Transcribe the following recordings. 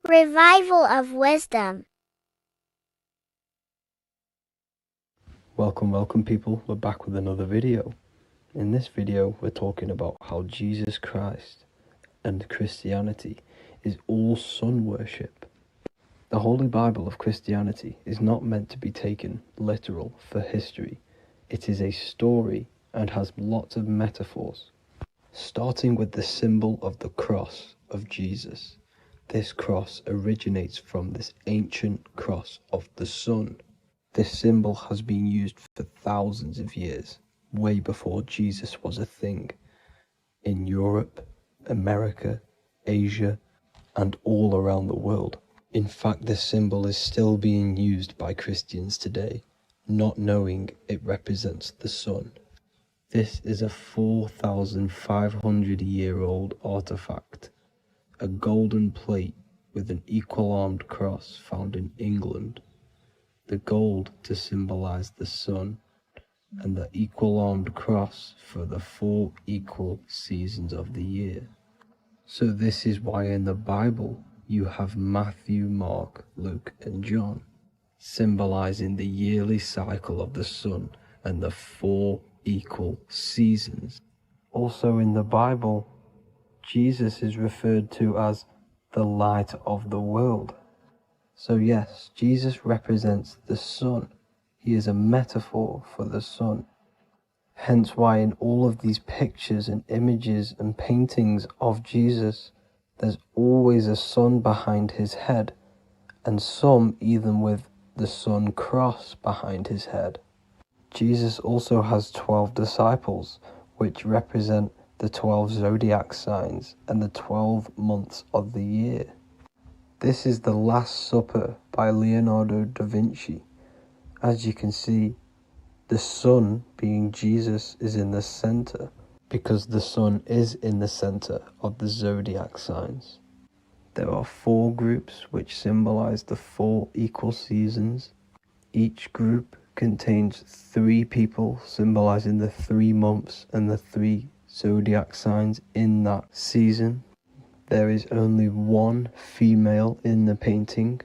Revival of wisdom. Welcome people, we're back with another video. In this video we're talking about how Jesus Christ and Christianity is all sun worship. The Holy Bible of Christianity is not meant to be taken literal for history. It is a story and has lots of metaphors. Starting with the symbol of the cross of Jesus. This cross originates from this ancient cross of the sun. This symbol has been used for thousands of years, way before Jesus was a thing, in Europe, America, Asia, and all around the world. In fact, this symbol is still being used by Christians today, not knowing it represents the sun. This is a 4,500-year-old artifact, a golden plate with an equal-armed cross found in England. The gold to symbolize the sun, and the equal-armed cross for the 4 equal seasons of the year. So this is why in the Bible you have Matthew, Mark, Luke, and John, symbolizing the yearly cycle of the sun and the 4 equal seasons. Also in the Bible, Jesus is referred to as the light of the world. So yes, Jesus represents the sun. He is a metaphor for the sun. Hence why in all of these pictures and images and paintings of Jesus, there's always a sun behind his head, and some even with the sun cross behind his head. Jesus also has 12 disciples, which represent the 12 zodiac signs and the 12 months of the year. This is the Last Supper by Leonardo da Vinci. As you can see, the sun, being Jesus, is in the center, because the sun is in the center of the zodiac signs. There are 4 groups which symbolize the 4 equal seasons. Each group contains 3 people symbolizing the 3 months and the 3 zodiac signs in that season. There is only one female in the painting,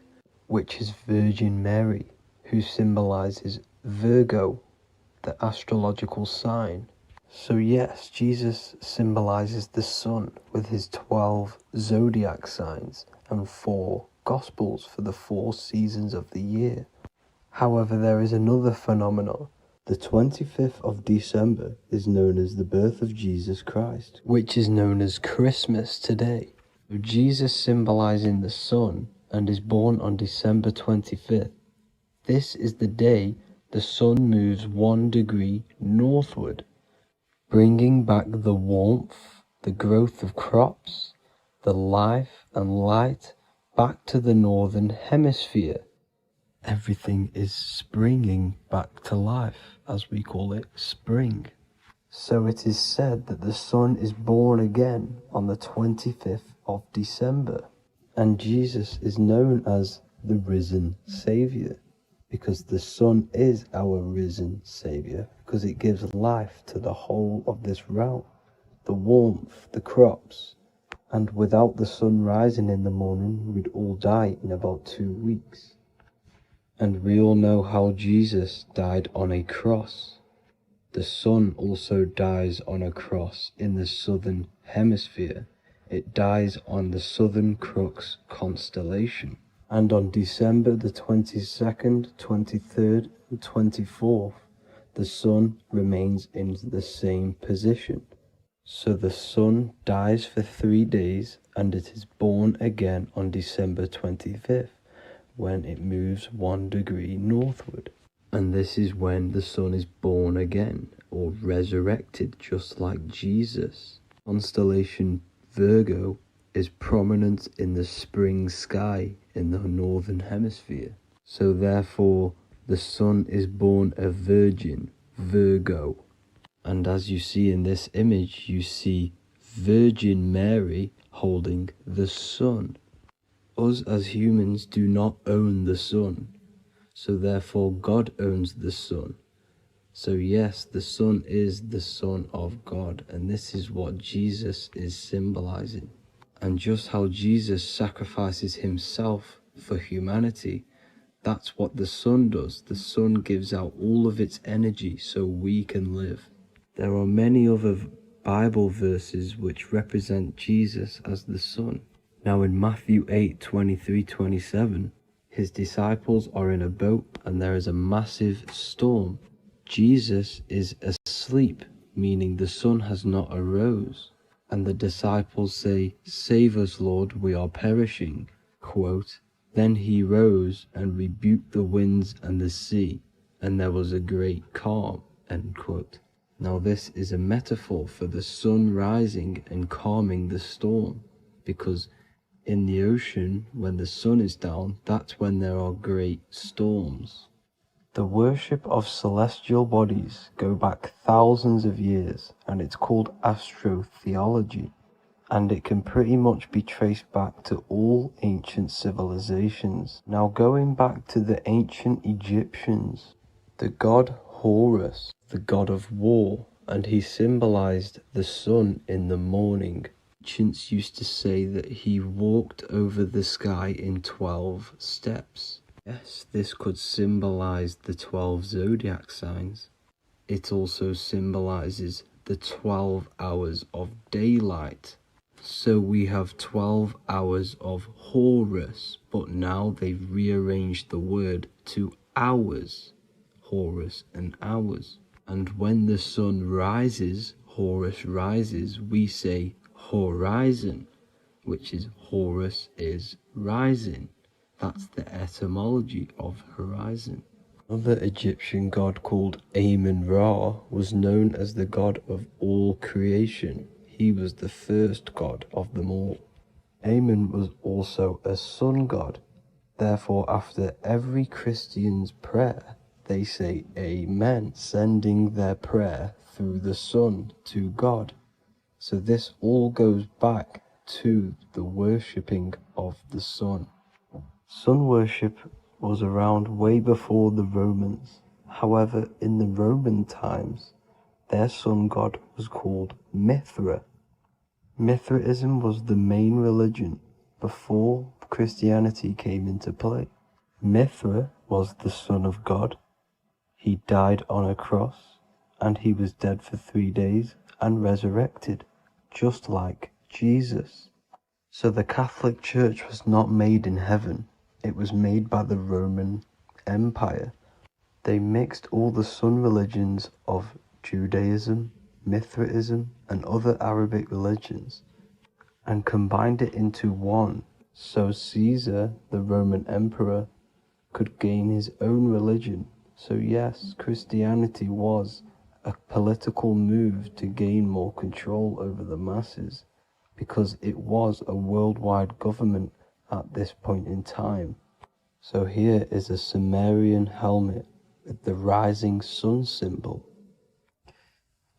which is Virgin Mary, who symbolizes Virgo, the astrological sign. So yes, Jesus symbolizes the sun with his 12 zodiac signs and 4 gospels for the 4 seasons of the year. However, there is another phenomenon. The 25th of December is known as the birth of Jesus Christ, which is known as Christmas today. Jesus symbolizing the sun and is born on December 25th. This is the day the sun moves 1 degree northward, bringing back the warmth, the growth of crops, the life and light back to the northern hemisphere. Everything is springing back to life, as we call it, spring. So it is said that the sun is born again on the 25th of December, and Jesus is known as the risen Saviour, because the sun is our risen Saviour, because it gives life to the whole of this realm, the warmth, the crops, and without the sun rising in the morning, we'd all die in about 2 weeks. And we all know how Jesus died on a cross. The sun also dies on a cross in the southern hemisphere. It dies on the Southern Crux constellation. And on December the 22nd, 23rd, and 24th, the sun remains in the same position. So the sun dies for 3 days, and it is born again on December 25th. When it moves 1 degree northward. And this is when the sun is born again, or resurrected, just like Jesus. Constellation Virgo is prominent in the spring sky in the northern hemisphere. So therefore, the sun is born a virgin, Virgo. And as you see in this image, you see Virgin Mary holding the sun. Us as humans do not own the sun, so therefore God owns the sun. So yes, the sun is the Son of God, and this is what Jesus is symbolizing. And just how Jesus sacrifices himself for humanity, that's what the sun does. The sun gives out all of its energy so we can live. There are many other Bible verses which represent Jesus as the sun. Now in Matthew 8:23-27, his disciples are in a boat and there is a massive storm. Jesus is asleep, meaning the sun has not arose. And the disciples say, "Save us, Lord, we are perishing." Quote, "Then he rose and rebuked the winds and the sea, and there was a great calm." End quote. Now this is a metaphor for the sun rising and calming the storm, because in the ocean, when the sun is down, that's when there are great storms. The worship of celestial bodies go back thousands of years, and it's called astrotheology, and it can pretty much be traced back to all ancient civilizations. Now going back to the ancient Egyptians, the god Horus, the god of war, and he symbolized the sun in the morning. Ancients used to say that he walked over the sky in 12 steps. Yes, this could symbolize the 12 zodiac signs. It also symbolizes the 12 hours of daylight. So we have 12 hours of Horus, but now they've rearranged the word to hours. Horus and hours. And when the sun rises, Horus rises, we say horizon, which is Horus is rising. That's the etymology of horizon. Another Egyptian god called Amun-Ra was known as the god of all creation. He was the first god of them all. Amun was also a sun god. Therefore, after every Christian's prayer, they say Amen, sending their prayer through the sun to God. So this all goes back to the worshipping of the sun. Sun worship was around way before the Romans. However, in the Roman times, their sun god was called Mithra. Mithraism was the main religion before Christianity came into play. Mithra was the son of God. He died on a cross, and he was dead for 3 days and resurrected, just like Jesus. So the Catholic Church was not made in heaven. It was made by the Roman Empire. They mixed all the sun religions of Judaism, Mithraism, and other Arabic religions and combined it into one, so Caesar, the Roman emperor, could gain his own religion. So yes, Christianity was a political move to gain more control over the masses, because it was a worldwide government at this point in time. So here is a Sumerian helmet with the rising sun symbol.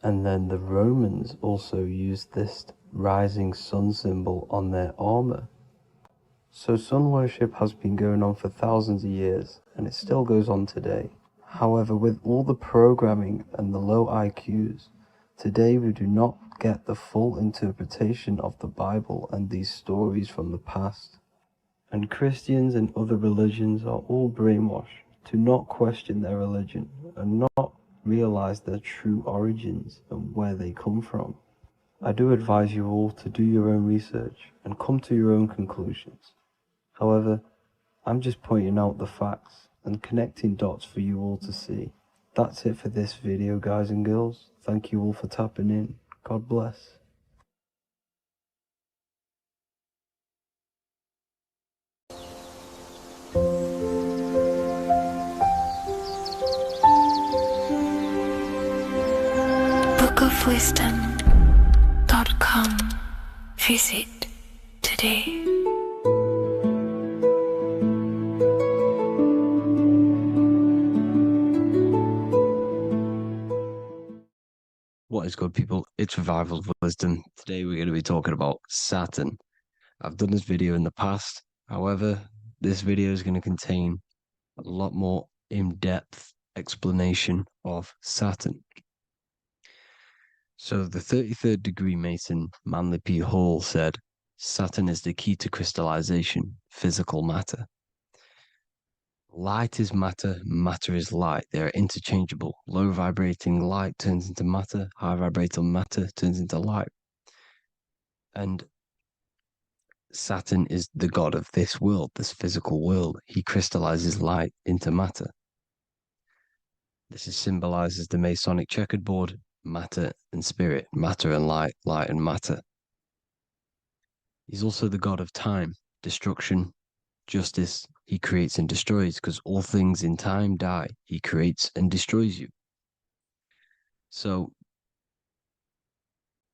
And then the Romans also used this rising sun symbol on their armor. So sun worship has been going on for thousands of years, and it still goes on today. However, with all the programming and the low IQs, today we do not get the full interpretation of the Bible and these stories from the past. And Christians and other religions are all brainwashed to not question their religion and not realize their true origins and where they come from. I do advise you all to do your own research and come to your own conclusions. However, I'm just pointing out the facts and connecting dots for you all to see. That's it for this video, guys and girls. Thank you all for tapping in. God bless. bookofwisdom.com. Visit today. What is good, people? It's Revival of Wisdom. Today we're going to be talking about Saturn. I've done this video in the past. However, this video is going to contain a lot more in-depth explanation of Saturn. So the 33rd degree Mason, Manly P. Hall, said, Saturn is the key to crystallization, physical matter. Light is matter, matter is light. They are interchangeable. Low vibrating light turns into matter, high vibrating matter turns into light. And Saturn is the god of this world, this physical world. He crystallizes light into matter. This is symbolized as the Masonic checkerboard, matter and spirit, matter and light, light and matter. He's also the god of time, destruction, justice. He creates and destroys because all things in time die. He creates and destroys you. So,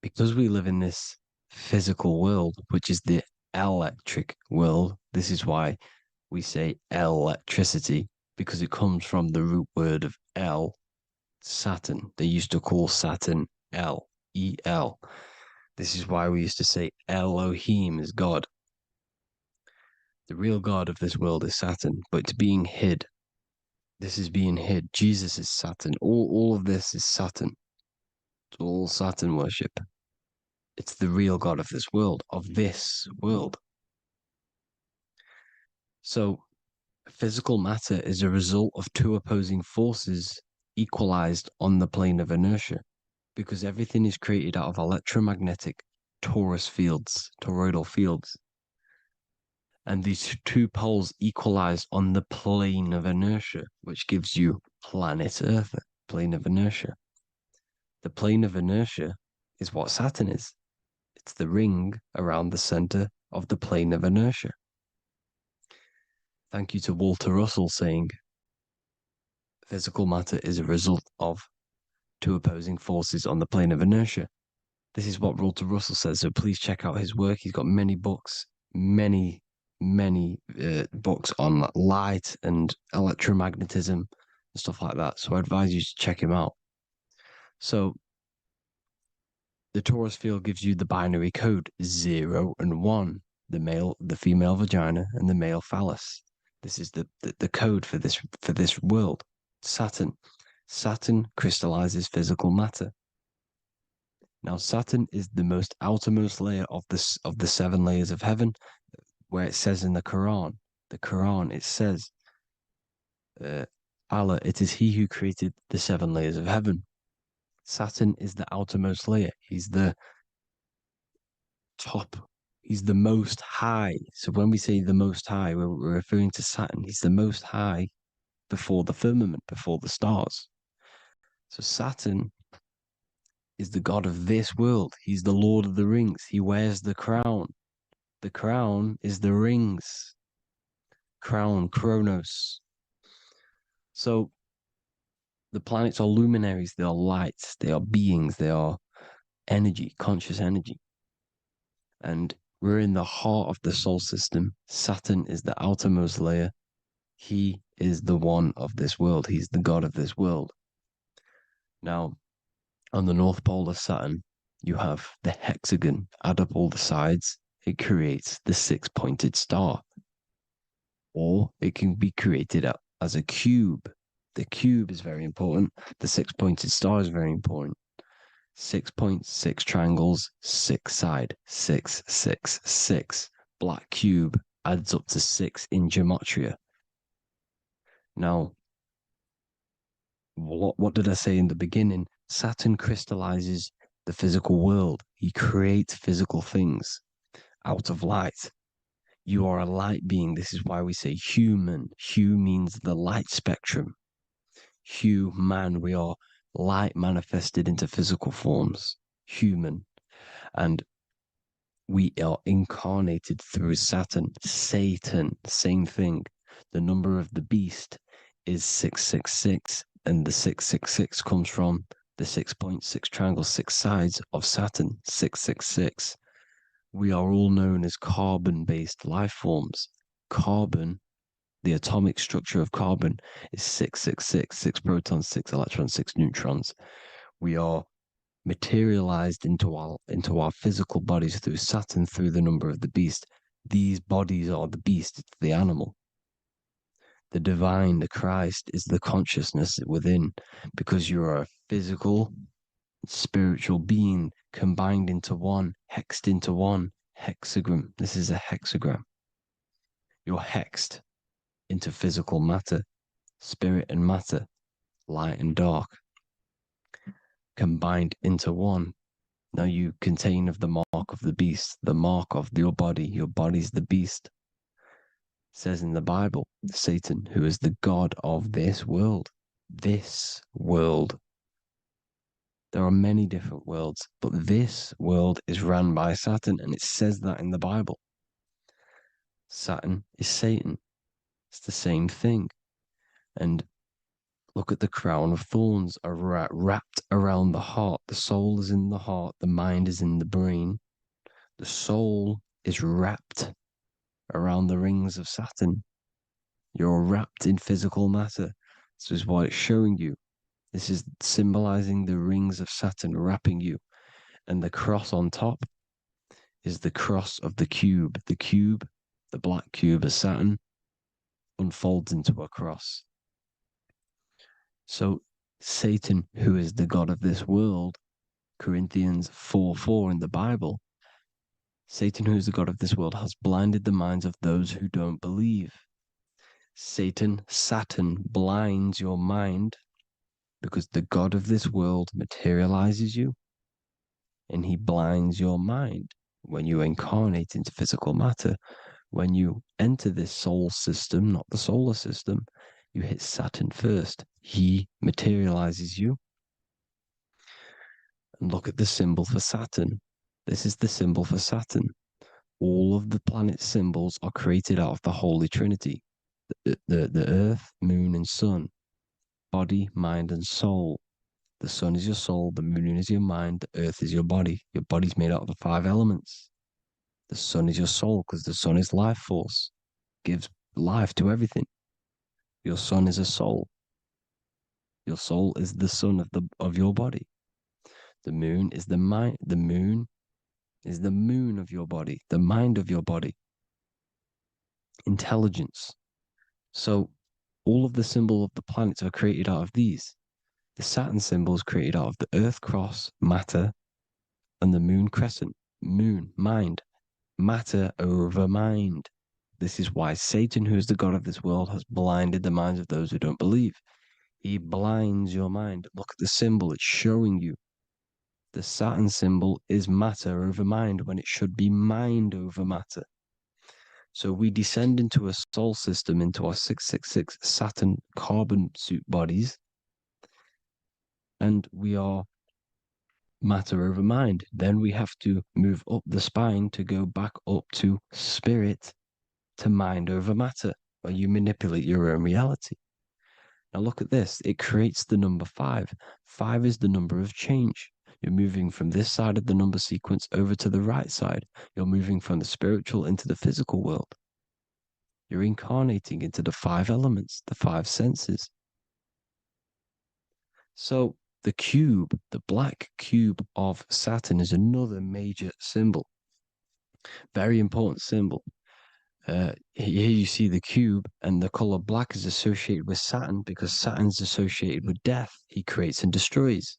because we live in this physical world, which is the electric world, this is why we say electricity, because it comes from the root word of El, Saturn. They used to call Saturn El, E-L. This is why we used to say Elohim is God. The real God of this world is Saturn, but it's being hid. This is being hid. Jesus is Saturn. All of this is Saturn. It's all Saturn worship. It's the real God of this world, So, physical matter is a result of two opposing forces equalized on the plane of inertia, because everything is created out of electromagnetic toroidal fields. And these two poles equalize on the plane of inertia, which gives you planet Earth, plane of inertia. The plane of inertia is what Saturn is. It's the ring around the center of the plane of inertia. Thank you to Walter Russell saying, physical matter is a result of two opposing forces on the plane of inertia. This is what Walter Russell says, so please check out his work. He's got many books, many books on light and electromagnetism and stuff like that. So I advise you to check him out. So the torus field gives you the binary code 0 and 1, the female vagina, and the male phallus. This is the code for this world. Saturn crystallizes physical matter. Now Saturn is the most outermost layer of the 7 layers of heaven, where it says in the Quran, it says, Allah, it is He who created the 7 layers of heaven. Saturn is the outermost layer. He's the top. He's the most high. So when we say the most high, we're referring to Saturn. He's the most high before the firmament, before the stars. So Saturn is the god of this world. He's the Lord of the Rings. He wears the crown. The crown is the rings. Crown, Kronos. So the planets are luminaries. They are lights. They are beings. They are energy, conscious energy. And we're in the heart of the solar system. Saturn is the outermost layer. He is the one of this world. He's the god of this world. Now, on the North Pole of Saturn, you have the hexagon. Add up all the sides. It creates the 6-pointed star. Or it can be created as a cube. The cube is very important. The 6-pointed star is very important. 6 points, 6 triangles, 6 side, 6, 6, 6. Black cube adds up to 6 in gematria. Now, what did I say in the beginning? Saturn crystallizes the physical world. He creates physical things out of light. You are a light being. This is why we say human. Hue means the light spectrum. Hue, man, we are light manifested into physical forms. Human. And we are incarnated through Saturn. Satan, same thing. The number of the beast is 666, and the 666 comes from the 6.6 triangle, 6 sides of Saturn, 666. We are all known as carbon-based life forms. Carbon, the atomic structure of carbon, is 666, 6 protons, 6 electrons, 6 neutrons. We are materialized into our physical bodies through Saturn, through the number of the beast. These bodies are the beast, it's the animal. The divine, the Christ, is the consciousness within, because you are a physical, spiritual being combined into one, hexed into one. hexagram. This is a hexagram. You're hexed into physical matter, spirit and matter, light and dark, combined into one. Now you contain of the mark of the beast, the mark of your body. Your body's the beast. It says in the Bible, Satan, who is the god of this world. This world. There are many different worlds, but this world is run by Satan, and it says that in the Bible. Saturn is Satan. It's the same thing. And look at the crown of thorns are wrapped around the heart. The soul is in the heart. The mind is in the brain. The soul is wrapped around the rings of Saturn. You're wrapped in physical matter. This is what it's showing you. This is symbolizing the rings of Saturn wrapping you. And the cross on top is the cross of the cube. The cube, the black cube of Saturn, unfolds into a cross. So Satan, who is the god of this world, Corinthians 4:4 in the Bible, Satan, who is the god of this world, has blinded the minds of those who don't believe. Satan blinds your mind because the god of this world materializes you and he blinds your mind when you incarnate into physical matter. When you enter this soul system, not the solar system, you hit Saturn first. He materializes you. And look at the symbol for Saturn. This is the symbol for Saturn. All of the planet symbols are created out of the Holy Trinity. The earth, moon, and sun. Body, mind, and soul. The sun is your soul, the moon is your mind, the earth is your body. Your body's made out of the 5 elements. The sun is your soul because the sun is life force, gives life to everything. Your sun is a soul. Your soul is the sun of your body. The moon is the mind. The moon is the moon of your body, the mind of your body. Intelligence. So all of the symbol of the planets are created out of these. The Saturn symbol is created out of the Earth cross, matter, and the moon crescent, moon, mind, matter over mind. This is why Satan, who is the god of this world, has blinded the minds of those who don't believe. He blinds your mind. Look at the symbol, it's showing you. The Saturn symbol is matter over mind when it should be mind over matter. So we descend into a soul system, into our 666 Saturn carbon suit bodies, and we are matter over mind. Then we have to move up the spine to go back up to spirit, to mind over matter, where you manipulate your own reality. Now look at this. It creates the number 5. 5 is the number of change. You're moving from this side of the number sequence over to the right side. You're moving from the spiritual into the physical world. You're incarnating into the 5 elements, the 5 senses. So the cube, the black cube of Saturn, is another major symbol. Very important symbol. Here you see the cube, and the color black is associated with Saturn because Saturn's associated with death. He creates and destroys,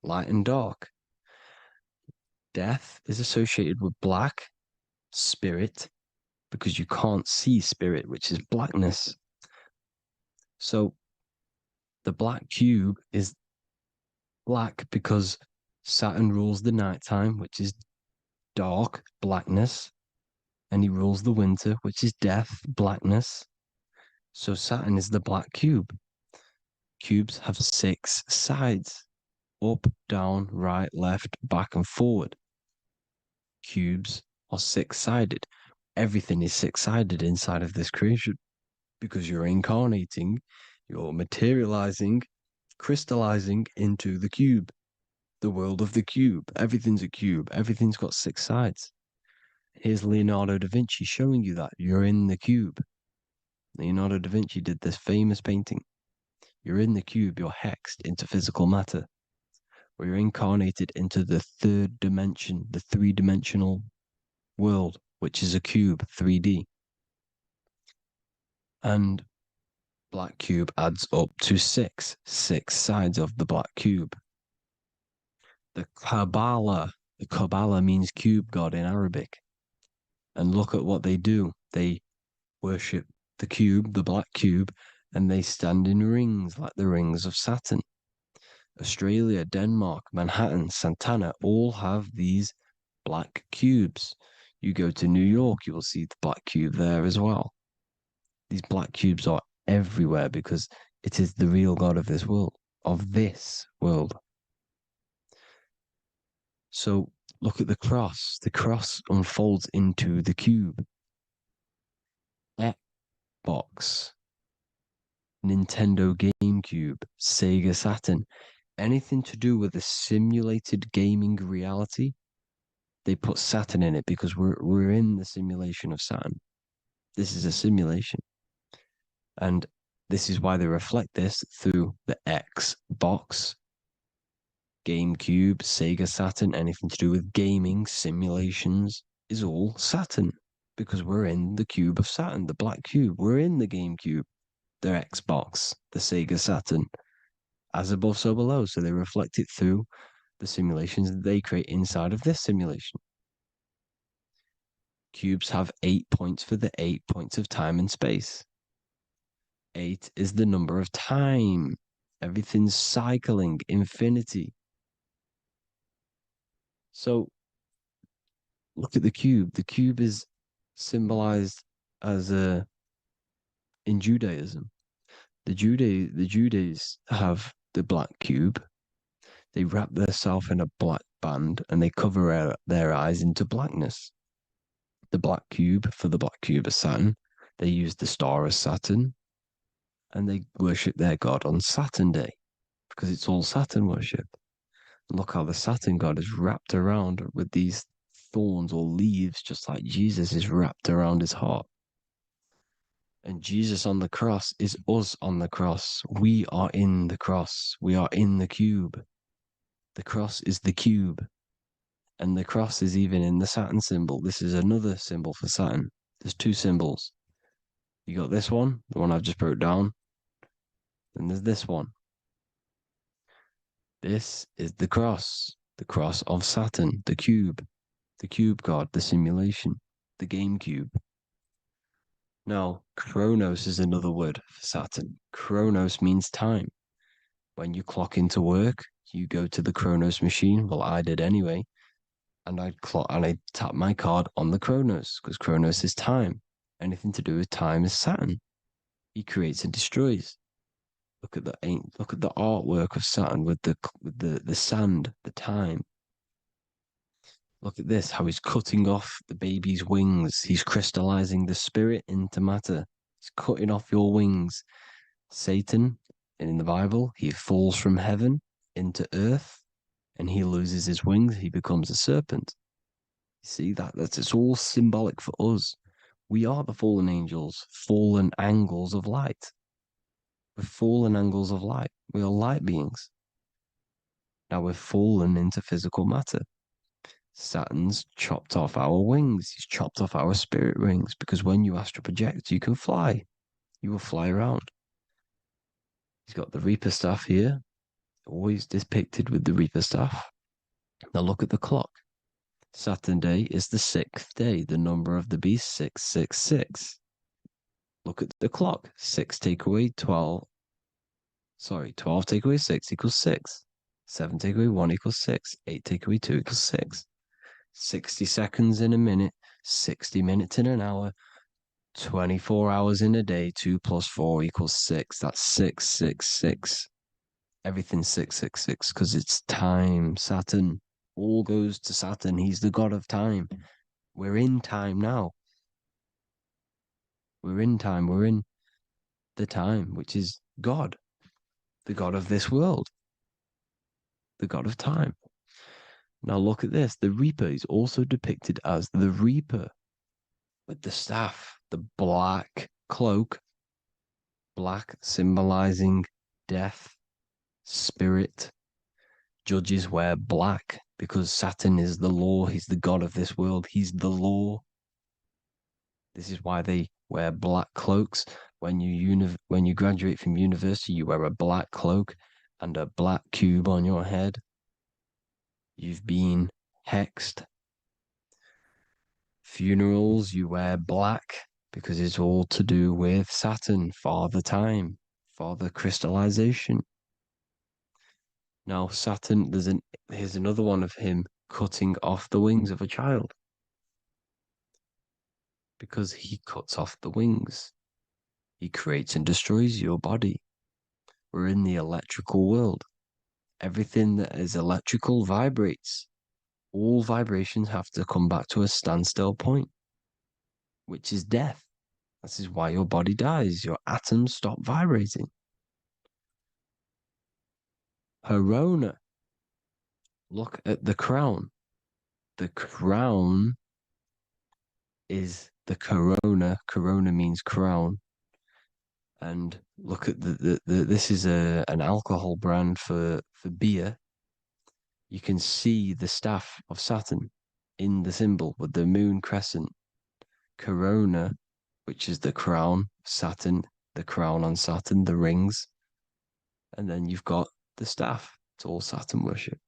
light and dark. Death is associated with black, spirit, because you can't see spirit, which is blackness. So the black cube is black because Saturn rules the nighttime, which is dark, blackness, and he rules the winter, which is death, blackness. So Saturn is the black cube. Cubes have 6 sides: up, down, right, left, back, and forward. Cubes are 6-sided. Everything is 6-sided inside of this creation because you're incarnating, you're materializing, crystallizing into the cube, the world of the cube. Everything's a cube. Everything's got 6 sides. Here's Leonardo da Vinci showing you that you're in the cube. Leonardo da Vinci did this famous painting. You're in the cube, you're hexed into physical matter, where you're incarnated into the 3rd dimension, the 3-dimensional world, which is a cube, 3D. And black cube adds up to 6 sides of the black cube. The Kabbalah means cube god in Arabic. And look at what they do. They worship the cube, the black cube, and they stand in rings like the rings of Saturn. Australia, Denmark, Manhattan, Santana all have these black cubes. You go to New York, you will see the black cube there as well. These black cubes are everywhere because it is the real God of this world, So look at the cross. The cross unfolds into the cube. Xbox, Nintendo GameCube, Sega Saturn, anything to do with a simulated gaming reality, they put Saturn in it because we're in the simulation of Saturn. This is a simulation. And this is why they reflect this through the Xbox, GameCube, Sega Saturn, anything to do with gaming, simulations, is all Saturn. Because we're in the cube of Saturn, the black cube. We're in the GameCube, the Xbox, the Sega Saturn. As above, so below. So they reflect it through the simulations that they create inside of this simulation. Cubes have 8 points for the 8 points of time and space. 8 is the number of time. Everything's cycling, infinity. So look at the cube. The cube is symbolized as in Judaism. The Judays have the black cube. They wrap themselves in a black band and they cover their eyes into blackness. The black cube for the black cube of Saturn. They use the star as Saturn, and they worship their god on Saturn Day because it's all Saturn worship. And look how the Saturn god is wrapped around with these thorns or leaves, just like Jesus is wrapped around his heart. And Jesus on the cross is us on the cross. We are in the cross. We are in the cube. The cross is the cube. And the cross is even in the Saturn symbol. This is another symbol for Saturn. There's two symbols. You got this one, the one I've just broke down. And there's this one. This is the cross of Saturn, the cube god, the simulation, the game cube. Now, Chronos is another word for Saturn. Chronos means time. When you clock into work, you go to the Chronos machine. Well, I did anyway. And I tap my card on the Chronos because Chronos is time. Anything to do with time is Saturn. He creates and destroys. Look at the artwork of Saturn with the sand, the time. Look at this, how he's cutting off the baby's wings. He's crystallizing the spirit into matter. He's cutting off your wings. Satan, in the Bible, he falls from heaven into earth and he loses his wings. He becomes a serpent. You see that's it's all symbolic for us. We are the fallen angels, fallen angles of light. We're fallen angles of light. We are light beings. Now we're fallen into physical matter. Saturn's chopped off our wings. He's chopped off our spirit wings because when you astral project, you can fly. You will fly around. He's got the Reaper staff here, always depicted with the Reaper staff. Now look at the clock. Saturn Day is the 6th day, the number of the beast, 666. Look at the clock. 6 take away 12. 12 take away 6 equals 6. 7 take away 1 equals 6. 8 take away 2 equals 6. 60 seconds in a minute, 60 minutes in an hour, 24 hours in a day, 2 plus 4 equals 6. That's 666. Everything's 666 because it's time. Saturn. All goes to Saturn. He's the god of time. We're in time now. We're in time. We're in the time, which is God, the god of this world, the god of time. Now look at this. The Reaper is also depicted as the Reaper with the staff, the black cloak, black symbolizing death, spirit. Judges wear black because Saturn is the law. He's the god of this world. He's the law. This is why they wear black cloaks. When you graduate from university, you wear a black cloak and a black cube on your head. You've been hexed. funerals, you wear black because it's all to do with Saturn, Father Time, Father Crystallization. Now, Saturn, here's another one of him cutting off the wings of a child because he cuts off the wings. He creates and destroys your body. We're in the electrical world. Everything that is electrical vibrates. All vibrations have to come back to a standstill point, which is death. This is why your body dies. Your atoms stop vibrating. Corona. Look at the crown. The crown is the corona. Corona means crown. And look at this is an alcohol brand for beer. You can see the staff of Saturn in the symbol with the moon crescent. Corona, which is the crown, Saturn, the crown on Saturn, the rings. And then you've got the staff. It's all Saturn worship.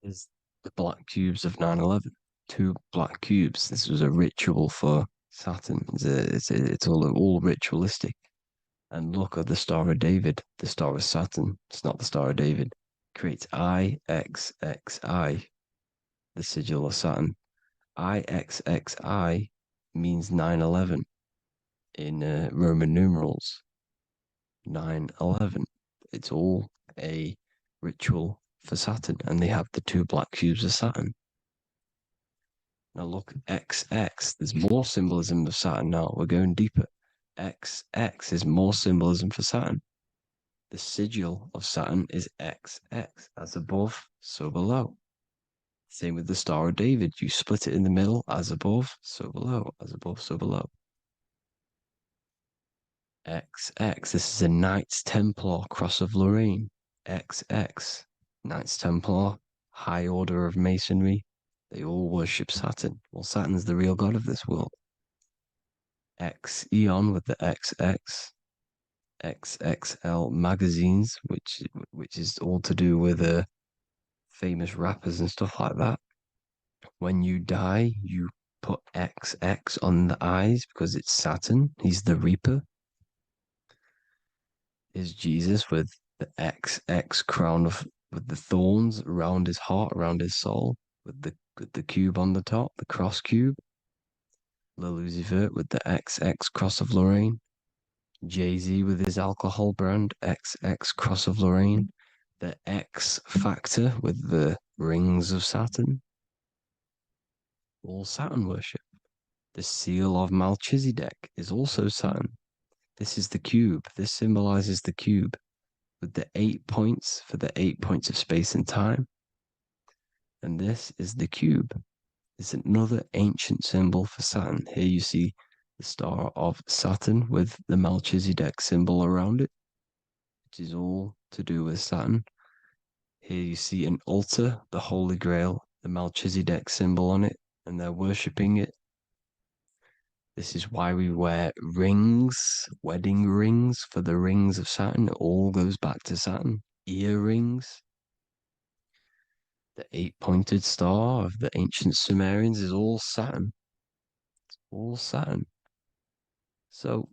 Is the black cubes of 9/11. Two black cubes. This was a ritual for Saturn. It's all ritualistic. And look at the Star of David, the Star of Saturn. It's not the Star of David. Creates IXXI, the sigil of Saturn. IXXI means 9/11 in Roman numerals. 9/11. It's all a ritual for Saturn, and they have the two black cubes of Saturn. Now look, XX, there's more symbolism of Saturn now. We're going deeper. XX is more symbolism for Saturn. The sigil of Saturn is XX, as above, so below. Same with the Star of David. You split it in the middle, as above, so below, as above, so below. XX, this is a Knights Templar Cross of Lorraine. XX, Knights Templar, high order of Masonry. They all worship Saturn. Well, Saturn's the real god of this world. X Eon with the XX, XXL magazines, which is all to do with famous rappers and stuff like that. When you die, you put XX on the eyes because it's Saturn. He's the Reaper. Is Jesus with the XX crown with the thorns around his heart, around his soul, with the cube on the top, the cross cube. Lucifer with the XX Cross of Lorraine. Jay-Z with his alcohol brand, XX Cross of Lorraine. The X Factor with the rings of Saturn. All Saturn worship. The seal of Melchizedek is also Saturn. This is the cube. This symbolizes the cube with the 8 points for the 8 points of space and time. And this is the cube. It's another ancient symbol for Saturn. Here you see the star of Saturn with the Melchizedek symbol around it, which is all to do with Saturn. Here you see an altar, the Holy Grail, the Melchizedek symbol on it, and they're worshipping it. This is why we wear rings, wedding rings for the rings of Saturn. It all goes back to Saturn. Earrings. The 8-pointed star of the ancient Sumerians is all Saturn. It's all Saturn. So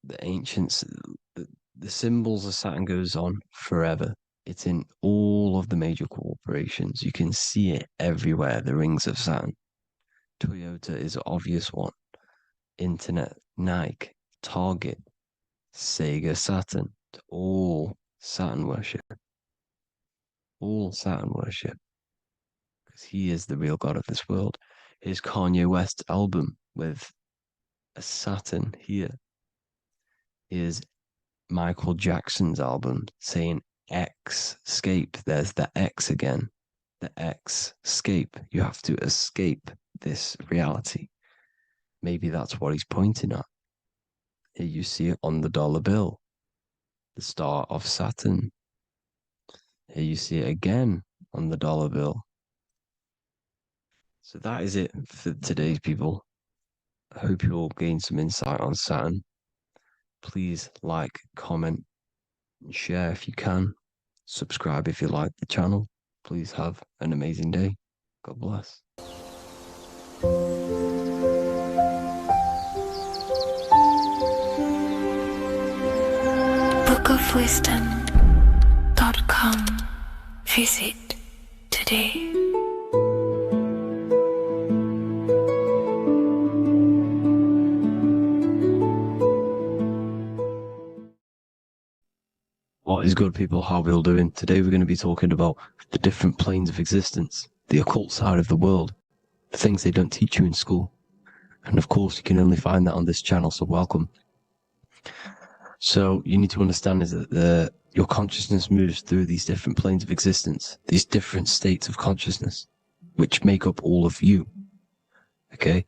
the ancients, the symbols of Saturn goes on forever. It's in all of the major corporations. You can see it everywhere, the rings of Saturn. Toyota is an obvious one. Internet, Nike, Target, Sega, Saturn. It's all Saturn worship. All Saturn worship. Because he is the real god of this world. Here's Kanye West's album with a Saturn here. Here's Michael Jackson's album saying X escape. There's the X again. The X escape. You have to escape this reality. Maybe that's what he's pointing at. Here you see it on the dollar bill. The star of Saturn. Here you see it again on the dollar bill. So that is it for today's people. I hope you all gain some insight on Saturn. Please like, comment, and share if you can. Subscribe if you like the channel. Please have an amazing day. God bless. bookofwisdom.com. Visit today. What is good, people? How are we all doing? Today we're going to be talking about the different planes of existence, the occult side of the world, the things they don't teach you in school. And of course, you can only find that on this channel, so welcome. So you need to understand is that your consciousness moves through these different planes of existence, these different states of consciousness, which make up all of you. Okay?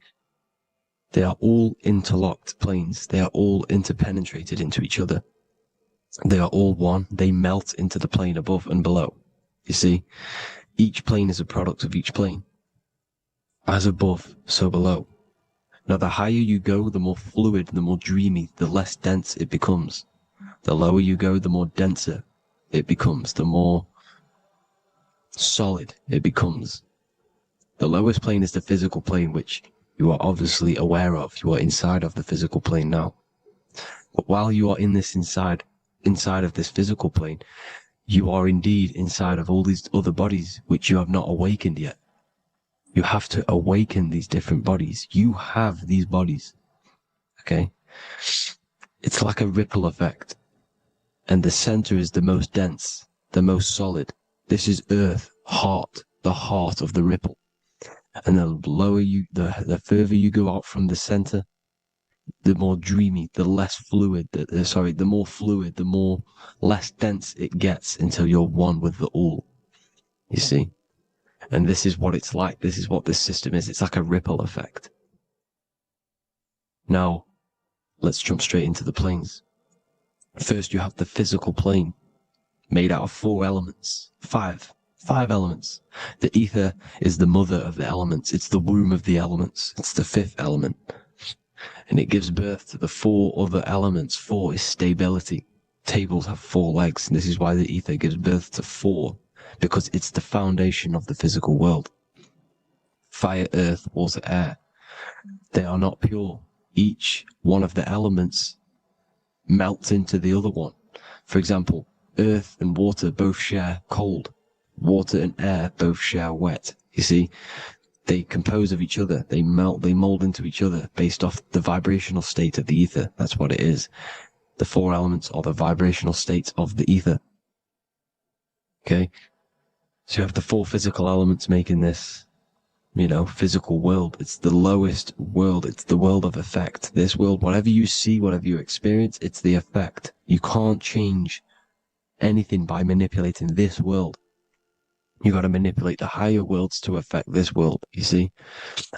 They are all interlocked planes. They are all interpenetrated into each other. They are all one. They melt into the plane above and below. You see, each plane is a product of each plane. As above, so below. Now, the higher you go, the more fluid, the more dreamy, the less dense it becomes. The lower you go, the more denser it becomes, the more solid it becomes. The lowest plane is the physical plane, which you are obviously aware of. You are inside of the physical plane now. But while you are in this inside of this physical plane, you are indeed inside of all these other bodies which you have not awakened yet. You have to awaken these different bodies. You have these bodies. Okay? It's like a ripple effect. And the center is the most dense, the most solid. This is Earth, heart, the heart of the ripple. And the lower you, the further you go out from the center, the more dreamy, the less fluid, the more fluid, the more less dense it gets until you're one with the all. You see? And this is what it's like. This is what this system is. It's like a ripple effect. Now, let's jump straight into the planes. First, you have the physical plane, made out of 4 elements. 5 elements. The ether is the mother of the elements. It's the womb of the elements. It's the 5th element. And it gives birth to the 4 other elements. 4 is stability. Tables have 4 legs, and this is why the ether gives birth to 4, because it's the foundation of the physical world. Fire, earth, water, air. They are not pure. Each one of the elements melts into the other one. For example, earth and water both share cold. Water and air both share wet. You see, they compose of each other. They melt, they mold into each other based off the vibrational state of the ether. That's what it is. The 4 elements are the vibrational states of the ether. Okay? So you have the 4 physical elements making this, physical world. It's the lowest world. It's the world of effect. This world, whatever you see, whatever you experience, it's the effect. You can't change anything by manipulating this world. You got to manipulate the higher worlds to affect this world, you see?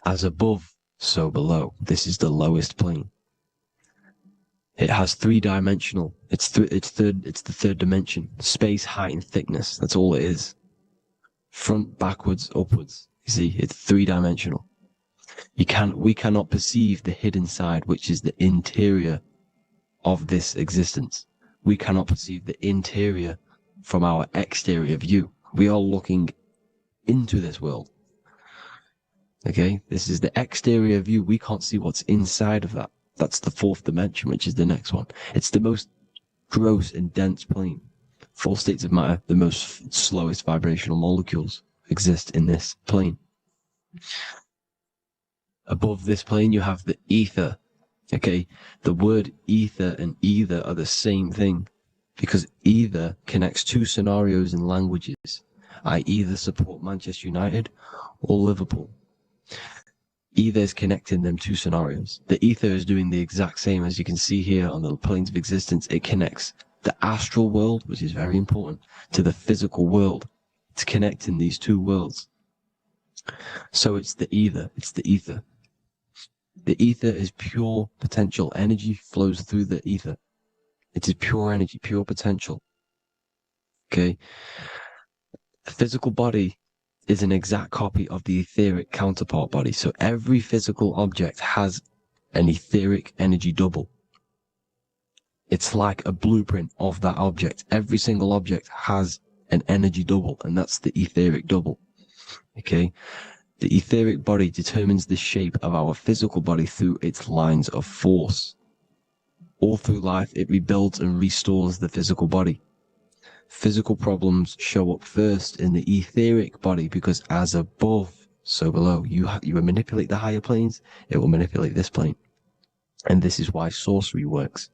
As above, so below. This is the lowest plane. It has 3-dimensional. It's the 3rd dimension. Space, height, and thickness. That's all it is. Front, backwards, upwards. You see, it's 3-dimensional. We cannot perceive the hidden side, which is the interior of this existence. We cannot perceive the interior from our exterior view. We are looking into this world. Okay? This is the exterior view. We can't see what's inside of that. That's the 4th dimension, which is the next one. It's the most gross and dense plane. 4 states of matter, the most slowest vibrational molecules exist in this plane. Above this plane, you have the ether. Okay? The word ether and either are the same thing, because either connects 2 scenarios in languages. I either support Manchester United or Liverpool. Either is connecting them 2 scenarios. The ether is doing the exact same, as you can see here on the planes of existence. It connects the astral world, which is very important, to the physical world. It's connecting these 2 worlds. So it's the ether. It's the ether. The ether is pure potential. Energy flows through the ether. It is pure energy, pure potential. Okay? The physical body is an exact copy of the etheric counterpart body. So every physical object has an etheric energy double. It's like a blueprint of that object. Every single object has an energy double, and that's the etheric double. Okay? The etheric body determines the shape of our physical body through its lines of force. All through life, it rebuilds and restores the physical body. Physical problems show up first in the etheric body because as above, so below. You manipulate the higher planes, it will manipulate this plane. And this is why sorcery works.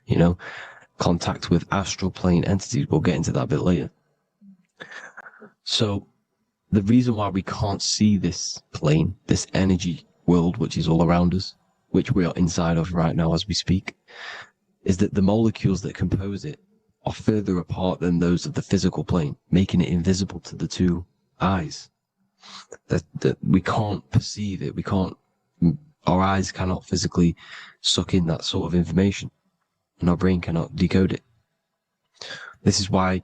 You know, contact with astral plane entities. We'll get into that a bit later. So the reason why we can't see this plane, this energy world, which is all around us, which we are inside of right now as we speak, is that the molecules that compose it are further apart than those of the physical plane, making it invisible to the two eyes. That we can't perceive it. Our eyes cannot physically suck in that sort of information, and our brain cannot decode it. This is why,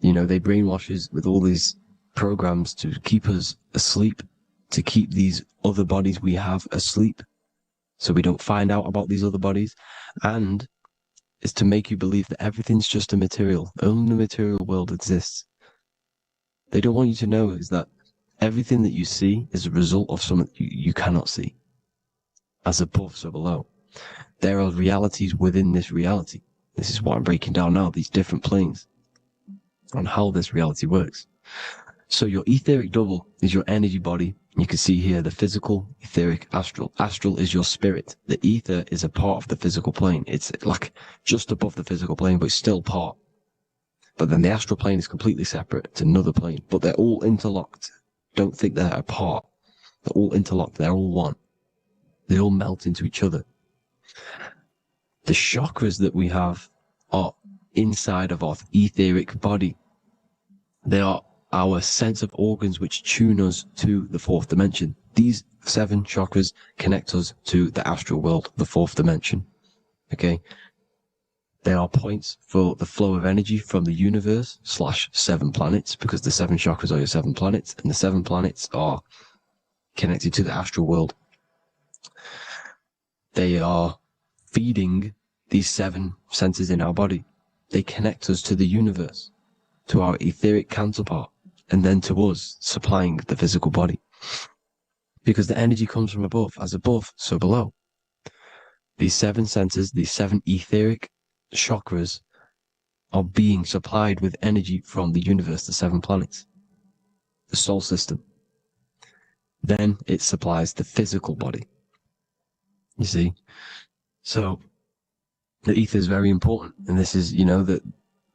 you know, they brainwash us with all these programs to keep us asleep, to keep these other bodies we have asleep, so we don't find out about these other bodies, and is to make you believe that everything's just a material. Only the material world exists. They don't want you to know is that everything that you see is a result of something you cannot see. As above, so below. There are realities within this reality. This is what I'm breaking down now, these different planes, on how this reality works. So your etheric double is your energy body. You can see here the physical, etheric, astral. Astral is your spirit. The ether is a part of the physical plane. It's like just above the physical plane, but it's still part. But then the astral plane is completely separate. It's another plane, but they're all interlocked. Don't think they're apart. They're all interlocked. They're all one. They all melt into each other. The chakras that we have are inside of our etheric body. They are our sense of organs which tune us to the fourth dimension. These 7 chakras connect us to the astral world, the fourth dimension. Okay? They are points for the flow of energy from the universe / 7 planets, because the 7 chakras are your 7 planets, and the 7 planets are connected to the astral world. They are feeding these 7 centers in our body. They connect us to the universe, to our etheric counterpart, and then to us, supplying the physical body. Because the energy comes from above. As above, so below. These 7 centers, these 7 etheric chakras, are being supplied with energy from the universe, the 7 planets, the solar system. Then it supplies the physical body. You see? So, the ether is very important. And this is, you know, that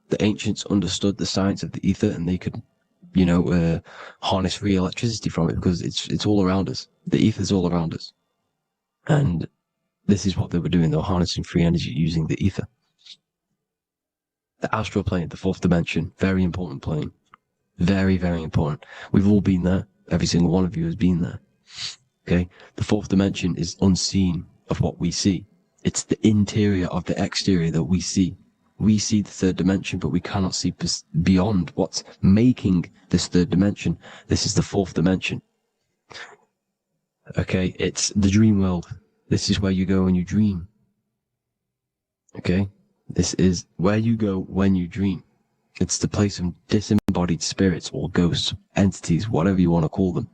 the ancients understood the science of the ether, and they could, you know, harness free electricity from it, because it's all around us. The ether is all around us. And this is what they were doing. They were harnessing free energy using the ether. The astral plane, the fourth dimension, very important plane. Very, very important. We've all been there. Every single one of you has been there. Okay? The fourth dimension is unseen of what we see. It's the interior of the exterior that we see. We see the third dimension, but we cannot see beyond what's making this third dimension. This is the fourth dimension. Okay? It's the dream world. This is where you go when you dream. Okay? This is where you go when you dream. It's the place of disembodied spirits or ghosts, entities, whatever you want to call them.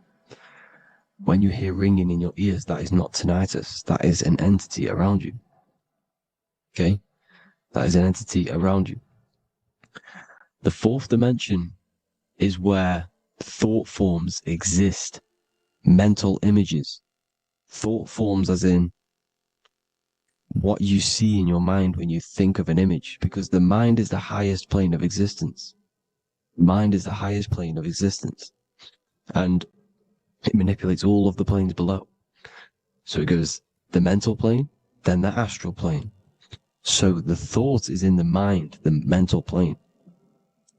When you hear ringing in your ears, that is not tinnitus. That is an entity around you. Okay? That is an entity around you. The fourth dimension is where thought forms exist. Mental images. Thought forms as in what you see in your mind when you think of an image, because the mind is the highest plane of existence. Mind is the highest plane of existence. And it manipulates all of the planes below. So it goes the mental plane, then the astral plane. So the thought is in the mind, the mental plane.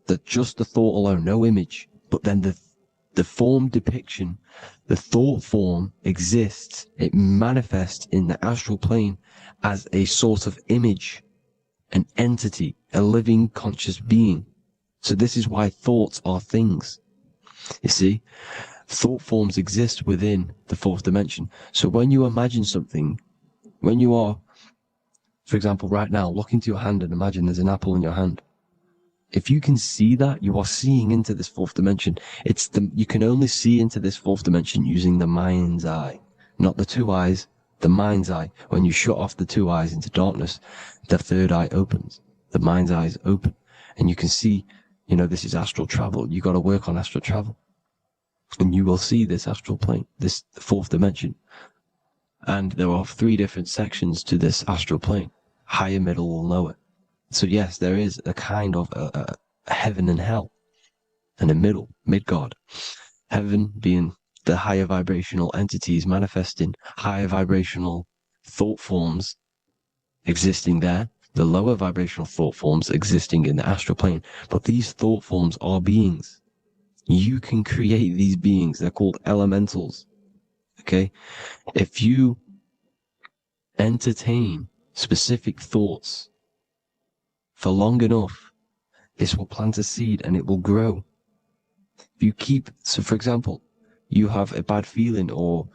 That just the thought alone, no image, but then the form depiction, the thought form exists. It manifests in the astral plane as a sort of image, an entity, a living conscious being. So this is why thoughts are things. You see, thought forms exist within the fourth dimension. So when you imagine something, when you are, for example, right now, look into your hand and imagine there's an apple in your hand. If you can see that, you are seeing into this fourth dimension. You can only see into this fourth dimension using the mind's eye, not the two eyes, the mind's eye. When you shut off the two eyes into darkness, the third eye opens. The mind's eye is open, and you can see, this is astral travel. You got to work on astral travel, and you will see this astral plane, this fourth dimension. And there are 3 different sections to this astral plane: higher, middle, or lower. So yes, there is a kind of a heaven and hell, and a middle, Midgard. Heaven being the higher vibrational entities manifesting higher vibrational thought forms existing there, the lower vibrational thought forms existing in the astral plane. But these thought forms are beings. You can create these beings. They're called elementals. Okay? If you entertain specific thoughts for long enough, this will plant a seed and it will grow. If you so for example, you have a bad feeling or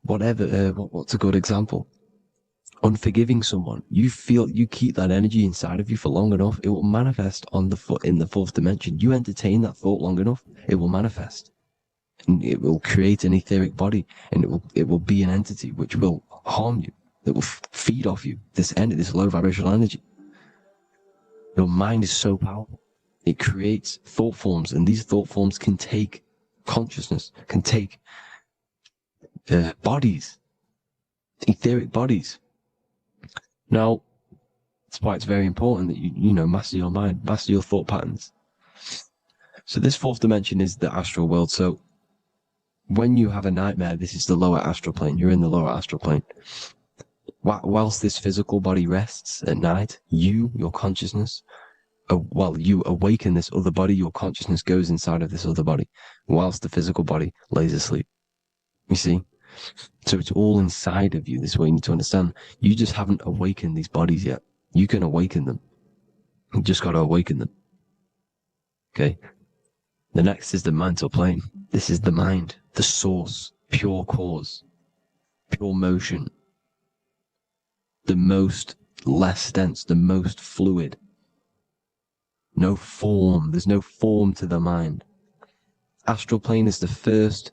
whatever, what's a good example? Unforgiving someone. You keep that energy inside of you for long enough, it will manifest in the fourth dimension. You entertain that thought long enough, it will manifest. And it will create an etheric body, and it will be an entity which will harm you. It will feed off you, this low vibrational energy. Your mind is so powerful. It creates thought forms, and these thought forms can take consciousness, can take bodies, etheric bodies. Now, that's why it's very important that you master your mind, master your thought patterns. So this fourth dimension is the astral world. So when you have a nightmare, this is the lower astral plane. You're in the lower astral plane. Whilst this physical body rests at night, your consciousness, you awaken this other body, your consciousness goes inside of this other body, whilst the physical body lays asleep. You see? So it's all inside of you. This is what you need to understand. You just haven't awakened these bodies yet. You can awaken them. You just got to awaken them. Okay? The next is the mental plane. This is the mind, the source, pure cause, pure motion, the most less dense, the most fluid. No form. There's no form to the mind. Astral plane is the first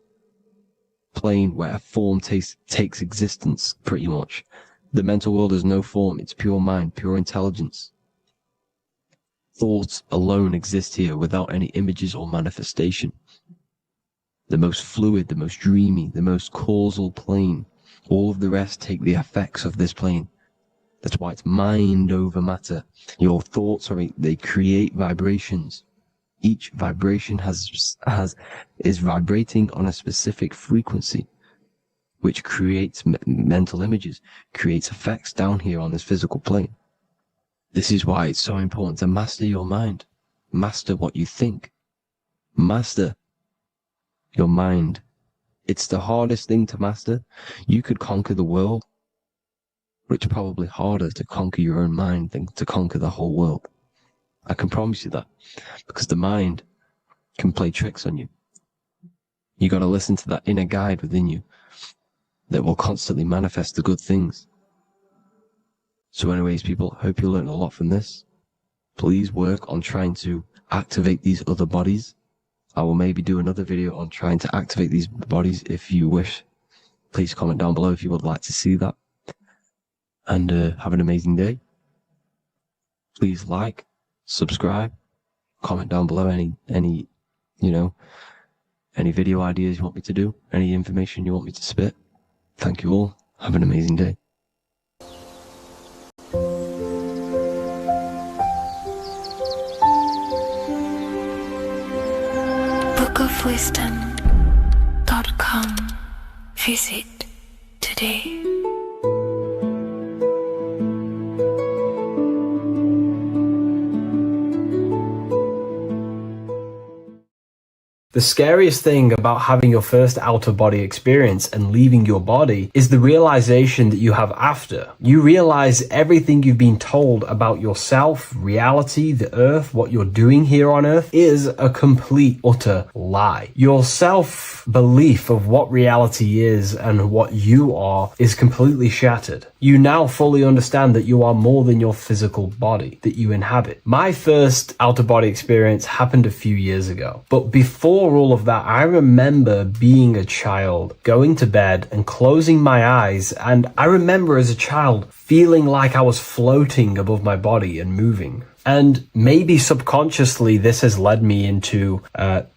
plane where a form takes existence, pretty much. The mental world has no form. It's pure mind, pure intelligence. Thoughts alone exist here without any images or manifestation. The most fluid, the most dreamy, the most causal plane. All of the rest take the effects of this plane. That's why it's mind over matter. Your thoughts they create vibrations. Each vibration is vibrating on a specific frequency, which creates mental images, creates effects down here on this physical plane. This is why it's so important to master your mind. Master what you think. Master your mind. It's the hardest thing to master. You could conquer the world, but it's probably harder to conquer your own mind than to conquer the whole world. I can promise you that, because the mind can play tricks on you. You got to listen to that inner guide within you that will constantly manifest the good things. So anyways, people, hope you learned a lot from this. Please work on trying to activate these other bodies. I will maybe do another video on trying to activate these bodies if you wish. Please comment down below if you would like to see that. And have an amazing day. Please like, subscribe, comment down below any video ideas you want me to do, any information you want me to spit. Thank you all. Have an amazing day. bookofwisdom.com. Visit today. The scariest thing about having your first out-of-body experience and leaving your body is the realization that you have after. You realize everything you've been told about yourself, reality, the earth, what you're doing here on earth is a complete, utter lie. Your self-belief of what reality is and what you are is completely shattered. You now fully understand that you are more than your physical body that you inhabit. My first out-of-body experience happened a few years ago, but before all of that, I remember being a child, going to bed and closing my eyes, and I remember as a child feeling like I was floating above my body and moving. And maybe subconsciously this has led me into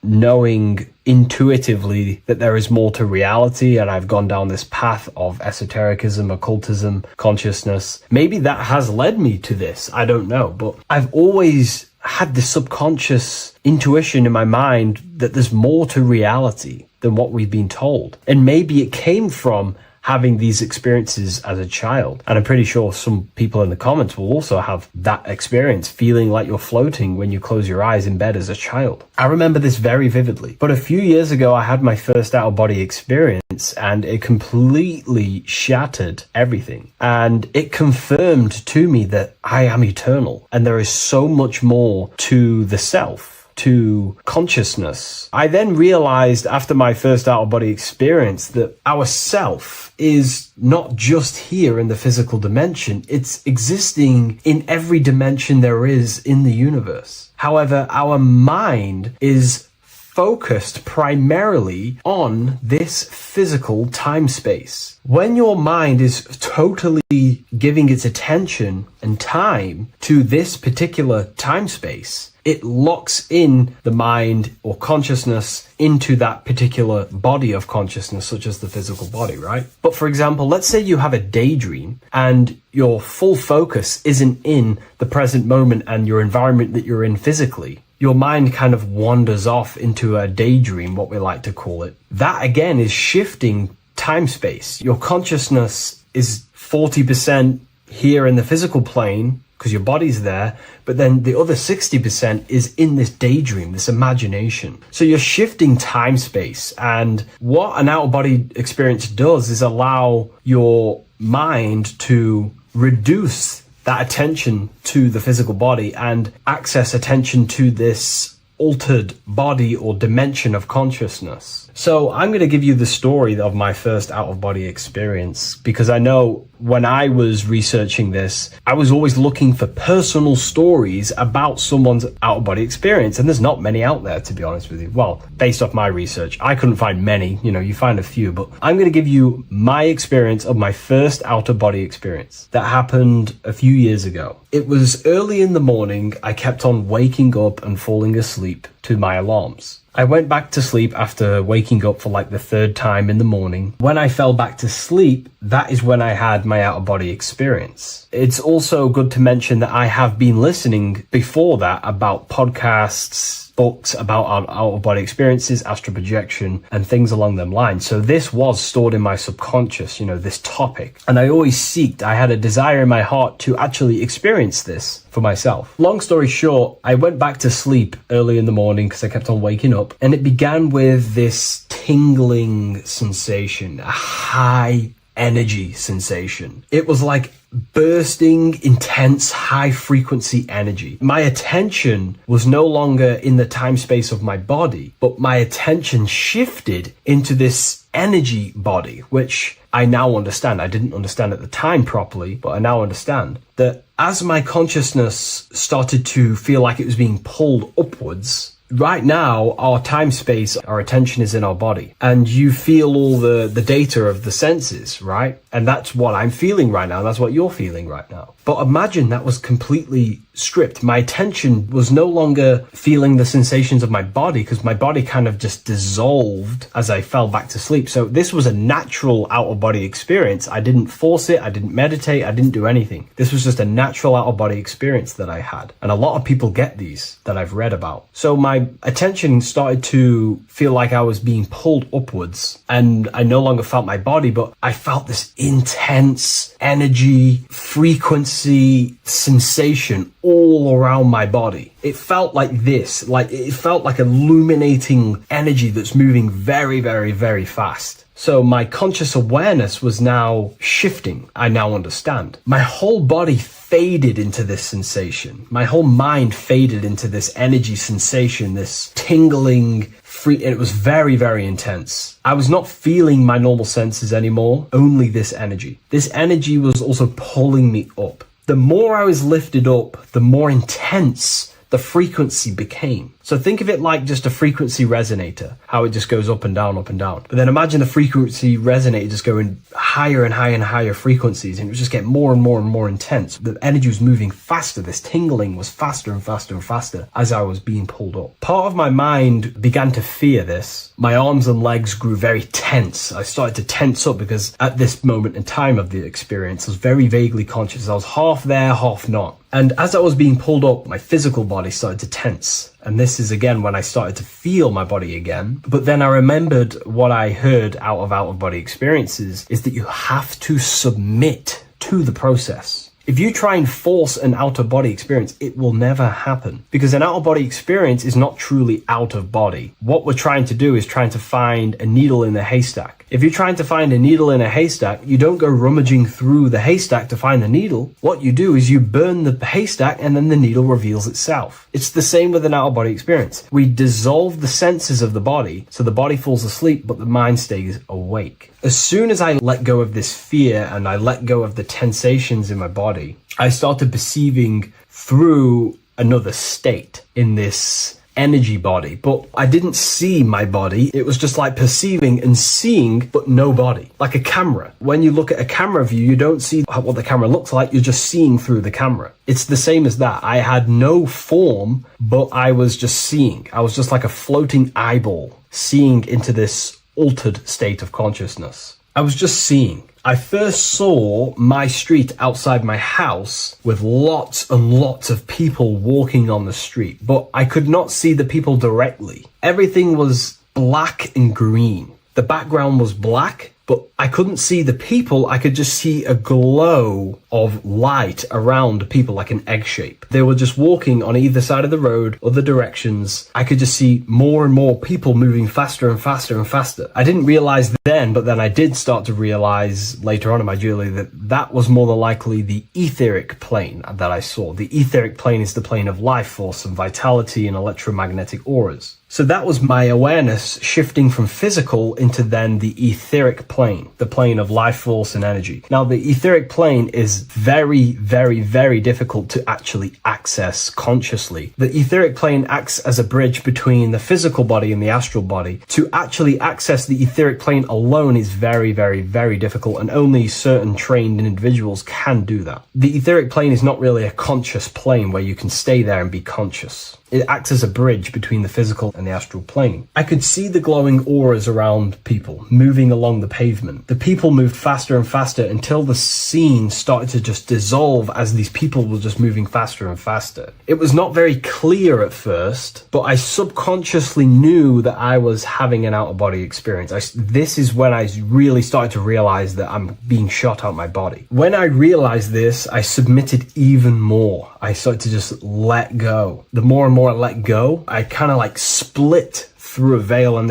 knowing intuitively that there is more to reality, and I've gone down this path of esotericism, occultism, consciousness. Maybe that has led me to this, I don't know, but I've always had this subconscious intuition in my mind that there's more to reality than what we've been told. And maybe it came from having these experiences as a child. And I'm pretty sure some people in the comments will also have that experience, feeling like you're floating when you close your eyes in bed as a child. I remember this very vividly. But a few years ago, I had my first out-of-body experience, and it completely shattered everything. And it confirmed to me that I am eternal, and there is so much more to the self, to consciousness. I then realized after my first out-of-body experience that our self is not just here in the physical dimension, it's existing in every dimension there is in the universe. However, our mind is focused primarily on this physical time space. When your mind is totally giving its attention and time to this particular time space, it locks in the mind or consciousness into that particular body of consciousness, such as the physical body, right? But for example, let's say you have a daydream and your full focus isn't in the present moment and your environment that you're in physically. Your mind kind of wanders off into a daydream, what we like to call it. That again is shifting time space. Your consciousness is 40% here in the physical plane because your body's there, but then the other 60% is in this daydream, this imagination. So you're shifting time space, and what an out-of-body experience does is allow your mind to reduce that attention to the physical body and access attention to this altered body or dimension of consciousness. So I'm going to give you the story of my first out-of-body experience, because I know when I was researching this, I was always looking for personal stories about someone's out-of-body experience, and there's not many out there, to be honest with you. Well, based off my research, I couldn't find many. You find a few, but I'm going to give you my experience of my first out-of-body experience that happened a few years ago. It was early in the morning. I kept on waking up and falling asleep to my alarms. I went back to sleep after waking up for like the third time in the morning. When I fell back to sleep, that is when I had my out-of-body experience. It's also good to mention that I have been listening before that about podcasts, books about our out-of-body experiences, astral projection, and things along them lines. So this was stored in my subconscious, this topic. And I had a desire in my heart to actually experience this for myself. Long story short, I went back to sleep early in the morning because I kept on waking up, and it began with this tingling sensation, a high energy sensation. It was like bursting, intense, high frequency energy. My attention was no longer in the time space of my body, but my attention shifted into this energy body, which I now understand. I didn't understand at the time properly, but I now understand that as my consciousness started to feel like it was being pulled upwards, right now, our time space, our attention is in our body, and you feel all the data of the senses, right? And that's what I'm feeling right now. That's what you're feeling right now. But imagine that was completely stripped. My attention was no longer feeling the sensations of my body, because my body kind of just dissolved as I fell back to sleep. So this was a natural out-of-body experience. I didn't force it. I didn't meditate. I didn't do anything. This was just a natural out-of-body experience that I had. And a lot of people get these that I've read about. So my attention started to feel like I was being pulled upwards, and I no longer felt my body, but I felt this intense energy, frequency, sensation all around my body. It felt like this, like it felt like illuminating energy that's moving very, very, very fast. So my conscious awareness was now shifting. I now understand. My whole body faded into this sensation. My whole mind faded into this energy sensation, this tingling free, and it was very, very intense. I was not feeling my normal senses anymore, only this energy. This energy was also pulling me up. The more I was lifted up, the more intense the frequency became. So think of it like just a frequency resonator, how it just goes up and down, up and down. But then imagine the frequency resonator just going higher and higher and higher frequencies, and it was just getting more and more and more intense. The energy was moving faster. This tingling was faster and faster and faster as I was being pulled up. Part of my mind began to fear this. My arms and legs grew very tense. I started to tense up because at this moment in time of the experience, I was very vaguely conscious. I was half there, half not. And as I was being pulled up, my physical body started to tense. And this is again when I started to feel my body again. But then I remembered what I heard out of body experiences is that you have to submit to the process. If you try and force an out-of-body experience, it will never happen, because an out-of-body experience is not truly out of body. What we're trying to do is trying to find a needle in a haystack. If you're trying to find a needle in a haystack, you don't go rummaging through the haystack to find the needle. What you do is you burn the haystack and then the needle reveals itself. It's the same with an out-of-body experience. We dissolve the senses of the body, so the body falls asleep, but the mind stays awake. As soon as I let go of this fear and I let go of the tensations in my body, I started perceiving through another state in this energy body, but I didn't see my body. It was just like perceiving and seeing, but no body, like a camera. When you look at a camera view, you don't see what the camera looks like. You're just seeing through the camera. It's the same as that. I had no form, but I was just seeing. I was just like a floating eyeball, seeing into this altered state of consciousness. I was just seeing. I first saw my street outside my house with lots and lots of people walking on the street, but I could not see the people directly. Everything was black and green. The background was black, but I couldn't see the people. I could just see a glow of light around people, like an egg shape. They were just walking on either side of the road, other directions. I could just see more and more people moving faster and faster and faster. I didn't realize then, but then I did start to realize later on in my journey that that was more than likely the etheric plane that I saw. The etheric plane is the plane of life force and vitality and electromagnetic auras. So that was my awareness shifting from physical into then the etheric plane, the plane of life force and energy. Now, the etheric plane is very, very, very difficult to actually access consciously. The etheric plane acts as a bridge between the physical body and the astral body. To actually access the etheric plane alone is very, very, very difficult, and only certain trained individuals can do that. The etheric plane is not really a conscious plane where you can stay there and be conscious. It acts as a bridge between the physical and the astral plane. I could see the glowing auras around people moving along the pavement. The people moved faster and faster until the scene started to just dissolve as these people were just moving faster and faster. It was not very clear at first, but I subconsciously knew that I was having an out-of-body experience. This is when I really started to realize that I'm being shot out my body. When I realized this, I submitted even more. I started to just let go. The more and more I let go, I kind of like split through a veil, and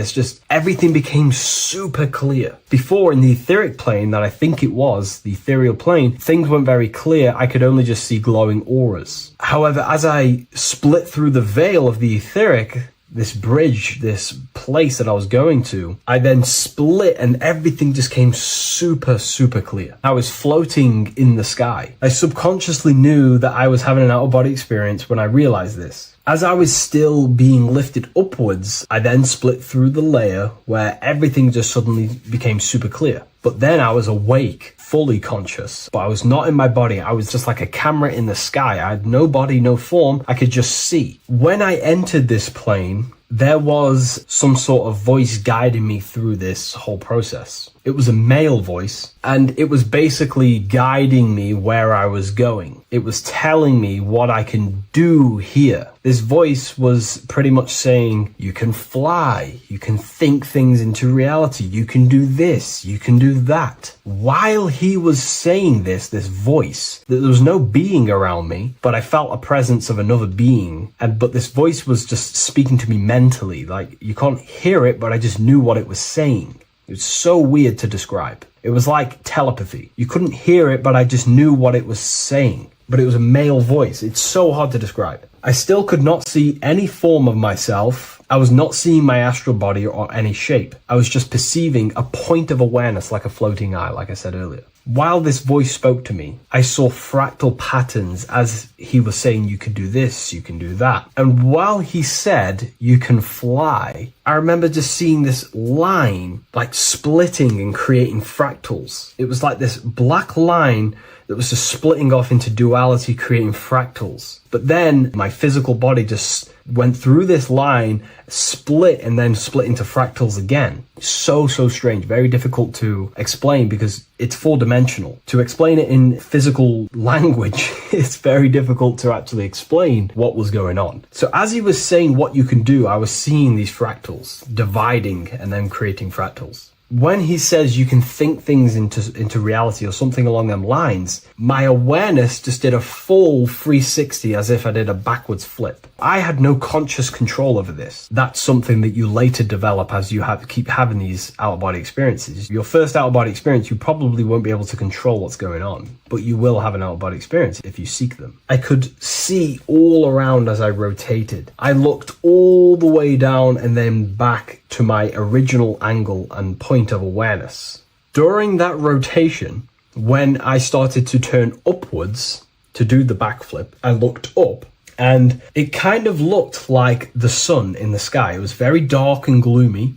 everything became super clear. Before, in the etheric plane, that I think it was, the ethereal plane, things weren't very clear. I could only just see glowing auras. However, as I split through the veil of the etheric, this bridge, this place that I was going to, I then split and everything just came super, super clear. I was floating in the sky. I subconsciously knew that I was having an out-of-body experience when I realized this. As I was still being lifted upwards, I then split through the layer where everything just suddenly became super clear. But then I was awake, fully conscious, but I was not in my body. I was just like a camera in the sky. I had no body, no form. I could just see. When I entered this plane, there was some sort of voice guiding me through this whole process. It was a male voice, and it was basically guiding me where I was going. It was telling me what I can do here. This voice was pretty much saying, you can fly, you can think things into reality, you can do this, you can do that. While he was saying this voice, there was no being around me, but I felt a presence of another being. But this voice was just speaking to me mentally. Like, you can't hear it, but I just knew what it was saying. It was so weird to describe. It was like telepathy. You couldn't hear it, but I just knew what it was saying. But it was a male voice. It's so hard to describe. I still could not see any form of myself. I was not seeing my astral body or any shape. I was just perceiving a point of awareness like a floating eye, like I said earlier. While this voice spoke to me, I saw fractal patterns as he was saying, you can do this, you can do that. And while he said, you can fly, I remember just seeing this line like splitting and creating fractals. It was like this black line that was just splitting off into duality, creating fractals. But then my physical body just went through this line, split, and then split into fractals again. So strange, very difficult to explain because it's four-dimensional. To explain it in physical language, it's very difficult to actually explain what was going on. So as he was saying what you can do, I was seeing these fractals dividing and then creating fractals. When he says you can think things into reality or something along them lines, my awareness just did a full 360 as if I did a backwards flip. I had no conscious control over this. That's something that you later develop as you keep having these out-of-body experiences. Your first out-of-body experience, you probably won't be able to control what's going on, but you will have an out-of-body experience if you seek them. I could see all around as I rotated. I looked all the way down and then back to my original angle and point of awareness. During that rotation, when I started to turn upwards to do the backflip, I looked up and it kind of looked like the sun in the sky. It was very dark and gloomy.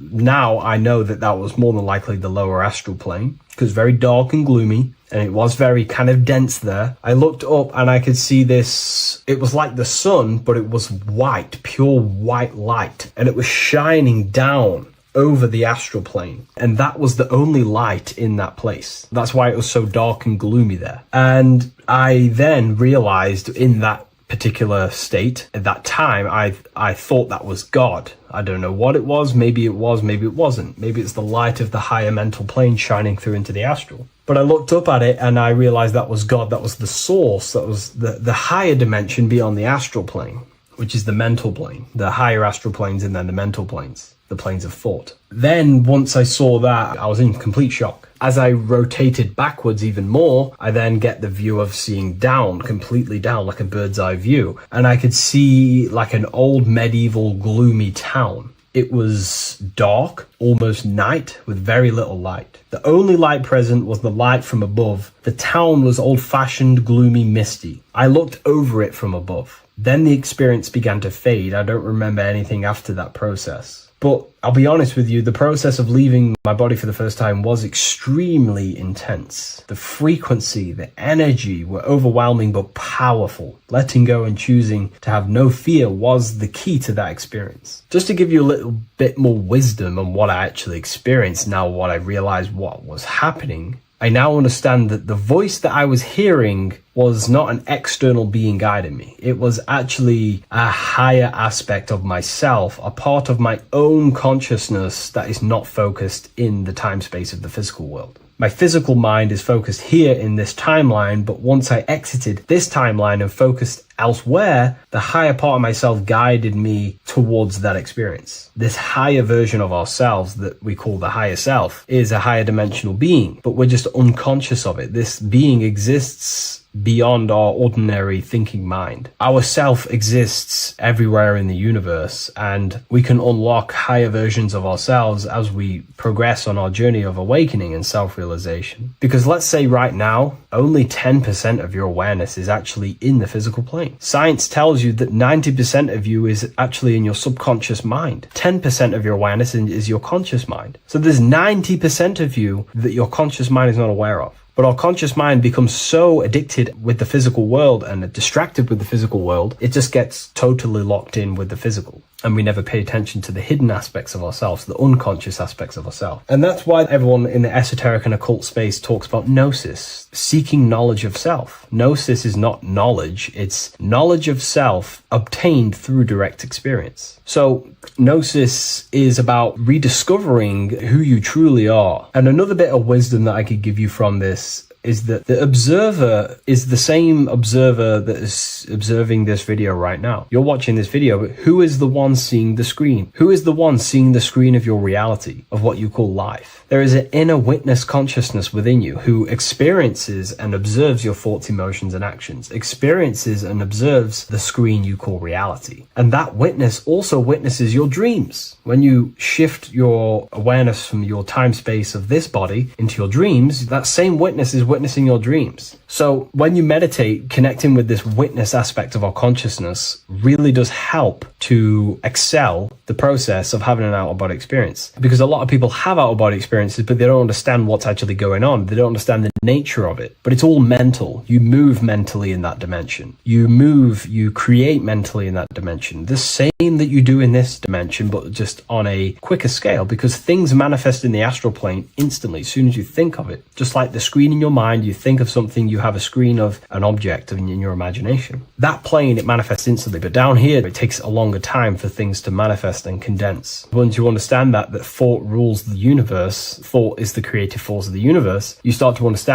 Now I know that was more than likely the lower astral plane because very dark and gloomy. And it was very kind of dense there. I looked up and I could see this. It was like the sun, but it was white, pure white light. And it was shining down over the astral plane. And that was the only light in that place. That's why it was so dark and gloomy there. And I then realized in that particular state, at that time, I thought that was God. I don't know what it was. Maybe it was, maybe it wasn't. Maybe it's the light of the higher mental plane shining through into the astral. But I looked up at it and I realized that was God. That was the source. That was the higher dimension beyond the astral plane, which is the mental plane. The higher astral planes and then the mental planes, the planes of thought. Then once I saw that, I was in complete shock. As I rotated backwards even more, I then get the view of seeing down, completely down, like a bird's eye view. And I could see like an old medieval gloomy town. It was dark, almost night, with very little light. The only light present was the light from above. The town was old-fashioned, gloomy, misty. I looked over it from above. Then the experience began to fade. I don't remember anything after that process. But I'll be honest with you, the process of leaving my body for the first time was extremely intense. The frequency, the energy were overwhelming but powerful. Letting go and choosing to have no fear was the key to that experience. Just to give you a little bit more wisdom on what I actually experienced now, what I realized what was happening, I now understand that the voice that I was hearing was not an external being guiding me. It was actually a higher aspect of myself, a part of my own consciousness that is not focused in the time space of the physical world. My physical mind is focused here in this timeline, but once I exited this timeline and focused elsewhere, the higher part of myself guided me towards that experience. This higher version of ourselves that we call the higher self is a higher dimensional being, but we're just unconscious of it. This being exists beyond our ordinary thinking mind. Our self exists everywhere in the universe, and we can unlock higher versions of ourselves as we progress on our journey of awakening and self-realization. Because let's say right now, only 10% of your awareness is actually in the physical plane. Science tells you that 90% of you is actually in your subconscious mind. 10% of your awareness is your conscious mind. So there's 90% of you that your conscious mind is not aware of. But our conscious mind becomes so addicted with the physical world and distracted with the physical world, it just gets totally locked in with the physical. and we never pay attention to the hidden aspects of ourselves, the unconscious aspects of ourselves. And that's why everyone in the esoteric and occult space talks about gnosis, seeking knowledge of self. Gnosis is not knowledge, it's knowledge of self obtained through direct experience. So gnosis is about rediscovering who you truly are. And another bit of wisdom that I could give you from this is that the observer is the same observer that is observing this video right now. You're watching this video, but who is the one seeing the screen? Who is the one seeing the screen of your reality, of what you call life? There is an inner witness consciousness within you who experiences and observes your thoughts, emotions, and actions, experiences and observes the screen you call reality. And that witness also witnesses your dreams. When you shift your awareness from your time space of this body into your dreams, that same witness is witnessing your dreams. So when you meditate, connecting with this witness aspect of our consciousness really does help to excel the process of having an out-of-body experience. Because a lot of people have out-of-body experiences, but they don't understand what's actually going on. They don't understand the nature of it. But it's all mental. You move mentally in that dimension. You create mentally in that dimension. The same that you do in this dimension, but just on a quicker scale, because things manifest in the astral plane instantly as soon as you think of it. Just like the screen in your mind, you think of something, you have a screen of an object in your imagination. That plane, it manifests instantly, but down here, it takes a longer time for things to manifest and condense. Once you understand that thought rules the universe, thought is the creative force of the universe, you start to understand,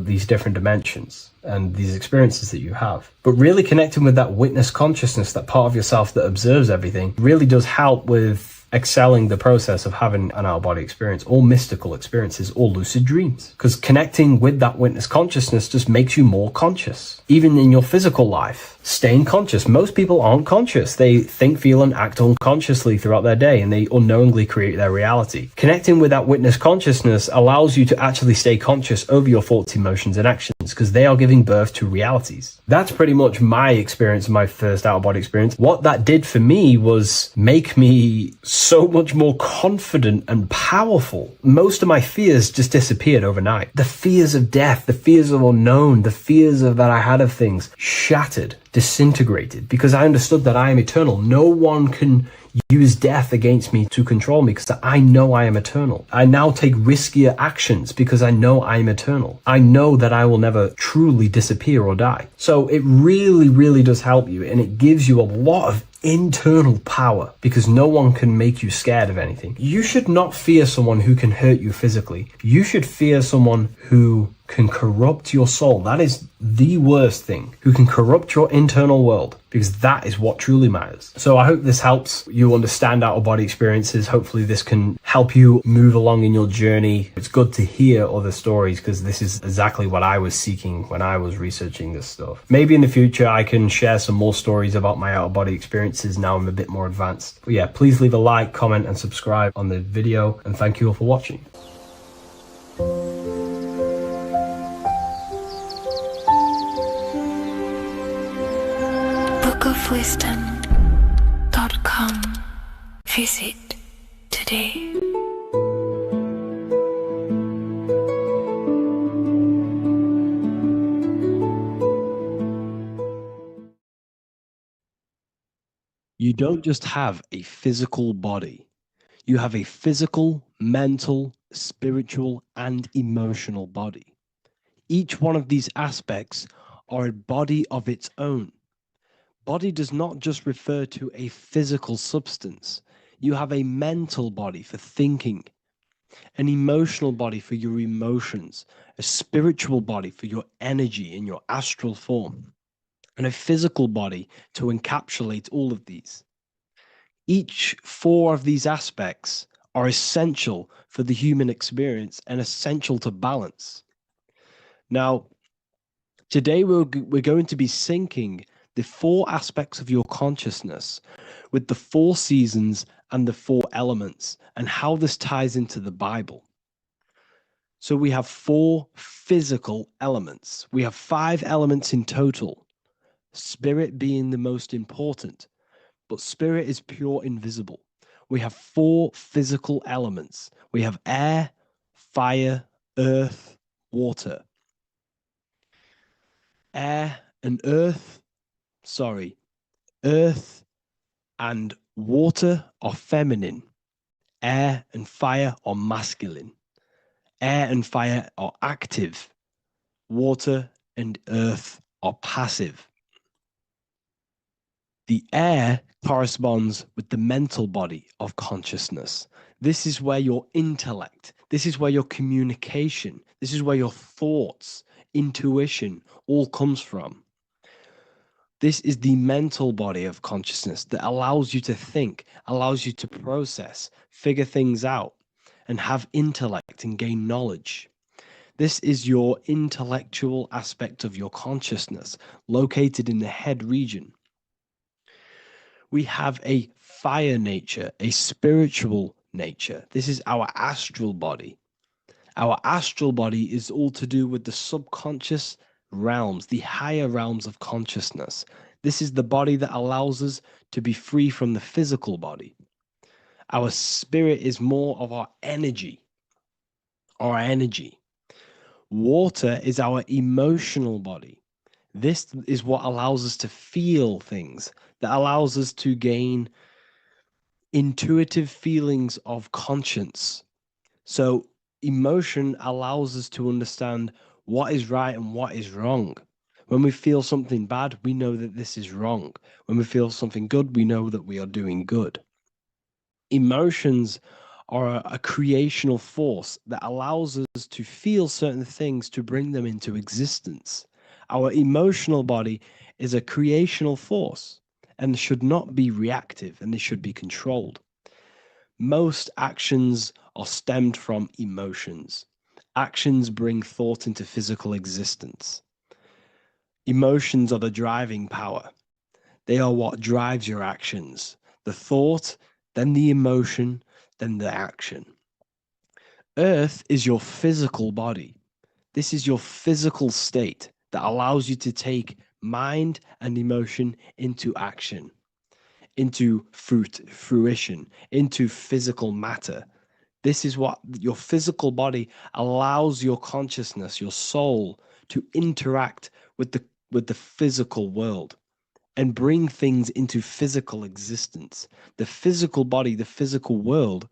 these different dimensions and these experiences that you have. But really connecting with that witness consciousness, that part of yourself that observes everything, really does help with excelling the process of having an out-of-body experience, or mystical experiences, or lucid dreams. Because connecting with that witness consciousness just makes you more conscious. Even in your physical life, staying conscious. Most people aren't conscious. They think, feel, and act unconsciously throughout their day, and they unknowingly create their reality. Connecting with that witness consciousness allows you to actually stay conscious over your thoughts, emotions, and actions, because they are giving birth to realities. That's pretty much my experience, my first out-of-body experience. What that did for me was make me so much more confident and powerful. Most of my fears just disappeared overnight. The fears of death, the fears of unknown, the fears of that I had of things shattered, disintegrated, because I understood that I am eternal. No one can use death against me to control me, because I know I am eternal. I now take riskier actions because I know I am eternal. I know that I will never truly disappear or die. So it really, really does help you, and it gives you a lot of internal power, because no one can make you scared of anything. You should not fear someone who can hurt you physically. You should fear someone who can corrupt your soul. That is the worst thing. Who can corrupt your internal world, because that is what truly matters. So I hope this helps you understand out-of-body experiences. Hopefully this can help you move along in your journey. It's good to hear other stories, because this is exactly what I was seeking when I was researching this stuff. Maybe in the future I can share some more stories about my out-of-body experiences now I'm a bit more advanced. But yeah, please leave a like, comment, and subscribe on the video, and thank you all for watching. bookofwisdom.com. Visit today. You don't just have a physical body. You have a physical, mental, spiritual, and emotional body. Each one of these aspects are a body of its own. Body does not just refer to a physical substance. You have a mental body for thinking, an emotional body for your emotions, a spiritual body for your energy in your astral form, and a physical body to encapsulate all of these. Each four of these aspects are essential for the human experience and essential to balance. Now, today we're going to be syncing the four aspects of your consciousness with the four seasons and the four elements, and how this ties into the Bible. So we have four physical elements. We have 5 elements in total, spirit being the most important, but spirit is pure invisible. We have 4 physical elements. We have air, fire, earth, water. Earth and Water are feminine. Air and fire are masculine. Air and fire are active. Water and earth are passive. The air corresponds with the mental body of consciousness. This is where your intellect, this is where your communication, this is where your thoughts, intuition all comes from. This is the mental body of consciousness that allows you to think, allows you to process, figure things out, and have intellect and gain knowledge. This is your intellectual aspect of your consciousness, located in the head region. We have a fire nature, a spiritual nature. This is our astral body. Our astral body is all to do with the subconscious realms, the higher realms of consciousness. This is the body that allows us to be free from the physical body. Our spirit is more of our energy. Our energy. Water is our emotional body. This is what allows us to feel things, that allows us to gain intuitive feelings of conscience. So emotion allows us to understand what is right and what is wrong. When we feel something bad, we know that this is wrong. When we feel something good, we know that we are doing good. Emotions are a creational force that allows us to feel certain things to bring them into existence. Our emotional body is a creational force and should not be reactive, and they should be controlled. Most actions are stemmed from emotions. Actions bring thought into physical existence. Emotions are the driving power. They are what drives your actions. The thought, then the emotion, then the action. Earth is your physical body. This is your physical state that allows you to take mind and emotion into action, into fruition, into physical matter. This is what your physical body allows your consciousness, your soul, to interact with the physical world and bring things into physical existence. The physical body, the physical world,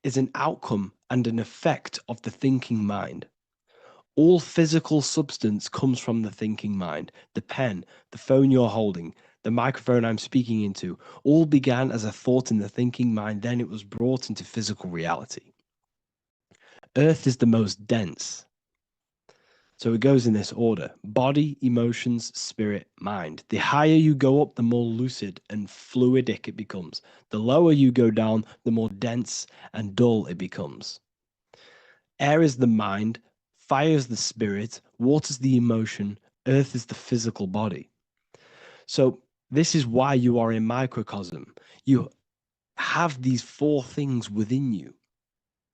is an outcome and an effect of the thinking mind. All physical substance comes from the thinking mind. The pen, the phone you're holding, the microphone I'm speaking into, all began as a thought in the thinking mind, then it was brought into physical reality. Earth is the most dense. So it goes in this order: body, emotions, spirit, mind. The higher you go up, the more lucid and fluidic it becomes. The lower you go down, the more dense and dull it becomes. Air is the mind, fire is the spirit, water is the emotion, earth is the physical body. So this is why you are a microcosm. You have these four things within you.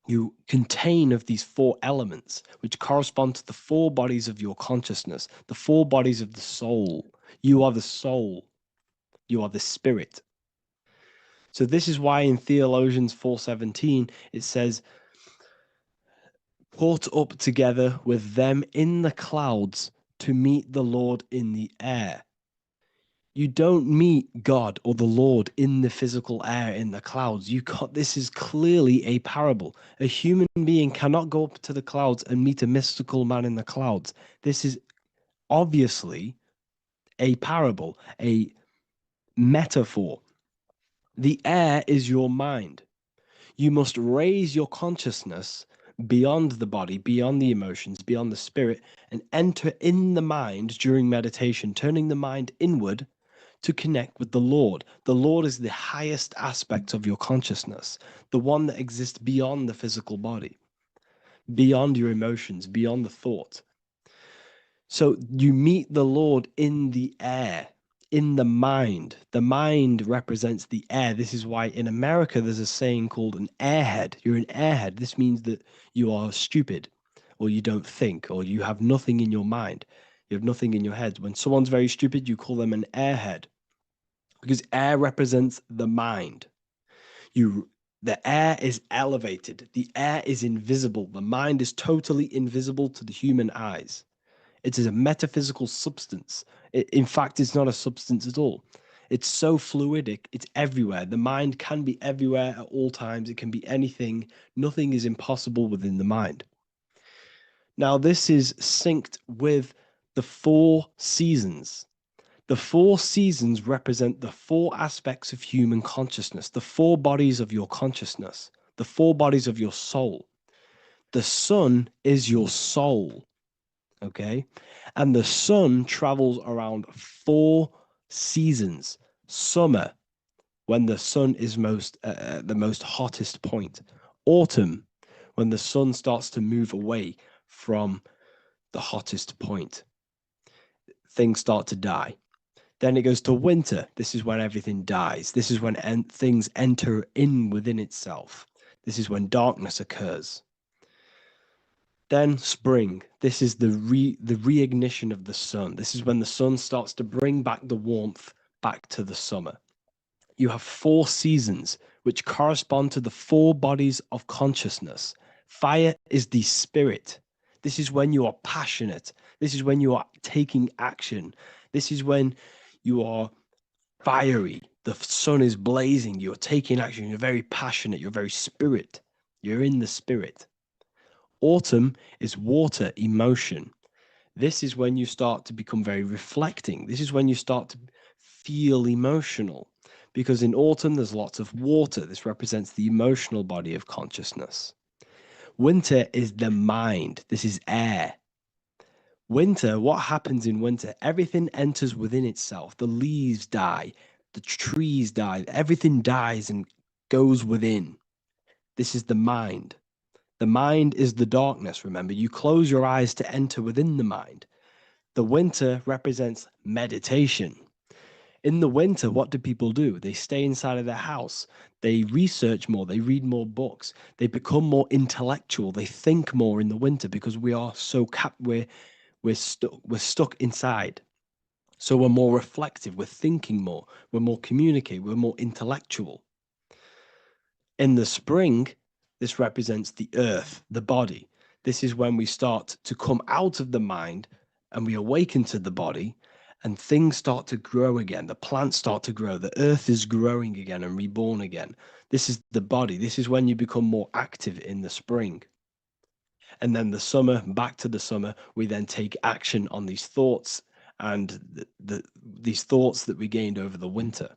You contain of these four elements, which correspond to the four bodies of your consciousness, the four bodies of the soul. You are the soul. You are the spirit. So this is why in Theologians 4:17 it says, "Caught up together with them in the clouds to meet the Lord in the air." You don't meet God or the Lord in the physical air, in the clouds. This is clearly a parable. A human being cannot go up to the clouds and meet a mystical man in the clouds. This is obviously a parable, a metaphor. The air is your mind. You must raise your consciousness beyond the body, beyond the emotions, beyond the spirit, and enter in the mind during meditation, turning the mind inward to connect with the Lord. The Lord is the highest aspect of your consciousness, the one that exists beyond the physical body, beyond your emotions, beyond the thought. So you meet the Lord in the air, in the mind. The mind represents the air. This is why in America there's a saying called an airhead. You're an airhead. This means that you are stupid, or you don't think, or you have nothing in your mind. You have nothing in your head. When someone's very stupid, you call them an airhead, because air represents the mind. The air is elevated. The air is invisible. The mind is totally invisible to the human eyes. It is a metaphysical substance. In fact, it's not a substance at all. It's so fluidic, it's everywhere. The mind can be everywhere at all times. It can be anything. Nothing is impossible within the mind. Now, this is synced with the 4 seasons. The 4 seasons represent the 4 aspects of human consciousness, the 4 bodies of your consciousness, the 4 bodies of your soul. The sun is your soul, okay? And the sun travels around 4 seasons. Summer, when the sun is the most hottest point. Autumn, when the sun starts to move away from the hottest point. Things start to die. Then it goes to winter. This is when everything dies. This is when things enter in within itself. This is when darkness occurs. Then spring. This is the reignition of the sun. This is when the sun starts to bring back the warmth back to the summer. You have 4 seasons which correspond to the 4 bodies of consciousness. Fire is the spirit. This is when you are passionate. This is when you are taking action. This is when you are fiery. The sun is blazing. You're taking action. You're very passionate. You're very spirit. You're in the spirit. Autumn is water, emotion. This is when you start to become very reflecting. This is when you start to feel emotional. Because in autumn, there's lots of water. This represents the emotional body of consciousness. Winter is the mind. This is air. Winter, what happens in winter? Everything enters within itself. The leaves die. The trees die. Everything dies and goes within. This is the mind. The mind is the darkness, remember. You close your eyes to enter within the mind. The winter represents meditation. In the winter, what do people do? They stay inside of their house. They research more. They read more books. They become more intellectual. They think more in the winter because we are so we're stuck inside. So we're more reflective. We're thinking more. We're more communicative. We're more intellectual. In the spring, this represents the earth, the body. This is when we start to come out of the mind and we awaken to the body. And things start to grow again. The plants start to grow. The earth is growing again and reborn again. This is the body. This is when you become more active in the spring. And then the summer, back to the summer, we then take action on these thoughts and these thoughts that we gained over the winter.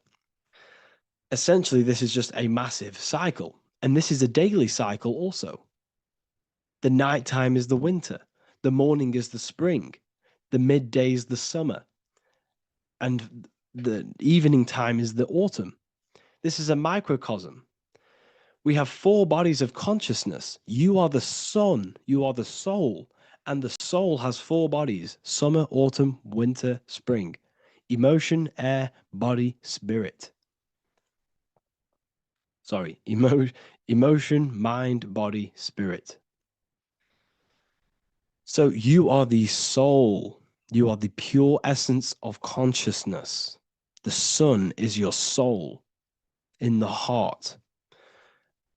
Essentially, this is just a massive cycle. And this is a daily cycle also. The nighttime is the winter. The morning is the spring. The midday is the summer. And the evening time is the autumn. This is a microcosm. We have 4 bodies of consciousness. You are the sun, you are the soul, and the soul has 4 bodies: summer, autumn, winter, spring. Emotion, air, body, spirit. Sorry, emotion, mind, body, spirit. So you are the soul. You are the pure essence of consciousness. The sun is your soul in the heart.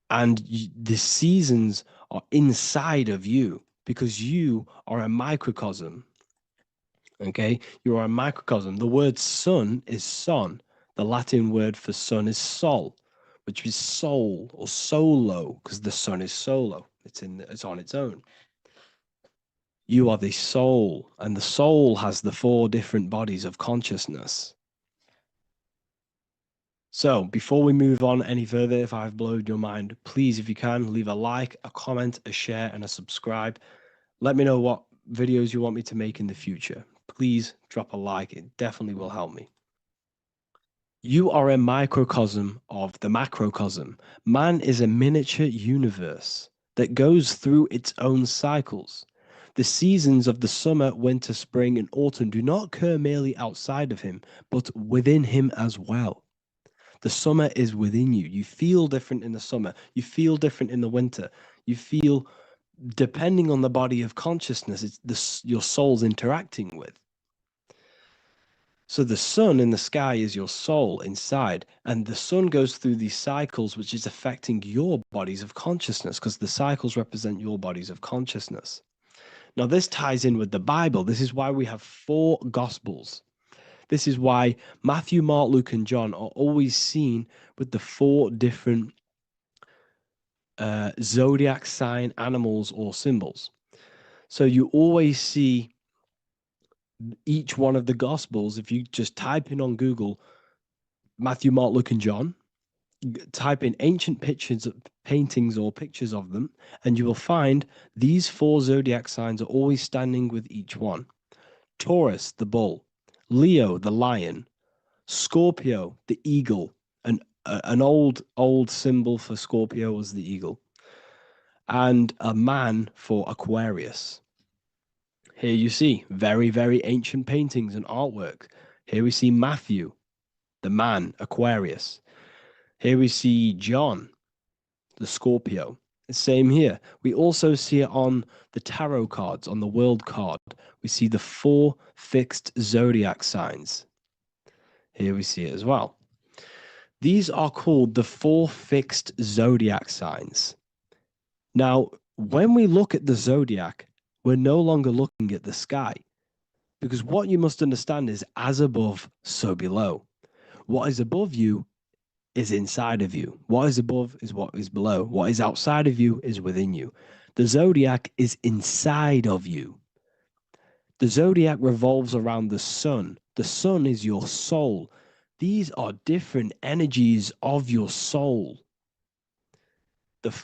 And the seasons are inside of you because you are a microcosm. Okay? You are a microcosm. The word sun is son. The Latin word for sun is sol, which is soul or solo, because the sun is solo. It's on its own. You are the soul, and the soul has the 4 different bodies of consciousness. So before we move on any further, if I've blown your mind, please, if you can, leave a like, a comment, a share, and a subscribe. Let me know what videos you want me to make in the future. Please drop a like. It definitely will help me. You are a microcosm of the macrocosm. Man is a miniature universe that goes through its own cycles. The seasons of the summer, winter, spring, and autumn do not occur merely outside of him, but within him as well. The summer is within you. You feel different in the summer. You feel different in the winter. You feel, depending on the body of consciousness, it's your soul's interacting with. So the sun in the sky is your soul inside, and the sun goes through these cycles, which is affecting your bodies of consciousness, because the cycles represent your bodies of consciousness. Now, this ties in with the Bible. This is why we have 4 Gospels. This is why Matthew, Mark, Luke, and John are always seen with the 4 different zodiac sign animals or symbols. So you always see each one of the Gospels. If you just type in on Google Matthew, Mark, Luke, and John, type in ancient pictures, paintings, or pictures of them, and you will find these 4 zodiac signs are always standing with each one. Taurus, the bull; Leo, the lion; Scorpio, the eagle. An old symbol for Scorpio was the eagle, and a man for Aquarius. Here you see very, very ancient paintings and artwork. Here we see Matthew, the man, Aquarius. Here we see John, the Scorpio. Same here. We also see it on the tarot cards, on the world card. We see the 4 fixed zodiac signs. Here we see it as well. These are called the 4 fixed zodiac signs. Now, when we look at the zodiac, we're no longer looking at the sky, because what you must understand is as above, so below. What is above you is inside of you. What is above is what is below. What is outside of you is within you. The zodiac is inside of you. The zodiac revolves around the sun. The sun is your soul. These are different energies of your soul.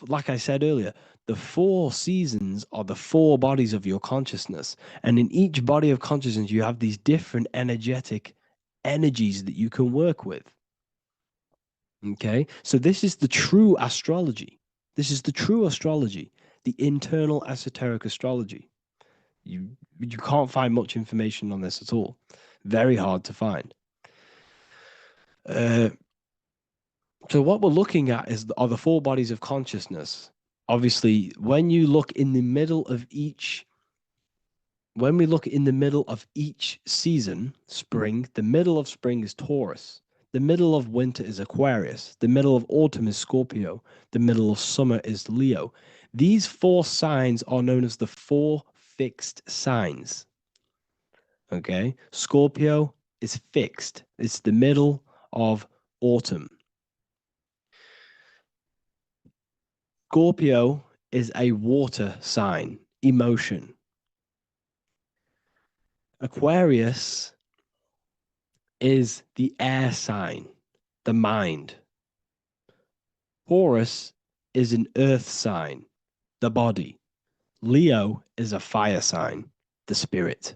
Like I said earlier, the 4 seasons are the 4 bodies of your consciousness. And in each body of consciousness, you have these different energetic energies that you can work with. Okay, so this is the true astrology. This is the true astrology, the internal esoteric astrology. You can't find much information on this at all. Very hard to find. So what we're looking at are the 4 bodies of consciousness. Obviously, when we look in the middle of each season, spring, the middle of spring is Taurus. The middle of winter is Aquarius. The middle of autumn is Scorpio. The middle of summer is Leo. These 4 signs are known as the 4 fixed signs. Okay, Scorpio is fixed. It's the middle of autumn. Scorpio is a water sign, emotion. Aquarius is the air sign, the mind. Taurus is an earth sign, the body. Leo is a fire sign, the spirit.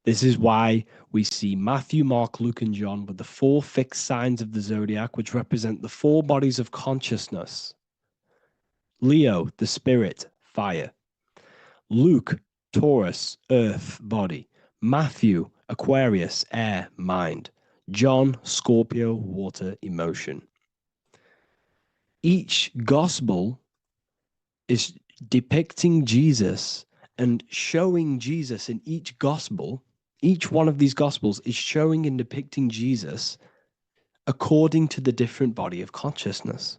This is why we see Matthew, Mark, Luke, and John with the 4 fixed signs of the zodiac, which represent the 4 bodies of consciousness. Leo, the spirit, fire. Luke, Taurus, earth, body. Matthew, Aquarius, air, mind. John, Scorpio, water, emotion. Each gospel is depicting Jesus and showing Jesus in each gospel. Each one of these gospels is showing and depicting Jesus according to the different body of consciousness.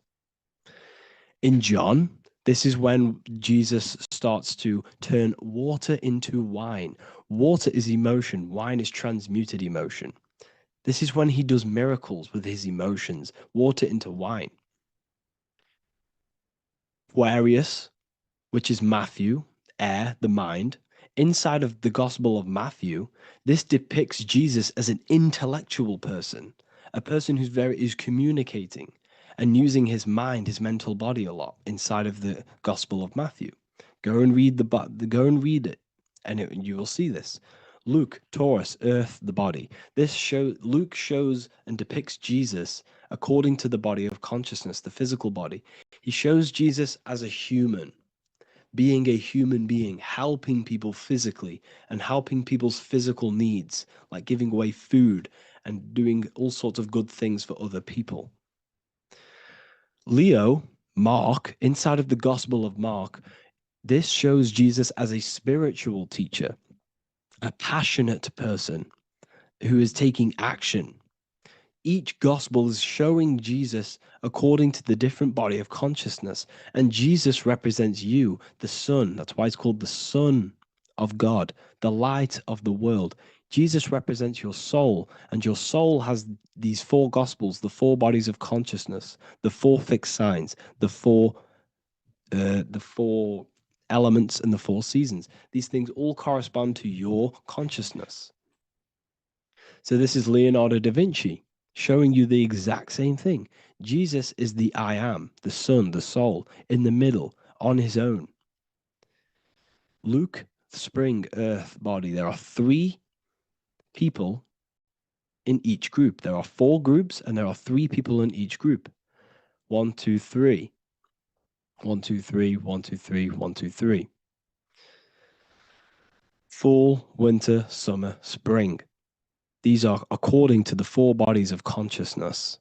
In John, this is when Jesus starts to turn water into wine. Water is emotion. Wine is transmuted emotion. This is when he does miracles with his emotions, water into wine. Aquarius, which is Matthew, air, the mind. Inside of the Gospel of Matthew, this depicts Jesus as an intellectual person, a person who's communicating and using his mind, his mental body a lot inside of the Gospel of Matthew. Go and read it, and you will see this. Luke, Taurus, earth, the body. Luke shows and depicts Jesus according to the body of consciousness, the physical body. He shows Jesus as a human, being a human being, helping people physically and helping people's physical needs, like giving away food and doing all sorts of good things for other people. Leo, Mark, inside of the Gospel of Mark, this shows Jesus as a spiritual teacher, a passionate person who is taking action. Each gospel is showing Jesus according to the different body of consciousness, and Jesus represents you, the sun. That's why it's called the Son of God, the light of the world. Jesus represents your soul, and your soul has these four gospels, the four bodies of consciousness, the four fixed signs, the four elements, and the four seasons. These things all correspond to your consciousness. So this is Leonardo da Vinci showing you the exact same thing. Jesus is the I am, the sun, the soul, in the middle, on his own. Luke, spring, earth, body. There are three people in each group. There are four groups, and there are three people in each group. 1, 2, 3. 1, 2, 3, 1, 2, 3, 1, 2, 3. Fall, winter, summer, spring. These are according to the four bodies of consciousness.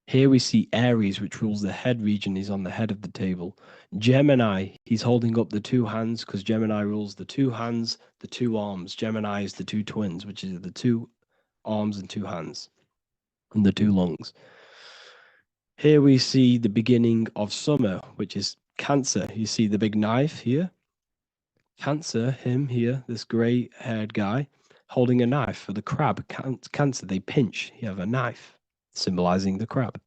Here we see Aries, which rules the head region. He's on the head of the table. Gemini, he's holding up the two hands because Gemini rules the two hands, the two arms. Gemini is the two twins, which is the two arms and two hands, and the two lungs. Here we see the beginning of summer, which is Cancer. You see the big knife here. Cancer, him here, this gray-haired guy, holding a knife for the crab. Cancer, they pinch. You have a knife, symbolizing the crab.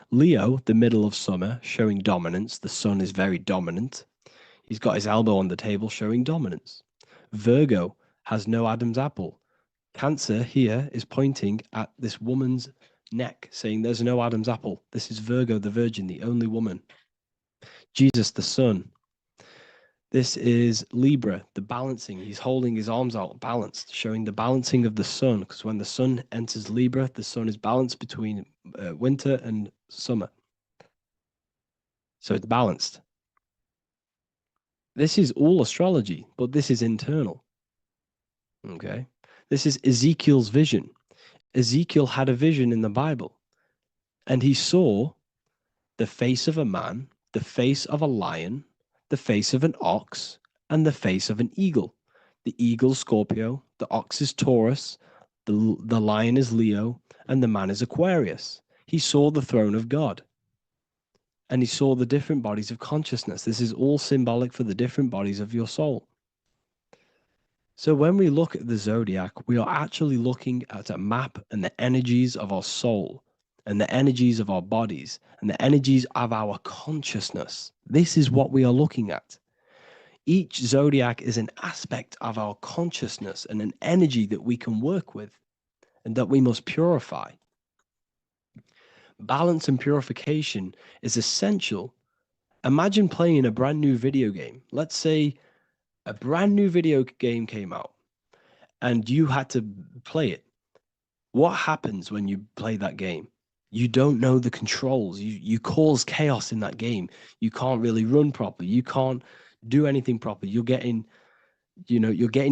Leo, the middle of summer, showing dominance. The sun is very dominant. He's got his elbow on the table, showing dominance. Virgo has no Adam's apple. Cancer here is pointing at this woman's neck, saying there's no Adam's apple. This is Virgo, the virgin, the only woman. Jesus, the sun. This is Libra, the balancing. He's holding his arms out balanced, showing the balancing of the sun, because when the sun enters Libra, the sun is balanced between winter and summer. So it's balanced. This is all astrology, but this is internal. Okay. This is Ezekiel's vision. Ezekiel had a vision in the Bible, and he saw the face of a man, the face of a lion, the face of an ox, and the face of an eagle. The eagle, Scorpio, the ox is Taurus, the lion is Leo, and the man is Aquarius. He saw the throne of God, and he saw the different bodies of consciousness. This is all symbolic for the different bodies of your soul. So when we look at the zodiac, we are actually looking at a map and the energies of our soul and the energies of our bodies and the energies of our consciousness. This is what we are looking at. Each zodiac is an aspect of our consciousness and an energy that we can work with and that we must purify. Balance and purification is essential. Imagine playing a brand new video game. Let's say a brand new video game came out and you had to play it. What happens when you play that game? You don't know the controls. You cause chaos in that game. You can't really run properly. You can't do anything properly. You're getting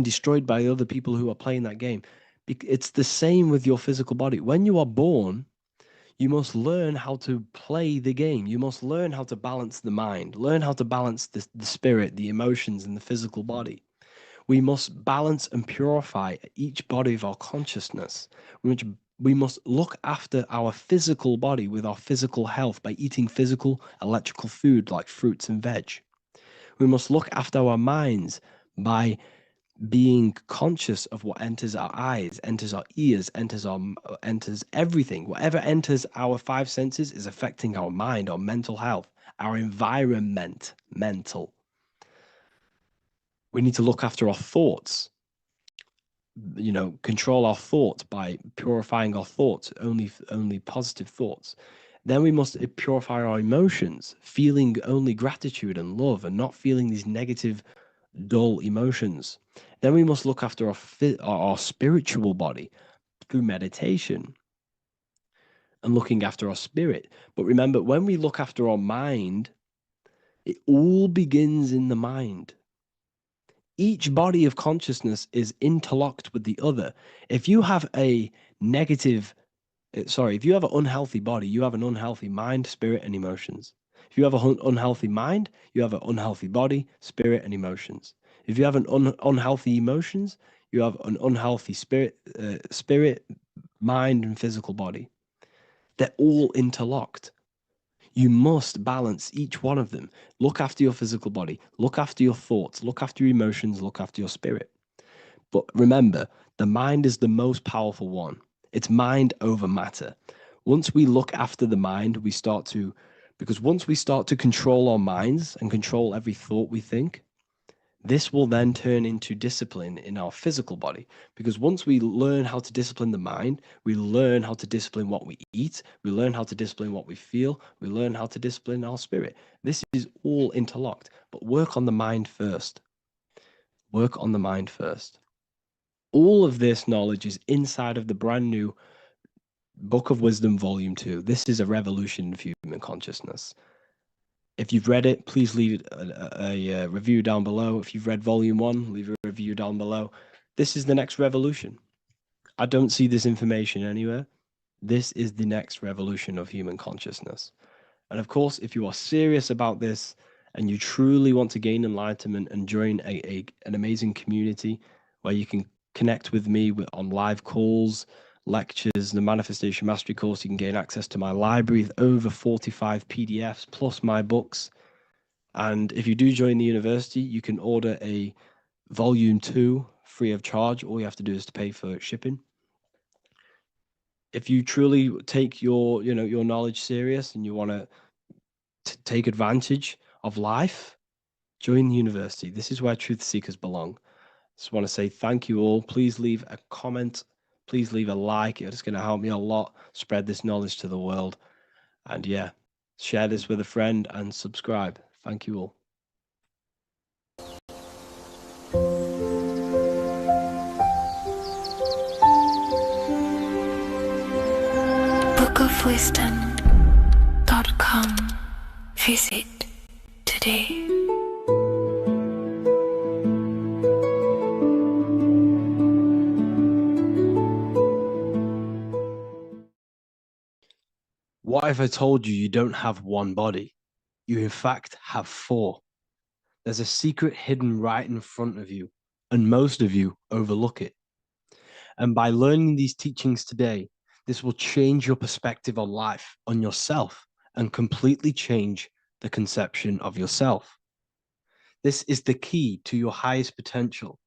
destroyed by other people who are playing that game. It's the same with your physical body. When you are born, you must learn how to play the game. You must learn how to balance the mind, learn how to balance the spirit, the emotions, and the physical body. We must balance and purify each body of our consciousness. We must look after our physical body with our physical health by eating physical, electrical food like fruits and veg. We must look after our minds by being conscious of what enters our eyes, enters our ears, enters everything. Whatever enters our five senses is affecting our mind, our mental health, our environment, mental. We need to look after our thoughts, control our thoughts by purifying our thoughts, only positive thoughts. Then we must purify our emotions, feeling only gratitude and love and not feeling these negative, dull emotions. Then we must look after our spiritual body through meditation and looking after our spirit. But remember, when we look after our mind, it all begins in the mind. Each body of consciousness is interlocked with the other. If you have an unhealthy body, you have an unhealthy mind, spirit, and emotions. If you have an unhealthy mind, you have an unhealthy body, spirit, and emotions. If you have an unhealthy emotions, you have an unhealthy spirit, mind, and physical body. They're all interlocked. You must balance each one of them. Look after your physical body. Look after your thoughts. Look after your emotions. Look after your spirit. But remember, the mind is the most powerful one. It's mind over matter. Once we look after the mind, because once we start to control our minds and control every thought we think, this will then turn into discipline in our physical body. Because once we learn how to discipline the mind, we learn how to discipline what we eat, we learn how to discipline what we feel, we learn how to discipline our spirit. This is all interlocked, but work on the mind first. Work on the mind first. All of this knowledge is inside of the brand new Book of Wisdom, Volume 2. This is a revolution of human consciousness. If you've read it, please leave a review down below. If you've read Volume 1, leave a review down below. This is the next revolution. I don't see this information anywhere. This is the next revolution of human consciousness. And of course, if you are serious about this and you truly want to gain enlightenment and join an amazing community where you can connect with me on live calls, lectures, the Manifestation Mastery course, you can gain access to my library with over 45 PDFs plus my books. And if you do join the university, you can order a volume 2 free of charge. All you have to do is to pay for shipping. If you truly take your knowledge serious and you want to take advantage of life, join the university. This is where truth seekers belong. Just want to say thank you all. Please leave a comment. Please leave a like. It's going to help me a lot spread this knowledge to the world. And yeah, share this with a friend and subscribe. Thank you all. bookofwisdom.com. Visit today. What if I told you you don't have one body? You in fact have 4. There's a secret hidden right in front of you, and most of you overlook it. And by learning these teachings today, this will change your perspective on life, on yourself, and completely change the conception of yourself. This is the key to your highest potential.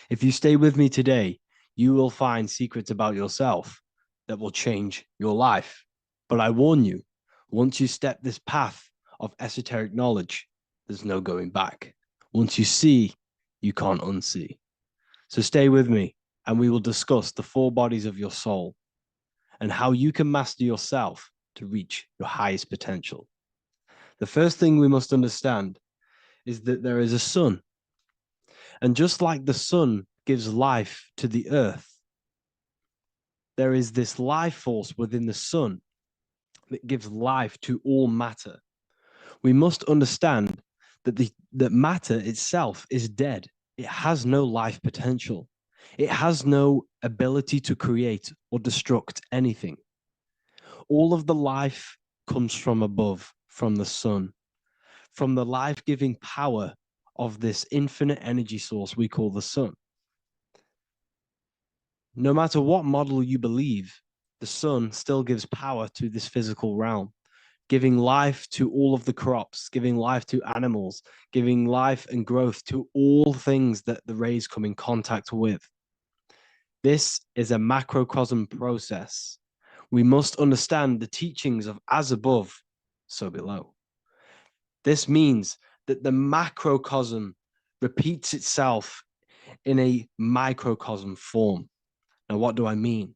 If you stay with me today, you will find secrets about yourself that will change your life. But I warn you, once you step this path of esoteric knowledge, there's no going back. Once you see, you can't unsee. So stay with me, and we will discuss the 4 bodies of your soul and how you can master yourself to reach your highest potential. The first thing we must understand is that there is a sun. And just like the sun gives life to the earth, there is this life force within the sun that gives life to all matter. We must understand that matter itself is dead. It has no life potential. It has no ability to create or destruct anything. All of the life comes from above, from the sun, from the life-giving power of this infinite energy source we call the sun. No matter what model you believe, the sun still gives power to this physical realm, giving life to all of the crops, giving life to animals, giving life and growth to all things that the rays come in contact with. This is a macrocosm process. We must understand the teachings of as above, so below. This means that the macrocosm repeats itself in a microcosm form. Now, what do I mean?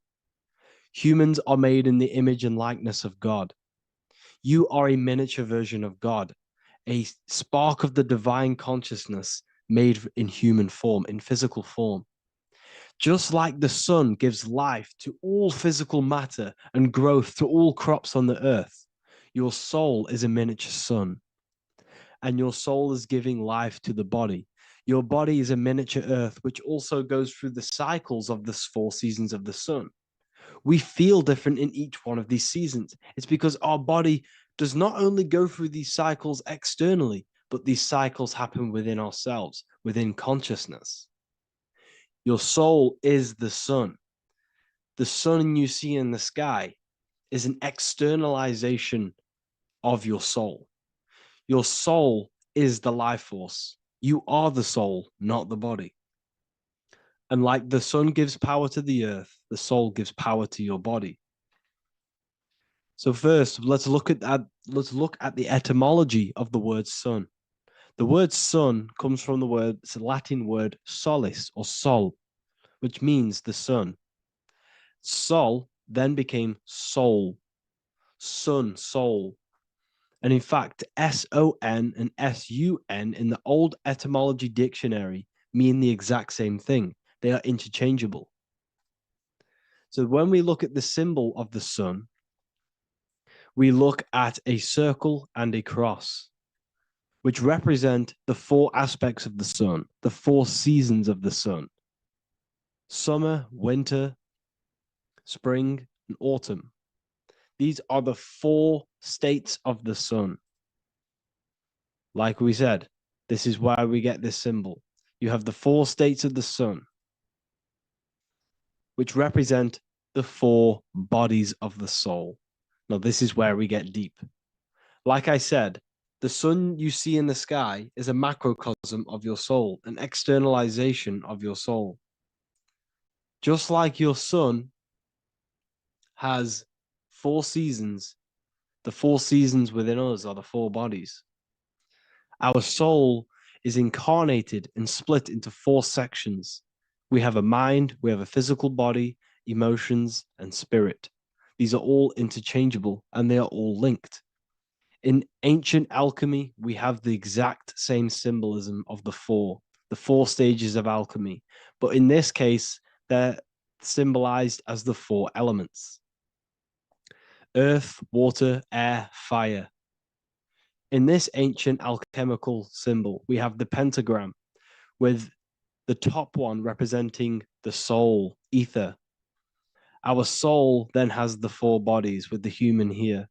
Humans are made in the image and likeness of God. You are a miniature version of God, a spark of the divine consciousness made in human form, in physical form. Just like the sun gives life to all physical matter and growth to all crops on the earth, your soul is a miniature sun. And your soul is giving life to the body. Your body is a miniature earth, which also goes through the cycles of the 4 seasons of the sun. We feel different in each one of these seasons. It's because our body does not only go through these cycles externally, but these cycles happen within ourselves, within consciousness. Your soul is the sun. The sun you see in the sky is an externalization of your soul. Your soul is the life force. You are the soul, not the body. And like the sun gives power to the earth, the soul gives power to your body. So first, let's look at the etymology of the word sun. The word sun comes from it's a Latin word solis or sol, which means the sun. Sol then became soul, sun, soul. And in fact, S-O-N and S-U-N in the old etymology dictionary mean the exact same thing. They are interchangeable. So when we look at the symbol of the sun, we look at a circle and a cross, which represent the four aspects of the sun, the four seasons of the sun: summer, winter, spring, and autumn. These are the four states of the sun. Like we said, this is why we get this symbol. You have the four states of the sun, which represent the four bodies of the soul. Now, this is where we get deep. Like I said, the sun you see in the sky is a macrocosm of your soul, an externalization of your soul. Just like your sun has four seasons, the four seasons within us are the four bodies. Our soul is incarnated and split into four sections. We have a mind, we have a physical body, emotions, and spirit. These are all interchangeable and they are all linked. In ancient alchemy, we have the exact same symbolism of the four stages of alchemy. But in this case, they're symbolized as the four elements: earth, water, air, fire. In this ancient alchemical symbol, we have the pentagram with the top one representing the soul, ether. Our soul then has the four bodies with the human here.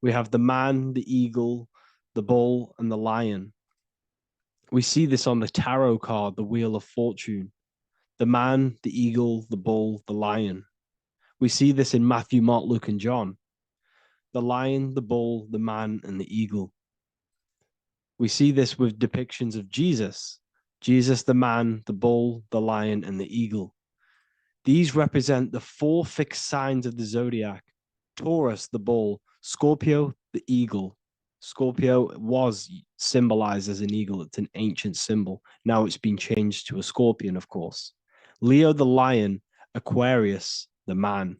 We have the man, the eagle, the bull, and the lion. We see this on the tarot card, the Wheel of Fortune. The man, the eagle, the bull, the lion. We see this in Matthew, Mark, Luke, and John. The lion, the bull, the man, and the eagle. We see this with depictions of Jesus. Jesus, the man, the bull, the lion, and the eagle. These represent the four fixed signs of the zodiac: Taurus, the bull; Scorpio, the eagle. Scorpio was symbolized as an eagle. It's an ancient symbol. Now it's been changed to a scorpion, of course. Leo, the lion; Aquarius, the man.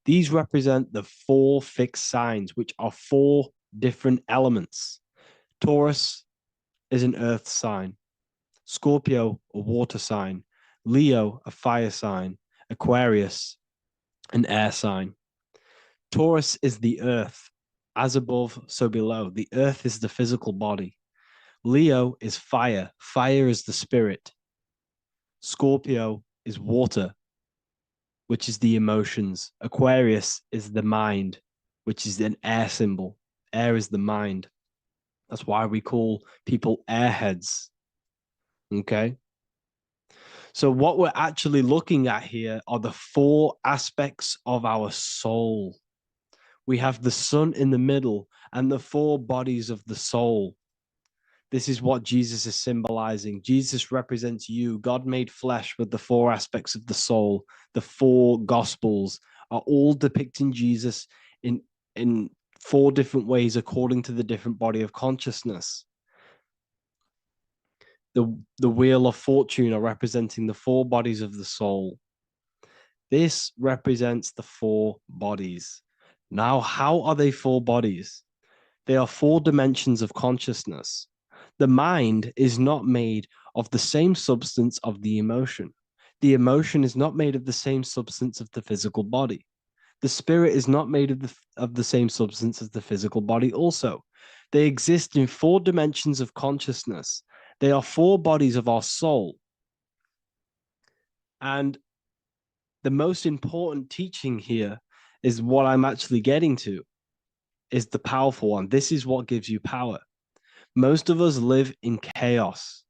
These represent the four fixed signs, which are four different elements. Taurus is an earth sign. Scorpio, a water sign. Leo, a fire sign. Aquarius, an air sign. Taurus is the earth. As above, so below. The earth is the physical body. Leo is fire. Fire is the spirit. Scorpio is water, which is the emotions. Aquarius is the mind, which is an air symbol. Air is the mind. That's why we call people airheads. Okay? So what we're actually looking at here are the four aspects of our soul. We have the sun in the middle and the four bodies of the soul. This is what Jesus is symbolizing. Jesus represents you. God made flesh with the four aspects of the soul. The four gospels are all depicting Jesus in four different ways according to the different body of consciousness. The Wheel of Fortune are representing the four bodies of the soul. This represents the four bodies. Now, how are they four bodies? They are four dimensions of consciousness. The mind is not made of the same substance of the emotion. The emotion is not made of the same substance of the physical body. The spirit is not made of the same substance as the physical body also. They exist in four dimensions of consciousness. They are four bodies of our soul. And the most important teaching here is what I'm actually getting to, is the powerful one. This is what gives you power. Most of us live in chaos.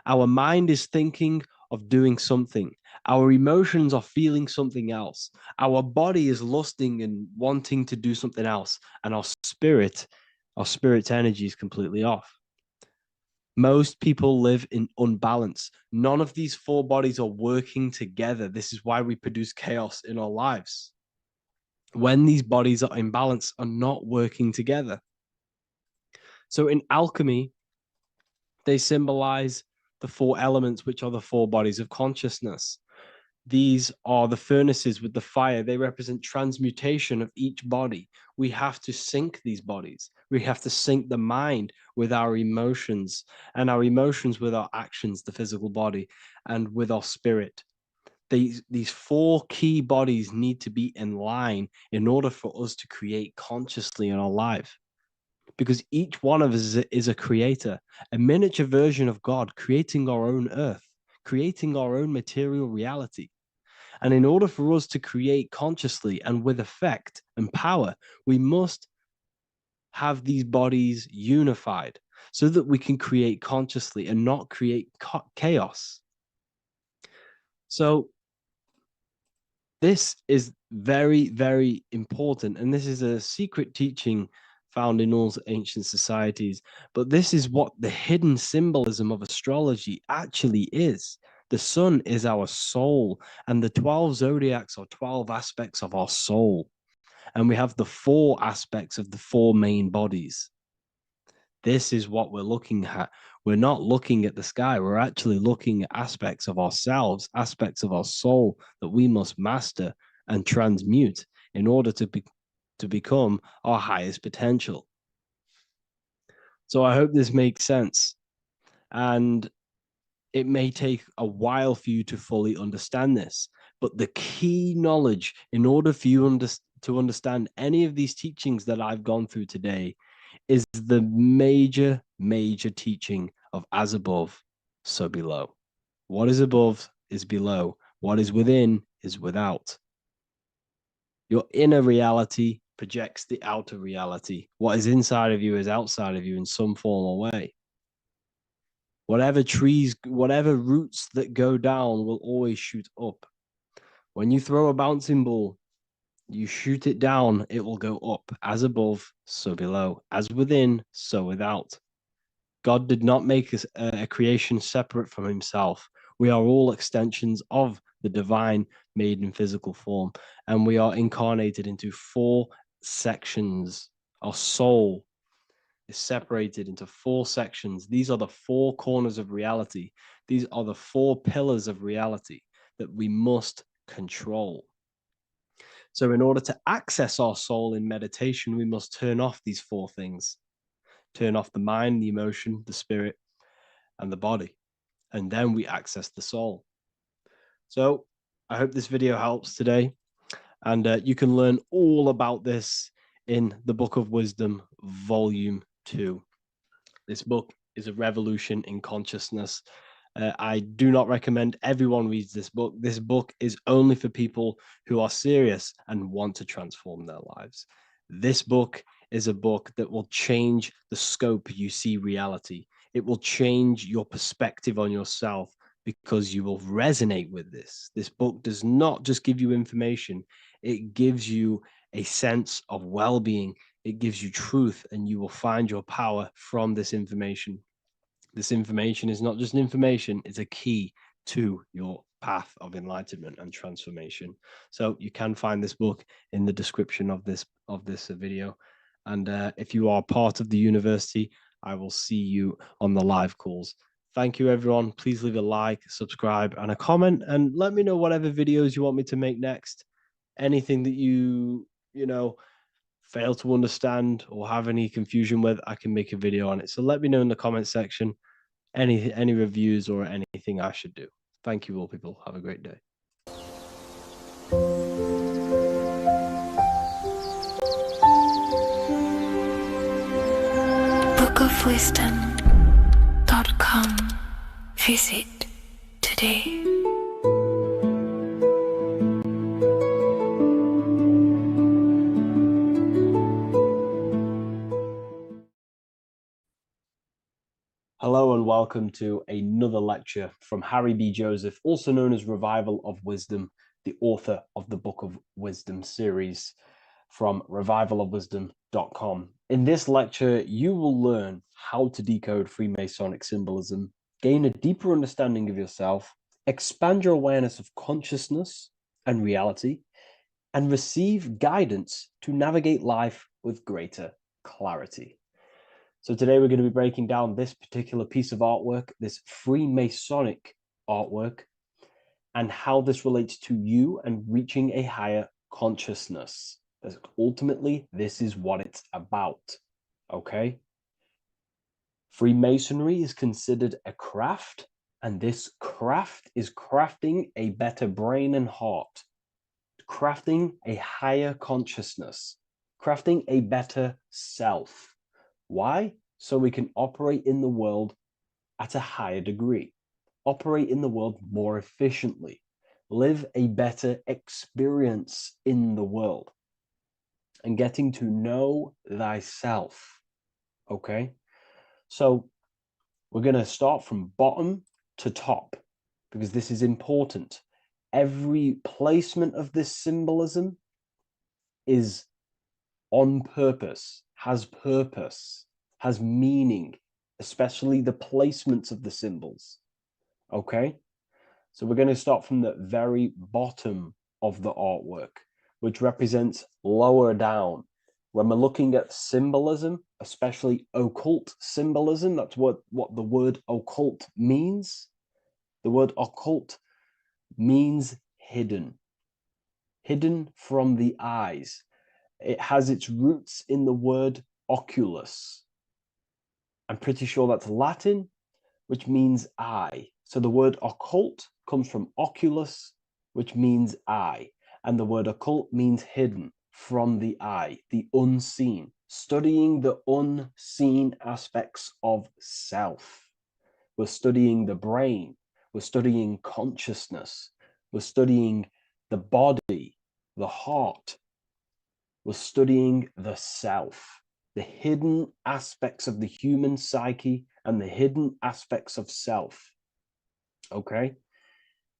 Our mind is thinking of doing something. Our emotions are feeling something else. Our body is lusting and wanting to do something else. And our spirit's energy is completely off. Most people live in unbalance. None of these four bodies are working together. This is why we produce chaos in our lives. When these bodies are in balance, are not working together. So in alchemy, they symbolize the four elements, which are the four bodies of consciousness. These are the furnaces with the fire. They represent transmutation of each body. We have to sync these bodies. We have to sync the mind with our emotions, and our emotions with our actions, the physical body, and with our spirit. These four key bodies need to be in line in order for us to create consciously in our life. Because each one of us is a creator, a miniature version of God, creating our own earth, creating our own material reality. And in order for us to create consciously and with effect and power, we must have these bodies unified so that we can create consciously and not create chaos. So this is very, very important. And this is a secret teaching found in all ancient societies. But this is what the hidden symbolism of astrology actually is. The sun is our soul, and the 12 zodiacs are 12 aspects of our soul. And we have the four aspects of the four main bodies. This is what we're looking at. We're not looking at the sky. We're actually looking at aspects of ourselves, aspects of our soul that we must master and transmute in order to become our highest potential. So I hope this makes sense. And it may take a while for you to fully understand this, but the key knowledge in order for you to understand any of these teachings that I've gone through today is the major, major teaching of as above, so below. What is above is below. What is within is without. Your inner reality projects the outer reality. What is inside of you is outside of you in some form or way. Whatever trees, whatever roots that go down will always shoot up. When you throw a bouncing ball, you shoot it down, it will go up. As above, so below. As within, so without. God did not make a creation separate from himself. We are all extensions of the divine made in physical form, and we are incarnated into four sections. Our soul is separated into four sections. These are the four corners of reality. These are the four pillars of reality that we must control. So in order to access our soul in meditation, we must turn off these four things. Turn off the mind, the emotion, the spirit, and the body. And then we access the soul. So I hope this video helps today. And you can learn all about this in the Book of Wisdom, Volume 2. This book is a revolution in consciousness. I do not recommend everyone reads this book. This book is only for people who are serious and want to transform their lives. This book is a book that will change the scope you see reality. It will change your perspective on yourself because you will resonate with this. This book does not just give you information, it gives you a sense of well-being. It gives you truth, and you will find your power from this information. This information is not just information, it's a key to your path of enlightenment and transformation. So you can find this book in the description of this video. And if you are part of the university, I will see you on the live calls. Thank you, everyone. Please leave a like, subscribe, and a comment, and let me know whatever videos you want me to make next. Anything that you fail to understand or have any confusion with, I can make a video on it. So let me know in the comment section any reviews or anything I should do. Thank you all, people. Have a great day. bookofwisdom.com. Visit today. Hello and welcome to another lecture from Harry B. Joseph, also known as Revival of Wisdom, the author of the Book of Wisdom series. from revivalofwisdom.com. In this lecture, you will learn how to decode Freemasonic symbolism, gain a deeper understanding of yourself, expand your awareness of consciousness and reality, and receive guidance to navigate life with greater clarity. So today we're going to be breaking down this particular piece of artwork, this Freemasonic artwork, and how this relates to you and reaching a higher consciousness. Because ultimately, this is what it's about, okay? Freemasonry is considered a craft, and this craft is crafting a better brain and heart, crafting a higher consciousness, crafting a better self. Why? So we can operate in the world at a higher degree, operate in the world more efficiently, live a better experience in the world, and getting to know thyself. Okay? So we're going to start from bottom to top because this is important. Every placement of this symbolism is on purpose, has meaning, especially the placements of the symbols. Okay? So we're going to start from the very bottom of the artwork, which represents lower down. When we're looking at symbolism, especially occult symbolism, that's what the word occult means. The word occult means hidden, hidden from the eyes. It has its roots in the word oculus. I'm pretty sure that's Latin, which means eye. So the word occult comes from oculus, which means eye. And the word occult means hidden, from the eye, the unseen, studying the unseen aspects of self. We're studying the brain, we're studying consciousness, we're studying the body, the heart, we're studying the self, the hidden aspects of the human psyche and the hidden aspects of self. Okay?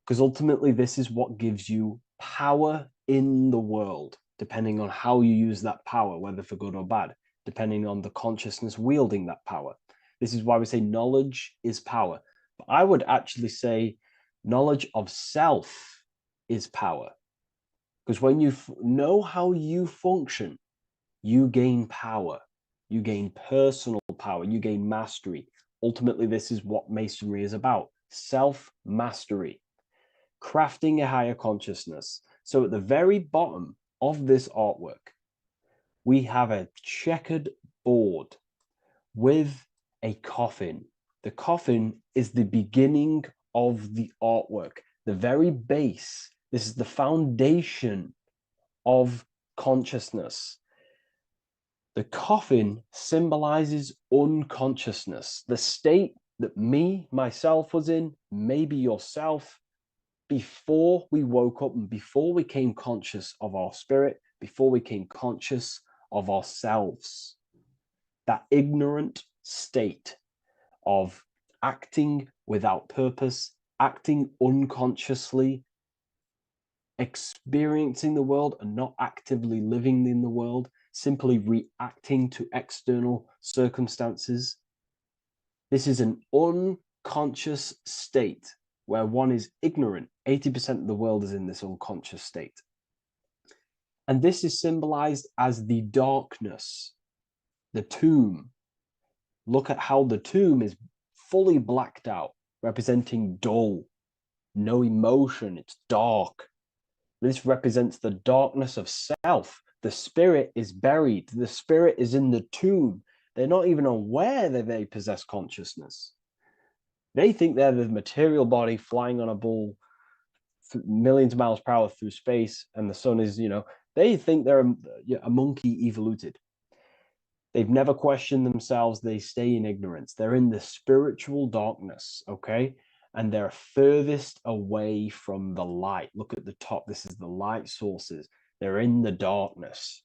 Because ultimately, this is what gives you power in the world, depending on how you use that power, whether for good or bad, depending on the consciousness wielding that power. This is why we say knowledge is power. But I would actually say knowledge of self is power. Because when you know how you function, you gain power, you gain personal power, you gain mastery. Ultimately, this is what Masonry is about, self-mastery, crafting a higher consciousness. So at the very bottom of this artwork, we have a checkered board with a coffin. The coffin is the beginning of the artwork, the very base. This is the foundation of consciousness. The coffin symbolizes unconsciousness, the state that myself was in, maybe yourself, before we woke up and before we came conscious of our spirit, before we came conscious of ourselves. That ignorant state of acting without purpose, acting unconsciously, experiencing the world and not actively living in the world, simply reacting to external circumstances. This is an unconscious state where one is ignorant. 80% of the world is in this unconscious state. And this is symbolized as the darkness, the tomb. Look at how the tomb is fully blacked out, representing dull, no emotion, it's dark. This represents the darkness of self. The spirit is buried. The spirit is in the tomb. They're not even aware that they possess consciousness. They think they're the material body flying on a ball millions of miles per hour through space, and the sun is, they think they're a monkey evoluted. They've never questioned themselves. They stay in ignorance. They're in the spiritual darkness, okay? And they're furthest away from the light. Look at the top. This is the light sources. They're in the darkness,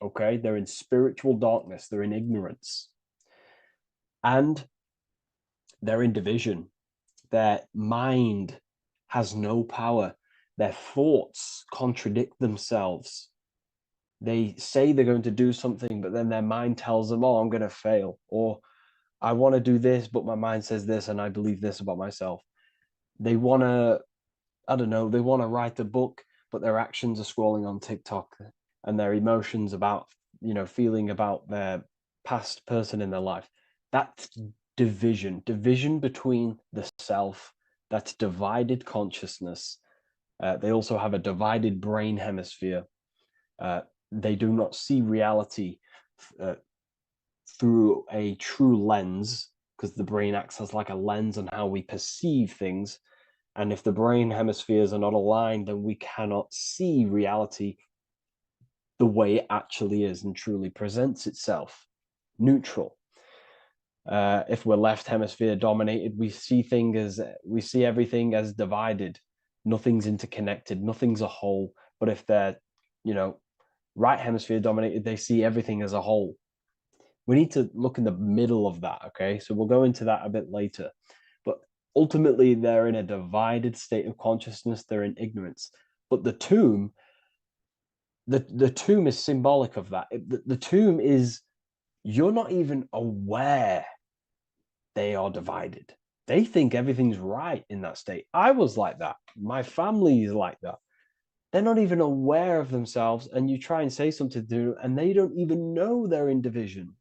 okay? They're in spiritual darkness. They're in ignorance. And they're in division. Their mind has no power. Their thoughts contradict themselves. They say they're going to do something, but then their mind tells them, oh, I'm going to fail. Or I want to do this, but my mind says this, and I believe this about myself. They want to, I don't know, they want to write a book, but their actions are scrolling on TikTok, and their emotions about, feeling about their past person in their life. That's division between the self. That's divided consciousness. They also have a divided brain hemisphere. They do not see reality through a true lens, because the brain acts as like a lens on how we perceive things. And if the brain hemispheres are not aligned, then we cannot see reality the way it actually is and truly presents itself, neutral. If we're left hemisphere dominated, we see everything as divided. Nothing's interconnected, nothing's a whole. But if they're, right hemisphere dominated, they see everything as a whole. We need to look in the middle of that, okay? So we'll go into that a bit later. But ultimately, they're in a divided state of consciousness. They're in ignorance. But the tomb is symbolic of that. The tomb is, you're not even aware they are divided. They think everything's right in that state. I was like that. My family is like that. They're not even aware of themselves, and you try and say something to them, and they don't even know they're in division.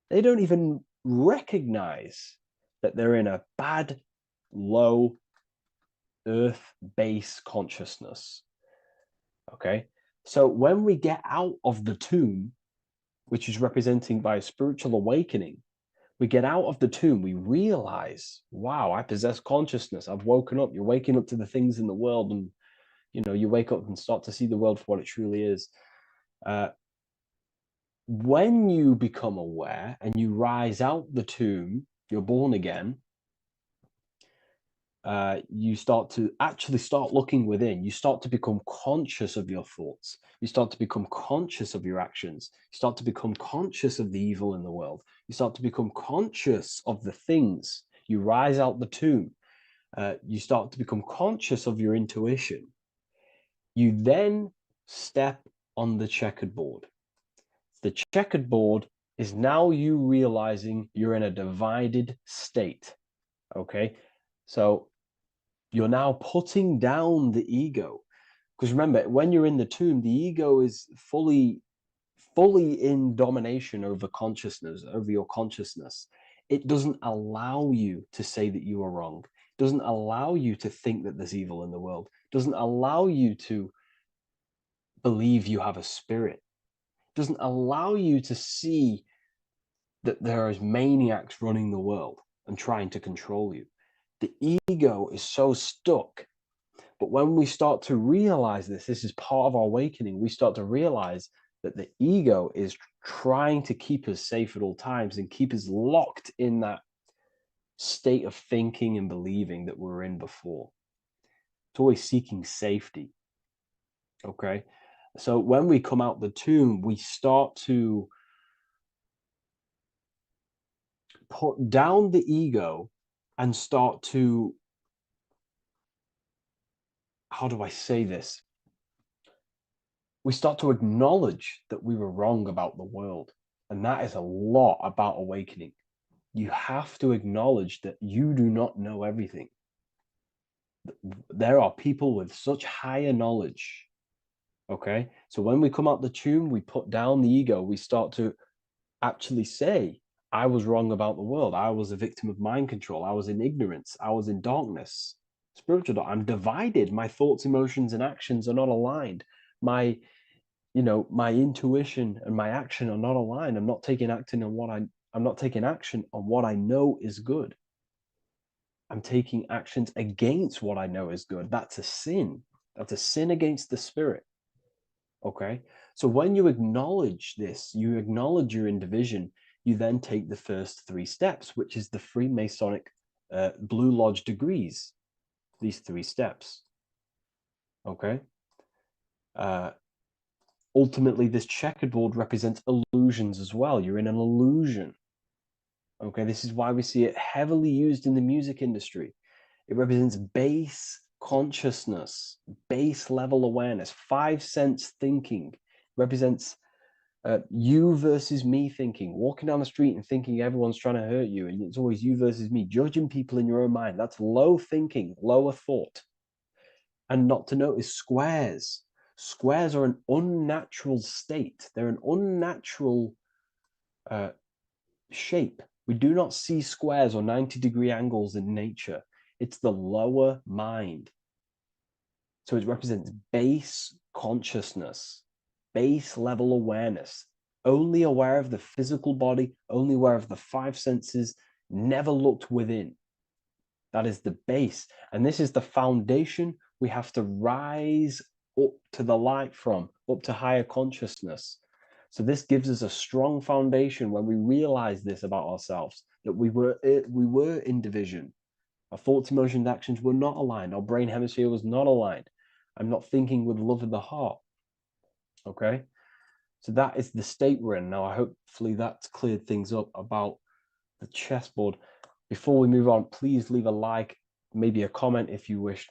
They don't even recognize that they're in a bad, low earth base consciousness. Okay? So when we get out of the tomb, which is representing by a spiritual awakening, we get out of the tomb, we realize, wow, I possess consciousness. I've woken up. You're waking up to the things in the world, and you wake up and start to see the world for what it truly is. When you become aware and you rise out the tomb, you're born again. You start looking within. You start to become conscious of your thoughts. You start to become conscious of your actions. You start to become conscious of the evil in the world. You start to become conscious of the things. You rise out the tomb. You start to become conscious of your intuition. You then step on the checkered board. The checkered board is now you realizing you're in a divided state. Okay, so you're now putting down the ego, because remember, when you're in the tomb, the ego is fully in domination over consciousness, over your consciousness. It doesn't allow you to say that you are wrong. It doesn't allow you to think that there's evil in the world. It doesn't allow you to believe you have a spirit. It doesn't allow you to see that there is maniacs running the world and trying to control you. The ego is so stuck. But when we start to realize this is part of our awakening, we start to realize that the ego is trying to keep us safe at all times and keep us locked in that state of thinking and believing that we were in before. It's always seeking safety. Okay? So when we come out the tomb, we start to put down the ego and start to, how do I say this? We start to acknowledge that we were wrong about the world. And that is a lot about awakening. You have to acknowledge that you do not know everything. There are people with such higher knowledge. Okay? So when we come out the tomb, we put down the ego. We start to actually say, I was wrong about the world. I was a victim of mind control. I was in ignorance. I was in darkness. Spiritual. I'm divided. My thoughts, emotions, and actions are not aligned. My intuition and my action are not aligned. I'm not taking action on what I know is good. I'm taking actions against what I know is good. That's a sin. That's a sin against the spirit. Okay? So when you acknowledge this, you acknowledge you're in division, you then take the first 3 steps, which is the Freemasonic Blue Lodge degrees. These 3 steps. Okay? Ultimately, this checkered board represents illusions as well. You're in an illusion. Okay, this is why we see it heavily used in the music industry. It represents base consciousness, base level awareness. 5 sense thinking represents you versus me thinking, walking down the street and thinking everyone's trying to hurt you, and it's always you versus me, judging people in your own mind. That's low thinking, lower thought. And not to notice squares. Squares are an unnatural state. They're an unnatural shape. We do not see squares or 90-degree angles in nature. It's the lower mind. So it represents base consciousness, base level awareness, only aware of the physical body, only aware of the 5 senses, never looked within. That is the base. And this is the foundation we have to rise up to the light from, up to higher consciousness. So this gives us a strong foundation when we realize this about ourselves, that we were in division. Our thoughts, emotions, actions were not aligned. Our brain hemisphere was not aligned. I'm not thinking with love in the heart. Okay? So that is the state we're in. Now, hopefully that's cleared things up about the chessboard. Before we move on, please leave a like, maybe a comment if you wish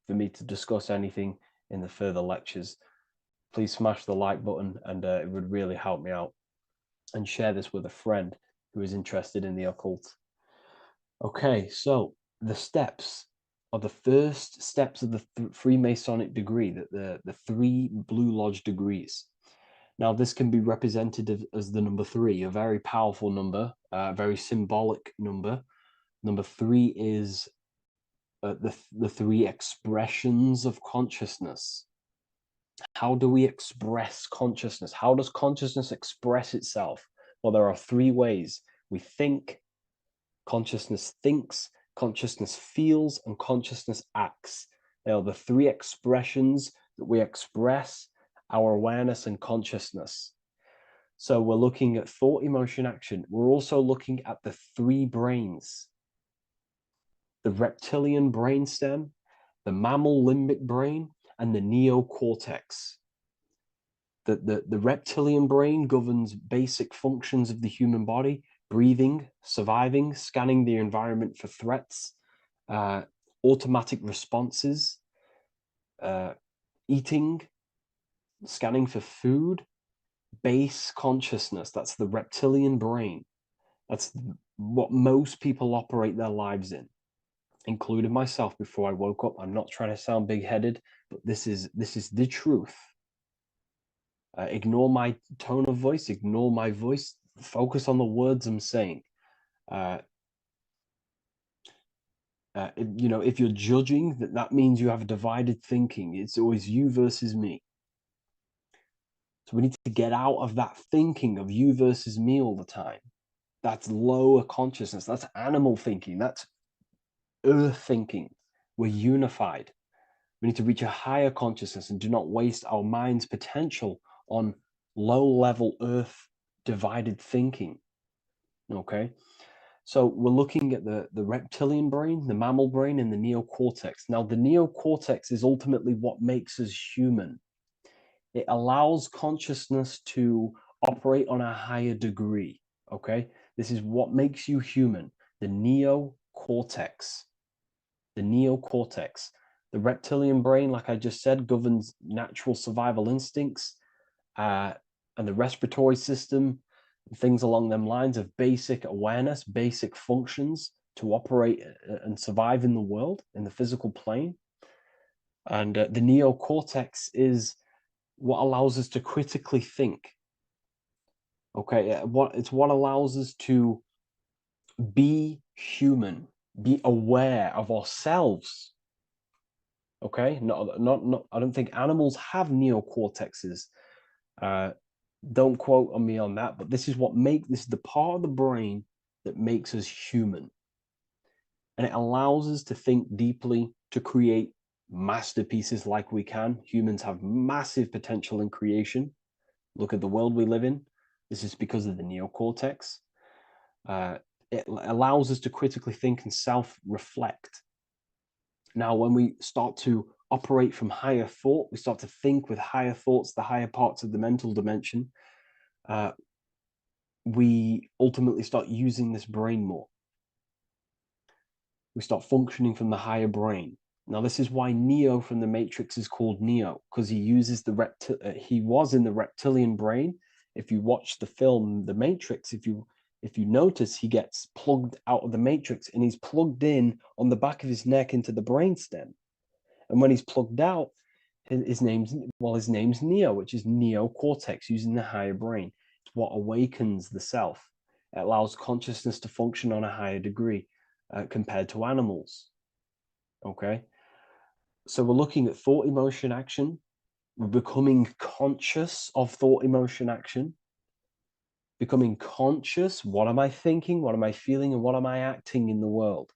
for me to discuss anything in the further lectures. Please smash the like button, and it would really help me out. And share this with a friend who is interested in the occult. Okay, so the steps are the first steps of the Freemasonic degree, the 3 Blue Lodge degrees. Now, this can be represented as the number 3, a very powerful number, a very symbolic number. Number 3 is the 3 expressions of consciousness. How do we express consciousness? How does consciousness express itself? Well, there are 3 ways. We think, consciousness thinks, consciousness feels, and consciousness acts. They are the 3 expressions that we express our awareness and consciousness. So we're looking at thought, emotion, action. We're also looking at the 3 brains: the reptilian brainstem, the mammal limbic brain, and the neocortex. The reptilian brain governs basic functions of the human body: breathing, surviving, scanning the environment for threats, automatic responses, eating, scanning for food, base consciousness. That's the reptilian brain. That's what most people operate their lives in, including myself before I woke up. I'm not trying to sound big-headed, but this is the truth. Ignore my tone of voice, ignore my voice, focus on the words I'm saying. If you're judging, that means you have divided thinking. It's always you versus me. So we need to get out of that thinking of you versus me all the time. That's lower consciousness. That's animal thinking. That's earth thinking. We're unified. We need to reach a higher consciousness and do not waste our mind's potential on low-level earth divided thinking. Okay? So we're looking at the reptilian brain, the mammal brain, and the neocortex. Now, the neocortex is ultimately what makes us human. It allows consciousness to operate on a higher degree. Okay? This is what makes you human. The neocortex. The neocortex. The reptilian brain, like I just said, governs natural survival instincts and the respiratory system, things along them lines of basic awareness, basic functions to operate and survive in the world, in the physical plane. And the neocortex is what allows us to critically think. Okay, it's what allows us to be human, be aware of ourselves. Okay, not. I don't think animals have neocortexes. Don't quote on me on that, but this is the part of the brain that makes us human. And it allows us to think deeply, to create masterpieces like we can. Humans have massive potential in creation. Look at the world we live in. This is because of the neocortex. It allows us to critically think and self-reflect. Now, when we start to operate from higher thought, we start to think with higher thoughts, the higher parts of the mental dimension, we ultimately start using this brain more. We start functioning from the higher brain. Now, this is why Neo from the Matrix is called Neo, because he uses he was in the reptilian brain. If you watch the film The Matrix, if you notice, he gets plugged out of the Matrix and he's plugged in on the back of his neck into the brainstem. And when he's plugged out, his name's Neo, which is neocortex, using the higher brain. It's what awakens the self. It allows consciousness to function on a higher degree compared to animals. Okay, so we're looking at thought, emotion, action. We're becoming conscious of thought, emotion, action. Becoming conscious, what am I thinking, what am I feeling, and what am I acting in the world?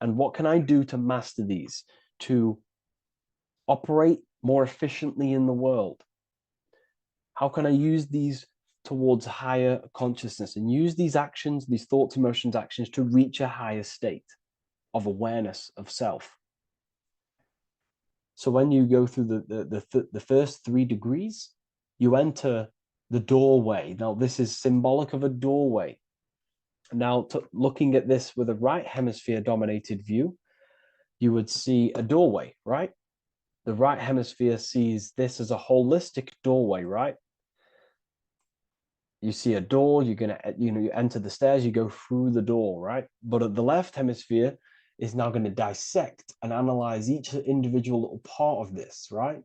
And what can I do to master these, to operate more efficiently in the world? How can I use these towards higher consciousness and use these actions, these thoughts, emotions, actions to reach a higher state of awareness of self? So when you go through the first 3 degrees, you enter the doorway. Now, this is symbolic of a doorway. Now, looking at this with a right hemisphere dominated view, you would see a doorway, right? The right hemisphere sees this as a holistic doorway, right? You see a door, you're gonna, you enter the stairs, you go through the door, right? But at the left hemisphere is now going to dissect and analyze each individual little part of this, right?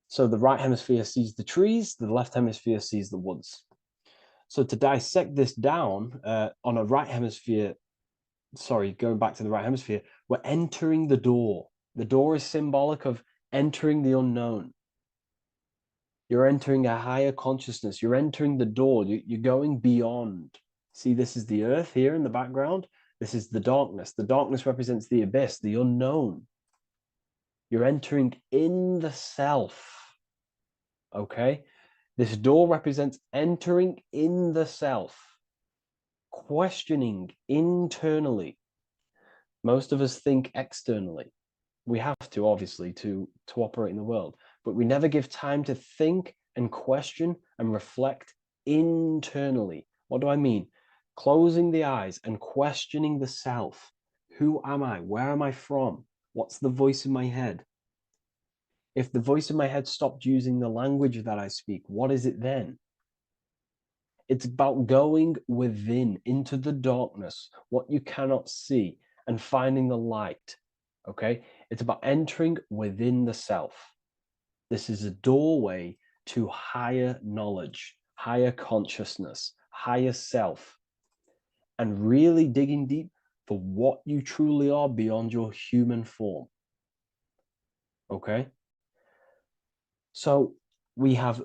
So the right hemisphere sees the trees, the left hemisphere sees the woods. So to dissect this down on a right hemisphere, going back to the right hemisphere, we're entering the door. The door is symbolic of entering the unknown. You're entering a higher consciousness. You're entering the door. You're going beyond. See, this is the earth here in the background. This is the darkness. The darkness represents the abyss, the unknown. You're entering in the self. Okay? This door represents entering in the self, questioning internally. Most of us think externally. We have to, obviously, to operate in the world, but we never give time to think and question and reflect internally. What do I mean? Closing the eyes and questioning the self. Who am I? Where am I from? What's the voice in my head? If the voice in my head stopped using the language that I speak, what is it then? It's about going within, into the darkness, what you cannot see, and finding the light. Okay? It's about entering within the self. This is a doorway to higher knowledge, higher consciousness, higher self, and really digging deep for what you truly are beyond your human form. Okay? So we have,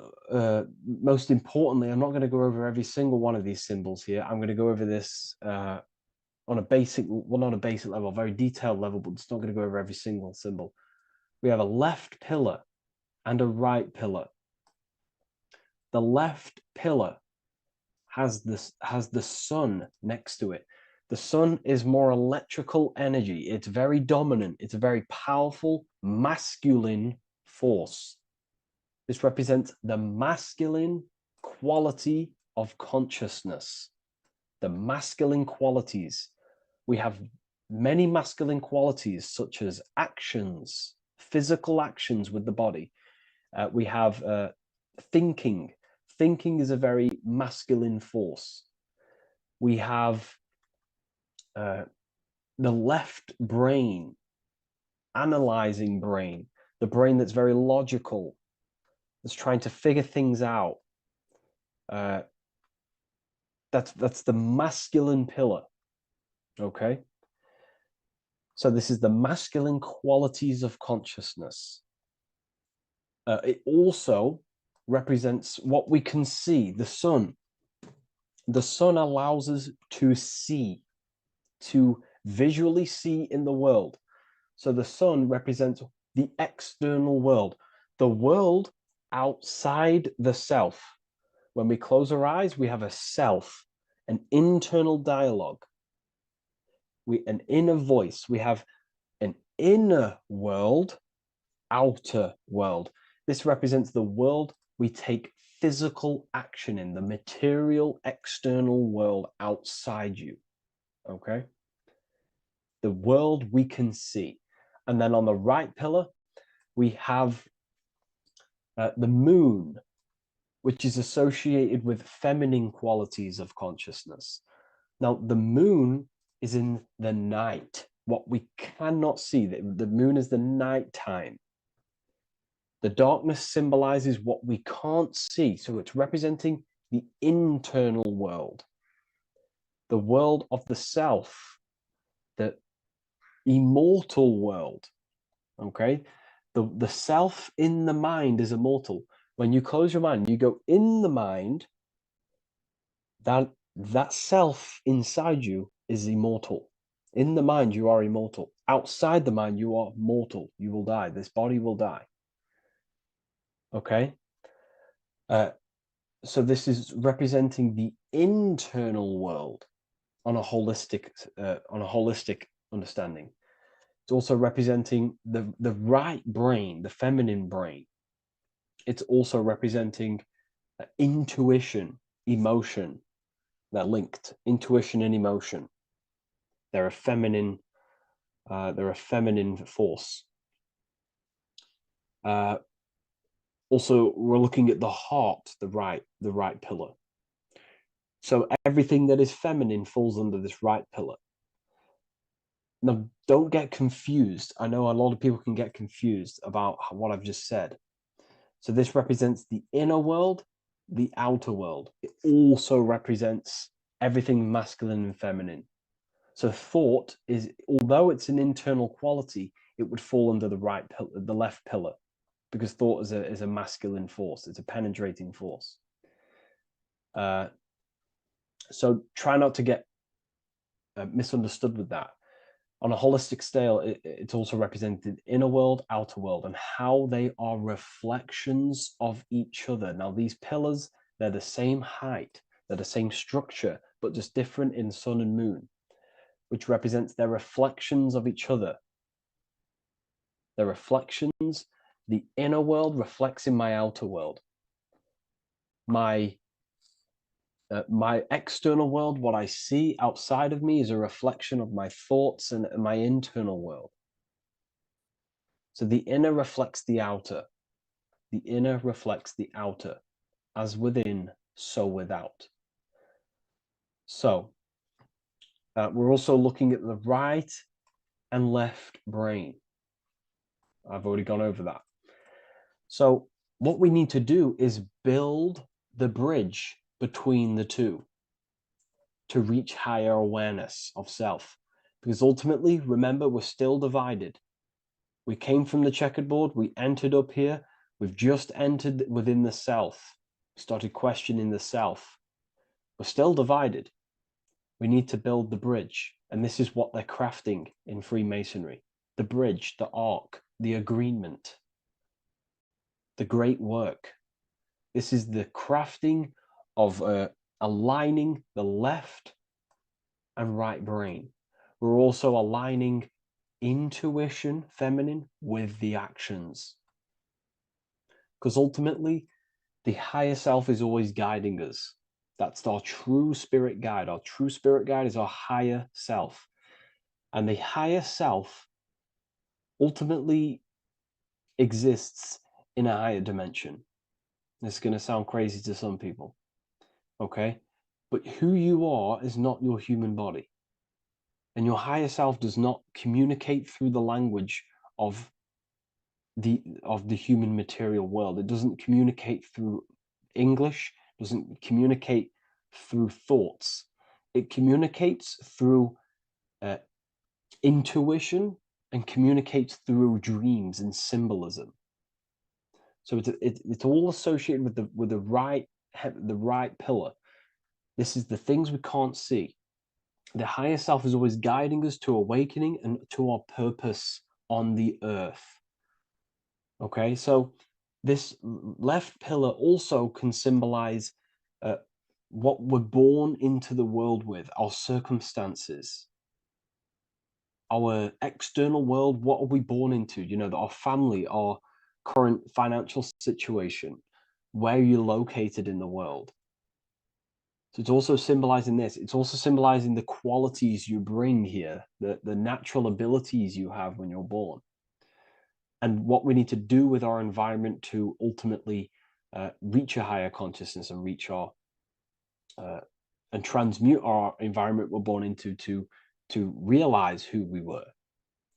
most importantly, I'm not going to go over every single one of these symbols here. I'm going to go over this on a basic, well, not a basic level, a very detailed level, but it's not going to go over every single symbol. We have a left pillar and a right pillar. The left pillar has the sun next to it. The sun is more electrical energy. It's very dominant. It's a very powerful masculine force. This represents the masculine quality of consciousness. The masculine qualities. We have many masculine qualities, such as actions, physical actions with the body. We have thinking. Thinking is a very masculine force. We have the left brain, analyzing brain, the brain that's very logical, that's trying to figure things out. That's the masculine pillar. Okay. So this is the masculine qualities of consciousness. It also represents what we can see, the sun. The sun allows us to see, to visually see in the world. So the sun represents the external world, the world outside the self. When we close our eyes, we have a self, an internal dialogue, an inner voice. We have an inner world, outer world. This represents the world we take physical action in, the material external world outside you. Okay? the world we can see. And then on the right pillar, we have the moon, which is associated with feminine qualities of consciousness. Now, the moon is in the night, what we cannot see. The moon is the nighttime. The darkness symbolizes what we can't see, so it's representing the internal world, the world of the self, the immortal world. Okay, the self in the mind is immortal. When you close your mind, you go in the mind, that self inside you is immortal. In the mind, you are immortal. Outside the mind, you are mortal. You will die. This body will die. Okay? So this is representing the internal world on a holistic understanding. It's also representing the right brain, the feminine brain. It's also representing intuition, emotion. They're linked. Intuition and emotion. They're a feminine force. Also, we're looking at the heart, the right pillar. So everything that is feminine falls under this right pillar. Now, don't get confused. I know a lot of people can get confused about what I've just said. So this represents the inner world, the outer world. It also represents everything masculine and feminine. So thought is, although it's an internal quality, it would fall under the left pillar, because thought is a masculine force. It's a penetrating force. So try not to get misunderstood with that. On a holistic scale, it's also represented inner world, outer world, and how they are reflections of each other. Now, these pillars, they're the same height, they're the same structure, but just different in sun and moon, which represents their reflections of each other. Their reflections, the inner world reflects in my outer world. My external world, what I see outside of me, is a reflection of my thoughts and my internal world. So the inner reflects the outer. The inner reflects the outer. As within, so without. So we're also looking at the right and left brain. I've already gone over that. So what we need to do is build the bridge between the two to reach higher awareness of self. Because ultimately, remember, we're still divided. We came from the checkerboard, we entered up here, we've just entered within the self, started questioning the self. We're still divided. We need to build the bridge. And this is what they're crafting in Freemasonry. The bridge, the arc, the agreement, the great work. This is the crafting of aligning the left and right brain. We're also aligning intuition, feminine, with the actions. Because ultimately, the higher self is always guiding us. That's our true spirit guide. Our true spirit guide is our higher self. And the higher self ultimately exists in a higher dimension. This is going to sound crazy to some people, okay? But who you are is not your human body. And your higher self does not communicate through the language of the human material world. It doesn't communicate through English, doesn't communicate through thoughts. It communicates through intuition and communicates through dreams and symbolism. So it's all associated with the right pillar. This is the things we can't see. The higher self is always guiding us to awakening and to our purpose on the earth. Okay, so this left pillar also can symbolize what we're born into the world with, our circumstances, our external world. What are we born into? You know, our family, our current financial situation, where you're located in the world. So it's also symbolizing this. It's also symbolizing the qualities you bring here, the natural abilities you have when you're born, and what we need to do with our environment to ultimately reach a higher consciousness and reach our and transmute our environment we're born into to realize who we were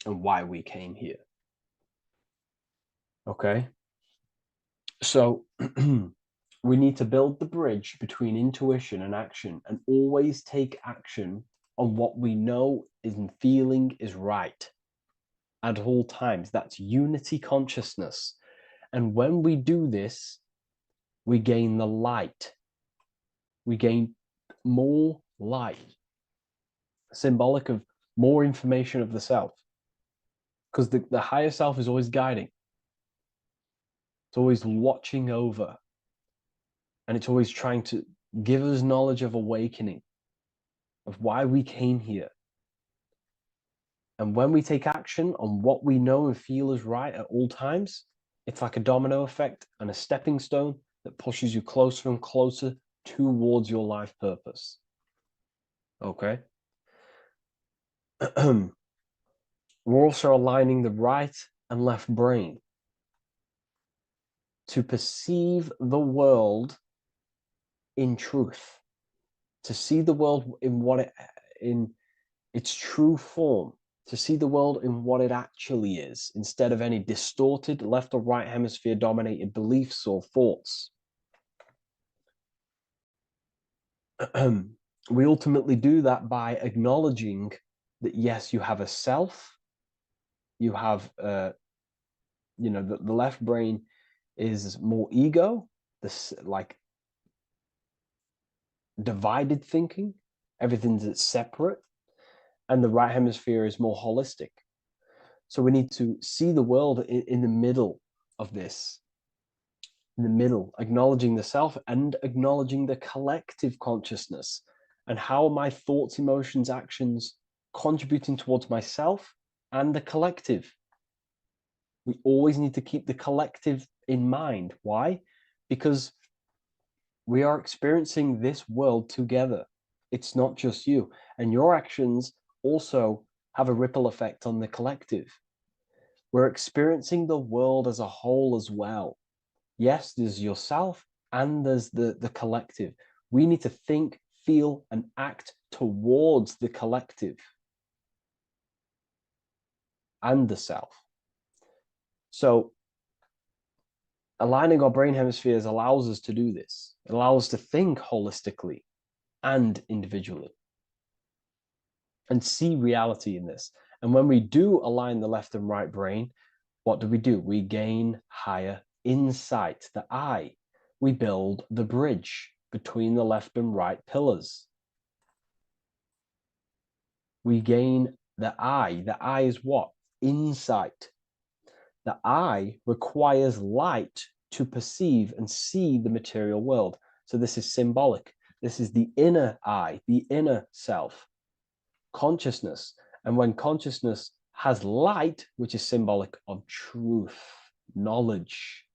and why we came here. Okay, so we need to build the bridge between intuition and action, and always take action on what we know and feeling is right at all times. That's unity consciousness. And when we do this, we gain the light. We gain more light, symbolic of more information of the self. Because the higher self is always guiding. It's always watching over. And it's always trying to give us knowledge of awakening, of why we came here. And when we take action on what we know and feel is right at all times, it's like a domino effect and a stepping stone that pushes you closer and closer towards your life purpose. Okay? We're also aligning the right and left brain to perceive the world in truth, to see the world in its true form, to see the world in what it actually is, instead of any distorted left or right hemisphere dominated beliefs or thoughts. We ultimately do that by acknowledging that, yes, you have a self, you have, the left brain is more ego, this like divided thinking, everything's separate, and the right hemisphere is more holistic. So we need to see the world in the middle of this, in the middle, acknowledging the self and acknowledging the collective consciousness, and how my thoughts, emotions, actions contributing towards myself and the collective. We always need to keep the collective in mind. Why? Because we are experiencing this world together. It's not just you. And your actions also have a ripple effect on the collective. We're experiencing the world as a whole as well. Yes, there's yourself and there's the collective. We need to think, feel, and act towards the collective and the self. So aligning our brain hemispheres allows us to do this. It allows us to think holistically and individually and see reality in this. And when we do align the left and right brain, what do? We gain higher insight, the eye. We build the bridge between the left and right pillars. We gain the eye. The eye is what? Insight. The eye requires light to perceive and see the material world. So this is symbolic. This is the inner eye, the inner self, consciousness. And when consciousness has light, which is symbolic of truth, knowledge.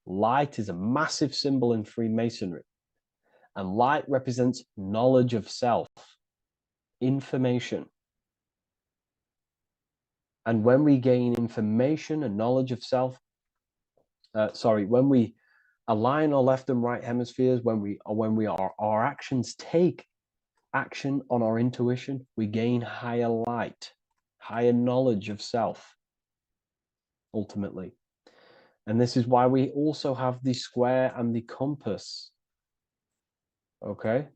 Light is a massive symbol in Freemasonry. And light represents knowledge of self, information. And when we gain information and knowledge of self, when we align our left and right hemispheres, our actions take action on our intuition, we gain higher light, higher knowledge of self, ultimately. And this is why we also have the square and the compass. Okay?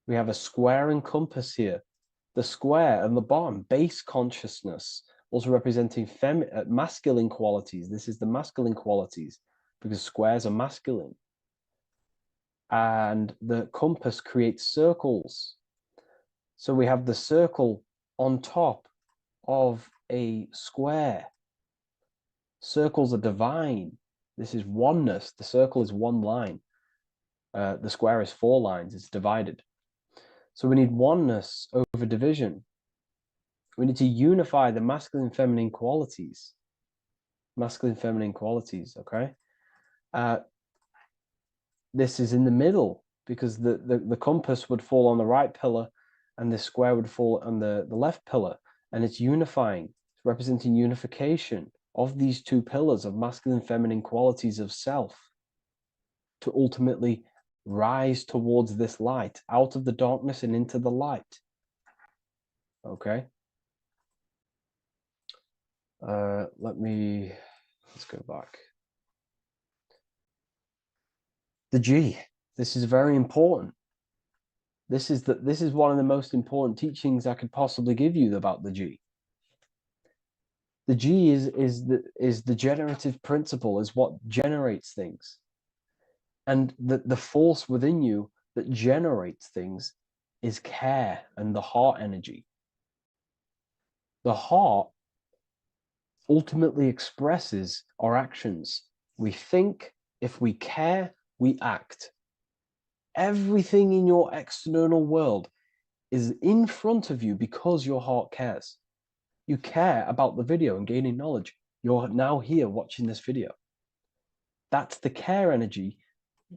We have a square and compass here. The square and the bottom, base consciousness, also representing masculine qualities. This is the masculine qualities because squares are masculine. And the compass creates circles. So we have the circle on top of a square. Circles are divine. This is oneness. The circle is one line. The square is 4 lines. It's divided. So we need oneness over division. We need to unify the masculine and feminine qualities. Masculine and feminine qualities, okay? This is in the middle because the compass would fall on the right pillar and the square would fall on the left pillar, and it's unifying. It's representing unification of these two pillars of masculine and feminine qualities of self to ultimately rise towards this light, out of the darkness and into the light. Okay. Let's go back. The G. This is very important. This is one of the most important teachings I could possibly give you about the G. The G is the generative principle, is what generates things. And the force within you that generates things is care and the heart energy. The heart ultimately expresses our actions. We think, if we care, we act. Everything in your external world is in front of you because your heart cares. You care about the video and gaining knowledge. You're now here watching this video. That's the care energy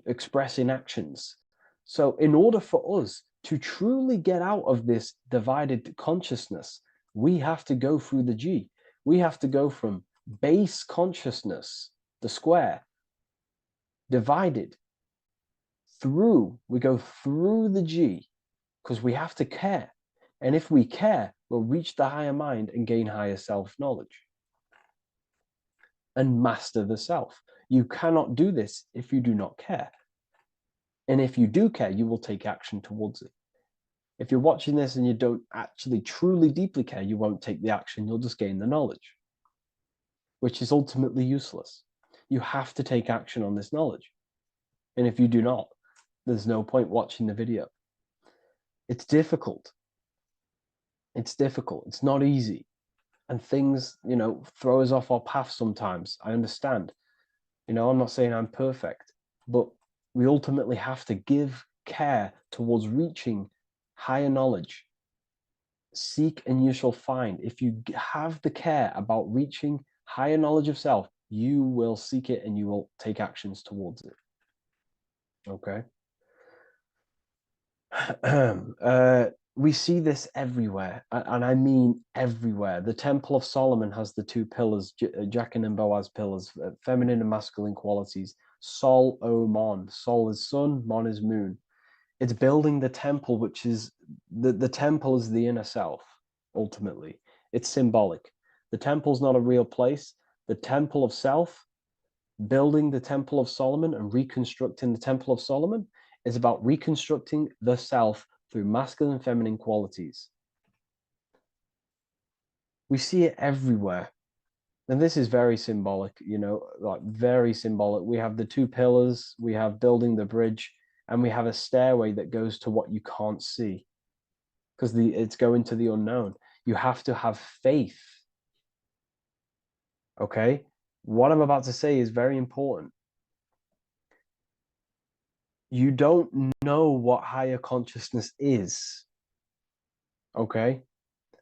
expressing actions. So in order for us to truly get out of this divided consciousness, we have to go through the G. We have to go from base consciousness, the square, divided, we go through the G, because we have to care. And if we care, we'll reach the higher mind and gain higher self-knowledge and master the self. You cannot do this if you do not care. And if you do care, you will take action towards it. If you're watching this and you don't actually truly deeply care, you won't take the action, you'll just gain the knowledge, which is ultimately useless. You have to take action on this knowledge. And if you do not, there's no point watching the video. It's difficult. It's difficult. It's not easy. And things, throw us off our path sometimes. I understand. I'm not saying I'm perfect, but we ultimately have to give care towards reaching higher knowledge. Seek and you shall find. If you have the care about reaching higher knowledge of self, you will seek it and you will take actions towards it. Okay. We see this everywhere, and I mean everywhere. The Temple of Solomon has the two pillars, Jachin and Boaz pillars, feminine and masculine qualities. Sol, O, Mon. Sol is sun, Mon is moon. It's building the temple, which is, the temple is the inner self, ultimately. It's symbolic. The temple's not a real place. The temple of self, building the Temple of Solomon and reconstructing the Temple of Solomon, is about reconstructing the self through masculine and feminine qualities. We see it everywhere. And this is very symbolic, like very symbolic. We have the two pillars, we have building the bridge, and we have a stairway that goes to what you can't see, because it's going to the unknown. You have to have faith. Okay? What I'm about to say is very important. You don't know what higher consciousness is, okay,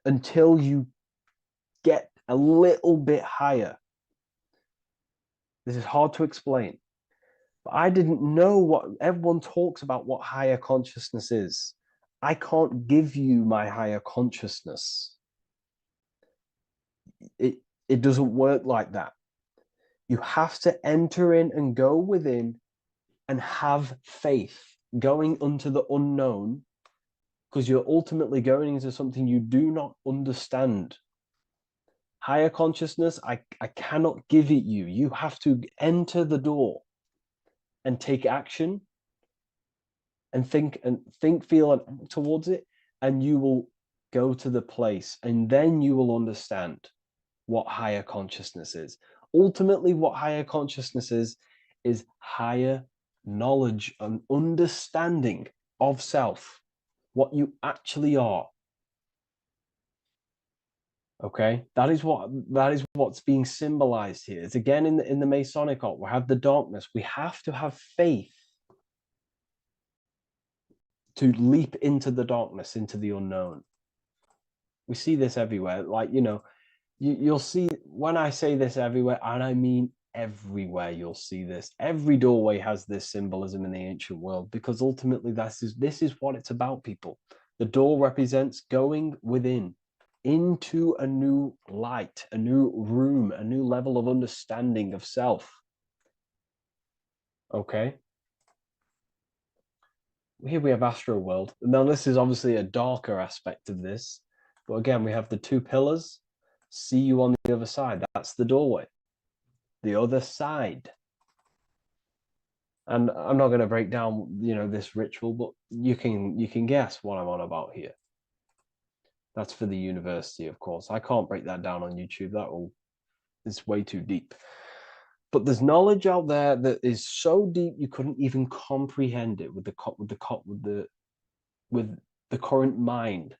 until you get a little bit higher. This is hard to explain, but I didn't know what everyone talks about, what higher consciousness is. I can't give you my higher consciousness. It doesn't work like that. You have to enter in and go within and have faith, going into the unknown, because you're ultimately going into something you do not understand. Higher consciousness, I cannot give it you. You have to enter the door and take action and think, feel, and act towards it, and you will go to the place, and then you will understand what higher consciousness is. Ultimately, what higher consciousness is higher knowledge and understanding of self, what you actually are. Okay, that is what's being symbolized here. It's again in the Masonic art. We have the darkness. We have to have faith to leap into the darkness, into the unknown. We see this everywhere. Like, you'll see when I say this everywhere, and I mean everywhere you'll see this. Every doorway has this symbolism in the ancient world, because ultimately this is what it's about, people. The door represents going within into a new light, a new room, a new level of understanding of self. Okay. Here we have Astro World. Now this is obviously a darker aspect of this, but again, we have the two pillars. See you on the other side. That's the doorway. The other side. And I'm not going to break down, this ritual, but you can guess what I'm on about here. That's for the university, of course. I can't break that down on YouTube. It's way too deep. But there's knowledge out there that is so deep you couldn't even comprehend it with the current mind,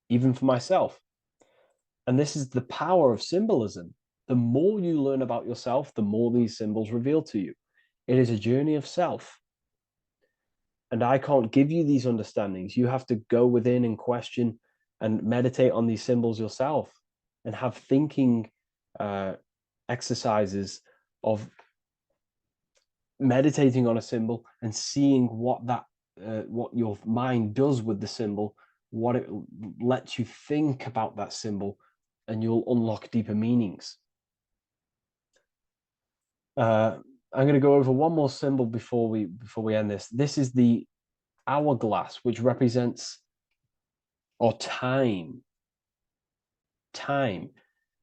even for myself. And this is the power of symbolism. The more you learn about yourself, the more these symbols reveal to you. It is a journey of self. And I can't give you these understandings. You have to go within and question and meditate on these symbols yourself, and have thinking exercises of meditating on a symbol and seeing what your mind does with the symbol, what it lets you think about that symbol, and you'll unlock deeper meanings. I'm going to go over one more symbol before we end this. This is the hourglass, which represents time,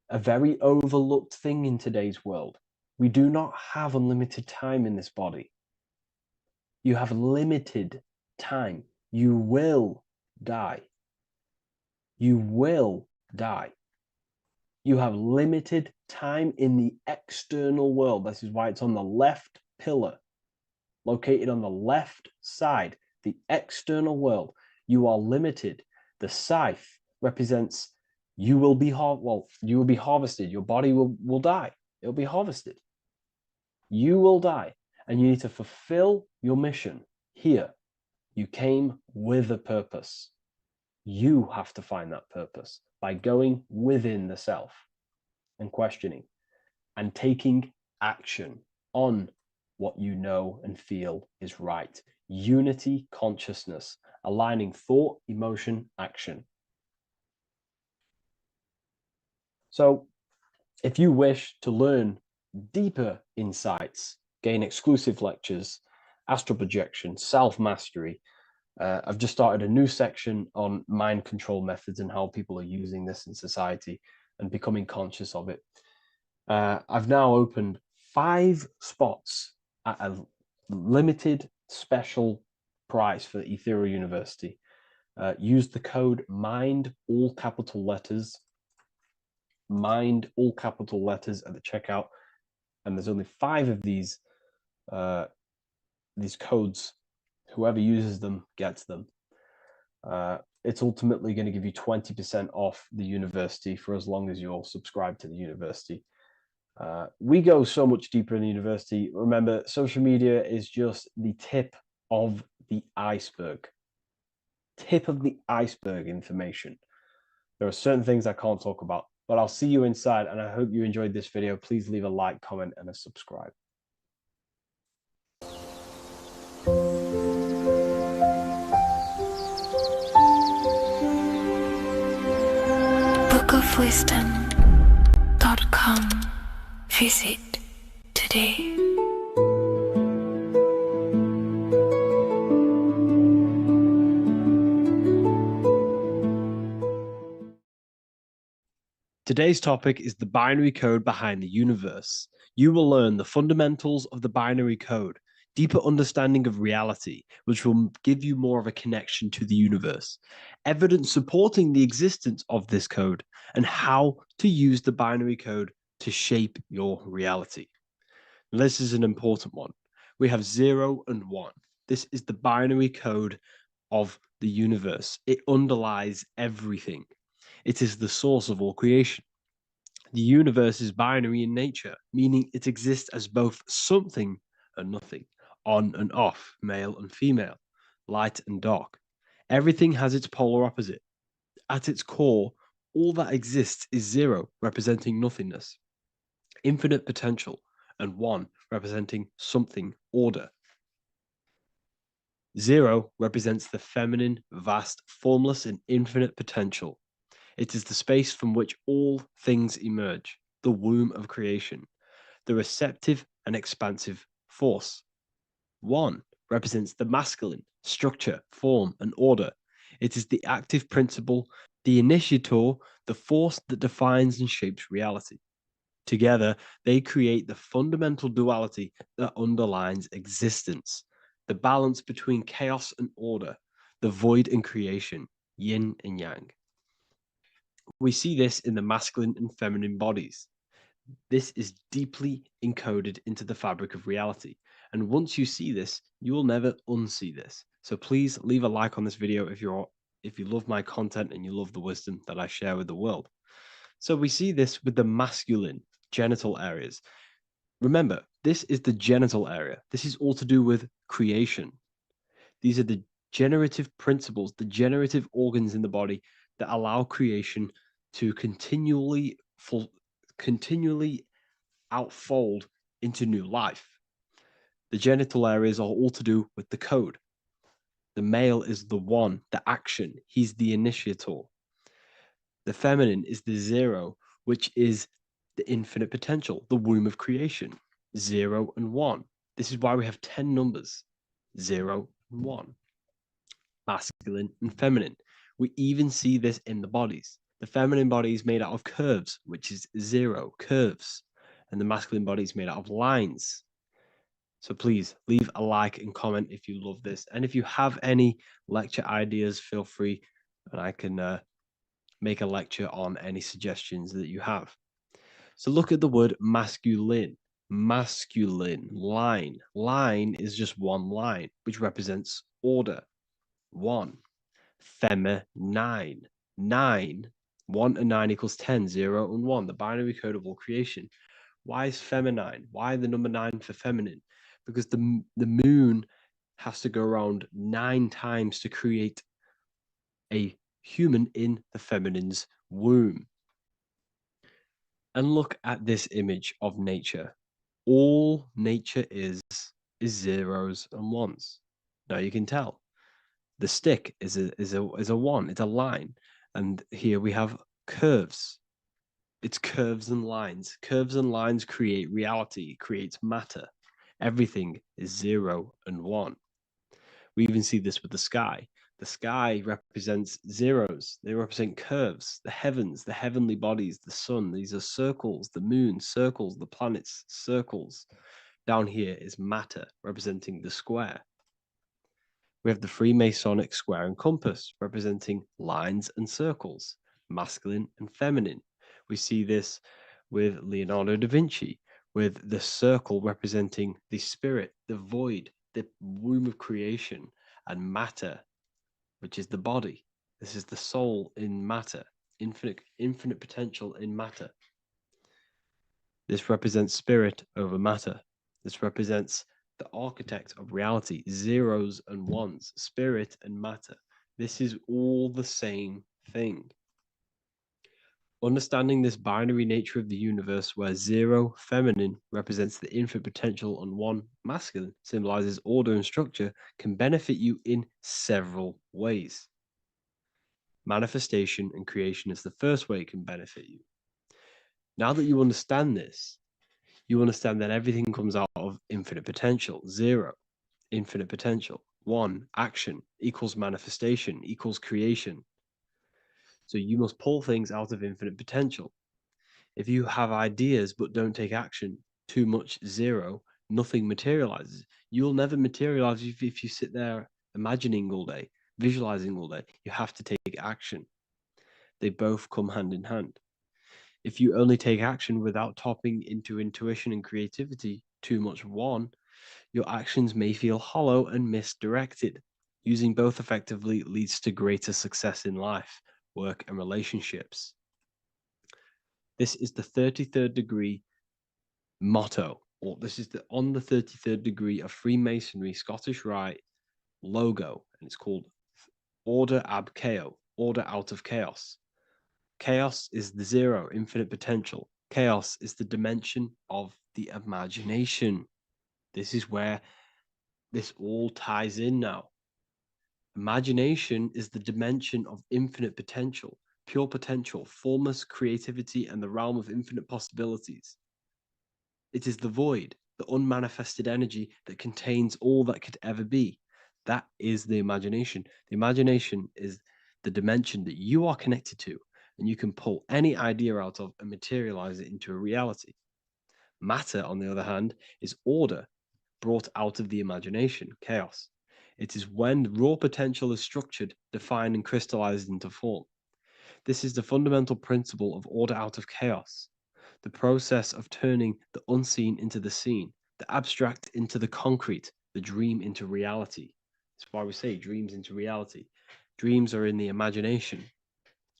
a very overlooked thing in today's world. We do not have unlimited time in this body. You have limited time. You will die. You will die. You have limited time in the external world. This is why it's on the left pillar, located on the left side, the external world. You are limited. The scythe represents you will be harvested. Your body will die. It'll be harvested. You will die, and you need to fulfill your mission here. You came with a purpose. You have to find that purpose by going within the self and questioning and taking action on what you know and feel is right. Unity consciousness, aligning thought, emotion, action. So if you wish to learn deeper insights, gain exclusive lectures, astral projection, self-mastery, I've just started a new section on mind control methods and how people are using this in society and becoming conscious of it. I've now opened 5 spots at a limited special price for Ethereal University. Use the code MIND, all capital letters, MIND, all capital letters at the checkout. And there's only 5 of these codes. Whoever uses them gets them. It's ultimately going to give you 20% off the university for as long as you're subscribed to the university. We go so much deeper in the university. Remember, social media is just the tip of the iceberg. Tip of the iceberg information. There are certain things I can't talk about, but I'll see you inside, and I hope you enjoyed this video. Please leave a like, comment, and a subscribe. bookofwisdom.com. Visit today. Today's topic is the binary code behind the universe. You will learn the fundamentals of the binary code, deeper understanding of reality, which will give you more of a connection to the universe, evidence supporting the existence of this code, and how to use the binary code to shape your reality. This is an important one. We have 0 and 1. This is the binary code of the universe. It underlies everything. It is the source of all creation. The universe is binary in nature, meaning it exists as both something and nothing, on and off, male and female, light and dark. Everything has its polar opposite. At its core, all that exists is 0, representing nothingness. Infinite potential, and 1 representing something, order. 0 represents the feminine, vast, formless, and infinite potential. It is the space from which all things emerge, the womb of creation, the receptive and expansive force. 1 represents the masculine, structure, form, and order. It is the active principle, the initiator, the force that defines and shapes reality. Together, they create the fundamental duality that underlines existence, the balance between chaos and order, the void and creation, yin and yang. We see this in the masculine and feminine bodies. This is deeply encoded into the fabric of reality. And once you see this, you will never unsee this. So please leave a like on this video if you love my content and you love the wisdom that I share with the world. So we see this with the masculine genital areas. Remember, this is the genital area. This is all to do with creation. These are the generative principles, the generative organs in the body that allow creation to continually outfold into new life. The genital areas are all to do with the code. The male is the 1, the action. He's the initiator. The feminine is the 0, which is the infinite potential, the womb of creation. 0 and 1. This is why we have 10 numbers. 0 and 1. Masculine and feminine. We even see this in the bodies. The feminine body is made out of curves, which is 0, curves. And the masculine body is made out of lines. So please leave a like and comment if you love this. And if you have any lecture ideas, feel free, and I can make a lecture on any suggestions that you have. So look at the word masculine. Masculine, line. Line is just one line, which represents order. 1. Feminine. 9. 1 and 9 equals 10. 0 and 1. The binary code of all creation. Why is feminine? Why the number 9 for feminine? Because the moon has to go around 9 times to create a human in the feminine's womb. And look at this image of nature. All nature is zeros and ones. Now you can tell the stick is a 1. It's a line, and here we have curves. It's curves and lines. Curves and lines create reality, creates matter. Everything is 0 and 1. We even see this with the sky. The sky represents zeros. They represent curves, the heavens, the heavenly bodies, the sun. These are circles, the moon, circles, the planets, circles. Down here is matter, representing the square. We have the Freemasonic square and compass, representing lines and circles, masculine and feminine. We see this with Leonardo da Vinci, with the circle representing the spirit, the void, the womb of creation, and matter, which is the body. This is the soul in matter, infinite potential in matter. This represents spirit over matter. This represents the architect of reality, zeros and ones, spirit and matter. This is all the same thing. Understanding this binary nature of the universe, where 0 feminine represents the infinite potential and 1 masculine symbolizes order and structure, can benefit you in several ways. Manifestation and creation is the first way it can benefit you. Now that you understand this, you understand that everything comes out of infinite potential. 0, infinite potential. 1, action equals manifestation equals creation. So you must pull things out of infinite potential. If you have ideas but don't take action, too much 0, nothing materializes. You'll never materialize if you sit there imagining all day, visualizing all day. You have to take action. They both come hand in hand. If you only take action without tapping into intuition and creativity, too much 1, your actions may feel hollow and misdirected. Using both effectively leads to greater success in life, work, and relationships. This is the 33rd degree motto, or this is on the 33rd degree of Freemasonry Scottish Rite logo, and it's called Order Ab Chaos, order out of chaos. Chaos is the 0, infinite potential. Chaos is the dimension of the imagination. This is where this all ties in now. Imagination is the dimension of infinite potential, pure potential, formless creativity, and the realm of infinite possibilities. It is the void, the unmanifested energy that contains all that could ever be. That is the imagination. The imagination is the dimension that you are connected to, and you can pull any idea out of and materialize it into a reality. Matter, on the other hand, is order brought out of the imagination, chaos. It is when raw potential is structured, defined, and crystallized into form. This is the fundamental principle of order out of chaos, the process of turning the unseen into the seen, the abstract into the concrete, the dream into reality. That's why we say dreams into reality. Dreams are in the imagination,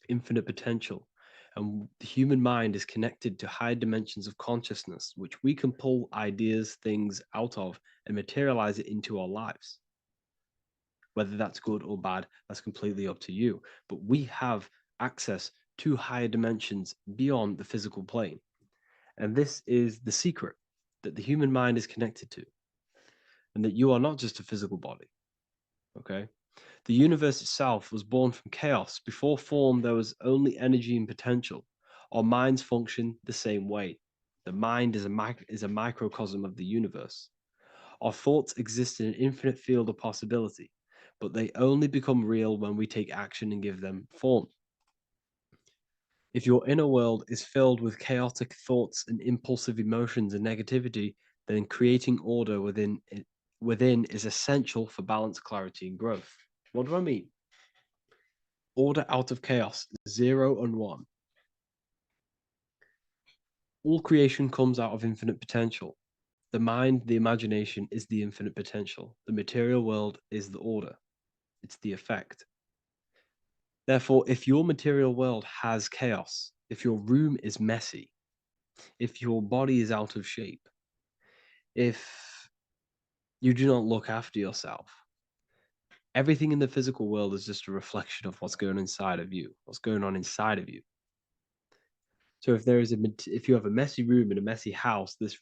infinite potential, and the human mind is connected to high dimensions of consciousness, which we can pull ideas, things out of, and materialize it into our lives. Whether that's good or bad, that's completely up to you. But we have access to higher dimensions beyond the physical plane. And this is the secret that the human mind is connected to, and that you are not just a physical body. Okay? The universe itself was born from chaos. Before form, there was only energy and potential. Our minds function the same way. The mind is a microcosm of the universe. Our thoughts exist in an infinite field of possibility, but they only become real when we take action and give them form. If your inner world is filled with chaotic thoughts and impulsive emotions and negativity, then creating order within is essential for balance, clarity, and growth. What do I mean? Order out of chaos, 0 and 1. All creation comes out of infinite potential. The mind, the imagination, is the infinite potential. The material world is the order. It's the effect. Therefore, if your material world has chaos, if your room is messy, if your body is out of shape, if you do not look after yourself, everything in the physical world is just a reflection of what's going on inside of you, what's going on inside of you. So if you have a messy room in a messy house, this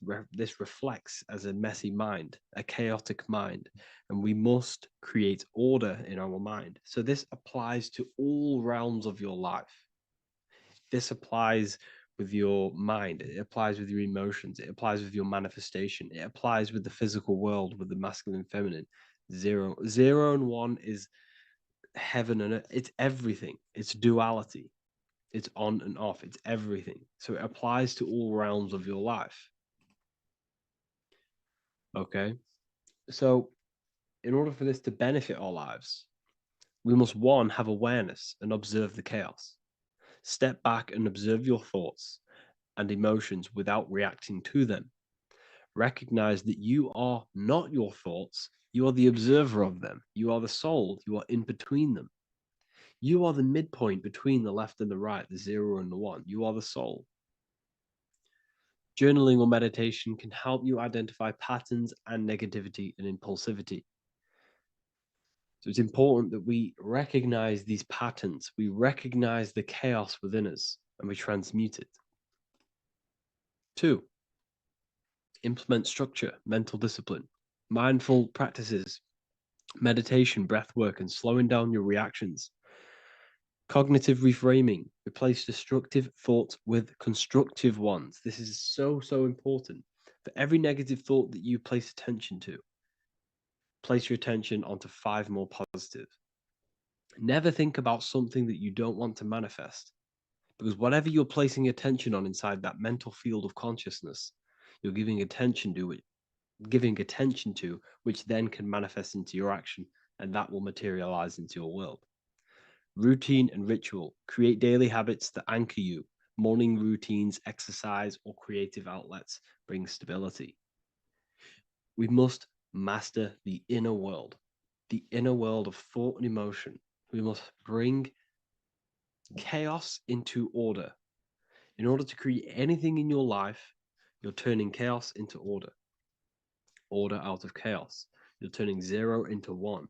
reflects as a messy mind, a chaotic mind, and we must create order in our mind. So this applies to all realms of your life. This applies with your mind. It applies with your emotions. It applies with your manifestation. It applies with the physical world, with the masculine, and feminine. 0 and 1 is heaven and earth. It's everything. It's duality. It's on and off. It's everything. So it applies to all realms of your life. Okay. So in order for this to benefit our lives, we must, one, have awareness and observe the chaos. Step back and observe your thoughts and emotions without reacting to them. Recognize that you are not your thoughts. You are the observer of them. You are the soul. You are in between them. You are the midpoint between the left and the right, the 0 and the 1. You are the soul. Journaling or meditation can help you identify patterns and negativity and impulsivity. So it's important that we recognize these patterns, we recognize the chaos within us, and we transmute it. 2, implement structure, mental discipline, mindful practices, meditation, breath work, and slowing down your reactions. Cognitive reframing, replace destructive thoughts with constructive ones. This is so, so important. For every negative thought that you place attention to, place your attention onto 5 more positive. Never think about something that you don't want to manifest, because whatever you're placing attention on inside that mental field of consciousness, you're giving attention to it, which then can manifest into your action, and that will materialize into your world. Routine and ritual. Create daily habits that anchor you. Morning routines, exercise, or creative outlets bring stability. We must master the inner world of thought and emotion. We must bring chaos into order. In order to create anything in your life, you're turning chaos into order. Order out of chaos. You're turning 0 into 1.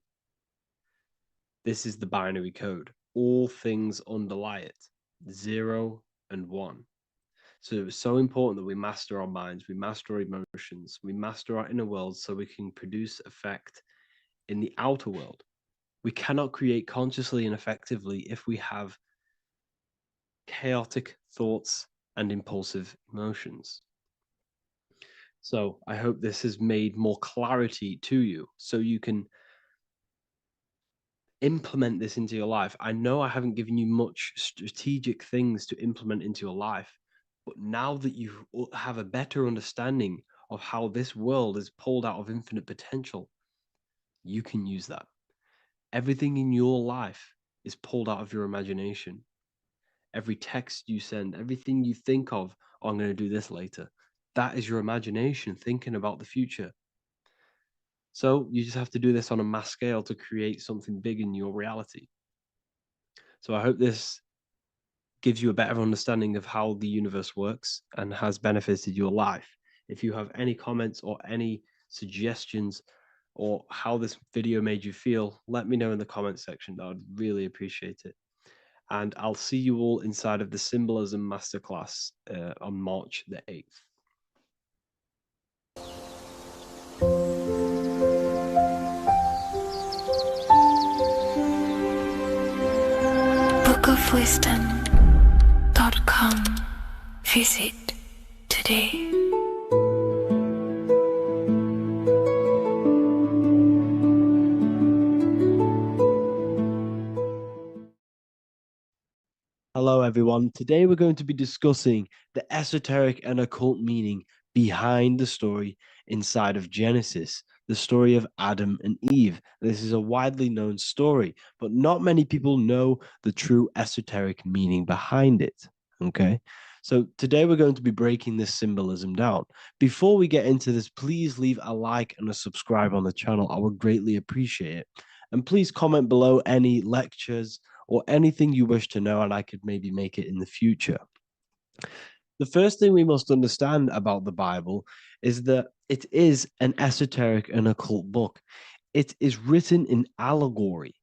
This is the binary code. All things underlie it. 0 and 1. So it's so important that we master our minds, we master our emotions, we master our inner world so we can produce effect in the outer world. We cannot create consciously and effectively if we have chaotic thoughts and impulsive emotions. So I hope this has made more clarity to you so you can implement this into your life. I know I haven't given you much strategic things to implement into your life, but now that you have a better understanding of how this world is pulled out of infinite potential, you can use that. Everything in your life is pulled out of your imagination. Every text you send, everything you think of, oh, I'm going to do this later, that is your imagination thinking about the future. So you just have to do this on a mass scale to create something big in your reality. So I hope this gives you a better understanding of how the universe works and has benefited your life. If you have any comments or any suggestions or how this video made you feel, let me know in the comment section. I would really appreciate it. And I'll see you all inside of the Symbolism Masterclass on March the 8th. bookofwisdom.com. Visit today. Hello, everyone. Today we're going to be discussing the esoteric and occult meaning behind the story inside of Genesis, the story of Adam and Eve. This is a widely known story, but not many people know the true esoteric meaning behind it. Okay, so today we're going to be breaking this symbolism down. Before we get into this, please leave a like and a subscribe on the channel. I would greatly appreciate it. And please comment below any lectures or anything you wish to know, and I could maybe make it in the future. The first thing we must understand about the Bible is that it is an esoteric and occult book. It is written in allegory.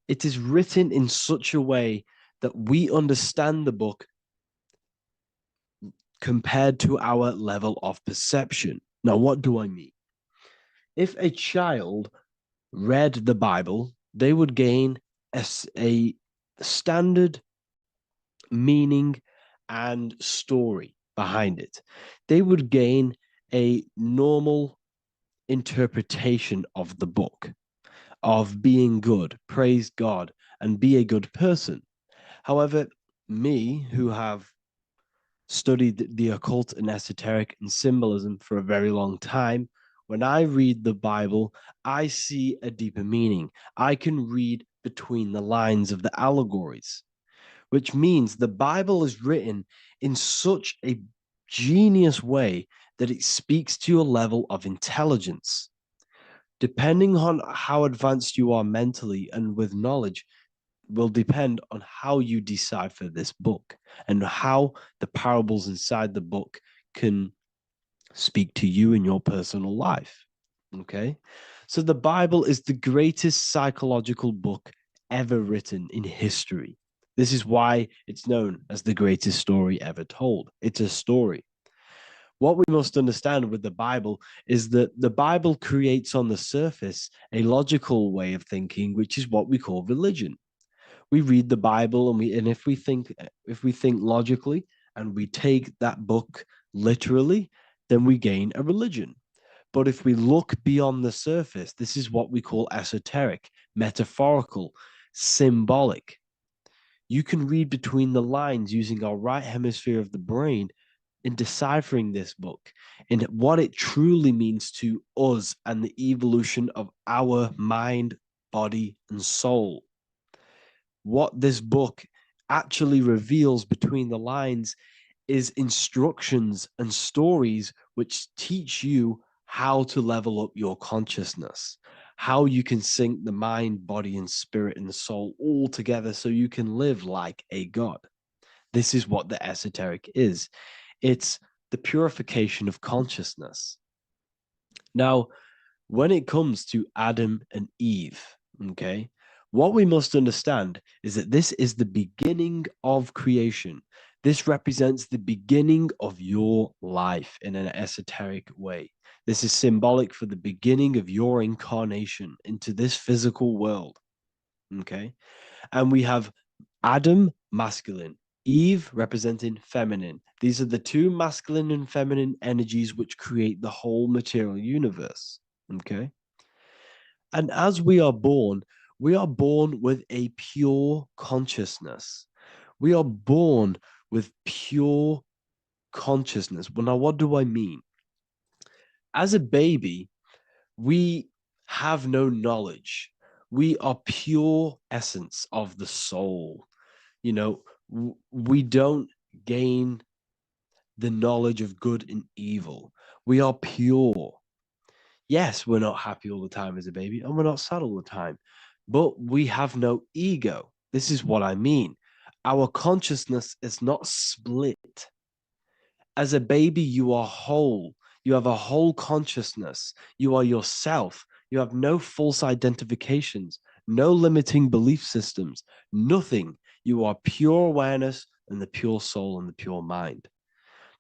It is written in such a way that we understand the book compared to our level of perception. Now, what do I mean? If a child read the Bible, they would gain a standard meaning and story behind it. They would gain a normal interpretation of the book, of being good, praise God, and be a good person. However, me, who have studied the occult and esoteric and symbolism for a very long time, when I read the Bible, I see a deeper meaning. I can read between the lines of the allegories, which means the Bible is written in such a genius way that it speaks to your level of intelligence. Depending on how advanced you are mentally and with knowledge, will depend on how you decipher this book and how the parables inside the book can speak to you in your personal life. Okay? So the Bible is the greatest psychological book ever written in history. This is why it's known as the greatest story ever told. It's a story. What we must understand with the Bible is that the Bible creates on the surface a logical way of thinking, which is what we call religion. We read the Bible and if we think logically and we take that book literally, then we gain a religion. But if we look beyond the surface, this is what we call esoteric, metaphorical, symbolic. You can read between the lines using our right hemisphere of the brain in deciphering this book and what it truly means to us and the evolution of our mind, body, and soul. What this book actually reveals between the lines is instructions and stories which teach you how to level up your consciousness, how you can sync the mind, body, and spirit and the soul all together so you can live like a god. This is what the esoteric is. It's the purification of consciousness. Now, when it comes to Adam and Eve, okay, what we must understand is that this is the beginning of creation. This represents the beginning of your life in an esoteric way. This is symbolic for the beginning of your incarnation into this physical world. Okay. And we have Adam, masculine, Eve representing feminine. These are the two masculine and feminine energies which create the whole material universe. Okay. And as we are born with a pure consciousness. We are born with pure consciousness. Well, now, what do I mean? As a baby, we have no knowledge. We are pure essence of the soul. You know, we don't gain the knowledge of good and evil. We are pure. Yes, we're not happy all the time as a baby, and we're not sad all the time, but we have no ego. This is what I mean. Our consciousness is not split. As a baby, you are whole. You have a whole consciousness. You are yourself. You have no false identifications, no limiting belief systems, nothing. You are pure awareness and the pure soul and the pure mind.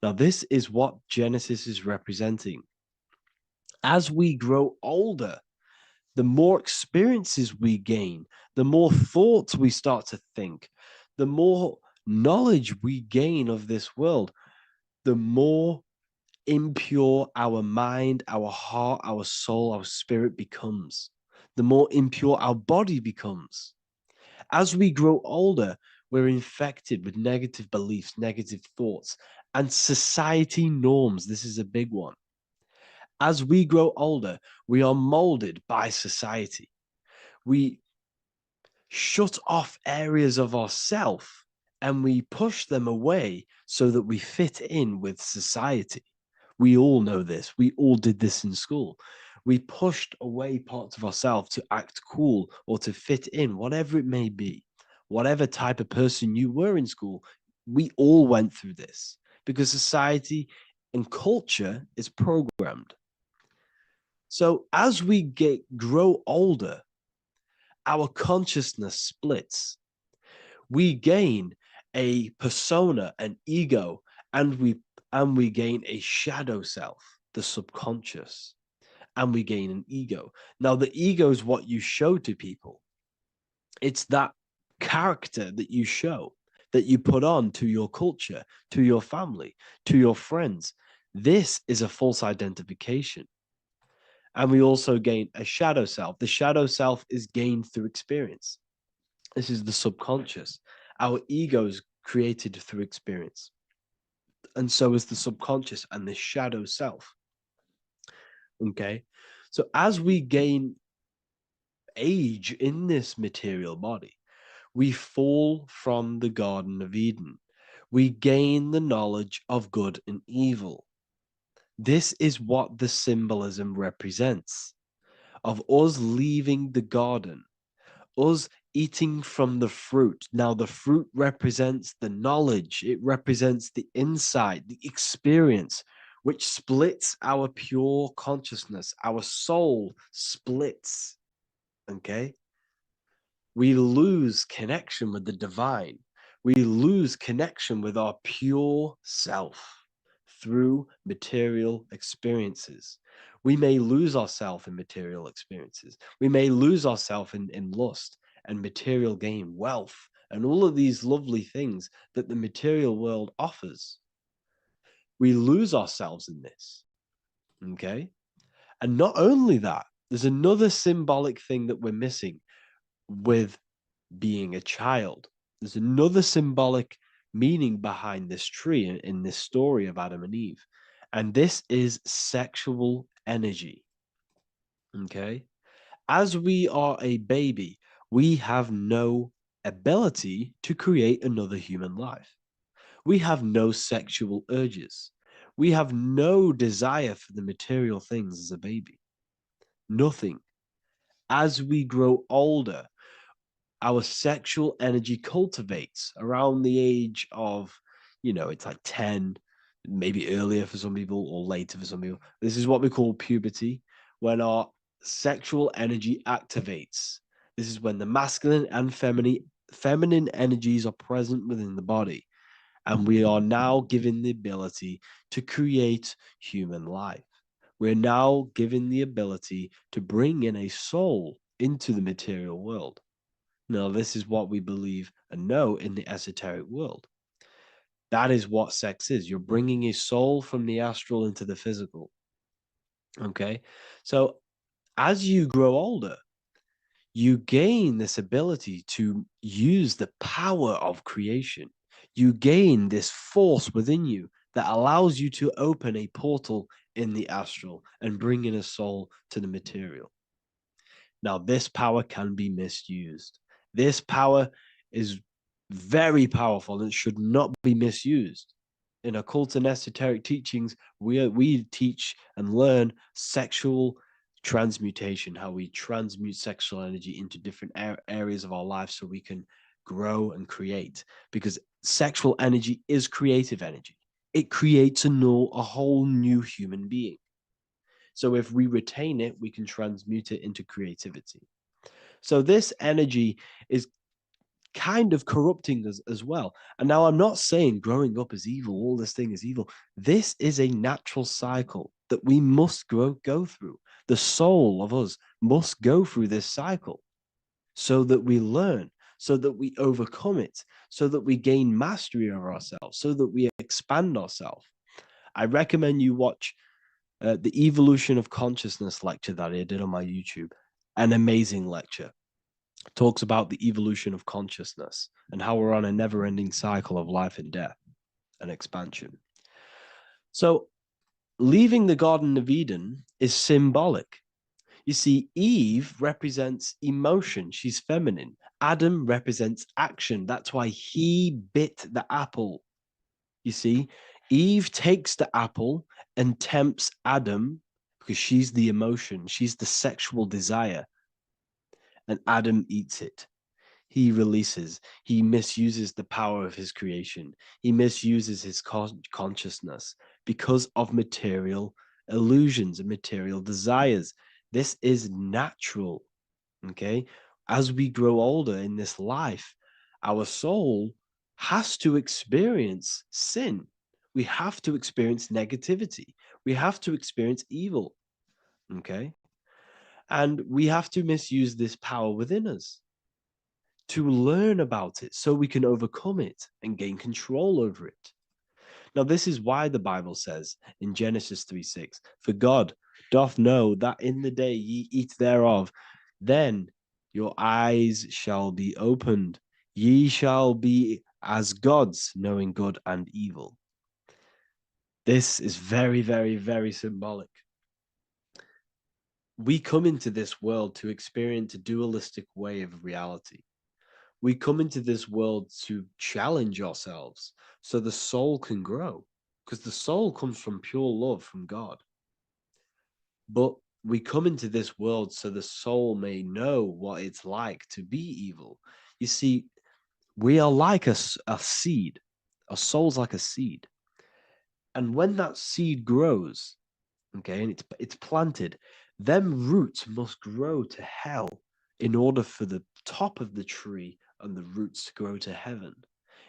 Now, this is what Genesis is representing. As we grow older, the more experiences we gain, the more thoughts we start to think, the more knowledge we gain of this world, the more impure our mind, our heart, our soul, our spirit becomes, the more impure our body becomes. As we grow older, we're infected with negative beliefs, negative thoughts, and society norms. This is a big one. As we grow older, we are molded by society. We shut off areas of ourself and we push them away so that we fit in with society. We all know this. We all did this in school. We pushed away parts of ourselves to act cool or to fit in, whatever it may be. Whatever type of person you were in school, we all went through this because society and culture is programmed. So as we grow older, our consciousness splits. We gain a persona, an ego, and we gain a shadow self, the subconscious, and we gain an ego. Now, the ego is what you show to people. It's that character that you show, that you put on to your culture, to your family, to your friends. This is a false identification. And we also gain a shadow self. The shadow self is gained through experience. This is the subconscious. Our ego is created through experience. And so is the subconscious and the shadow self. Okay. So as we gain age in this material body, we fall from the Garden of Eden. We gain the knowledge of good and evil. This is what the symbolism represents of us leaving the garden, us eating from the fruit. Now, the fruit represents the knowledge, it represents the insight, the experience, which splits our pure consciousness. Our soul splits. Okay? We lose connection with the divine. We lose connection with our pure self through material experiences. We may lose ourselves in material experiences. We may lose ourselves in lust and material gain, wealth, and all of these lovely things that the material world offers. We lose ourselves in this. Okay? And not only that, there's another symbolic thing that we're missing with being a child. There's another symbolic meaning behind this tree in this story of Adam and Eve. And this is sexual energy. Okay. As we are a baby, we have no ability to create another human life. We have no sexual urges. We have no desire for the material things as a baby. Nothing. As we grow older, our sexual energy cultivates around the age of, it's like 10, maybe earlier for some people or later for some people. This is what we call puberty, when our sexual energy activates. This is when the masculine and feminine energies are present within the body. And we are now given the ability to create human life. We're now given the ability to bring in a soul into the material world. Now, this is what we believe and know in the esoteric world. That is what sex is. You're bringing a soul from the astral into the physical. Okay. So as you grow older, you gain this ability to use the power of creation. You gain this force within you that allows you to open a portal in the astral and bring in a soul to the material. Now, this power can be misused. This power is very powerful and should not be misused. In occult and esoteric teachings, we teach and learn sexual transmutation, how we transmute sexual energy into different areas of our life so we can grow and create. Because sexual energy is creative energy. It creates a whole new human being. So if we retain it, we can transmute it into creativity. So this energy is kind of corrupting us as well. And now I'm not saying growing up is evil, all this thing is evil. This is a natural cycle that we must go through. The soul of us must go through this cycle so that we learn, so that we overcome it, so that we gain mastery over ourselves, so that we expand ourselves. I recommend you watch the Evolution of Consciousness lecture that I did on my YouTube. An amazing lecture. Talks about the evolution of consciousness and how we're on a never-ending cycle of life and death and expansion. So leaving the Garden of Eden is symbolic. You see, Eve represents emotion. She's feminine. Adam represents action. That's why he bit the apple. You see, Eve takes the apple and tempts Adam because she's the emotion. She's the sexual desire. And Adam eats it. He releases, he misuses the power of his creation. He misuses his consciousness because of material illusions and material desires. This is natural, okay? As we grow older in this life, our soul has to experience sin. We have to experience negativity. We have to experience evil, okay? And we have to misuse this power within us to learn about it so we can overcome it and gain control over it. Now, this is why the Bible says in Genesis 3:6, for God doth know that in the day ye eat thereof, then your eyes shall be opened. Ye shall be as gods, knowing good and evil. This is very, very, very symbolic. We come into this world to experience a dualistic way of reality. We come into this world to challenge ourselves so the soul can grow, because the soul comes from pure love from God. But we come into this world so the soul may know what it's like to be evil. You see, we are like a seed. Our soul's like a seed. And when that seed grows, okay, and it's planted, them roots must grow to hell in order for the top of the tree and the roots to grow to heaven.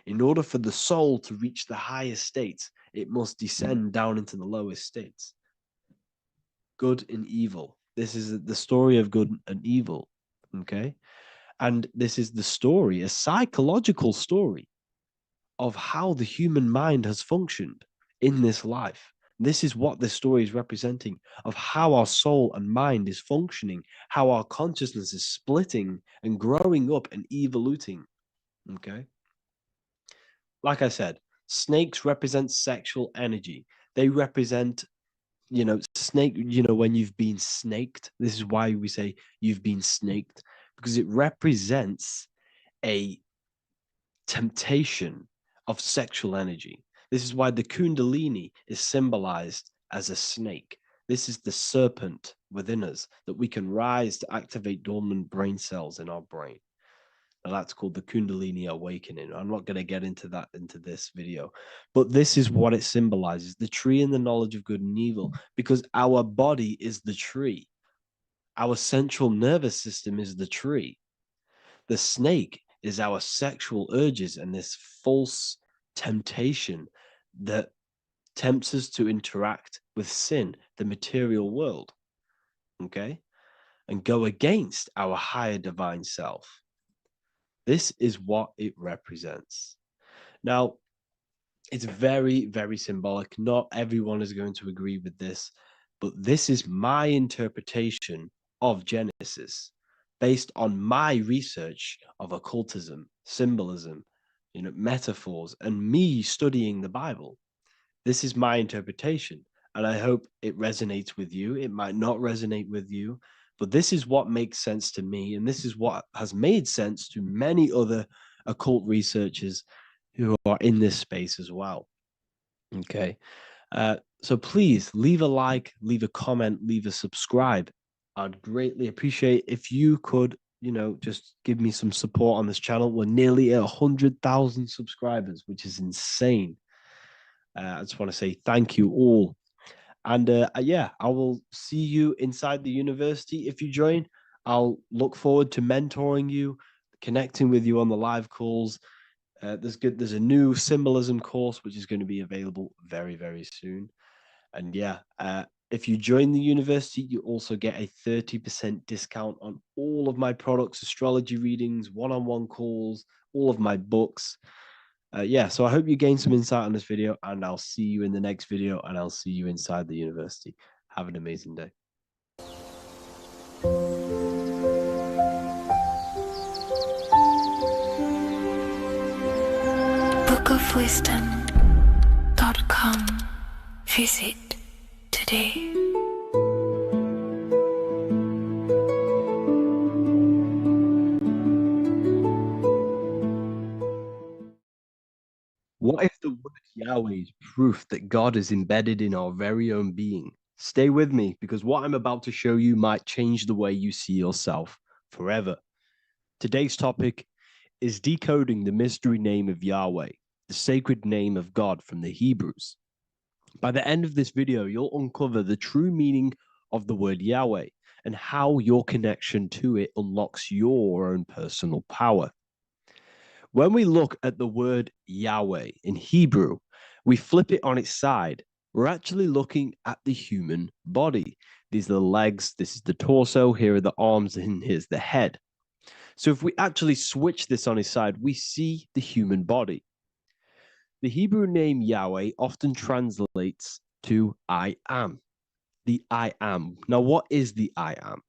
In order for the soul to reach the highest states, it must descend down into the lowest states. Good and evil. This is the story of good and evil, okay? And this is the story, a psychological story of how the human mind has functioned in this life. This is what this story is representing of how our soul and mind is functioning, how our consciousness is splitting and growing up and evoluting. Okay. Like I said, snakes represent sexual energy. They represent, snake, when you've been snaked. This is why we say you've been snaked, because it represents a temptation of sexual energy. This is why the Kundalini is symbolized as a snake. This is the serpent within us that we can rise to activate dormant brain cells in our brain. Now that's called the Kundalini Awakening. I'm not going to get into that into this video, but this is what it symbolizes, the tree and the knowledge of good and evil, because our body is the tree. Our central nervous system is the tree. The snake is our sexual urges and this false temptation that tempts us to interact with sin, the material world, okay, and go against our higher divine self. This is what it represents. Now, it's very, very symbolic. Not everyone is going to agree with this, but this is my interpretation of Genesis based on my research of occultism, symbolism, metaphors, and me studying the Bible. This is my interpretation, and I hope it resonates with you. It might not resonate with you, but this is what makes sense to me, and this is what has made sense to many other occult researchers who are in this space as well. Okay. So please leave a like, leave a comment, leave a subscribe. I'd greatly appreciate if you could, just give me some support on this channel. We're nearly at 100,000 subscribers, which is insane. I just want to say thank you all. And yeah, I will see you inside the university if you join. I'll look forward to mentoring you, connecting with you on the live calls. There's a new symbolism course which is going to be available very, very soon. And yeah, if you join the university, you also get a 30% discount on all of my products, astrology readings, one-on-one calls, all of my books. Yeah, so I hope you gain some insight on this video, and I'll see you in the next video, and I'll see you inside the university. Have an amazing day. bookofwisdom.com. Visit today. What if the word Yahweh is proof that God is embedded in our very own being? Stay with me, because what I'm about to show you might change the way you see yourself forever. Today's topic is decoding the mystery name of Yahweh, the sacred name of God from the Hebrews. By the end of this video, you'll uncover the true meaning of the word Yahweh and how your connection to it unlocks your own personal power. When we look at the word Yahweh in Hebrew, we flip it on its side. We're actually looking at the human body. These are the legs, this is the torso, here are the arms, and here's the head. So if we actually switch this on its side, we see the human body. The Hebrew name Yahweh often translates to I am. The I am. Now, what is the I am?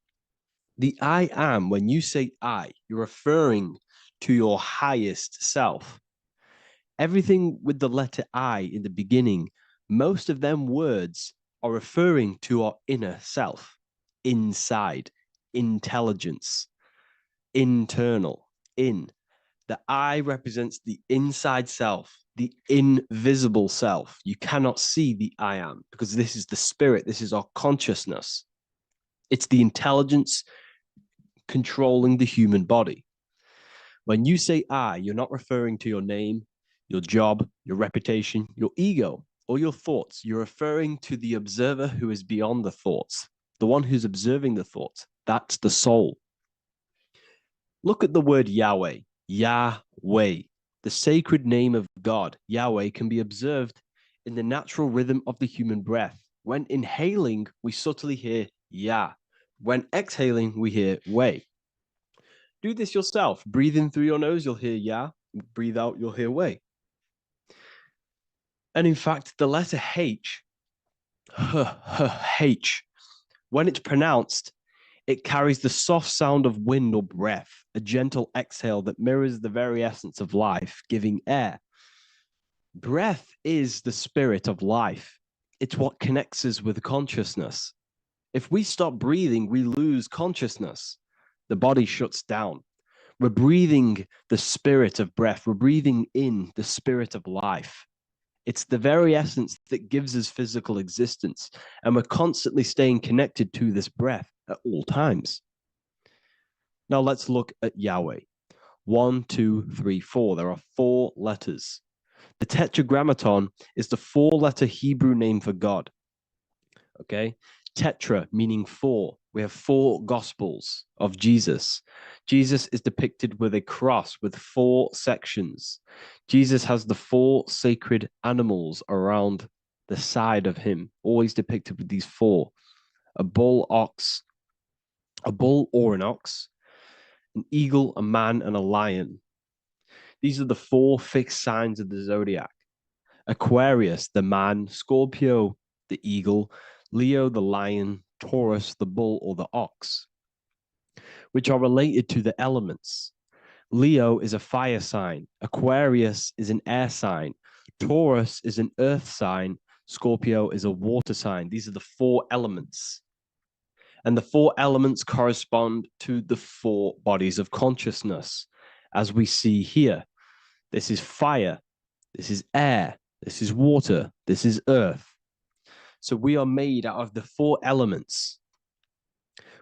The I am, when you say I, you're referring to your highest self. Everything with the letter I in the beginning, most of them words are referring to our inner self, inside, intelligence, internal, in. The I represents the inside self, the invisible self. You cannot see the I am, because this is the spirit, this is our consciousness. It's the intelligence controlling the human body. When you say I, you're not referring to your name, your job, your reputation, your ego, or your thoughts. You're referring to the observer who is beyond the thoughts, the one who's observing the thoughts. That's the soul. Look at the word Yahweh, Yahweh. The sacred name of God, Yahweh, can be observed in the natural rhythm of the human breath. When inhaling, we subtly hear Yah. When exhaling, we hear Wei. Do this yourself. Breathe in through your nose, you'll hear Yah. Breathe out, you'll hear Wei. And in fact, the letter H, H, when it's pronounced, it carries the soft sound of wind or breath, a gentle exhale that mirrors the very essence of life, giving air. Breath is the spirit of life. It's what connects us with consciousness. If we stop breathing, we lose consciousness. The body shuts down. We're breathing the spirit of breath. We're breathing in the spirit of life. It's the very essence that gives us physical existence, and we're constantly staying connected to this breath at all times. Now let's look at Yahweh. 1, 2, 3, 4. There are 4 letters. The tetragrammaton is the 4-letter Hebrew name for God. Okay? Tetra meaning 4. We have 4 gospels of Jesus. Jesus is depicted with a cross with 4 sections. Jesus has the 4 sacred animals around the side of him, always depicted with these 4: a bull or an ox, an eagle, a man, and a lion. These are the 4 fixed signs of the zodiac: Aquarius, the man; Scorpio, the eagle; Leo, the lion; Taurus, the bull or the ox, which are related to the elements. Leo is a fire sign, Aquarius is an air sign, Taurus is an earth sign, Scorpio is a water sign. These are the 4 elements. And the 4 elements correspond to the 4 bodies of consciousness, as we see here. This is fire, this is air, this is water, this is earth. So we are made out of the 4 elements,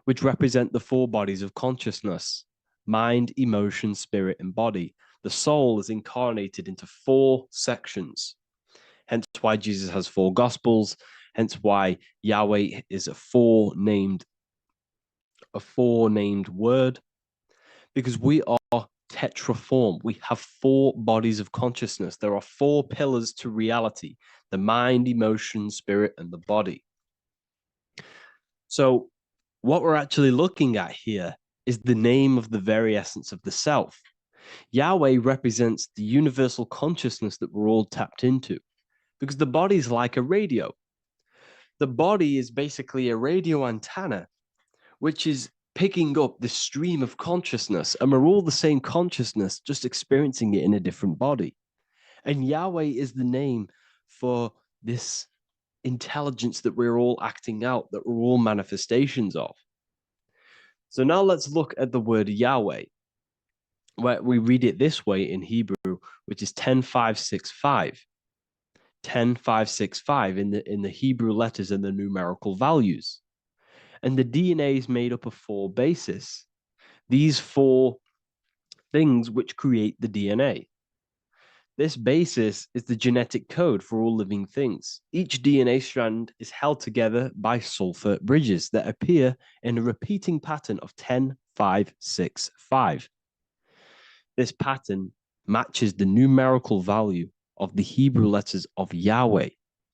which represent the 4 bodies of consciousness: mind, emotion, spirit, and body. The soul is incarnated into 4 sections. Hence why Jesus has 4 gospels. Hence why Yahweh is a four-named word, because we are tetraform. We have 4 bodies of consciousness. There are 4 pillars to reality: the mind, emotion, spirit, and the body. So what we're actually looking at here is the name of the very essence of the self. Yahweh represents the universal consciousness that we're all tapped into, because the body is like a radio. The body is basically a radio antenna, which is picking up the stream of consciousness, and we're all the same consciousness, just experiencing it in a different body. And Yahweh is the name for this intelligence that we're all acting out, that we're all manifestations of. So now let's look at the word Yahweh, where we read it this way in Hebrew, which is 10565. 10565 in the Hebrew letters and the numerical values. And the DNA is made up of 4 bases. These 4 things which create the DNA. This basis is the genetic code for all living things. Each DNA strand is held together by sulfur bridges that appear in a repeating pattern of 10565. This pattern matches the numerical value of the Hebrew letters of Yahweh,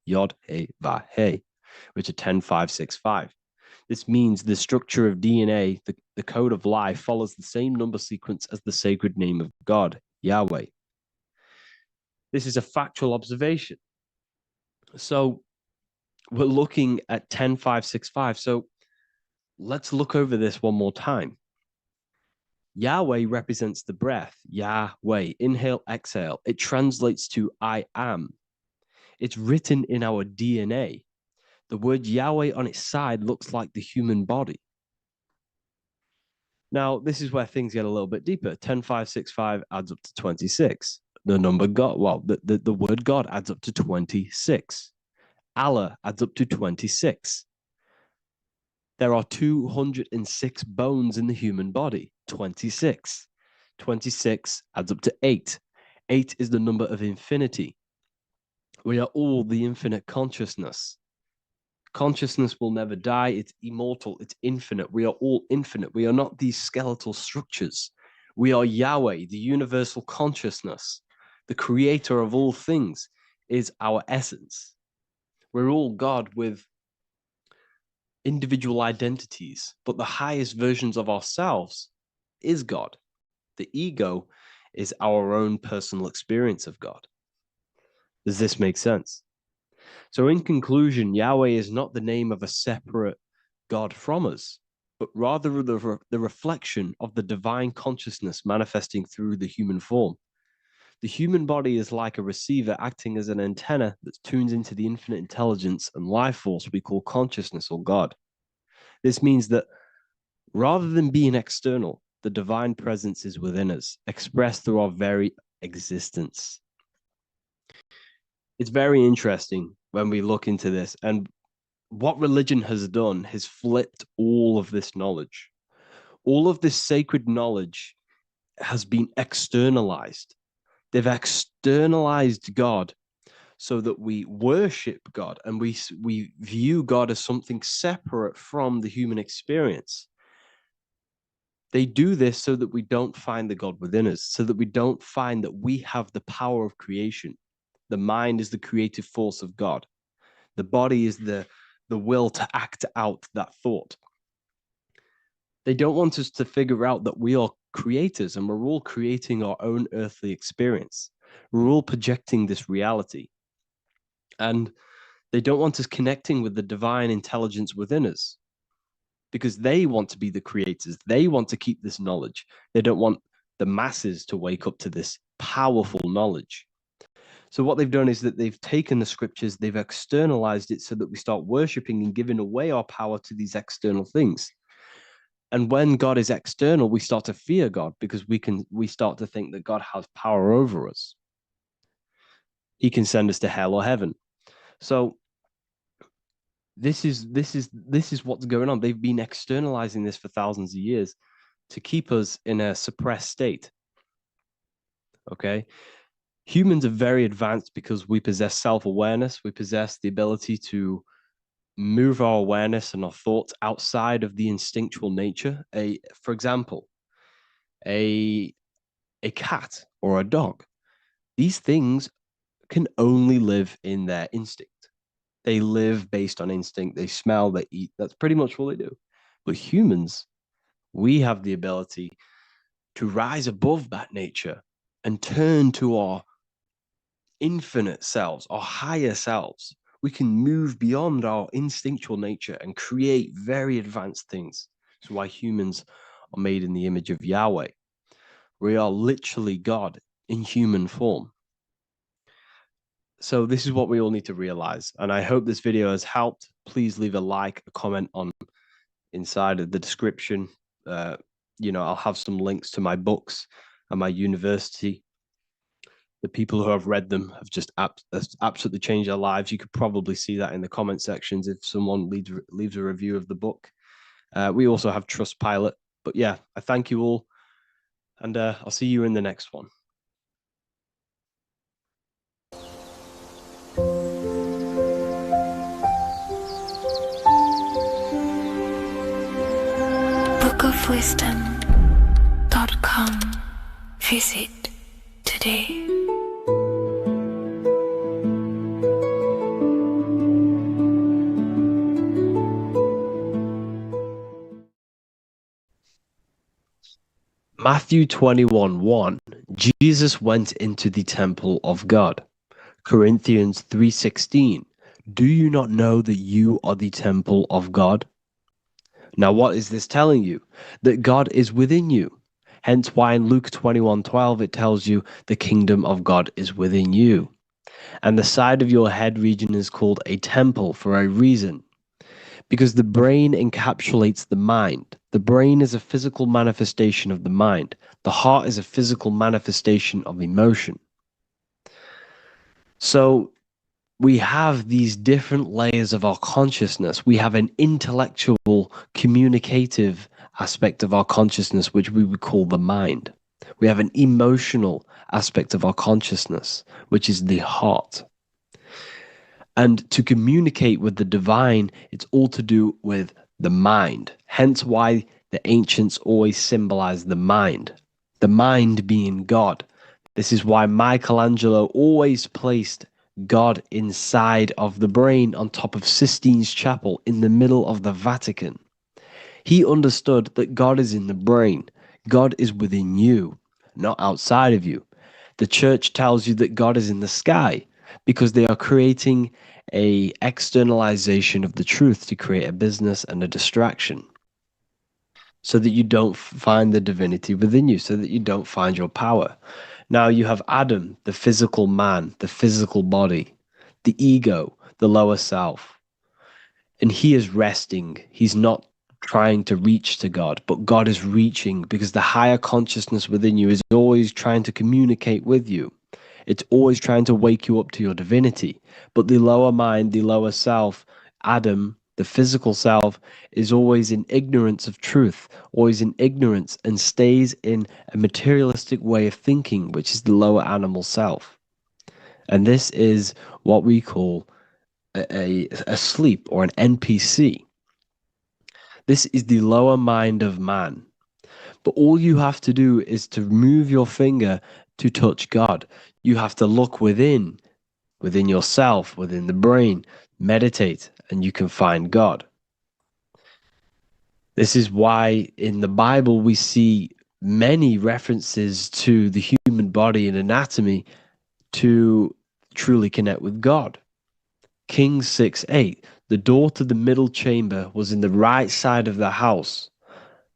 Yod, He, Vah, He, which are 10565. This means the structure of DNA, the code of life, follows the same number sequence as the sacred name of God, Yahweh. This is a factual observation. So we're looking at 10565. So let's look over this one more time. Yahweh represents the breath, Yahweh, inhale, exhale. It translates to I am. It's written in our DNA. The word Yahweh on its side looks like the human body. Now, this is where things get a little bit deeper. 10565 adds up to 26. The number God, well, the word God adds up to 26. Allah adds up to 26. There are 206 bones in the human body, 26. 26 adds up to 8. 8 is the number of infinity. We are all the infinite consciousness. Consciousness will never die. It's immortal. It's infinite. We are all infinite. We are not these skeletal structures. We are Yahweh, the universal consciousness. The creator of all things is our essence. We're all God with individual identities, but the highest versions of ourselves is God. The ego is our own personal experience of God. Does this make sense? So in conclusion, Yahweh is not the name of a separate God from us, but rather the reflection of the divine consciousness manifesting through the human form. The human body is like a receiver acting as an antenna that tunes into the infinite intelligence and life force we call consciousness or God. This means that rather than being external, the divine presence is within us, expressed through our very existence. It's very interesting when we look into this, and what religion has done has flipped all of this knowledge. All of this sacred knowledge has been externalized. They've externalized God so that we worship God and we view God as something separate from the human experience. They do this so that we don't find the God within us, so that we don't find that we have the power of creation. The mind is the creative force of God. The body is the will to act out that thought. They don't want us to figure out that we are creators and we're all creating our own earthly experience. We're all projecting this reality. And they don't want us connecting with the divine intelligence within us because they want to be the creators. They want to keep this knowledge. They don't want the masses to wake up to this powerful knowledge. So what they've done is that they've taken the scriptures, they've externalized it so that we start worshiping and giving away our power to these external things. And when God is external, we start to fear God because we start to think that God has power over us. He can send us to hell or heaven. So this is what's going on. They've been externalizing this for thousands of years to keep us in a suppressed state. Okay? Humans are very advanced because we possess self-awareness. We possess the ability to move our awareness and our thoughts outside of the instinctual nature. For example, a cat or a dog. These things can only live in their instinct. They live based on instinct. They smell, they eat. That's pretty much all they do. But humans, we have the ability to rise above that nature and turn to our infinite selves, our higher selves. We can move beyond our instinctual nature and create very advanced things. That's why humans are made in the image of Yahweh. We are literally God in human form. So this is what we all need to realize. And I hope this video has helped. Please leave a like, a comment on inside of the description. I'll have some links to my books and my university. The people who have read them have just absolutely changed their lives. You could probably see that in the comment sections if someone leaves a review of the book. We also have Trustpilot. But yeah, I thank you all. And I'll see you in the next one. bookofwisdom.com. Visit today. Matthew 21:1, Jesus went into the temple of God. Corinthians 3:16, do you not know that you are the temple of God? Now, what is this telling you? That God is within you. Hence why in Luke 21:12 it tells you the kingdom of God is within you. And the side of your head region is called a temple for a reason. Because the brain encapsulates the mind. The brain is a physical manifestation of the mind. The heart is a physical manifestation of emotion. So we have these different layers of our consciousness. We have an intellectual, communicative aspect of our consciousness, which we would call the mind. We have an emotional aspect of our consciousness, which is the heart. And to communicate with the divine, it's all to do with the mind. Hence why the ancients always symbolize the mind being God. This is why Michelangelo always placed God inside of the brain on top of Sistine Chapel in the middle of the Vatican. He understood that God is in the brain. God is within you, not outside of you. The church tells you that God is in the sky because they are creating a externalization of the truth to create a business and a distraction so that you don't find the divinity within you, so that you don't find your power. Now you have Adam, the physical man, the physical body, the ego, the lower self. And he is resting. He's not trying to reach to God, but God is reaching because the higher consciousness within you is always trying to communicate with you. It's always trying to wake you up to your divinity. But the lower mind, the lower self, Adam, the physical self, is always in ignorance of truth, always in ignorance, and stays in a materialistic way of thinking, which is the lower animal self. And this is what we call a sleep or an NPC. This is the lower mind of man. But all you have to do is to move your finger to touch God. You have to look within yourself, within the brain, meditate, and you can find God. This is why in the Bible we see many references to the human body and anatomy to truly connect with God. Kings 6:8, the door to the middle chamber was in the right side of the house,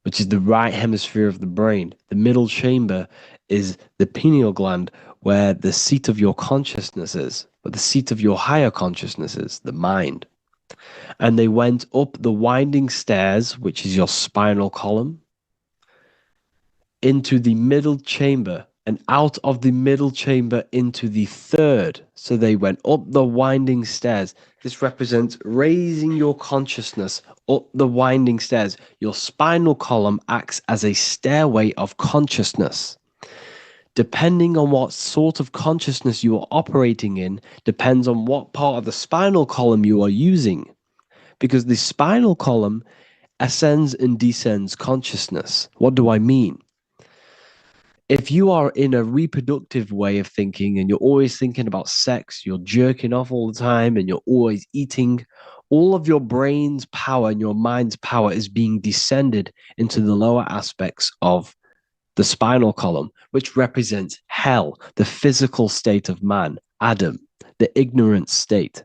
which is the right hemisphere of the brain. The middle chamber is the pineal gland, where the seat of your consciousness is, where the seat of your higher consciousness is, the mind. And they went up the winding stairs, which is your spinal column, into the middle chamber, and out of the middle chamber into the third. So they went up the winding stairs. This represents raising your consciousness up the winding stairs. Your spinal column acts as a stairway of consciousness. Depending on what sort of consciousness you are operating in, depends on what part of the spinal column you are using. Because the spinal column ascends and descends consciousness. What do I mean? If you are in a reproductive way of thinking and you're always thinking about sex, you're jerking off all the time and you're always eating, all of your brain's power and your mind's power is being descended into the lower aspects of the spinal column, which represents hell, the physical state of man, Adam, the ignorant state.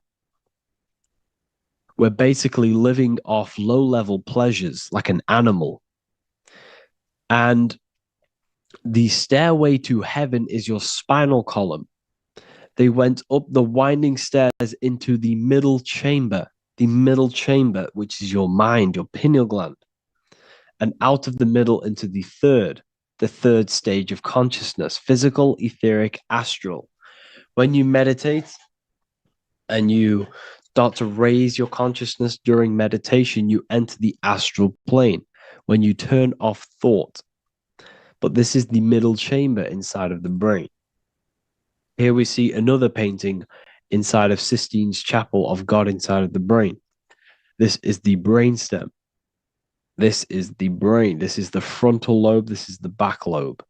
We're basically living off low-level pleasures like an animal. And the stairway to heaven is your spinal column. They went up the winding stairs into the middle chamber, which is your mind, your pineal gland, and out of the middle into the third stage of consciousness, physical, etheric, astral. When you meditate and you start to raise your consciousness during meditation, you enter the astral plane when you turn off thought. But this is the middle chamber inside of the brain. Here we see another painting inside of Sistine's chapel of God inside of the brain. This is the brainstem. This is the brain. This is the frontal lobe. This is the back lobe.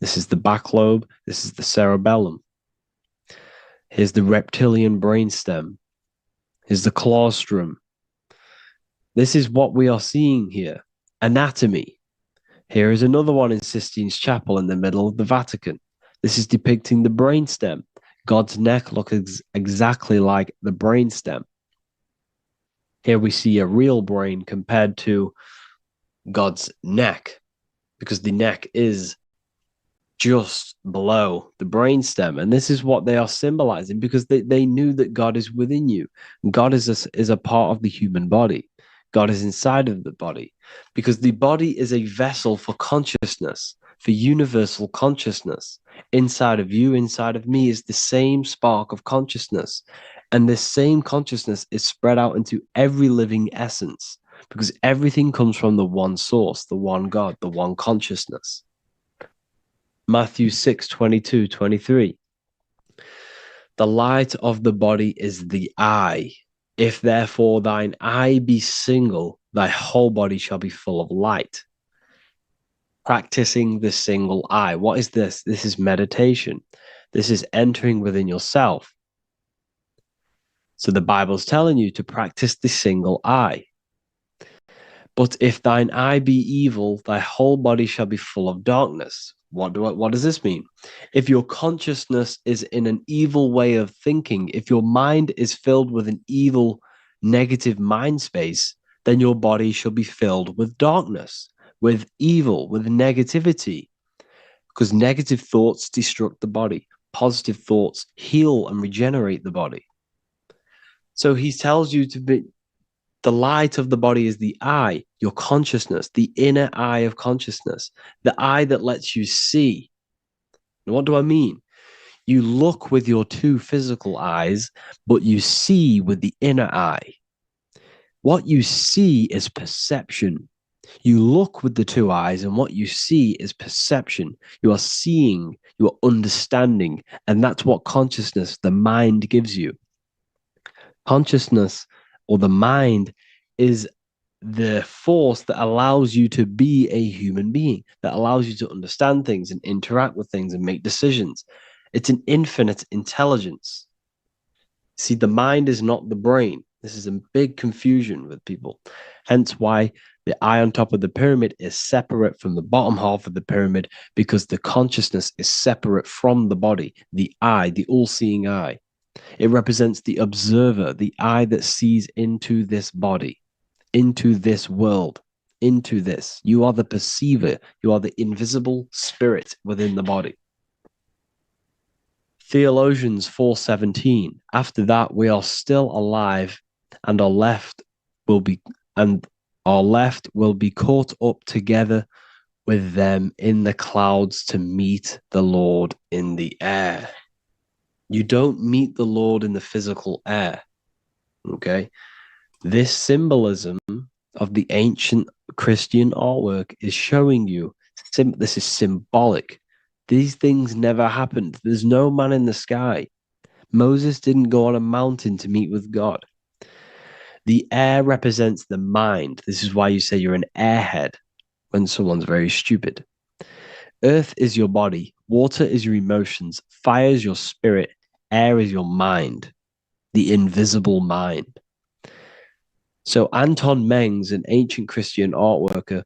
This is the back lobe. This is the cerebellum. Here's the reptilian brainstem. Here's the claustrum. This is what we are seeing here. Anatomy. Here is another one in Sistine's chapel in the middle of the Vatican. This is depicting the brainstem. God's neck looks exactly like the brainstem. Here we see a real brain compared to God's neck, because the neck is just below the brainstem. And this is what they are symbolizing, because they knew that God is within you. God is a part of the human body. God is inside of the body, because the body is a vessel for consciousness, for universal consciousness. Inside of you, inside of me is the same spark of consciousness. And this same consciousness is spread out into every living essence, because everything comes from the one source, the one God, the one consciousness. Matthew 6:22-23. The light of the body is the eye. If therefore thine eye be single, thy whole body shall be full of light. Practicing the single eye. What is this? This is meditation. This is entering within yourself. So the Bible's telling you to practice the single eye. But if thine eye be evil, thy whole body shall be full of darkness. What does this mean? If your consciousness is in an evil way of thinking, if your mind is filled with an evil, negative mind space, then your body shall be filled with darkness, with evil, with negativity. Because negative thoughts destruct the body. Positive thoughts heal and regenerate the body. So he tells you to be, the light of the body is the eye, your consciousness, the inner eye of consciousness, the eye that lets you see. And what do I mean? You look with your two physical eyes, but you see with the inner eye. What you see is perception. You look with the two eyes, and what you see is perception. You are seeing You are understanding. And that's what consciousness, the mind, gives you. Consciousness, or the mind, is the force that allows you to be a human being, that allows you to understand things and interact with things and make decisions. It's an infinite intelligence. See, the mind is not the brain. This is a big confusion with people. Hence why the eye on top of the pyramid is separate from the bottom half of the pyramid, because the consciousness is separate from the body, the eye, the all-seeing eye. It represents the observer, the eye that sees into this body, into this world, into this. You are the perceiver. You are the invisible spirit within the body. Theologians 4:17. After that, we are still alive, and our left will be caught up together with them in the clouds to meet the Lord in the air. You don't meet the Lord in the physical air. Okay? This symbolism of the ancient Christian artwork is showing you this is symbolic. These things never happened. There's no man in the sky. Moses didn't go on a mountain to meet with God. The air represents the mind. This is why you say you're an airhead when someone's very stupid. Earth is your body. Water is your emotions. Fire is your spirit. Air is your mind, the invisible mind. So Anton Mengs, an ancient Christian art worker,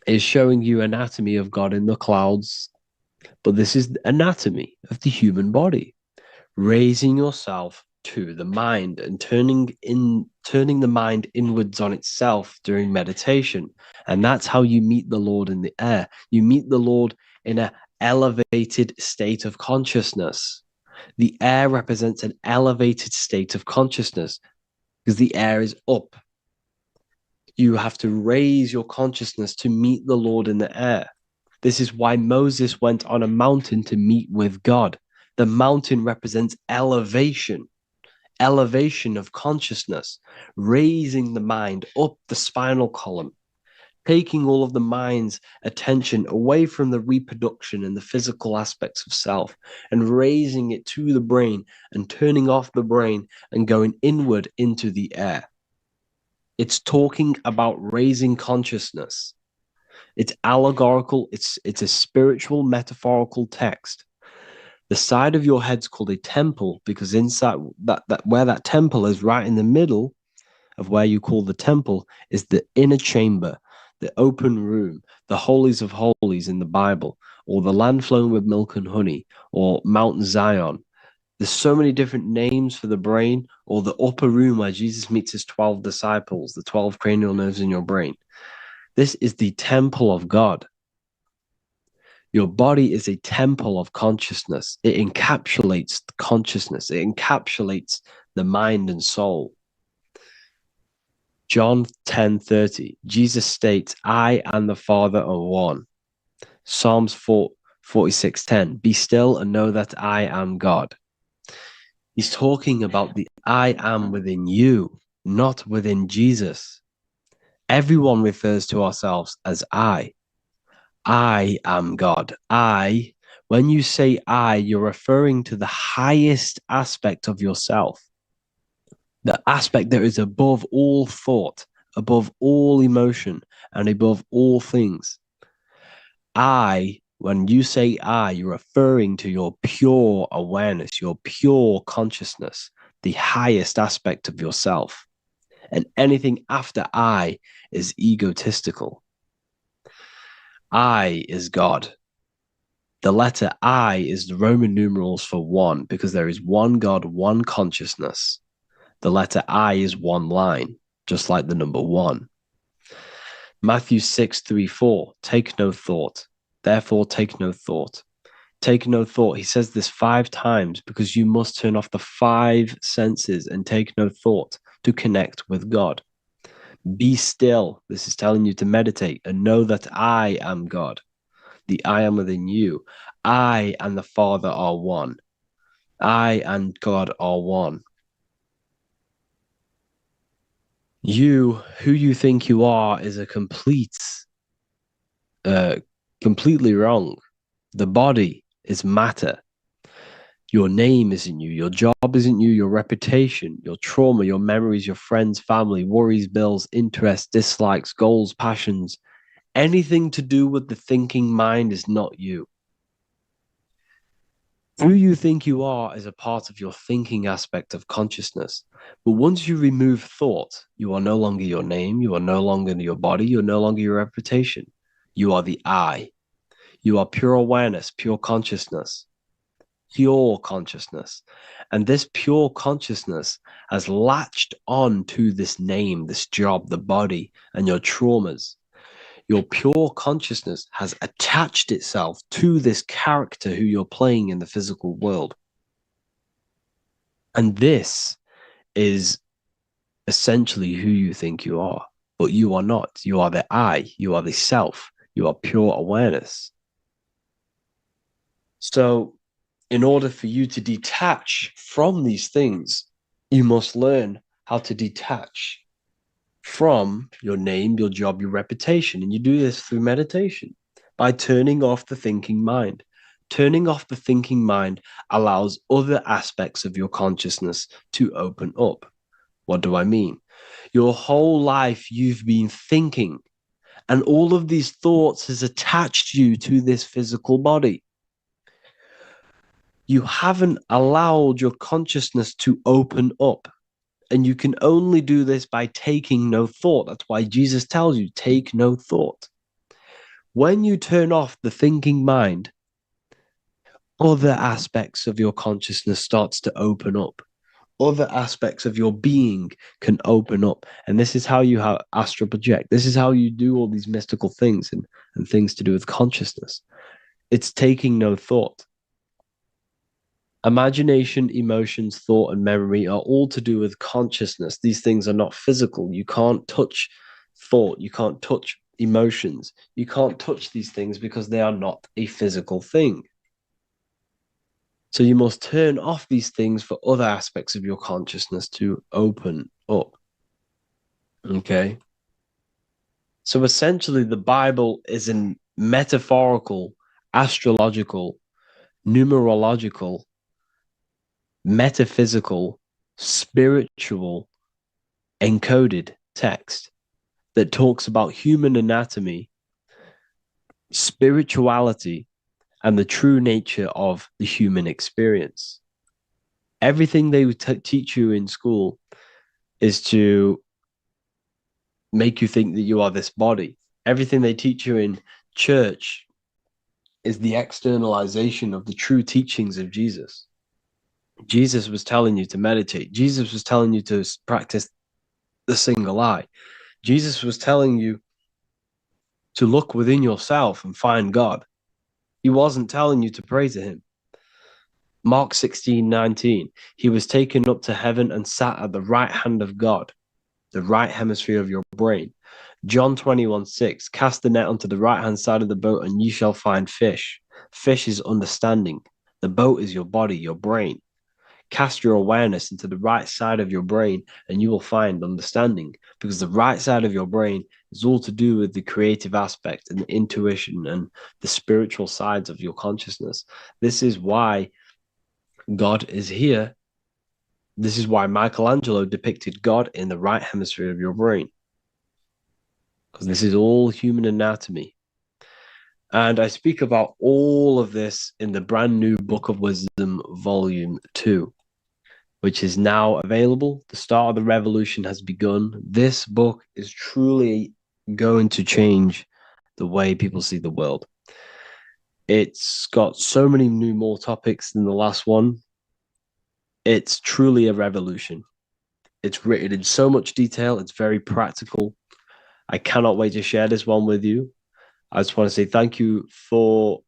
is showing you anatomy of God in the clouds. But this is anatomy of the human body, raising yourself to the mind and turning the mind inwards on itself during meditation. And that's how you meet the Lord in the air. You meet the Lord in an elevated state of consciousness. The air represents an elevated state of consciousness because the air is up. You have to raise your consciousness to meet the Lord in the air. This is why Moses went on a mountain to meet with God. The mountain represents elevation of consciousness, raising the mind up the spinal column, taking all of the mind's attention away from the reproduction and the physical aspects of self and raising it to the brain and turning off the brain and going inward into the air. It's talking about raising consciousness. It's allegorical. It's a spiritual, metaphorical text. The side of your head's called a temple because inside that where that temple is, right in the middle of where you call the temple, is the inner chamber, the open room, the holies of holies in the Bible, or the land flowing with milk and honey, or Mount Zion. There's so many different names for the brain, or the upper room where Jesus meets his 12 disciples, the 12 cranial nerves in your brain. This is the temple of God. Your body is a temple of consciousness. It encapsulates the consciousness. It encapsulates the mind and soul. John 10:30, Jesus states, I and the Father are one. Psalms 46:10, be still and know that I am God. He's talking about the I am within you, not within Jesus. Everyone refers to ourselves as I. I am God. When you say I, you're referring to the highest aspect of yourself, the aspect that is above all thought, above all emotion, and above all things. When you say I, you're referring to your pure awareness, your pure consciousness, the highest aspect of yourself. And anything after I is egotistical. I is God. The letter I is the Roman numerals for one, because there is one God, one consciousness. The letter I is one line, just like the number one. Matthew 6:3-4, take no thought. Therefore, take no thought. Take no thought. He says this 5 times because you must turn off the 5 senses and take no thought to connect with God. Be still. This is telling you to meditate and know that I am God. The I am within you. I and the Father are one. I and God are one. You, who you think you are, is a completely wrong. The body is matter. Your name isn't you. Your job isn't you. Your reputation, your trauma, your memories, your friends, family, worries, bills, interests, dislikes, goals, passions. Anything to do with the thinking mind is not you. Who you think you are is a part of your thinking aspect of consciousness. But once you remove thought, you are no longer your name. You are no longer your body. You're no longer your reputation. You are the I. You are pure awareness, pure consciousness. Pure consciousness. And this pure consciousness has latched on to this name, this job, the body, and your traumas. Your pure consciousness has attached itself to this character who you're playing in the physical world. And this is essentially who you think you are, but you are not. You are the I, you are the self, you are pure awareness. So, in order for you to detach from these things, you must learn how to detach from your name, your job, your reputation. And you do this through meditation by turning off the thinking mind. Turning off the thinking mind allows other aspects of your consciousness to open up. What do I mean? Your whole life you've been thinking, and all of these thoughts has attached you to this physical body. You haven't allowed your consciousness to open up. And you can only do this by taking no thought. That's why Jesus tells you, take no thought. When you turn off the thinking mind, other aspects of your consciousness starts to open up. Other aspects of your being can open up. And this is how you astral project. This is how you do all these mystical things and things to do with consciousness. It's taking no thought. Imagination, emotions, thought, and memory are all to do with consciousness. These things are not physical. You can't touch thought. You can't touch emotions. You can't touch these things because they are not a physical thing. So you must turn off these things for other aspects of your consciousness to open up. Okay? So essentially, the Bible is a metaphorical, astrological, numerological, metaphysical, spiritual, encoded text that talks about human anatomy, spirituality, and the true nature of the human experience. Everything they would teach you in school is to make you think that you are this body. Everything they teach you in church is the externalization of the true teachings of Jesus. Jesus was telling you to meditate. Jesus was telling you to practice the single eye. Jesus was telling you to look within yourself and find God. He wasn't telling you to pray to him. Mark 16:19, he was taken up to heaven and sat at the right hand of God, the right hemisphere of your brain. John 21:6, cast the net onto the right hand side of the boat and you shall find fish. Fish is understanding. The boat is your body, your brain. Cast your awareness into the right side of your brain and you will find understanding, because the right side of your brain is all to do with the creative aspect and the intuition and the spiritual sides of your consciousness. This is why God is here. This is why Michelangelo depicted God in the right hemisphere of your brain, because this is all human anatomy. And I speak about all of this in the brand new Book of Wisdom, Volume 2, which is now available. The start of the revolution has begun. This book is truly going to change the way people see the world. It's got so many more topics than the last one. It's truly a revolution. It's written in so much detail. It's very practical. I cannot wait to share this one with you. I just want to say thank you for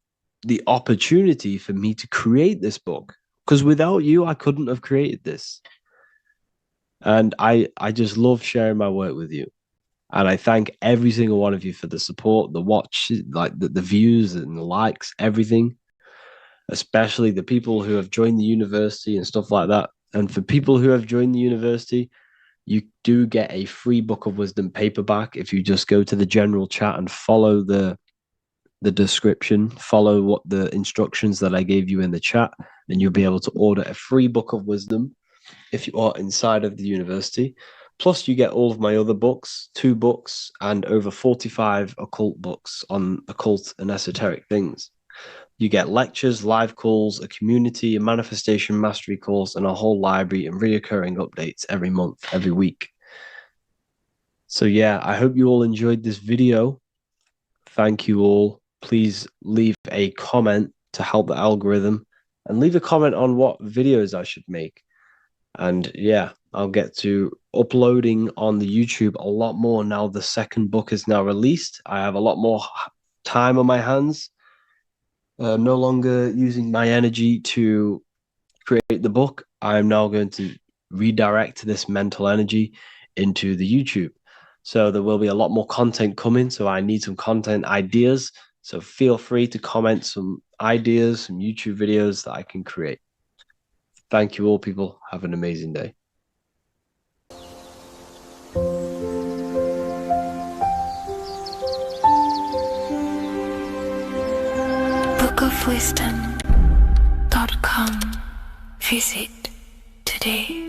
the opportunity for me to create this book, because without you, I couldn't have created this. And I just love sharing my work with you. And I thank every single one of you for the support, the watch, like the views and the likes, everything, especially the people who have joined the university and stuff like that. And for people who have joined the university, you do get a free Book of Wisdom paperback if you just go to the general chat and follow the the description, follow what the instructions that I gave you in the chat, and you'll be able to order a free book of wisdom if you are inside of the university. Plus, you get all of my other books, 2 books, and over 45 occult books on occult and esoteric things. You get lectures, live calls, a community, a manifestation mastery course, and a whole library and reoccurring updates every month, every week. So yeah, I hope you all enjoyed this video. Thank you all. Please leave a comment to help the algorithm, and leave a comment on what videos I should make. And yeah, I'll get to uploading on the YouTube a lot more now the second book is now released. I have a lot more time on my hands. No longer using my energy to create the book. I'm now going to redirect this mental energy into the YouTube. So there will be a lot more content coming. So I need some content ideas. So feel free to comment some ideas, some YouTube videos that I can create. Thank you all, people. Have an amazing day. bookofwisdom.com. Visit today.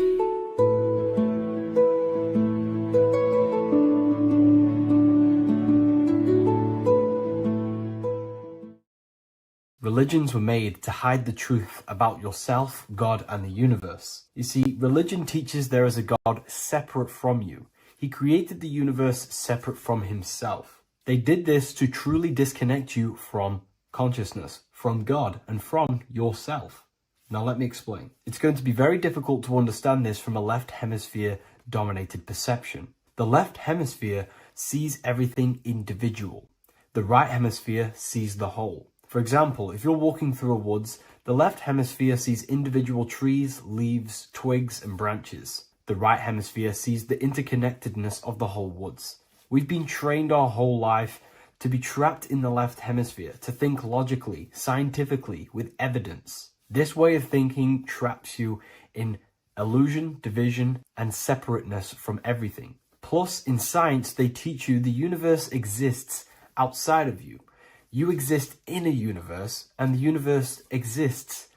Religions were made to hide the truth about yourself, God, and the universe. You see, religion teaches there is a God separate from you. He created the universe separate from himself. They did this to truly disconnect you from consciousness, from God, and from yourself. Now let me explain. It's going to be very difficult to understand this from a left hemisphere dominated perception. The left hemisphere sees everything individual. The right hemisphere sees the whole. For example, if you're walking through a woods, the left hemisphere sees individual trees, leaves, twigs, and branches. The right hemisphere sees the interconnectedness of the whole woods. We've been trained our whole life to be trapped in the left hemisphere, to think logically, scientifically, with evidence. This way of thinking traps you in illusion, division, and separateness from everything. Plus, in science, they teach you the universe exists outside of you. You exist in a universe, and the universe exists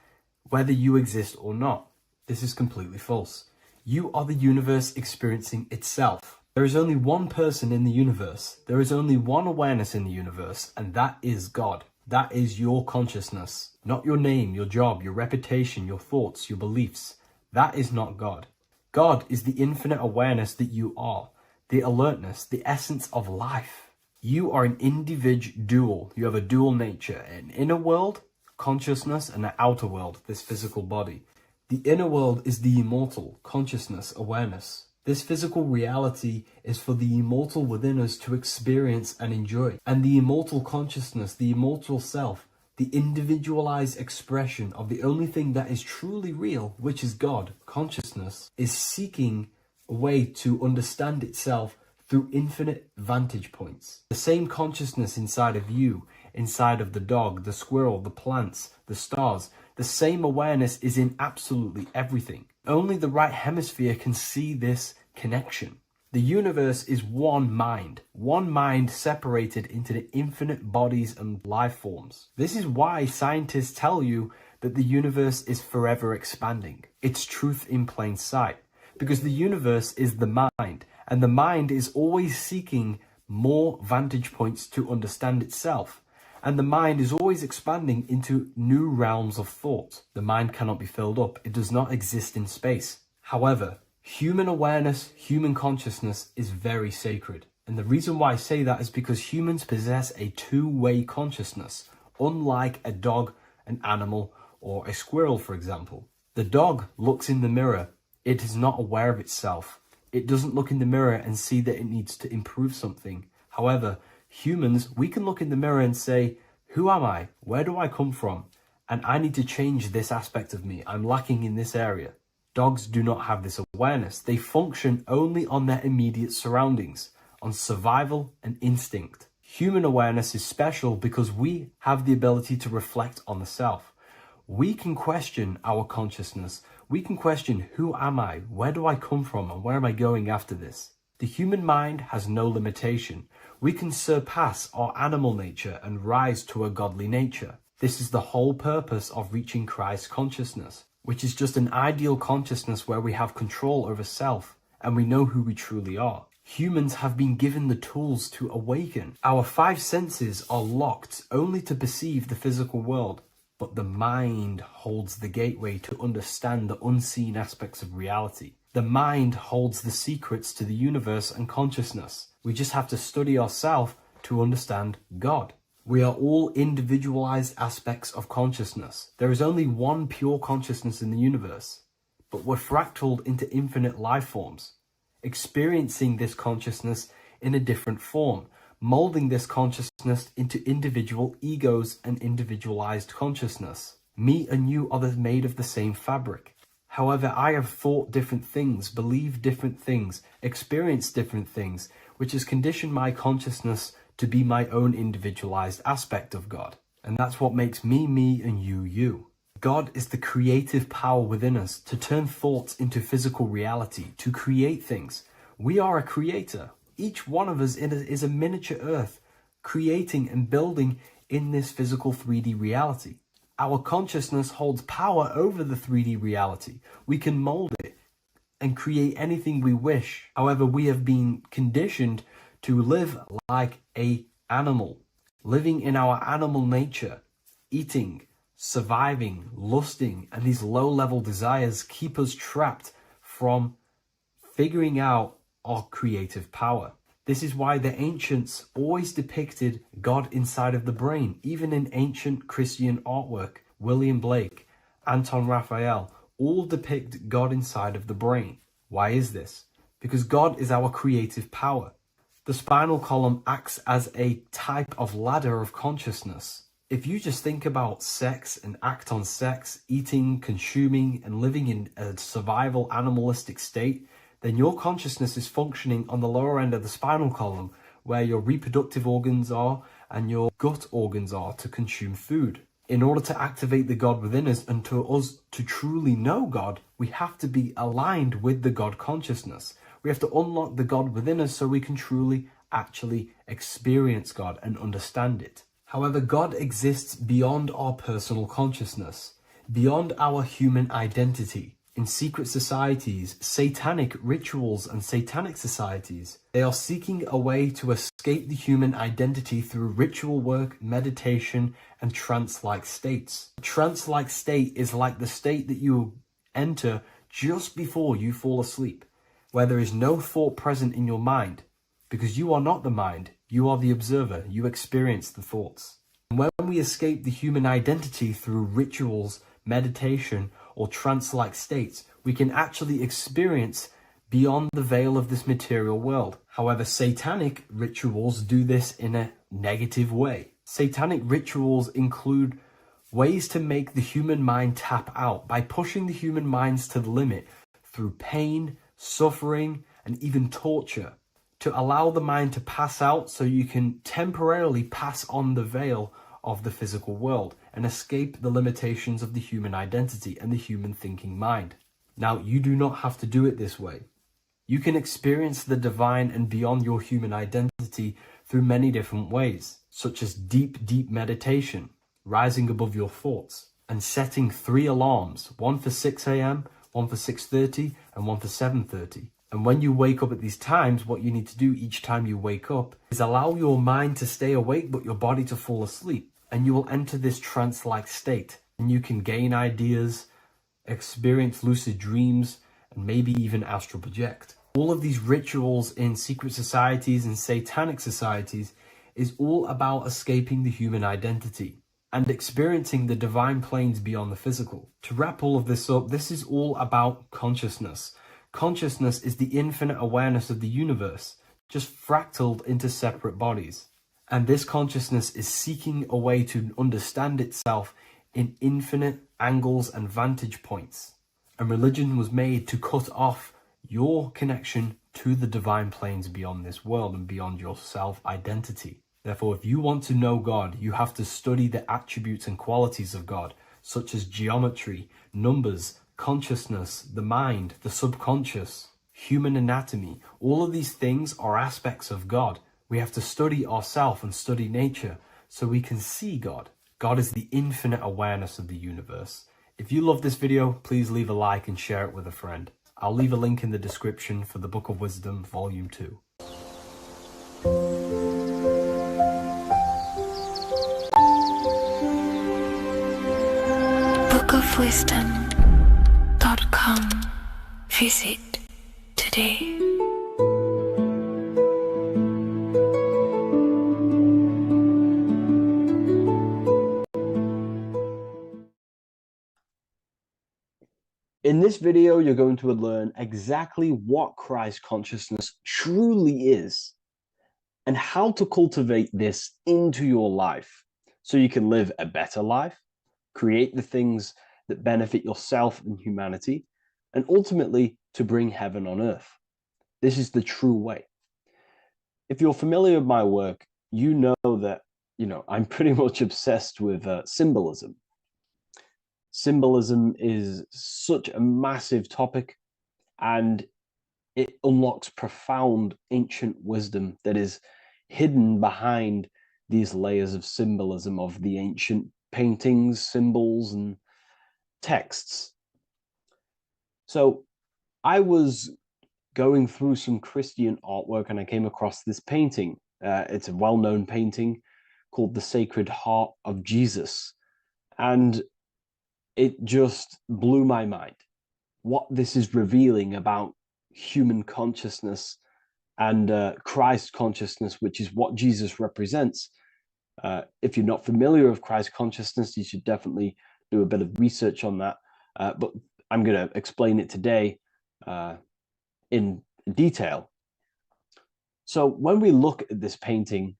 whether you exist or not. This is completely false. You are the universe experiencing itself. There is only one person in the universe. There is only one awareness in the universe, and that is God. That is your consciousness. Not your name, your job, your reputation, your thoughts, your beliefs. That is not God. God is the infinite awareness that you are, the alertness, the essence of life. You are an individual. You have a dual nature, an inner world, consciousness, and an outer world, this physical body. The inner world is the immortal, consciousness, awareness. This physical reality is for the immortal within us to experience and enjoy. And the immortal consciousness, the immortal self, the individualized expression of the only thing that is truly real, which is God, consciousness, is seeking a way to understand itself through infinite vantage points. The same consciousness inside of you, inside of the dog, the squirrel, the plants, the stars, the same awareness is in absolutely everything. Only the right hemisphere can see this connection. The universe is one mind separated into the infinite bodies and life forms. This is why scientists tell you that the universe is forever expanding. It's truth in plain sight, because the universe is the mind. And the mind is always seeking more vantage points to understand itself. And the mind is always expanding into new realms of thought. The mind cannot be filled up. It does not exist in space. However, human awareness, human consciousness is very sacred. And the reason why I say that is because humans possess a two-way consciousness, unlike a dog, an animal, or a squirrel, for example. The dog looks in the mirror. It is not aware of itself. It doesn't look in the mirror and see that it needs to improve something. However, humans, we can look in the mirror and say, who am I? Where do I come from? And I need to change this aspect of me. I'm lacking in this area. Dogs do not have this awareness. They function only on their immediate surroundings, on survival and instinct. Human awareness is special because we have the ability to reflect on the self. We can question our consciousness. We can question, who am I? Where do I come from? And where am I going after this? The human mind has no limitation. We can surpass our animal nature and rise to a godly nature. This is the whole purpose of reaching Christ consciousness, which is just an ideal consciousness where we have control over self and we know who we truly are. Humans have been given the tools to awaken. Our five senses are locked only to perceive the physical world, but the mind holds the gateway to understand the unseen aspects of reality. The mind holds the secrets to the universe and consciousness. We just have to study ourselves to understand God. We are all individualized aspects of consciousness. There is only one pure consciousness in the universe, but we're fractaled into infinite life forms, experiencing this consciousness in a different form, molding this consciousness into individual egos and individualized consciousness. Me and you are made of the same fabric. However, I have thought different things, believed different things, experienced different things, which has conditioned my consciousness to be my own individualized aspect of God. And that's what makes me, me, and you, you. God is the creative power within us to turn thoughts into physical reality, to create things. We are a creator. Each one of us is a miniature earth, creating and building in this physical 3D reality. Our consciousness holds power over the 3D reality. We can mold it and create anything we wish. However, we have been conditioned to live like an animal, living in our animal nature, eating, surviving, lusting, and these low-level desires keep us trapped from figuring out our creative power. This is why the ancients always depicted God inside of the brain. Even in ancient Christian artwork, William Blake, Anton Raphael, all depict God inside of the brain. Why is this? Because God is our creative power. The spinal column acts as a type of ladder of consciousness. If you just think about sex and act on sex, eating, consuming, and living in a survival animalistic state, then your consciousness is functioning on the lower end of the spinal column, where your reproductive organs are and your gut organs are to consume food. In order to activate the God within us and to us to truly know God, we have to be aligned with the God consciousness. We have to unlock the God within us so we can truly actually experience God and understand it. However, God exists beyond our personal consciousness, beyond our human identity. In secret societies, satanic rituals and satanic societies, they are seeking a way to escape the human identity through ritual work, meditation, and trance-like states. A trance-like state is like the state that you enter just before you fall asleep, where there is no thought present in your mind, because you are not the mind, you are the observer, you experience the thoughts. And when we escape the human identity through rituals, meditation, or trance-like states, we can actually experience beyond the veil of this material world. However, satanic rituals do this in a negative way. Satanic rituals include ways to make the human mind tap out by pushing the human minds to the limit through pain, suffering, and even torture, to allow the mind to pass out so you can temporarily pass on the veil of the physical world and escape the limitations of the human identity and the human thinking mind. Now, you do not have to do it this way. You can experience the divine and beyond your human identity through many different ways, such as deep, deep meditation, rising above your thoughts, and setting 3 alarms, one for 6 a.m., one for 6:30, and one for 7:30. And when you wake up at these times, what you need to do each time you wake up is allow your mind to stay awake but your body to fall asleep. And you will enter this trance-like state. And you can gain ideas, experience lucid dreams, and maybe even astral project. All of these rituals in secret societies and satanic societies is all about escaping the human identity and experiencing the divine planes beyond the physical. To wrap all of this up, this is all about consciousness. Consciousness is the infinite awareness of the universe, just fractaled into separate bodies. And this consciousness is seeking a way to understand itself in infinite angles and vantage points. And religion was made to cut off your connection to the divine planes beyond this world and beyond your self-identity. Therefore, if you want to know God, you have to study the attributes and qualities of God, such as geometry, numbers, consciousness, the mind, the subconscious, human anatomy. All of these things are aspects of God. We have to study ourselves and study nature so we can see God. God is the infinite awareness of the universe. If you love this video, please leave a like and share it with a friend. I'll leave a link in the description for the Book of Wisdom, Volume 2. bookofwisdom.com. Visit today. In this video, you're going to learn exactly what Christ consciousness truly is and how to cultivate this into your life so you can live a better life, create the things that benefit yourself and humanity, and ultimately to bring heaven on earth. This is the true way. If you're familiar with my work, you know that, I'm pretty much obsessed with symbolism. Symbolism is such a massive topic, and it unlocks profound ancient wisdom that is hidden behind these layers of symbolism of the ancient paintings, symbols, and texts. So I was going through some Christian artwork and I came across this painting. It's a well-known painting called The Sacred Heart of Jesus. And it just blew my mind. What this is revealing about human consciousness and Christ consciousness, which is what Jesus represents. If you're not familiar with Christ consciousness, you should definitely do a bit of research on that. But I'm going to explain it today in detail. So when we look at this painting,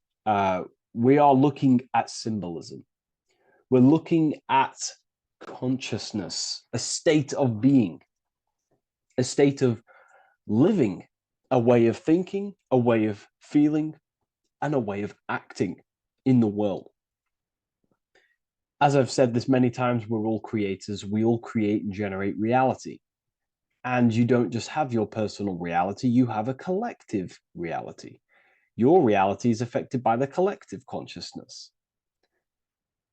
we are looking at symbolism. We're looking at consciousness, a state of being, a state of living, a way of thinking, a way of feeling, and a way of acting in the world. As I've said this many times, we're all creators. We all create and generate reality. And you don't just have your personal reality, you have a collective reality. Your reality is affected by the collective consciousness.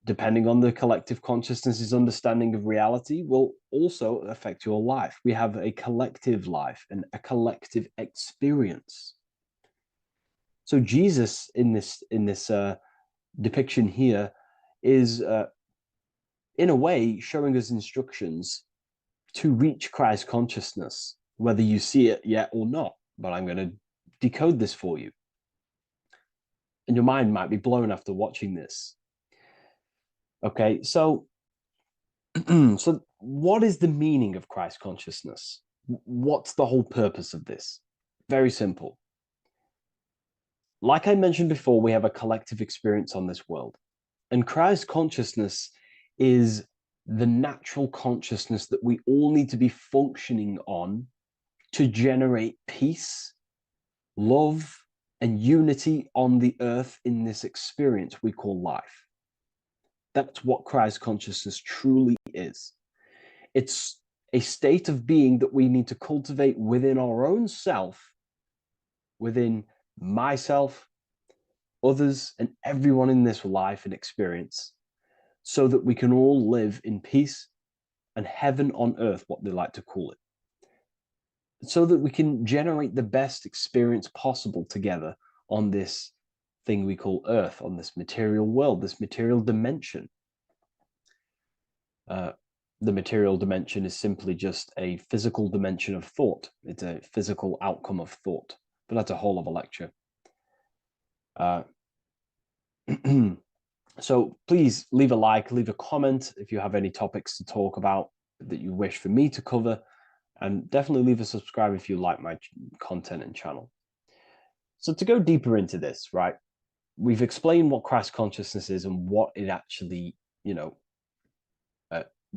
Depending on the collective consciousness's understanding of reality will also affect your life. We have a collective life and a collective experience. So Jesus in this depiction here is in a way showing us instructions to reach Christ consciousness, whether you see it yet or not. But I'm going to decode this for you. And your mind might be blown after watching this. Okay, so so what is the meaning of Christ consciousness? What's the whole purpose of this? Very simple. Like I mentioned before, we have a collective experience on this world. And Christ consciousness is the natural consciousness that we all need to be functioning on to generate peace, love, and unity on the earth in this experience we call life. That's what Christ consciousness truly is. It's a state of being that we need to cultivate within our own self, within myself, others, and everyone in this life and experience, so that we can all live in peace and heaven on earth, what they like to call it, so that we can generate the best experience possible together on this thing we call earth, on this material world, this material dimension. The material dimension is simply just a physical dimension of thought. It's a physical outcome of thought, but that's a whole of a lecture. So please leave a like, leave a comment if you have any topics to talk about that you wish for me to cover, and definitely leave a subscribe if you like my content and channel. So to go deeper into this, right, we've explained what Christ consciousness is and what it actually,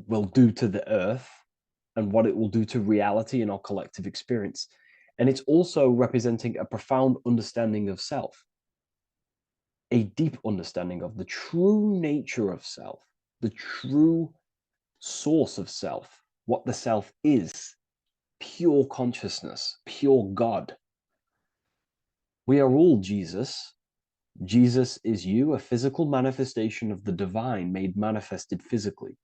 will do to the earth and what it will do to reality and our collective experience. And it's also representing a profound understanding of self, a deep understanding of the true nature of self, the true source of self, what the self is, pure consciousness, pure God. We are all Jesus. Jesus is you, a physical manifestation of the divine made manifested physically.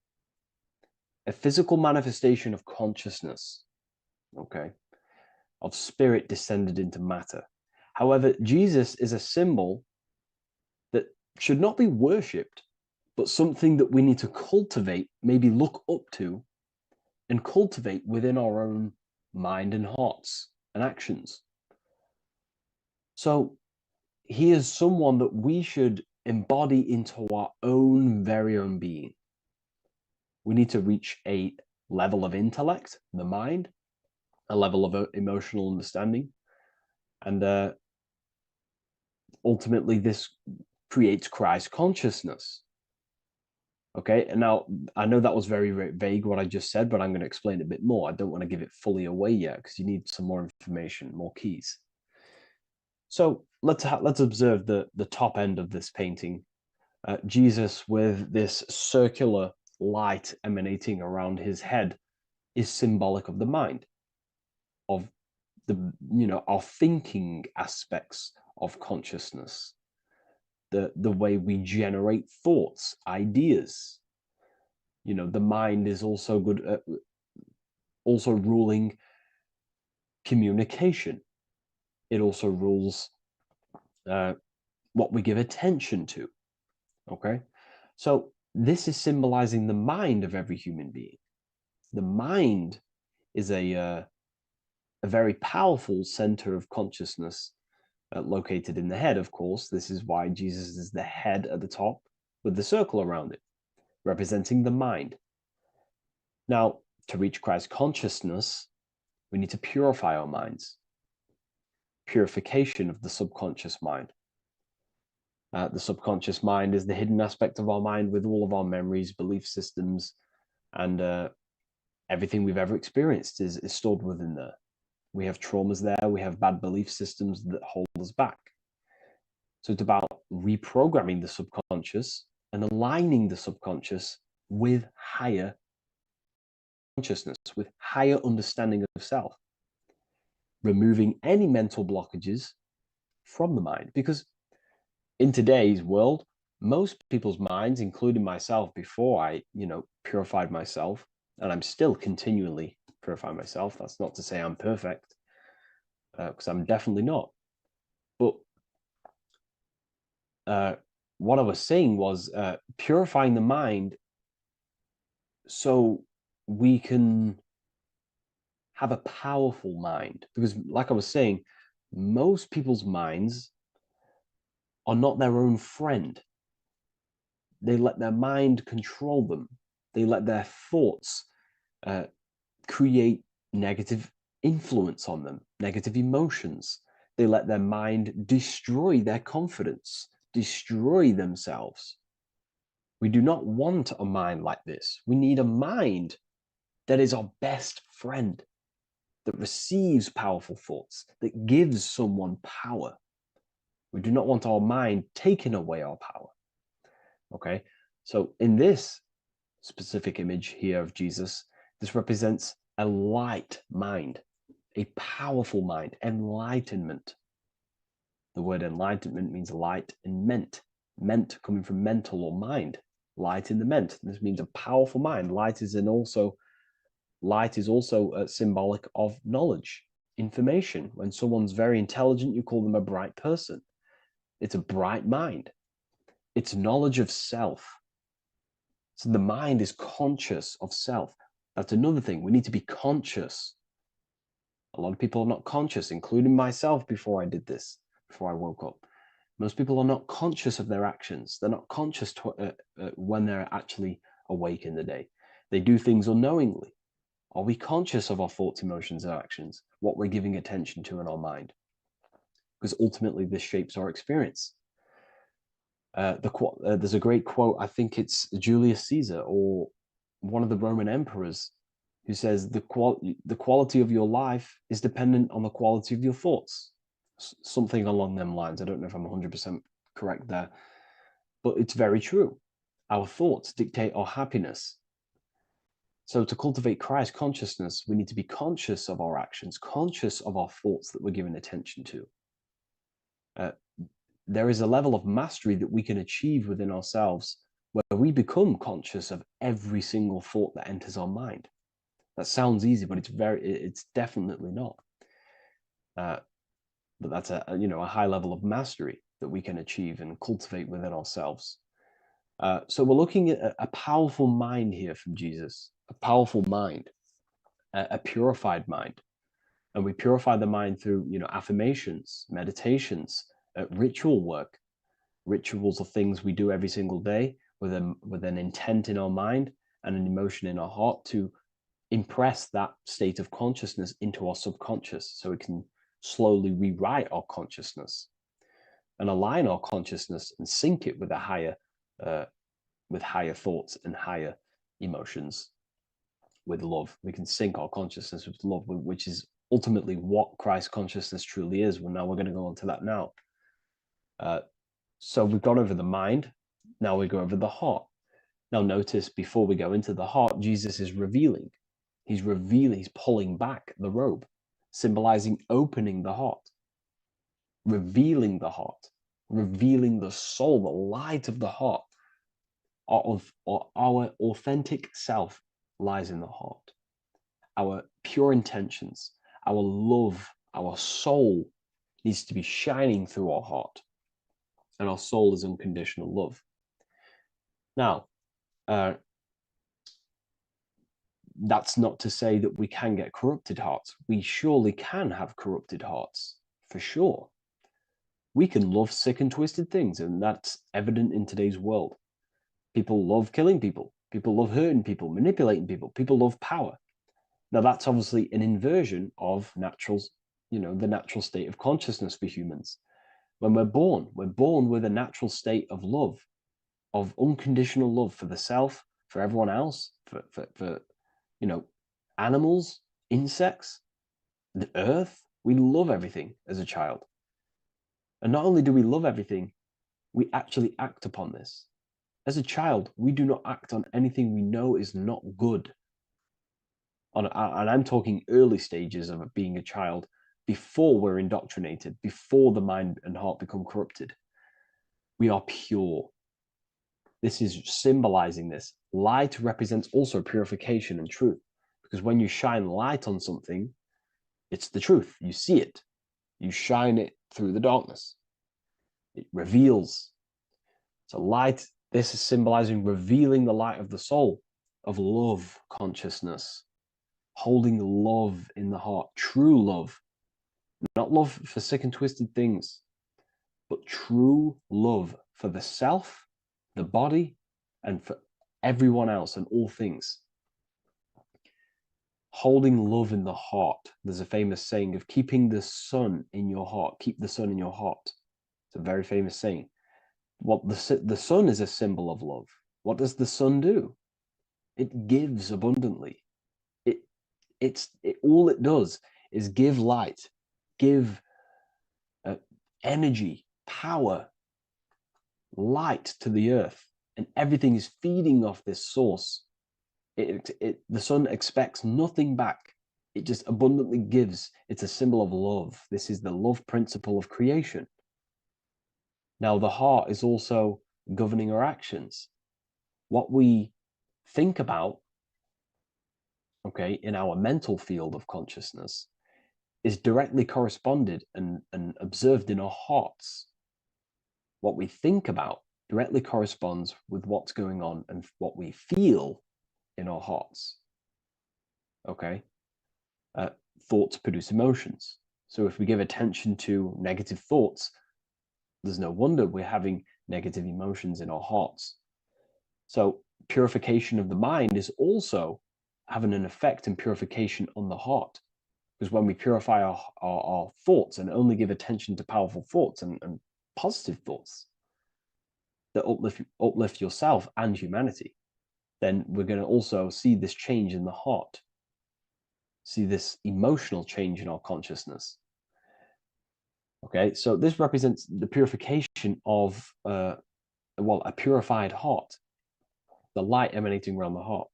A physical manifestation of consciousness, okay, of spirit descended into matter. However, Jesus is a symbol that should not be worshipped, but something that we need to cultivate, maybe look up to, and cultivate within our own mind and hearts and actions. So he is someone that we should embody into our own very own being. We need to reach a level of intellect, the mind, a level of emotional understanding, and ultimately this creates Christ consciousness. Okay, and now I know that was very, very vague what I just said, but I'm going to explain it a bit more. I don't want to give it fully away yet because you need some more information, more keys. So let's observe the top end of this painting. Jesus with this circular light emanating around his head is symbolic of the mind, of our thinking aspects of consciousness, the way we generate thoughts, ideas. The mind is also good at also ruling communication. It also rules what we give attention to. Okay, so this is symbolizing the mind of every human being. The mind is a very powerful center of consciousness located in the head, of course. This is why Jesus is the head at the top with the circle around it, representing the mind. Now, to reach Christ consciousness, we need to purify our minds. Purification of the subconscious mind. The subconscious mind is the hidden aspect of our mind with all of our memories, belief systems, and everything we've ever experienced is stored within there. We have traumas there, we have bad belief systems that hold us back. So it's about reprogramming the subconscious and aligning the subconscious with higher consciousness, with higher understanding of self, removing any mental blockages from the mind. Because in today's world, most people's minds, including myself, before I, purified myself, and I'm still continually purifying myself. That's not to say I'm perfect, because I'm definitely not. But what I was saying was purifying the mind so we can have a powerful mind. Because, like I was saying, most people's minds are not their own friend. They let their mind control them. They let their thoughts create negative influence on them, negative emotions. They let their mind destroy their confidence, destroy themselves. We do not want a mind like this. We need a mind that is our best friend, that receives powerful thoughts, that gives someone power. We do not want our mind taking away our power. Okay, so in this specific image here of Jesus, this represents a light mind, a powerful mind, enlightenment. The word enlightenment means light and ment coming from mental or mind, light in the ment. This means a powerful mind. Light is also symbolic of knowledge, information. When someone's very intelligent, you call them a bright person. It's a bright mind. It's knowledge of self. So the mind is conscious of self. That's another thing. We need to be conscious. A lot of people are not conscious, including myself before I did this, before I woke up. Most people are not conscious of their actions. They're not conscious when they're actually awake in the day. They do things unknowingly. Are we conscious of our thoughts, emotions, and actions, what we're giving attention to in our mind? Because ultimately this shapes our experience. There's a great quote, I think it's Julius Caesar or one of the Roman emperors, who says the quality of your life is dependent on the quality of your thoughts. Something along them lines. I don't know if I'm 100% correct there, but it's very true. Our thoughts dictate our happiness. So to cultivate Christ consciousness, we need to be conscious of our actions, conscious of our thoughts that we're giving attention to. There is a level of mastery that we can achieve within ourselves where we become conscious of every single thought that enters our mind. That sounds easy, but it's definitely not. But that's a high level of mastery that we can achieve and cultivate within ourselves. So we're looking at a powerful mind here from Jesus, a powerful mind, a purified mind. And we purify the mind through, affirmations, meditations, ritual work. Rituals are things we do every single day with an intent in our mind and an emotion in our heart to impress that state of consciousness into our subconscious, so it can slowly rewrite our consciousness and align our consciousness and sync it with higher thoughts and higher emotions with love. We can sync our consciousness with love, which is ultimately what Christ consciousness truly is. Well, now we're going to go on to that now. So we've gone over the mind. Now we go over the heart. Now notice, before we go into the heart, Jesus is revealing. He's pulling back the robe, symbolizing opening the heart, revealing the heart, revealing the soul, the light of the heart. Our authentic self lies in the heart. Our pure intentions, our love, our soul needs to be shining through our heart. And our soul is unconditional love. Now, that's not to say that we can get corrupted hearts. We surely can have corrupted hearts, for sure. We can love sick and twisted things, and that's evident in today's world. People love killing people. People love hurting people, manipulating people. People love power. Now, that's obviously an inversion of the natural state of consciousness for humans. When we're born with a natural state of love, of unconditional love for the self, for everyone else, for animals, insects, the earth. We love everything as a child. And not only do we love everything, we actually act upon this. As a child, we do not act on anything we know is not good. And I'm talking early stages of being a child, before we're indoctrinated, before the mind and heart become corrupted. We are pure. This is symbolizing this. Light represents also purification and truth, because when you shine light on something, it's the truth. You see it. You shine it through the darkness. It reveals. So light, this is symbolizing revealing the light of the soul, of love consciousness, holding love in the heart, true love, not love for sick and twisted things, but true love for the self, the body, and for everyone else and all things. Holding love in the heart. There's a famous saying of keeping the sun in your heart. Keep the sun in your heart. It's a very famous saying. The sun is a symbol of love. What does the sun do? It gives abundantly. All it does is give light, give energy, power, light to the earth, and everything is feeding off this source. The sun expects nothing back. It just abundantly gives. It's a symbol of love. This is the love principle of creation. Now, the heart is also governing our actions. What we think about, in our mental field of consciousness, is directly corresponded and observed in our hearts. What we think about directly corresponds with what's going on and what we feel in our hearts. Thoughts produce emotions. So if we give attention to negative thoughts, there's no wonder we're having negative emotions in our hearts. So purification of the mind is also having an effect in purification on the heart. Because when we purify our thoughts and only give attention to powerful thoughts and positive thoughts that uplift yourself and humanity, then we're going to also see this change in the heart, see this emotional change in our consciousness. So this represents the purification of a purified heart, the light emanating around the heart.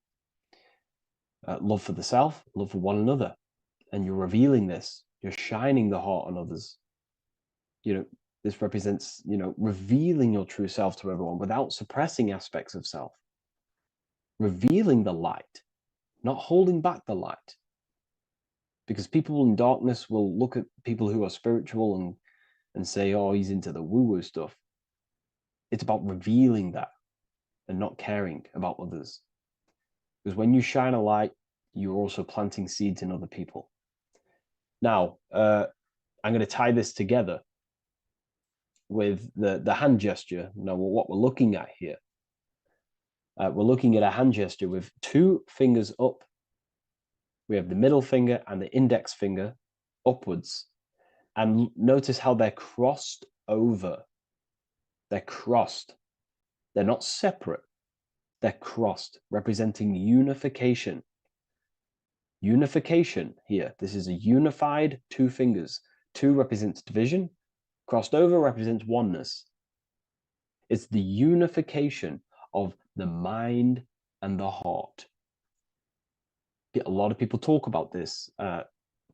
love for the self, love for one another. And you're revealing this. You're shining the heart on others. This represents, revealing your true self to everyone without suppressing aspects of self. Revealing the light, not holding back the light. Because people in darkness will look at people who are spiritual and say, oh, he's into the woo-woo stuff. It's about revealing that and not caring about others. Because when you shine a light, you're also planting seeds in other people. Now, I'm going to tie this together with the hand gesture. Now, what we're looking at here, we're looking at a hand gesture with 2 fingers up. We have the middle finger and the index finger upwards. And notice how they're crossed over. They're crossed. They're not separate. They're crossed, representing unification. Unification here. This is a unified 2 fingers. 2 represents division. Crossed over represents oneness. It's the unification of the mind and the heart. A lot of people talk about this, but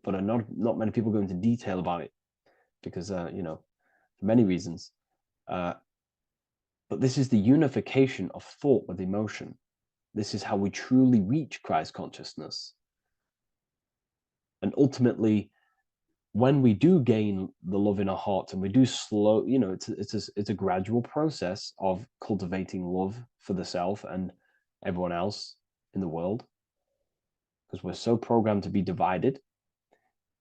not many people go into detail about it because, for many reasons. But this is the unification of thought with emotion. This is how we truly reach Christ consciousness. And ultimately, when we do gain the love in our hearts and we do slow, it's a gradual process of cultivating love for the self and everyone else in the world, because we're so programmed to be divided.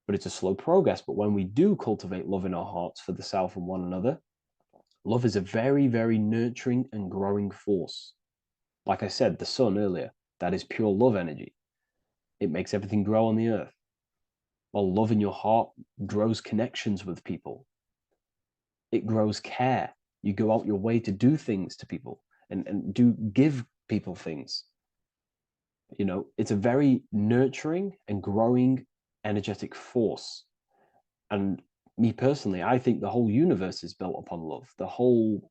But it's a slow progress. But when we do cultivate love in our hearts for the self and one another, love is a very, very nurturing and growing force. Like I said, the sun earlier, that is pure love energy. It makes everything grow on the earth. While love in your heart grows connections with people. It grows care. You go out your way to do things to people and give people things. It's a very nurturing and growing energetic force. And me personally, I think the whole universe is built upon love. The whole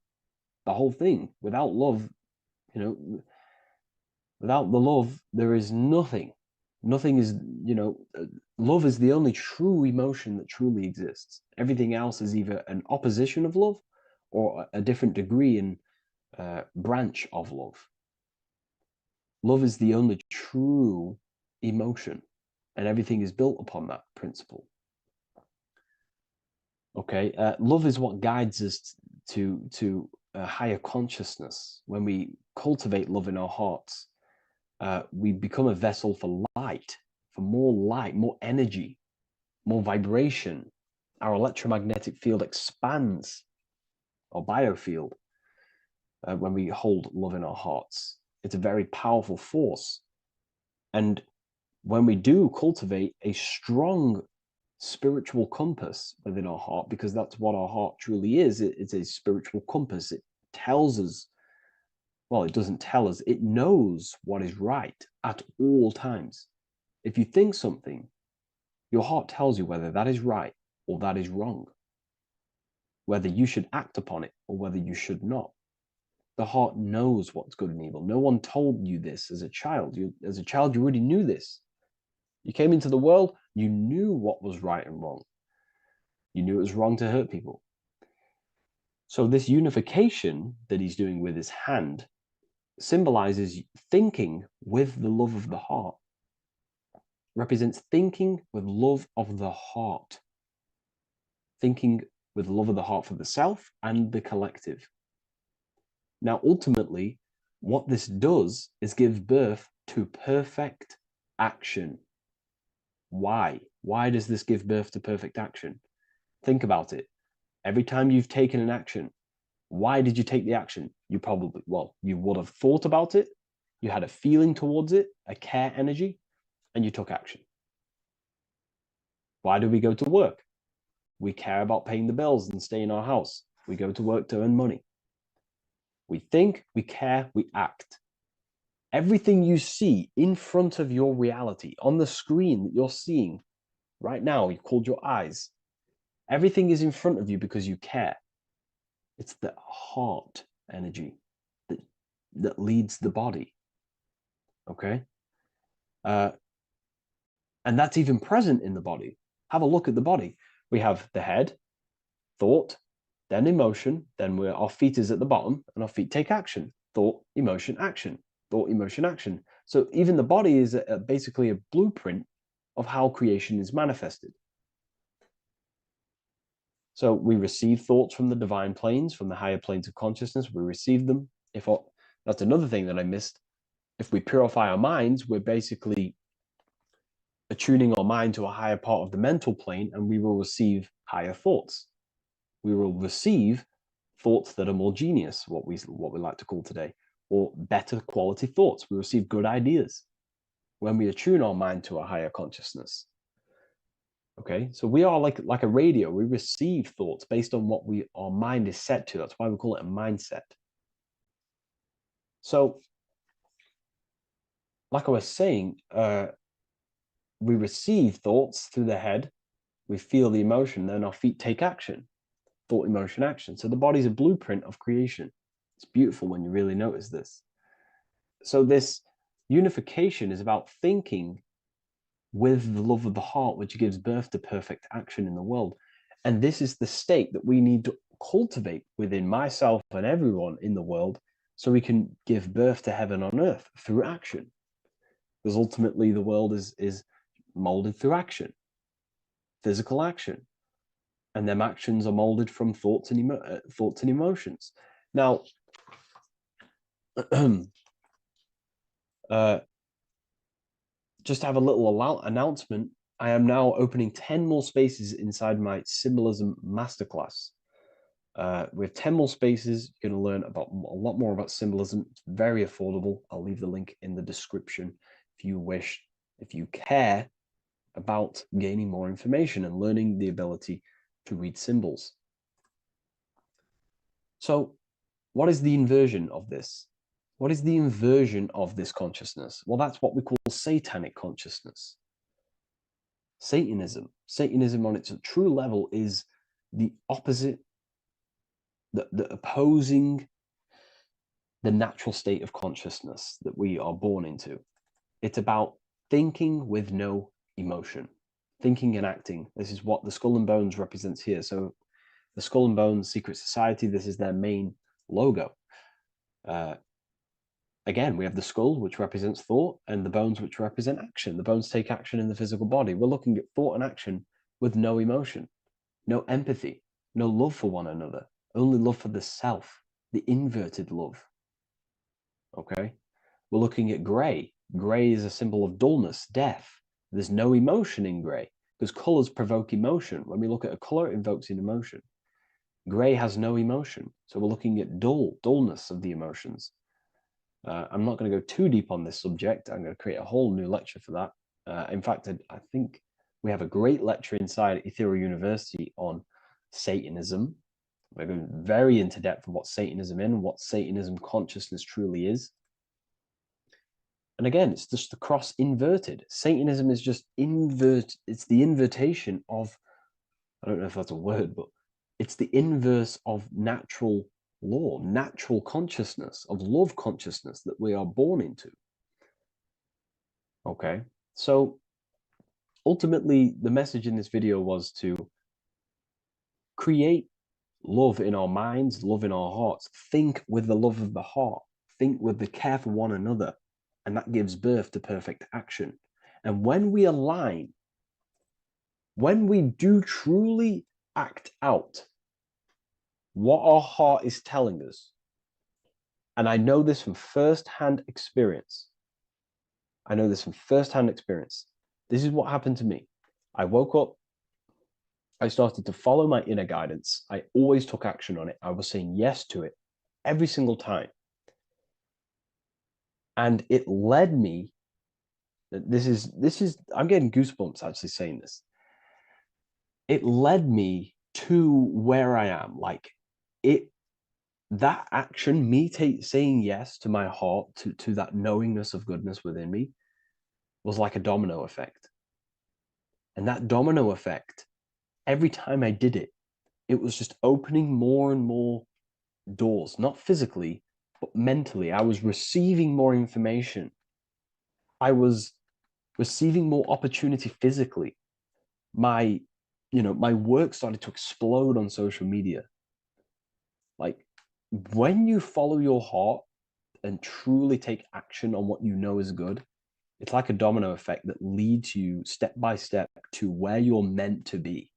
thing. Without love, without the love, there is nothing. Nothing is, love is the only true emotion that truly exists. Everything else is either an opposition of love or a different degree and branch of love. Love is the only true emotion, and everything is built upon that principle. Okay, love is what guides us to a higher consciousness. When we cultivate love in our hearts, we become a vessel for light, more energy, more vibration. Our electromagnetic field expands, or biofield, when we hold love in our hearts. It's a very powerful force. And when we do cultivate a strong spiritual compass within our heart, because that's what our heart truly is, it's a spiritual compass. It tells us, well, it doesn't tell us, it knows what is right at all times. If you think something, your heart tells you whether that is right or that is wrong, whether you should act upon it or whether you should not. The heart knows what's good and evil. No one told you this as a child. As a child, you already knew this. You came into the world, you knew what was right and wrong. You knew it was wrong to hurt people. So this unification that he's doing with his hand symbolizes thinking with the love of the heart. Represents thinking with love of the heart. Thinking with love of the heart for the self and the collective. Now, ultimately, what this does is give birth to perfect action. Why? Why does this give birth to perfect action? Think about it. Every time you've taken an action, why did you take the action? You would have thought about it, you had a feeling towards it, a care energy, and you took action. Why do we go to work? We care about paying the bills and staying in our house. We go to work to earn money. We think, we care, we act. Everything you see in front of your reality, on the screen that you're seeing right now, you've called your eyes. Everything is in front of you because you care. It's the heart energy that leads the body. Okay? And that's even present in the body. Have a look at the body. We have the head, thought, then emotion, then our feet is at the bottom, and our feet take action. Thought, emotion, action. Thought, emotion, action. So even the body is basically a blueprint of how creation is manifested. So we receive thoughts from the divine planes, from the higher planes of consciousness. We receive them. That's another thing that I missed. If we purify our minds, we're basically attuning our mind to a higher part of the mental plane, and we will receive higher thoughts. We will receive thoughts that are more genius, what we like to call today, or better quality thoughts. We receive good ideas when we attune our mind to a higher consciousness. Okay, so we are like a radio. We receive thoughts based on what our mind is set to. That's why we call it a mindset. So, like I was saying, we receive thoughts through the head, we feel the emotion, then our feet take action. Thought, emotion, action. So the body's a blueprint of creation. It's beautiful when you really notice this. So this unification is about thinking with the love of the heart, which gives birth to perfect action in the world. And this is the state that we need to cultivate within myself and everyone in the world so we can give birth to heaven on earth through action. Because ultimately the world is molded through action, physical action. And them actions are molded from thoughts and emotions. Now, just to have a little announcement, I am now opening 10 more spaces inside my symbolism masterclass. With 10 more spaces, you're going to learn about a lot more about symbolism. It's very affordable. I'll leave the link in the description if you wish, if you care about gaining more information and learning the ability to read symbols. So, what is the inversion of this? What is the inversion of this consciousness? Well, that's what we call satanic consciousness. Satanism. Satanism on its true level is the opposite, the opposing the natural state of consciousness that we are born into. It's about thinking with no emotion, thinking and acting. This is what the Skull and Bones represents here. So the Skull and Bones Secret Society, this is their main logo. Again, we have the skull, which represents thought, and the bones, which represent action. The bones take action in the physical body. We're looking at thought and action with no emotion, no empathy, no love for one another, only love for the self, the inverted love. Okay? We're looking at gray. Gray is a symbol of dullness, death. There's no emotion in gray because colors provoke emotion. When we look at a color, it invokes an emotion. Gray has no emotion. So we're looking at dullness of the emotions. I'm not going to go too deep on this subject. I'm going to create a whole new lecture for that. In fact, I think we have a great lecture inside Ethereal University on Satanism. We're going very into depth of what Satanism is and what Satanism consciousness truly is. And again, it's just the cross inverted. Satanism is just it's the invertation of, I don't know if that's a word, but it's the inverse of natural law, natural consciousness, of love consciousness that we are born into. Okay, so ultimately the message in this video was to create love in our minds, love in our hearts, think with the love of the heart, think with the care for one another, and that gives birth to perfect action. And when we align, when we do truly act out what our heart is telling us, and I know this from first-hand experience. This is what happened to me. I woke up, I started to follow my inner guidance. I always took action on it. I was saying yes to it every single time. And it led me, this is, I'm getting goosebumps actually saying this. It led me to where I am. Like that action, me saying yes to my heart, to that knowingness of goodness within me, was like a domino effect. And that domino effect, every time I did it, it was just opening more and more doors, not physically, but mentally. I was receiving more information. I was receiving more opportunity physically. My work started to explode on social media. Like, when you follow your heart and truly take action on what you know is good, it's like a domino effect that leads you step by step to where you're meant to be.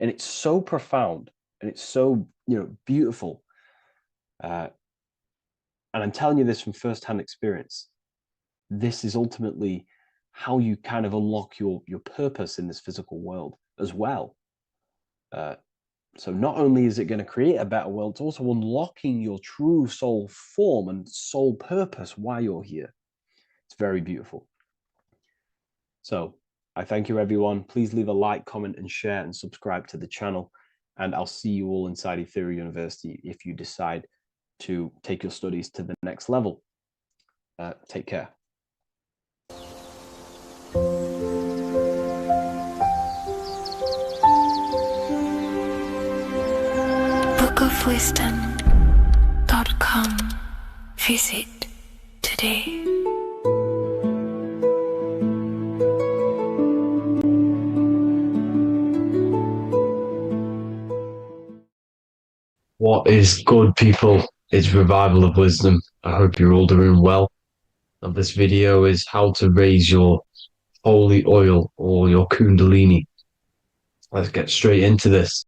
And it's so profound and it's so, beautiful. And I'm telling you this from firsthand experience. This is ultimately how you kind of unlock your purpose in this physical world as well. So not only is it going to create a better world, it's also unlocking your true soul form and soul purpose while you're here. It's very beautiful. So I thank you, everyone. Please leave a like, comment, and share, and subscribe to the channel. And I'll see you all inside Ethereal University if you decide to take your studies to the next level. Take care. bookofwisdom.com. Visit today. What is good, people? It's Revival of Wisdom. I hope you're all doing well. And this video is how to raise your holy oil or your kundalini. Let's get straight into this.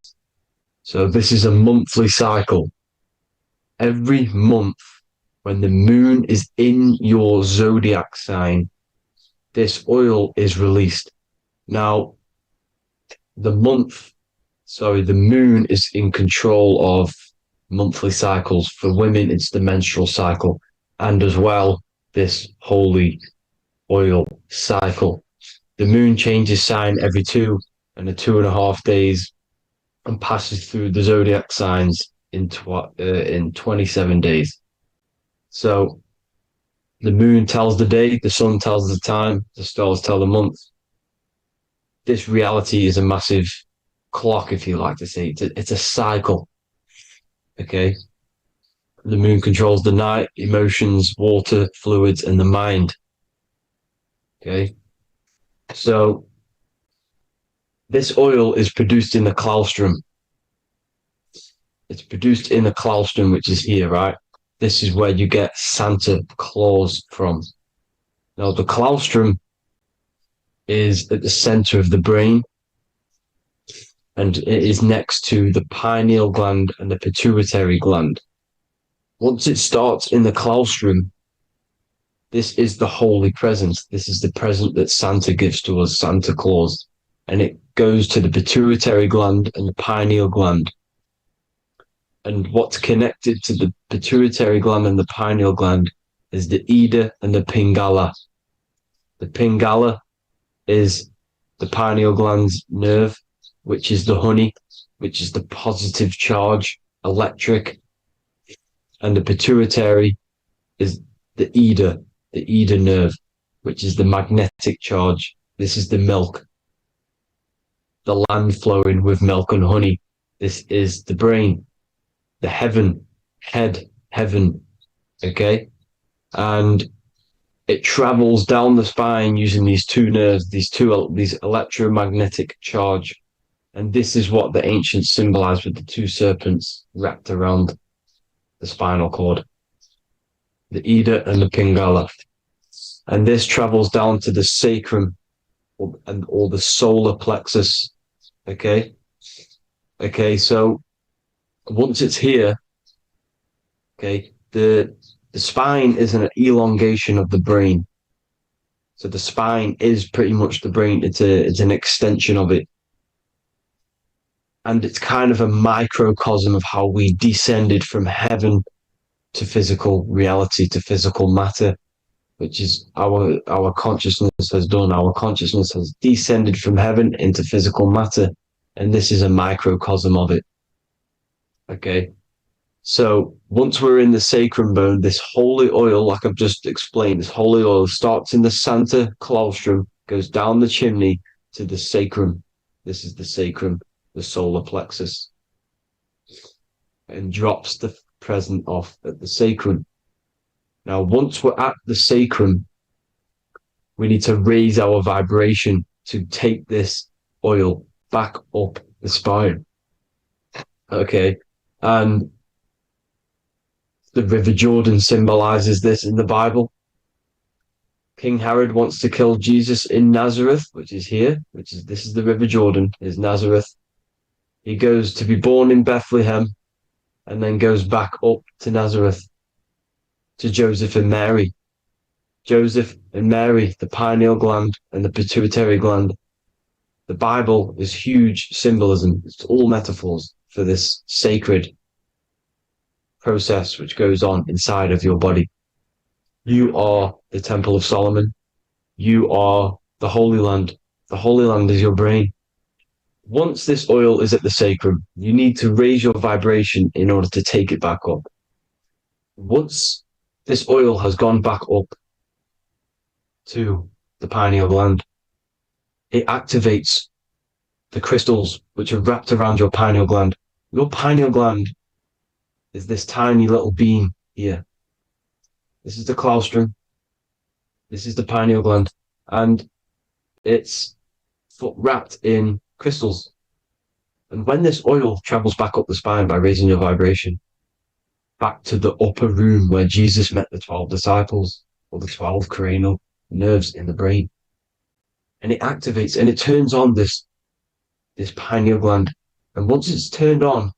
So this is a monthly cycle. Every month, when the moon is in your zodiac sign, this oil is released. Now, the moon is in control of monthly cycles. For women, it's the menstrual cycle, and as well, this holy oil cycle. The moon changes sign every 2.5 days and passes through the zodiac signs in 27 days. So the moon tells the day, the sun tells the time, the stars tell the month. This reality is a massive clock, if you like to say. It's a cycle. Okay. The moon controls the night, emotions, water, fluids, and the mind. Okay. So this oil is produced in the claustrum. It's produced in the claustrum, which is here, right? This is where you get Santa Claus from. Now, the claustrum is at the center of the brain, and it is next to the pineal gland and the pituitary gland. Once it starts in the claustrum, this is the holy present. This is the present that Santa gives to us, Santa Claus. And it goes to the pituitary gland and the pineal gland. And what's connected to the pituitary gland and the pineal gland is the Ida and the Pingala. The Pingala is the pineal gland's nerve, which is the honey, which is the positive charge, electric. And the pituitary is the Ida nerve, which is the magnetic charge. This is the milk, the land flowing with milk and honey. This is the brain, the heaven, okay? And it travels down the spine using these two nerves, these electromagnetic charge. And this is what the ancients symbolized with the two serpents wrapped around the spinal cord, the Ida and the Pingala. And this travels down to the sacrum or the solar plexus. Okay. So once it's here, okay, the spine is an elongation of the brain. So the spine is pretty much the brain. It's an extension of it. And it's kind of a microcosm of how we descended from heaven to physical reality, to physical matter, which is our consciousness has done. Our consciousness has descended from heaven into physical matter. And this is a microcosm of it. Okay. So once we're in the sacrum bone, this holy oil, like I've just explained, this holy oil starts in the Santa Claustrum, goes down the chimney to the sacrum. This is the sacrum, the solar plexus, and drops the present off at the sacrum. Now, once we're at the sacrum, We need to raise our vibration to take this oil back up the spine. Okay. And the River Jordan symbolizes this in the Bible. King Herod wants to kill Jesus in Nazareth, which is here, this is the River Jordan, is Nazareth. He goes to be born in Bethlehem and then goes back up to Nazareth to Joseph and Mary. Joseph and Mary, the pineal gland and the pituitary gland. The Bible is huge symbolism. It's all metaphors for this sacred process which goes on inside of your body. You are the Temple of Solomon. You are the Holy Land. The Holy Land is your brain. Once this oil is at the sacrum, you need to raise your vibration in order to take it back up. Once this oil has gone back up to the pineal gland, it activates the crystals which are wrapped around your pineal gland. Your pineal gland is this tiny little bean here. This is the claustrum. This is the pineal gland. And it's wrapped in crystals. And when this oil travels back up the spine by raising your vibration, back to the upper room where Jesus met the 12 disciples, or the 12 cranial nerves in the brain, and it activates and it turns on this pineal gland. And once it's turned on,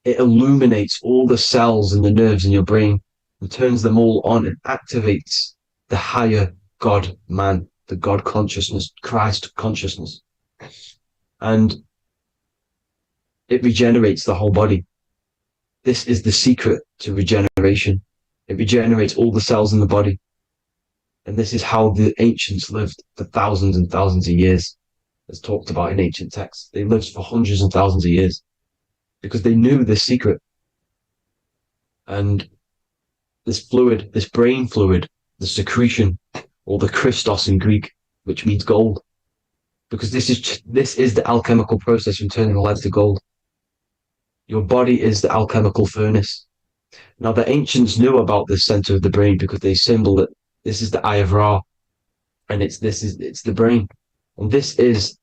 it illuminates all the cells and the nerves in your brain and turns them all on and activates the higher God man, the God consciousness, Christ consciousness. And it regenerates the whole body. This is the secret to regeneration. It regenerates all the cells in the body. And this is how the ancients lived for thousands and thousands of years, as talked about in ancient texts. They lived for hundreds and thousands of years because they knew this secret. And this fluid, this brain fluid, the secretion, or the Christos in Greek, which means gold, because this is the alchemical process from turning lead to gold. Your body is the alchemical furnace. Now, the ancients knew about this center of the brain because they symboled it. This is the Eye of Ra, and it's the brain. And this is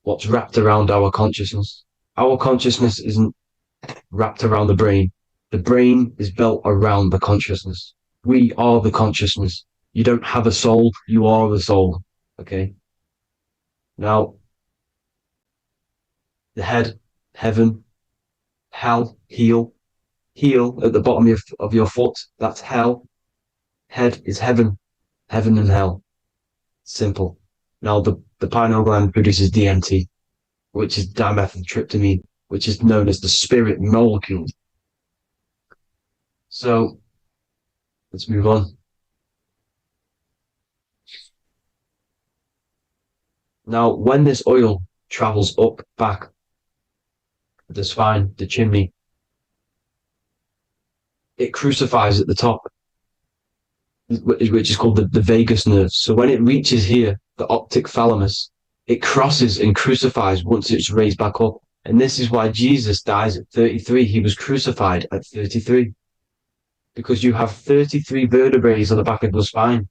what's wrapped around our consciousness. Our consciousness isn't wrapped around the brain. The brain is built around the consciousness. We are the consciousness. You don't have a soul, you are the soul. Okay? Now, the head, heaven, hell, heel at the bottom of your foot, that's hell. Head is heaven and hell. Simple. Now, the pineal gland produces DMT, which is dimethyltryptamine, which is known as the spirit molecule. So, let's move on. Now, when this oil travels up, back, the spine, the chimney, it crucifies at the top, which is called the vagus nerve. So when it reaches here, the optic thalamus, it crosses and crucifies once it's raised back up. And this is why Jesus dies at 33. He was crucified at 33. Because you have 33 vertebrae on the back of the spine.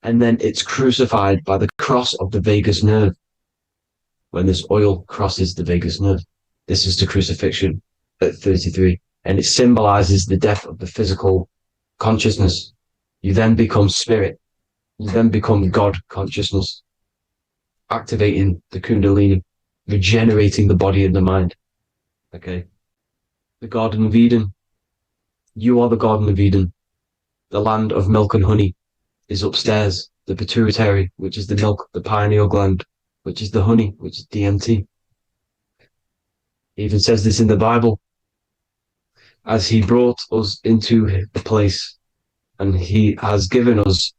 And then it's crucified by the cross of the vagus nerve. When this oil crosses the vagus nerve, this is the crucifixion at 33. And it symbolizes the death of the physical consciousness. You then become spirit. You then become God consciousness, activating the Kundalini, regenerating the body and the mind. Okay. The Garden of Eden. You are the Garden of Eden. The land of milk and honey is upstairs. The pituitary, which is the milk, the pineal gland, which is the honey, which is DMT. He even says this in the Bible. As he brought us into the place, and he has given us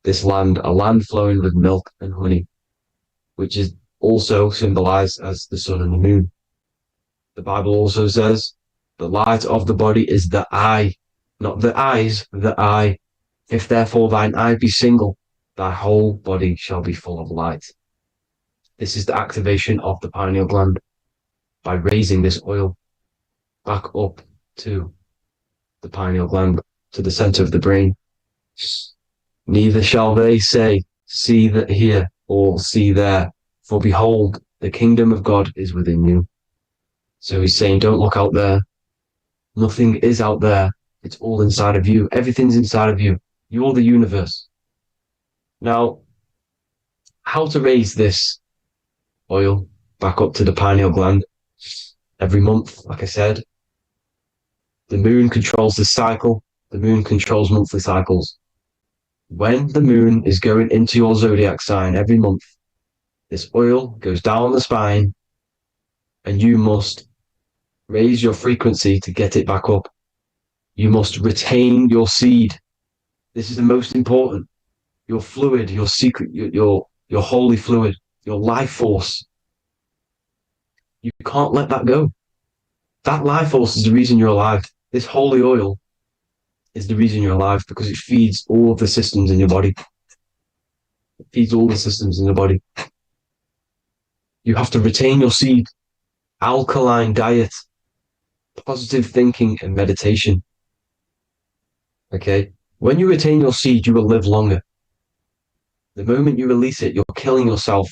this land, a land flowing with milk and honey, which is also symbolized as the sun and the moon. The Bible also says, the light of the body is the eye, not the eyes, the eye. If therefore thine eye be single, thy whole body shall be full of light. This is the activation of the pineal gland by raising this oil back up to the pineal gland, to the center of the brain. Neither shall they say, see that here, or see there, for behold, the kingdom of God is within you. So he's saying, don't look out there. Nothing is out there. It's all inside of you. Everything's inside of you. You're the universe. Now, how to raise this oil back up to the pineal gland? Every month, like I said, the moon controls the cycle. The moon controls monthly cycles. When the moon is going into your zodiac sign every month, this oil goes down the spine and you must raise your frequency to get it back up. You must retain your seed. This is the most important. Your fluid, your secret, your holy fluid, your life force. You can't let that go. That life force is the reason you're alive. This holy oil is the reason you're alive because it feeds all of the systems in your body. It feeds all the systems in your body. You have to retain your seed, alkaline diet, positive thinking, and meditation. Okay? When you retain your seed, you will live longer. The moment you release it, you're killing yourself.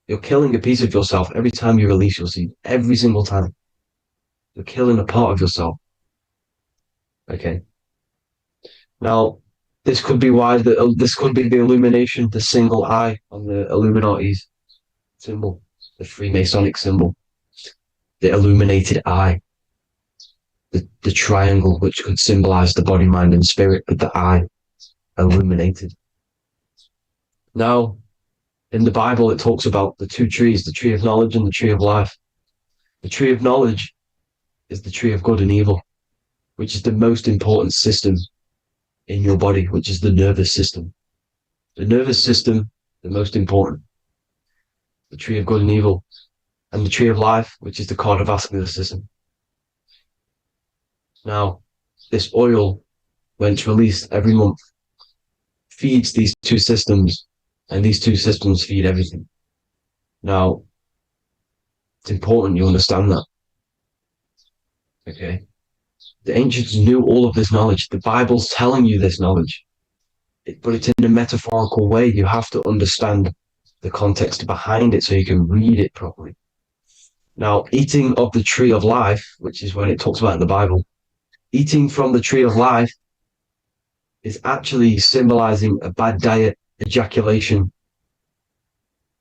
You're killing a piece of yourself every time you release your seed. Every single time. You're killing a part of yourself. Okay? Now, this could be why this could be the illumination, the single eye on the Illuminati's symbol, the Freemasonic symbol, the illuminated eye, the triangle, which could symbolize the body, mind, and spirit, but the eye illuminated. Now, in the Bible, it talks about the two trees, the tree of knowledge and the tree of life. The tree of knowledge is the tree of good and evil, which is the most important system in your body, which is the nervous system. The nervous system, the most important. The tree of good and evil. And the tree of life, which is the cardiovascular system. Now, this oil, when it's released every month, feeds these two systems, and these two systems feed everything. Now, it's important you understand that. Okay? The ancients knew all of this knowledge. The Bible's telling you this knowledge. But it's in a metaphorical way. You have to understand the context behind it so you can read it properly. Now, eating of the tree of life, which is when it talks about in the Bible, eating from the tree of life is actually symbolizing a bad diet, ejaculation,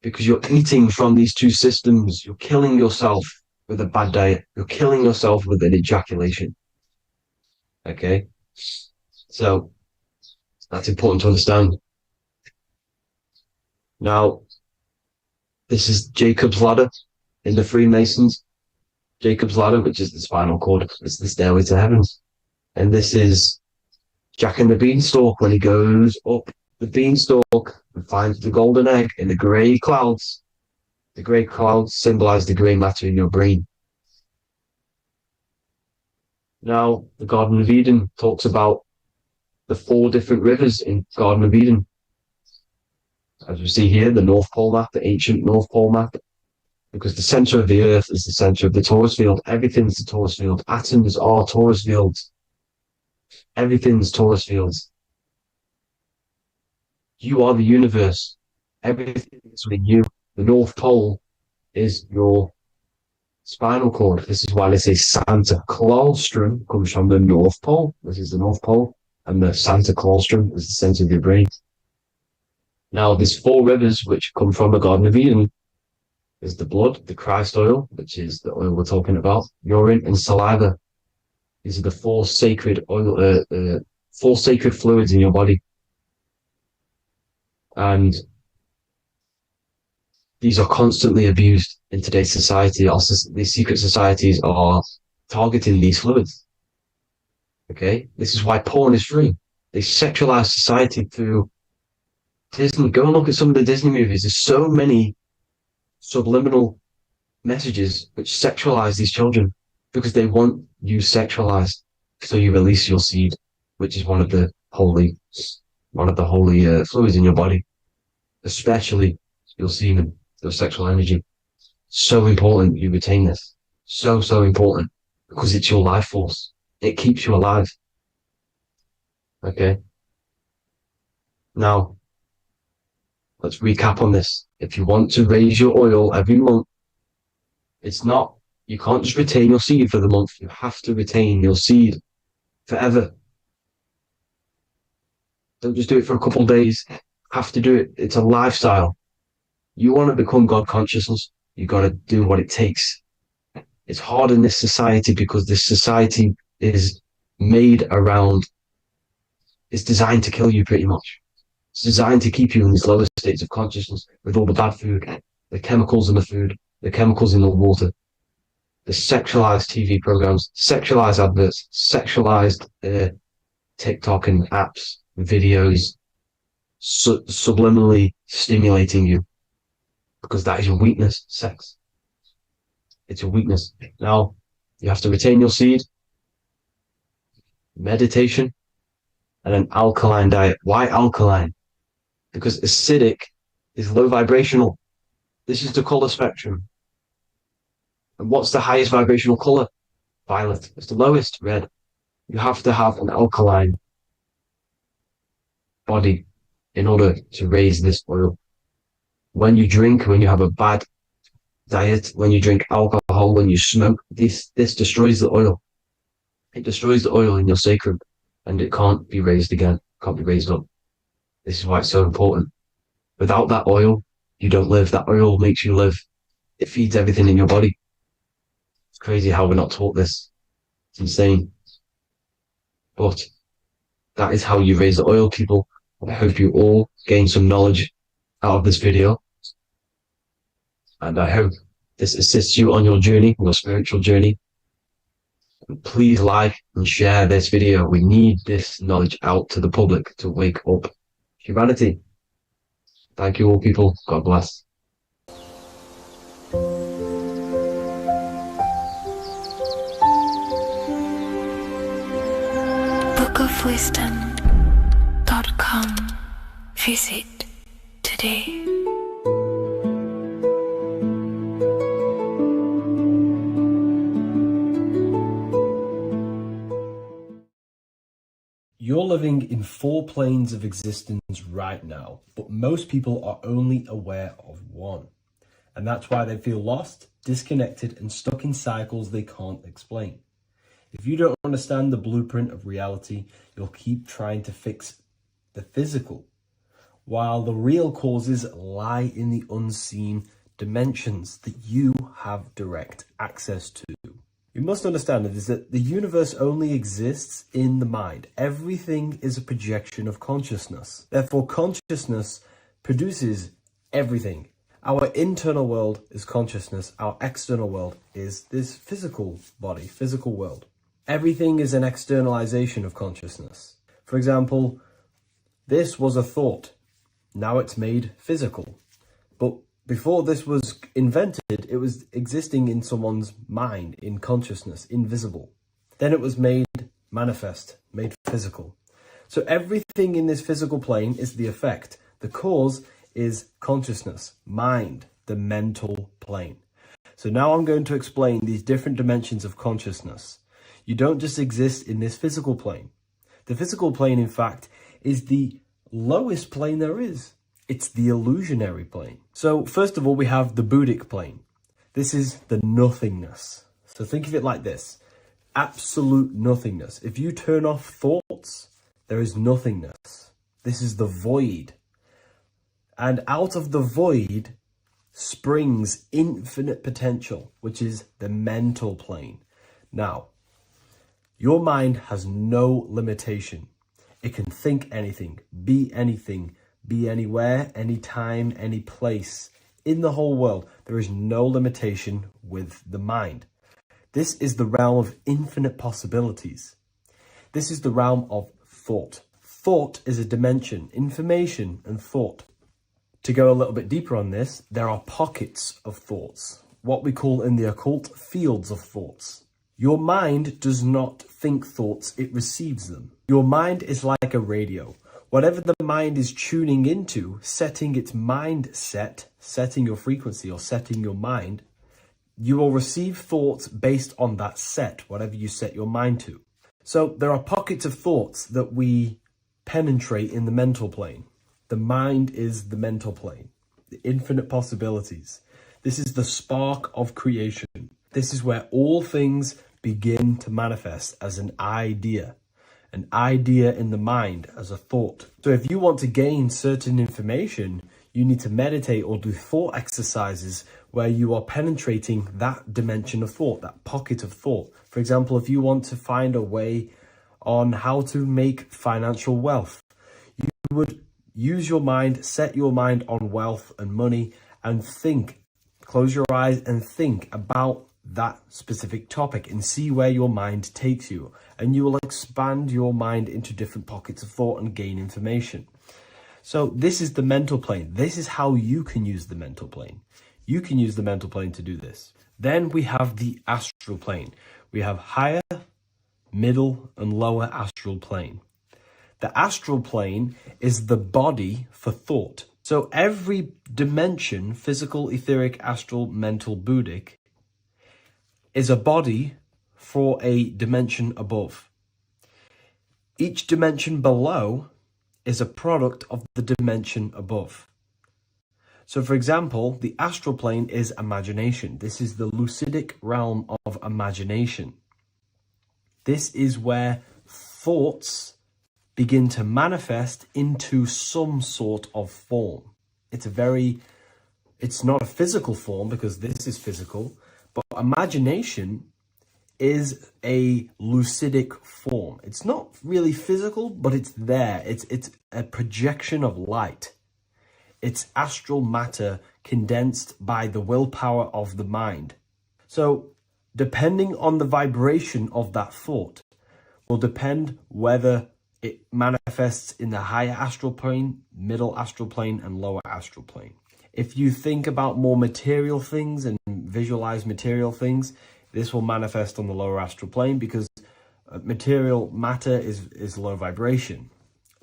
because you're eating from these two systems. You're killing yourself with a bad diet. You're killing yourself with an ejaculation. Okay? So, that's important to understand. Now, this is Jacob's ladder in the Freemasons. Jacob's ladder, which is the spinal cord, it's the stairway to heaven. And this is Jack and the Beanstalk when he goes up the beanstalk and finds the golden egg in the grey clouds. The grey clouds symbolize the grey matter in your brain. Now, the Garden of Eden talks about the 4 different rivers in Garden of Eden. As we see here, the North Pole map, the ancient North Pole map, because the center of the earth is the center of the torus field. Everything's the torus field. Atoms are torus fields. Everything's torus fields. You are the universe. Everything is within you. The North Pole is your spinal cord. This is why they say Santa Claustrum comes from the North Pole. This is the North Pole. And the Santa Claustrum is the center of your brain. Now, there's 4 rivers which come from the Garden of Eden. There's the blood, the Christ oil, which is the oil we're talking about, urine, and saliva. These are the 4 sacred oil, 4 sacred fluids in your body. And these are constantly abused in today's society. Also, these secret societies are targeting these fluids. Okay? This is why porn is free. They sexualize society through Disney. Go and look at some of the Disney movies. There's so many subliminal messages which sexualize these children because they want you sexualized. So you release your seed, which is one of the holy fluids in your body, especially your semen, your sexual energy. So important you retain this. So important because it's your life force. It keeps you alive. Okay. Now, let's recap on this. If you want to raise your oil every month, you can't just retain your seed for the month. You have to retain your seed forever. Don't just do it for a couple of days. Have to do it. It's a lifestyle. You want to become God consciousness, you got to do what it takes. It's hard in this society because this society is made around, it's designed to kill you pretty much. It's designed to keep you in these lower states of consciousness with all the bad food, the chemicals in the food, the chemicals in the water, the sexualized TV programs, sexualized adverts, sexualized TikTok and apps, videos, subliminally stimulating you. Because that is your weakness, sex. It's your weakness. Now, you have to retain your seed, meditation, and an alkaline diet. Why alkaline? Because acidic is low vibrational. This is the color spectrum. And what's the highest vibrational color? Violet. It's the lowest, red. You have to have an alkaline body in order to raise this oil. When you drink, when you have a bad diet, when you drink alcohol, when you smoke, this destroys the oil. It destroys the oil in your sacrum, and it can't be raised again, can't be raised up. This is why it's so important. Without that oil, you don't live. That oil makes you live. It feeds everything in your body. It's crazy how we're not taught this. It's insane. But that is how you raise the oil, people. I hope you all gain some knowledge out of this video. And I hope this assists you on your journey, your spiritual journey. And please like and share this video. We need this knowledge out to the public to wake up humanity. Thank you all, people. God bless. bookofwisdom.com. Visit today. You're living in 4 planes of existence right now, but most people are only aware of one. And that's why they feel lost, disconnected, and stuck in cycles they can't explain. If you don't understand the blueprint of reality, you'll keep trying to fix the physical, while the real causes lie in the unseen dimensions that you have direct access to. You must understand is that the universe only exists in the mind. Everything is a projection of consciousness. Therefore, consciousness produces everything. Our internal world is consciousness. Our external world is this physical body, physical world. Everything is an externalization of consciousness. For example, this was a thought. Now it's made physical. But before this was invented, it was existing in someone's mind, in consciousness, invisible. Then it was made manifest, made physical. So everything in this physical plane is the effect. The cause is consciousness, mind, the mental plane. So now I'm going to explain these different dimensions of consciousness. You don't just exist in this physical plane. The physical plane, in fact, is the lowest plane there is. It's the illusionary plane. So first of all, we have the Buddhic plane. This is the nothingness. So think of it like this. Absolute nothingness. If you turn off thoughts, there is nothingness. This is the void. And out of the void springs infinite potential, which is the mental plane. Now, your mind has no limitation. It can think anything, be anywhere, anytime, any place. In the whole world, there is no limitation with the mind. This is the realm of infinite possibilities. This is the realm of thought. Thought is a dimension, information and thought. To go a little bit deeper on this, there are pockets of thoughts, what we call in the occult fields of thoughts. Your mind does not think thoughts, it receives them. Your mind is like a radio. Whatever the mind is tuning into, setting its mindset, setting your frequency or setting your mind, you will receive thoughts based on that set, whatever you set your mind to. So there are pockets of thoughts that we penetrate in the mental plane. The mind is the mental plane, the infinite possibilities. This is the spark of creation. This is where all things begin to manifest as an idea in the mind as a thought. So if you want to gain certain information, you need to meditate or do thought exercises where you are penetrating that dimension of thought, that pocket of thought. For example, if you want to find a way on how to make financial wealth, you would use your mind, set your mind on wealth and money, and think, close your eyes and think about that specific topic and see where your mind takes you. And you will expand your mind into different pockets of thought and gain information. So this is the mental plane. This is how you can use the mental plane. You can use the mental plane to do this. Then we have the astral plane. We have higher, middle, and lower astral plane. The astral plane is the body for thought. So every dimension, physical, etheric, astral, mental, Buddhic, is a body for a dimension above. Each dimension below is a product of the dimension above. So for example, the astral plane is imagination. This is the lucidic realm of imagination. This is where thoughts begin to manifest into some sort of form. It's not a physical form because this is physical, but imagination is a lucidic form. It's not really physical, but it's there. It's a projection of light. It's astral matter condensed by the willpower of the mind. So depending on the vibration of that thought will depend whether it manifests in the higher astral plane, middle astral plane, and lower astral plane. If you think about more material things and visualize material things, this will manifest on the lower astral plane because material matter is low vibration.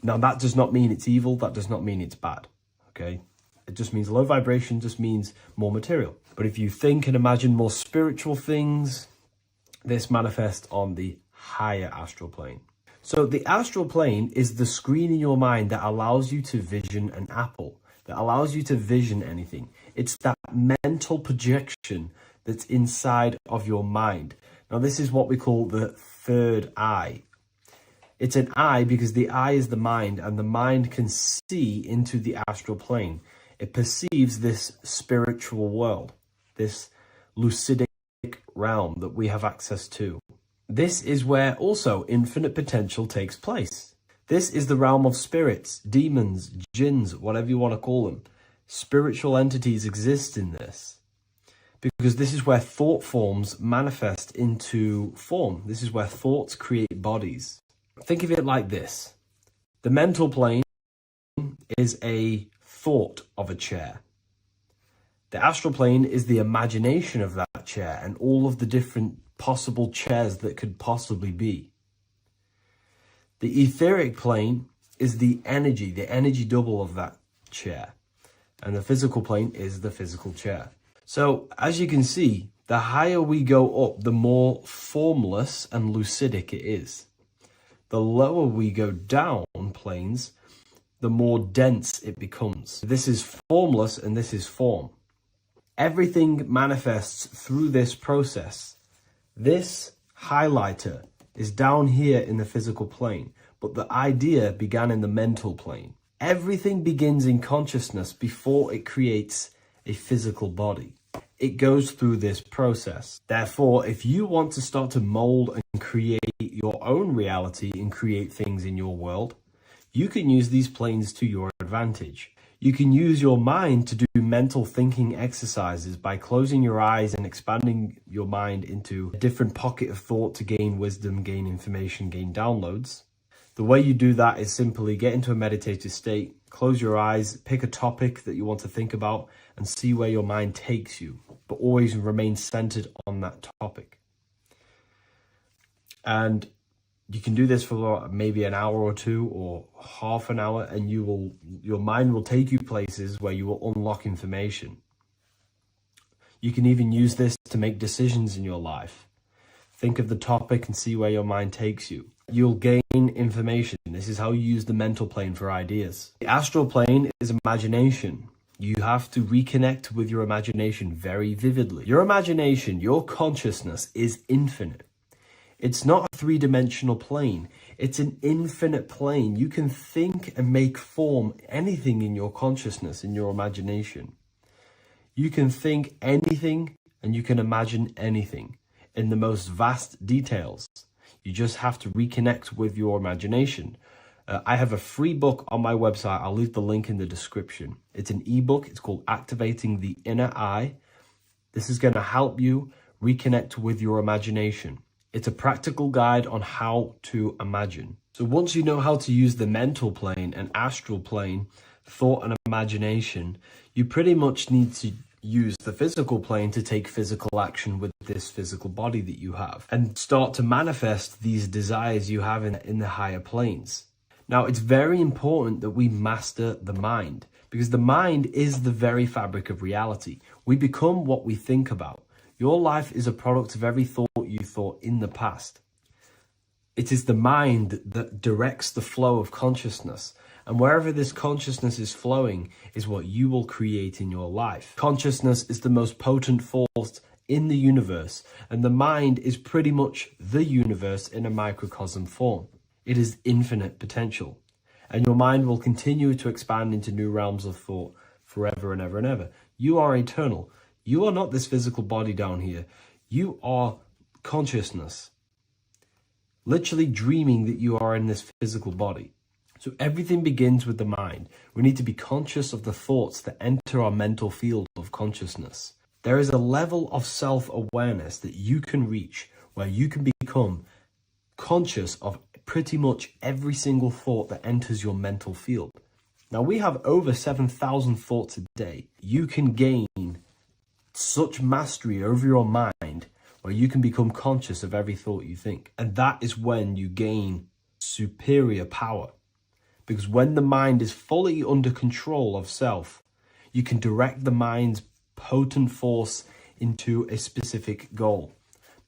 Now, that does not mean it's evil. That does not mean it's bad. Okay? It just means low vibration just means more material. But if you think and imagine more spiritual things, this manifests on the higher astral plane. So the astral plane is the screen in your mind that allows you to vision an apple, that allows you to vision anything. It's that mental projection that's inside of your mind. Now, this is what we call the third eye. It's an eye because the eye is the mind, and the mind can see into the astral plane. It perceives this spiritual world, this lucidic realm that we have access to. This is where also infinite potential takes place. This is the realm of spirits, demons, jinns, whatever you want to call them. Spiritual entities exist in this because this is where thought forms manifest into form. This is where thoughts create bodies. Think of it like this. The mental plane is a thought of a chair. The astral plane is the imagination of that chair and all of the different possible chairs that could possibly be. The etheric plane is the energy double of that chair. And the physical plane is the physical chair. So as you can see, the higher we go up, the more formless and lucidic it is. The lower we go down planes, the more dense it becomes. This is formless and this is form. Everything manifests through this process. This highlighter is down here in the physical plane, but the idea began in the mental plane. Everything begins in consciousness before it creates a physical body. It goes through this process. Therefore, if you want to start to mold and create your own reality and create things in your world, you can use these planes to your advantage. You can use your mind to do mental thinking exercises by closing your eyes and expanding your mind into a different pocket of thought to gain wisdom, gain information, gain downloads. The way you do that is simply get into a meditative state, close your eyes, pick a topic that you want to think about, and see where your mind takes you, but always remain centered on that topic. And you can do this for maybe an hour or two or half an hour, and your mind will take you places where you will unlock information. You can even use this to make decisions in your life. Think of the topic and see where your mind takes you. you'll gain information. This is how you use the mental plane for ideas. The astral plane is imagination. You have to reconnect with your imagination very vividly. Your imagination, your consciousness is infinite. It's not a three-dimensional plane. It's an infinite plane. You can think and make form anything in your consciousness, in your imagination. You can think anything and you can imagine anything in the most vast details. You just have to reconnect with your imagination. I have a free book on my website. I'll leave the link in the description. It's an ebook. It's called Activating the Inner Eye. This is going to help you reconnect with your imagination. It's a practical guide on how to imagine. So once you know how to use the mental plane and astral plane, thought and imagination, you pretty much need to use the physical plane to take physical action with this physical body that you have and start to manifest these desires you have in the higher planes. Now, it's very important that we master the mind, because the mind is the very fabric of reality. We become what we think about. Your life is a product of every thought you thought in the past. It is the mind that directs the flow of consciousness. And wherever this consciousness is flowing is what you will create in your life. Consciousness is the most potent force in the universe, and the mind is pretty much the universe in a microcosm form. It is infinite potential, and your mind will continue to expand into new realms of thought forever and ever and ever. You are eternal. You are not this physical body down here. You are consciousness, literally dreaming that you are in this physical body. So everything begins with the mind. We need to be conscious of the thoughts that enter our mental field of consciousness. There is a level of self-awareness that you can reach where you can become conscious of pretty much every single thought that enters your mental field. Now, we have over 7,000 thoughts a day. You can gain such mastery over your mind where you can become conscious of every thought you think. And that is when you gain superior power. Because when the mind is fully under control of self, you can direct the mind's potent force into a specific goal.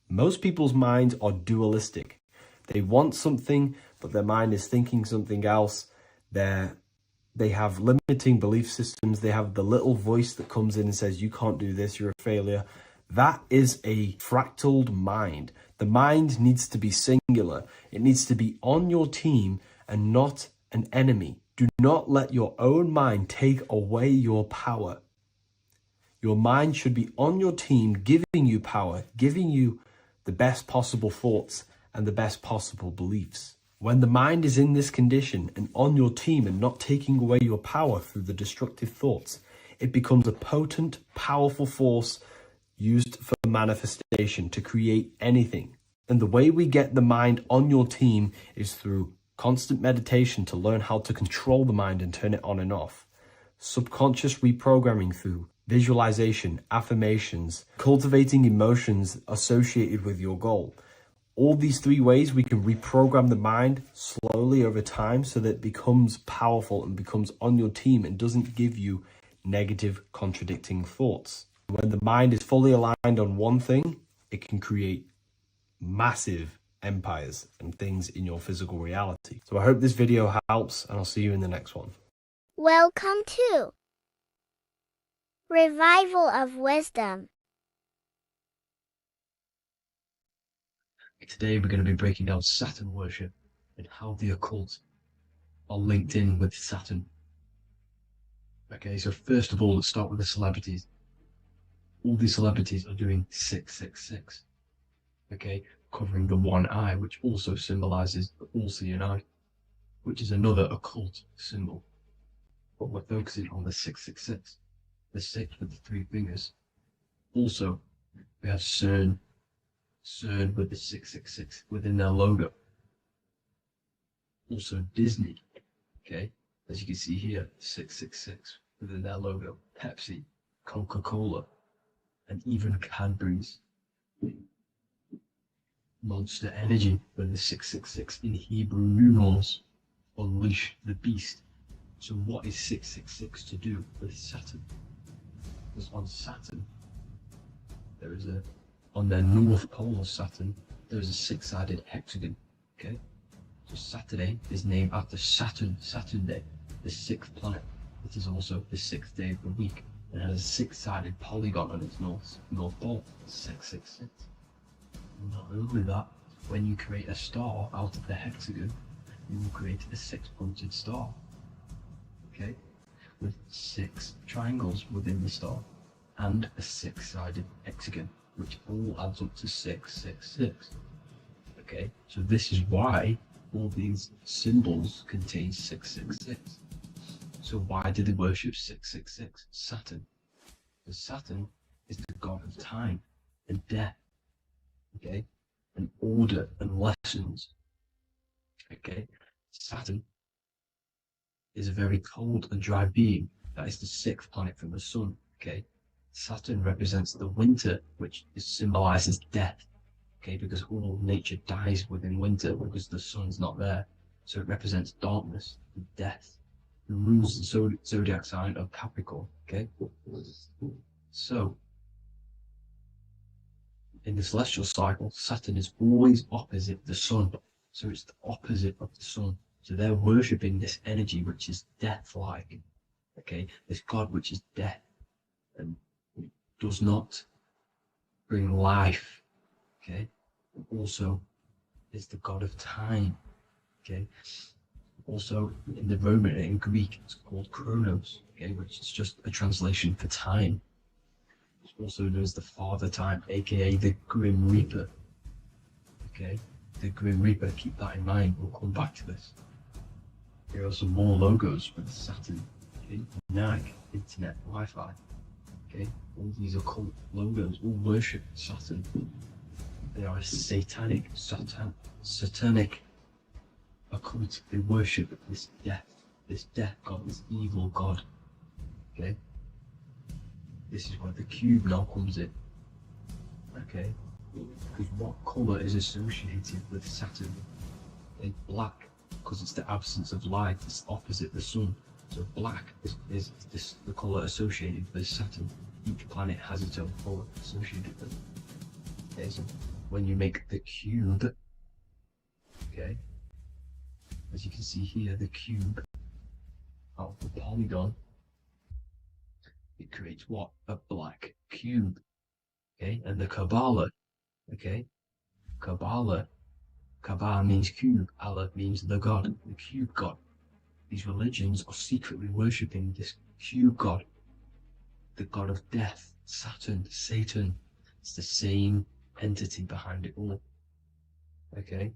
Most people's minds are dualistic. They want something, but their mind is thinking something else. They have limiting belief systems. They have the little voice that comes in and says, you can't do this, you're a failure. That is a fractaled mind. The mind needs to be singular. It needs to be on your team and not an enemy. Do not let your own mind take away your power. Your mind should be on your team, giving you power, giving you the best possible thoughts and the best possible beliefs. When the mind is in this condition and on your team and not taking away your power through the destructive thoughts, it becomes a potent, powerful force used for manifestation to create anything. And the way we get the mind on your team is through constant meditation to learn how to control the mind and turn it on and off. Subconscious reprogramming through visualization, affirmations, cultivating emotions associated with your goal. All these three ways we can reprogram the mind slowly over time so that it becomes powerful and becomes on your team and doesn't give you negative contradicting thoughts. When the mind is fully aligned on one thing, it can create massive empires and things in your physical reality. So I hope this video helps, and I'll see you in the next one. Welcome to Revival of Wisdom. Today we're going to be breaking down Saturn worship and how the occult are linked in with Saturn. Okay, so first of all, let's start with the celebrities. All these celebrities are doing 666. Okay, covering the one eye, which also symbolizes the all-seeing eye, which is another occult symbol. But we're focusing on the 666, the 6 with the 3 fingers. Also, we have CERN with the 666 within their logo. Also Disney, okay, as you can see here, 666 within their logo. Pepsi, Coca-Cola, and even Cadbury's. Monster Energy with the 666 in Hebrew numerals. Unleash the beast. So what is 666 to do with Saturn? Because on Saturn, there is on their north pole of Saturn, there is a 6-sided hexagon, okay? Saturday is named after Saturn Day, the 6th planet. It is also the 6th day of the week and has a 6-sided polygon on its north pole, 666. Not only that, when you create a star out of the hexagon, you will create a 6-pointed star, okay, with 6 triangles within the star and a 6-sided hexagon, which all adds up to 666. Okay, so this is why all these symbols contain 666. So why do they worship 666? Saturn. Because Saturn is the god of time and death, okay, and order and lessons. Okay, Saturn is a very cold and dry being. That is the 6th planet from the sun. Okay, Saturn represents the winter, which symbolizes death. Okay, because all nature dies within winter because the sun's not there. So it represents darkness and death. It rules the zodiac sign of Capricorn. Okay, so in the celestial cycle, Saturn is always opposite the sun. So it's the opposite of the sun. So they're worshipping this energy which is death-like. Okay, this god which is death and does not bring life. Okay, also is the god of time. Okay, also in the Roman and in Greek it's called Chronos. Okay, which is just a translation for time. It's also known as the Father Time, aka the Grim Reaper. Okay, the Grim Reaper. Keep that in mind. We'll come back to this. Here are some more logos with Saturn. Okay, Nike, Internet, Wi-Fi. Okay, all these occult logos all worship Saturn. They are a satanic occult. They worship this death god, this evil god. Okay, this is where the cube now comes in. Okay, because what color is associated with Saturn? It's black, because it's the absence of light. It's opposite the sun. So black is the color associated with Saturn. Each planet has its own color associated with it. Okay, so when you make the cube, okay, as you can see here, the cube out of the polygon, it creates what? A black cube. Okay, and the Kabbalah, okay, Kabbalah means cube, Allah means the god, the cube god. These religions are secretly worshipping this cube god, the god of death, Saturn, Satan. It's the same entity behind it all. Okay,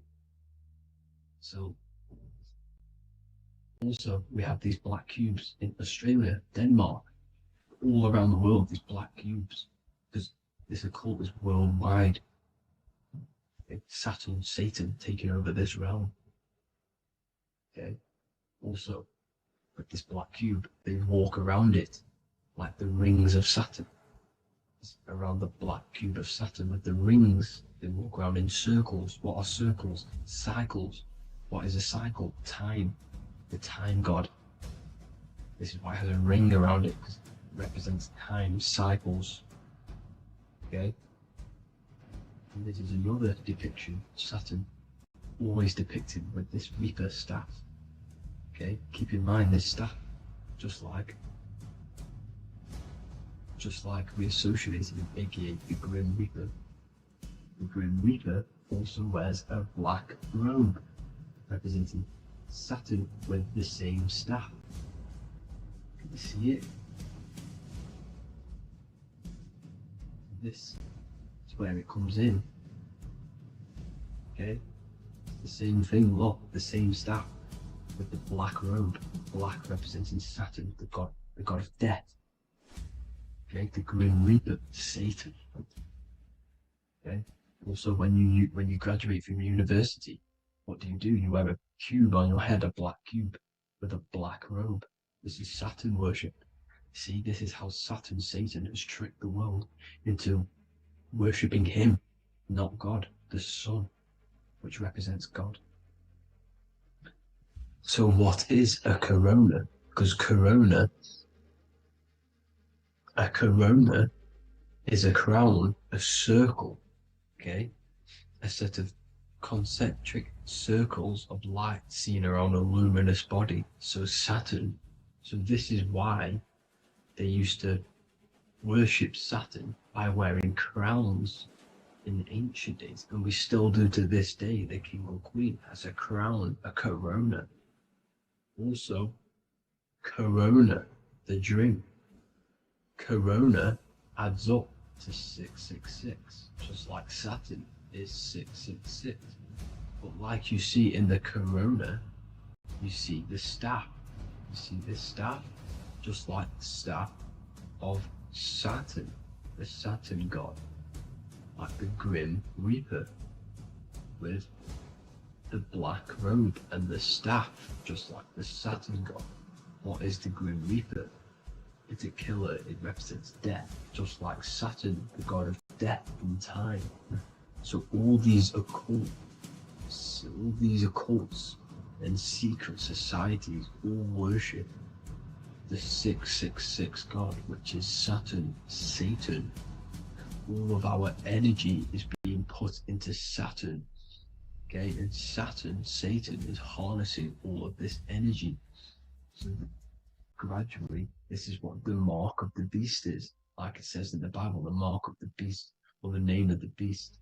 so also we have these black cubes in Australia, Denmark, all around the world, these black cubes, because this occult is worldwide. Okay? Saturn, Satan taking over this realm. Okay, also with this black cube, they walk around it like the rings of Saturn. Around the black cube of Saturn with the rings, they walk around in circles. What are circles? Cycles. What is a cycle? Time. The time god. This is why it has a ring around it, because it represents time, cycles. Okay, and this is another depiction. Saturn, always depicted with this Reaper staff. Okay, keep in mind this staff, just like we associated him, aka the Grim Reaper. The Grim Reaper also wears a black robe, representing Saturn with the same staff. Can you see it? This is where it comes in. Okay, it's the same thing. Look, the same staff with the black robe. Black representing Saturn, the god of death. Okay, the Grim Reaper, Satan. Okay. Also, when you graduate from university, what do? You wear a cube on your head, a black cube with a black robe. This is Saturn worship. See, this is how Saturn, Satan, has tricked the world into worshipping him, not God, the sun, which represents God. So what is a corona? Because a corona is a crown, a circle, okay? A set of concentric circles of light seen around a luminous body. So Saturn. So this is why they used to worship Saturn by wearing crowns in ancient days, and we still do to this day. The king or queen has a crown, a corona. Also, corona, the drink. Corona adds up to 666, just like Saturn is 666. But like you see in the corona, you see the staff. You see this staff, just like the staff of Saturn, the Saturn god, like the Grim Reaper, with the black robe and the staff, just like the Saturn god. What is the Grim Reaper? It's a killer. It represents death, just like Saturn, the god of death and time. So all these occults and secret societies all worship the 666 god, which is Saturn, Satan. All of our energy is being put into Saturn. Okay, and Saturn, Satan, is harnessing all of this energy. So gradually, this is what the mark of the beast is. Like it says in the Bible, the mark of the beast, or the name of the beast.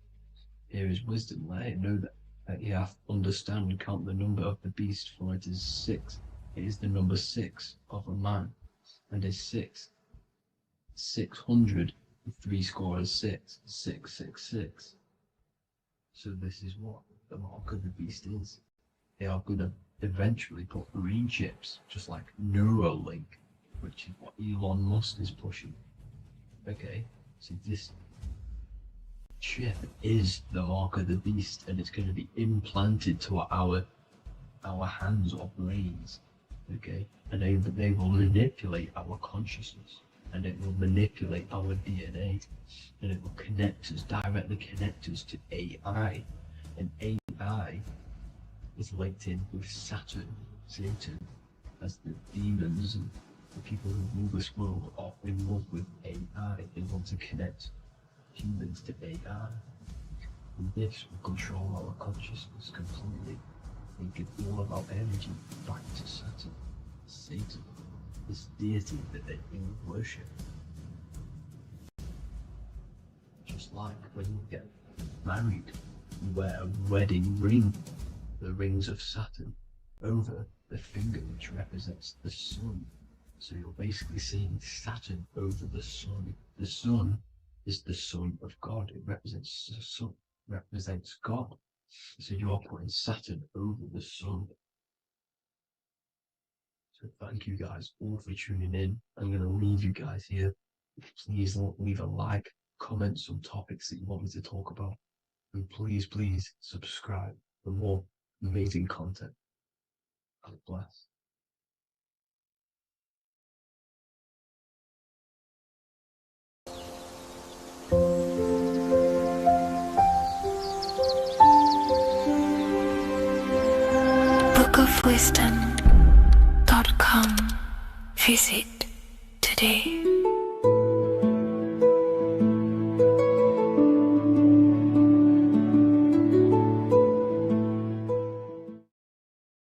Here is wisdom. Let him know that you have to understand and count the number of the beast, for it is 6. It is the number 6 of a man, and is 600, 3 score is 6, 666. So this is what the mark of the beast is. They are going to eventually put green chips, just like Neuralink, which is what Elon Musk is pushing. Okay, so this chip is the mark of the beast, and it's going to be implanted to our hands or brains. Okay, and they will manipulate our consciousness, and it will manipulate our DNA, and it will directly connect us to AI, and AI is linked in with Saturn, Satan, as the demons and the people who rule this world are in love with AI. They want to connect humans to AI, and this will control our consciousness completely and give all of our energy back to Saturn, Satan, this deity that they all worship. Just like when you get married, you wear a wedding ring, the rings of Saturn, over the finger, which represents the sun. So you're basically seeing Saturn over the sun. The sun is the son of God. It represents the sun, represents God. So you are putting Saturn over the sun. So thank you guys all for tuning in. I'm going to leave you guys here. Please leave a like, comment some topics that you want me to talk about. And please subscribe for more amazing content. God bless. bookofwisdom.com. Visit today.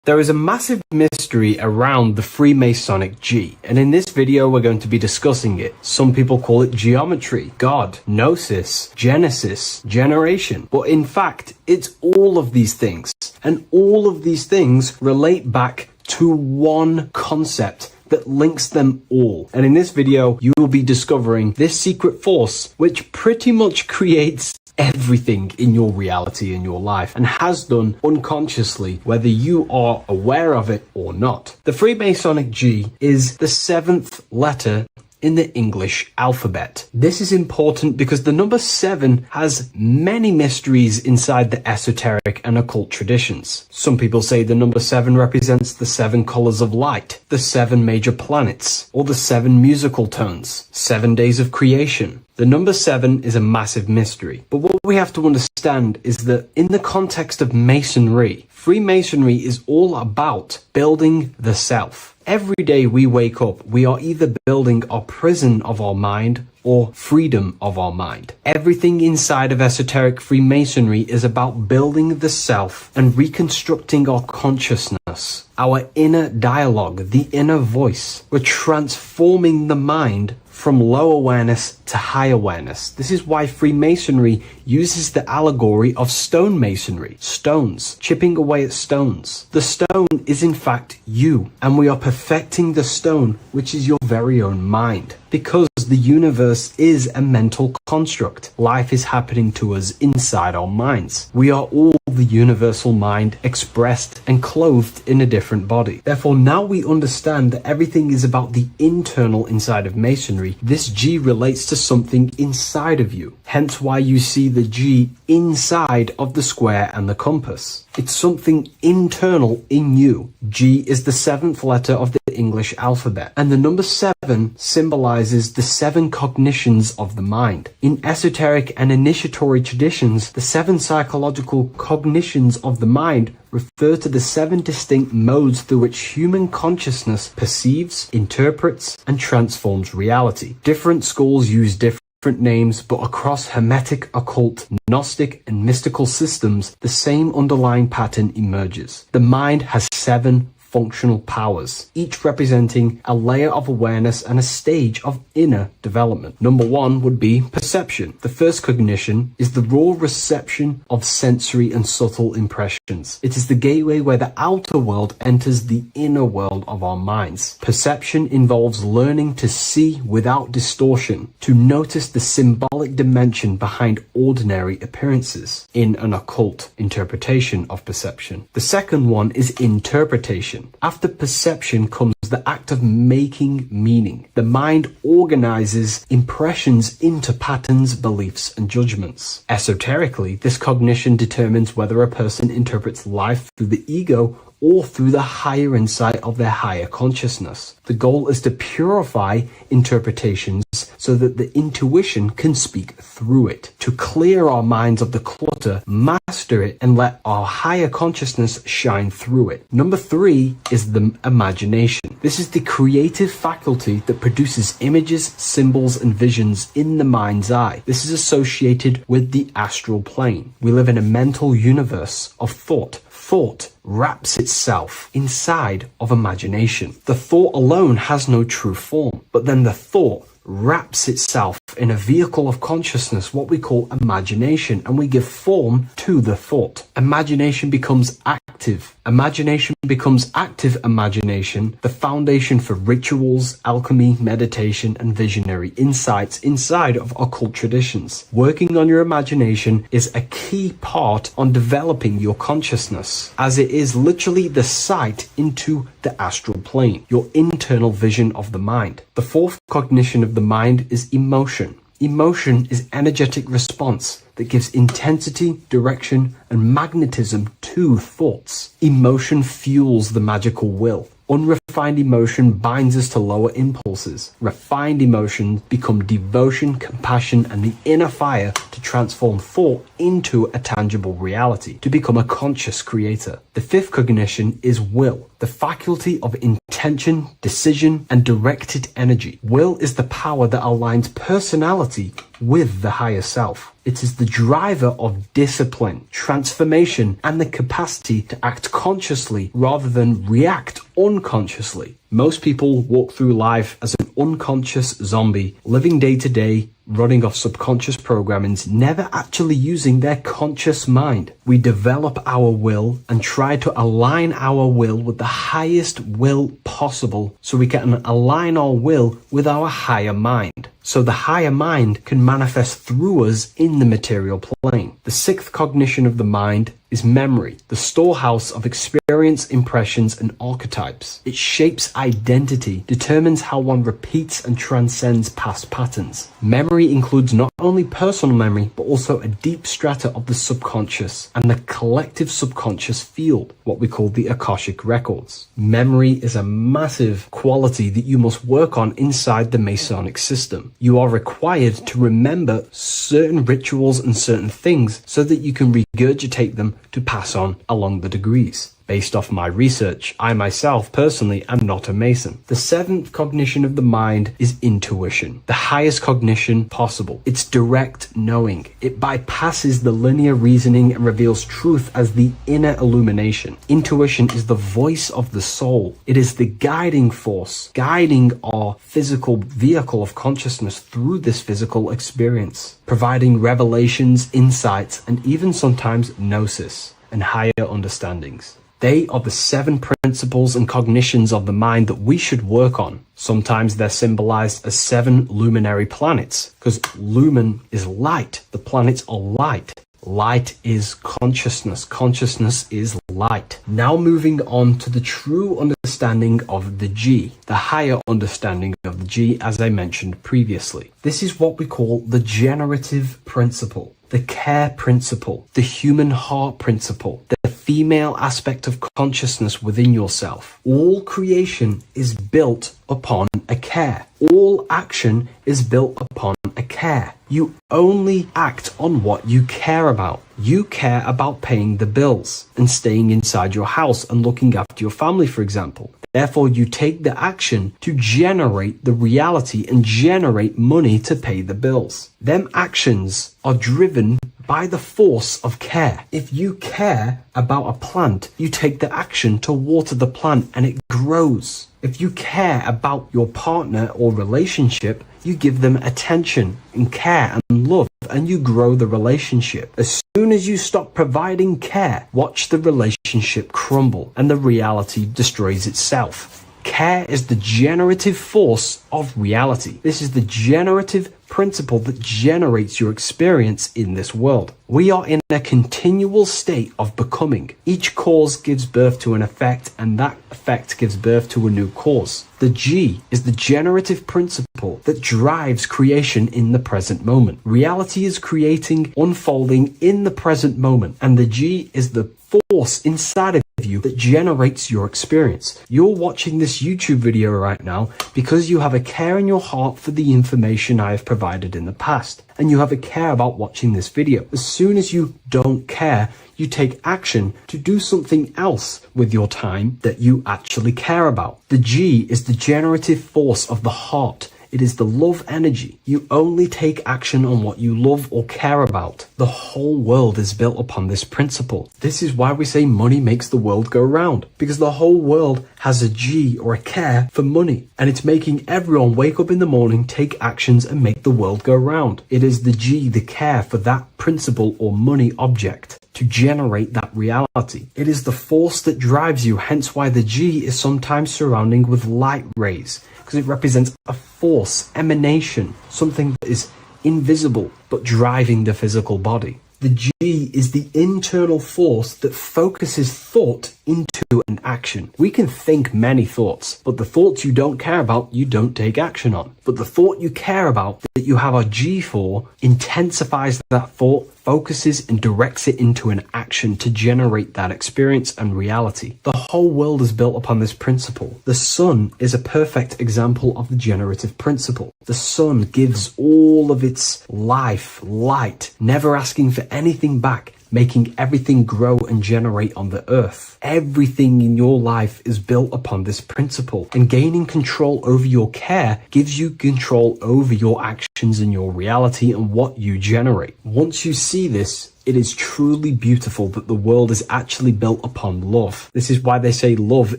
There is a massive mystery around the Freemasonic G, and in this video we're going to be discussing it. Some people call it geometry, God, gnosis, genesis, generation, but in fact it's all of these things, and all of these things relate back to one concept that links them all. And in this video you will be discovering this secret force which pretty much creates everything in your reality, in your life, and has done unconsciously, whether you are aware of it or not. The Freemasonic G is the 7th letter in the English alphabet. This is important because the number 7 has many mysteries inside the esoteric and occult traditions. Some people say the number 7 represents the 7 colors of light, the 7 major planets, or the 7 musical tones, 7 days of creation. The number 7 is a massive mystery, but what we have to understand is that in the context of Masonry, Freemasonry is all about building the self. Every day we wake up, we are either building our prison of our mind or freedom of our mind. Everything inside of esoteric Freemasonry is about building the self and reconstructing our consciousness, our inner dialogue, the inner voice. We're transforming the mind from low awareness to high awareness. This is why Freemasonry uses the allegory of stonemasonry, stones, chipping away at stones. The stone is in fact you, and we are perfecting the stone, which is your very own mind. Because the universe is a mental construct. Life is happening to us inside our minds. We are all the universal mind expressed and clothed in a different body. Therefore, now we understand that everything is about the internal inside of Masonry. This G relates to something inside of you. Hence why you see the G inside of the square and the compass. It's something internal in you. G is the 7th letter of the English alphabet, and the number 7 symbolizes the 7 cognitions of the mind. In esoteric and initiatory traditions, the 7 psychological cognitions of the mind refer to the 7 distinct modes through which human consciousness perceives, interprets, and transforms reality. Different schools use different names, but across Hermetic, occult, Gnostic, and mystical systems, the same underlying pattern emerges. The mind has 7 functional powers, each representing a layer of awareness and a stage of inner development. Number 1 would be perception. The first cognition is the raw reception of sensory and subtle impressions. It is the gateway where the outer world enters the inner world of our minds. Perception involves learning to see without distortion, to notice the symbolic dimension behind ordinary appearances in an occult interpretation of perception. The second one is interpretation. After perception comes the act of making meaning. The mind organizes impressions into patterns, beliefs, and judgments. Esoterically, this cognition determines whether a person interprets life through the ego or through the higher insight of their higher consciousness. The goal is to purify interpretations so that the intuition can speak through it, to clear our minds of the clutter, master it, and let our higher consciousness shine through it. Number 3 is the imagination. This is the creative faculty that produces images, symbols, and visions in the mind's eye. This is associated with the astral plane. We live in a mental universe of thought. Thought wraps itself inside of imagination. The thought alone has no true form, but then the thought wraps itself in a vehicle of consciousness, what we call imagination, and we give form to the thought. Imagination becomes active. Imagination becomes active imagination, the foundation for rituals, alchemy, meditation, and visionary insights inside of occult traditions. Working on your imagination is a key part on developing your consciousness, as it is literally the sight into the astral plane, your internal vision of the mind. The fourth cognition of the mind is emotion. Emotion is energetic response that gives intensity, direction, and magnetism to thoughts. Emotion fuels the magical will. Unrefined emotion binds us to lower impulses. Refined emotions become devotion, compassion, and the inner fire to transform thought into a tangible reality, to become a conscious creator. The fifth cognition is will, the faculty of intention, decision, and directed energy. Will is the power that aligns personality with the higher self. It is the driver of discipline, transformation, and the capacity to act consciously rather than react unconsciously. Most people walk through life as an unconscious zombie, living day to day, running off subconscious programmings, never actually using their conscious mind. We develop our will and try to align our will with the highest will possible so we can align our will with our higher mind. So the higher mind can manifest through us in the material plane. The sixth cognition of the mind is memory, the storehouse of experience, impressions, and archetypes. It shapes identity, determines how one repeats and transcends past patterns. Memory includes not only personal memory, but also a deep strata of the subconscious and the collective subconscious field, what we call the Akashic records. Memory is a massive quality that you must work on inside the Masonic system. You are required to remember certain rituals and certain things so that you can regurgitate them to pass on along the degrees. Based off my research, I myself personally am not a Mason. The seventh cognition of the mind is intuition, the highest cognition possible. It's direct knowing. It bypasses the linear reasoning and reveals truth as the inner illumination. Intuition is the voice of the soul. It is the guiding force, guiding our physical vehicle of consciousness through this physical experience, providing revelations, insights, and even sometimes gnosis and higher understandings. They are the seven principles and cognitions of the mind that we should work on. Sometimes they're symbolized as seven luminary planets, because lumen is light. The planets are light. Light is consciousness. Consciousness is light. Now moving on to the true understanding of the G, the higher understanding of the G, as I mentioned previously. This is what we call the generative principle, the care principle, the human heart principle, the female aspect of consciousness within yourself. All creation is built upon a care. All action is built upon a care. You only act on what you care about. You care about paying the bills and staying inside your house and looking after your family, for example. Therefore, you take the action to generate the reality and generate money to pay the bills. Them actions are driven by the force of care. If you care about a plant, you take the action to water the plant and it grows. If you care about your partner or relationship, you give them attention and care and love, and you grow the relationship. As soon as you stop providing care, watch the relationship crumble and the reality destroys itself. Care is the generative force of reality. This is the generative principle that generates your experience in this world. We are in a continual state of becoming. Each cause gives birth to an effect, and that effect gives birth to a new cause. The G is the generative principle that drives creation in the present moment. Reality is creating, unfolding in the present moment, and the G is the force inside of you that generates your experience. You're watching this YouTube video right now because you have a care in your heart for the information I have provided in the past, and you have a care about watching this video. As soon as you don't care, you take action to do something else with your time that you actually care about. The G is the generative force of the heart. It is the love energy. You only take action on what you love or care about. The whole world is built upon this principle. This is why we say money makes the world go round, because the whole world has a G or a care for money, and it's making everyone wake up in the morning, take actions, and make the world go round. It is the G, the care for that principle or money object to generate that reality. It is the force that drives you, hence why the G is sometimes surrounding with light rays, because it represents a force, emanation, something that is invisible but driving the physical body. The G is the internal force that focuses thought into an action. We can think many thoughts, but the thoughts you don't care about, you don't take action on. But the thought you care about, that you have a G for, intensifies that thought, focuses and directs it into an action to generate that experience and reality. The whole world is built upon this principle. The sun is a perfect example of the generative principle. The sun gives all of its life, light, never asking for anything back, making everything grow and generate on the earth. Everything in your life is built upon this principle, and gaining control over your care gives you control over your actions and your reality and what you generate. Once you see this, it is truly beautiful that the world is actually built upon love. This is why they say love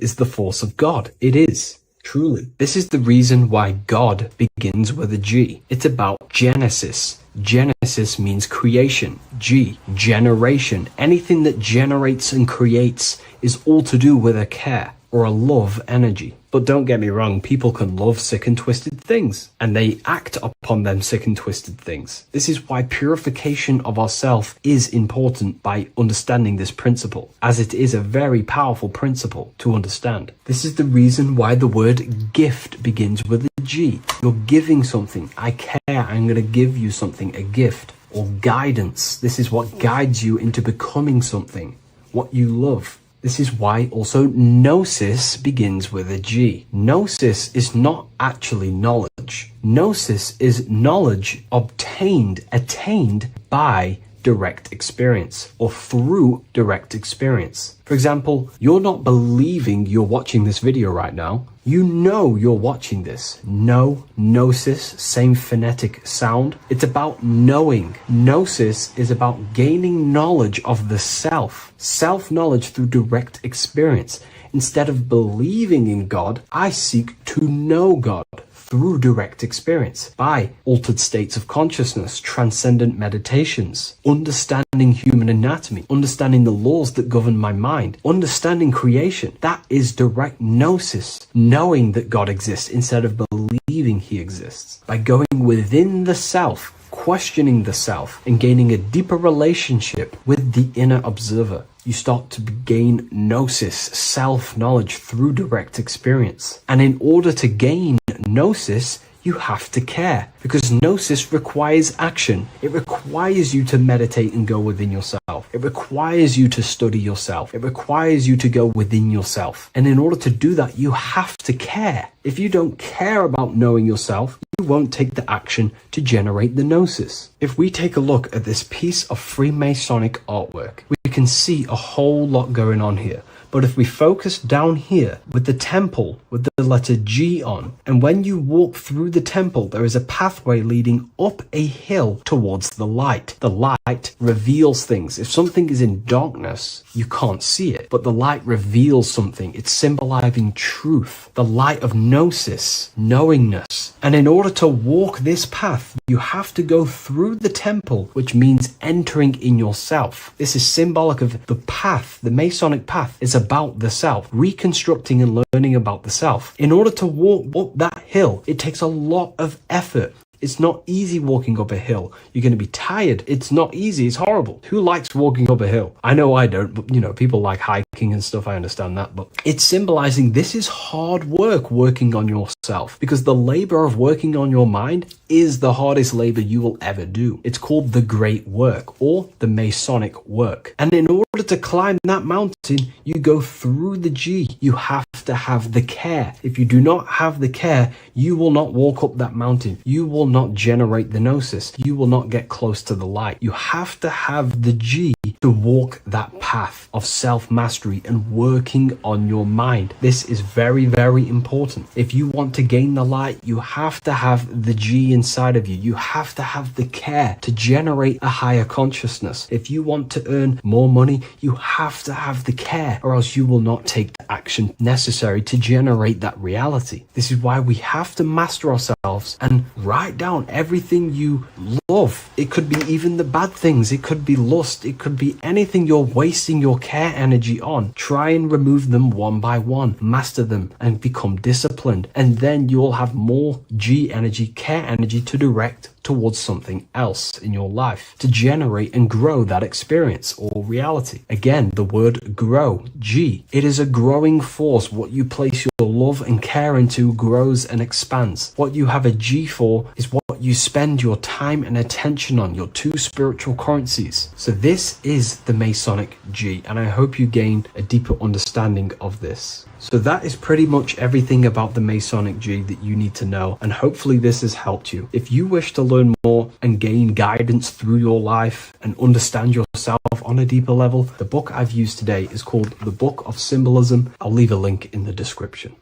is the force of God. It is. Truly. This is the reason why God begins with a G. It's about Genesis. Genesis means creation. G, generation. Anything that generates and creates is all to do with a care or a love energy. But don't get me wrong, people can love sick and twisted things, and they act upon them sick and twisted things. This is why purification of ourself is important by understanding this principle, as it is a very powerful principle to understand. This is the reason why the word gift begins with a G. You're giving something. I care, I'm going to give you something, a gift. Or guidance. This is what guides you into becoming something, what you love. This is why also gnosis begins with a G. Gnosis is not actually knowledge. Gnosis is knowledge obtained, attained by direct experience or through direct experience. For example, you're not believing you're watching this video right now. You know you're watching this. Know, gnosis, same phonetic sound. It's about knowing. Gnosis is about gaining knowledge of the self. Self-knowledge through direct experience. Instead of believing in God, I seek to know God through direct experience, by altered states of consciousness, transcendent meditations, understanding human anatomy, understanding the laws that govern my mind, understanding creation. That is direct gnosis, knowing that God exists instead of believing he exists. By going within the self, questioning the self, and gaining a deeper relationship with the inner observer, you start to gain gnosis, self-knowledge through direct experience. And in order to gain gnosis, you have to care, because gnosis requires action. It requires you to meditate and go within yourself. It requires you to study yourself. It requires you to go within yourself. And in order to do that, you have to care. If you don't care about knowing yourself, you won't take the action to generate the gnosis. If we take a look at this piece of Freemasonic artwork, we can see a whole lot going on here. But if we focus down here with the temple with the letter G on, and when you walk through the temple, there is a pathway leading up a hill towards the light. The light reveals things. If something is in darkness, you can't see it, but the light reveals something. It's symbolizing truth, the light of gnosis, knowingness. And in order to walk this path, you have to go through the temple, which means entering in yourself. This is symbolic of the path. The Masonic path is about the self, reconstructing and learning about the self. In order to walk up that hill, it takes a lot of effort. It's not easy walking up a hill. You're going to be tired. It's not easy. It's horrible. Who likes walking up a hill? I know I don't, but people like hiking and stuff. I understand that, but it's symbolizing this is hard work working on yourself, because the labor of working on your mind is the hardest labor you will ever do. It's called the great work or the Masonic work. And in order to climb that mountain, you go through the G. You have to have the care. If you do not have the care, you will not walk up that mountain. You will not generate the gnosis. You will not get close to the light. You have to have the G to walk that path of self-mastery and working on your mind. This is very, very important. If you want to gain the light, you have to have the G inside of you. You have to have the care to generate a higher consciousness. If you want to earn more money, you have to have the care, or else you will not take the action necessary to generate that reality. This is why we have to master ourselves and write down everything you love. It could be even the bad things. It could be lust. It could be anything you're wasting your care energy on. Try and remove them one by one. Master them and become disciplined. And then you'll have more G energy, care energy to direct towards something else in your life to generate and grow that experience or reality. Again, the word grow, G. It is a growing force. What you place your love and care into grows and expands. What you have a G for is what you spend your time and attention on, your two spiritual currencies. So this is the Masonic G, and I hope you gain a deeper understanding of this. So that is pretty much everything about the Masonic G that you need to know, and hopefully this has helped you. If you wish to learn more and gain guidance through your life and understand yourself on a deeper level, the book I've used today is called The Book of Symbolism. I'll leave a link in the description.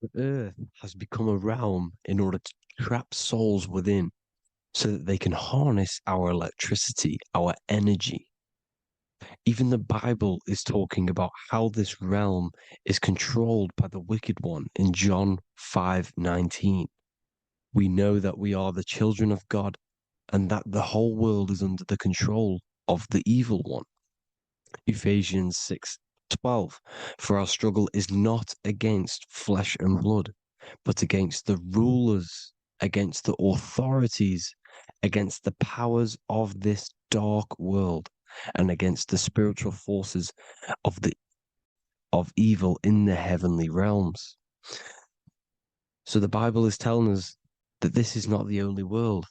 The earth has become a realm in order to trap souls within so that they can harness our electricity, our energy. Even the Bible is talking about how this realm is controlled by the wicked one in John 5:19. We know that we are the children of God and that the whole world is under the control of the evil one. Ephesians 6:12. For our struggle is not against flesh and blood, but against the rulers, against the authorities, against the powers of this dark world, and against the spiritual forces of evil in the heavenly realms. So the Bible is telling us that this is not the only world.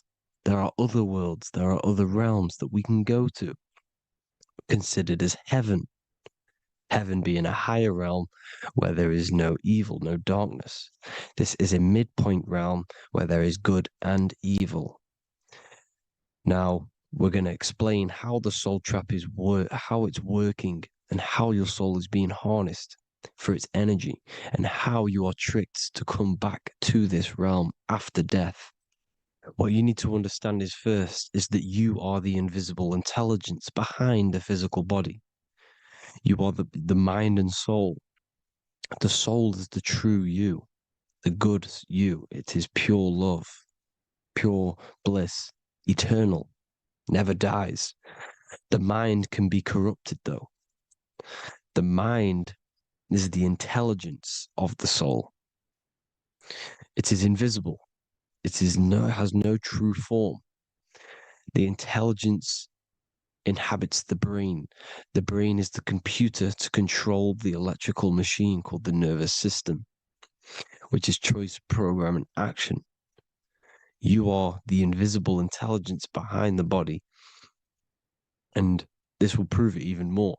There are other worlds, there are other realms that we can go to, considered as heaven. Heaven being a higher realm where there is no evil, no darkness. This is a midpoint realm where there is good and evil. Now, we're going to explain how the soul trap is how it's working, and how your soul is being harnessed for its energy, and how you are tricked to come back to this realm after death. What you need to understand is first is that you are the invisible intelligence behind the physical body. You are the mind and soul. The soul is the true you, the good you. It is pure love, pure bliss, eternal, never dies. The mind can be corrupted though. The mind is the intelligence of the soul. It is invisible. It has no true form. The intelligence inhabits the brain. The brain is the computer to control the electrical machine called the nervous system, which is choice, program, and action. You are the invisible intelligence behind the body, and this will prove it even more.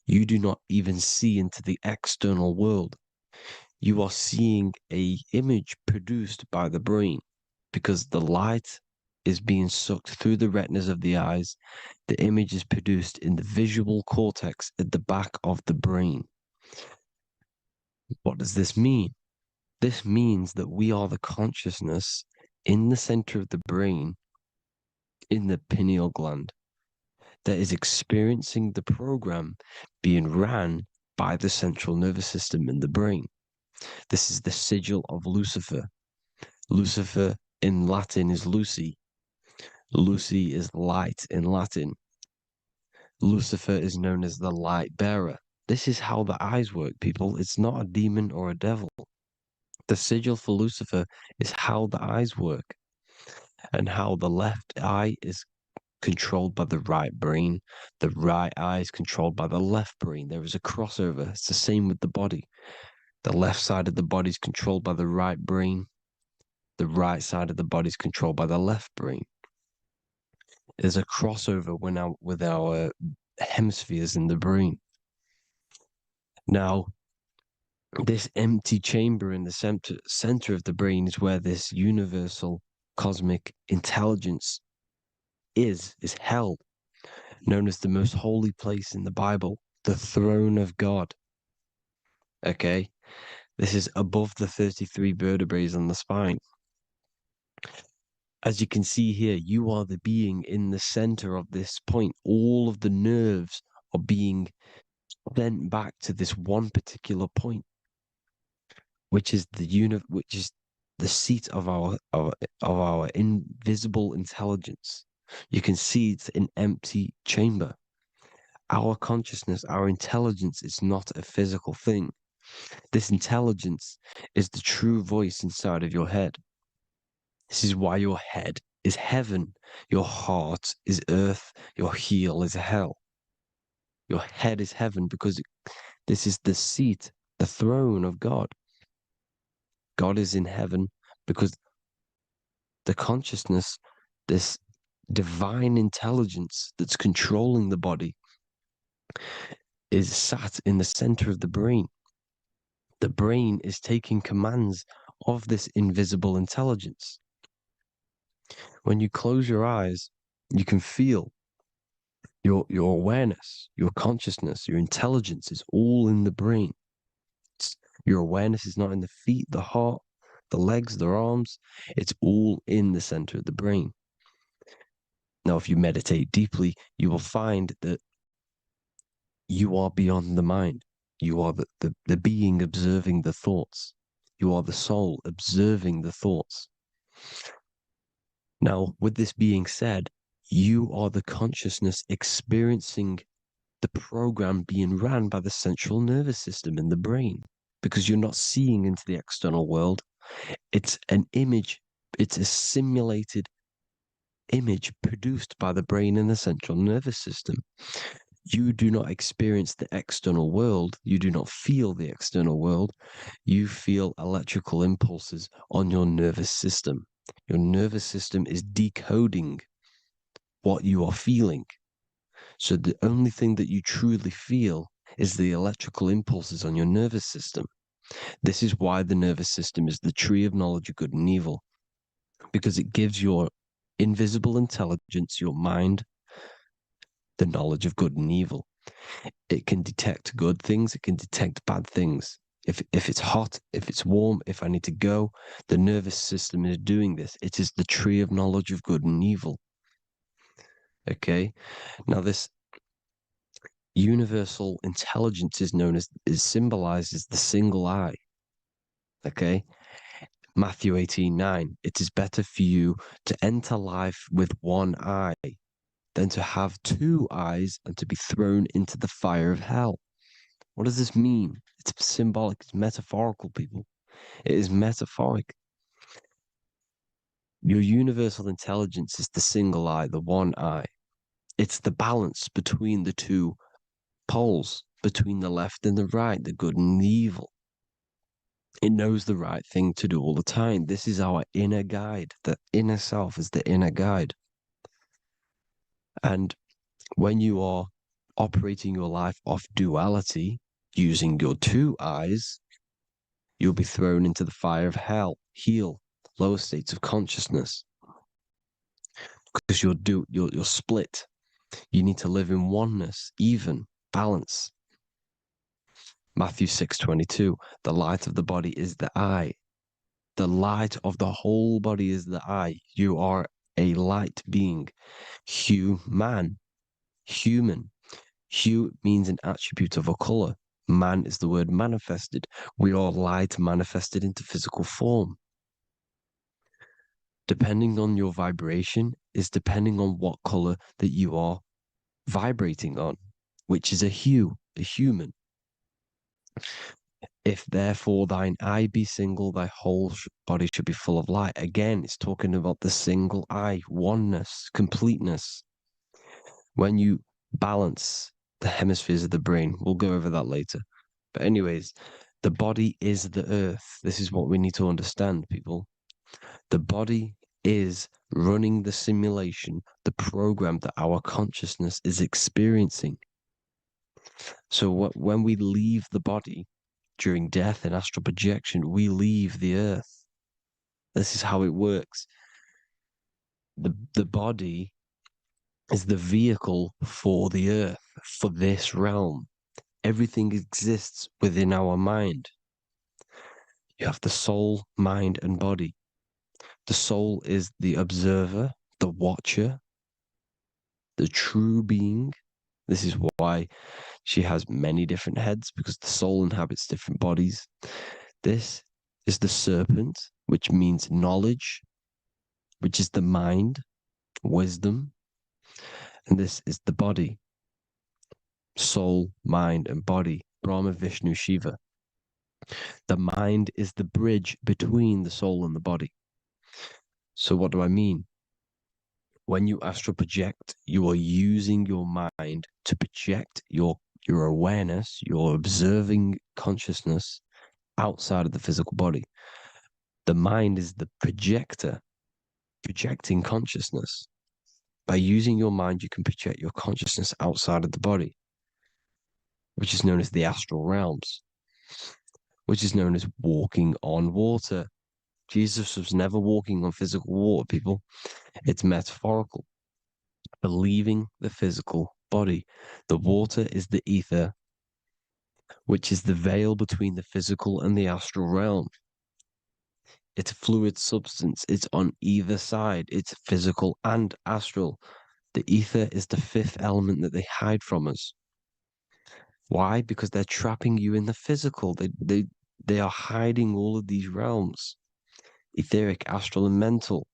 You do not even see into the external world. You are seeing an image produced by the brain because the light is being sucked through the retinas of the eyes. The image is produced in the visual cortex at the back of the brain. What does this mean? This means that we are the consciousness in the center of the brain, in the pineal gland, that is experiencing the program being ran by the central nervous system in the brain. This is the sigil of Lucifer. Lucifer in Latin is Lucy. Lucy is light in Latin. Lucifer is known as the light bearer. This is how the eyes work, people. It's not a demon or a devil. The sigil for Lucifer is how the eyes work, and how the left eye is controlled by the right brain. The right eye is controlled by the left brain. There is a crossover. It's the same with the body. The left side of the body is controlled by the right brain. The right side of the body is controlled by the left brain. There's a crossover with our hemispheres in the brain. Now, this empty chamber in the center of the brain is where this universal cosmic intelligence is held, known as the most holy place in the Bible, the throne of God. Okay? This is above the 33 vertebrae on the spine. As you can see here, you are the being in the center of this point. All of the nerves are being sent back to this one particular point, which is the seat of our invisible intelligence. You can see it's an empty chamber. Our consciousness, our intelligence is not a physical thing. This intelligence is the true voice inside of your head. This is why your head is heaven, your heart is earth, your heel is hell. Your head is heaven because this is the seat, the throne of God. God is in heaven because the consciousness, this divine intelligence that's controlling the body, is sat in the center of the brain. The brain is taking commands of this invisible intelligence. When you close your eyes, you can feel your awareness, your consciousness, your intelligence is all in the brain. Your awareness is not in the feet, the heart, the legs, the arms. It's all in the center of the brain. Now, if you meditate deeply, you will find that you are beyond the mind. You are the being observing the thoughts. You are the soul observing the thoughts. Now, with this being said, you are the consciousness experiencing the program being ran by the central nervous system in the brain, because you're not seeing into the external world. It's an image, it's a simulated image produced by the brain and the central nervous system. You do not experience the external world. You do not feel the external world. You feel electrical impulses on your nervous system. Your nervous system is decoding what you are feeling. So the only thing that you truly feel is the electrical impulses on your nervous system. This is why the nervous system is the tree of knowledge of good and evil, because it gives your invisible intelligence, your mind, the knowledge of good and evil. It can detect good things, it can detect bad things. If it's hot, if it's warm, if I need to go, the nervous system is doing this. It is the tree of knowledge of good and evil. Okay? Now this universal intelligence is symbolized as the single eye. Okay? Matthew 18:9. It is better for you to enter life with one eye than to have two eyes and to be thrown into the fire of hell. What does this mean? It's symbolic, it's metaphorical, people. It is metaphoric. Your universal intelligence is the single eye, the one eye. It's the balance between the two poles, between the left and the right, the good and the evil. It knows the right thing to do all the time. This is our inner guide. The inner self is the inner guide. And when you are operating your life off duality, using your two eyes, you'll be thrown into the fire of hell, lower states of consciousness. Because you're split. You need to live in oneness, even, balance. Matthew 6:22, the light of the body is the eye. The light of the whole body is the eye. You are a light being. Human. Hue means an attribute of a color. Man is the word manifested. We are light manifested into physical form. Depending on your vibration is depending on what color that you are vibrating on, which is a hue, a human. If therefore thine eye be single, thy whole body should be full of light. Again, it's talking about the single eye, oneness, completeness. When you balance the hemispheres of the brain, we'll go over that later. But anyways, the body is the earth. This is what we need to understand, people. The body is running the simulation, the program that our consciousness is experiencing. So when we leave the body during death and astral projection, we leave the earth. This is how it works. The body is the vehicle for the earth, for this realm. Everything exists within our mind. You have the soul, mind, and body. The soul is the observer, the watcher, the true being. This is why she has many different heads, because the soul inhabits different bodies. This is the serpent, which means knowledge, which is the mind, wisdom. And this is the body, soul, mind, and body, Brahma, Vishnu, Shiva. The mind is the bridge between the soul and the body. So what do I mean? When you astral project, you are using your mind to project your awareness, your observing consciousness outside of the physical body. The mind is the projector, projecting consciousness. By using your mind, you can project your consciousness outside of the body, which is known as the astral realms, which is known as walking on water. Jesus was never walking on physical water, people. It's metaphorical. Believing the physical body. The water is the ether, which is the veil between the physical and the astral realm. It's a fluid substance. It's on either side. It's physical and astral. The ether is the fifth element that they hide from us. Why? Because they're trapping you in the physical. They are hiding all of these realms. Etheric, astral, and mental.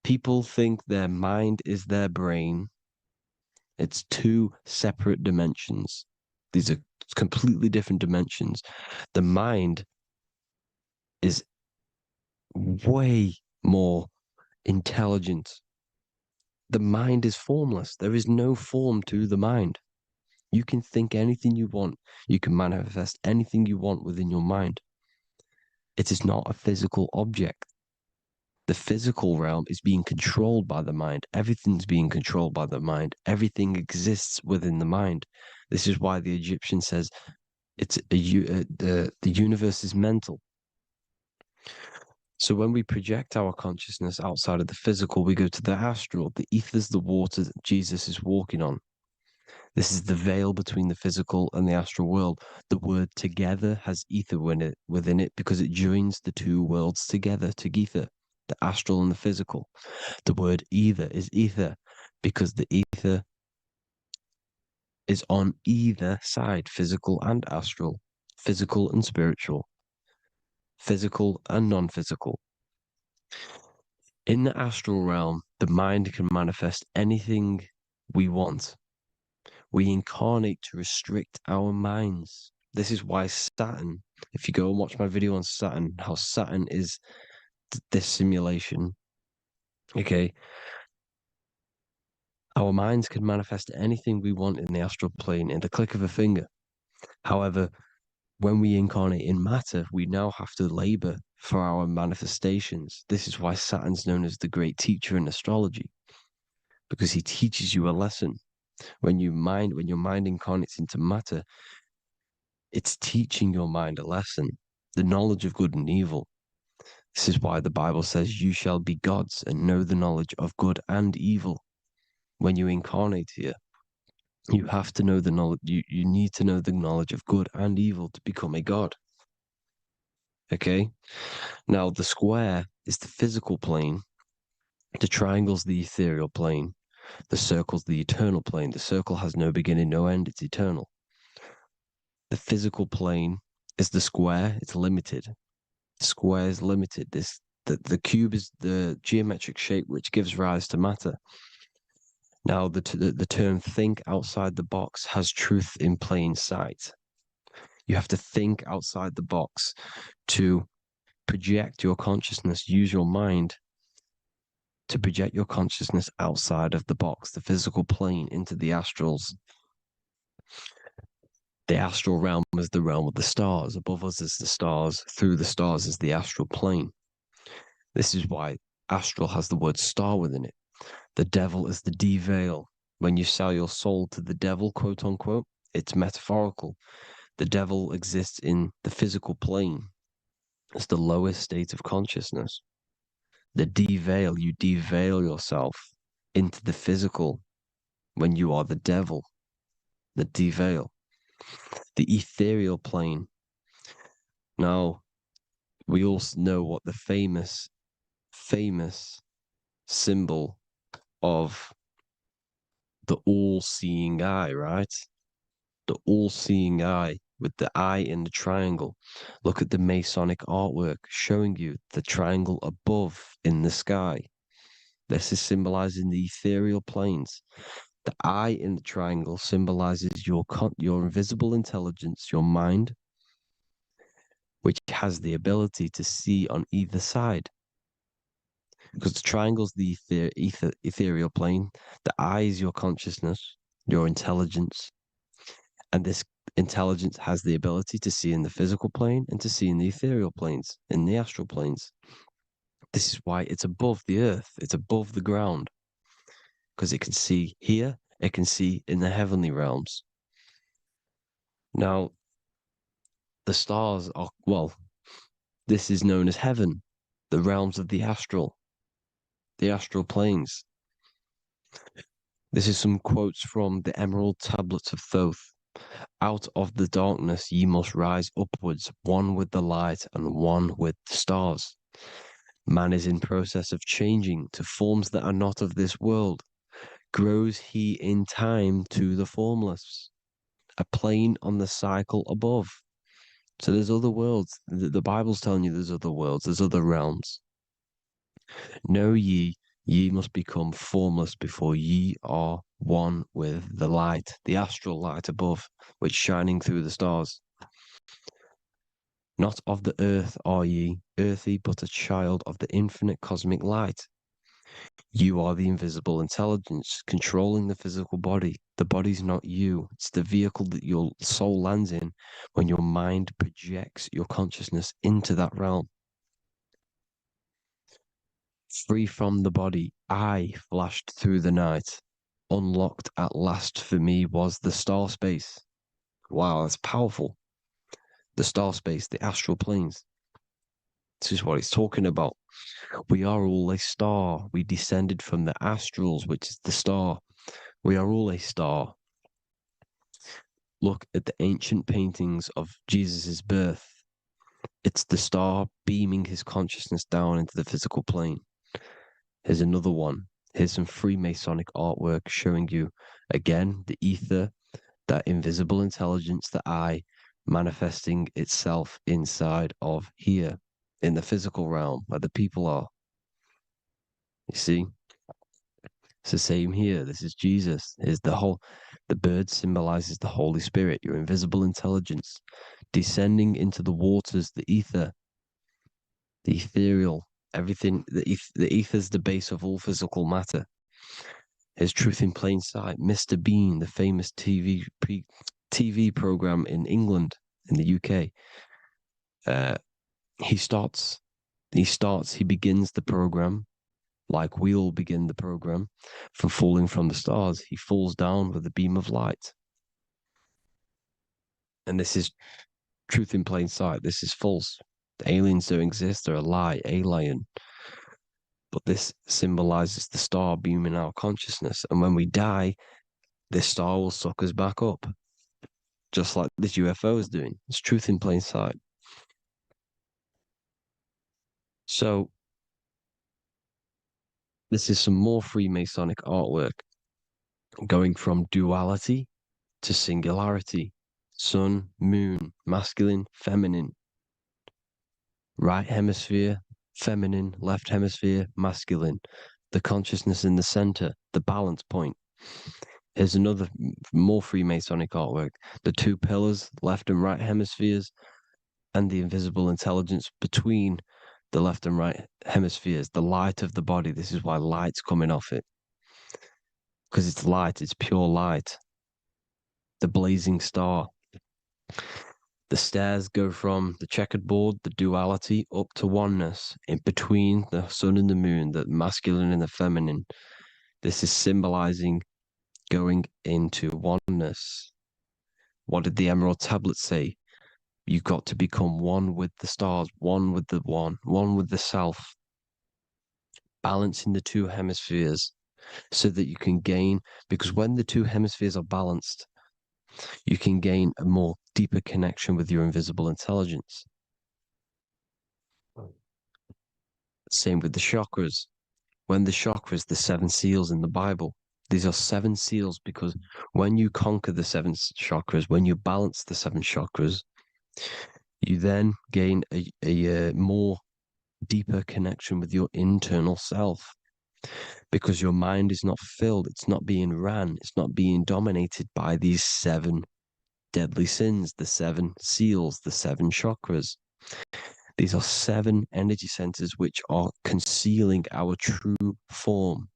People think their mind is their brain. It's two separate dimensions. These are completely different dimensions. The mind is way more intelligent. The mind is formless. There is no form to the mind. You can think anything you want. You can manifest anything you want within your mind. It is not a physical object. The physical realm is being controlled by the mind. Everything's being controlled by the mind. Everything exists within the mind. This is why the Egyptian says the universe is mental. So when we project our consciousness outside of the physical, we go to the astral. The ether's the water that Jesus is walking on. This is the veil between the physical and the astral world. The word together has ether within it because it joins the two worlds together, together, the astral and the physical. The word either is ether because the ether is on either side, physical and astral, physical and spiritual, physical and non-physical. In the astral realm, the mind can manifest anything we want. We incarnate to restrict our minds. This is why Saturn, if you go and watch my video on Saturn, how Saturn is this simulation, okay, our minds can manifest anything we want in the astral plane in the click of a finger. However, when we incarnate in matter, we now have to labor for our manifestations. This is why Saturn's known as the great teacher in astrology, because he teaches you a lesson. When your mind incarnates into matter, it's teaching your mind a lesson, the knowledge of good and evil. This is why the Bible says, you shall be gods and know the knowledge of good and evil. When you incarnate here, you have to know the knowledge, you need to know the knowledge of good and evil to become a god. Okay? Now, the square is the physical plane, the triangle's the ethereal plane, the circle's the eternal plane. The circle has no beginning, no end, it's eternal. The physical plane is the square, it's limited. The square is limited. The cube is the geometric shape which gives rise to matter. Now, the term think outside the box has truth in plain sight. You have to think outside the box to project your consciousness, use your mind to project your consciousness outside of the box, the physical plane, into the astrals. The astral realm is the realm of the stars. Above us is the stars. Through the stars is the astral plane. This is why astral has the word star within it. The devil is the de-veil. When you sell your soul to the devil, quote unquote, it's metaphorical. The devil exists in the physical plane. It's the lowest state of consciousness. The de-veil, you de-veil yourself into the physical when you are the devil. The de-veil. The ethereal plane. Now, we all know what the famous symbol of the all-seeing eye, right? The all-seeing eye with the eye in the triangle. Look at the Masonic artwork showing you the triangle above in the sky. This is symbolizing the ethereal planes. The eye in the triangle symbolizes your invisible intelligence, your mind, which has the ability to see on either side. Because the triangle's the ethereal plane. The eye is your consciousness, your intelligence. And this intelligence has the ability to see in the physical plane and to see in the ethereal planes, in the astral planes. This is why it's above the earth. It's above the ground. Because it can see here, it can see in the heavenly realms. Now, the stars are, well, this is known as heaven, the realms of the astral planes. This is some quotes from the Emerald Tablets of Thoth. Out of the darkness ye must rise upwards, one with the light and one with the stars. Man is in process of changing to forms that are not of this world. Grows he in time to the formless, a plane on the cycle above. So there's other worlds. The Bible's telling you there's other worlds, there's other realms. Know ye must become formless before ye are one with the light, the astral light above, which shining through the stars. Not of the earth are ye, earthy, but a child of the infinite cosmic light. You are the invisible intelligence controlling the physical body. The body's not you. It's the vehicle that your soul lands in when your mind projects your consciousness into that realm. Free from the body, I flashed through the night. Unlocked at last for me was the star space. Wow, that's powerful. The star space, the astral planes. This is what it's talking about. We are all a star. We descended from the astrals, which is the star. We are all a star. Look at the ancient paintings of Jesus' birth. It's the star beaming his consciousness down into the physical plane. Here's another one. Here's some Freemasonic artwork showing you, again, the ether, that invisible intelligence, the I, manifesting itself inside of here, in the physical realm, where the people are. You see? It's the same here. This is Jesus. Here's the bird symbolizes the Holy Spirit, your invisible intelligence, descending into the waters, the ether, the ethereal, everything. The ether's the base of all physical matter. Here's Truth in Plain Sight. Mr. Bean, the famous TV program in England, in the UK. He begins the program like we all begin the program from falling from the stars. He falls down with a beam of light. And this is truth in plain sight. This is false. The aliens don't exist. They're a lie, alien. But this symbolizes the star beaming our consciousness. And when we die, this star will suck us back up. Just like this UFO is doing. It's truth in plain sight. So, this is some more Freemasonic artwork going from duality to singularity. Sun, moon, masculine, feminine. Right hemisphere, feminine, left hemisphere, masculine. The consciousness in the center, the balance point. Here's another more Freemasonic artwork. The two pillars, left and right hemispheres, and the invisible intelligence between the left and right hemispheres, the light of the body. This is why light's coming off it. Because it's light, it's pure light. The blazing star. The stairs go from the checkered board, the duality, up to oneness, in between the sun and the moon, the masculine and the feminine. This is symbolizing going into oneness. What did the Emerald Tablet say? You've got to become one with the stars, one with the one with the self. Balancing the two hemispheres so that you can gain, because when the two hemispheres are balanced, you can gain a more deeper connection with your invisible intelligence. Same with the chakras. When the chakras, the seven seals in the Bible, these are seven seals because when you conquer the seven chakras, when you balance the seven chakras, you then gain a more deeper connection with your internal self because your mind is not filled, it's not being ran, it's not being dominated by these seven deadly sins, the seven seals, the seven chakras. These are seven energy centers which are concealing our true form.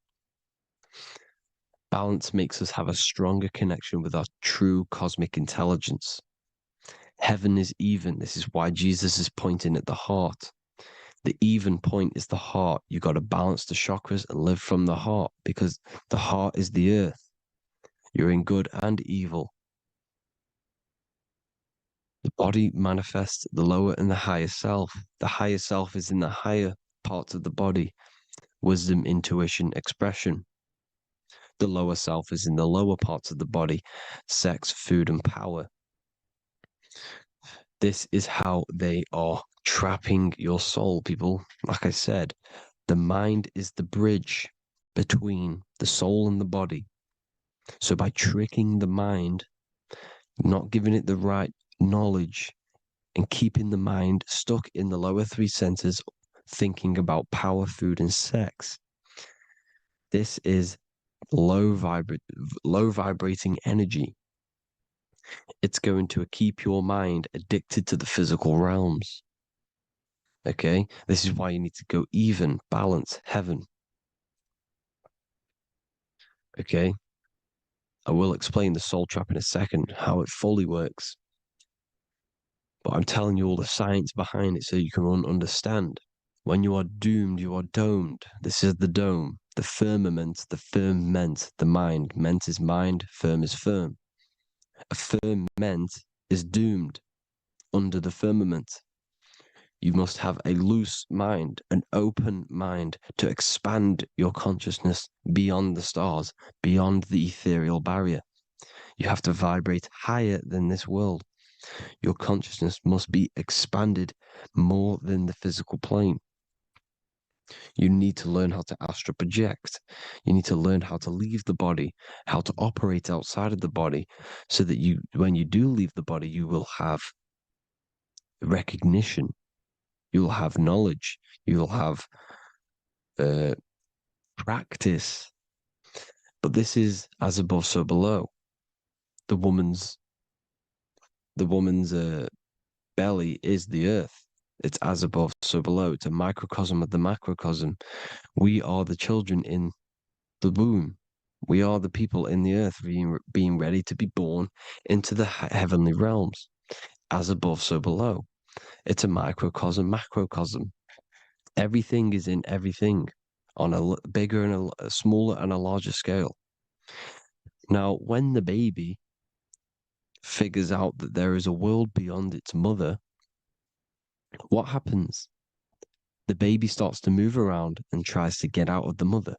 Balance makes us have a stronger connection with our true cosmic intelligence. Heaven is even. This is why Jesus is pointing at the heart. The even point is the heart. You got to balance the chakras and live from the heart because the heart is the earth. You're in good and evil. The body manifests the lower and the higher self. The higher self is in the higher parts of the body. Wisdom, intuition, expression. The lower self is in the lower parts of the body. Sex, food, and power. This is how they are trapping your soul, people. Like I said, the mind is the bridge between the soul and the body. So by tricking the mind, not giving it the right knowledge, and keeping the mind stuck in the lower three centers, thinking about power, food, and sex, this is low vibrating energy. It's going to keep your mind addicted to the physical realms. Okay? This is why you need to go even, balance, heaven. Okay? I will explain the soul trap in a second, how it fully works. But I'm telling you all the science behind it so you can understand. When you are doomed, you are domed. This is the dome, the firmament, the mind. Ment is mind, firm is firm. A firm ment is doomed under the firmament. You must have a loose mind, an open mind to expand your consciousness beyond the stars, beyond the ethereal barrier. You have to vibrate higher than this world. Your consciousness must be expanded more than the physical plane. You need to learn how to astral project. You need to learn how to leave the body, how to operate outside of the body, so that you, when you do leave the body, you will have recognition, you'll have knowledge, you'll have practice. But this is as above, so below. The woman's belly is the earth. It's as above, so below. It's a microcosm of the macrocosm. We are the children in the womb. We are the people in the earth being ready to be born into the heavenly realms. As above, so below. It's a microcosm, macrocosm. Everything is in everything on a bigger and a smaller and a larger scale. Now, when the baby figures out that there is a world beyond its mother, what happens? The baby starts to move around and tries to get out of the mother.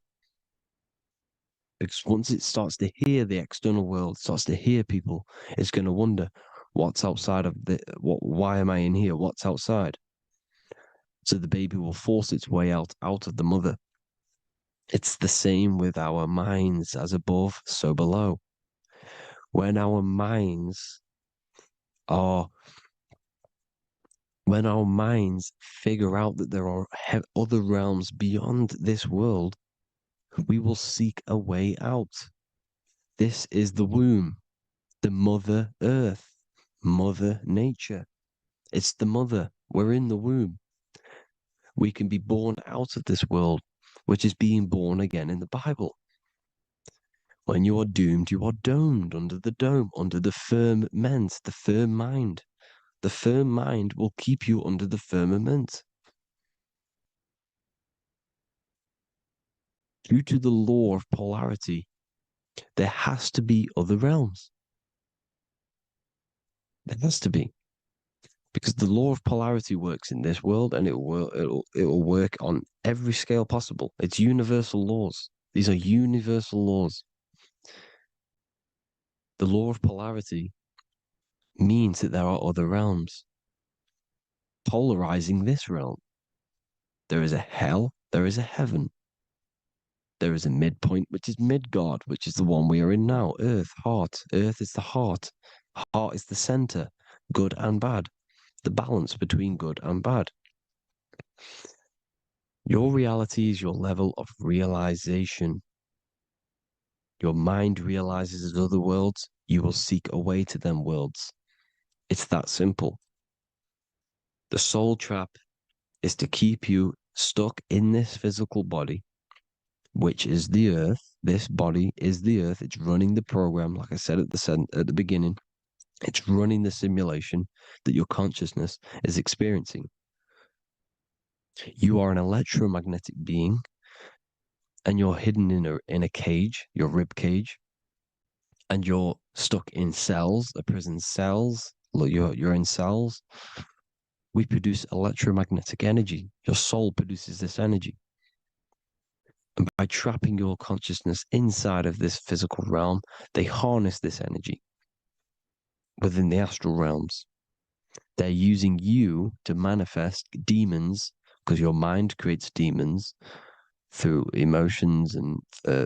Because once it starts to hear the external world, starts to hear people, it's going to wonder, what's outside of why am I in here? What's outside? So the baby will force its way out of the mother. It's the same with our minds, as above, so below. When our minds figure out that there are other realms beyond this world, we will seek a way out. This is the womb, the Mother Earth, Mother Nature. It's the mother. We're in the womb. We can be born out of this world, which is being born again in the Bible. When you are doomed, you are domed under the dome, under the firmament, the firm mind. The firm mind will keep you under the firmament. Due to the law of polarity, there has to be other realms. There has to be. Because the law of polarity works in this world, and it will work on every scale possible. It's universal laws. These are universal laws. The law of polarity means that there are other realms polarizing this realm. There is a hell, there is a heaven. There is a midpoint, which is Midgard, which is the one we are in now. Earth, heart. Earth is the heart. Heart is the center, good and bad. The balance between good and bad. Your reality is your level of realization. Your mind realizes other worlds, you will seek a way to them worlds. It's that simple. The soul trap is to keep you stuck in this physical body, which is the earth. This body is the earth. It's running the program, like I said at the beginning. It's running the simulation that your consciousness is experiencing. You are an electromagnetic being, and you're hidden in a cage, your rib cage, and you're stuck in cells, a prison cells. Look, you're in cells. We produce electromagnetic energy. Your soul produces this energy. And by trapping your consciousness inside of this physical realm, they harness this energy within the astral realms. They're using you to manifest demons, because your mind creates demons through emotions and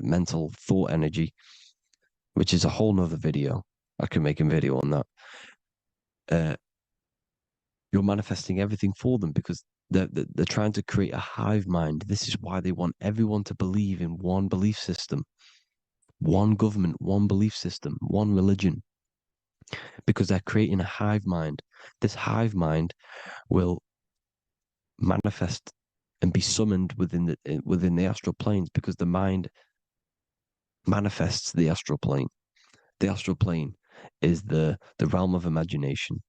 mental thought energy, which is a whole nother video. I can make a video on that. You're manifesting everything for them because they're trying to create a hive mind. This is why they want everyone to believe in one belief system, one government, one belief system, one religion, because they're creating a hive mind. This hive mind will manifest and be summoned within the astral planes, because the mind manifests the astral plane. The astral plane is the realm of imagination.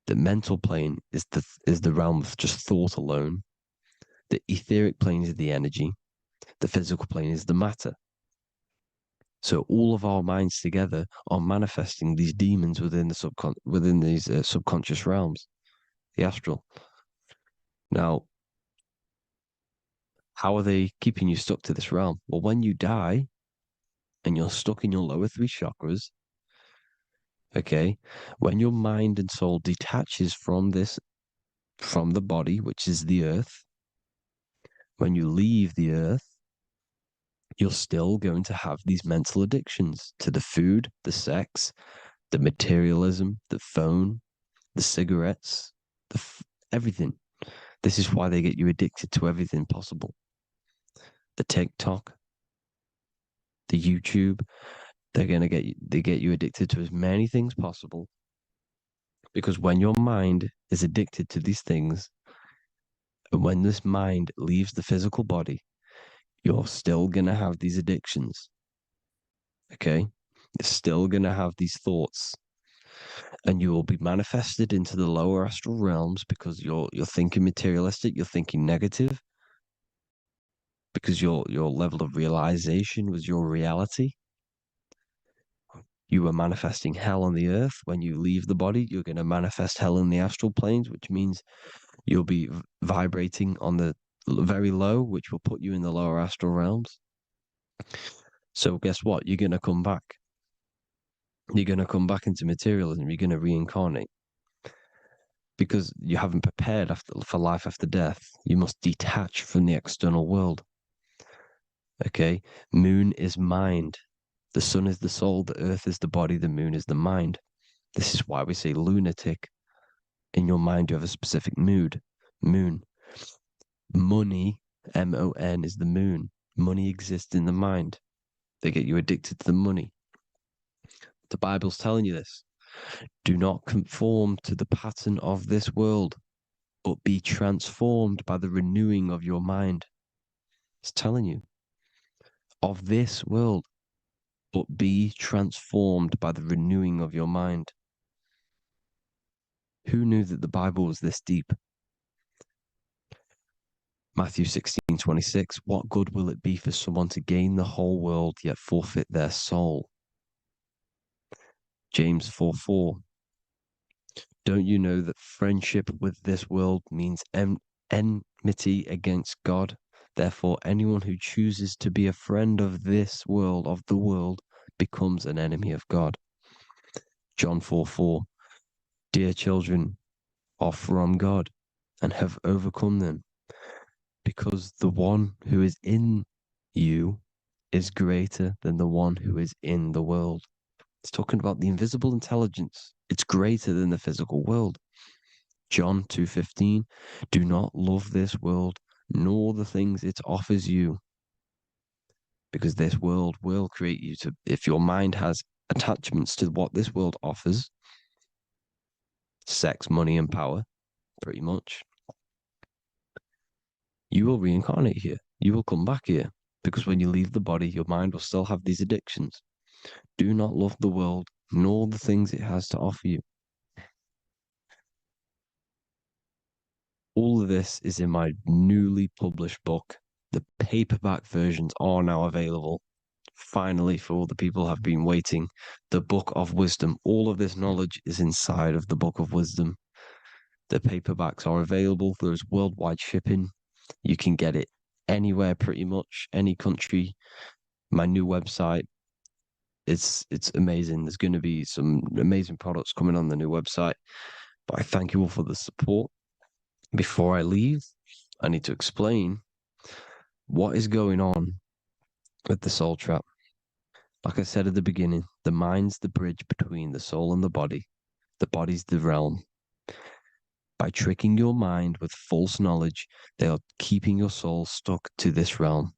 The mental plane is the realm of just thought alone. The etheric plane is the energy. The physical plane is the matter. So all of our minds together are manifesting these demons within these subconscious realms, the astral. Now, how are they keeping you stuck to this realm? Well, when you die and you're stuck in your lower three chakras, okay, when your mind and soul detaches from the body, which is the earth, when you leave the earth, you're still going to have these mental addictions to the food, the sex, the materialism, the phone, the cigarettes, everything. This is why they get you addicted to everything possible. The TikTok, the YouTube, they get you addicted to as many things possible. Because when your mind is addicted to these things, and when this mind leaves the physical body, you're still gonna have these addictions. Okay? You're still gonna have these thoughts. And you will be manifested into the lower astral realms because you're thinking materialistic, you're thinking negative, because your level of realization was your reality. You were manifesting hell on the earth. When you leave the body, you're going to manifest hell in the astral planes, which means you'll be vibrating on the very low, which will put you in the lower astral realms. So guess what? You're going to come back. You're going to come back into materialism. You're going to reincarnate. Because you haven't prepared for life after death. You must detach from the external world. Okay? Moon is mind. The sun is the soul. The earth is the body. The moon is the mind. This is why we say lunatic. In your mind, you have a specific mood. Moon. Money, M-O-N, is the moon. Money exists in the mind. They get you addicted to the money. The Bible's telling you this. Do not conform to the pattern of this world, but be transformed by the renewing of your mind. It's telling you. Of this world, but be transformed by the renewing of your mind. Who knew that the Bible was this deep? Matthew 16:26, what good will it be for someone to gain the whole world yet forfeit their soul? James 4:4, don't you know that friendship with this world means enmity against God? Therefore, anyone who chooses to be a friend of this world, of the world, becomes an enemy of God. John 4:4, dear children, are from God and have overcome them, because the one who is in you is greater than the one who is in the world. It's talking about the invisible intelligence. It's greater than the physical world. John 2:15, do not love this world, nor the things it offers you, because this world will create you to, if your mind has attachments to what this world offers, sex, money, and power, pretty much, you will reincarnate here. You will come back here, because when you leave the body, your mind will still have these addictions. Do not love the world, nor the things it has to offer you. All of this is in my newly published book. The paperback versions are now available. Finally, for all the people who have been waiting, the Book of Wisdom. All of this knowledge is inside of the Book of Wisdom. The paperbacks are available. There's worldwide shipping. You can get it anywhere, pretty much, any country. My new website, it's amazing. There's going to be some amazing products coming on the new website. But I thank you all for the support. Before I leave, I need to explain what is going on with the soul trap. Like I said at the beginning, the mind's the bridge between the soul and the body. The body's the realm. By tricking your mind with false knowledge, they are keeping your soul stuck to this realm.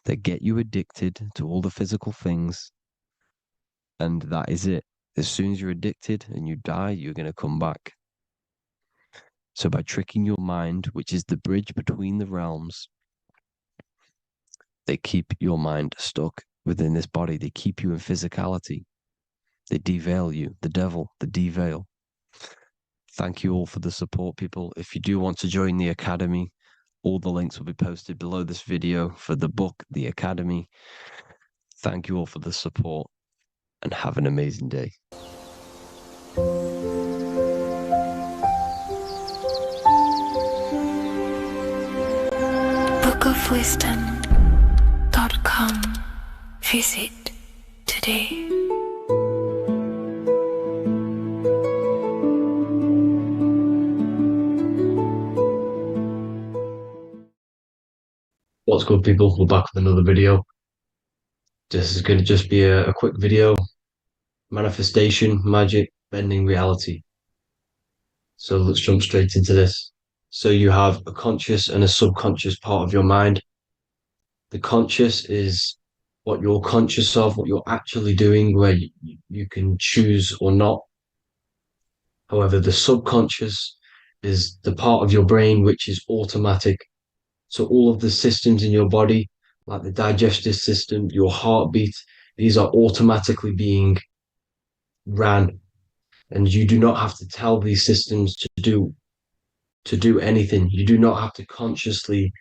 They get you addicted to all the physical things, and that is it. As soon as you're addicted and you die, you're going to come back. So by tricking your mind, which is the bridge between the realms, they keep your mind stuck within this body. They keep you in physicality. They deveil you, the devil, the deveil. Thank you all for the support, people. If you do want to join the Academy, all the links will be posted below this video for the book, The Academy. Thank you all for the support and have an amazing day. wellofwisdom.com. Visit today. What's good, people? We're back with another video. This is going to just be a quick video. Manifestation, magic, bending reality. So let's jump straight into this. So you have a conscious and a subconscious part of your mind. The conscious is what you're conscious of, what you're actually doing, where you can choose or not. However, the subconscious is the part of your brain which is automatic. So all of the systems in your body, like the digestive system, your heartbeat, these are automatically being ran. And you do not have to tell these systems to do anything. You do not have to consciously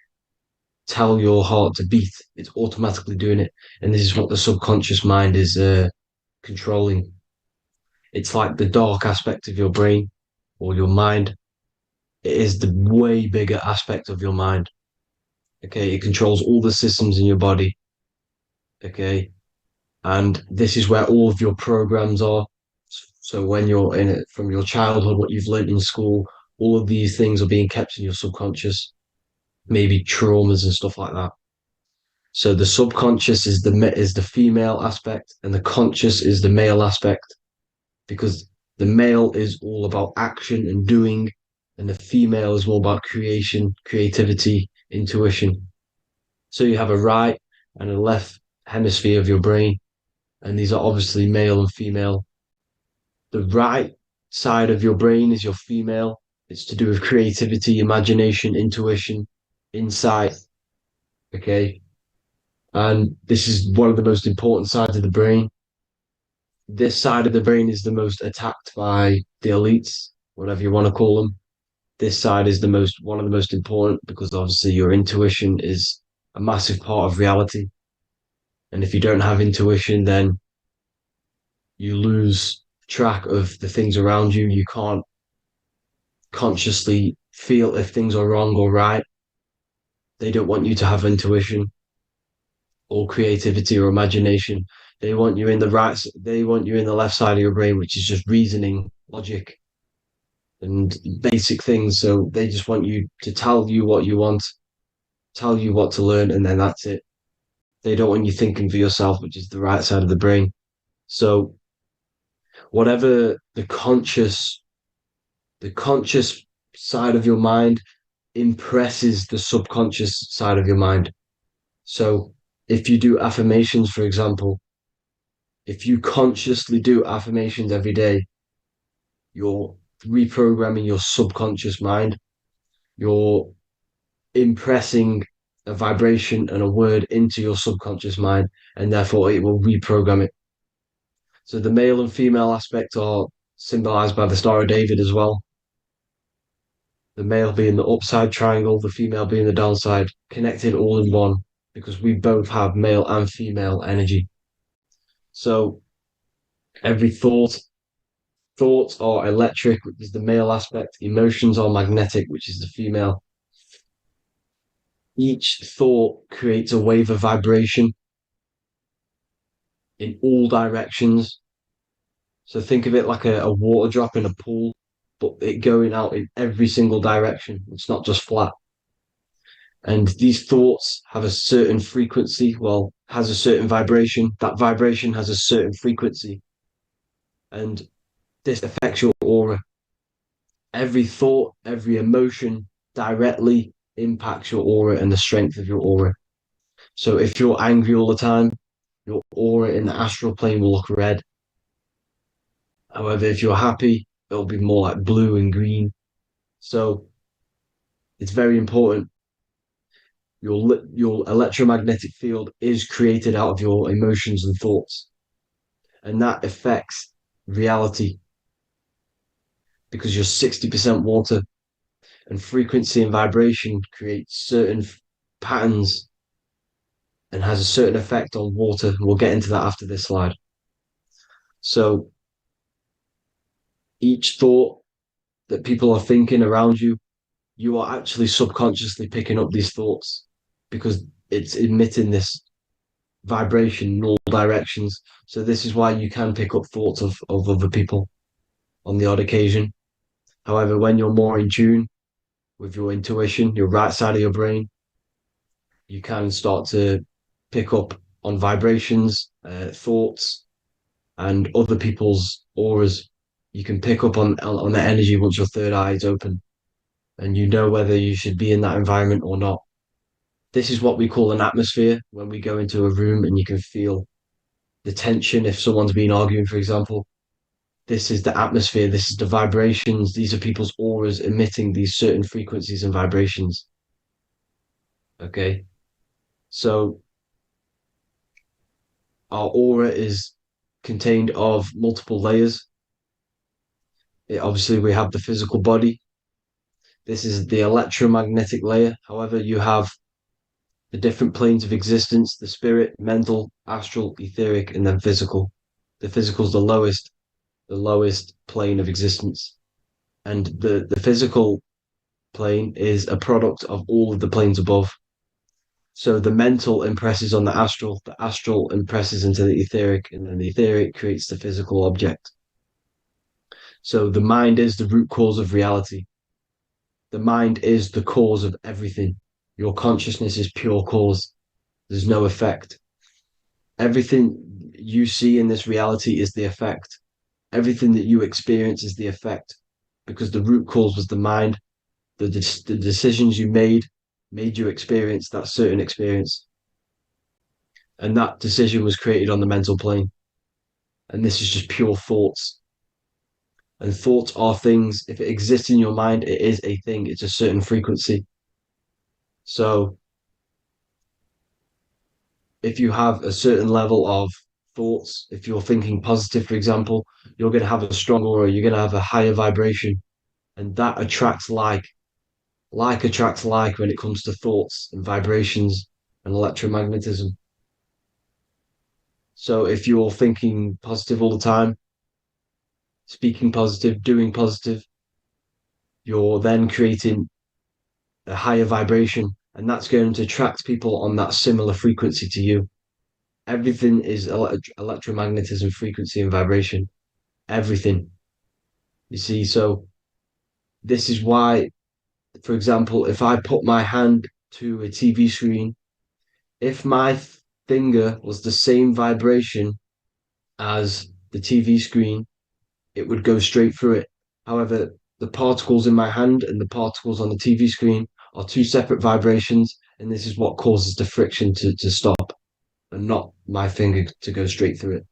tell your heart to beat. It's automatically doing it. And this is what the subconscious mind is controlling. It's like the dark aspect of your brain or your mind. It is the way bigger aspect of your mind. Okay, it controls all the systems in your body. Okay, and this is where all of your programs are. So when you're in it from your childhood, what you've learned in school, all of these things are being kept in your subconscious, maybe traumas and stuff like that. So the subconscious is the female aspect, and the conscious is the male aspect, because the male is all about action and doing, and the female is more about creation, creativity, intuition. So you have a right and a left hemisphere of your brain, and these are obviously male and female. The right side of your brain is your female. It's to do with creativity, imagination, intuition, insight. Okay. And this is one of the most important sides of the brain. This side of the brain is the most attacked by the elites, whatever you want to call them. This side is one of the most important, because obviously your intuition is a massive part of reality. And if you don't have intuition, then you lose track of the things around you. You can't consciously feel if things are wrong or right. They don't want you to have intuition or creativity or imagination. They want you in the left side of your brain, which is just reasoning, logic, and basic things. So they just want you to tell you what you want, tell you what to learn, and then that's it. They don't want you thinking for yourself, which is the right side of the brain. So whatever the conscious side of your mind impresses the subconscious side of your mind. So if you do affirmations, for example, if you consciously do affirmations every day, you're reprogramming your subconscious mind. You're impressing a vibration and a word into your subconscious mind, and therefore it will reprogram it. So the male and female aspect are symbolized by the Star of David as well. The male being the upside triangle, the female being the downside, connected all in one, because we both have male and female energy. So every thoughts are electric, which is the male aspect. Emotions are magnetic, which is the female. Each thought creates a wave of vibration in all directions. So think of it like a water drop in a pool, but it going out in every single direction. It's not just flat. And these thoughts have a certain frequency, has a certain vibration. That vibration has a certain frequency. And this affects your aura. Every thought, every emotion directly impacts your aura and the strength of your aura. So if you're angry all the time, your aura in the astral plane will look red. However, if you're happy, it'll be more like blue and green. So it's very important. Your electromagnetic field is created out of your emotions and thoughts, and that affects reality, because you're 60% water, and frequency and vibration create certain patterns and has a certain effect on water. We'll get into that after this slide. So each thought that people are thinking around you, you are actually subconsciously picking up these thoughts, because it's emitting this vibration in all directions. So this is why you can pick up thoughts of other people on the odd occasion. However, when you're more in tune with your intuition, your right side of your brain, you can start to pick up on vibrations, thoughts, and other people's auras. You can pick up on the energy once your third eye is open, and you know whether you should be in that environment or not. This is what we call an atmosphere when we go into a room and you can feel the tension if someone's been arguing, for example. This is the atmosphere, this is the vibrations, these are people's auras emitting these certain frequencies and vibrations. Okay. So our aura is contained of multiple layers. Obviously, we have the physical body. This is the electromagnetic layer. However, you have the different planes of existence, the spirit, mental, astral, etheric, and then physical. The physical is the lowest plane of existence. And the physical plane is a product of all of the planes above. So the mental impresses on the astral impresses into the etheric, and then the etheric creates the physical object. So the mind is the root cause of reality. The mind is the cause of everything. Your consciousness is pure cause. There's no effect. Everything you see in this reality is the effect. Everything that you experience is the effect, because the root cause was the mind. The decisions you made you experience that certain experience. And that decision was created on the mental plane. And this is just pure thoughts. And thoughts are things. If it exists in your mind, it is a thing. It's a certain frequency. So if you have a certain level of thoughts, if you're thinking positive, for example, you're going to have a strong aura, you're going to have a higher vibration. And that attracts like. Like attracts like when it comes to thoughts and vibrations and electromagnetism. So if you're thinking positive all the time, speaking positive, doing positive, you're then creating a higher vibration, and that's going to attract people on that similar frequency to you. Everything is electromagnetism, frequency, and vibration. Everything. You see, so this is why, for example, if I put my hand to a TV screen, if my finger was the same vibration as the TV screen, it would go straight through it. However, the particles in my hand and the particles on the TV screen are two separate vibrations, and this is what causes the friction to stop and not my finger to go straight through it.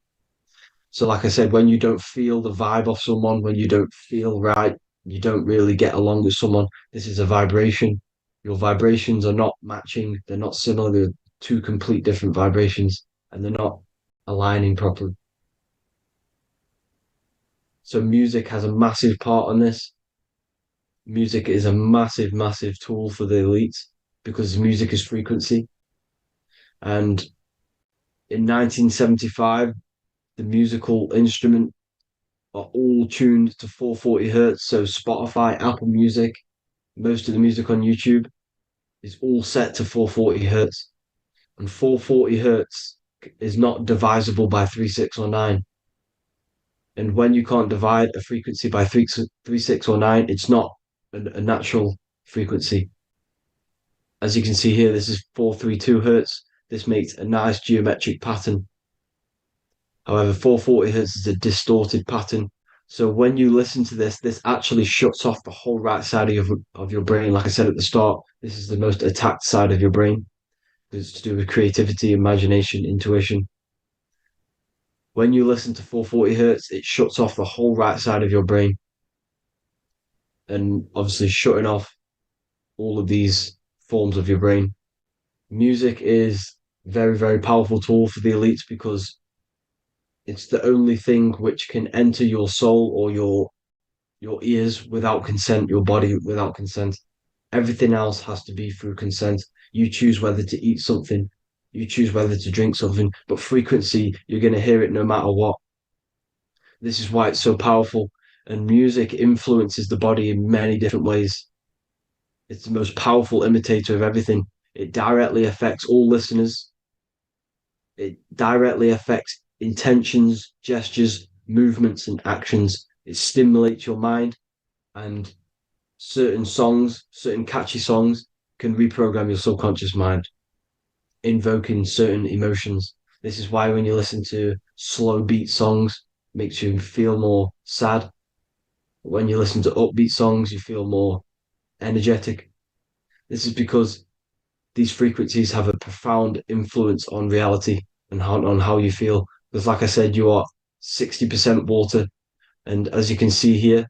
So, like I said, when you don't feel the vibe of someone, when you don't feel right, you don't really get along with someone, this is a vibration. Your vibrations are not matching, they're not similar, they're two complete different vibrations, and they're not aligning properly. So music has a massive part on this. Music is a massive, massive tool for the elites because music is frequency. And in 1975, the musical instrument are all tuned to 440 hertz. So Spotify, Apple Music, most of the music on YouTube is all set to 440 hertz. And 440 hertz is not divisible by 3, 6, or 9. And when you can't divide a frequency by 3, 6, or 9, it's not a natural frequency. As you can see here, this is 432 hertz. This makes a nice geometric pattern. However, 440 hertz is a distorted pattern. So when you listen to this, this actually shuts off the whole right side of your brain. Like I said at the start, this is the most attacked side of your brain. It's to do with creativity, imagination, intuition. When you listen to 440 hertz, it shuts off the whole right side of your brain. And obviously shutting off all of these forms of your brain. Music is a very, very powerful tool for the elites because it's the only thing which can enter your soul or your ears without consent, your body without consent. Everything else has to be through consent. You choose whether to eat something, you choose whether to drink something, but frequency, you're going to hear it no matter what. This is why it's so powerful. And music influences the body in many different ways. It's the most powerful imitator of everything. It directly affects all listeners. It directly affects intentions, gestures, movements, and actions. It stimulates your mind, and certain songs, certain catchy songs, can reprogram your subconscious mind, invoking certain emotions. This is why when you listen to slow beat songs, it makes you feel more sad. When you listen to upbeat songs, you feel more energetic. This is because these frequencies have a profound influence on reality and on how you feel. Because, like I said, you are 60% water. And as you can see here,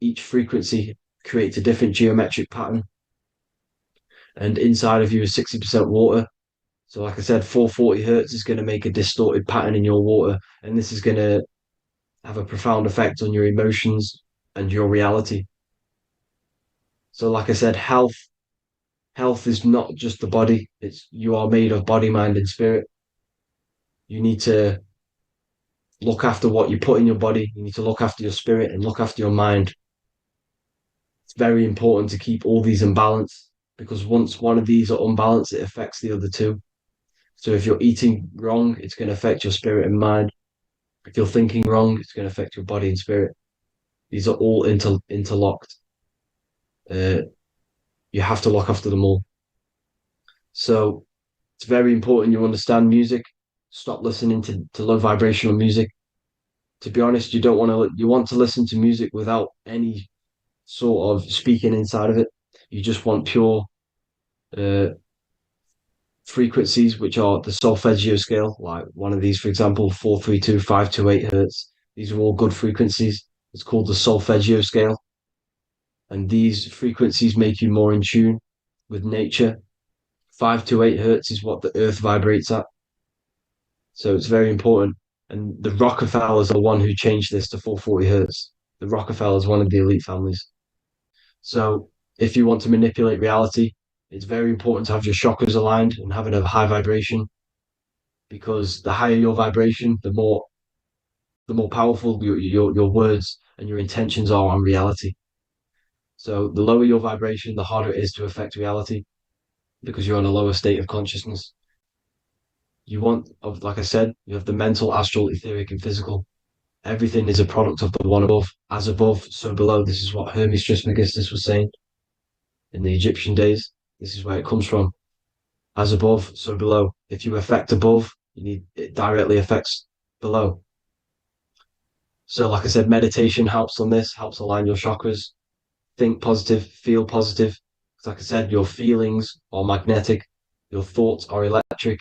each frequency creates a different geometric pattern. And inside of you is 60% water. So, like I said, 440 hertz is going to make a distorted pattern in your water. And this is going to have a profound effect on your emotions and your reality. So, like I said, health is not just the body. It's you are made of body, mind, and spirit. You need to look after what you put in your body. You need to look after your spirit and look after your mind. It's very important to keep all these in balance because once one of these are unbalanced, it affects the other two. So if you're eating wrong, it's going to affect your spirit and mind. If you're thinking wrong, it's going to affect your body and spirit. These are all interlocked. Uh, you have to look after them all. So it's very important you understand music. Stop listening to low vibrational music. To be honest, you want to listen to music without any sort of speaking inside of it. You just want pure uh, frequencies, which are the solfeggio scale, like one of these, for example, 432, 528 hertz. These are all good frequencies. It's called the solfeggio scale. And these frequencies make you more in tune with nature. 528 hertz is what the earth vibrates at. So it's very important. And the Rockefellers are the one who changed this to 440 hertz. The Rockefellers, one of the elite families. So if you want to manipulate reality, it's very important to have your chakras aligned and having a high vibration because the higher your vibration, the more powerful your words and your intentions are on reality. So the lower your vibration, the harder it is to affect reality because you're on a lower state of consciousness. Like I said, you have the mental, astral, etheric, and physical. Everything is a product of the one above. As above, so below. This is what Hermes Trismegistus was saying in the Egyptian days. This is where it comes from. As above, so below. If you affect above, it directly affects below. So, like I said, meditation helps on this, helps align your chakras. Think positive, feel positive. Like I said, your feelings are magnetic, your thoughts are electric.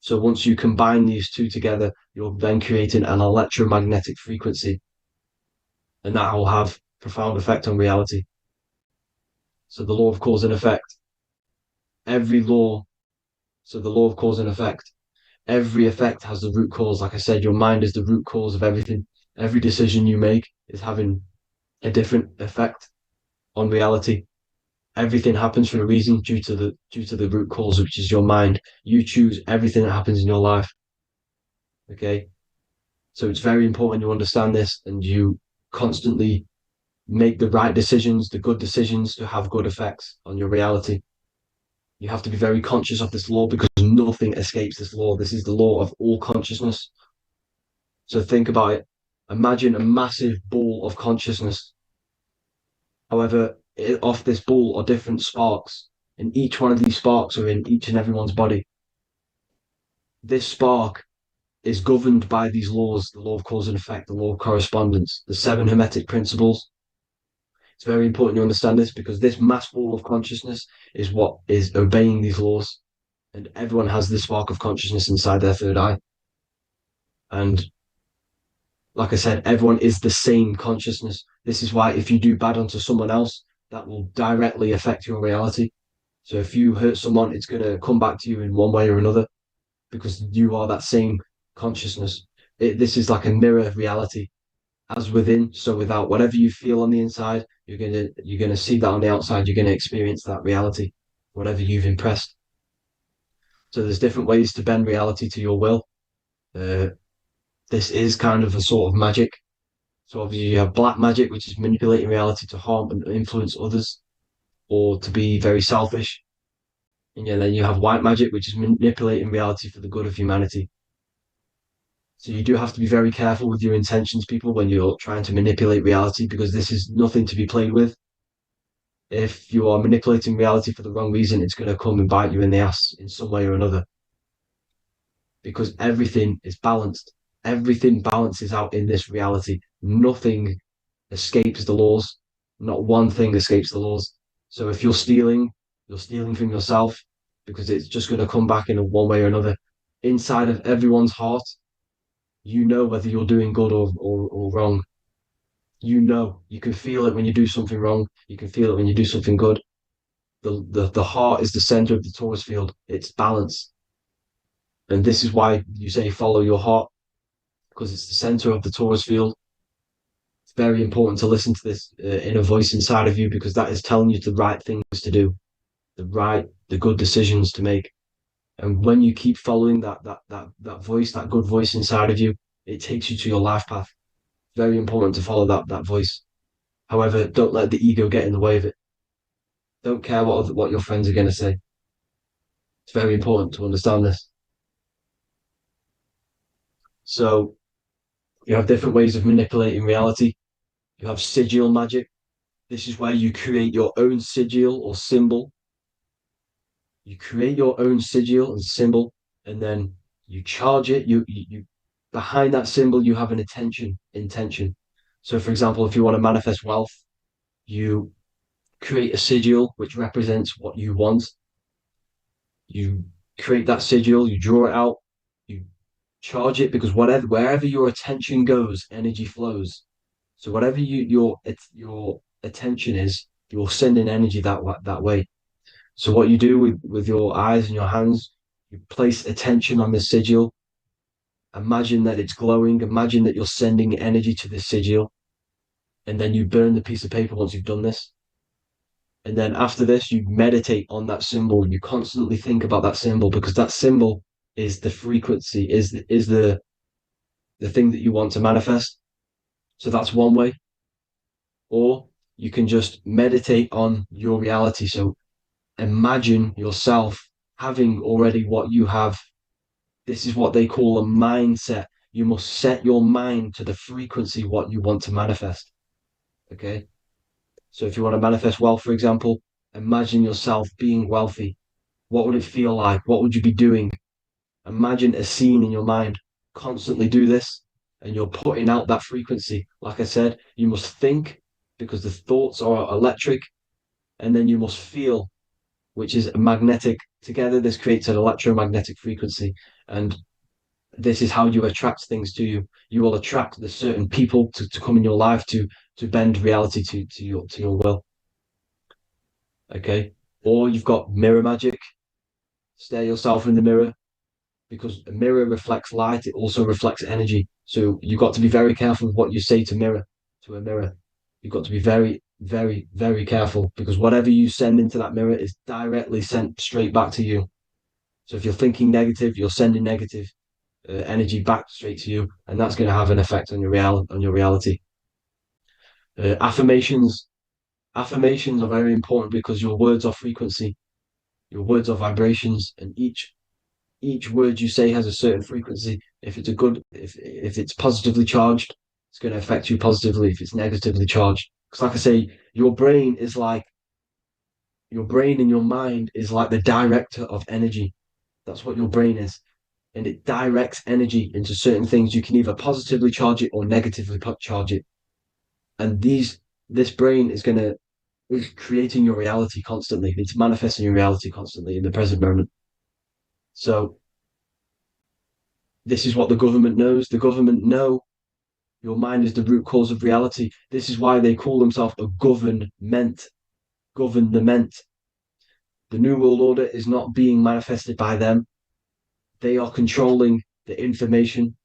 So once you combine these two together, you're then creating an electromagnetic frequency, and that will have profound effect on reality. So the law of cause and effect. Every law, so the law of cause and effect. Every effect has the root cause. Like I said, your mind is the root cause of everything. Every decision you make is having a different effect on reality. Everything happens for a reason due to the root cause, which is your mind. You choose everything that happens in your life. Okay. So it's very important you understand this and you constantly make the right decisions, the good decisions to have good effects on your reality. You have to be very conscious of this law because nothing escapes this law. This is the law of all consciousness. So think about it. Imagine a massive ball of consciousness. However, off this ball are different sparks, and each one of these sparks are in each and everyone's body. This spark is governed by these laws, the law of cause and effect, the law of correspondence, the seven hermetic principles. It's very important you understand this because this mass ball of consciousness is what is obeying these laws. And everyone has this spark of consciousness inside their third eye. And like I said, everyone is the same consciousness. This is why if you do bad onto someone else, that will directly affect your reality. So if you hurt someone, it's going to come back to you in one way or another because you are that same consciousness. This is like a mirror reality. As within, so without. Whatever you feel on the inside, you're gonna see that on the outside. You're gonna experience that reality, whatever you've impressed. So there's different ways to bend reality to your will. This is kind of a sort of magic. So obviously you have black magic, which is manipulating reality to harm and influence others, or to be very selfish. And yeah, then you have white magic, which is manipulating reality for the good of humanity. So you do have to be very careful with your intentions, people, when you're trying to manipulate reality, because this is nothing to be played with. If you are manipulating reality for the wrong reason, it's going to come and bite you in the ass in some way or another. Because everything is balanced. Everything balances out in this reality. Nothing escapes the laws. Not one thing escapes the laws. So if you're stealing from yourself because it's just going to come back in one way or another. Inside of everyone's heart, you know whether you're doing good or wrong. You know, you can feel it when you do something wrong. You can feel it when you do something good. The heart is the center of the torus field. It's balance. And this is why you say follow your heart, because it's the center of the torus field. It's very important to listen to this inner voice inside of you, because that is telling you the right things to do, the good decisions to make. And when you keep following that voice, that good voice inside of you, it takes you to your life path. Very important to follow that voice. However, don't let the ego get in the way of it. Don't care what your friends are going to say. It's very important to understand this. So you have different ways of manipulating reality. You have sigil magic. This is where you create your own sigil or symbol. You create your own sigil and symbol, and then you charge it. You behind that symbol you have an intention. So, for example, if you want to manifest wealth, you create a sigil which represents what you want. You create that sigil, you draw it out, you charge it, because wherever your attention goes, energy flows. So whatever your attention is, you're sending energy that way. So what you do with your eyes and your hands, you place attention on the sigil. Imagine that it's glowing. Imagine that you're sending energy to the sigil, and then you burn the piece of paper once you've done this. And then after this, you meditate on that symbol. You constantly think about that symbol, because that symbol is the frequency, is the thing that you want to manifest. So that's one way. Or you can just meditate on your reality. So imagine yourself having already what you have. This is what they call a mindset. You must set your mind to the frequency what you want to manifest. Okay. So if you want to manifest wealth, for example, imagine yourself being wealthy. What would it feel like? What would you be doing? Imagine a scene in your mind. Constantly do this, and you're putting out that frequency. Like I said, you must think, because the thoughts are electric, and then you must feel, which is magnetic. Together, this creates an electromagnetic frequency, and this is how you attract things to you. You will attract the certain people to come in your life to bend reality to your will. Okay. Or you've got mirror magic. Stare yourself in the mirror, because a mirror reflects light. It also reflects energy. So you've got to be very careful with what you say to a mirror. You've got to be very, very, very careful, because whatever you send into that mirror is directly sent straight back to you. So if you're thinking negative, you're sending negative energy back straight to you, and that's going to have an effect on your reality. Affirmations are very important, because your words are frequency, your words are vibrations, and each word you say has a certain frequency. If it's positively charged, it's going to affect you positively. If it's negatively charged, because like I say, your brain and your mind is like the director of energy. That's what your brain is, and it directs energy into certain things. You can either positively charge it or negatively charge it, and this brain is creating your reality constantly. It's manifesting your reality constantly in the present moment. So this is what the government knows. The government know your mind is the root cause of reality. This is why they call themselves a government. Government. The New World Order is not being manifested by them. They are controlling the information.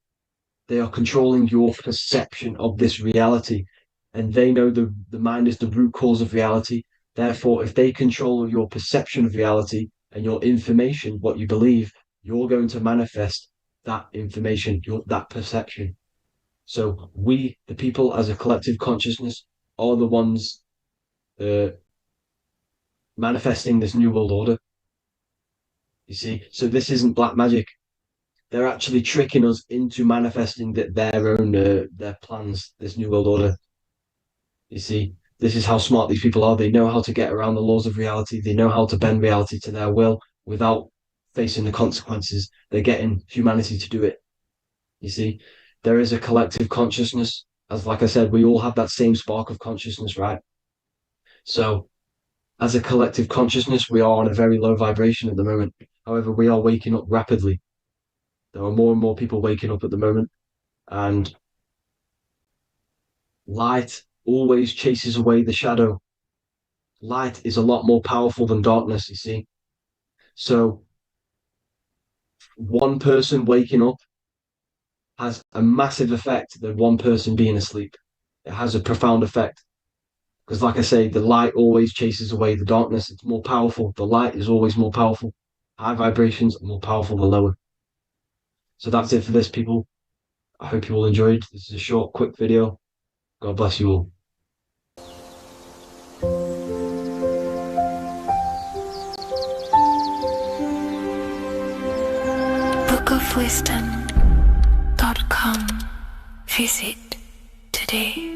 They are controlling your perception of this reality. And they know the mind is the root cause of reality. Therefore, if they control your perception of reality and your information, what you believe, you're going to manifest that information, that perception. So we, the people, as a collective consciousness, are the ones manifesting this new world order. You see, so this isn't black magic. They're actually tricking us into manifesting their own their plans, this new world order. You see, this is how smart these people are. They know how to get around the laws of reality. They know how to bend reality to their will without facing the consequences. They're getting humanity to do it. You see, there is a collective consciousness. As like I said, we all have that same spark of consciousness, right? So as a collective consciousness, we are on a very low vibration at the moment. However, we are waking up rapidly. There are more and more people waking up at the moment, and light always chases away the shadow. Light is a lot more powerful than darkness, you see. So one person waking up has a massive effect than one person being asleep. It has a profound effect. Because like I say, the light always chases away the darkness. It's more powerful. The light is always more powerful. High vibrations are more powerful than lower. So that's it for this, people. I hope you all enjoyed. This is a short, quick video. God bless you all. bookofwisdom.com. Visit today.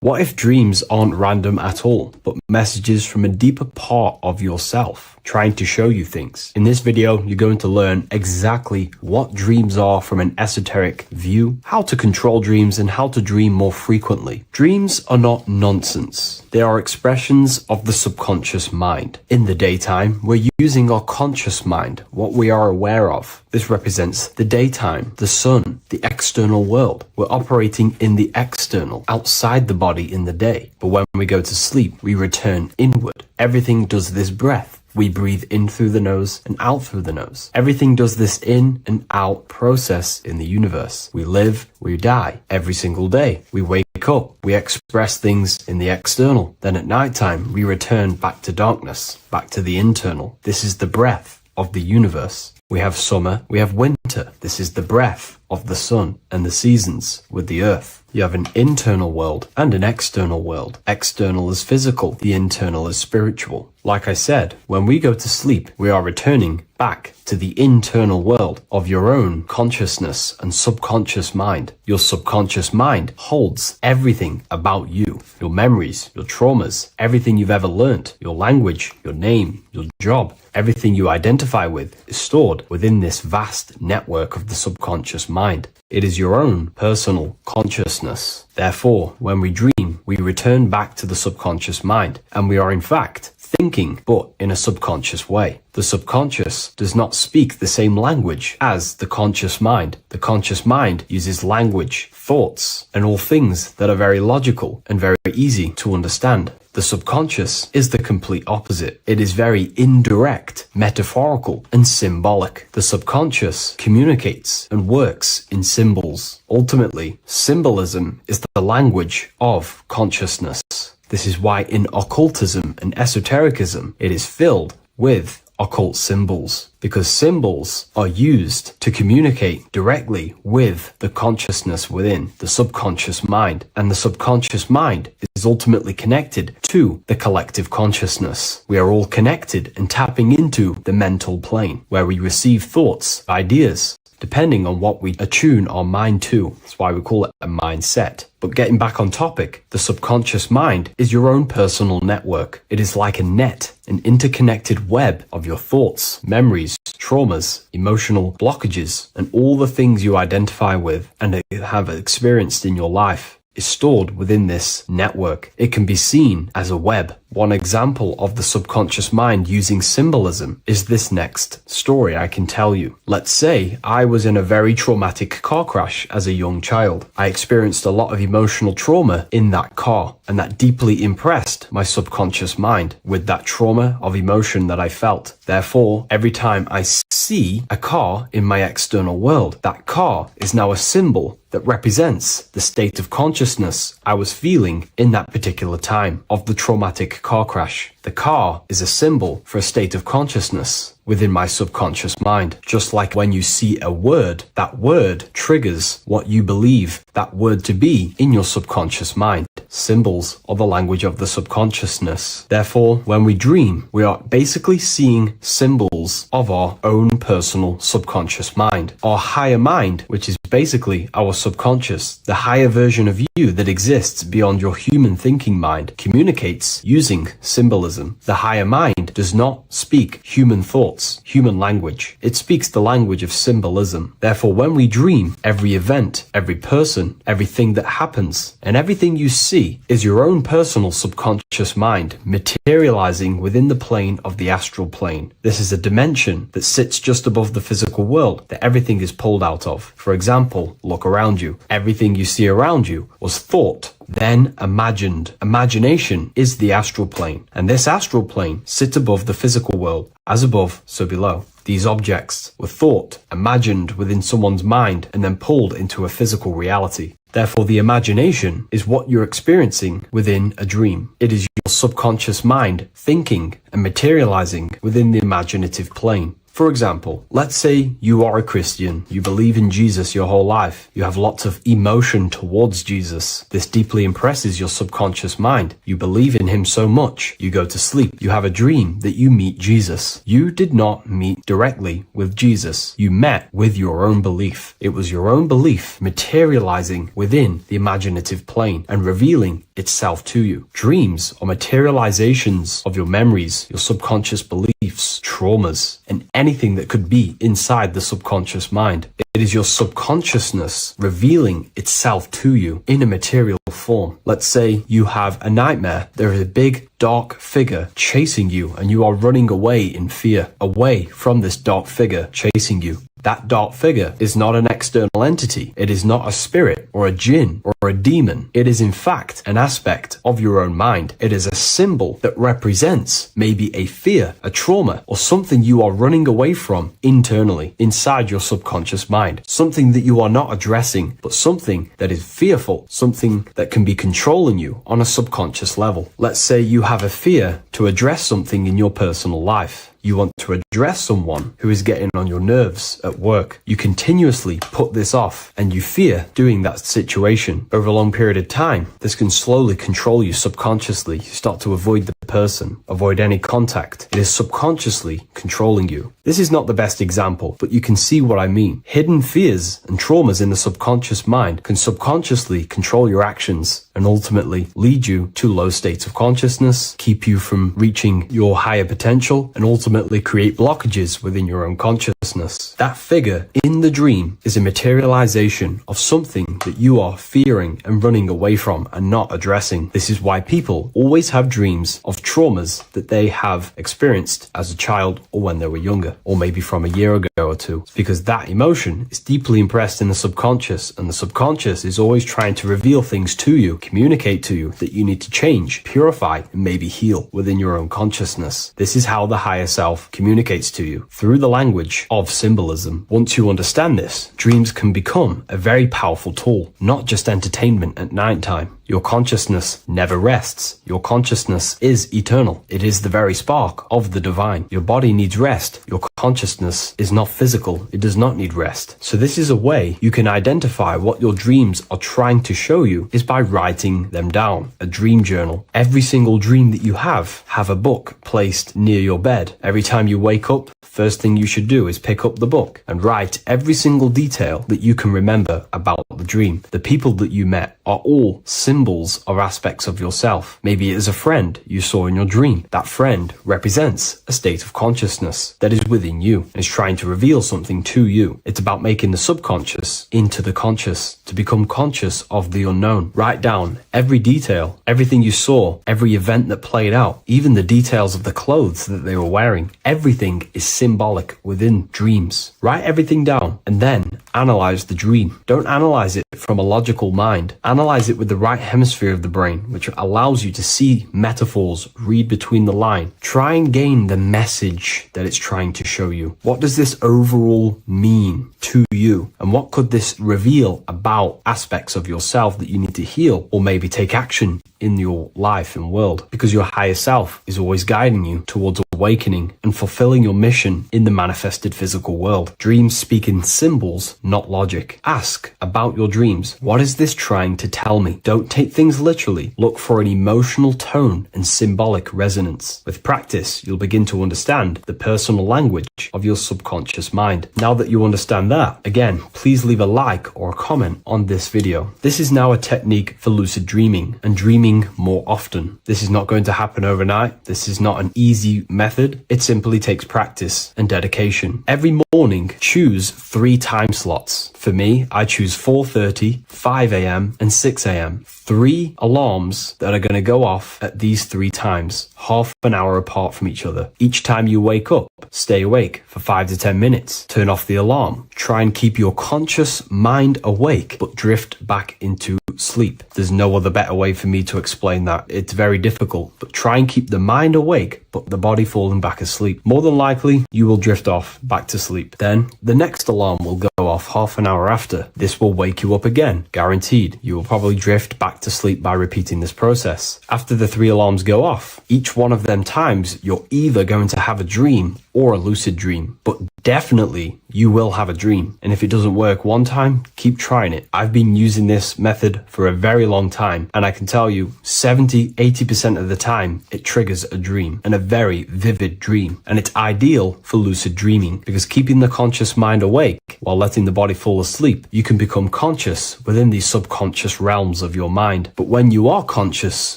What if dreams aren't random at all, but messages from a deeper part of yourself, trying to show you things? In this video, you're going to learn exactly what dreams are from an esoteric view, how to control dreams, and how to dream more frequently. Dreams are not nonsense. They are expressions of the subconscious mind. In the daytime, we're using our conscious mind, what we are aware of. This represents the daytime, the sun, the external world. We're operating in the external, outside the body in the day. But when we go to sleep, we return inward. Everything does this breath. We breathe in through the nose and out through the nose. Everything does this in and out process in the universe. We live, we die every single day. We wake up, we express things in the external. Then at nighttime, we return back to darkness, back to the internal. This is the breath of the universe. We have summer, we have winter. This is the breath of the sun and the seasons with the earth. You have an internal world and an external world. External is physical, the internal is spiritual. Like I said, when we go to sleep, we are returning back to the internal world of your own consciousness and subconscious mind. Your subconscious mind holds everything about you, your memories, your traumas, everything you've ever learnt, your language, your name, your job, everything you identify with is stored within this vast network of the subconscious mind. It is your own personal consciousness. Therefore, when we dream, we return back to the subconscious mind, and we are in fact thinking, but in a subconscious way. The subconscious does not speak the same language as the conscious mind. The conscious mind uses language, thoughts, and all things that are very logical and very easy to understand. The subconscious is the complete opposite. It is very indirect, metaphorical, and symbolic. The subconscious communicates and works in symbols. Ultimately, symbolism is the language of consciousness. This is why in occultism and esotericism, it is filled with occult symbols, because symbols are used to communicate directly with the consciousness within the subconscious mind, and the subconscious mind is ultimately connected to the collective consciousness. We are all connected and tapping into the mental plane, where we receive thoughts, ideas, depending on what we attune our mind to. That's why we call it a mindset. But getting back on topic, the subconscious mind is your own personal network. It is like a net, an interconnected web of your thoughts, memories, traumas, emotional blockages, and all the things you identify with and have experienced in your life is stored within this network. It can be seen as a web. One example of the subconscious mind using symbolism is this next story I can tell you. Let's say I was in a very traumatic car crash as a young child. I experienced a lot of emotional trauma in that car, and that deeply impressed my subconscious mind with that trauma of emotion that I felt. Therefore, every time I see a car in my external world, that car is now a symbol that represents the state of consciousness I was feeling in that particular time of the traumatic car crash. The car is a symbol for a state of consciousness within my subconscious mind. Just like when you see a word, that word triggers what you believe that word to be in your subconscious mind. Symbols are the language of the subconsciousness. Therefore, when we dream, we are basically seeing symbols of our own personal subconscious mind. Our higher mind, which is basically our subconscious, the higher version of you that exists beyond your human thinking mind, communicates using symbolism. The higher mind does not speak human thoughts, human language. It speaks the language of symbolism. Therefore, when we dream, every event, every person, everything that happens, and everything you see is your own personal subconscious mind materializing within the plane of the astral plane. This is a dimension that sits just above the physical world that everything is pulled out of. For example, look around you. Everything you see around you was thought, then imagined. Imagination is the astral plane, and this astral plane sits above the physical world. As above, so below. These objects were thought, imagined within someone's mind, and then pulled into a physical reality. Therefore, the imagination is what you're experiencing within a dream. It is your subconscious mind thinking and materializing within the imaginative plane. For example, let's say you are a Christian, you believe in Jesus your whole life, you have lots of emotion towards Jesus. This deeply impresses your subconscious mind. You believe in him so much, you go to sleep, you have a dream that you meet Jesus. You did not meet directly with Jesus. You met with your own belief. It was your own belief materializing within the imaginative plane and revealing itself to you. Dreams are materializations of your memories, your subconscious beliefs, traumas, and anything that could be inside the subconscious mind. It is your subconsciousness revealing itself to you in a material form. Let's say you have a nightmare. There is a big dark figure chasing you and you are running away in fear, away from this dark figure chasing you. That dark figure is not an external entity. It is not a spirit or a jinn or a demon. It is in fact an aspect of your own mind. It is a symbol that represents maybe a fear, a trauma, or something you are running away from internally inside your subconscious mind. Something that you are not addressing, but something that is fearful, something that can be controlling you on a subconscious level. Let's say you have a fear to address something in your personal life. You want to address someone who is getting on your nerves at work. You continuously put this off and you fear doing that situation. Over a long period of time, this can slowly control you subconsciously. You start to avoid the person, avoid any contact. It is subconsciously controlling you. This is not the best example, but you can see what I mean. Hidden fears and traumas in the subconscious mind can subconsciously control your actions and ultimately lead you to low states of consciousness, keep you from reaching your higher potential, and ultimately create blockages within your own consciousness. That figure in the dream is a materialization of something that you are fearing and running away from and not addressing. This is why people always have dreams of traumas that they have experienced as a child or when they were younger, or maybe from a year ago or two. It's because that emotion is deeply impressed in the subconscious, and the subconscious is always trying to reveal things to you, communicate to you that you need to change, purify, and maybe heal within your own consciousness. This is how the higher self communicates to you, through the language of symbolism. Once you understand this, dreams can become a very powerful tool, not just entertainment at nighttime. Your consciousness never rests. Your consciousness is eternal. It is the very spark of the divine. Your body needs rest. Your consciousness is not physical. It does not need rest. So this is a way you can identify what your dreams are trying to show you is by writing them down. A dream journal. Every single dream that you have a book placed near your bed. Every time you wake up, first thing you should do is pick up the book and write every single detail that you can remember about the dream. The people that you met are all symbols or aspects of yourself. Maybe it is a friend you saw in your dream. That friend represents a state of consciousness that is within you and is trying to reveal something to you. It's about making the subconscious into the conscious, to become conscious of the unknown. Write down every detail, everything you saw, every event that played out, even the details of the clothes that they were wearing. Everything is symbolic within dreams. Write everything down and then analyze the dream. Don't analyze it from a logical mind. Analyze it with the right hemisphere of the brain, which allows you to see metaphors, read between the line. Try and gain the message that it's trying to show you. What does this overall mean to you? And what could this reveal about aspects of yourself that you need to heal or maybe take action in your life and world? Because your higher self is always guiding you towards awakening and fulfilling your mission in the manifested physical world. Dreams speak in symbols, not logic. Ask about your dreams. What is this trying to tell me? Don't take things literally. Look for an emotional tone and symbolic resonance. With practice, you'll begin to understand the personal language of your subconscious mind. Now that you understand that, again, please leave a like or a comment on this video. This is now a technique for lucid dreaming and dreaming more often. This is not going to happen overnight. This is not an easy method. It simply takes practice and dedication. Every morning, choose 3 time slots. For me, I choose 4:30, 5 a.m. and 6 a.m. 3 alarms that are going to go off at these 3 times, half an hour apart from each other. Each time you wake up, stay awake for 5 to 10 minutes. Turn off the alarm. Try and keep your conscious mind awake, but drift back into sleep. There's no other better way for me to explain that. It's very difficult, but try and keep the mind awake, but the body falling back asleep. More than likely, you will drift off back to sleep. Then the next alarm will go off half an hour after. This will wake you up again, guaranteed. You will probably drift back to sleep by repeating this process. After the 3 alarms go off, each one of them times, you're either going to have a dream or a lucid dream, but definitely you will have a dream. And if it doesn't work one time, keep trying it. I've been using this method for a very long time, and I can tell you 70-80% of the time it triggers a dream, and a very vivid dream. And it's ideal for lucid dreaming because keeping the conscious mind awake while letting the body fall asleep, you can become conscious within these subconscious realms of your mind. But when you are conscious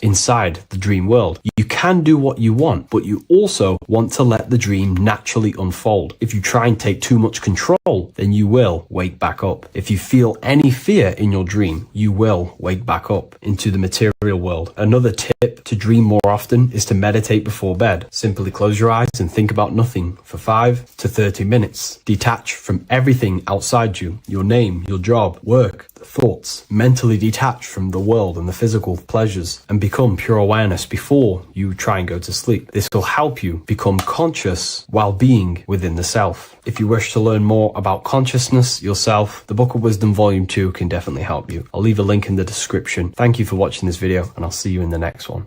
inside the dream world, you can do what you want, but you also want to let the dream naturally unfold. If you try and take too much control, then you will wake back up. If you feel any fear in your dream, you will wake back up into the material world. Another tip to dream more often is to meditate before bed. Simply close your eyes and think about nothing for 5 to 30 minutes. Detach from everything outside you, your name, your job, work, thoughts. Mentally detach from the world and the physical pleasures and become pure awareness before you try and go to sleep. This will help you become conscious while being within the self. If you wish to learn more about consciousness yourself, the Book of Wisdom Volume 2 can definitely help you. I'll leave a link in the description. Thank you for watching this video, and I'll see you in the next one.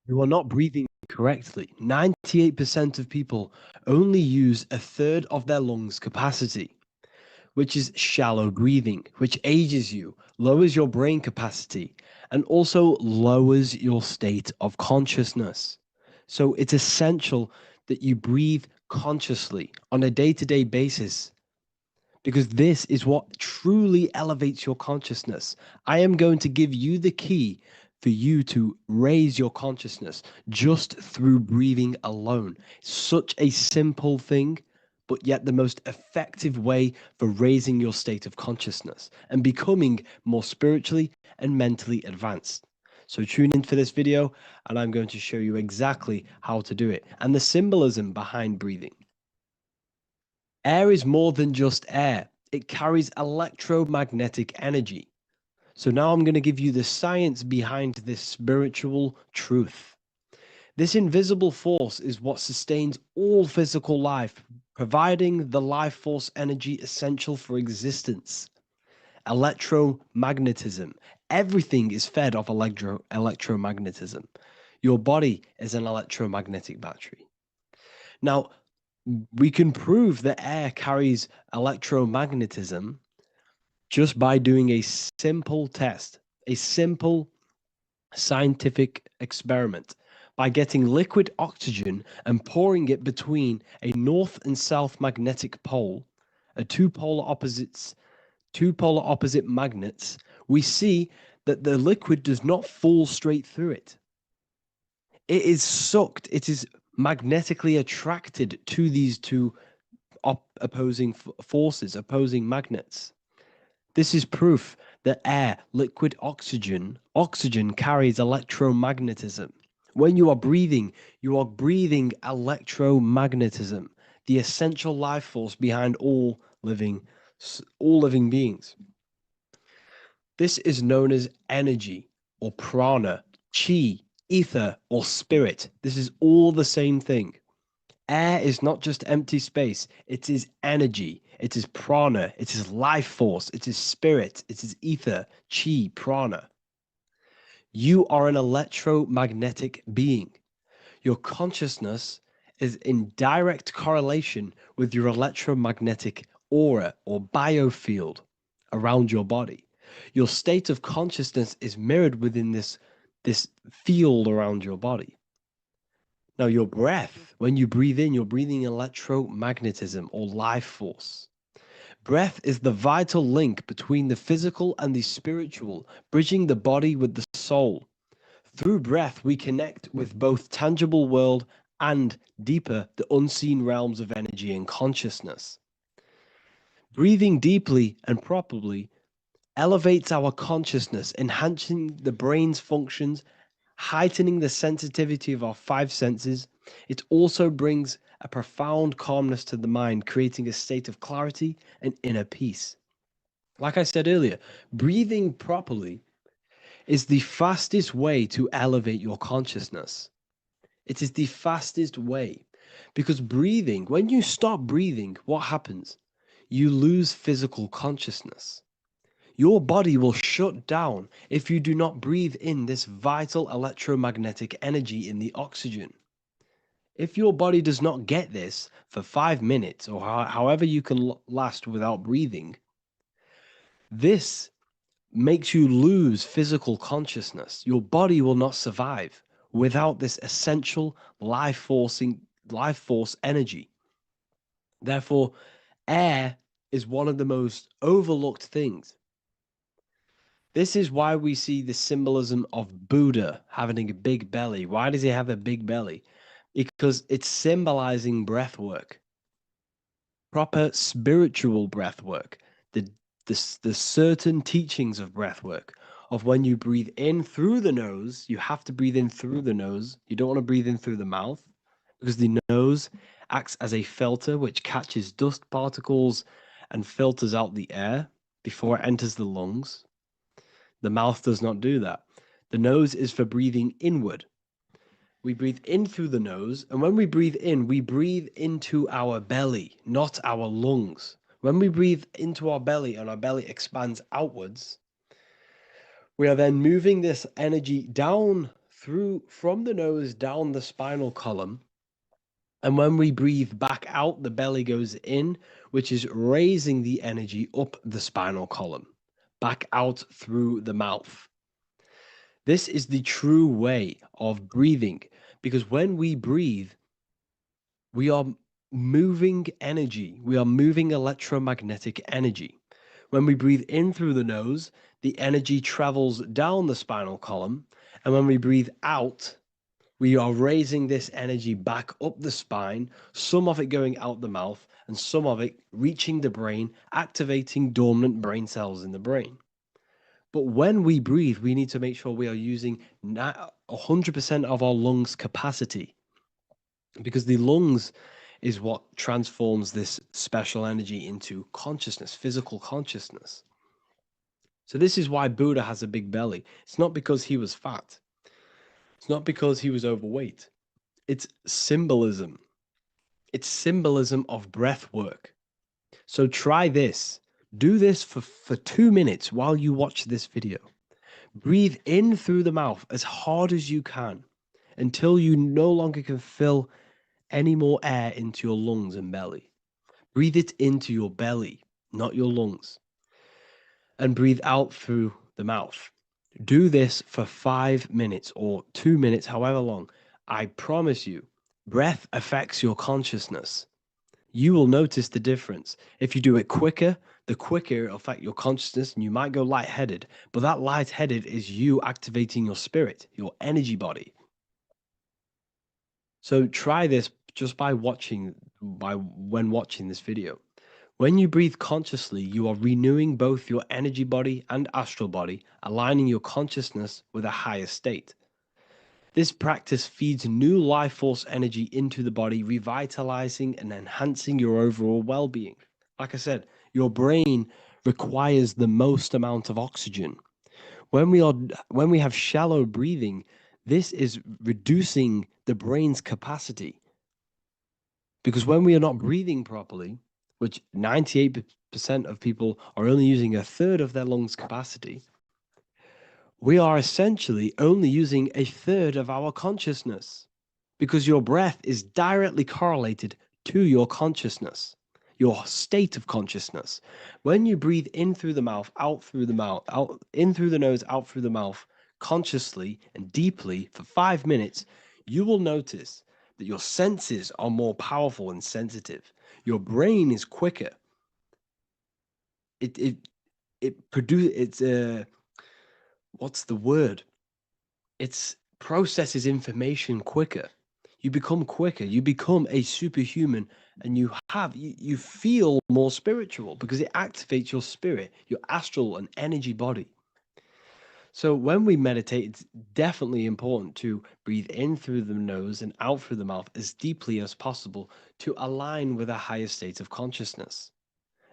You are not breathing correctly. 98% of people only use 1/3 of their lungs capacity, which is shallow breathing, which ages you, lowers your brain capacity, and also lowers your state of consciousness. So it's essential that you breathe consciously on a day-to-day basis, because this is what truly elevates your consciousness. I am going to give you the key for you to raise your consciousness just through breathing alone. Such a simple thing, but yet the most effective way for raising your state of consciousness and becoming more spiritually and mentally advanced. So tune in for this video, and I'm going to show you exactly how to do it and the symbolism behind breathing. Air is more than just air. It carries electromagnetic energy. So now I'm going to give you the science behind this spiritual truth. This invisible force is what sustains all physical life, providing the life force energy essential for existence. Electromagnetism. Everything is fed off electromagnetism. Your body is an electromagnetic battery. Now, we can prove that air carries electromagnetism just by doing a simple test, a simple scientific experiment, by getting liquid oxygen and pouring it between a north and south magnetic pole, two polar opposite magnets. We see that the liquid does not fall straight through it. It is sucked, it is magnetically attracted to these two opposing forces, opposing magnets. This is proof that air, liquid oxygen carries electromagnetism. When you are breathing electromagnetism, the essential life force behind all living beings. This is known as energy or prana, chi, ether, or spirit. This is all the same thing. Air is not just empty space, it is energy, it is prana, it is life force, it is spirit, it is ether, chi, prana. You are an electromagnetic being. Your consciousness is in direct correlation with your electromagnetic aura or biofield around your body. Your state of consciousness is mirrored within this field around your body. Now, your breath, when you breathe in, you're breathing electromagnetism or life force. Breath is the vital link between the physical and the spiritual, bridging the body with the soul. Through breath, we connect with both tangible world and deeper, the unseen realms of energy and consciousness. Breathing deeply and properly elevates our consciousness, enhancing the brain's functions, heightening the sensitivity of our five senses. It also brings a profound calmness to the mind, creating a state of clarity and inner peace. Like I said earlier, breathing properly is the fastest way to elevate your consciousness. It is the fastest way because breathing, when you stop breathing, what happens? You lose physical consciousness. Your body will shut down if you do not breathe in this vital electromagnetic energy in the oxygen. If your body does not get this for 5 minutes or however you can last without breathing, this makes you lose physical consciousness. Your body will not survive without this essential life force energy. Therefore, air is one of the most overlooked things. This is why we see the symbolism of Buddha having a big belly. Why does he have a big belly? Because it's symbolizing breath work, proper spiritual breath work, the, the certain teachings of breath work, of when you breathe in through the nose, you have to breathe in through the nose. You don't want to breathe in through the mouth because the nose acts as a filter which catches dust particles and filters out the air before it enters the lungs. The mouth does not do that. The nose is for breathing inward. We breathe in through the nose, and when we breathe in, we breathe into our belly, not our lungs. When we breathe into our belly and our belly expands outwards, we are then moving this energy down from the nose down the spinal column. And when we breathe back out, the belly goes in, which is raising the energy up the spinal column, back out through the mouth. This is the true way of breathing because when we breathe, we are moving energy. We are moving electromagnetic energy. When we breathe in through the nose, the energy travels down the spinal column. And when we breathe out, we are raising this energy back up the spine, some of it going out the mouth, and some of it reaching the brain, activating dormant brain cells in the brain. But when we breathe, we need to make sure we are using 100% of our lungs' capacity because the lungs is what transforms this special energy into consciousness, physical consciousness. So this is why Buddha has a big belly. It's not because he was fat. It's not because he was overweight. It's symbolism. It's symbolism of breath work. So try this. Do this for 2 minutes while you watch this video. Breathe in through the mouth as hard as you can until you no longer can fill any more air into your lungs and belly. Breathe it into your belly, not your lungs. And breathe out through the mouth. Do this for 5 minutes or 2 minutes, however long. I promise you, breath affects your consciousness. You will notice the difference. If you do it quicker, the quicker it'll affect your consciousness and you might go lightheaded. But that lightheaded is you activating your spirit, your energy body. So try this just when watching this video. When you breathe consciously, you are renewing both your energy body and astral body, aligning your consciousness with a higher state. This practice feeds new life force energy into the body, revitalizing and enhancing your overall well-being. Like I said, your brain requires the most amount of oxygen. When we have shallow breathing, this is reducing the brain's capacity. Because when we are not breathing properly, which 98% of people are only using a third of their lungs capacity, we are essentially only using a third of our consciousness, because your breath is directly correlated to your consciousness, your state of consciousness. When you breathe in through the mouth, out through the mouth, out in through the nose, out through the mouth, consciously and deeply for 5 minutes, you will notice that your senses are more powerful and sensitive. Your brain is quicker. What's the word? It processes information quicker. You become quicker. You become a superhuman, and you feel more spiritual because it activates your spirit, your astral and energy body. So when we meditate, it's definitely important to breathe in through the nose and out through the mouth as deeply as possible to align with a higher state of consciousness.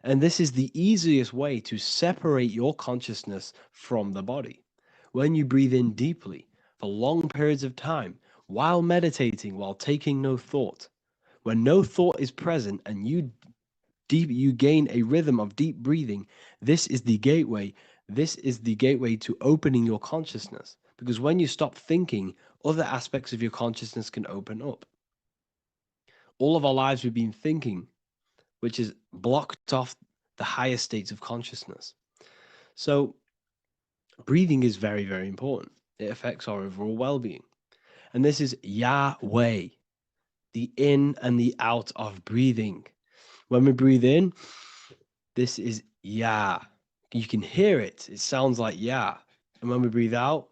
And this is the easiest way to separate your consciousness from the body. When you breathe in deeply for long periods of time, while meditating, while taking no thought, when no thought is present and you gain a rhythm of deep breathing, this is the gateway. This is the gateway to opening your consciousness. Because when you stop thinking, other aspects of your consciousness can open up. All of our lives we've been thinking, which is blocked off the higher states of consciousness. So breathing is very, very important. It affects our overall well-being. And this is Yahweh, the in and the out of breathing. When we breathe in, this is Yah. You can hear it. It sounds like Yah. And when we breathe out,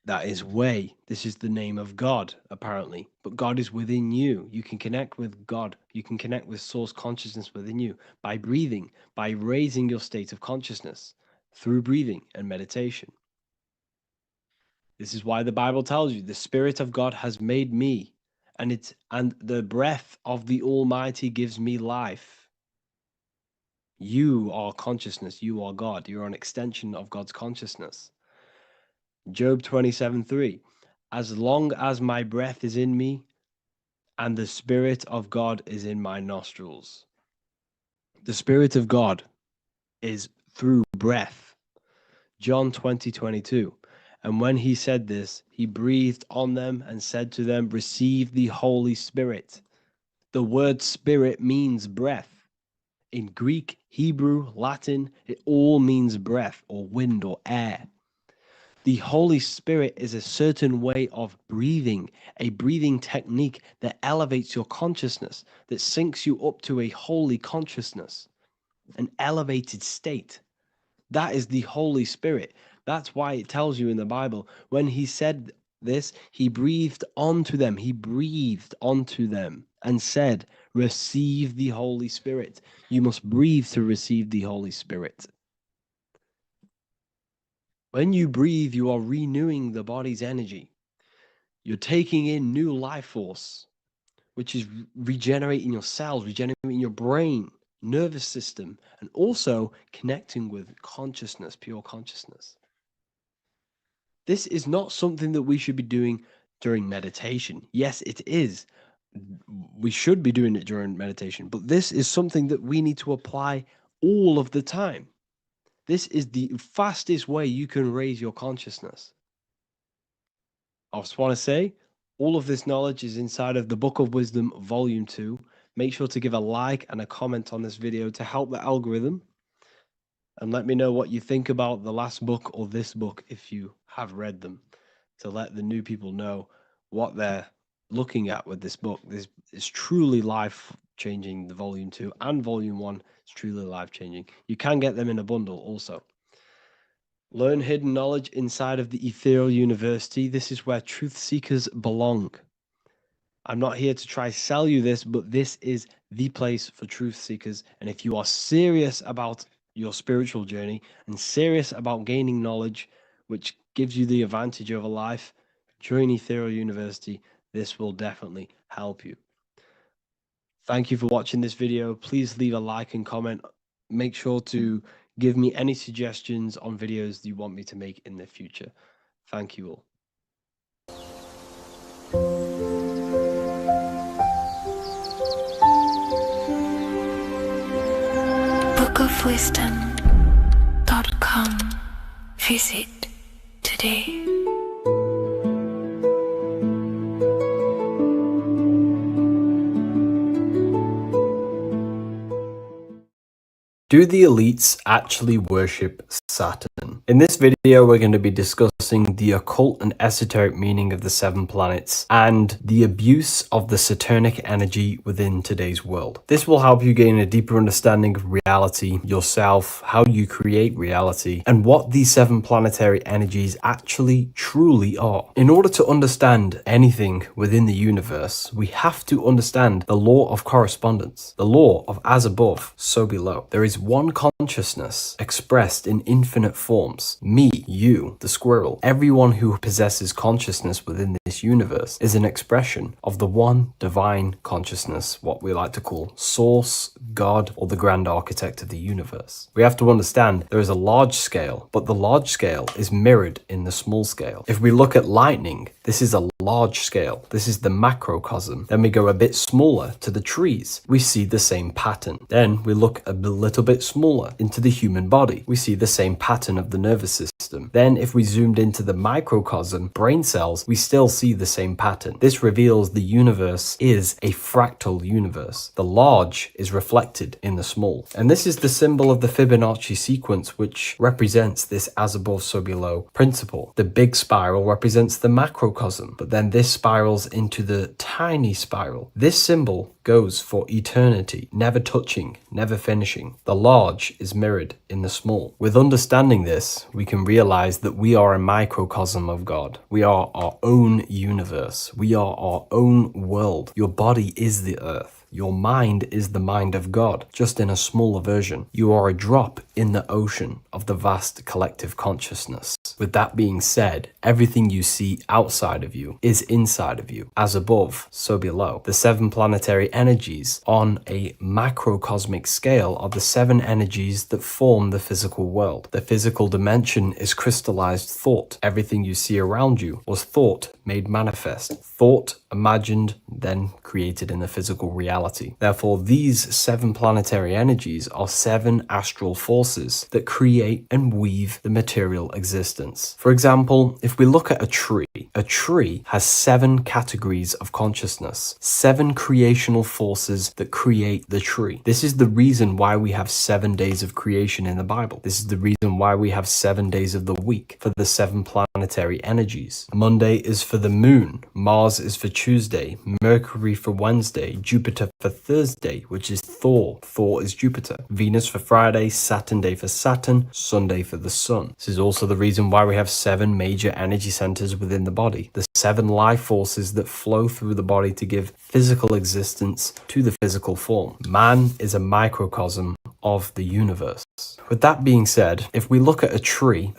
that is Way. This is the name of God, apparently. But God is within you. You can connect with God. You can connect with source consciousness within you by breathing, by raising your state of consciousness through breathing and meditation. This is why the Bible tells you the Spirit of God has made me, and the breath of the Almighty gives me life. You are consciousness. You are God. You're an extension of God's consciousness. Job 27:3. As long as my breath is in me and the Spirit of God is in my nostrils. The Spirit of God is through breath. John 20:22. And when he said this, he breathed on them and said to them, receive the Holy Spirit. The word spirit means breath. In Greek, Hebrew, Latin, it all means breath or wind or air. The Holy Spirit is a certain way of breathing, a breathing technique that elevates your consciousness, that syncs you up to a holy consciousness, an elevated state. That is the Holy Spirit. That's why it tells you in the Bible, when he said this, he breathed onto them. He breathed onto them and said, receive the Holy Spirit. You must breathe to receive the Holy Spirit. When you breathe, you are renewing the body's energy. You're taking in new life force, which is regenerating your cells, regenerating your brain, nervous system, and also connecting with consciousness, pure consciousness. This is not something that we should be doing during meditation. Yes, it is. We should be doing it during meditation, but this is something that we need to apply all of the time. This is the fastest way you can raise your consciousness. I just want to say, all of this knowledge is inside of the Book of Wisdom, Volume 2. Make sure to give a like and a comment on this video to help the algorithm. And let me know what you think about the last book or this book if you have read them, to let the new people know what they're looking at with this book. This is truly life-changing, the Volume 2 and Volume 1 is truly life-changing. You can get them in a bundle also. Learn hidden knowledge inside of the Ethereal University. This is where truth seekers belong. I'm not here to try sell you this, but this is the place for truth seekers. And if you are serious about your spiritual journey and serious about gaining knowledge, which gives you the advantage over life, join Ethereal University. This will definitely help you. Thank you for watching this video. Please leave a like and comment. Make sure to Give me any suggestions on videos you want me to make in the future. Thank you all. bookofwisdom.com. Visit today. Do the elites actually worship Saturn? In this video, we're going to be discussing the occult and esoteric meaning of the 7 planets and the abuse of the Saturnic energy within today's world. This will help you gain a deeper understanding of reality, yourself, how you create reality, and what these 7 planetary energies actually truly are. In order to understand anything within the universe, we have to understand the law of correspondence, the law of as above, so below. There is one consciousness expressed in infinite forms. Me, you, the squirrel, everyone who possesses consciousness within this universe is an expression of the one divine consciousness, what we like to call Source, God, or the grand architect of the universe. We have to understand there is a large scale, but the large scale is mirrored in the small scale. If we look at lightning, this is a large scale. This is the macrocosm. Then we go a bit smaller to the trees. We see the same pattern. Then we look a little bit smaller into the human body. We see the same pattern of the nervous system. Then if we zoomed into the microcosm, brain cells, we still see the same pattern. This reveals the universe is a fractal universe. The large is reflected in the small. And this is the symbol of the Fibonacci sequence, which represents this as above, so below principle. The big spiral represents the macrocosm, but then this spirals into the tiny spiral. This symbol goes for eternity, never touching, never finishing. The large is mirrored in the small. With understanding this, we can realize that we are a microcosm of God. We are our own universe. We are our own world. Your body is the earth. Your mind is the mind of God, just in a smaller version. You are a drop in the ocean of the vast collective consciousness. With that being said, everything you see outside of you is inside of you. As above, so below. The 7 planetary energies on a macrocosmic scale are the 7 energies that form the physical world. The physical dimension is crystallized thought. Everything you see around you was thought made manifest. Thought imagined, then created in the physical reality. Therefore, these 7 planetary energies are 7 astral forces that create and weave the material existence. For example, if we look at a tree has 7 categories of consciousness, 7 creational forces that create the tree. This is the reason why we have 7 days of creation in the Bible. This is the reason why we have 7 days of the week for the 7 planetary energies. Monday is for the moon, Mars is for Tuesday, Mercury for Wednesday, Jupiter for Thursday, which is Thor. Thor is Jupiter. Venus for Friday, Saturn day for Saturn, Sunday for the sun. This is also the reason why we have 7 major energy centers within the body. The 7 life forces that flow through the body to give physical existence to the physical form. Man is a microcosm of the universe. With that being said, if we look at a tree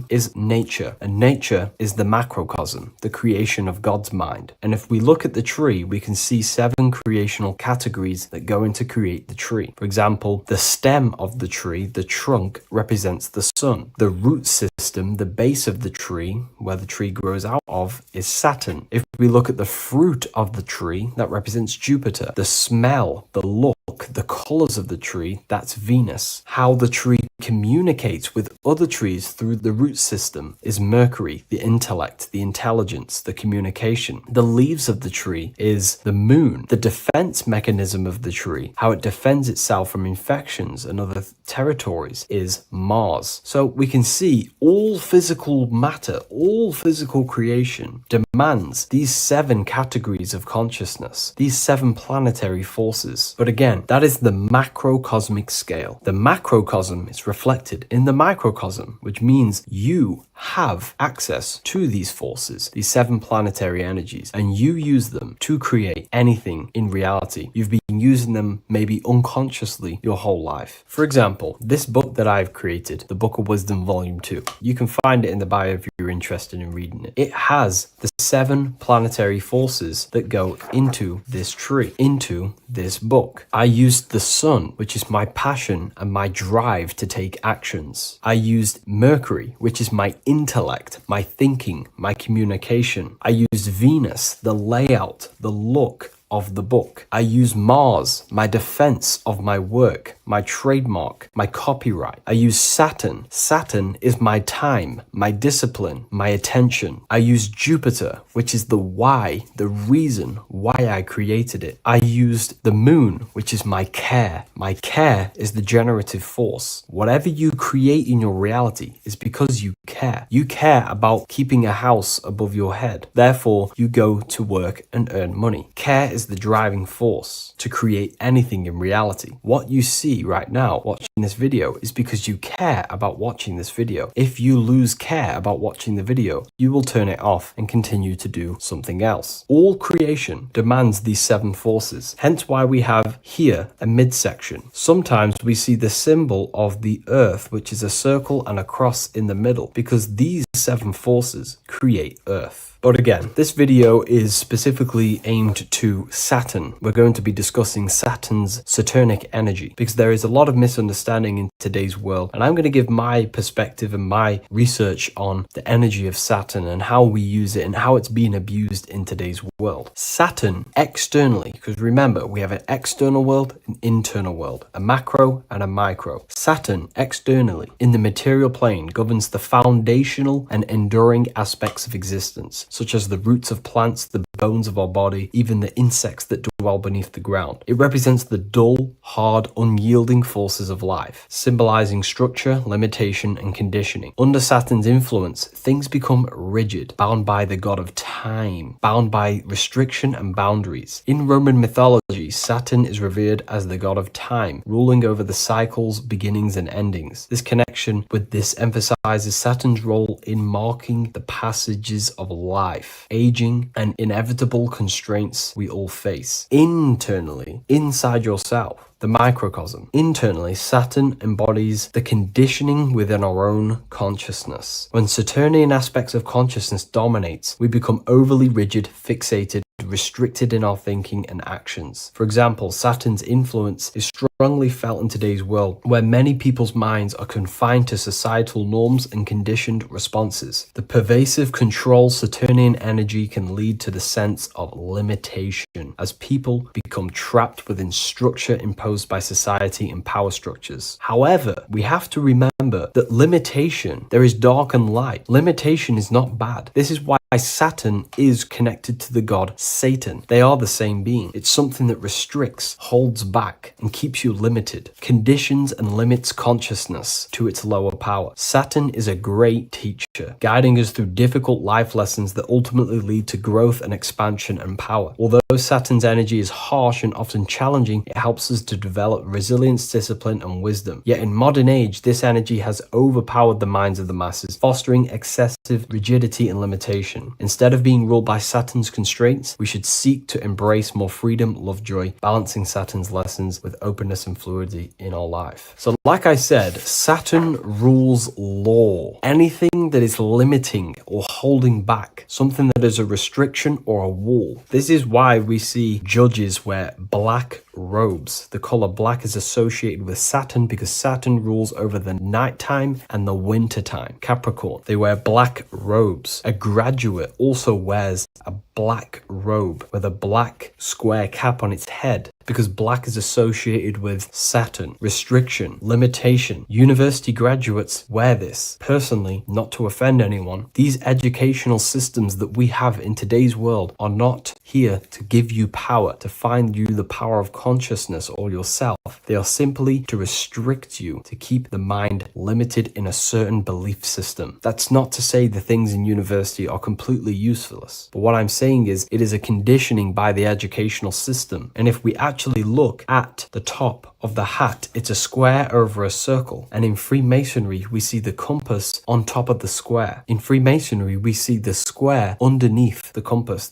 is nature, and nature is the macrocosm, the creation of God's mind. And if we look at the tree, we can see 7 creational categories that go into create the tree. For example, the stem of the tree, the trunk, represents the sun. The root system, the base of the tree, where the tree grows out of, is Saturn. If we look at the fruit of the tree, that represents Jupiter. The smell, the look, the colors of the tree, that's Venus. How the tree communicates with other trees through the root system is Mercury, the intellect, the intelligence, the communication. The leaves of the tree is the moon. The defense mechanism of the tree, how it defends itself from infections and other territories, is Mars. So we can see all physical matter, all physical creation demands these 7 categories of consciousness, these 7 planetary forces. But again, that is the macrocosmic scale. The macrocosm is reflected in the microcosm, which means you have access to these forces, these 7 planetary energies, and you use them to create anything in reality. You've been using them maybe unconsciously your whole life. For example, this book that I've created, the Book of Wisdom Volume 2, you can find it in the bio if you're interested in reading it. It has the 7 planetary forces that go into this tree, into this book. I used the sun, which is my passion and my drive to take actions. I used Mercury, which is my intellect, my thinking, my communication. I used Venus, the layout, the look of the book. I use Mars, my defense of my work, my trademark, my copyright. I use Saturn. Saturn is my time, my discipline, my attention. I use Jupiter, which is the why, the reason why I created it. I used the moon, which is my care. My care is the generative force. Whatever you create in your reality is because you care. You care about keeping a house above your head. Therefore, you go to work and earn money. Care is the driving force to create anything in reality. What you see right now watching this video is because you care about watching this video. If you lose care about watching the video, you will turn it off and continue to do something else. All creation demands these 7 forces, hence why we have here a midsection. Sometimes we see the symbol of the earth, which is a circle and a cross in the middle, because these 7 forces create earth. But again, this video is specifically aimed to Saturn. We're going to be discussing Saturn's Saturnic energy because there is a lot of misunderstanding in today's world. And I'm going to give my perspective and my research on the energy of Saturn and how we use it and how it's being abused in today's world. Saturn externally, because remember, we have an external world, an internal world, a macro and a micro. Saturn externally in the material plane governs the foundational and enduring aspects of existence, such as the roots of plants, the bones of our body, even the insects that dwell beneath the ground. It represents the dull, hard, unyielding forces of life, symbolizing structure, limitation, and conditioning. Under Saturn's influence, things become rigid, bound by the god of time, bound by restriction and boundaries. In Roman mythology, Saturn is revered as the god of time, ruling over the cycles, beginnings, and endings. This connection with this emphasizes Saturn's role in marking the passages of life, aging, and inevitable constraints we all face. Internally, inside yourself, the microcosm. Internally, Saturn embodies the conditioning within our own consciousness. When Saturnian aspects of consciousness dominates, we become overly rigid, fixated, restricted in our thinking and actions. For example, Saturn's influence is strongly felt in today's world, where many people's minds are confined to societal norms and conditioned responses. The pervasive control Saturnian energy can lead to the sense of limitation, as people become trapped within structure imposed by society and power structures. However, we have to remember that limitation, there is dark and light. Limitation is not bad. This is why Saturn is connected to the god Satan. They are the same being. It's something that restricts, holds back, and keeps you limited, conditions and limits consciousness to its lower power. Saturn is a great teacher, guiding us through difficult life lessons that ultimately lead to growth and expansion and power. Although Saturn's energy is harsh and often challenging, it helps us to develop resilience, discipline, and wisdom. Yet in modern age, this energy has overpowered the minds of the masses, fostering excessive rigidity and limitation. Instead of being ruled by Saturn's constraints, we should seek to embrace more freedom, love, joy, balancing Saturn's lessons with openness and fluidity in our life. So like I said, Saturn rules law. Anything that is limiting or holding back, something that is a restriction or a wall. This is why we see judges wear black robes. The color black is associated with Saturn because Saturn rules over the nighttime and the winter time. Capricorn, they wear black robes. A graduate also wears a black robe with a black square cap on its head because black is associated with Saturn, restriction, limitation. University graduates wear this. Personally, not to offend anyone, these educational systems that we have in today's world are not here to give you power, to find you the power of consciousness or yourself. They are simply to restrict you, to keep the mind limited in a certain belief system. That's not to say the things in university are completely useless, but what I'm saying is it is a conditioning by the educational system. And if we actually actually look at the top of the hat, it's a square over a circle. And in Freemasonry, we see the compass on top of the square. In Freemasonry, we see the square underneath the compass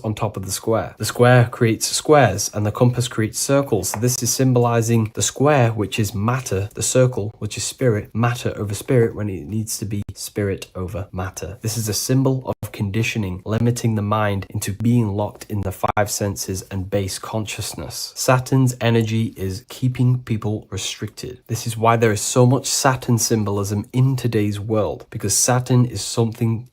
on top of the square. The square creates squares and the compass creates circles. So this is symbolizing the square, which is matter, the circle, which is spirit, matter over spirit when it needs to be spirit over matter. This is a symbol of conditioning, limiting the mind into being locked in the five senses and base consciousness. Saturn's energy is keeping people restricted. This is why there is so much Saturn symbolism in today's world, because Saturn is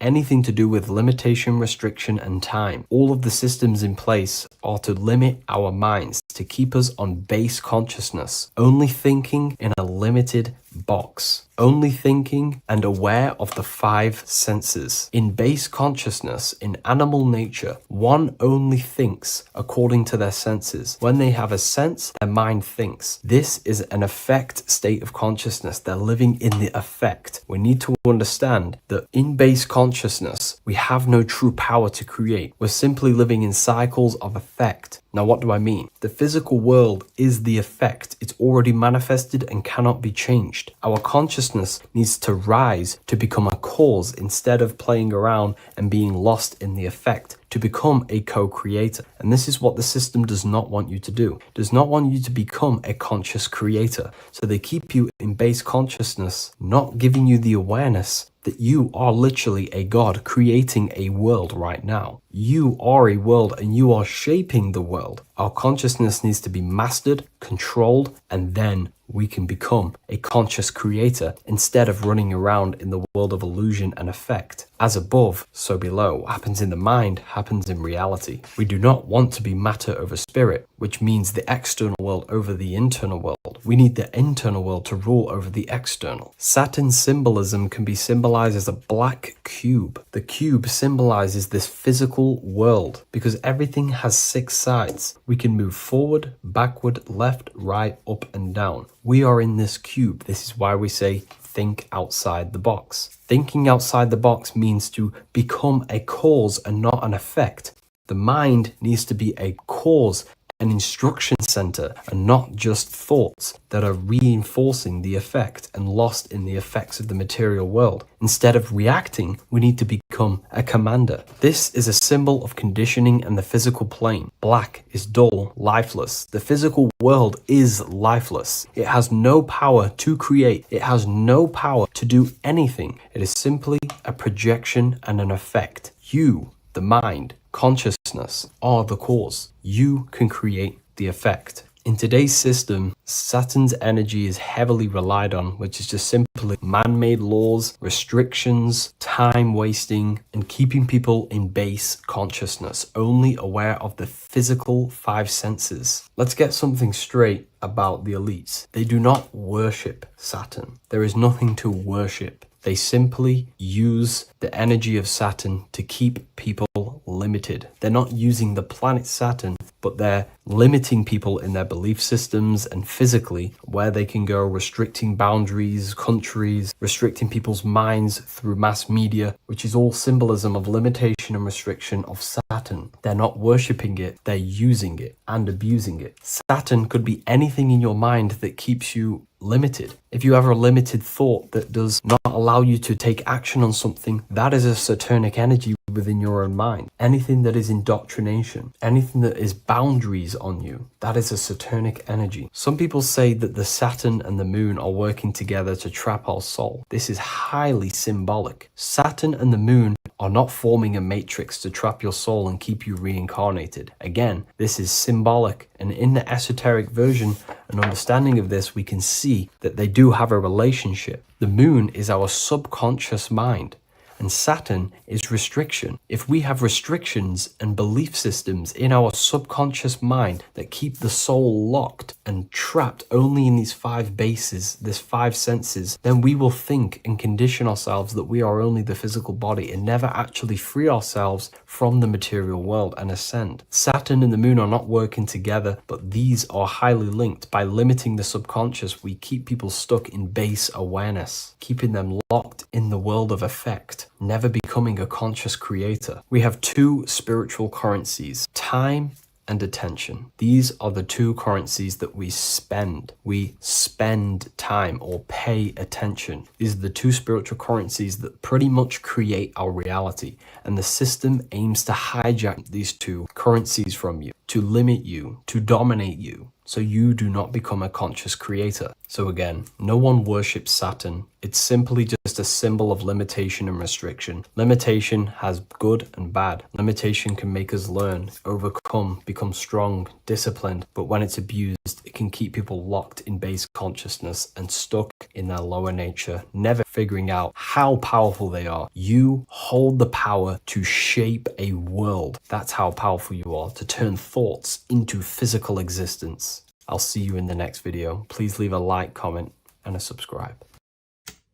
anything to do with limitation, restriction, and time. All of the systems in place are to limit our minds, to keep us on base consciousness, only thinking in a limited box, only thinking and aware of the five senses. In base consciousness, in animal nature, one only thinks according to their senses. When they have a sense, their mind thinks. This is an affect state of consciousness. They're living in the affect. We need to understand that in base consciousness, we have no true power to create. We're simply living in cycles of affect. Now, what do I mean? The physical world is the effect. It's already manifested and cannot be changed. Our consciousness needs to rise to become a cause instead of playing around and being lost in the effect, to become a co-creator. And this is what the system does not want you to do. It does not want you to become a conscious creator. So they keep you in base consciousness, not giving you the awareness that you are literally a god creating a world right now. You are a world and you are shaping the world. Our consciousness needs to be mastered, controlled, and then we can become a conscious creator instead of running around in the world of illusion and effect. As above, so below. What happens in the mind happens in reality. We do not want to be matter over spirit, which means the external world over the internal world. We need the internal world to rule over the external. Saturn symbolism can be symbolized as a black cube. The cube symbolizes this physical world because everything has 6 sides. We can move forward, backward, left, right, up, and down. We are in this cube. This is why we say think outside the box. Thinking outside the box means to become a cause and not an effect. The mind needs to be a cause, an instruction center, and not just thoughts that are reinforcing the effect and lost in the effects of the material world. Instead of reacting, we need to become a commander. This is a symbol of conditioning and the physical plane. Black is dull, lifeless. The physical world is lifeless. It has no power to create. It has no power to do anything. It is simply a projection and an effect. You, the mind, consciousness, are the cause. You can create the effect. In today's system, Saturn's energy is heavily relied on, which is just simply man-made laws, restrictions, time wasting, and keeping people in base consciousness, only aware of the physical 5 senses. Let's get something straight about the elites. They do not worship Saturn. There is nothing to worship. They simply use the energy of Saturn to keep people limited. They're not using the planet Saturn, but they're limiting people in their belief systems and physically where they can go, restricting boundaries, countries, restricting people's minds through mass media, which is all symbolism of limitation and restriction of Saturn. They're not worshipping it, they're using it and abusing it. Saturn could be anything in your mind that keeps you limited. If you have a limited thought that does not allow you to take action on something, that is a Saturnic energy within your own mind. Anything that is indoctrination, anything that is boundaries on you, that is a Saturnic energy. Some people say that the Saturn and the moon are working together to trap our soul. This is highly symbolic. Saturn and the moon are not forming a matrix to trap your soul and keep you reincarnated. Again, this is symbolic, and in the esoteric version and understanding of this, we can see that they do have a relationship. The moon is our subconscious mind, and Saturn is restriction. If we have restrictions and belief systems in our subconscious mind that keep the soul locked and trapped only in these 5 bases, these 5 senses, then we will think and condition ourselves that we are only the physical body and never actually free ourselves from the material world and ascend. Saturn and the moon are not working together, but these are highly linked. By limiting the subconscious, we keep people stuck in base awareness, keeping them locked in the world of effect, never becoming a conscious creator. We have 2 spiritual currencies, time and attention. These are the two currencies that we spend. We spend time or pay attention. These are the two spiritual currencies that pretty much create our reality. And the system aims to hijack these two currencies from you, to limit you, to dominate you, so you do not become a conscious creator. So again, no one worships Saturn. It's simply just a symbol of limitation and restriction. Limitation has good and bad. Limitation can make us learn, overcome, become strong, disciplined, but when it's abused, it can keep people locked in base consciousness and stuck in their lower nature, never figuring out how powerful they are. You hold the power to shape a world. That's how powerful you are, to turn thoughts into physical existence. I'll see you in the next video. Please leave a like, comment, and a subscribe.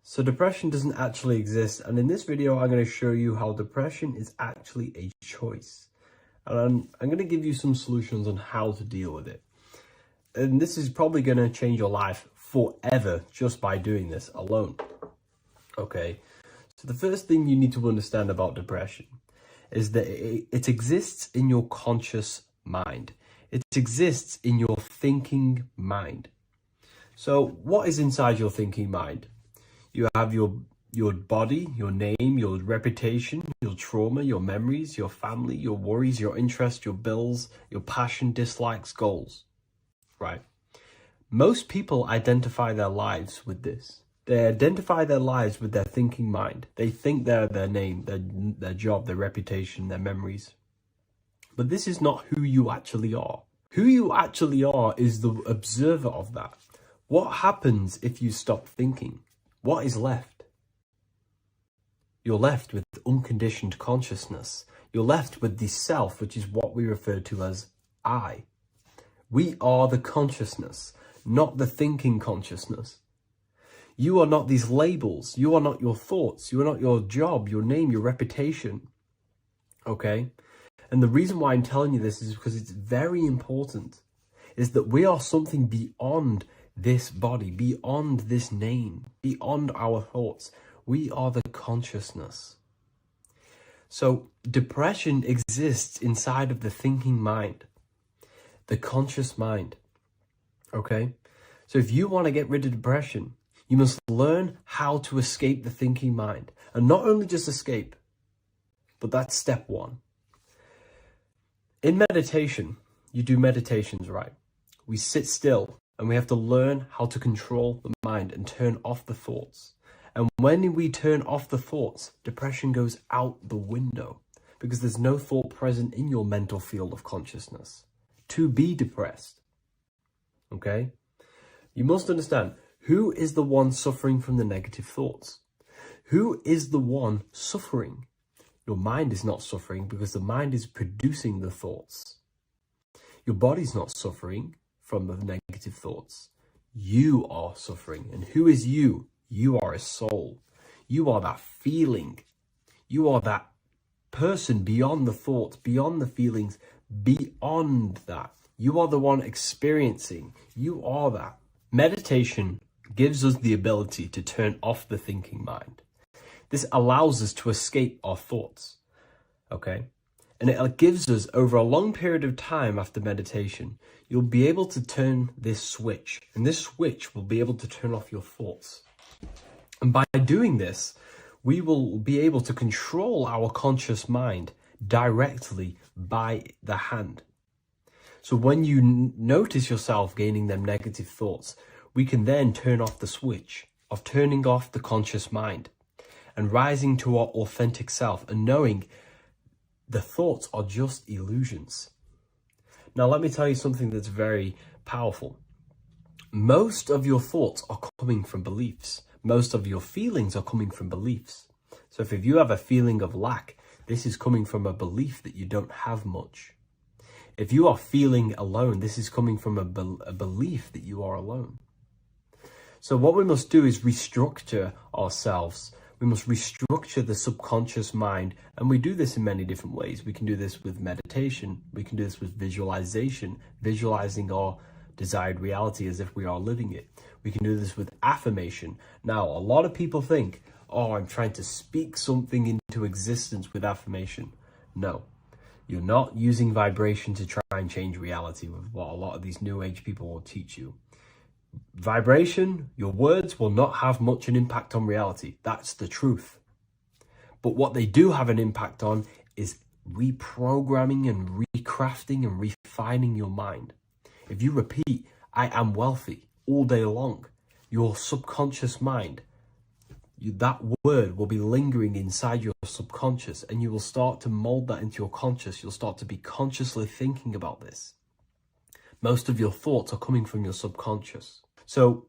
So depression doesn't actually exist, and in this video I'm going to show you how depression is actually a choice. And I'm going to give you some solutions on how to deal with it. And this is probably going to change your life forever just by doing this alone. Okay, so the first thing you need to understand about depression is that it exists in your conscious mind. It exists in your thinking mind. So what is inside your thinking mind? You have your body, your name, your reputation, your trauma, your memories, your family, your worries, your interests, your bills, your passion, dislikes, goals, right? Most people identify their lives with this. They identify their lives with their thinking mind. They think they're their name, their job, their reputation, their memories. But this is not who you actually are. Who you actually are is the observer of that. What happens if you stop thinking? What is left? You're left with unconditioned consciousness. You're left with the self, which is what we refer to as I. We are the consciousness, not the thinking consciousness. You are not these labels. You are not your thoughts. You are not your job, your name, your reputation. Okay? And the reason why I'm telling you this is because it's very important, is that we are something beyond this body, beyond this name, beyond our thoughts. We are the consciousness. So depression exists inside of the thinking mind, the conscious mind. Okay? So if you want to get rid of depression, you must learn how to escape the thinking mind. And not only just escape, but that's step one. In meditation, you do meditations, right? We sit still and we have to learn how to control the mind and turn off the thoughts. And when we turn off the thoughts, depression goes out the window because there's no thought present in your mental field of consciousness to be depressed. Okay? You must understand, who is the one suffering from the negative thoughts? Who is the one suffering? Your mind is not suffering because the mind is producing the thoughts. Your body's not suffering from the negative thoughts. You are suffering. And who is you? You are a soul. You are that feeling. You are that person beyond the thoughts, beyond the feelings, beyond that. You are the one experiencing. You are that. Meditation gives us the ability to turn off the thinking mind. This allows us to escape our thoughts, okay? And it gives us, over a long period of time after meditation, you'll be able to turn this switch, and this switch will be able to turn off your thoughts. And by doing this, we will be able to control our conscious mind directly by the hand. So when you notice yourself gaining them negative thoughts, we can then turn off the switch of turning off the conscious mind and rising to our authentic self and knowing the thoughts are just illusions. Now, let me tell you something that's very powerful. Most of your thoughts are coming from beliefs. Most of your feelings are coming from beliefs. So if you have a feeling of lack, this is coming from a belief that you don't have much. If you are feeling alone, this is coming from a belief that you are alone. So what we must do is restructure ourselves. We must restructure the subconscious mind, and we do this in many different ways. We can do this with meditation. We can do this with visualization, visualizing our desired reality as if we are living it. We can do this with affirmation. Now, a lot of people think, oh, I'm trying to speak something into existence with affirmation. No. You're not using vibration to try and change reality with what a lot of these new age people will teach you. Vibration, your words will not have much an impact on reality. That's the truth. But what they do have an impact on is reprogramming and recrafting and refining your mind. If you repeat, I am wealthy all day long, your subconscious mind, that word will be lingering inside your subconscious, and you will start to mold that into your conscious. You'll start to be consciously thinking about this. Most of your thoughts are coming from your subconscious. So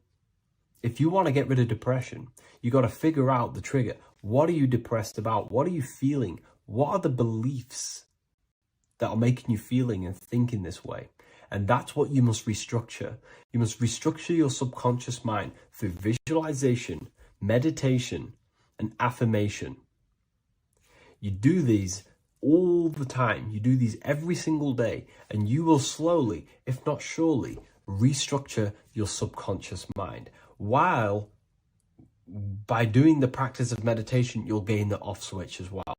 if you want to get rid of depression, you got to figure out the trigger. What are you depressed about? What are you feeling? What are the beliefs that are making you feeling and thinking this way? And that's what you must restructure. You must restructure your subconscious mind through visualization, meditation, and affirmation. You do these all the time. You do these every single day, and you will slowly, if not surely, restructure your subconscious mind. While by doing the practice of meditation, you'll gain the off switch as well.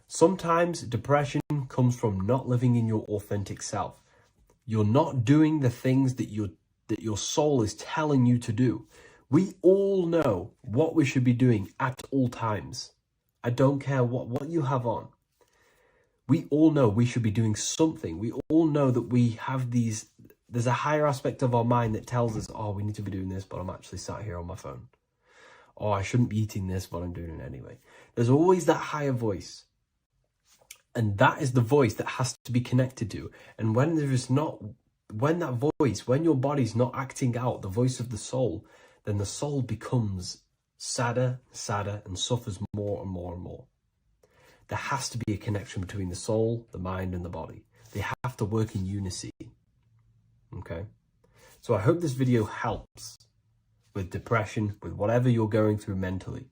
Sometimes depression comes from not living in your authentic self. You're not doing the things that your soul is telling you to do. We all know what we should be doing at all times. I don't care what you have on. We all know we should be doing something. We all know that we have there's a higher aspect of our mind that tells us, oh, we need to be doing this, but I'm actually sat here on my phone. Oh, I shouldn't be eating this, but I'm doing it anyway. There's always that higher voice. And that is the voice that has to be connected to. And when your body's not acting out the voice of the soul, then the soul becomes sadder, and suffers more and more and more. There has to be a connection between the soul, the mind, and the body. They have to work in unison. Okay? So I hope this video helps with depression, with whatever you're going through mentally.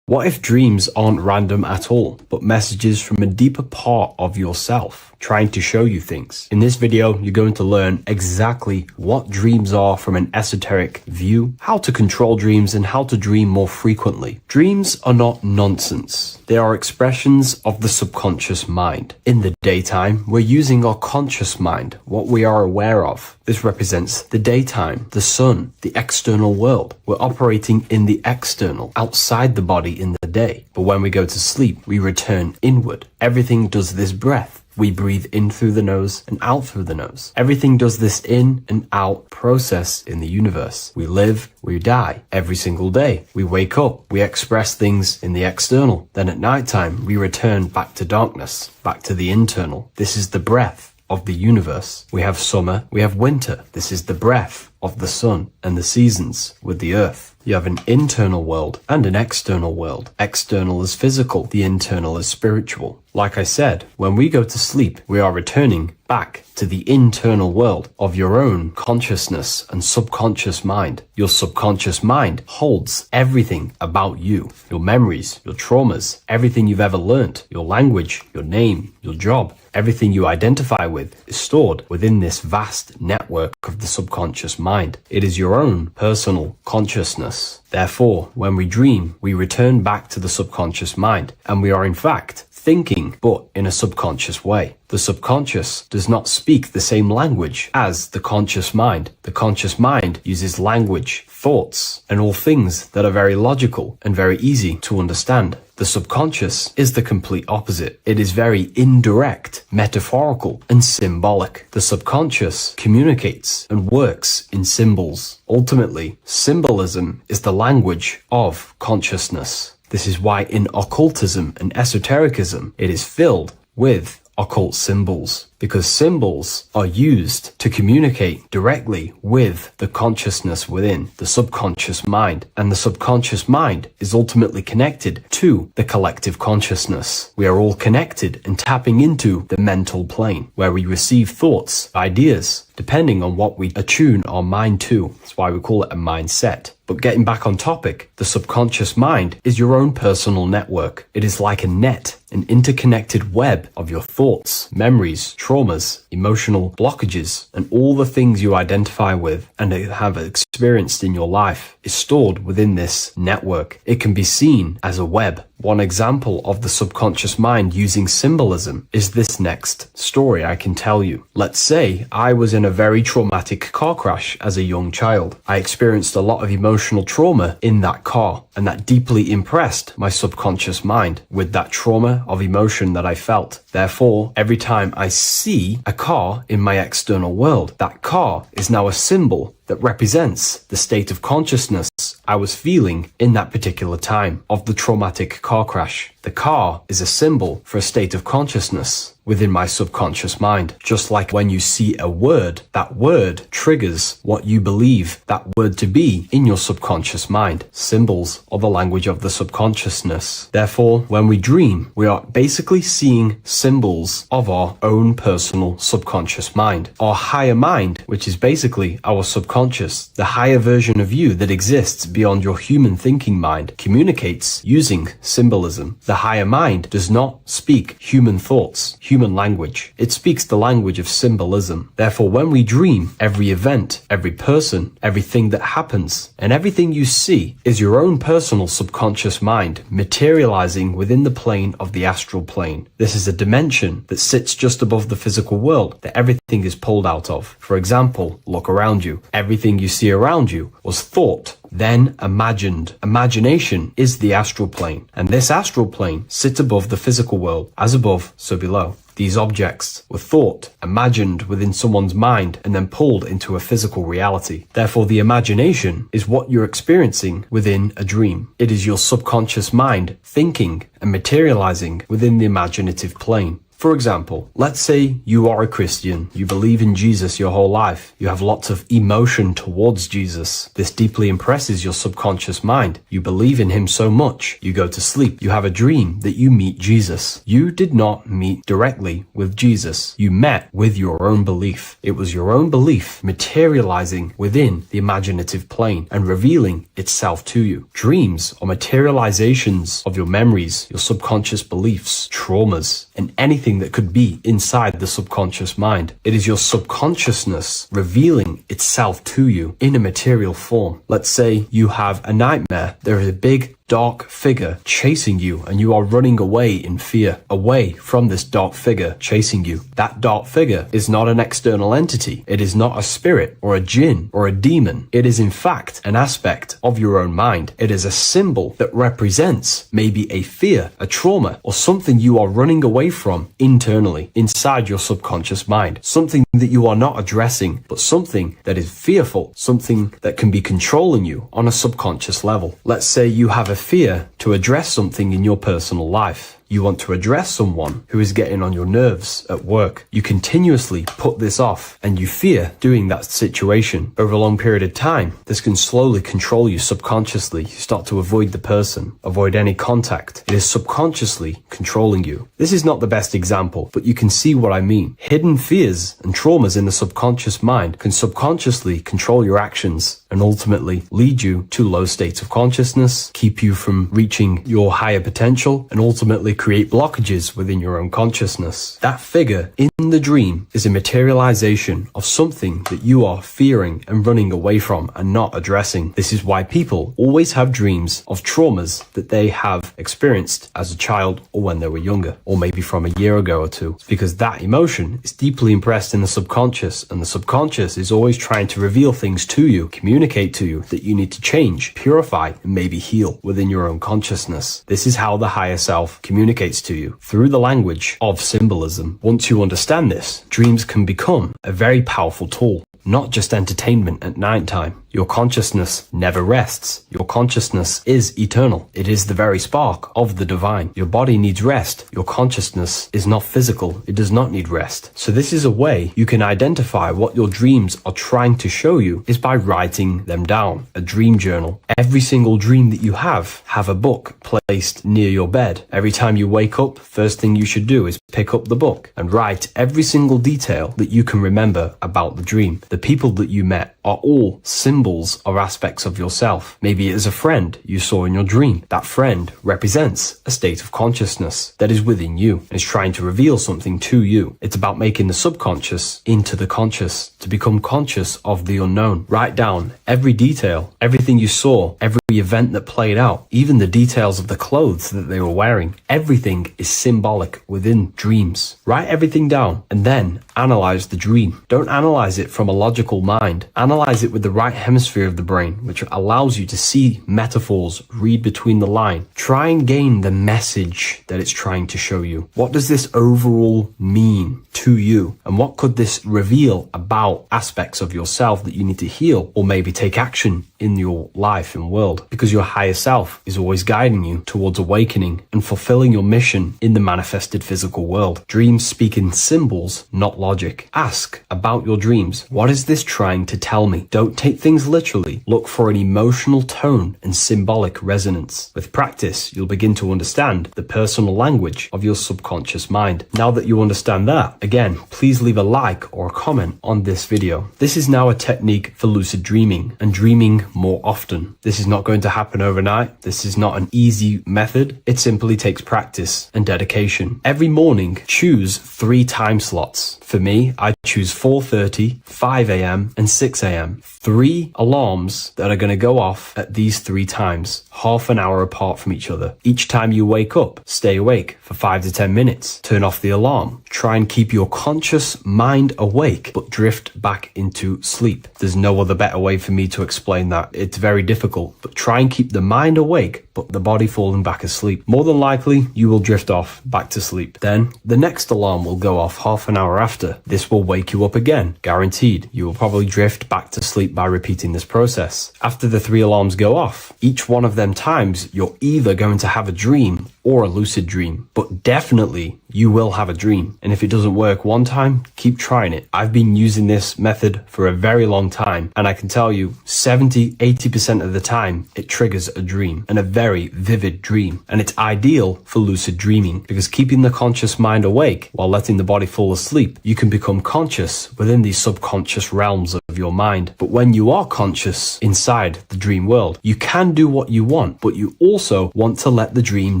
What if dreams aren't random at all, but messages from a deeper part of yourself trying to show you things? In this video, you're going to learn exactly what dreams are from an esoteric view, how to control dreams, and how to dream more frequently. Dreams are not nonsense. They are expressions of the subconscious mind. In the daytime, we're using our conscious mind, what we are aware of. This represents the daytime, the sun, the external world. We're operating in the external, outside the body in the day. But when we go to sleep, we return inward. Everything does this breath. We breathe in through the nose and out through the nose. Everything does this in and out process in the universe. We live, we die every single day. We wake up, we express things in the external. Then at nighttime, we return back to darkness, back to the internal. This is the breath of the universe. We have summer, we have winter. This is the breath of the sun and the seasons with the earth. You have an internal world and an external world. External is physical, the internal is spiritual. Like I said, when we go to sleep, we are returning back to the internal world of your own consciousness and subconscious mind. Your subconscious mind holds everything about you, your memories, your traumas, everything you've ever learnt, your language, your name, your job. Everything you identify with is stored within this vast network of the subconscious mind. It is your own personal consciousness. Therefore, when we dream, we return back to the subconscious mind, and we are in fact thinking, but in a subconscious way. The subconscious does not speak the same language as the conscious mind. The conscious mind uses language, thoughts, and all things that are very logical and very easy to understand. The subconscious is the complete opposite. It is very indirect, metaphorical, and symbolic. The subconscious communicates and works in symbols. Ultimately, symbolism is the language of consciousness. This is why in occultism and esotericism, it is filled with occult symbols, because symbols are used to communicate directly with the consciousness within the subconscious mind, and the subconscious mind is ultimately connected to the collective consciousness. We are all connected and tapping into the mental plane, where we receive thoughts, ideas, depending on what we attune our mind to. That's why we call it a mindset. But getting back on topic, the subconscious mind is your own personal network. It is like a net, an interconnected web of your thoughts, memories, traumas, emotional blockages, and all the things you identify with and have experienced in your life is stored within this network. It can be seen as a web. One example of the subconscious mind using symbolism is this next story I can tell you. Let's say I was in a very traumatic car crash as a young child. I experienced a lot of emotional trauma in that car, and that deeply impressed my subconscious mind with that trauma of emotion that I felt. Therefore, every time I see a car in my external world, that car is now a symbol that represents the state of consciousness I was feeling in that particular time of the traumatic car crash. The car is a symbol for a state of consciousness within my subconscious mind. Just like when you see a word, that word triggers what you believe that word to be in your subconscious mind. Symbols are the language of the subconsciousness. Therefore, when we dream, we are basically seeing symbols of our own personal subconscious mind. Our higher mind, which is basically our subconscious, the higher version of you that exists beyond your human thinking mind, communicates using symbolism. The higher mind does not speak human thoughts, human language. It speaks the language of symbolism. Therefore, when we dream, every event, every person, everything that happens, and everything you see is your own personal subconscious mind materializing within the plane of the astral plane. This is a dimension that sits just above the physical world that everything is pulled out of. For example, look around you. Everything you see around you was thought, then imagined. Imagination is the astral plane, and this astral plane sits above the physical world. As above, so below. These objects were thought, imagined within someone's mind, and then pulled into a physical reality. Therefore, the imagination is what you're experiencing within a dream. It is your subconscious mind thinking and materializing within the imaginative plane. For example, let's say you are a Christian, you believe in Jesus your whole life, you have lots of emotion towards Jesus. This deeply impresses your subconscious mind. You believe in him so much, you go to sleep, you have a dream that you meet Jesus. You did not meet directly with Jesus. You met with your own belief. It was your own belief materializing within the imaginative plane and revealing itself to you. Dreams are materializations of your memories, your subconscious beliefs, traumas, and anything that could be inside the subconscious mind. It is your subconsciousness revealing itself to you in a material form. Let's say you have a nightmare. There is a big dark figure chasing you and you are running away in fear, away from this dark figure chasing you. That dark figure is not an external entity. It is not a spirit or a jinn or a demon. It is in fact an aspect of your own mind. It is a symbol that represents maybe a fear, a trauma, or something you are running away from internally inside your subconscious mind. Something that you are not addressing, but something that is fearful, something that can be controlling you on a subconscious level. Let's say you have a fear to address something in your personal life. You want to address someone who is getting on your nerves at work. You continuously put this off and you fear doing that situation. Over a long period of time, this can slowly control you subconsciously. You start to avoid the person, avoid any contact. It is subconsciously controlling you. This is not the best example, but you can see what I mean. Hidden fears and traumas in the subconscious mind can subconsciously control your actions and ultimately lead you to low states of consciousness, keep you from reaching your higher potential, and ultimately create blockages within your own consciousness. That figure in the dream is a materialization of something that you are fearing and running away from and not addressing. This is why people always have dreams of traumas that they have experienced as a child or when they were younger, or maybe from a year ago or two. It's because that emotion is deeply impressed in the subconscious, and the subconscious is always trying to reveal things to you, communicate to you that you need to change, purify, and maybe heal within your own consciousness. This is how the higher self communicates to you through the language of symbolism. Once you understand this, dreams can become a very powerful tool, not just entertainment at night time. Your consciousness never rests. Your consciousness is eternal. It is the very spark of the divine. Your body needs rest. Your consciousness is not physical. It does not need rest. So this is a way you can identify what your dreams are trying to show you is by writing them down. A dream journal. Every single dream that you have a book placed near your bed. Every time you wake up, first thing you should do is pick up the book and write every single detail that you can remember about the dream. The people that you met are all symbols symbols or aspects of yourself. Maybe it is a friend you saw in your dream. That friend represents a state of consciousness that is within you and is trying to reveal something to you. It's about making the subconscious into the conscious, to become conscious of the unknown. Write down every detail, everything you saw, every event that played out, even the details of the clothes that they were wearing. Everything is symbolic within dreams. Write everything down and then analyze the dream. Don't analyze it from a logical mind. Analyze it with the right hemisphere of the brain, which allows you to see metaphors, read between the line. Try and gain the message that it's trying to show you. What does this overall mean to you? And what could this reveal about aspects of yourself that you need to heal or maybe take action in your life and world? Because your higher self is always guiding you towards awakening and fulfilling your mission in the manifested physical world. Dreams speak in symbols, not logic. Ask about your dreams. What is this trying to tell me? Don't take things literally. Look for an emotional tone and symbolic resonance. With practice, you'll begin to understand the personal language of your subconscious mind. Now that you understand that, again, please leave a like or a comment on this video. This is now a technique for lucid dreaming and dreaming more often. This is not going to happen overnight. This is not an easy method. It simply takes practice and dedication. Every morning, choose 3 time slots. For me, I choose 4:30, 5 a.m. and 6 a.m. 3 alarms that are going to go off at these 3 times, half an hour apart from each other. Each time you wake up, stay awake for 5 to 10 minutes. Turn off the alarm. Try and keep your conscious mind awake, but drift back into sleep. There's no other better way for me to explain that. It's very difficult, but try and keep the mind awake, but the body falling back asleep. More than likely, you will drift off back to sleep. Then the next alarm will go off half an hour after. This will wake you up again, guaranteed. You will probably drift back to sleep by repeating this process. After the 3 alarms go off, each one of them times, you're either going to have a dream or a lucid dream, but definitely you will have a dream. And if it doesn't work one time, keep trying it. I've been using this method for a very long time, and I can tell you 70-80% of the time it triggers a dream, and a very vivid dream. And it's ideal for lucid dreaming because keeping the conscious mind awake while letting the body fall asleep, you can become conscious within these subconscious realms of your mind. But when you are conscious inside the dream world, you can do what you want, but you also want to let the dream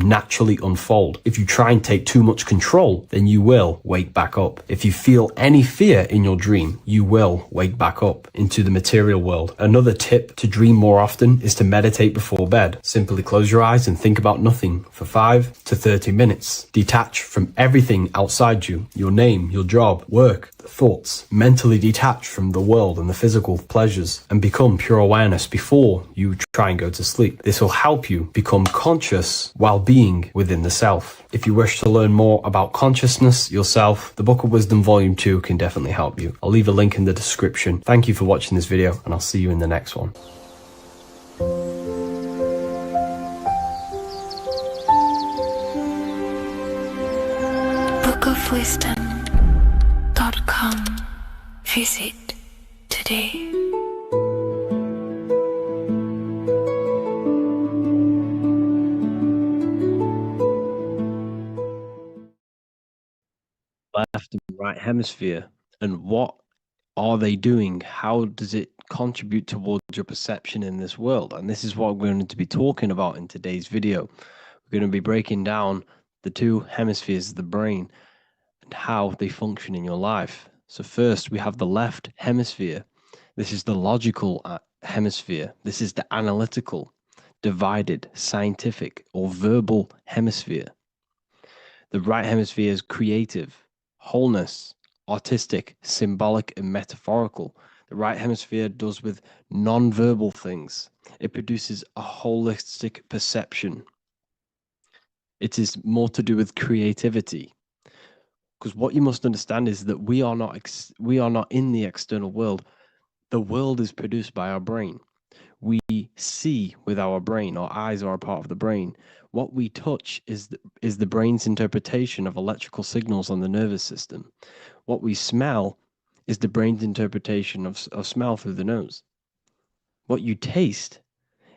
naturally unfold. If you try and take too much control, then you will wake back up. If you feel any fear in your dream, you will wake back up into the material world. Another tip to dream more often is to meditate before bed. Simply close your eyes and think about nothing for 5 to 30 minutes. Detach from everything outside you, your name, your job, work, thoughts. Mentally detach from the world and the physical pleasures and become pure awareness before you try and go to sleep. This will help you become conscious while being within the self. If you wish to learn more about consciousness, yourself, the Book of Wisdom Volume 2 can definitely help you. I'll leave a link in the description. Thank you for watching this video, and I'll see you in the next one. bookofwisdom.com. Visit today. Left and right hemisphere, and what are they doing? How does it contribute towards your perception in this world? And this is what we're going to be talking about in today's video. We're going to be breaking down the 2 hemispheres of the brain and how they function in your life. So first, we have the left hemisphere. This is the logical hemisphere. This is the analytical, divided, scientific, or verbal hemisphere. The right hemisphere is creative, wholeness, artistic, symbolic, and metaphorical. The right hemisphere does with non-verbal things. It produces a holistic perception. It is more to do with creativity. Because what you must understand is that we are not in the external world. The world is produced by our brain. We see with our brain. Our eyes are a part of the brain. What we touch is the brain's interpretation of electrical signals on the nervous system. What we smell is the brain's interpretation of smell through the nose. What you taste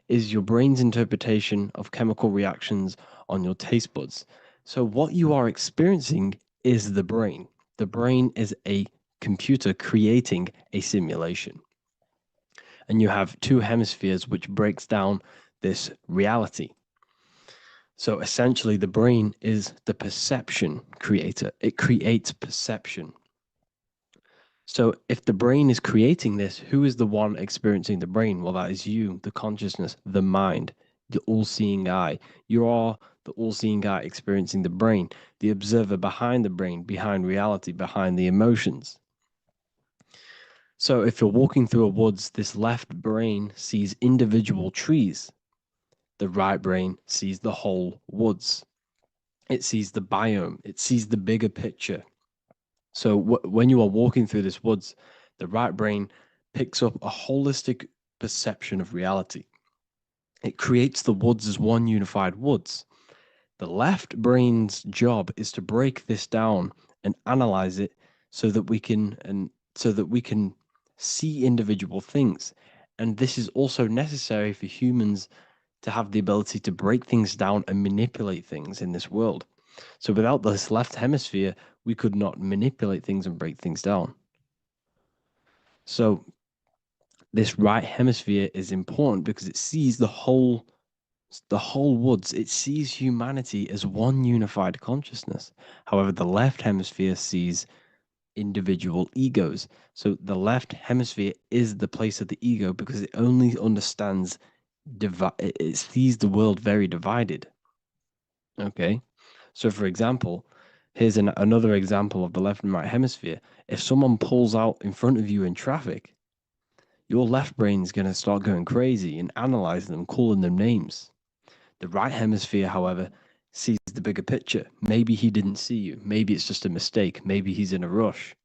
is your brain's interpretation of chemical reactions on your taste buds. So what you are experiencing is the brain. The brain is a computer creating a simulation. and you have two hemispheres which breaks down this reality. So essentially, the brain is the perception creator. It creates perception. So if the brain is creating this, who is the one experiencing the brain? Well, that is you, the consciousness, the mind, the all-seeing eye. You are the all-seeing eye experiencing the brain, the observer behind the brain, behind reality, behind the emotions. So if you're walking through a woods, this left brain sees individual trees. The right brain sees the whole woods. It sees the biome. It sees the bigger picture. So when you are walking through this woods, the right brain picks up a holistic perception of reality. It creates the woods as one unified woods. The left brain's job is to break this down and analyze it so that we can see individual things. And this is also necessary for humans to have the ability to break things down and manipulate things in this world. So without this left hemisphere, we could not manipulate things and break things down. So this right hemisphere is important because it sees the whole woods. It sees humanity as one unified consciousness. However, the left hemisphere sees individual egos. So the left hemisphere is the place of the ego because it only understands it sees the world very divided. Okay. So, for example, here's another example of the left and right hemisphere. If someone pulls out in front of you in traffic, your left brain is going to start going crazy and analyzing them, calling them names. The right hemisphere, however, sees the bigger picture. Maybe he didn't see you. Maybe it's just a mistake. Maybe he's in a rush.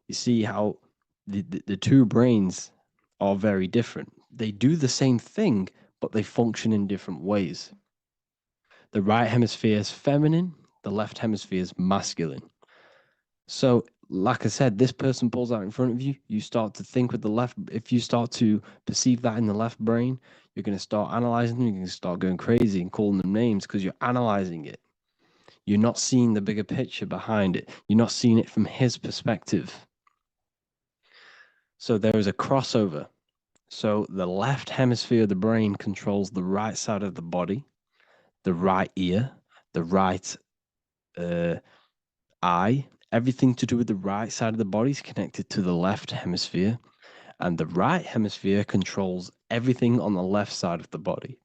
You see how the two brains are very different. They do the same thing, but they function in different ways. The right hemisphere is feminine, the left hemisphere is masculine. So, like I said, this person pulls out in front of you, you start to think with the left. If you start to perceive that in the left brain, you're going to start analyzing them, you're going to start going crazy and calling them names because you're analyzing it. You're not seeing the bigger picture behind it, you're not seeing it from his perspective. So, there is a crossover. So, the left hemisphere of the brain controls the right side of the body, the right ear, the right eye. Everything to do with the right side of the body is connected to the left hemisphere, and the right hemisphere controls everything on the left side of the body,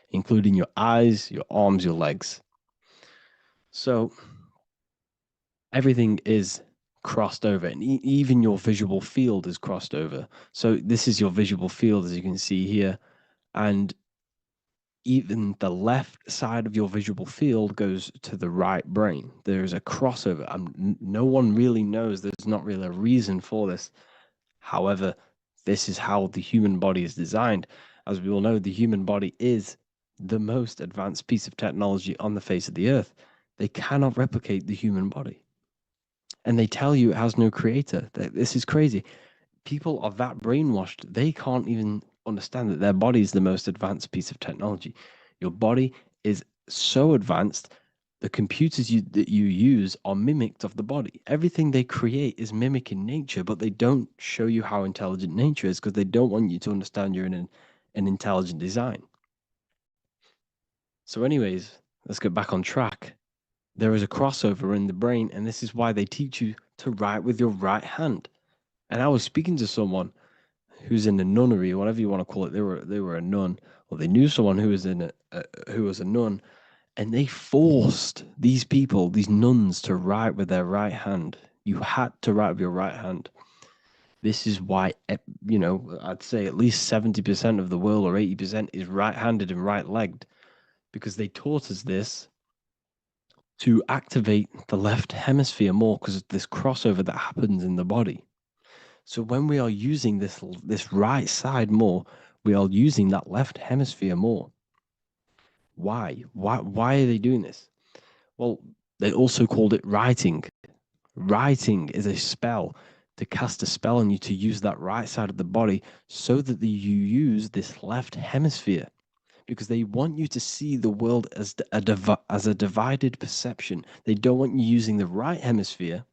including your eyes, your arms, your legs. So everything is crossed over, and even your visual field is crossed over. So this is your visual field, as you can see here, and even the left side of your visual field goes to the right brain. There's a crossover. No one really knows. There's not really a reason for this. However, this is how the human body is designed. As we all know, the human body is the most advanced piece of technology on the face of the earth. They cannot replicate the human body. And they tell you it has no creator. This is crazy. People are that brainwashed, they can't even understand that their body is the most advanced piece of technology. Your body is so advanced, the computers that you use are mimicked of the body. Everything they create is mimicking nature, but they don't show you how intelligent nature is because they don't want you to understand you're in an intelligent design. So, anyways, let's get back on track. There is a crossover in the brain, and this is why they teach you to write with your right hand. And I was speaking to someone who's in a nunnery, or whatever you want to call it. They were a nun, or they knew someone who was who was a nun, and they forced these people, these nuns, to write with their right hand. You had to write with your right hand. This is why, I'd say at least 70% of the world or 80% is right-handed and right-legged, because they taught us this to activate the left hemisphere more because of this crossover that happens in the body. So when we are using this right side more, we are using that left hemisphere more. Why? Why are they doing this? Well, they also called it writing. Writing is a spell, to cast a spell on you to use that right side of the body so that you use this left hemisphere, because they want you to see the world as a divided perception. They don't want you using the right hemisphere.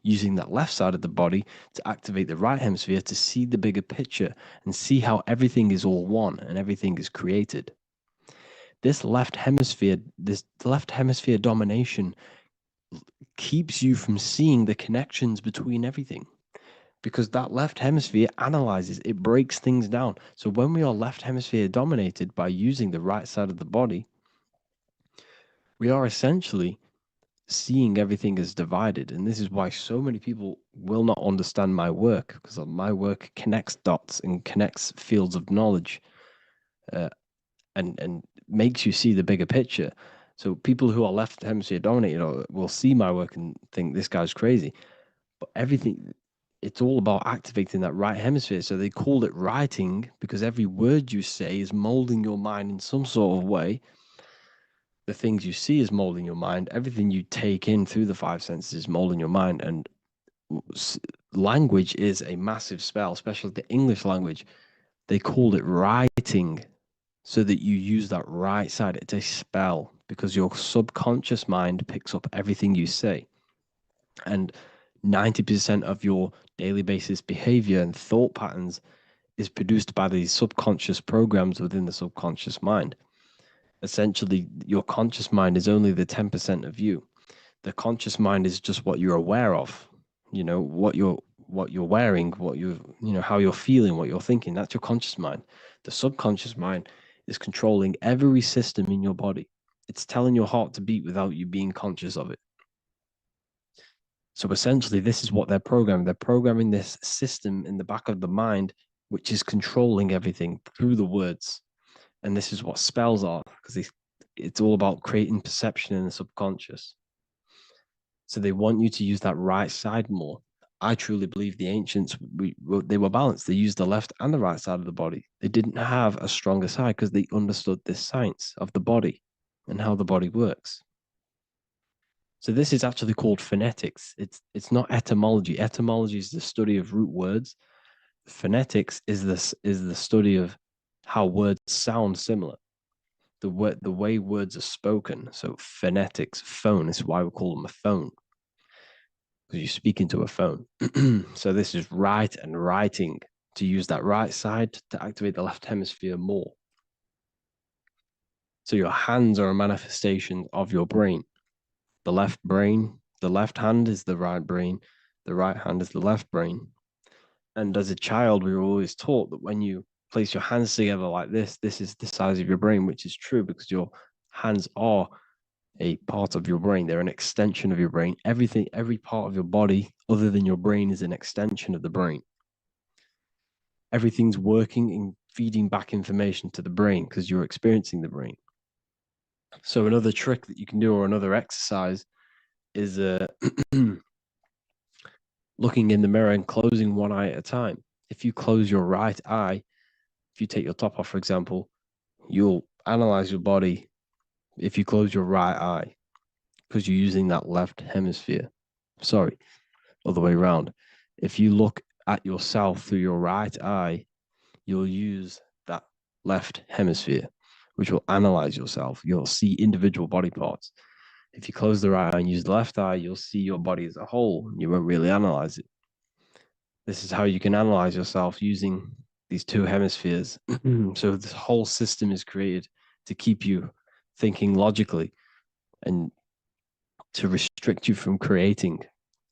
using that left side of the body to activate the right hemisphere to see the bigger picture and see how everything is all one and everything is created. This left hemisphere domination keeps you from seeing the connections between everything, because that left hemisphere analyzes, it breaks things down. So when we are left hemisphere dominated by using the right side of the body, we are essentially seeing everything as divided. And this is why so many people will not understand my work, because my work connects dots and connects fields of knowledge, and makes you see the bigger picture. So people who are left hemisphere dominated will see my work and think this guy's crazy. But everything, it's all about activating that right hemisphere. So they called it writing because every word you say is molding your mind in some sort of way. The things you see is molding your mind. Everything you take in through the five senses is molding your mind. And language is a massive spell, especially the English language. They called it writing so that you use that right side. It's a spell because your subconscious mind picks up everything you say. And 90% of your daily basis behavior and thought patterns is produced by these subconscious programs within the subconscious mind. Essentially, your conscious mind is only the 10% of you. The conscious mind is just what you're aware of, what you're wearing, how you're feeling, what you're thinking. That's your conscious mind. The subconscious mind is controlling every system in your body. It's telling your heart to beat without you being conscious of it. So essentially, this is what they're programming. They're programming this system in the back of the mind, which is controlling everything through the words. And this is what spells are, because it's all about creating perception in the subconscious. So they want you to use that right side more. I truly believe the ancients, they were balanced. They used the left and the right side of the body. They didn't have a stronger side because they understood this science of the body and how the body works. So this is actually called phonetics. It's not etymology. Etymology is the study of root words. Phonetics is the study of how words sound similar. The way words are spoken. So phonetics, phone is why we call them a phone, because you speak into a phone. So this is write and writing, to use that right side to activate the left hemisphere more. So your hands are a manifestation of your brain. The left hand is the right brain, the right hand is the left brain. And as a child, we were always taught that when you place your hands together like this is the size of your brain, which is true because your hands are a part of your brain. They're an extension of your brain. Every part of your body other than your brain is an extension of the brain. Everything's working and feeding back information to the brain because you're experiencing the brain. So another trick that you can do, or another exercise, is looking in the mirror and closing one eye at a time. If you close your right eye, if you take your top off, for example, you'll analyze your body if you close your right eye because you're using that left hemisphere. Sorry, other way around. If you look at yourself through your right eye, you'll use that left hemisphere, which will analyze yourself. You'll see individual body parts. If you close the right eye and use the left eye, you'll see your body as a whole. You won't really analyze it. This is how you can analyze yourself using these two hemispheres. So this whole system is created to keep you thinking logically and to restrict you from creating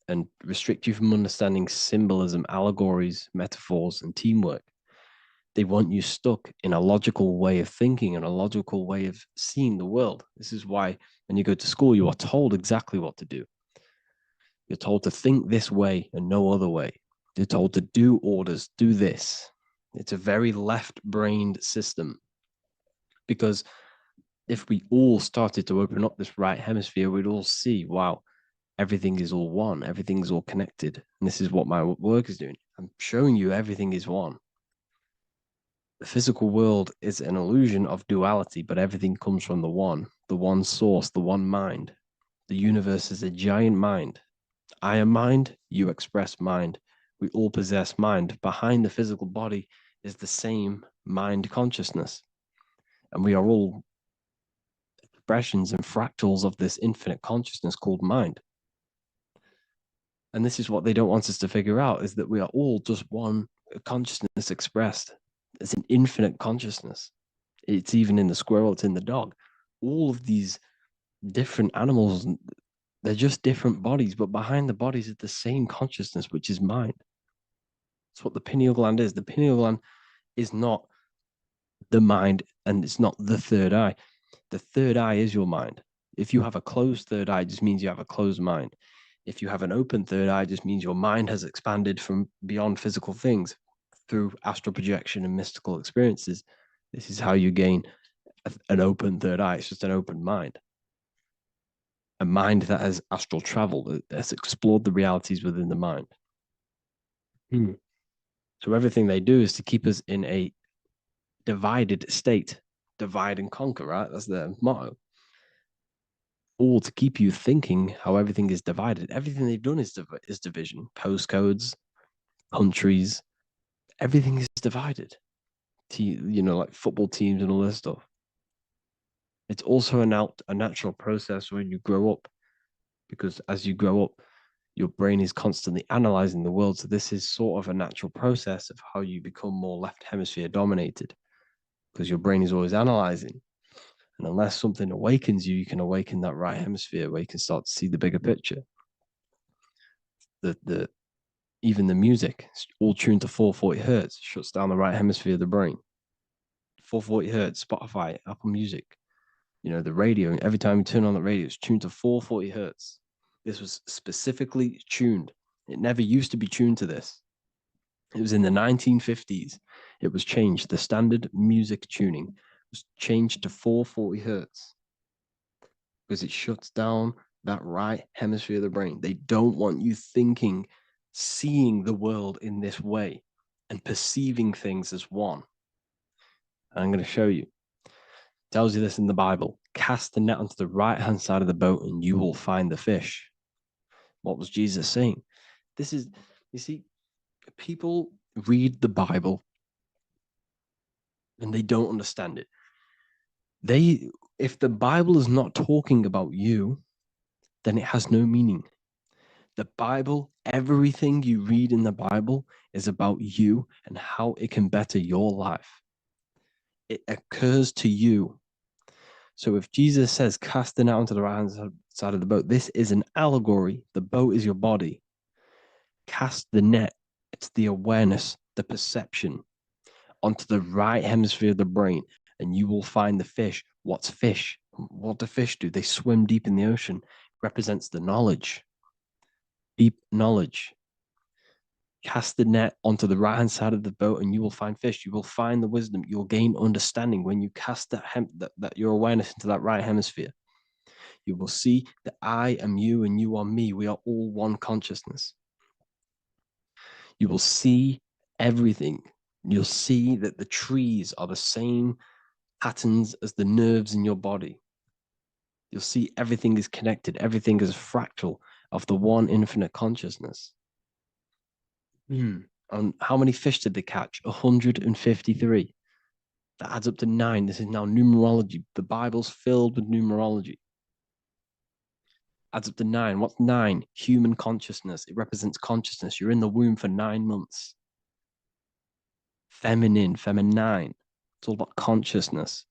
and restrict you from understanding symbolism, allegories, metaphors, and teamwork. They want you stuck in a logical way of thinking and a logical way of seeing the world. This is why when you go to school, you are told exactly what to do. You're told to think this way and no other way. You're told to do orders, do this. It's a very left-brained system, because if we all started to open up this right hemisphere, we'd all see, wow, everything is all one, everything's all connected. And this is what my work is doing. I'm showing you everything is one. The physical world is an illusion of duality, but everything comes from the one source, the one mind. The universe is a giant mind. I am mind, you express mind. We all possess mind. Behind the physical body is the same mind consciousness. And we are all expressions and fractals of this infinite consciousness called mind. And this is what they don't want us to figure out, is that we are all just one consciousness expressed. It's an infinite consciousness. It's even in the squirrel, it's in the dog. All of these different animals, they're just different bodies, but behind the bodies is the same consciousness, which is mind. That's what the pineal gland is. The pineal gland is not the mind, and it's not the third eye. The third eye is your mind. If you have a closed third eye, it just means you have a closed mind. If you have an open third eye, it just means your mind has expanded from beyond physical things through astral projection and mystical experiences. This is how you gain an open third eye. It's just an open mind. A mind that has astral travel, that has explored the realities within the mind. So everything they do is to keep us in a divided state. Divide and conquer, right? That's their motto. All to keep you thinking how everything is divided. Everything they've done is division. Postcodes, countries, everything is divided. Like football teams and all this stuff. It's also a natural process when you grow up, because as you grow up, your brain is constantly analyzing the world. So this is sort of a natural process of how you become more left hemisphere dominated, because your brain is always analyzing. And unless something awakens you, you can awaken that right hemisphere where you can start to see the bigger picture. Even the music, all tuned to 440 hertz, shuts down the right hemisphere of the brain. 440 hertz, Spotify, Apple Music, the radio. Every time you turn on the radio, it's tuned to 440 hertz. This was specifically tuned. It never used to be tuned to this. It was in the 1950s. It was changed. The standard music tuning was changed to 440 hertz because it shuts down that right hemisphere of the brain. They don't want you thinking, seeing the world in this way and perceiving things as one. And I'm going to show you. It tells you this in the Bible. Cast the net onto the right-hand side of the boat and you will find the fish. What was Jesus saying? You see, people read the Bible and they don't understand it. If the Bible is not talking about you, then it has no meaning. The Bible, everything you read in the Bible is about you and how it can better your life. It occurs to you. So if Jesus says, cast the net onto the right-hand side of the boat, this is an allegory. The boat is your body. Cast the net. It's the awareness, the perception onto the right hemisphere of the brain, and you will find the fish. What's fish? What do fish do? They swim deep in the ocean. It represents the knowledge, deep knowledge. Cast the net onto the right-hand side of the boat and you will find fish. You will find the wisdom. You will gain understanding when you cast that your awareness into that right hemisphere. You will see that I am you and you are me. We are all one consciousness. You will see everything. You'll see that the trees are the same patterns as the nerves in your body. You'll see everything is connected. Everything is a fractal of the one infinite consciousness. And how many fish did they catch? 153. That adds up to 9. This is now numerology. The Bible's filled with numerology. Adds up to 9. What's 9? Human consciousness. It represents consciousness. You're in the womb for 9 months. Feminine. It's all about consciousness.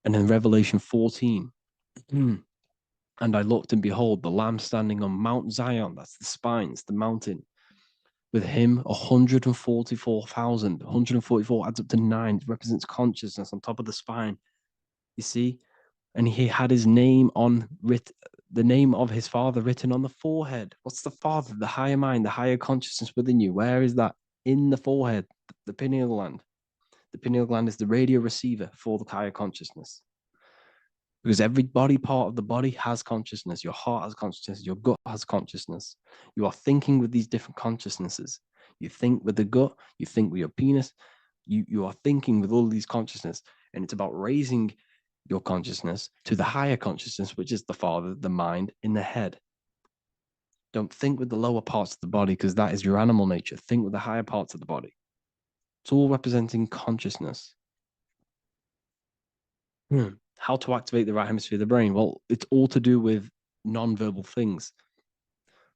And then Revelation 14. And I looked, and behold, the Lamb standing on Mount Zion. That's the spines, the mountain. With him, 144,000. 144 adds up to 9. It represents consciousness on top of the spine. You see? And he had his name the name of his Father written on the forehead. What's the Father? The higher mind, the higher consciousness within you. Where is that? In the forehead, the pineal gland. The pineal gland is the radio receiver for the higher consciousness. Because every body part of the body has consciousness. Your heart has consciousness. Your gut has consciousness. You are thinking with these different consciousnesses. You think with the gut. You think with your penis. You are thinking with all of these consciousness. And it's about raising your consciousness to the higher consciousness, which is the Father, the mind in the head. Don't think with the lower parts of the body, because that is your animal nature. Think with the higher parts of the body. It's all representing consciousness. How to activate the right hemisphere of the brain? Well, it's all to do with non-verbal things.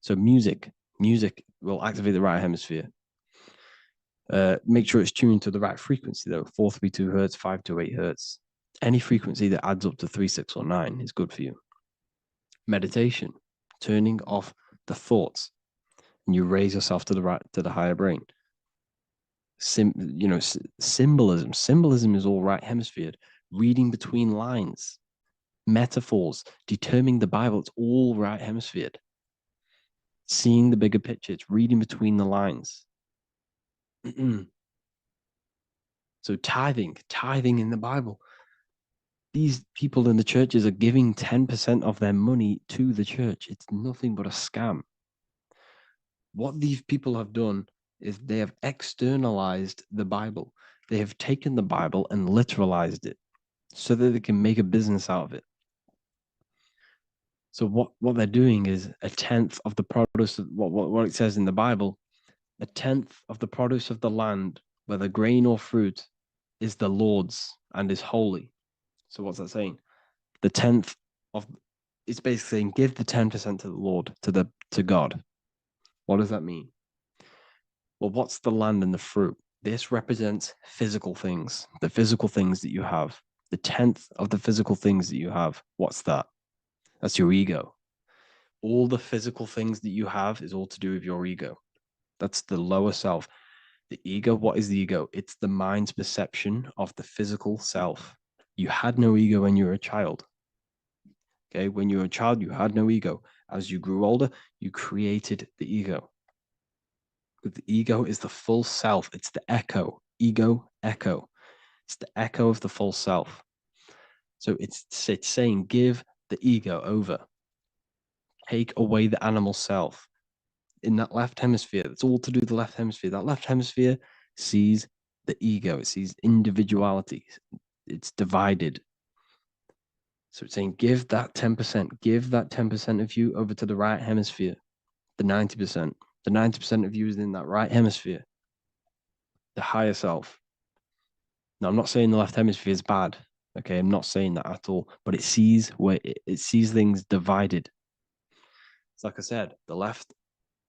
So music will activate the right hemisphere. Make sure it's tuned to the right frequency though, 432 hertz, 528 hertz. Any frequency that adds up to 3, 6, or 9 is good for you. Meditation, turning off the thoughts, and you raise yourself to the higher brain. Symbolism. Symbolism is all right hemisphere. Reading between lines, metaphors, determining the Bible, it's all right hemisphere. Seeing the bigger picture, it's reading between the lines. So tithing in the Bible. These people in the churches are giving 10% of their money to the church. It's nothing but a scam. What these people have done is they have externalized the Bible. They have taken the Bible and literalized it so that they can make a business out of it. So what they're doing is a tenth of the produce of what it says in the Bible, a tenth of the produce of the land, whether grain or fruit, is the Lord's and is holy. So what's that saying? The tenth of it's basically saying give the 10% to the Lord, to God. What does that mean? Well, what's the land and the fruit? This represents physical things, the physical things that you have. The tenth of the physical things that you have. What's that? That's your ego. All the physical things that you have is all to do with your ego. That's the lower self. The ego, what is the ego? It's the mind's perception of the physical self. You had no ego when you were a child. Okay, when you were a child, you had no ego. As you grew older, you created the ego. But the ego is the full self. It's the echo. Ego, echo. It's the echo of the full self. So it's saying, give the ego over. Take away the animal self. In that left hemisphere, it's all to do with the left hemisphere. That left hemisphere sees the ego. It sees individuality. It's divided. So it's saying, give that 10%. Give that 10% of you over to the right hemisphere. The 90%. The 90% of you is in that right hemisphere. The higher self. Now, I'm not saying the left hemisphere is bad. Okay, I'm not saying that at all. But it sees it sees things divided. It's like I said, the left,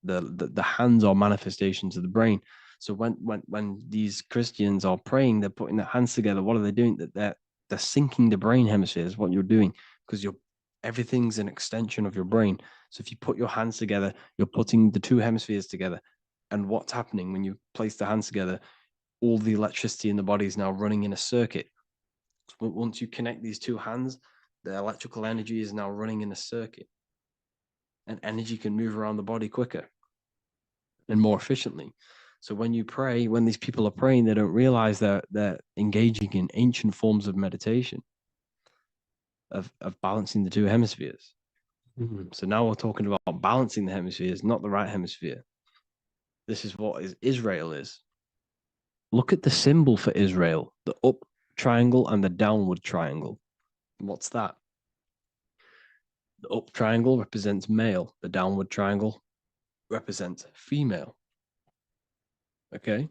the hands are manifestations of the brain. So when these Christians are praying, they're putting their hands together. What are they doing? They're syncing the brain hemisphere is what you're doing, because everything's an extension of your brain. So if you put your hands together, you're putting the two hemispheres together. And what's happening when you place the hands together? All the electricity in the body is now running in a circuit. So once you connect these two hands, the electrical energy is now running in a circuit. And energy can move around the body quicker and more efficiently. So when you pray, when these people are praying, they don't realize that they're engaging in ancient forms of meditation, of balancing the two hemispheres. So now we're talking about balancing the hemispheres, not the right hemisphere. This is what Israel is. Look at the symbol for Israel, the up triangle and the downward triangle. What's that? The up triangle represents male. The downward triangle represents female. Okay?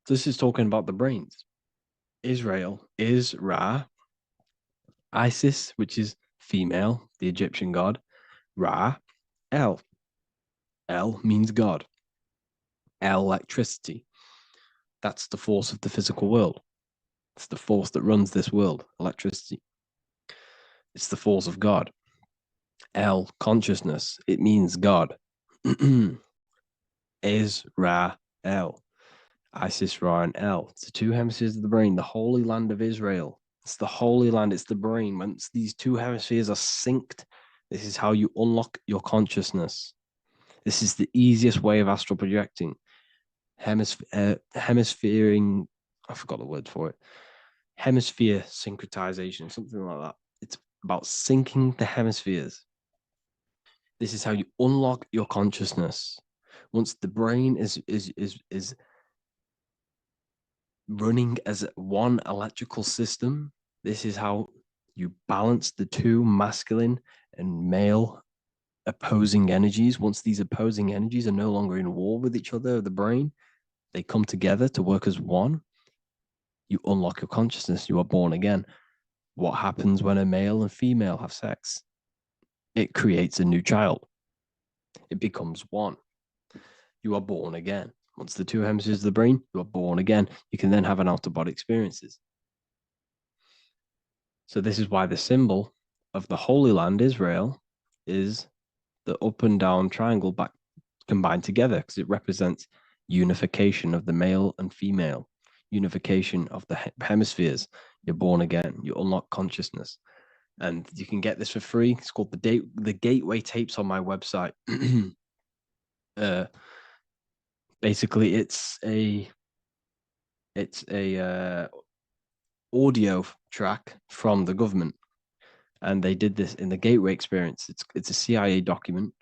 This is talking about the brains. Israel is Ra. Isis, which is female, the Egyptian god. Ra, El. El means God. Electricity. That's the force of the physical world. It's the force that runs this world, electricity. It's the force of God. El, consciousness. It means God. Is Ra, El. Isis, Ra, and El. It's the two hemispheres of the brain, the holy land of Israel. It's the holy land, it's the brain. Once these two hemispheres are synced, this is how you unlock your consciousness. This is the easiest way of astral projecting. Hemisphering, I forgot the word for it. Hemisphere syncretization, something like that. It's about syncing the hemispheres. This is how you unlock your consciousness. Once the brain is running as one electrical system, this is how you balance the two masculine and male opposing energies. Once these opposing energies are no longer in war with each other, the brain, they come together to work as one. You unlock your consciousness. You are born again. What happens when a male and female have sex? It creates a new child. It becomes one. You are born again. Once the two hemispheres of the brain, you are born again. You can then have an out-of-body experiences. So this is why the symbol of the Holy Land, Israel, is the up and down triangle back combined together, because it represents unification of the male and female, unification of the hemispheres. You're born again. You unlock consciousness. And you can get this for free. It's called the Gateway Tapes on my website. Basically, it's a audio track from the government, and they did this in the Gateway Experience. It's a CIA document,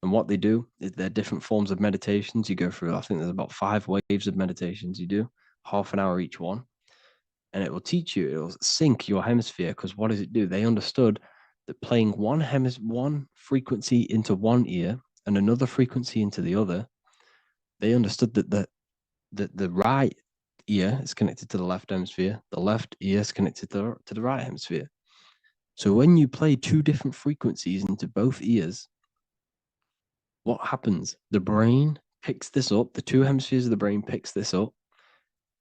and what they do is there are different forms of meditations you go through. I think there's about 5 waves of meditations you do, half an hour each one, and it will teach you. It will sync your hemisphere, because what does it do? They understood that playing one frequency into one ear and another frequency into the other, they understood that the right ear is connected to the left hemisphere, the left ear is connected to the right hemisphere. So when you play 2 different frequencies into both ears, what happens? The brain picks this up, the 2 hemispheres of the brain picks this up,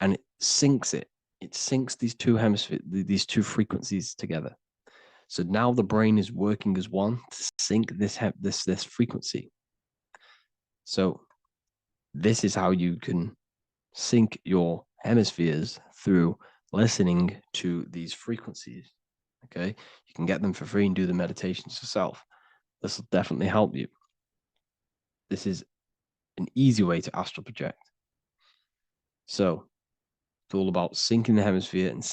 and it syncs it. It syncs these 2 hemispheres, these 2 frequencies together. So now the brain is working as one to sync this frequency. So this is how you can sync your hemispheres, through listening to these frequencies. Okay, you can get them for free and do the meditations yourself. This will definitely help you. This is an easy way to astral project. So it's all about syncing the hemisphere and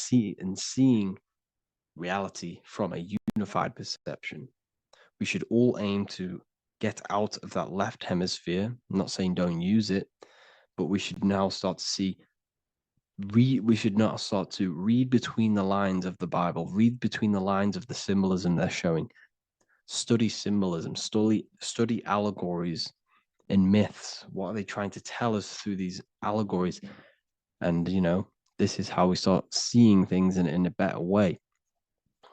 seeing reality from a unified perception. We should all aim to get out of that left hemisphere. I'm not saying don't use it, but we should now start to see. We should now start to read between the lines of the Bible, read between the lines of the symbolism they're showing, study symbolism, study allegories and myths. What are they trying to tell us through these allegories? And, this is how we start seeing things in a better way.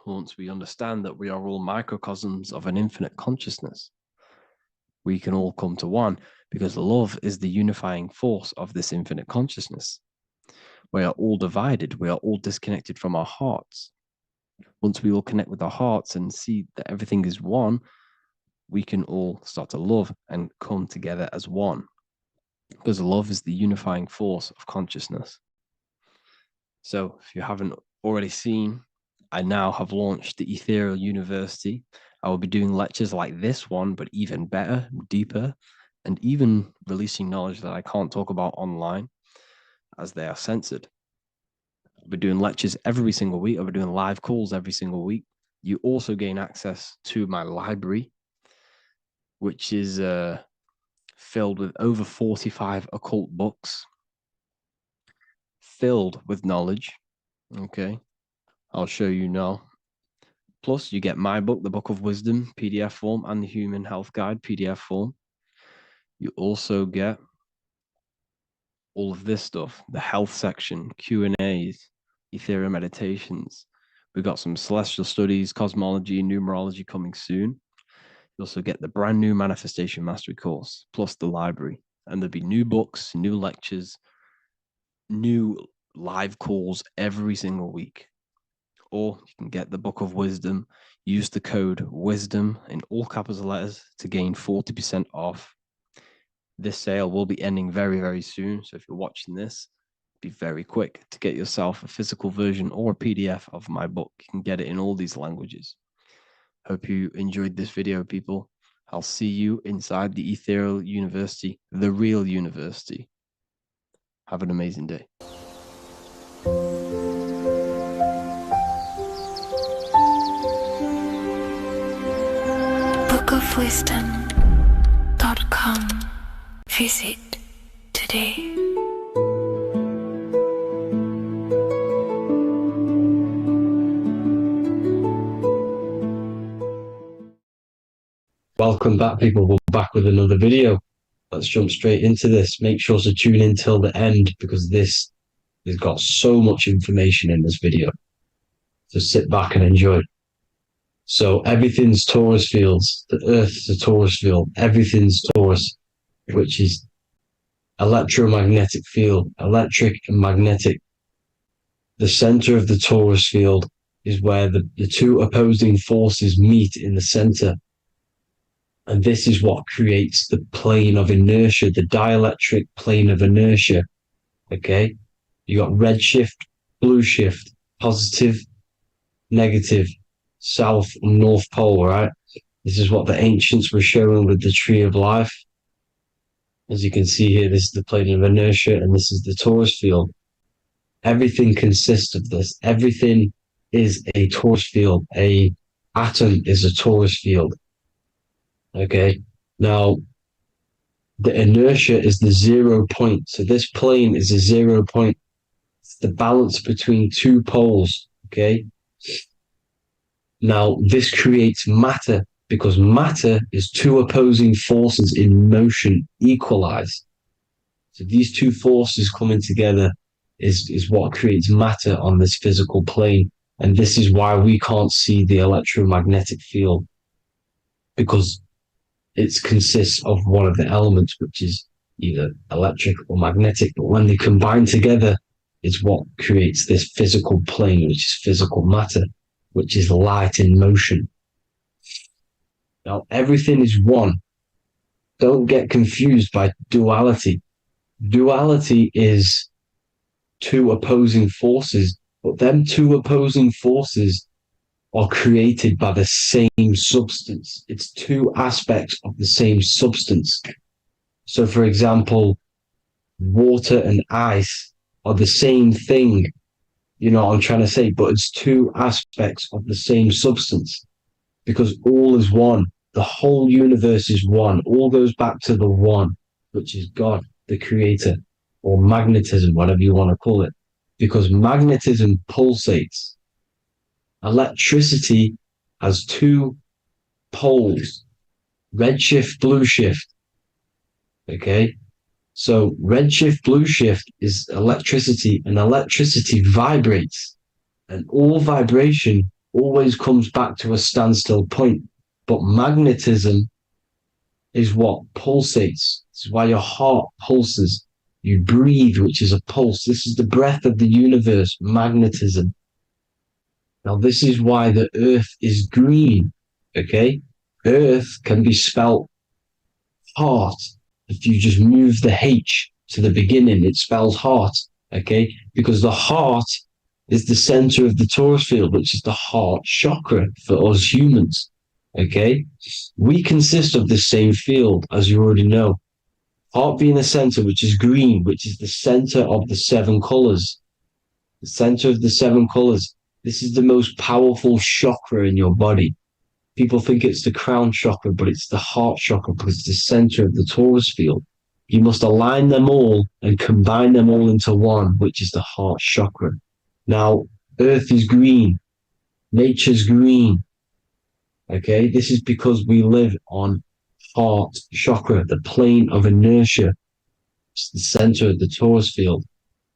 Once we understand that we are all microcosms of an infinite consciousness, we can all come to one, because love is the unifying force of this infinite consciousness. We are all divided. We are all disconnected from our hearts. Once we all connect with our hearts and see that everything is one, we can all start to love and come together as one, because love is the unifying force of consciousness. So if you haven't already seen, I now have launched the Ethereal University. I will be doing lectures like this one, but even better, deeper, and even releasing knowledge that I can't talk about online, as they are censored. I'll be doing lectures every single week. I'll be doing live calls every single week. You also gain access to my library, which is filled with over 45 occult books, filled with knowledge. Okay, I'll show you now. Plus, you get my book, The Book of Wisdom, PDF form, and the Human Health Guide, PDF form. You also get all of this stuff, the health section, Q&As, ethereal meditations. We've got some celestial studies, cosmology, and numerology coming soon. You also get the brand new Manifestation Mastery course, plus the library. And there'll be new books, new lectures, new live calls every single week. Or you can get the Book of Wisdom, use the code WISDOM in all capital letters to gain 40% off. This sale will be ending very, very soon. So if you're watching this, be very quick to get yourself a physical version or a PDF of my book. You can get it in all these languages. Hope you enjoyed this video, people. I'll see you inside the Ethereal University, the real university. Have an amazing day. bookofwisdom.com. Visit today. Welcome back, people. We're back with another video. Let's jump straight into this. Make sure to tune in till the end, because this has got so much information in this video. So sit back and enjoy. So everything's torus fields. The Earth's a torus field. Everything's torus, which is electromagnetic field, electric and magnetic. The center of the torus field is where the two opposing forces meet in the center. And this is what creates the plane of inertia, the dielectric plane of inertia. Okay? You got red shift, blue shift, positive, negative, south and north pole, right? This is what the ancients were showing with the tree of life. As you can see here, this is the plane of inertia and this is the torus field. Everything consists of this. Everything is a torus field. A atom is a torus field. Okay. Now, the inertia is the 0 point. So this plane is a 0 point. It's the balance between two poles. Okay. Now, this creates matter because matter is two opposing forces in motion equalized. So these two forces coming together is what creates matter on this physical plane. And this is why we can't see the electromagnetic field, because it consists of one of the elements, which is either electric or magnetic. But when they combine together, it's what creates this physical plane, which is physical matter, which is light in motion. Now, everything is one. Don't get confused by duality. Duality is two opposing forces, but them two opposing forces are created by the same substance. It's two aspects of the same substance. So, for example, water and ice are the same thing, you know what I'm trying to say, but it's two aspects of the same substance because all is one. The whole universe is one. All goes back to the one, which is God, the creator, or magnetism, whatever you want to call it, because magnetism pulsates. Electricity has two poles, red shift, blue shift. Okay. So red shift, blue shift is electricity, and electricity vibrates, and all vibration always comes back to a standstill point. But magnetism is what pulsates. This is why your heart pulses. You breathe, which is a pulse. This is the breath of the universe, magnetism. Now, this is why the earth is green, okay? Earth can be spelled heart. If you just move the H to the beginning, it spells heart, okay? Because the heart is the center of the torus field, which is the heart chakra for us humans, okay? We consist of the same field, as you already know. Heart being the center, which is green, which is the center of the seven colors. The center of the seven colors. This is the most powerful chakra in your body. People think it's the crown chakra, but it's the heart chakra because it's the center of the torus field. You must align them all and combine them all into one, which is the heart chakra. Now, earth is green. Nature's green. Okay, this is because we live on heart chakra, the plane of inertia. It's the center of the torus field.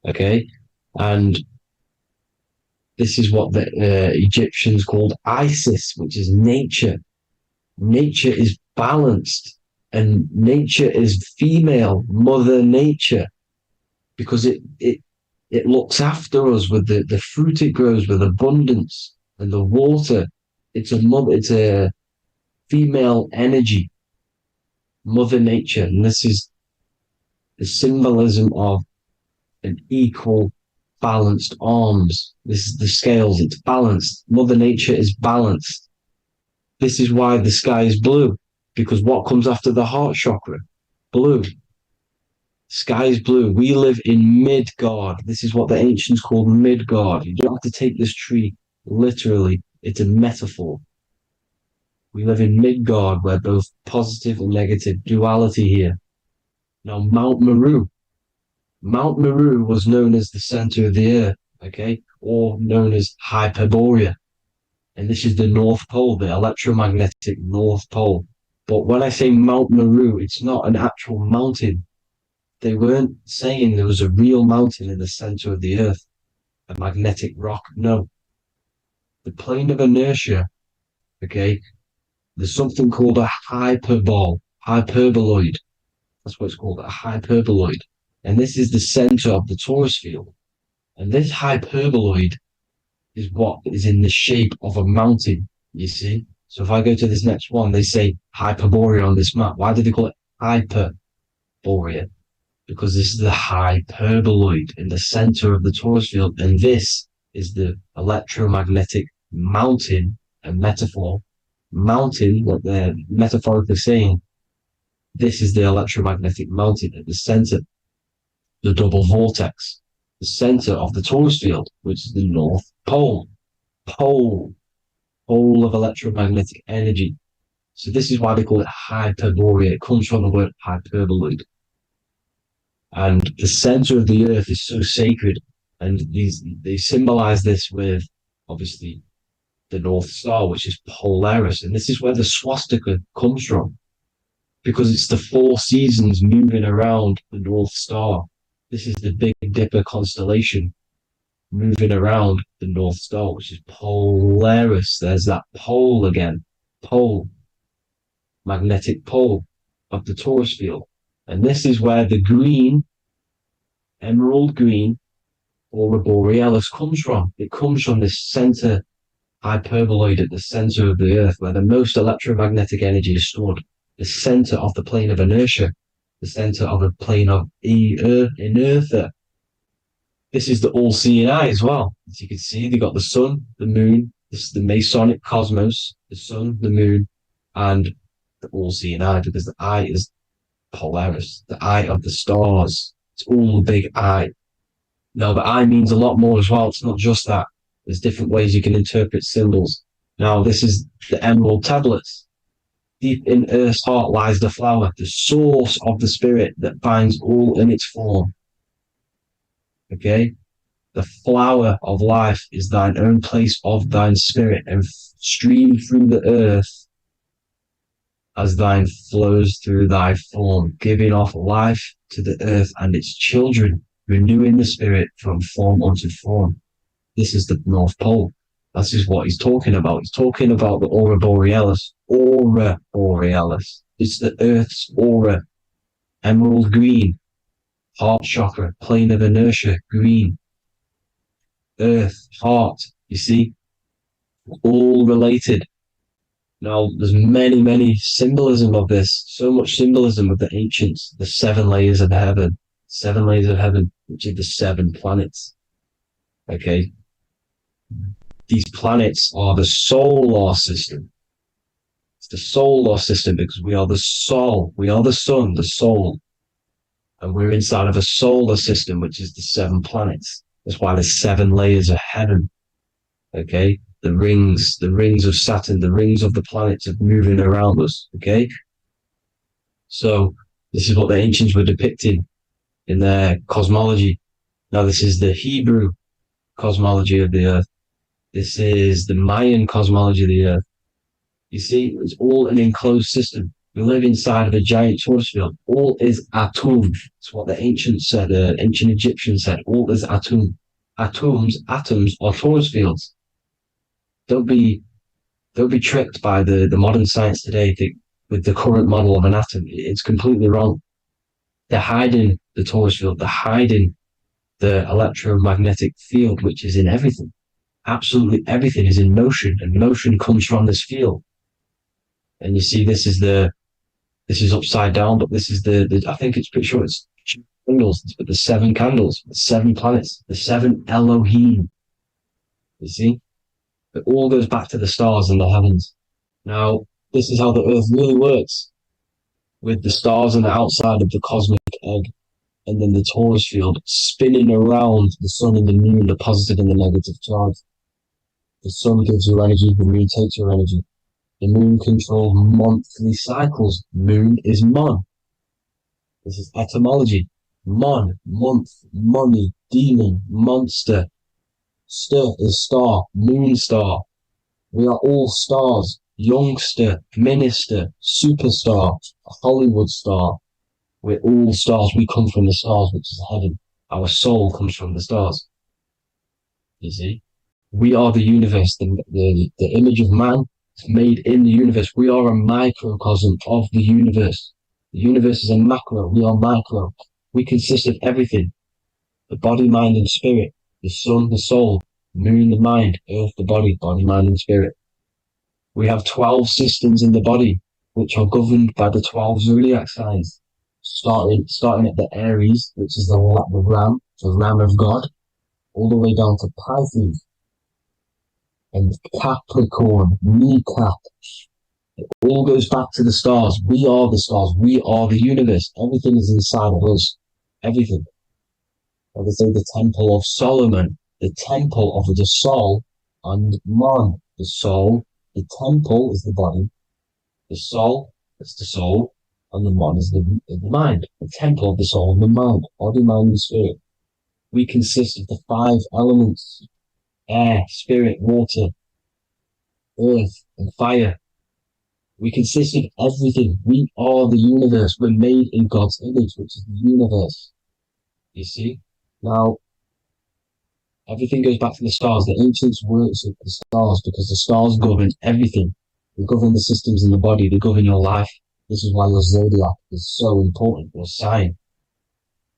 Okay, and this is what the Egyptians called Isis, which is nature. Nature is balanced, and nature is female, Mother Nature, because it looks after us with the fruit it grows with abundance and the water. It's a female energy, Mother Nature, and this is the symbolism of an equal, balanced arms. This is the scales, it's balanced. Mother Nature is balanced. This is why the sky is blue, because what comes after the heart chakra? Blue. Sky is blue. We live in Midgard. This is what the ancients called Midgard. You don't have to take this tree literally. It's a metaphor. We live in Midgard, where both positive and negative duality here. Now, Mount Meru. Mount Meru was known as the center of the earth, okay, or known as Hyperborea. And this is the North Pole, the electromagnetic North Pole. But when I say Mount Meru, it's not an actual mountain. They weren't saying there was a real mountain in the center of the earth, a magnetic rock. No. The plane of inertia Okay? There's something called a hyperboloid. That's what it's called, a hyperboloid. And this is the center of the torus field. And this hyperboloid is what is in the shape of a mountain, you see? So if I go to this next one, they say Hyperborea on this map. Why do they call it Hyperborea? Because this is the hyperboloid in the center of the torus field. And this is the electromagnetic mountain, a metaphor. Mountain, what they're metaphorically saying, this is the electromagnetic mountain at the center, the double vortex, the center of the torus field, which is the North Pole. Pole of electromagnetic energy. So this is why they call it Hyperborea. It comes from the word hyperboloid. And the center of the earth is so sacred. And they symbolize this with, obviously, the North Star, which is Polaris. And this is where the swastika comes from, because it's the 4 seasons moving around the North Star. This is the Big Dipper constellation moving around the North Star, which is Polaris. There's that pole again. Pole. Magnetic pole of the torus field. And this is where the green, emerald green, aurora borealis comes from. It comes from this center hyperboloid at the center of the earth, where the most electromagnetic energy is stored. The center of the plane of inertia. The center of the plane of inertia. This is the all-seeing eye as well. As you can see, they got the sun, the moon. This is the Masonic cosmos, the sun, the moon, and the all-seeing eye, because the eye is Polaris, the eye of the stars. It's all a big eye. Now, the eye means a lot more as well. It's not just that. There's different ways you can interpret symbols. Now, this is the emerald tablets. Deep in Earth's heart lies the flower, the source of the spirit that binds all in its form. Okay? The flower of life is thine own place of thine spirit, and stream through the earth as thine flows through thy form, giving off life to the earth and its children, renewing the spirit from form unto form. This is the North Pole. This is what he's talking about. He's talking about the aurora borealis. Aurora borealis. It's the earth's aura. Emerald green. Heart chakra. Plane of inertia. Green. Earth. Heart. You see? All related. Now, there's many symbolism of this. So much symbolism of the ancients. The 7 layers of heaven. 7 layers of heaven, which are the 7 planets. Okay? These planets are the solar system. It's the solar system because we are the soul. We are the sun, the soul. And we're inside of a solar system, which is the 7 planets. That's why there's 7 layers of heaven. Okay? The rings of Saturn, the rings of the planets are moving around us. Okay? So this is what the ancients were depicting in their cosmology. Now this is the Hebrew cosmology of the earth. This is the Mayan cosmology of the earth. You see, it's all an enclosed system. We live inside of a giant torus field. All is atum. It's what the ancients said, the ancient Egyptians said. All is atum. Atoms are torus fields. Don't be tricked by the modern science today with the current model of an atom. It's completely wrong. They're hiding the torus field. They're hiding the electromagnetic field, which is in everything. Absolutely everything is in motion, and motion comes from this field. And you see, this is upside down, but this is the I think it's pretty sure it's candles, but the 7 candles, the 7 planets, the 7 Elohim. You see, it all goes back to the stars and the heavens. Now, this is how the earth really works, with the stars on the outside of the cosmic egg, and then the torus field spinning around the sun and the moon, the positive and the negative charge. The sun gives you energy, the moon takes your energy. The moon controls monthly cycles. Moon is mon. This is etymology. Mon, month, money, demon, monster. Stir is star, moon star. We are all stars. Youngster, minister, superstar, Hollywood star. We're all stars. We come from the stars, which is heaven. Our soul comes from the stars. You see? We are the universe, the image of man, It's made in the universe. We are a microcosm of the universe. The universe is a macro. We are micro. We consist of everything. The body, mind, and spirit. The sun, the soul. Moon, the mind. Earth, the body. Body, mind, and spirit. We have 12 systems in the body, which are governed by the 12 zodiac signs. Starting at the Aries, which is the ram of God, all the way down to Pisces and Capricorn, kneecap. It all goes back to the stars. We are the stars. We are the universe. Everything is inside of us. Everything. Like I say, the Temple of Solomon, the Temple of the Soul and Mon. The soul, the temple is the body. The soul is the soul, and the Mon is the mind. The temple of the soul and the mind. Body, mind, and spirit. We consist of the 5 elements: air, spirit, water, earth, and fire. We consist of everything. We are the universe. We're made in God's image, which is the universe. You see? Now, everything goes back to the stars. The ancients worship the stars because the stars govern everything. They govern the systems in the body. They govern your life. This is why your zodiac is so important, your sign.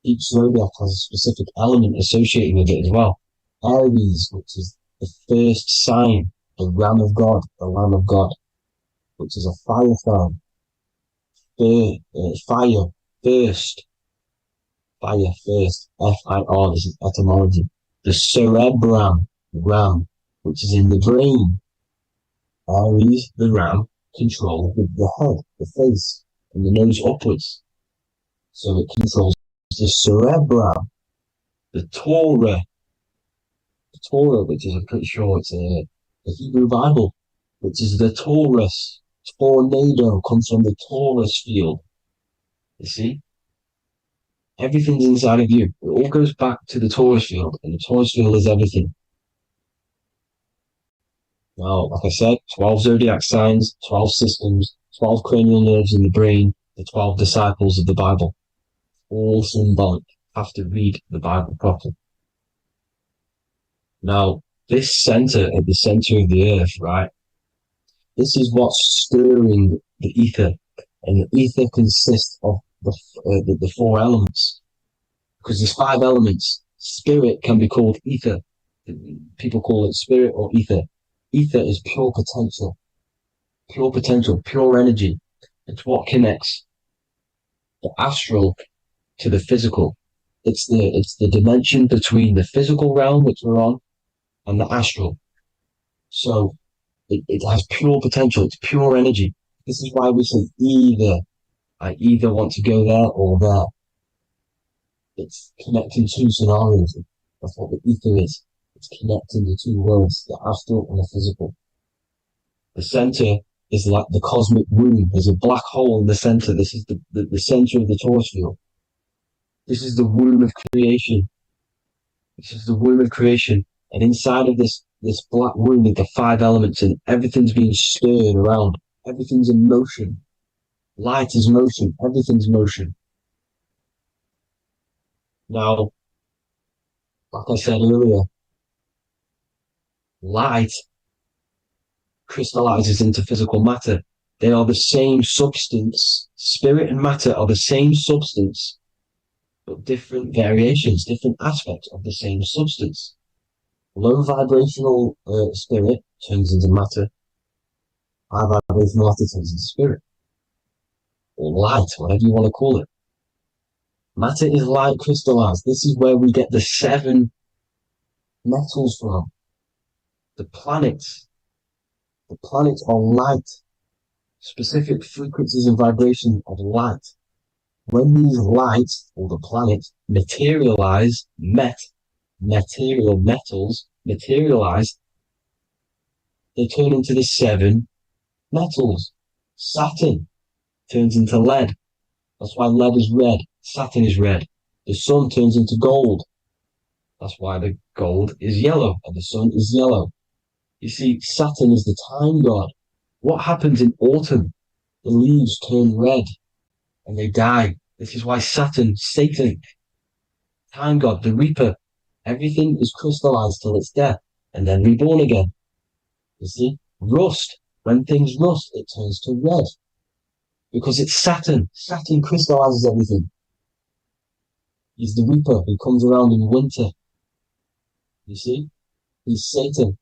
Each zodiac has a specific element associated with it as well. Aries, which is the first sign, the Ram of God, the Lamb of God, which is a fire sign. Fire, first. Fire, first. F-I-R, this is etymology. The cerebrum, ram, which is in the brain. Aries, the ram, control the head, the face, and the nose upwards. So it controls the cerebrum. The Torah, which is, I'm pretty sure it's the Hebrew Bible, which is the Taurus. Tornado comes from the Taurus field. You see? Everything's inside of you. It all goes back to the Taurus field, and the Taurus field is everything. Now, like I said, 12 zodiac signs, 12 systems, 12 cranial nerves in the brain, the 12 disciples of the Bible. All symbolic. Have to read the Bible properly. Now, this center, at the center of the earth, right? This is what's stirring the ether. And the ether consists of the 4 elements. Because there's 5 elements. Spirit can be called ether. People call it spirit or ether. Ether is pure potential, pure energy. It's what connects the astral to the physical. It's the dimension between the physical realm, which we're on, and the astral. So it has pure potential. It's pure energy. This is why we say either. I either want to go there or there. It's connecting 2 scenarios. That's what the ether is. It's connecting the 2 worlds, the astral and the physical. The center is like the cosmic womb. There's a black hole in the center. This is the center of the Taurus field. This is the womb of creation. This is the womb of creation. And inside of this black womb are the 5 elements, and everything's being stirred around. Everything's in motion. Light is motion. Everything's motion. Now, like I said earlier, light crystallizes into physical matter. They are the same substance. Spirit and matter are the same substance, but different variations, different aspects of the same substance. Low vibrational spirit turns into matter. High vibrational matter turns into spirit. Or light, whatever you want to call it. Matter is light crystallized. This is where we get the 7 metals from. The planets. The planets are light. Specific frequencies and vibrations of light. When these lights, or the planets, materialize, material metals materialize, they turn into the 7 metals. Saturn turns into lead. That's why lead is red. Saturn is red. The sun turns into gold. That's why the gold is yellow and the sun is yellow. You see, Saturn is the time god. What happens in autumn? The leaves turn red and they die. This is why Saturn, Satan, time god, the reaper, everything is crystallized till its death and then reborn again. You see, rust. When things rust, it turns to red. Because it's Saturn. Saturn crystallizes everything. He's the Reaper who comes around in winter. You see? He's Satan.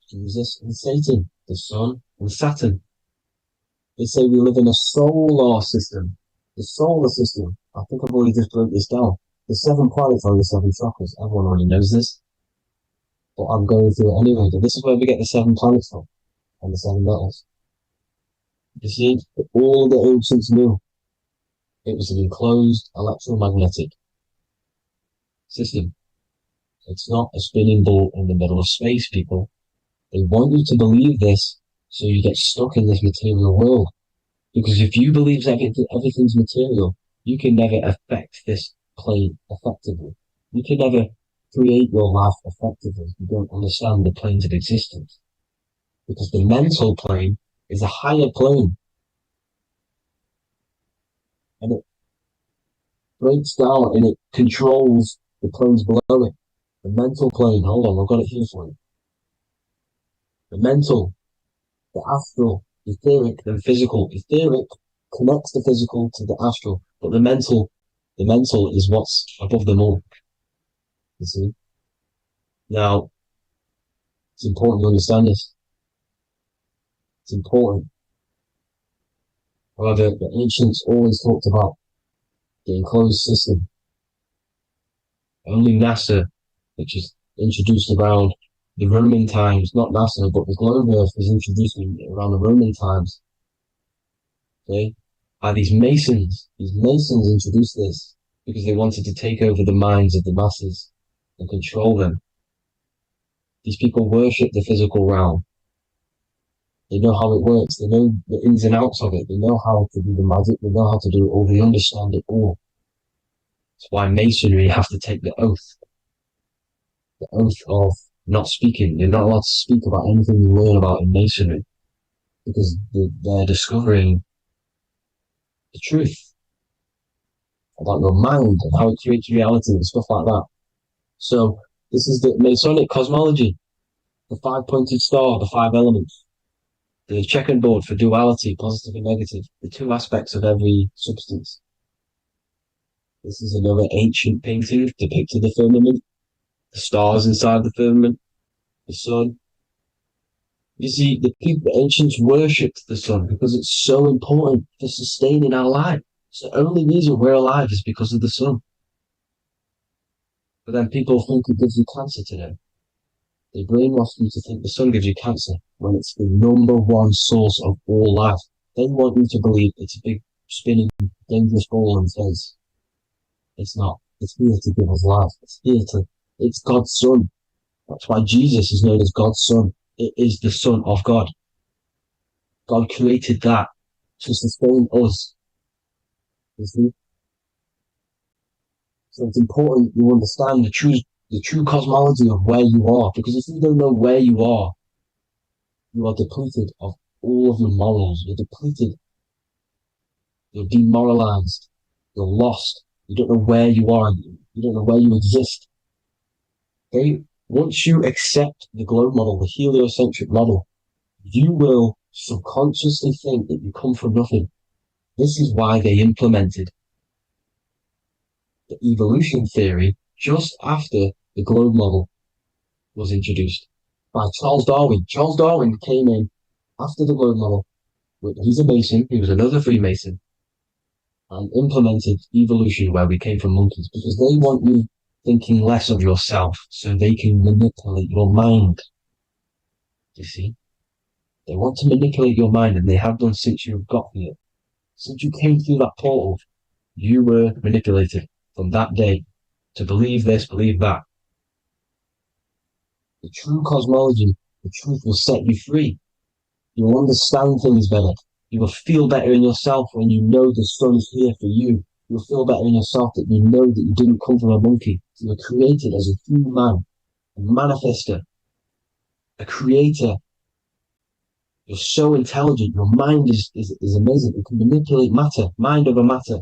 Jesus and Satan, the Sun and Saturn. They say we live in a solar system. The solar system. I think I've already just broke this down. The 7 planets are the 7 chakras. Everyone already knows this. But I'm going through it anyway. But this is where we get the 7 planets from. And the 7 metals. You see, all the ancients knew it was an enclosed electromagnetic system. It's not a spinning ball in the middle of space, people. They want you to believe this so you get stuck in this material world. Because if you believe everything's material, you can never affect this plane effectively. You can never create your life effectively if you don't understand the planes of existence. Because the mental plane is a higher plane. And it breaks down and it controls the planes below it. The mental plane, hold on, I've got it here for you. The mental, the astral, etheric, then physical. Etheric connects the physical to the astral, but the mental is what's above them all. You see? Now, it's important to understand this. It's important. However, the ancients always talked about the enclosed system. Only NASA, which is introduced around the Roman times, not NASA, but the globe Earth was introduced around the Roman times. Okay? By these Masons. These Masons introduced this because they wanted to take over the minds of the masses and control them. These people worship the physical realm. They know how it works. They know the ins and outs of it. They know how to do the magic. They know how to do it all. They understand it all. That's why Masonry have to take the oath. The oath of not speaking. You're not allowed to speak about anything you learn about in Masonry. Because they're discovering the truth about your mind and how it creates reality and stuff like that. So this is the Masonic cosmology. The 5-pointed star, the 5 elements. The checkerboard for duality, positive and negative. The 2 aspects of every substance. This is another ancient painting depicting the firmament. The stars inside the firmament. The sun. You see, the ancients worshipped the sun because it's so important for sustaining our life. It's the only reason we're alive is because of the sun. But then people think it gives you cancer today. They brainwash you to think the sun gives you cancer when it's the #1 source of all life. They want you to believe it's a big, spinning, dangerous ball in space. It's not. It's here to give us life. It's God's Son. That's why Jesus is known as God's Son. It is the Son of God. God created that to sustain us. You see? So it's important you understand the true cosmology of where you are. Because if you don't know where you are depleted of all of your morals. You're depleted. You're demoralized. You're lost. You don't know where you are. You don't know where you exist. Okay? Once you accept the globe model, the heliocentric model, you will subconsciously think that you come from nothing. This is why they implemented the evolution theory just after the globe model was introduced by Charles Darwin. Charles Darwin came in after the globe model. He's a Mason. He was another Freemason. And implemented evolution where we came from monkeys because they want you thinking less of yourself so they can manipulate your mind. You see? They want to manipulate your mind and they have done since you got here. Since you came through that portal, you were manipulated from that day to believe this, believe that. The true cosmology, the truth will set you free. You'll understand things better. You will feel better in yourself when you know the sun is here for you. You'll feel better in yourself that you know that you didn't come from a monkey. You were created as a human, a manifester, a creator. You're so intelligent. Your mind is amazing. It can manipulate matter, mind over matter.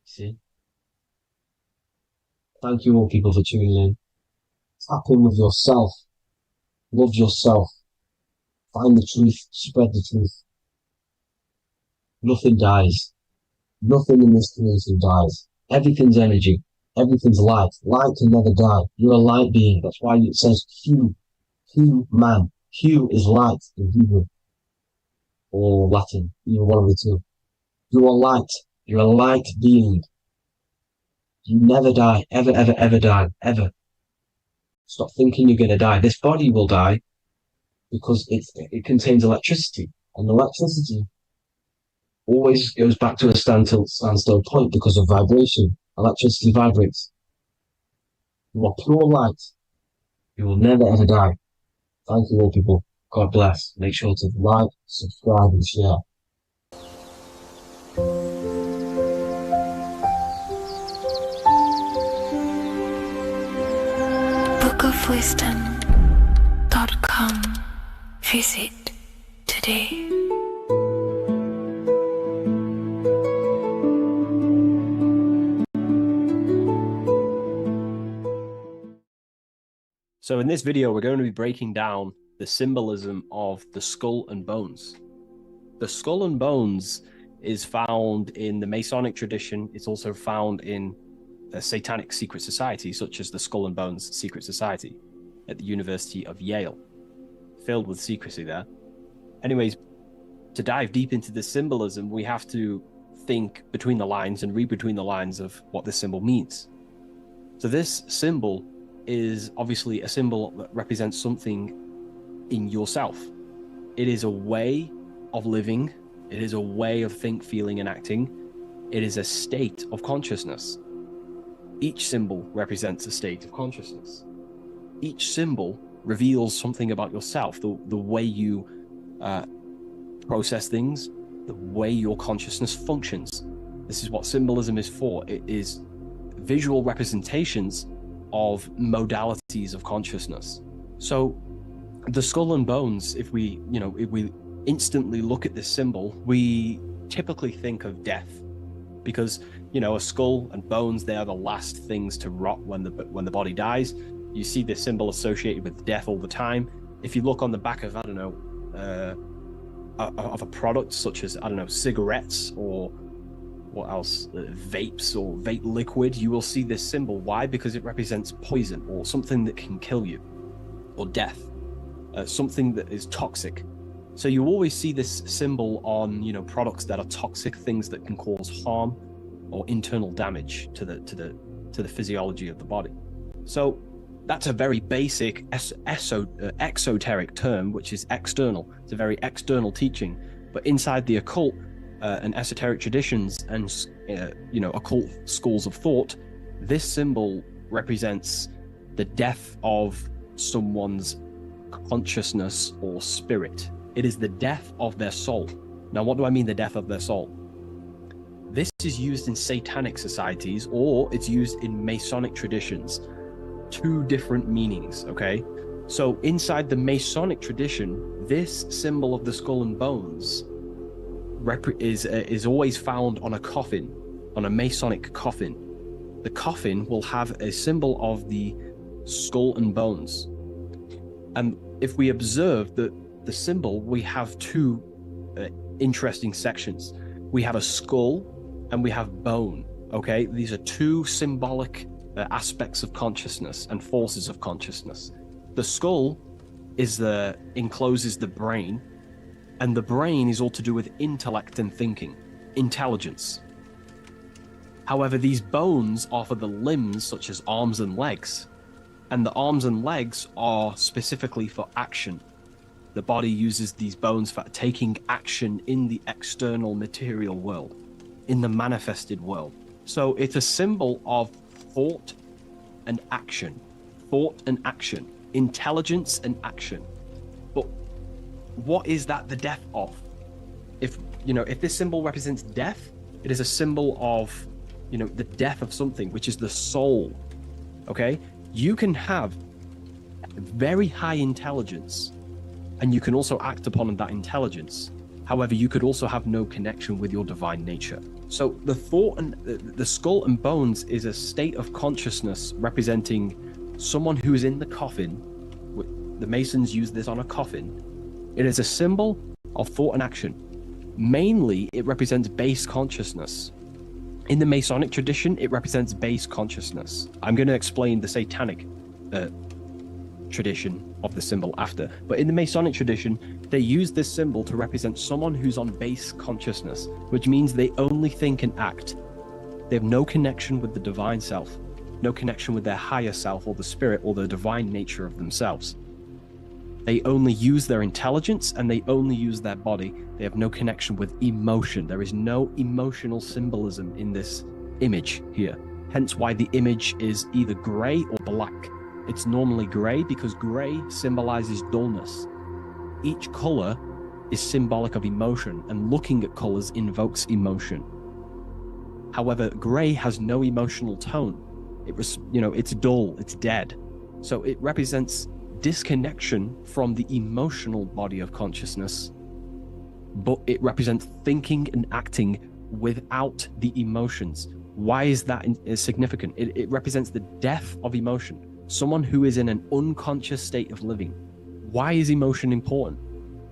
See? Thank you all people for tuning in. Tap in with yourself. Love yourself. Find the truth. Spread the truth. Nothing dies. Nothing in this creation dies. Everything's energy. Everything's light. Light can never die. You're a light being. That's why it says Q. Q man. Q is light in Hebrew or Latin. You're one of the two. You are light. You're a light being. You never die. Ever, ever, ever die. Ever. Stop thinking you're going to die. This body will die because it contains electricity. And electricity always goes back to a standstill point because of vibration. Electricity vibrates. You are pure light. You will never ever die. Thank you all people. God bless. Make sure to like, subscribe and share. bookofwisdom.com. Visit today. So in this video, we're going to be breaking down the symbolism of the skull and bones. The skull and bones is found in the Masonic tradition. It's also found in a satanic secret society, such as the Skull and Bones Secret Society at the University of Yale, filled with secrecy there. Anyways, to dive deep into the symbolism, we have to think between the lines and read between the lines of what this symbol means. So this symbol is obviously a symbol that represents something in yourself. It is a way of living. It is a way of think, feeling, and acting. It is a state of consciousness. Each symbol represents a state of consciousness. Each symbol reveals something about yourself, the way you process things, the way your consciousness functions. This is what symbolism is for. It is visual representations of modalities of consciousness. So the skull and bones, if we instantly look at this symbol, we typically think of death, because a skull and bones, they are the last things to rot when the body dies. You see this symbol associated with death all the time. If you look on the back of of a product such as cigarettes or what else, vapes or vape liquid, you will see this symbol. Why? Because it represents poison or something that can kill you, or death, something that is toxic. So you always see this symbol on products that are toxic, things that can cause harm or internal damage to the physiology of the body. So that's a very basic exoteric term, which is external. It's a very external teaching. But inside the occult and esoteric traditions and occult schools of thought, this symbol represents the death of someone's consciousness or spirit. It is the death of their soul. Now, what do I mean, the death of their soul? This is used in satanic societies, or it's used in Masonic traditions. Two different meanings, okay? So inside the Masonic tradition, this symbol of the skull and bones is always found on a coffin, on a Masonic coffin. The coffin will have a symbol of the skull and bones. And if we observe the symbol, we have two interesting sections. We have a skull and we have bone, okay? These are two symbolic aspects of consciousness and forces of consciousness. The skull encloses the brain, and the brain is all to do with intellect and thinking, intelligence. However, these bones are for the limbs, such as arms and legs, and the arms and legs are specifically for action. The body uses these bones for taking action in the external material world, in the manifested world. So it's a symbol of thought and action, intelligence and action. But what is that the death of? If this symbol represents death, it is a symbol of the death of something, which is the soul. Okay, you can have very high intelligence and you can also act upon that intelligence. However, you could also have no connection with your divine nature. So the thought and the skull and bones is a state of consciousness representing someone who is in the coffin. the Masons use this on a coffin. It is a symbol of thought and action. Mainly, it represents base consciousness. In the Masonic tradition, it represents base consciousness. I'm going to explain the Satanic tradition of the symbol after. But in the Masonic tradition, they use this symbol to represent someone who's on base consciousness, which means they only think and act. They have no connection with the divine self, no connection with their higher self or the spirit or the divine nature of themselves. They only use their intelligence and they only use their body. They have no connection with emotion. There is no emotional symbolism in this image here. Hence why the image is either grey or black. It's normally grey because grey symbolizes dullness. Each color is symbolic of emotion, and looking at colors invokes emotion. However, grey has no emotional tone. It's dull, it's dead. So it represents disconnection from the emotional body of consciousness, but it represents thinking and acting without the emotions. Why is that significant? It represents the death of emotion. Someone who is in an unconscious state of living. Why is emotion important?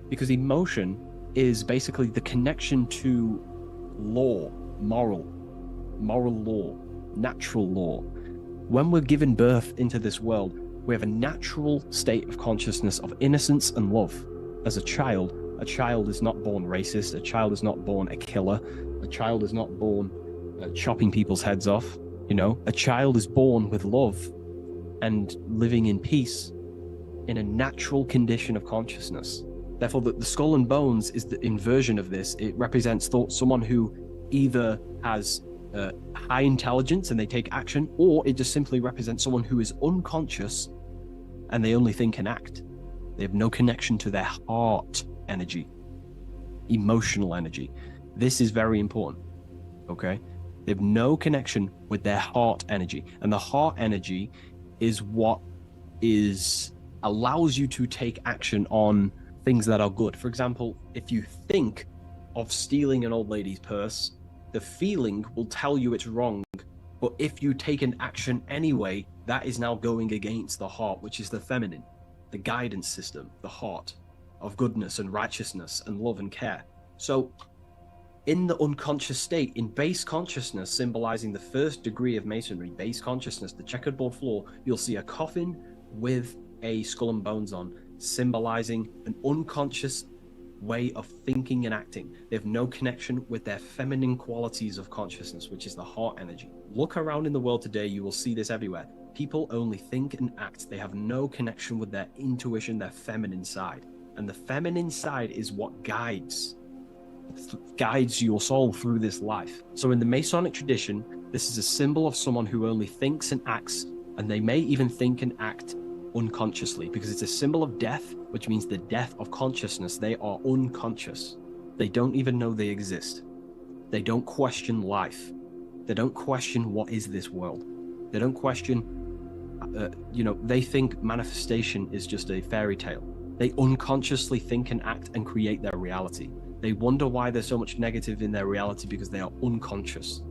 Because emotion is basically the connection to law, moral law, natural law. When we're given birth into this world, we have a natural state of consciousness of innocence and love. As a child is not born racist, a child is not born a killer, a child is not born chopping people's heads off. A child is born with love and living in peace in a natural condition of consciousness. Therefore, the skull and bones is the inversion of this. It represents someone who either has high intelligence and they take action, or it just simply represents someone who is unconscious and they only think and act. They have no connection to their heart energy, emotional energy. This is very important, okay? They have no connection with their heart energy, and the heart energy is what allows you to take action on things that are good. For example, if you think of stealing an old lady's purse, the feeling will tell you it's wrong, but if you take an action anyway, that is now going against the heart, which is the feminine, the guidance system, the heart of goodness and righteousness and love and care. So in the unconscious state, in base consciousness, symbolizing the first degree of masonry, base consciousness, the checkerboard floor, you'll see a coffin with a skull and bones on, symbolizing an unconscious way of thinking and acting. They have no connection with their feminine qualities of consciousness, which is the heart energy. Look around in the world today, you will see this everywhere. People only think and act. They have no connection with their intuition, their feminine side. And the feminine side is what guides your soul through this life. So in the Masonic tradition, this is a symbol of someone who only thinks and acts, and they may even think and act unconsciously, because it's a symbol of death, which means the death of consciousness. They are unconscious. They don't even know they exist. They don't question life. They don't question what is this world. They don't question, they think manifestation is just a fairy tale. They unconsciously think and act and create their reality. They wonder why there's so much negative in their reality because they are unconscious.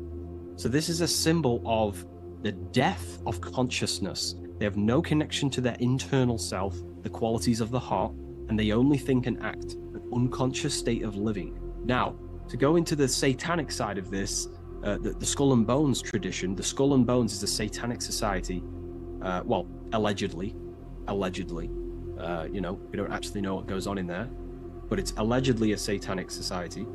So this is a symbol of the death of consciousness. They have no connection to their internal self, the qualities of the heart, and they only think and act, an unconscious state of living. Now, to go into the satanic side of this, the Skull and Bones tradition, the Skull and Bones is a satanic society. Allegedly. We don't actually know what goes on in there, but it's allegedly a satanic society.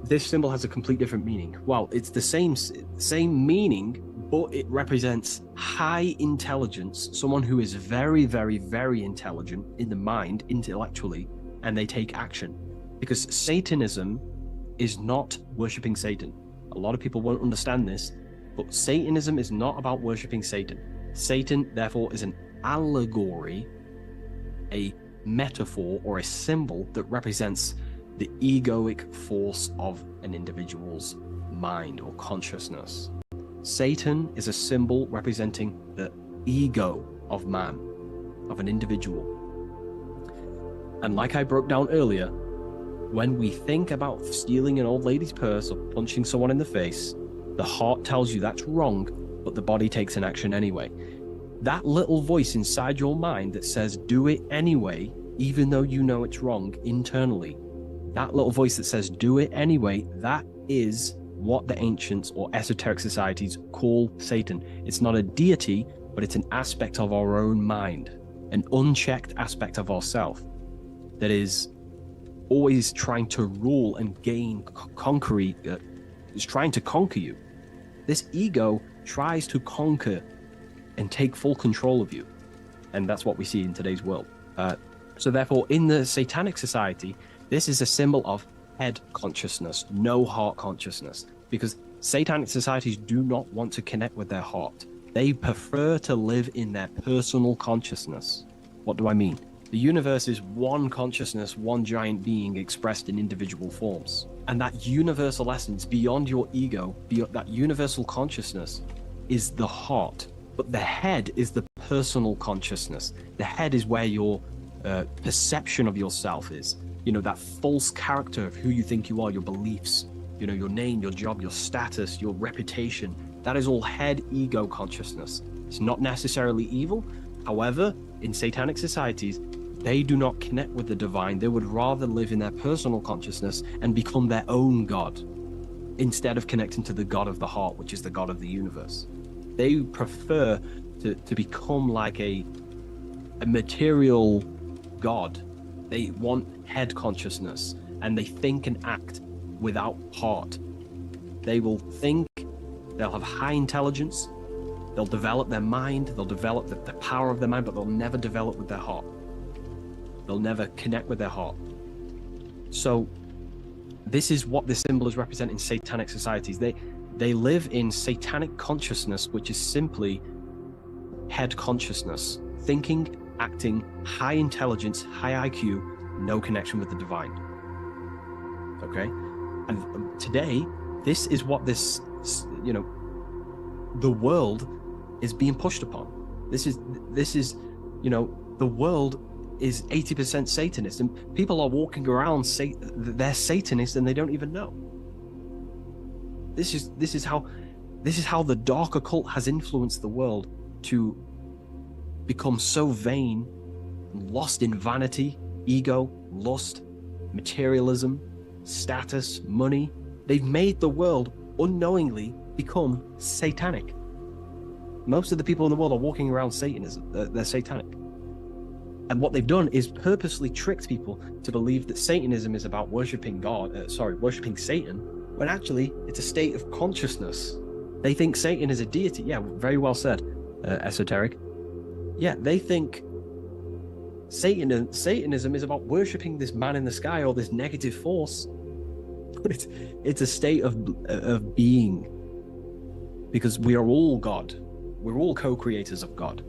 This symbol has a complete different meaning. Well, it's the same meaning, but it represents high intelligence, someone who is very, very, very intelligent in the mind, intellectually, and they take action. Because Satanism is not worshipping Satan. A lot of people won't understand this, but Satanism is not about worshipping Satan. Satan, therefore, is an allegory, a metaphor, or a symbol that represents the egoic force of an individual's mind or consciousness. Satan is a symbol representing the ego of man, of an individual. And like I broke down earlier, when we think about stealing an old lady's purse or punching someone in the face, the heart tells you that's wrong, but the body takes an action anyway. That little voice inside your mind that says, do it anyway, even though you know it's wrong internally, that little voice that says, do it anyway, that is what the ancients or esoteric societies call Satan. It's not a deity, but it's an aspect of our own mind, an unchecked aspect of ourself that is always trying to rule and gain, is trying to conquer you. This ego tries to conquer and take full control of you. And that's what we see in today's world. So therefore, in the satanic society, this is a symbol of head consciousness, no heart consciousness, because satanic societies do not want to connect with their heart. They prefer to live in their personal consciousness. What do I mean? The universe is one consciousness, one giant being expressed in individual forms. And that universal essence beyond your ego, beyond that universal consciousness, is the heart. But the head is the personal consciousness. The head is where your perception of yourself is. You know, that false character of who you think you are, your beliefs, you know, your name, your job, your status, your reputation. That is all head ego consciousness. It's not necessarily evil. However, in satanic societies, they do not connect with the divine. They would rather live in their personal consciousness and become their own God instead of connecting to the God of the heart, which is the God of the universe. They prefer to become like a material God. They want head consciousness, and they think and act without heart. They will think, they'll have high intelligence, they'll develop their mind, they'll develop the power of their mind, but they'll never develop with their heart. They'll never connect with their heart. So this is what this symbol is representing in satanic societies. They live in satanic consciousness, which is simply head consciousness, thinking, acting, high intelligence, high IQ, no connection with the divine. Okay? And today, this is what this, you know, the world is being pushed upon. This is, you know, the world is 80% Satanist, and people are walking around they're Satanists and they don't even know. This is how the dark occult has influenced the world to become so vain, lost in vanity, ego, lust, materialism, status, money. They've made the world unknowingly become satanic. Most of the people in the world are walking around Satanism. They're satanic. And what they've done is purposely tricked people to believe that Satanism is about worshipping worshipping Satan, when actually it's a state of consciousness. They think Satan is a deity. Yeah, very well said, esoteric. Yeah, they think Satanism is about worshipping this man in the sky or this negative force. But it's a state of being, because we are all God. We're all co-creators of God.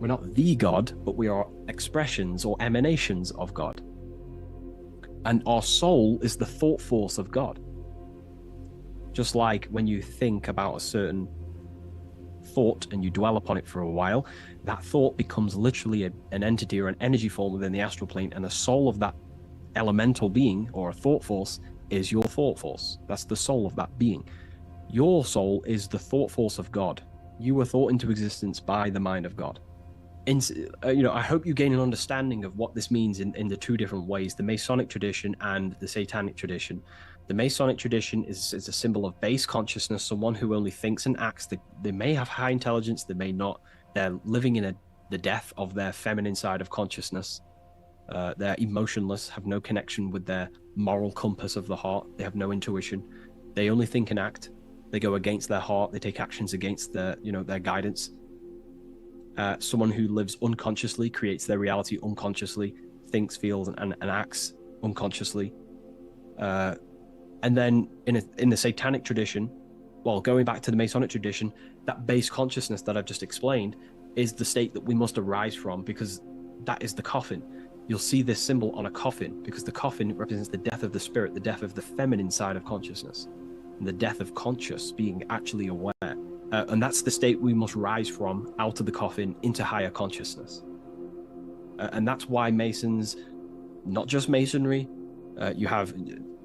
We're not the God, but we are expressions or emanations of God. And our soul is the thought force of God. Just like when you think about a certain thought and you dwell upon it for a while, that thought becomes literally an entity or an energy form within the astral plane, and the soul of that elemental being or a thought force is your thought force. That's the soul of that being. Your soul is the thought force of God. You were thought into existence by the mind of God. I hope you gain an understanding of what this means in the two different ways, the Masonic tradition and the Satanic tradition. The Masonic tradition is a symbol of base consciousness, someone who only thinks and acts. They may have high intelligence, they may not. They're living in the death of their feminine side of consciousness. They're emotionless, have no connection with their moral compass of the heart. They have no intuition. They only think and act. They go against their heart. They take actions against their guidance. Someone who lives unconsciously, creates their reality unconsciously, thinks, feels, and acts unconsciously. And then in the Satanic tradition, well, going back to the Masonic tradition, that base consciousness that I've just explained is the state that we must arise from, because that is the coffin. You'll see this symbol on a coffin, because the coffin represents the death of the spirit, the death of the feminine side of consciousness, and the death of conscious, being actually aware. And that's the state we must rise from, out of the coffin into higher consciousness. And that's why Masons, not just Masonry, you have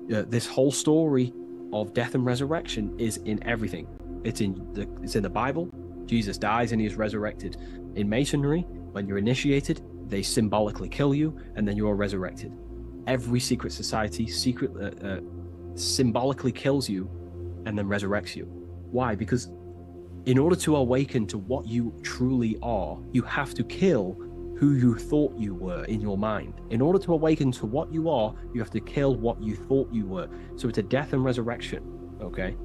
this whole story of death and resurrection is in everything. It's in the Bible, Jesus dies and he is resurrected. In Masonry, when you're initiated, they symbolically kill you and then you're resurrected. Every secret society symbolically kills you and then resurrects you. Why? Because in order to awaken to what you truly are, you have to kill who you thought you were in your mind. In order to awaken to what you are, you have to kill what you thought you were. So it's a death and resurrection. Okay,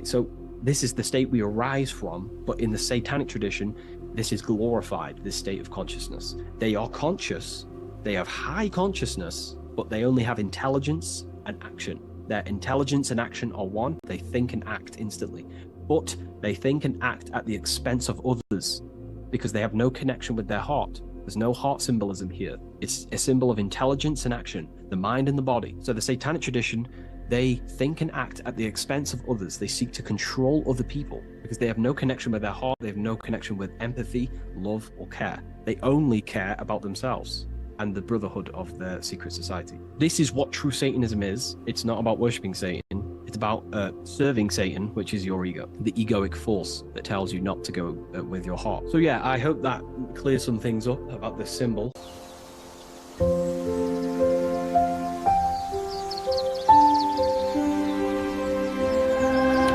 so this is the state we arise from, but in the satanic tradition, this is glorified, this state of consciousness. They are conscious, they have high consciousness, but they only have intelligence and action. Their intelligence and action are one. They think and act instantly, but they think and act at the expense of others because they have no connection with their heart. There's no heart symbolism here. It's a symbol of intelligence and action, the mind and the body. So the satanic tradition, they think and act at the expense of others. They seek to control other people because they have no connection with their heart. They have no connection with empathy, love, or care. They only care about themselves and the brotherhood of their secret society. This is what true Satanism is. It's not about worshipping Satan. It's about serving Satan, which is your ego, the egoic force that tells you not to go with your heart. So yeah, I hope that clears some things up about this symbol.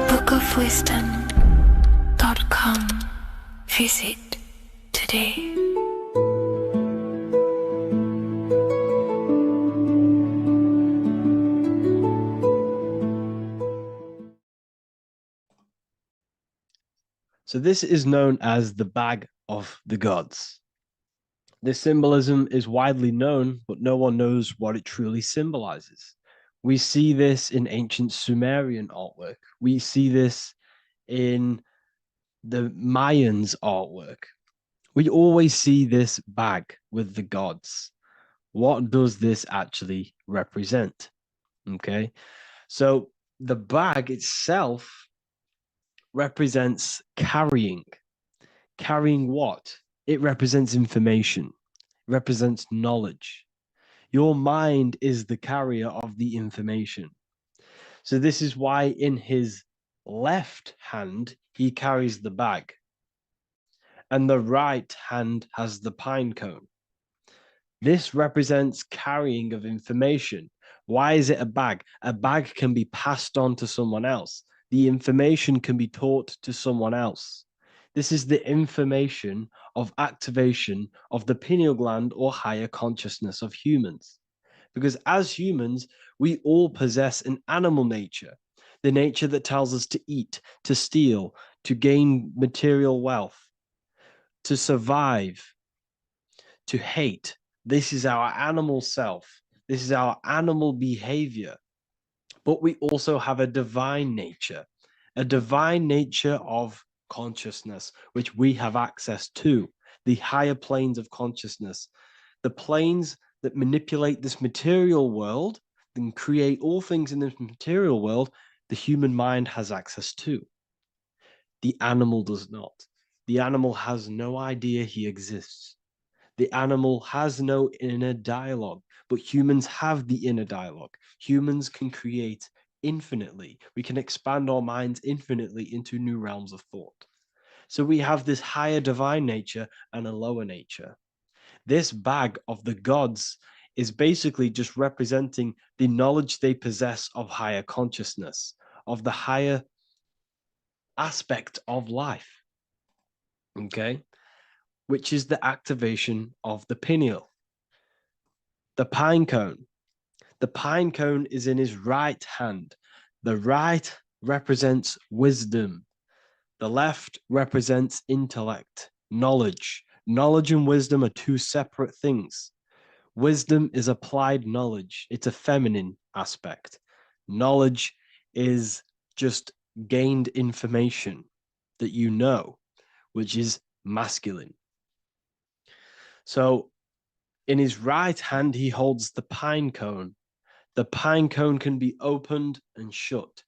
bookofwisdom.com. Visit today. So this is known as the bag of the gods. This symbolism is widely known, but no one knows what it truly symbolizes. We see this in ancient Sumerian artwork. We see this in the Mayans' artwork. We always see this bag with the gods. What does this actually represent? Okay, so the bag itself represents carrying. Carrying what? It represents information, represents knowledge. Your mind is the carrier of the information. So this is why in his left hand, he carries the bag. And the right hand has the pine cone. This represents carrying of information. Why is it a bag? A bag can be passed on to someone else. The information can be taught to someone else. This is the information of activation of the pineal gland or higher consciousness of humans. Because as humans, we all possess an animal nature, the nature that tells us to eat, to steal, to gain material wealth, to survive, to hate. This is our animal self. This is our animal behavior. But we also have a divine nature of consciousness, which we have access to, the higher planes of consciousness, the planes that manipulate this material world and create all things in this material world. The human mind has access to. The animal does not. The animal has no idea he exists. The animal has no inner dialogue, but humans have the inner dialogue. Humans can create infinitely. We can expand our minds infinitely into new realms of thought. So we have this higher divine nature and a lower nature. This bag of the gods is basically just representing the knowledge they possess of higher consciousness, of the higher aspect of life. Okay? Which is the activation of the pineal. The pine cone. The pine cone is in his right hand. The right represents wisdom. The left represents intellect, knowledge. Knowledge and wisdom are two separate things. Wisdom is applied knowledge. It's a feminine aspect. Knowledge is just gained information that you know, which is masculine. So in his right hand, he holds the pine cone. The pine cone can be opened and shut.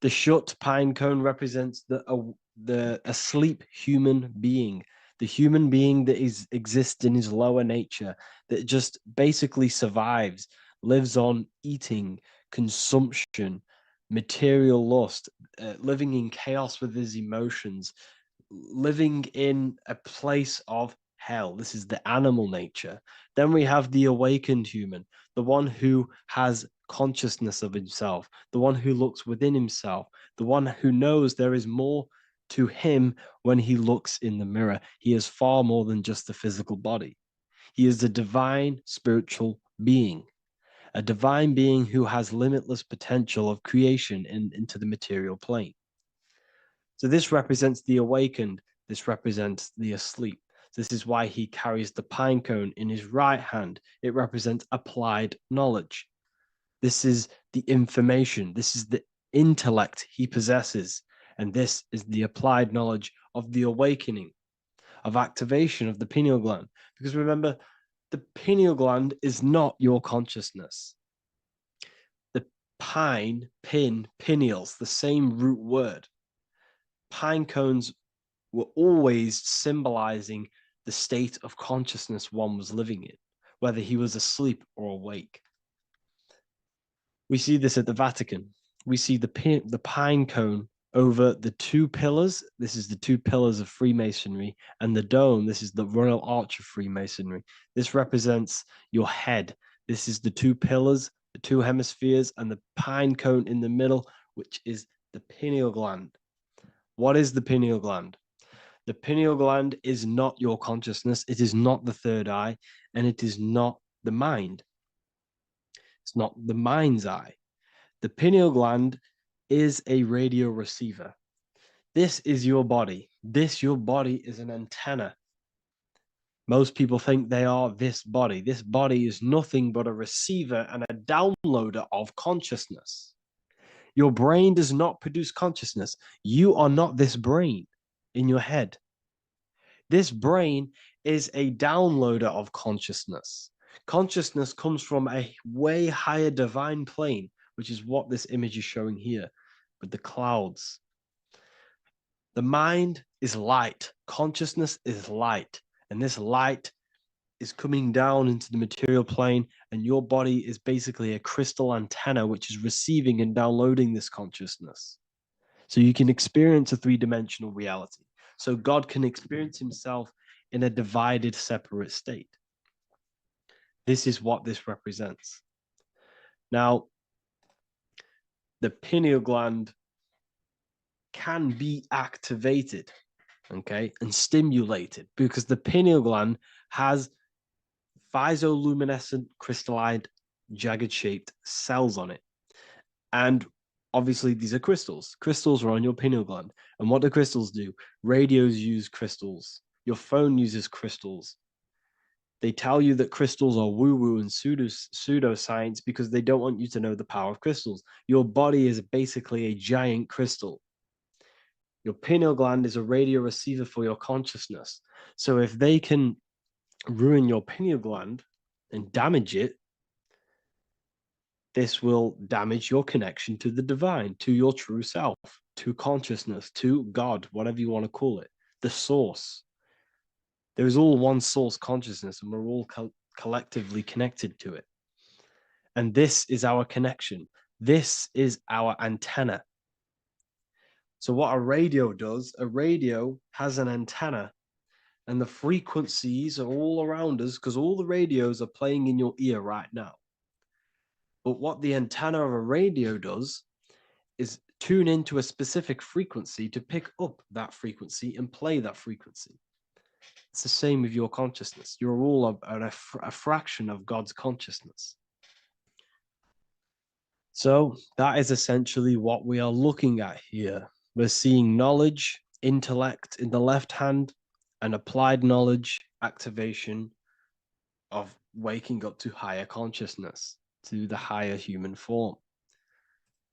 The shut pine cone represents the asleep human being, the human being that exists in his lower nature, that just basically survives, lives on eating, consumption, material lust, living in chaos with his emotions, living in a place of hell. This is the animal nature. Then we have the awakened human, the one who has consciousness of himself, the one who looks within himself, the one who knows there is more to him when he looks in the mirror. He is far more than just the physical body. He is a divine spiritual being, a divine being who has limitless potential of creation into the material plane. So this represents the awakened. This represents the asleep. This is why he carries the pine cone in his right hand. It represents applied knowledge. This is the information. This is the intellect he possesses. And this is the applied knowledge of the awakening, of activation of the pineal gland. Because remember, the pineal gland is not your consciousness. The pineals, the same root word. Pine cones were always symbolizing the state of consciousness one was living in, whether he was asleep or awake. We see this at the Vatican. We see the pine cone over the two pillars. This is the two pillars of Freemasonry, and the dome. This is the Royal Arch of Freemasonry. This represents your head. This is the two pillars, the two hemispheres, and the pine cone in the middle, which is the pineal gland. What is the pineal gland? The pineal gland is not your consciousness. It is not the third eye, and it is not the mind. It's not the mind's eye. The pineal gland is a radio receiver. This is your body. Your body is an antenna. Most people think they are this body. This body is nothing but a receiver and a downloader of consciousness. Your brain does not produce consciousness. You are not this brain in your head. This brain is a downloader of consciousness. Consciousness comes from a way higher divine plane, which is what this image is showing here with the clouds. The mind is light. Consciousness is light. And this light is coming down into the material plane, and your body is basically a crystal antenna which is receiving and downloading this consciousness. So you can experience a three-dimensional reality. So God can experience himself in a divided, separate state. This is what this represents. Now, the pineal gland can be activated, okay, and stimulated, because the pineal gland has phytoluminescent crystallized jagged-shaped cells on it. And obviously, these are crystals. Crystals are on your pineal gland. And what do crystals do? Radios use crystals. Your phone uses crystals. They tell you that crystals are woo-woo and pseudoscience because they don't want you to know the power of crystals. Your body is basically a giant crystal. Your pineal gland is a radio receiver for your consciousness. So if they can ruin your pineal gland and damage it, this will damage your connection to the divine, to your true self, to consciousness, to God, whatever you want to call it, the source. There is all one source consciousness, and we're all collectively connected to it. And this is our connection. This is our antenna. So what a radio does, a radio has an antenna, and the frequencies are all around us because all the radios are playing in your ear right now. But what the antenna of a radio does is tune into a specific frequency to pick up that frequency and play that frequency. It's the same with your consciousness. You're all a fraction of God's consciousness. So that is essentially what we are looking at here. We're seeing knowledge, intellect in the left hand, and applied knowledge, activation of waking up to higher consciousness, to the higher human form.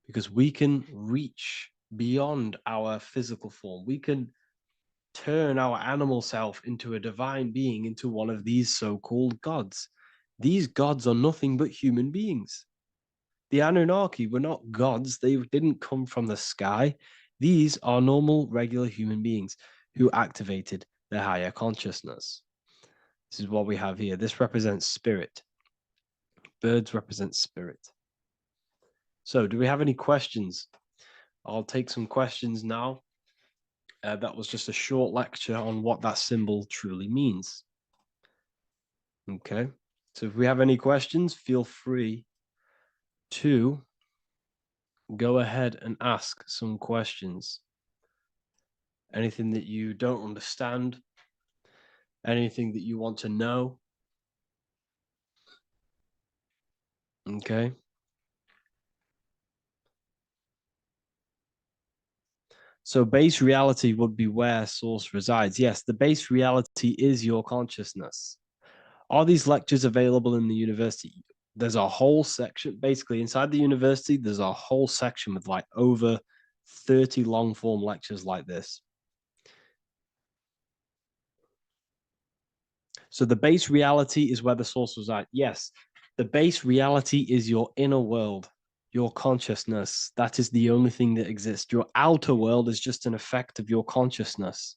Because we can reach beyond our physical form. We can turn our animal self into a divine being, into one of these so-called gods. These gods are nothing but human beings. The Anunnaki were not gods. They didn't come from the sky. These are normal, regular human beings who activated their higher consciousness. This is what we have here. This represents spirit. Birds represent spirit. So do we have any questions? I'll take some questions now. That was just a short lecture on what that symbol truly means. Okay, so if we have any questions, feel free to go ahead and ask some questions. Anything that you don't understand, anything that you want to know. Okay. So base reality would be where source resides. Yes, the base reality is your consciousness. Are these lectures available in the university? There's a whole section, basically inside the university, there's a whole section with like over 30 long form lectures like this. So the base reality is where the source resides. Yes, the base reality is your inner world, your consciousness. That is the only thing that exists. Your outer world is just an effect of your consciousness.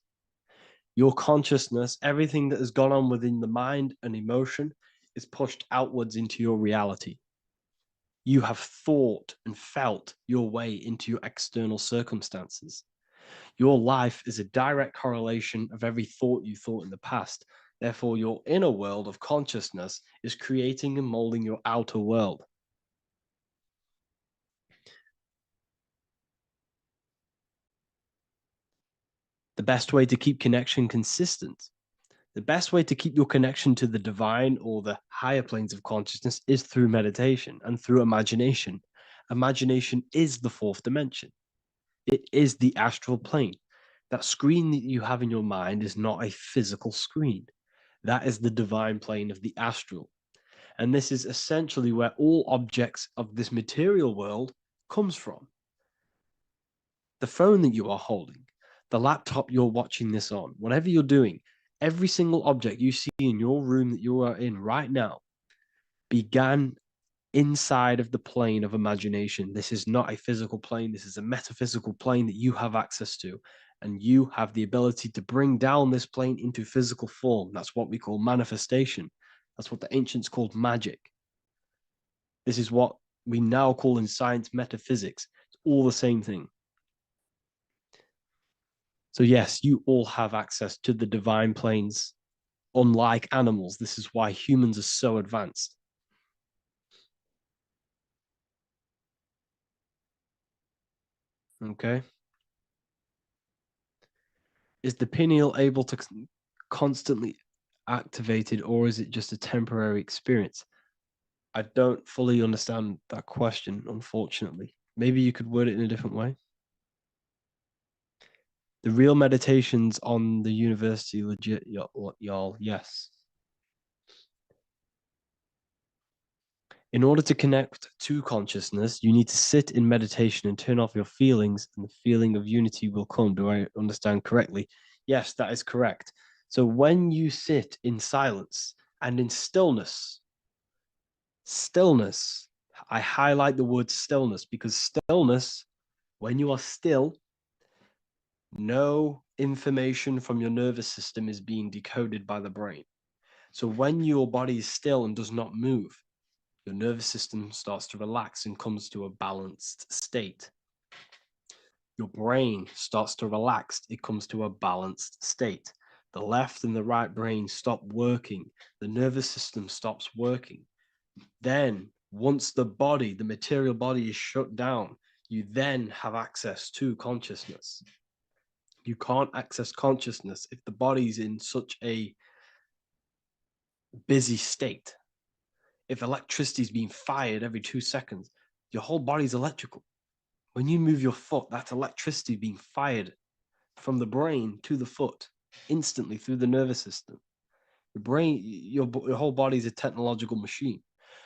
Your consciousness, everything that has gone on within the mind and emotion, is pushed outwards into your reality. You have thought and felt your way into your external circumstances. Your life is a direct correlation of every thought you thought in the past. Therefore, your inner world of consciousness is creating and molding your outer world. The best way to keep connection consistent, the best way to keep your connection to the divine or the higher planes of consciousness is through meditation and through imagination. Imagination is the fourth dimension. It is the astral plane. That screen that you have in your mind is not a physical screen. That is the divine plane of the astral. And this is essentially where all objects of this material world comes from. The phone that you are holding, the laptop you're watching this on, whatever you're doing, every single object you see in your room that you are in right now began inside of the plane of imagination. This is not a physical plane. This is a metaphysical plane that you have access to. And you have the ability to bring down this plane into physical form. That's what we call manifestation. That's what the ancients called magic. This is what we now call in science metaphysics. It's all the same thing. So yes, you all have access to the divine planes. Unlike animals, this is why humans are so advanced. Okay. Is the pineal able to constantly activated, or is it just a temporary experience? I don't fully understand that question, unfortunately. Maybe you could word it in a different way. The real meditations on the university, legit, y'all, yes. In order to connect to consciousness, you need to sit in meditation and turn off your feelings, and the feeling of unity will come. Do I understand correctly? Yes, that is correct. So when you sit in silence and in stillness, I highlight the word stillness because stillness, when you are still, no information from your nervous system is being decoded by the brain. So when your body is still and does not move, your nervous system starts to relax and comes to a balanced state. Your brain starts to relax, it comes to a balanced state. The left and the right brain stop working, the nervous system stops working. Then, once the body, the material body is shut down, you then have access to consciousness. You can't access consciousness if the body's in such a busy state. If electricity is being fired every 2 seconds, your whole body's electrical. When you move your foot, that's electricity being fired from the brain to the foot instantly through the nervous system. Your brain, your whole body is a technological machine.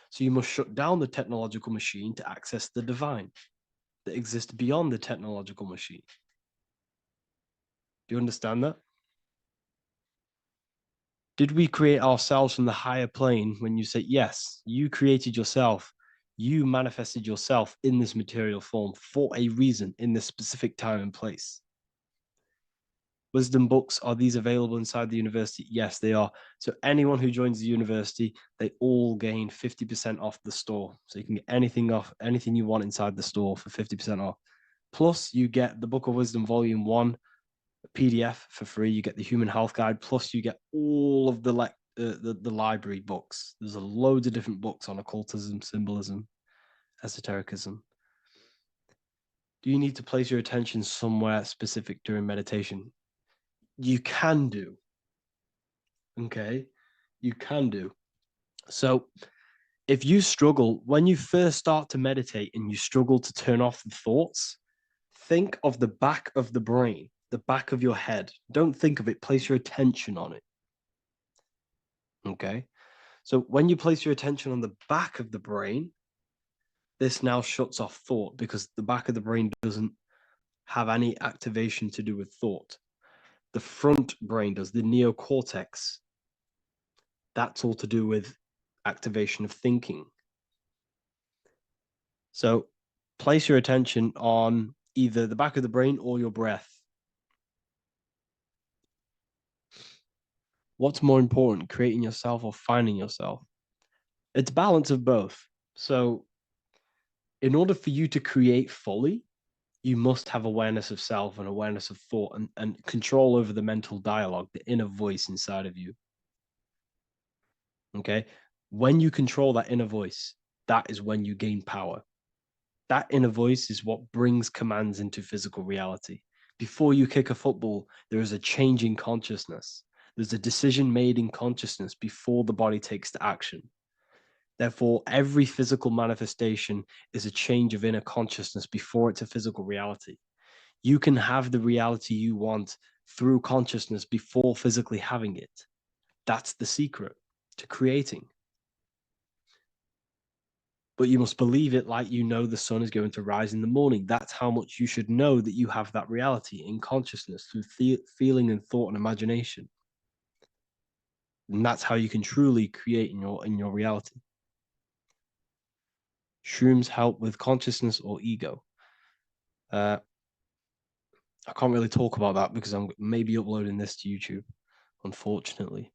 So you must shut down the technological machine to access the divine that exists beyond the technological machine. Do you understand that? Did we create ourselves from the higher plane? When you say yes, you created yourself, you manifested yourself in this material form for a reason in this specific time and place. Wisdom books, are these available inside the university? Yes, they are. So anyone who joins the university, they all gain 50% off the store. So you can get anything off, anything you want inside the store for 50% off. Plus, you get the Book of Wisdom Volume 1 PDF for free. You get the Human Health Guide, plus you get all of the library books. There's a load of different books on occultism, symbolism, esotericism. Do you need to place your attention somewhere specific during meditation? You can do. Okay, you can do. So if you struggle, when you first start to meditate and you struggle to turn off the thoughts, think of the back of the brain, the back of your head. Don't think of it, place your attention on it. Okay. So when you place your attention on the back of the brain, this now shuts off thought because the back of the brain doesn't have any activation to do with thought. The front brain does, the neocortex. That's all to do with activation of thinking. So place your attention on either the back of the brain or your breath. What's more important, creating yourself or finding yourself? It's balance of both. So in order for you to create fully, you must have awareness of self and awareness of thought and control over the mental dialogue, the inner voice inside of you. Okay. When you control that inner voice, that is when you gain power. That inner voice is what brings commands into physical reality. Before you kick a football, there is a change in consciousness. There's a decision made in consciousness before the body takes the action. Therefore, every physical manifestation is a change of inner consciousness before it's a physical reality. You can have the reality you want through consciousness before physically having it. That's the secret to creating. But you must believe it like you know the sun is going to rise in the morning. That's how much you should know that you have that reality in consciousness through feeling and thought and imagination. And that's how you can truly create in your reality. Shrooms help with consciousness or ego. I can't really talk about that because I'm maybe uploading this to YouTube, unfortunately.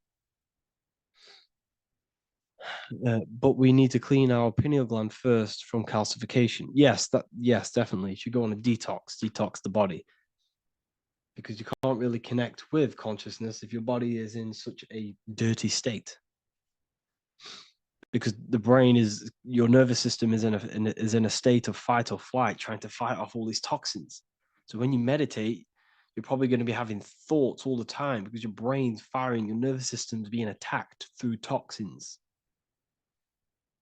But we need to clean our pineal gland first from calcification. Yes, definitely. You should go on a detox the body. Because you can't really connect with consciousness if your body is in such a dirty state. Because the brain is, your nervous system is in a state of fight or flight, trying to fight off all these toxins. So when you meditate, you're probably going to be having thoughts all the time because your brain's firing, your nervous system's being attacked through toxins.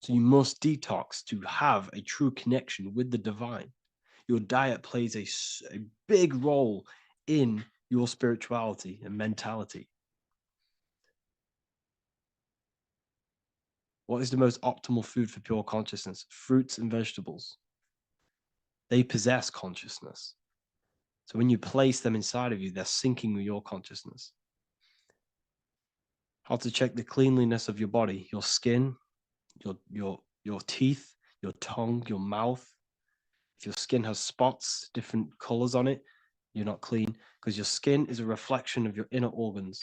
So you must detox to have a true connection with the divine. Your diet plays a big role in your spirituality and mentality. What is the most optimal food for pure consciousness? Fruits and vegetables. They possess consciousness. So when you place them inside of you, they're syncing with your consciousness. How to check the cleanliness of your body, your skin, your teeth, your tongue, your mouth. If your skin has spots, different colors on it, you're not clean because your skin is a reflection of your inner organs.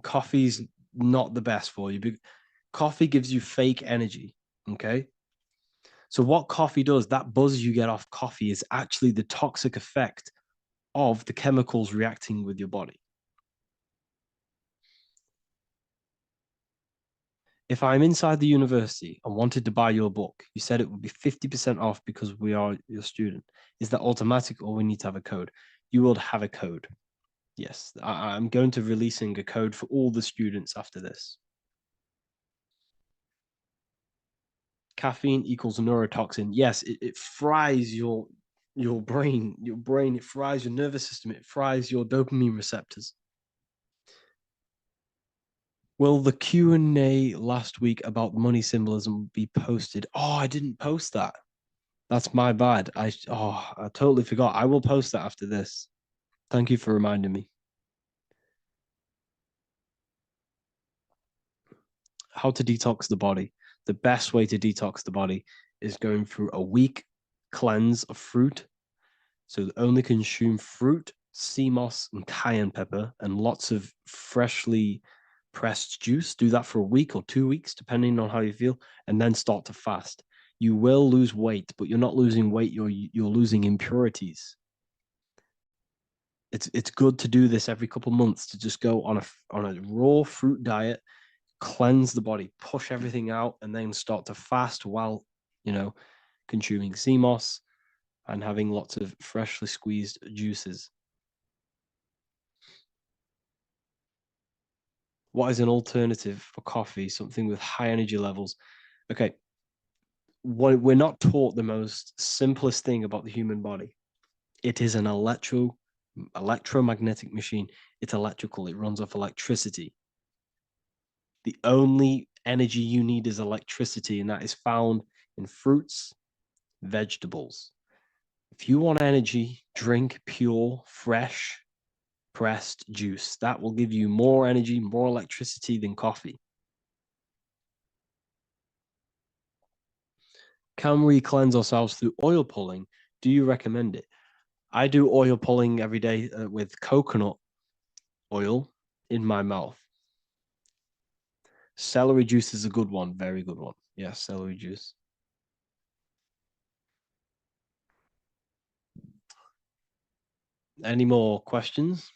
Coffee's not the best for you. Coffee gives you fake energy. Okay. So what coffee does, that buzz you get off coffee is actually the toxic effect of the chemicals reacting with your body. If I'm inside the university and wanted to buy your book, you said it would be 50% off because we are your student. Is that automatic or we need to have a code? You will have a code. Yes, I'm going to releasing a code for all the students after this. Caffeine equals neurotoxin. Yes, it fries your brain, it fries your nervous system, it fries your dopamine receptors. Will the Q&A last week about money symbolism be posted? Oh, I didn't post that. That's my bad. I totally forgot. I will post that after this. Thank you for reminding me. How to detox the body. The best way to detox the body is going through a week cleanse of fruit. So only consume fruit, sea moss, and cayenne pepper, and lots of freshly pressed juice. Do that for a week or 2 weeks, depending on how you feel, and then start to fast. You will lose weight, but you're not losing weight. You're losing impurities. It's good to do this every couple months, to just go on a raw fruit diet, cleanse the body, push everything out, and then start to fast while consuming sea moss and having lots of freshly squeezed juices. What is an alternative for coffee? Something with high energy levels. Okay, we're not taught the most simplest thing about the human body. It is an electromagnetic machine. It's electrical. It runs off electricity. The only energy you need is electricity, and that is found in fruits, vegetables. If you want energy, drink pure, fresh, pressed juice. That will give you more energy, more electricity than coffee. Can we cleanse ourselves through oil pulling? Do you recommend it? I do oil pulling every day with coconut oil in my mouth. Celery juice is a good one, very good one. Yes, celery juice. Any more questions?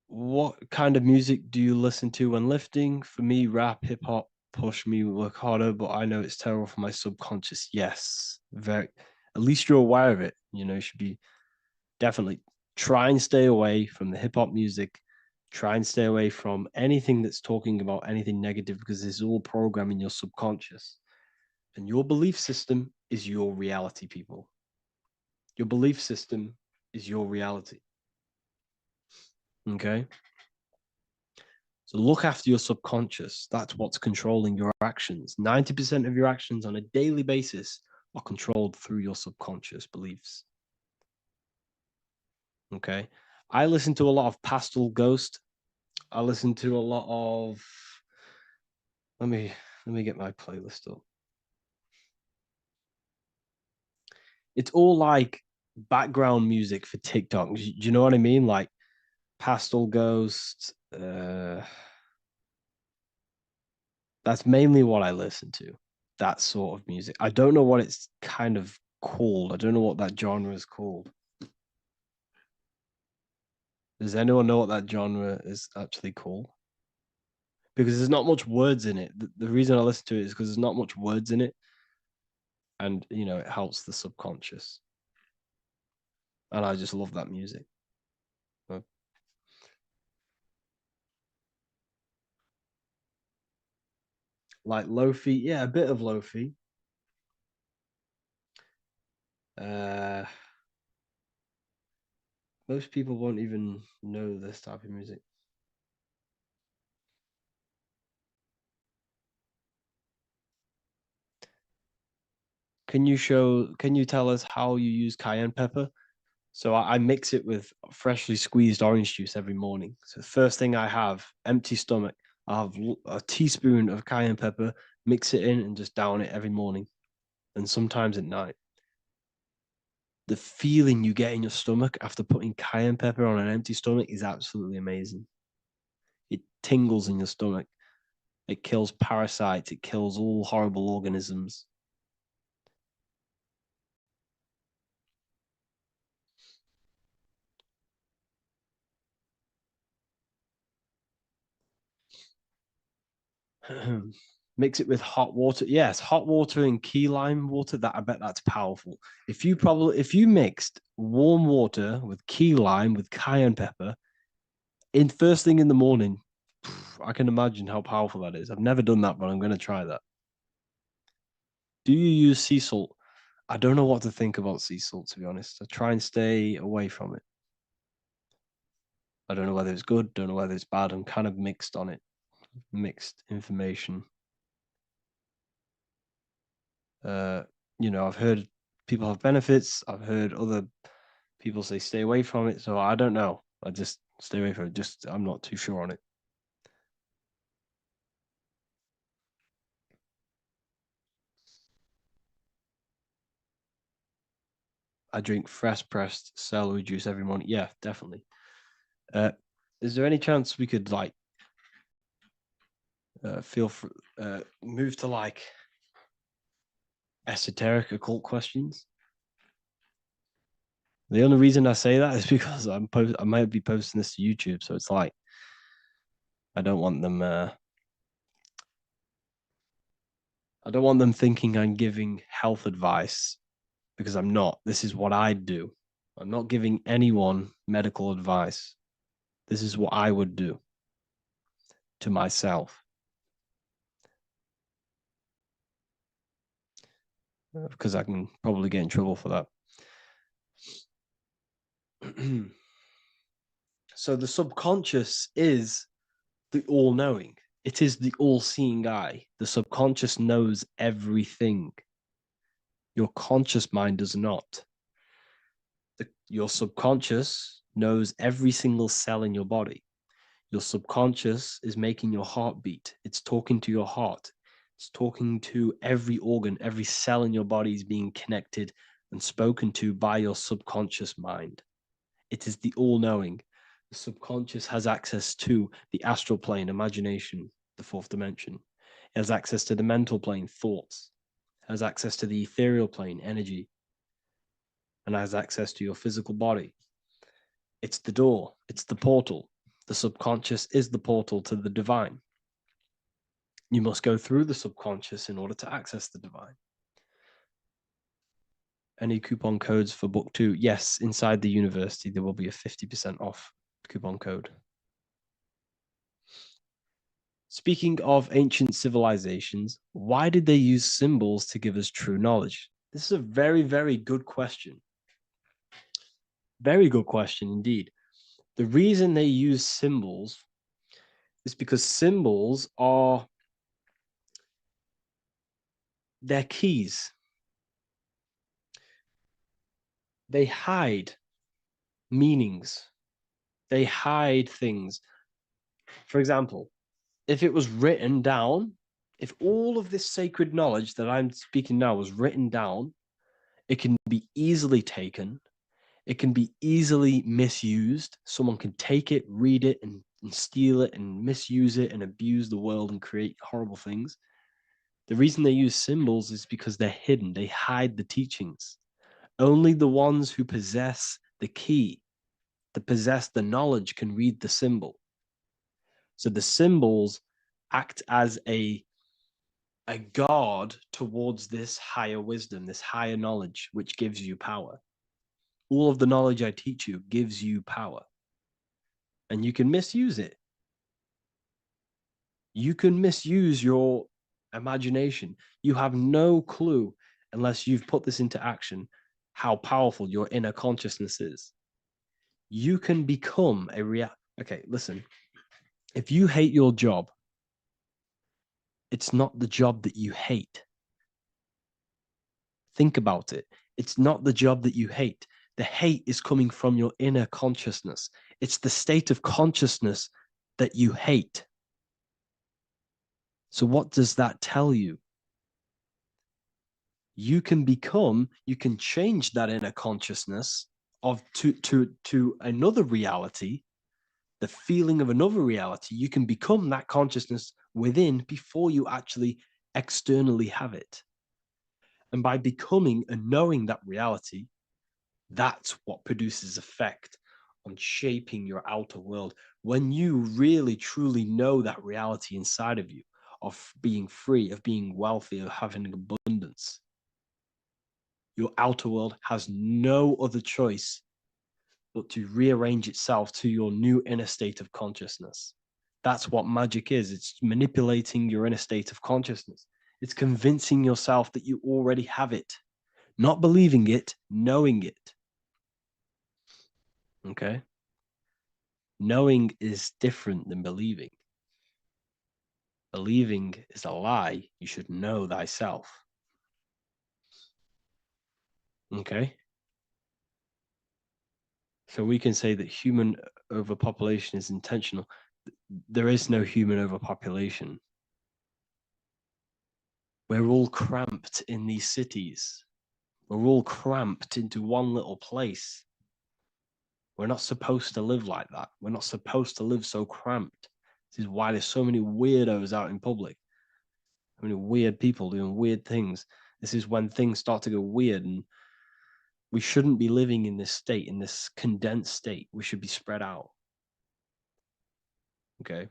What kind of music do you listen to when lifting? For me, rap, hip hop push me work harder, but I know it's terrible for my subconscious. Yes, very. At least you're aware of it. You should be definitely try and stay away from the hip hop music. Try and stay away from anything that's talking about anything negative, because it's all programming your subconscious. And your belief system is your reality, people. Your belief system is your reality. Okay? So look after your subconscious. That's what's controlling your actions. 90% of your actions on a daily basis are controlled through your subconscious beliefs. Okay? I listen to a lot of Pastel Ghost. I listen to a lot of let me get my playlist up. It's all like background music for TikTok. Do you know what I mean? Like Pastel Ghost. That's mainly what I listen to. That sort of music. I don't know what it's kind of called. I don't know what that genre is called. Does anyone know what that genre is actually called? Because there's not much words in it. The reason I listen to it is because there's not much words in it. And, it helps the subconscious. And I just love that music. Like lo-fi, yeah, a bit of lo-fi. Most people won't even know this type of music. Can you tell us how you use cayenne pepper? So I mix it with freshly squeezed orange juice every morning. So the first thing I have, empty stomach, I have a teaspoon of cayenne pepper, mix it in and just down it every morning, and sometimes at night. The feeling you get in your stomach after putting cayenne pepper on an empty stomach is absolutely amazing. It tingles in your stomach. It kills parasites. It kills all horrible organisms. Mix it with hot water. Yes, hot water and key lime water. That I bet that's powerful. If you mixed warm water with key lime with cayenne pepper in first thing in the morning, I can imagine how powerful that is. I've never done that, but I'm going to try that. Do you use sea salt? I don't know what to think about sea salt, to be honest. I try and stay away from it. I don't know whether it's good, don't know whether it's bad. I'm kind of mixed on it. Mixed information. I've heard people have benefits. I've heard other people say stay away from it. So I don't know. I just stay away from it. I'm not too sure on it. I drink fresh pressed celery juice every morning. Yeah, definitely. Is there any chance we could feel free, move to like esoteric occult questions. The only reason I say that is because I might be posting this to YouTube, so it's like I don't want them. I don't want them thinking I'm giving health advice, because I'm not. This is what I do. I'm not giving anyone medical advice. This is what I would do to myself. Because I can probably get in trouble for that. So the subconscious is the all-knowing. It is the all-seeing eye. The subconscious knows everything. Your conscious mind does not. Your subconscious knows every single cell in your body. Your subconscious is making your heart beat. It's talking to your heart. It's talking to every organ, every cell in your body is being connected and spoken to by your subconscious mind. It is the all-knowing. The subconscious has access to the astral plane, imagination, the fourth dimension. It has access to the mental plane, thoughts. It has access to the ethereal plane, energy. And has access to your physical body. It's the door. It's the portal. The subconscious is the portal to the divine. You must go through the subconscious in order to access the divine. Any coupon codes for book 2? Yes, inside the university, there will be a 50% off coupon code. Speaking of ancient civilizations, why did they use symbols to give us true knowledge? This is a very, very good question. Very good question indeed. The reason they use symbols is because symbols are their keys. They hide meanings. They hide things. For example, if it was written down, if all of this sacred knowledge that I'm speaking now was written down, it can be easily taken. It can be easily misused. Someone can take it, read it, and steal it and misuse it and abuse the world and create horrible things. The reason they use symbols is because they're hidden. They hide the teachings. Only the ones who possess the key, that possess the knowledge, can read the symbol. So the symbols act as a guard towards this higher wisdom, this higher knowledge, which gives you power. All of the knowledge I teach you gives you power. And you can misuse it. You can misuse your imagination. You have no clue, unless you've put this into action, how powerful your inner consciousness is. You can become a Okay, listen. If you hate your job, it's not the job that you hate. Think about it. It's not the job that you hate. The hate is coming from your inner consciousness. It's the state of consciousness that you hate. So what does that tell you? You can change that inner consciousness to another reality, the feeling of another reality. You can become that consciousness within before you actually externally have it. And by becoming and knowing that reality, that's what produces effect on shaping your outer world. When you really, truly know that reality inside of you, of being free, of being wealthy, of having abundance, your outer world has no other choice but to rearrange itself to your new inner state of consciousness. That's what magic is. It's manipulating your inner state of consciousness. It's convincing yourself that you already have it, not believing it, knowing it. Okay? Knowing is different than believing. Believing is a lie. You should know thyself. Okay? So we can say that human overpopulation is intentional. There is no human overpopulation. We're all cramped in these cities. We're all cramped into one little place. We're not supposed to live like that. We're not supposed to live so cramped. This is why there's so many weirdos out in public. So many weird people doing weird things. This is when things start to go weird, and we shouldn't be living in this state, in this condensed state. We should be spread out. Okay.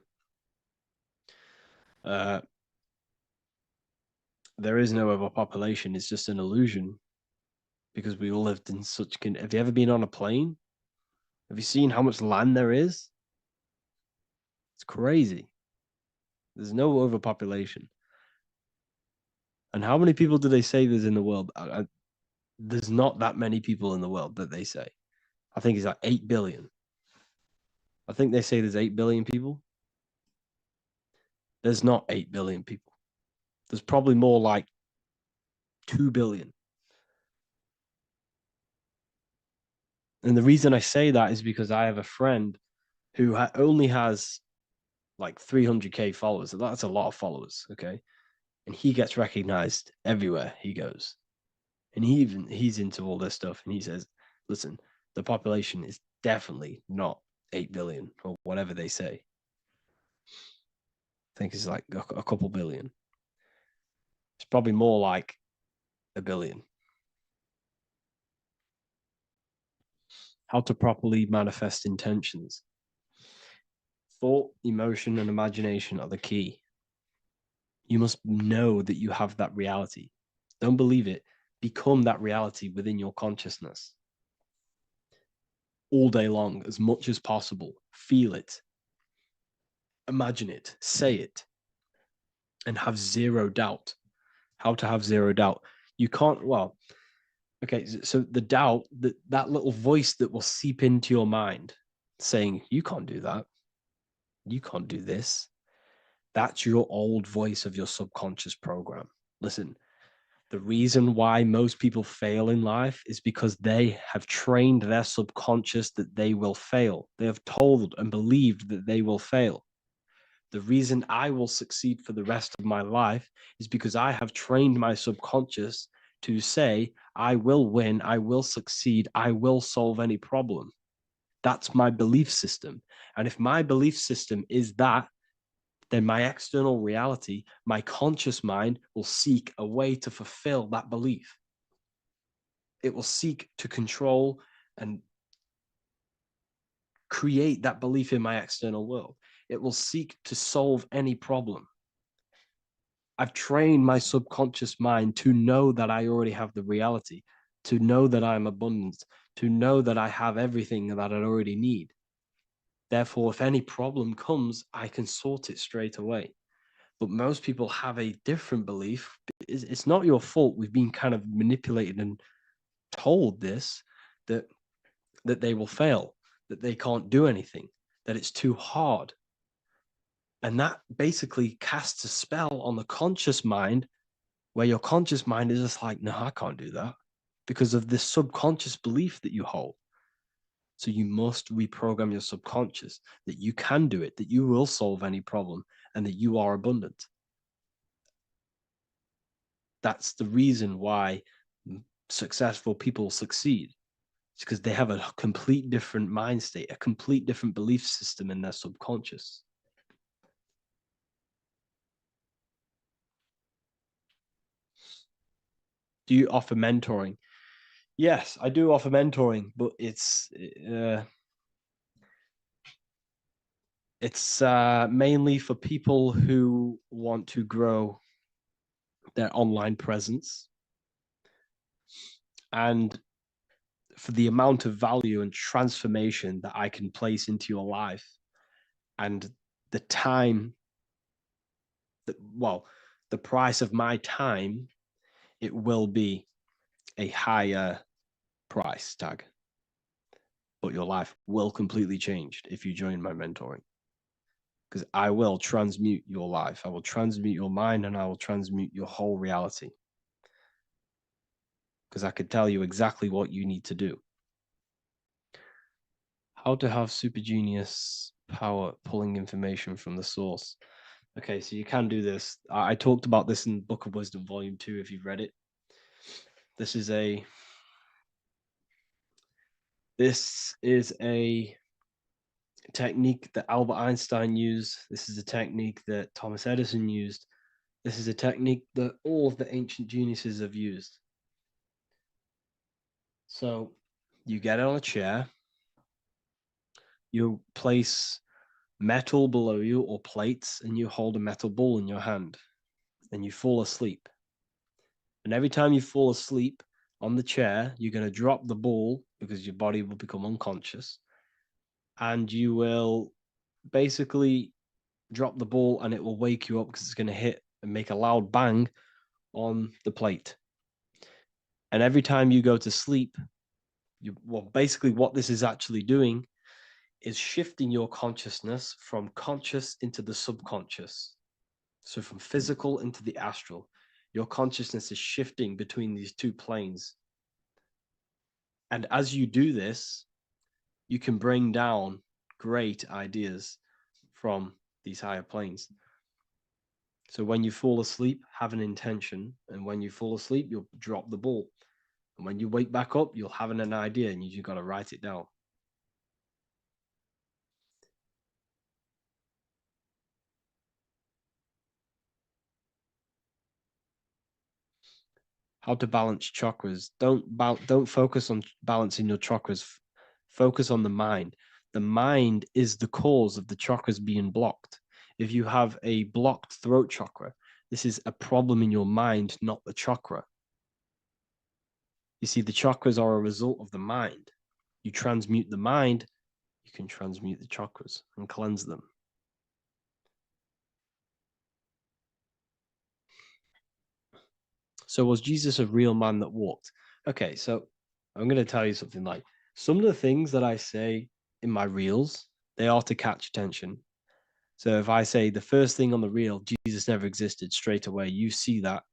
There is no overpopulation. It's just an illusion because we all lived in such. Have you ever been on a plane? Have you seen how much land there is? It's crazy. There's no overpopulation. And how many people do they say there's in the world? There's not that many people in the world that they say. I think it's like 8 billion. I think they say there's 8 billion people. There's not 8 billion people. There's probably more like 2 billion. And the reason I say that is because I have a friend who only has like 300K followers. So that's a lot of followers, okay? And he gets recognized everywhere he goes. And he's into all this stuff. And he says, listen, the population is definitely not 8 billion or whatever they say. I think it's like a couple billion. It's probably more like a billion. How to properly manifest intentions. Thought, emotion, and imagination are the key. You must know that you have that reality. Don't believe it. Become that reality within your consciousness. All day long, as much as possible. Feel it. Imagine it. Say it. And have zero doubt. How to have zero doubt. You can't, well, okay, so the doubt, that little voice that will seep into your mind saying, you can't do that. You can't do this. That's your old voice of your subconscious program. Listen, the reason why most people fail in life is because they have trained their subconscious that they will fail. They have told and believed that they will fail. The reason I will succeed for the rest of my life is because I have trained my subconscious to say, I will win, I will succeed, I will solve any problem. That's my belief system. And if my belief system is that, then my external reality, my conscious mind will seek a way to fulfill that belief. It will seek to control and create that belief in my external world. It will seek to solve any problem. I've trained my subconscious mind to know that I already have the reality, to know that I'm abundant, to know that I have everything that I already need. Therefore, if any problem comes, I can sort it straight away. But most people have a different belief. It's not your fault. We've been kind of manipulated and told this, that they will fail, that they can't do anything, that it's too hard. And that basically casts a spell on the conscious mind, where your conscious mind is just like, no, I can't do that, because of this subconscious belief that you hold. So you must reprogram your subconscious that you can do it, that you will solve any problem, and that you are abundant. That's the reason why successful people succeed. It's because they have a complete different mind state, a complete different belief system in their subconscious. Do you offer mentoring? Yes, I do offer mentoring, but it's mainly for people who want to grow their online presence, and for the amount of value and transformation that I can place into your life, and the time that, well, the price of my time, it will be a higher price tag. But your life will completely change if you join my mentoring. Because I will transmute your life. I will transmute your mind, and I will transmute your whole reality. Because I could tell you exactly what you need to do. How to have super genius power pulling information from the source. Okay, so you can do this. I talked about this in Book of Wisdom, Volume 2, if you've read it. This is technique that Albert Einstein used. This is a technique that Thomas Edison used. This is a technique that all of the ancient geniuses have used. So you get on a chair, you place metal below you or plates, and you hold a metal ball in your hand, and you fall asleep. And every time you fall asleep on the chair, you're going to drop the ball because your body will become unconscious. And you will basically drop the ball and it will wake you up because it's going to hit and make a loud bang on the plate. And every time you go to sleep, basically what this is actually doing is shifting your consciousness from conscious into the subconscious. So from physical into the astral. Your consciousness is shifting between these two planes. And as you do this, you can bring down great ideas from these higher planes. So when you fall asleep, have an intention. And when you fall asleep, you'll drop the ball. And when you wake back up, you'll have an idea and you just got to write it down. How to balance chakras. Don't focus on balancing your chakras. Focus on the mind. The mind is the cause of the chakras being blocked. If you have a blocked throat chakra, this is a problem in your mind, not the chakra. You see, the chakras are a result of the mind. You transmute the mind, you can transmute the chakras and cleanse them. So was Jesus a real man that walked? Okay, so I'm going to tell you something. Like, some of the things that I say in my reels, they are to catch attention. So if I say the first thing on the reel, Jesus never existed, straight away, you see that,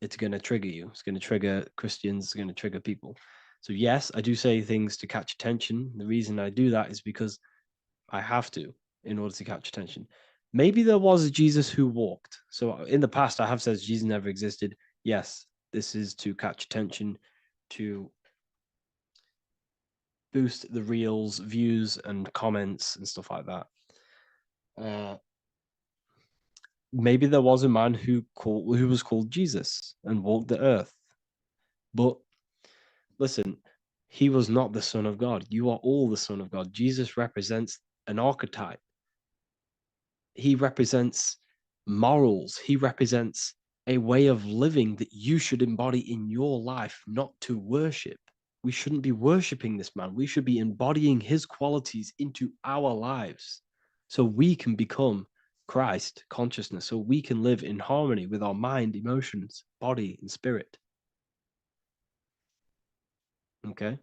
it's going to trigger you. It's going to trigger Christians. It's going to trigger people. So yes, I do say things to catch attention. The reason I do that is because I have to in order to catch attention. Maybe there was a Jesus who walked. So in the past, I have said Jesus never existed. Yes, this is to catch attention, to boost the reels, views, and comments and stuff like that. Maybe there was a man who was called Jesus and walked the earth. But listen, he was not the Son of God. You are all the Son of God. Jesus represents an archetype. He represents morals. He represents a way of living that you should embody in your life, not to worship. We shouldn't be worshiping this man. We should be embodying his qualities into our lives so we can become Christ consciousness, so we can live in harmony with our mind, emotions, body, and spirit. Okay?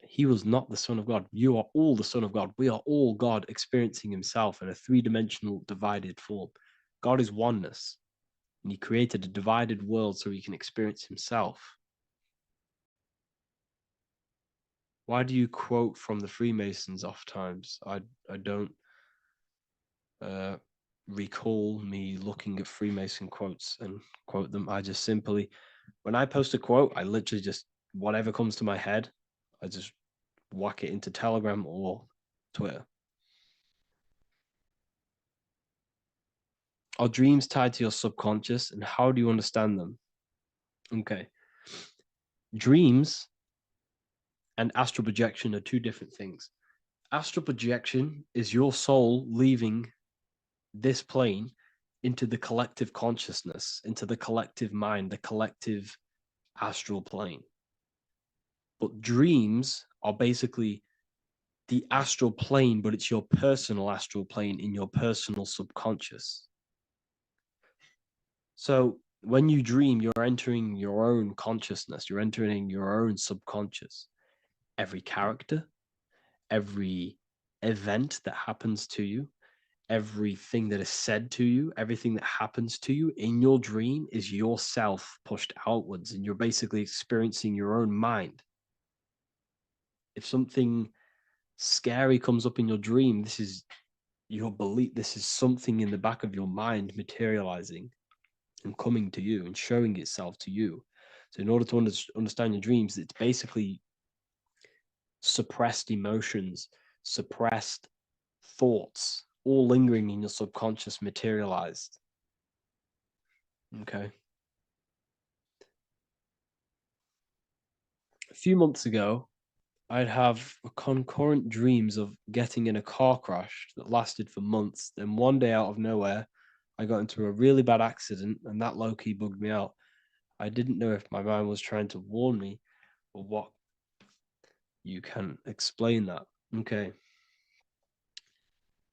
He was not the Son of God. You are all the Son of God. We are all God experiencing himself in a three-dimensional divided form. God is oneness, and he created a divided world so he can experience himself. Why do you quote from the Freemasons oft times? I don't recall me looking at Freemason quotes and quote them. I just simply, when I post a quote, I literally just, whatever comes to my head, I just whack it into Telegram or Twitter. Are dreams tied to your subconscious, and how do you understand them? Okay. Dreams and astral projection are two different things. Astral projection is your soul leaving this plane into the collective consciousness, into the collective mind, the collective astral plane. But dreams are basically the astral plane, but it's your personal astral plane in your personal subconscious. So when you dream, you're entering your own consciousness, you're entering your own subconscious. Every character, every event that happens to you, everything that is said to you, everything that happens to you in your dream is yourself pushed outwards, and you're basically experiencing your own mind. If something scary comes up in your dream, this is your belief, this is something in the back of your mind materializing and coming to you and showing itself to you. So in order to understand your dreams, it's basically suppressed emotions, suppressed thoughts, all lingering in your subconscious materialized. Okay. A few months ago, I'd have concurrent dreams of getting in a car crash that lasted for months. Then one day, out of nowhere, I got into a really bad accident, and that low-key bugged me out. I didn't know if my mind was trying to warn me or what. You can explain that. Okay.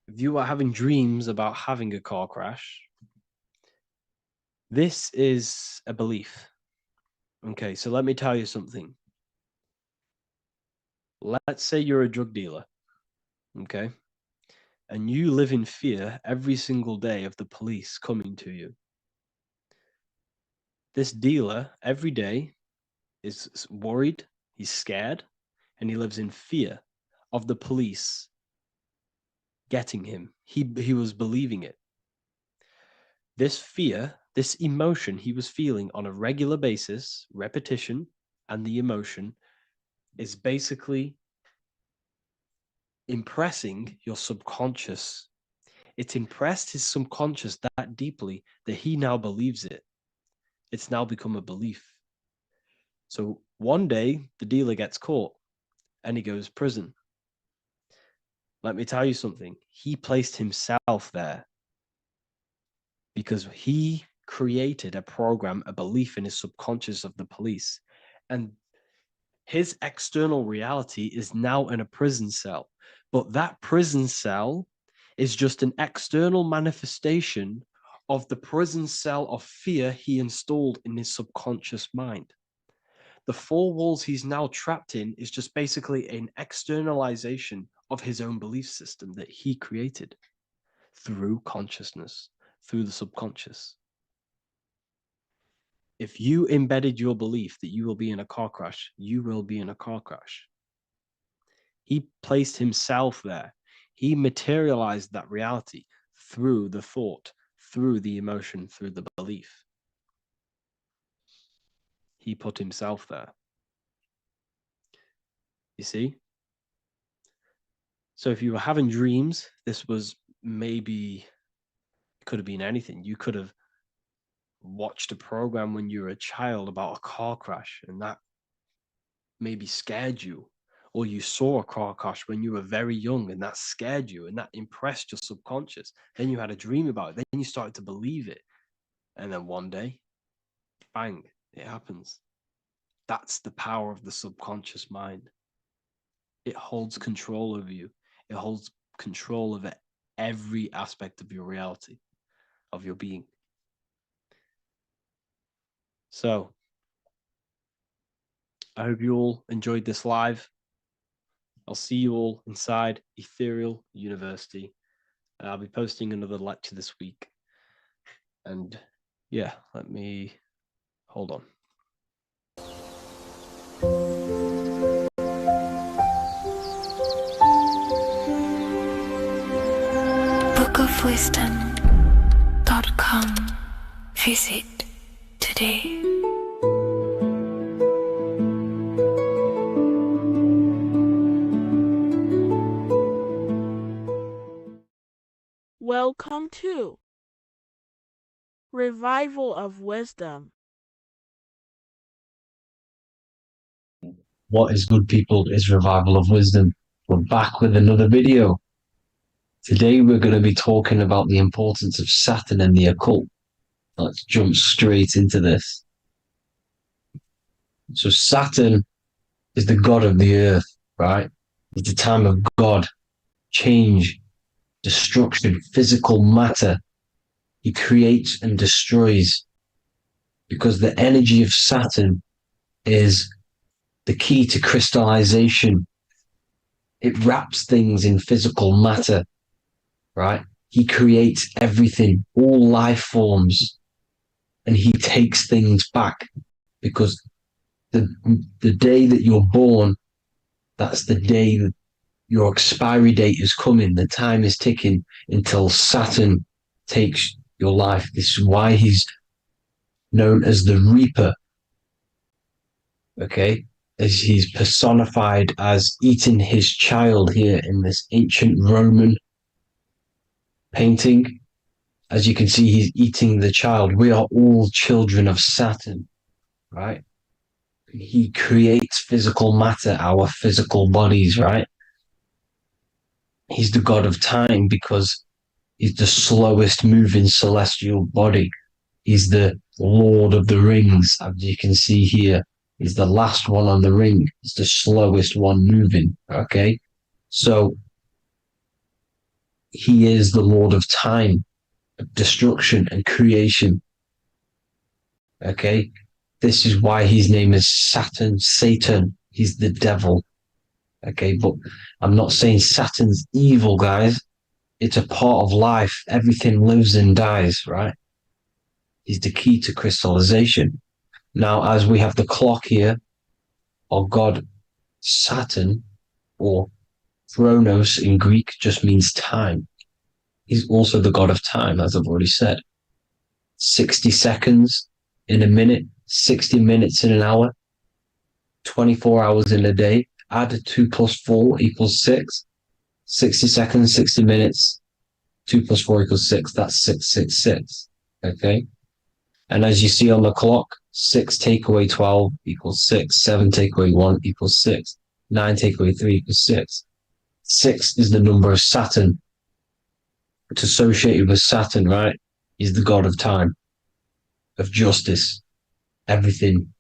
If you are having dreams about having a car crash, this is a belief. Okay, so let me tell you something. Let's say you're a drug dealer, okay? And you live in fear every single day of the police coming to you. This dealer, every day, is worried, he's scared, and he lives in fear of the police getting him. He was believing it. This fear, this emotion he was feeling on a regular basis, repetition, and the emotion is basically impressing your subconscious. It's impressed his subconscious that deeply that he now believes it. It's now become a belief. So one day the dealer gets caught and he goes to prison. Let me tell you something. He placed himself there because he created a program, a belief in his subconscious of the police. And his external reality is now in a prison cell. But that prison cell is just an external manifestation of the prison cell of fear he installed in his subconscious mind. The four walls he's now trapped in is just basically an externalization of his own belief system that he created through consciousness, through the subconscious. If you embedded your belief that you will be in a car crash, you will be in a car crash. He placed himself there. He materialized that reality through the thought, through the emotion, through the belief. He put himself there. You see? So if you were having dreams, this was maybe, it could have been anything. You could have watched a program when you were a child about a car crash and that maybe scared you. Or you saw a car crash when you were very young and that scared you and that impressed your subconscious. Then you had a dream about it. Then you started to believe it. And then one day, bang, it happens. That's the power of the subconscious mind. It holds control over you. It holds control over every aspect of your reality, of your being. So, I hope you all enjoyed this live. I'll see you all inside Ethereal University. I'll be posting another lecture this week. And yeah, let me hold on. bookofwisdom.com. Visit today. Welcome to Revival of Wisdom. What is good, people? Is Revival of Wisdom. We're back with another video. Today we're going to be talking about the importance of Saturn and the occult. Let's jump straight into this. So Saturn is the god of the earth, right? It's the time of God, change, destruction, physical matter. He creates and destroys because the energy of Saturn is the key to crystallization. It wraps things in physical matter, right? He creates everything, all life forms, and he takes things back because the day that you're born, that's the day that your expiry date is coming. The time is ticking until Saturn takes your life. This is why he's known as the Reaper. Okay? as he's personified as eating his child here in this ancient Roman painting. As you can see, he's eating the child. We are all children of Saturn, right? He creates physical matter, our physical bodies, right? He's the god of time because he's the slowest moving celestial body. He's the Lord of the Rings, as you can see here. He's the last one on the ring. He's the slowest one moving, okay? So he is the Lord of time, destruction and creation, okay? This is why his name is Saturn, Satan. He's the devil, okay? But I'm not saying Saturn's evil, guys. It's a part of life. Everything lives and dies, right? He's the key to crystallization. Now, as we have the clock here, our god Saturn, or Chronos in Greek, just means time. He's also the god of time, as I've already said. 60 seconds in a minute, 60 minutes in an hour, 24 hours in a day. Add 2 plus 4 equals 6. 60 seconds, 60 minutes, 2 plus 4 equals 6. That's 666. Okay? And as you see on the clock, 6 take away 12 equals 6. 7 take away 1 equals 6. 9 take away 3 equals 6. 6 is the number of Saturn. It's associated with Saturn, right? He's the god of time, of justice. Everything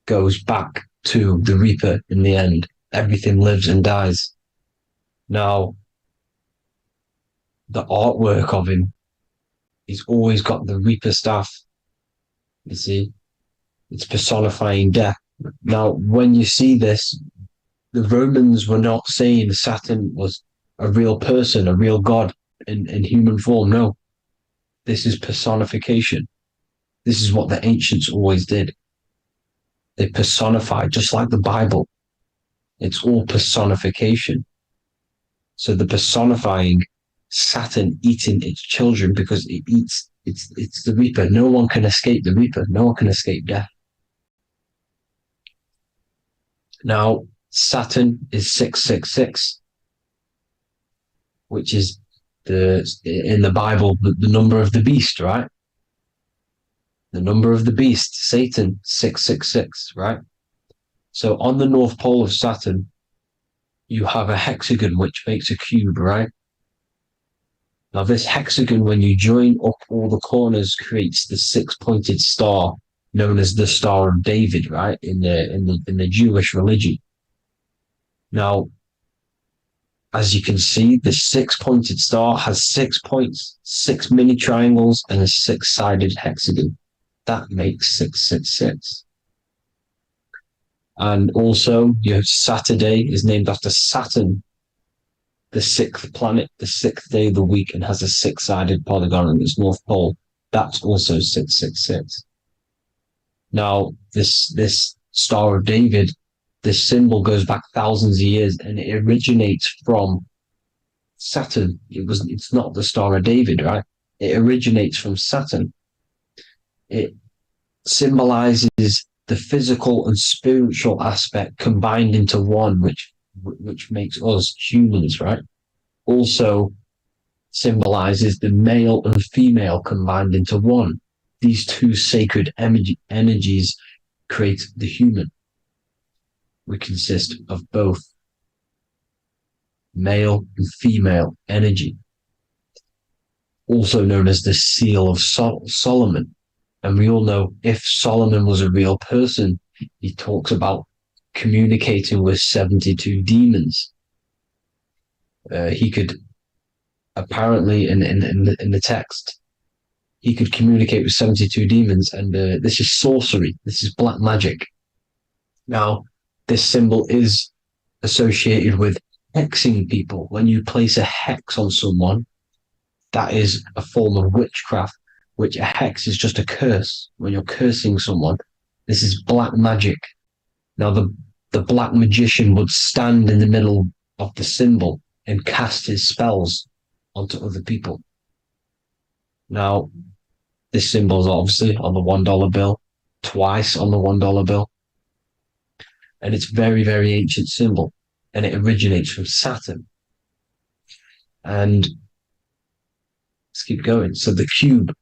goes back to the Reaper in the end. Everything lives and dies. Now, the artwork of him, he's always got the Reaper staff. You see, it's personifying death. Now, when you see this, the Romans were not saying Saturn was a real person, a real god in human form. No, this is personification. This is what the ancients always did. They personified, just like the Bible. It's all personification. So the personifying Saturn eating its children because it eats, it's the Reaper. No one can escape the Reaper. No one can escape death. Now, Saturn is 666, which is in the Bible, the number of the beast, right? The number of the beast, Satan, 666, right? So on the North Pole of Saturn, you have a hexagon which makes a cube, right? Now this hexagon, when you join up all the corners, creates the 6-pointed star known as the Star of David, right? In the Jewish religion. Now, as you can see, the 6-pointed star has 6 points, 6 mini triangles, and a 6-sided hexagon. That makes 666. And also, you have Saturday is named after Saturn, the 6th planet, the 6th day of the week, and has a 6-sided polygon on its north pole. That's also 666. Now, this Star of David, this symbol goes back thousands of years, and it originates from Saturn. It's not the Star of David, right? It originates from Saturn. It symbolizes the physical and spiritual aspect combined into one, which makes us humans, right? Also symbolizes the male and female combined into one. These two sacred energies create the human. We consist of both male and female energy, also known as the Seal of Solomon. And we all know if Solomon was a real person, he talks about communicating with 72 demons. He could apparently, in the text, he could communicate with 72 demons, and this is sorcery. This is black magic. Now, this symbol is associated with hexing people. When you place a hex on someone, that is a form of witchcraft, which a hex is just a curse. When you're cursing someone, this is black magic. Now, the black magician would stand in the middle of the symbol and cast his spells onto other people. Now, this symbol is obviously on the $1 bill, twice on the $1 bill. and it's very, very ancient symbol, and it originates from Saturn. And let's keep going. So the cube.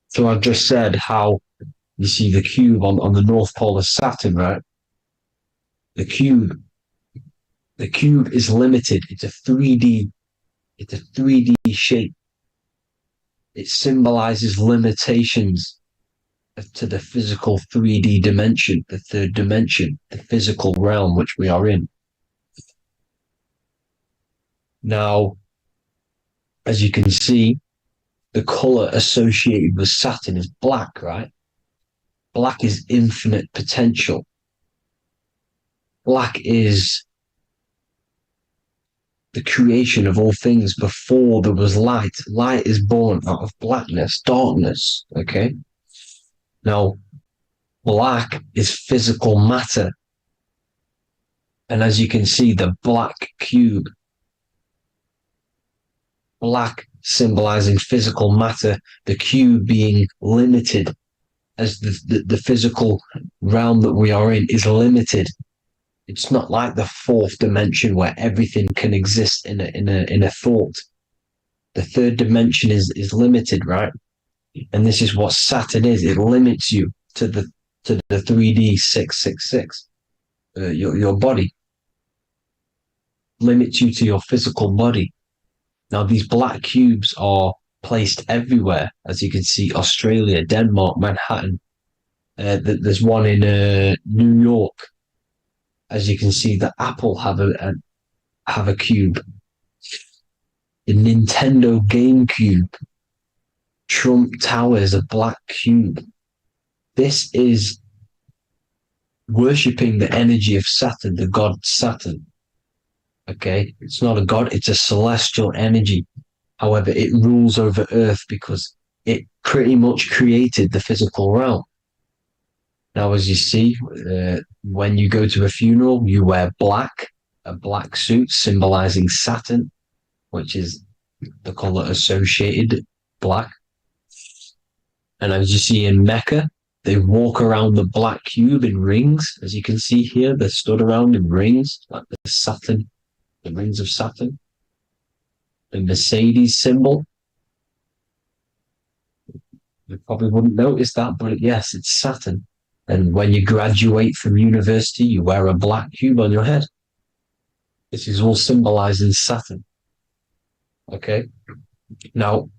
So I've just said how you see the cube on the North Pole of Saturn, right? The cube is limited. It's a 3D shape. It symbolizes limitations to the physical 3D dimension, the third dimension, the physical realm which we are in. Now, as you can see, the color associated with Saturn is black, right? Black is infinite potential. Black is the creation of all things before there was light. Light is born out of blackness, darkness, okay? Now, black is physical matter. And as you can see, the black cube, black symbolizing physical matter, the cube being limited, as the physical realm that we are in is limited. It's not like the fourth dimension where everything can exist in a thought. The third dimension is limited, right? And this is what Saturn is. It limits you to the 3D 666. Your body limits you to your physical body. Now these black cubes are placed everywhere, as you can see: Australia, Denmark, Manhattan. There's one in New York. As you can see, the Apple have a cube. The Nintendo GameCube, Trump Tower is a black cube. This is worshipping the energy of Saturn, the god Saturn. Okay, it's not a god; it's a celestial energy. However, it rules over Earth because it pretty much created the physical realm. Now, as you see, when you go to a funeral, you wear black, a black suit symbolizing Saturn, which is the color associated, black. And as you see in Mecca, they walk around the black cube in rings. As you can see here, they're stood around in rings, like the Saturn, the rings of Saturn. The Mercedes symbol. You probably wouldn't notice that, but yes, it's Saturn. And when you graduate from university, you wear a black cube on your head. This is all symbolizing Saturn. Okay. Now,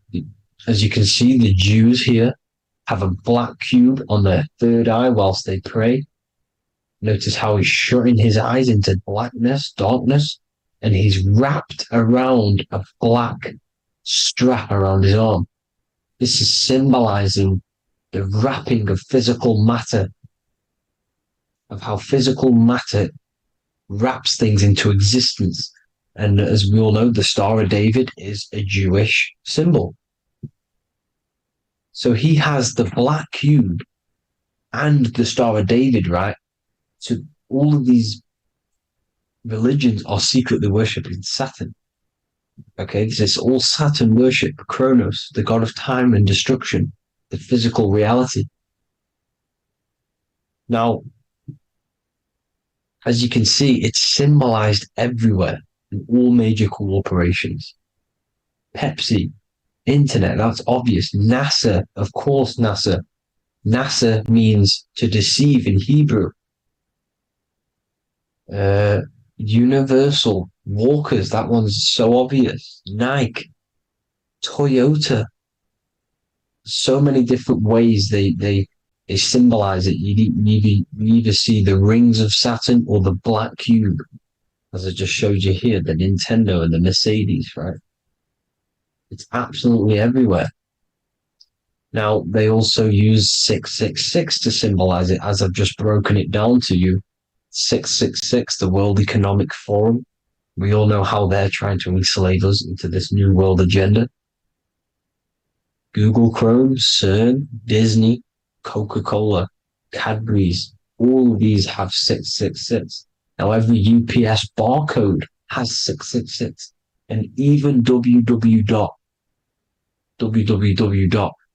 as you can see, the Jews here have a black cube on their third eye whilst they pray. Notice how he's shutting his eyes into blackness, darkness, and he's wrapped around a black strap around his arm. This is symbolizing the wrapping of physical matter, of how physical matter wraps things into existence. And as we all know, the Star of David is a Jewish symbol. So he has the black cube and the Star of David, right? So all of these religions are secretly worshipping Saturn. Okay, this is all Saturn worship, Kronos, the god of time and destruction, the physical reality. Now, as you can see, it's symbolized everywhere in all major corporations. Pepsi, internet, that's obvious. NASA, of course, NASA. NASA means to deceive in Hebrew. Universal, Walkers, that one's so obvious. Nike, Toyota. So many different ways they symbolize it. You either see the rings of Saturn or the black cube, as I just showed you here, the Nintendo and the Mercedes, right? It's absolutely everywhere. Now, they also use 666 to symbolize it, as I've just broken it down to you. 666, the World Economic Forum. We all know how they're trying to enslave us into this new world agenda. Google Chrome, CERN, Disney, Coca-Cola, Cadbury's, all of these have 666. Now, every UPS barcode has 666. And even www.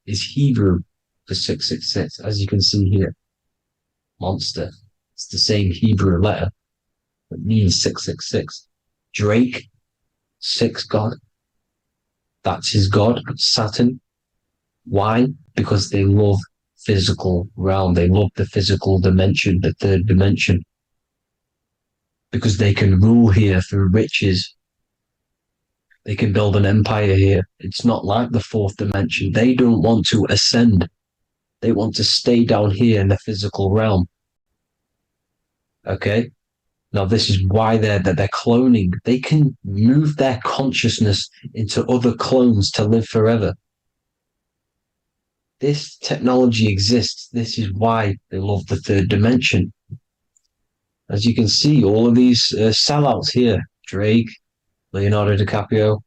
Is Hebrew for 666, as you can see here. Monster. It's the same Hebrew letter that means 666. Drake, 6 God. That's his God, Saturn. Why? Because they love physical realm. They love the physical dimension, the third dimension. Because they can rule here through riches. They can build an empire here. It's not like the fourth dimension. They don't want to ascend. They want to stay down here in the physical realm. Okay? Now, this is why they're cloning. They can move their consciousness into other clones to live forever. This technology exists. This is why they love the third dimension. As you can see, all of these sellouts here, Drake, Leonardo DiCaprio,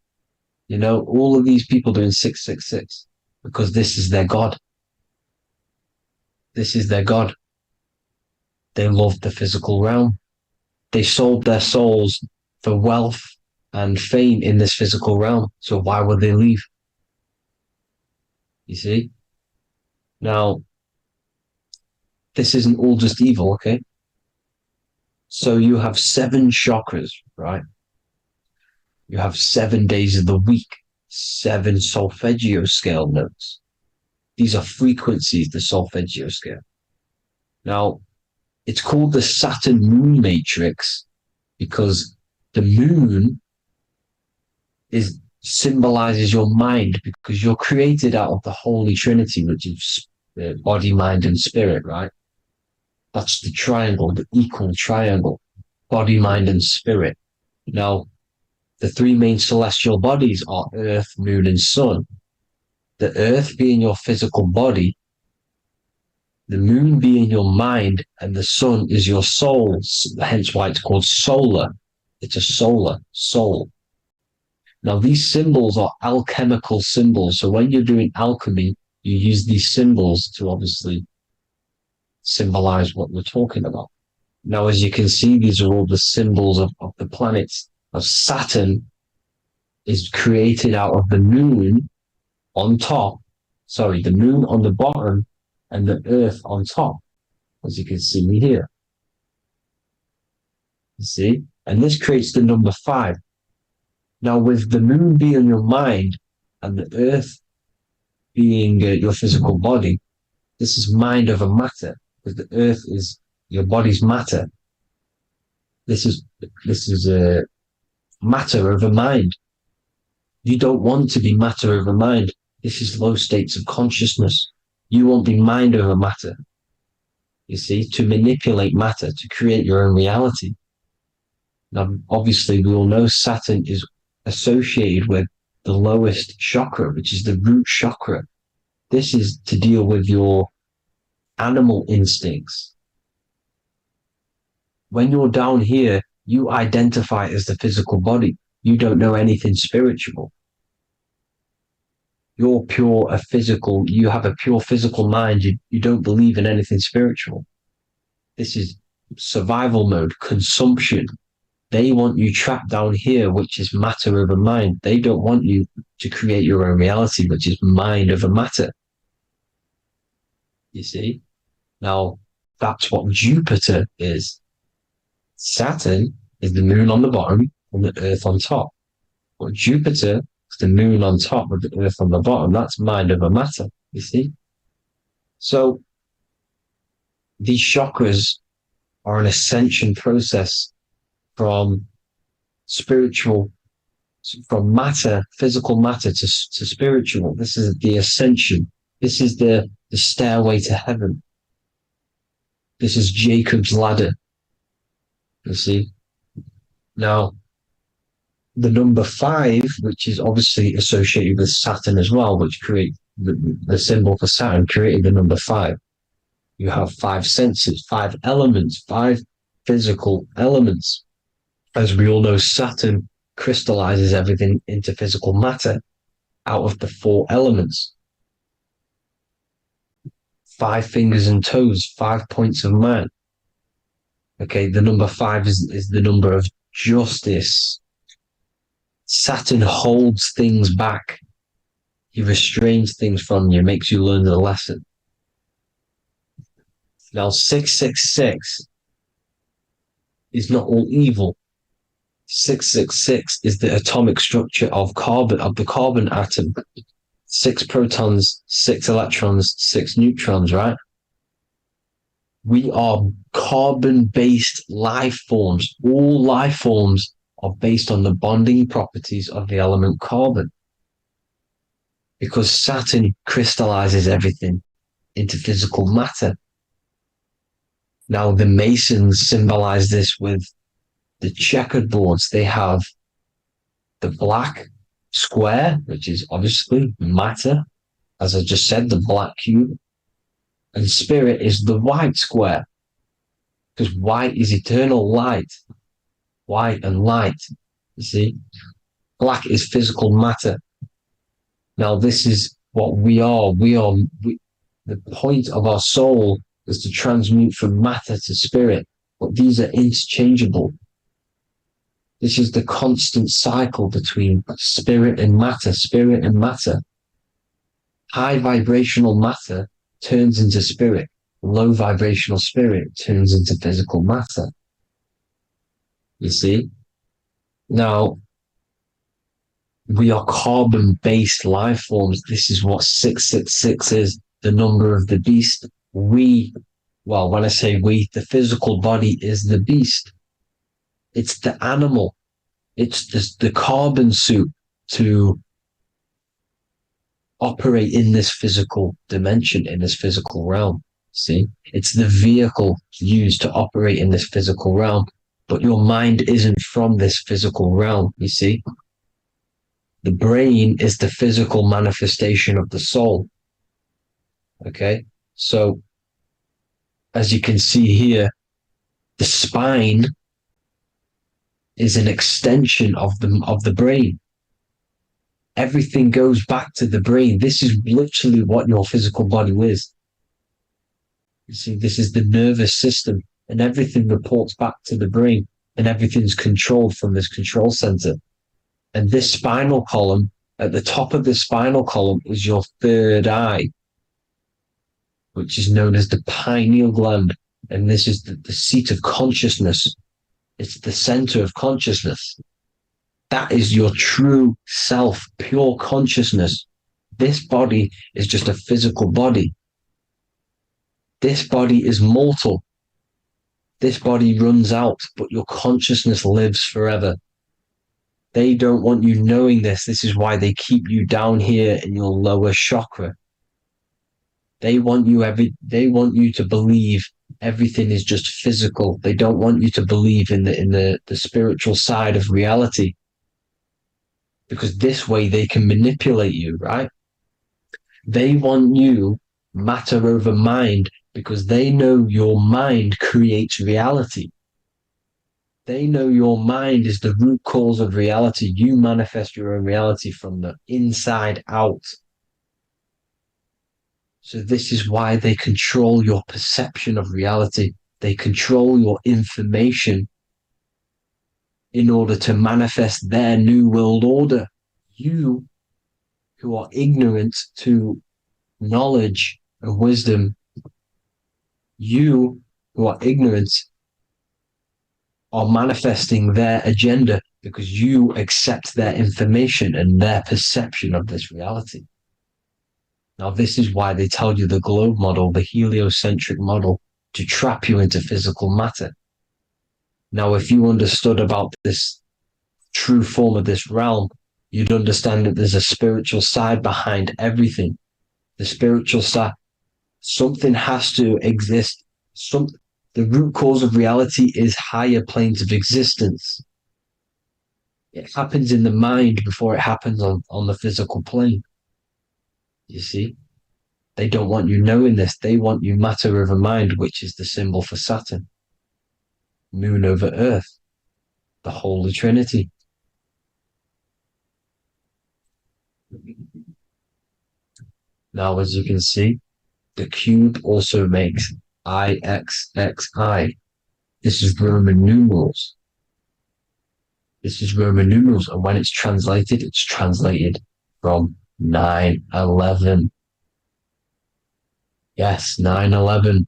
all of these people doing 666 because this is their God. This is their God. They love the physical realm. They sold their souls for wealth and fame in this physical realm. So why would they leave? You see? Now, this isn't all just evil, okay? So you have 7 chakras, right? You have 7 days of the week, 7 solfeggio scale notes. These are frequencies, the solfeggio scale. Now, it's called the Saturn moon matrix because the moon symbolizes your mind because you're created out of the Holy Trinity, which is body, mind, and spirit, right? That's the triangle, the equal triangle, body, mind, and spirit. Now, the 3 main celestial bodies are Earth, Moon, and Sun. The Earth being your physical body, the Moon being your mind, and the Sun is your soul, hence why it's called solar. It's a solar soul. Now, these symbols are alchemical symbols. So when you're doing alchemy, you use these symbols to obviously symbolize what we're talking about. Now, as you can see, these are all the symbols of the planets. Of Saturn is created out of the moon on top, the moon on the bottom and the earth on top, as you can see here. You see? And this creates the number 5. Now, with the moon being your mind and the earth being your physical body, this is mind over matter, because the earth is your body's matter. This is matter over mind. You don't want to be matter over mind. This is low states of consciousness. You won't be mind over matter. You see, to manipulate matter, to create your own reality. Now, obviously, we all know Saturn is associated with the lowest chakra, which is the root chakra. This is to deal with your animal instincts. When you're down here, you identify as the physical body. You don't know anything spiritual. You're you have a pure physical mind. You don't believe in anything spiritual. This is survival mode, consumption. They want you trapped down here, which is matter over mind. They don't want you to create your own reality, which is mind over matter. You see? Now, that's what Jupiter is. Saturn is the moon on the bottom and the earth on top. But Jupiter is the moon on top with the earth on the bottom. That's mind over matter, you see? So these chakras are an ascension process from matter, physical matter to spiritual. This is the ascension. This is the stairway to heaven. This is Jacob's ladder. You see? Now, the number 5, which is obviously associated with Saturn as well, which create the symbol for Saturn, created the number 5. You have 5 senses, 5 elements, 5 physical elements. As we all know, Saturn crystallizes everything into physical matter out of the 4 elements. 5 fingers and toes, 5 points of man. Okay, the number 5 is the number of justice. Saturn holds things back. He restrains things from you, makes you learn the lesson. Now, 666 is not all evil. 666 is the atomic structure of the carbon atom. 6 protons, 6 electrons, 6 neutrons, right? We are carbon-based life forms. All life forms are based on the bonding properties of the element carbon. Because Saturn crystallizes everything into physical matter. Now, the Masons symbolize this with the checkered boards. They have the black square, which is obviously matter, as I just said, the black cube, and spirit is the white square, because white is eternal light. White and light, you see. Black is physical matter. Now, this is what we are. The point of our soul is to transmute from matter to spirit, but these are interchangeable. This is the constant cycle between spirit and matter, spirit and matter. High vibrational matter turns into spirit. Low vibrational spirit turns into physical matter. You see? Now, we are carbon-based life forms. This is what 666 is, the number of the beast. When I say we, the physical body is the beast. It's the animal. It's the carbon suit to operate in this physical dimension, in this physical realm. See? It's the vehicle used to operate in this physical realm. But your mind isn't from this physical realm, you see? The brain is the physical manifestation of the soul. Okay? So, as you can see here, the spine is an extension of the brain. Everything goes back to the brain. This is literally what your physical body is. You see, this is the nervous system, and everything reports back to the brain, and everything's controlled from this control center. And this spinal column, at the top of the spinal column, is your third eye, which is known as the pineal gland. And this is the seat of consciousness. It's the center of consciousness. That is your true self, pure consciousness. This body is just a physical body. This body is mortal. This body runs out, but your consciousness lives forever. They don't want you knowing this. This is why they keep you down here in your lower chakra. They want you to believe everything is just physical. They don't want you to believe in the spiritual side of reality. Because this way they can manipulate you, right? They want you matter over mind because they know your mind creates reality. They know your mind is the root cause of reality. You manifest your own reality from the inside out. So this is why they control your perception of reality. They control your information in order to manifest their new world order. You, who are ignorant to knowledge and wisdom, you who are ignorant are manifesting their agenda because you accept their information and their perception of this reality. Now, this is why they tell you the globe model, the heliocentric model, to trap you into physical matter. Now, if you understood about this true form of this realm, you'd understand that there's a spiritual side behind everything. The spiritual side, something has to exist. The root cause of reality is higher planes of existence. It happens in the mind before it happens on the physical plane. You see? They don't want you knowing this. They want you matter over mind, which is the symbol for Saturn. Moon over Earth. The Holy Trinity. Now, as you can see, the cube also makes IXXI. This is Roman numerals. This is Roman numerals, and when it's translated from 9/11. Yes, 9/11.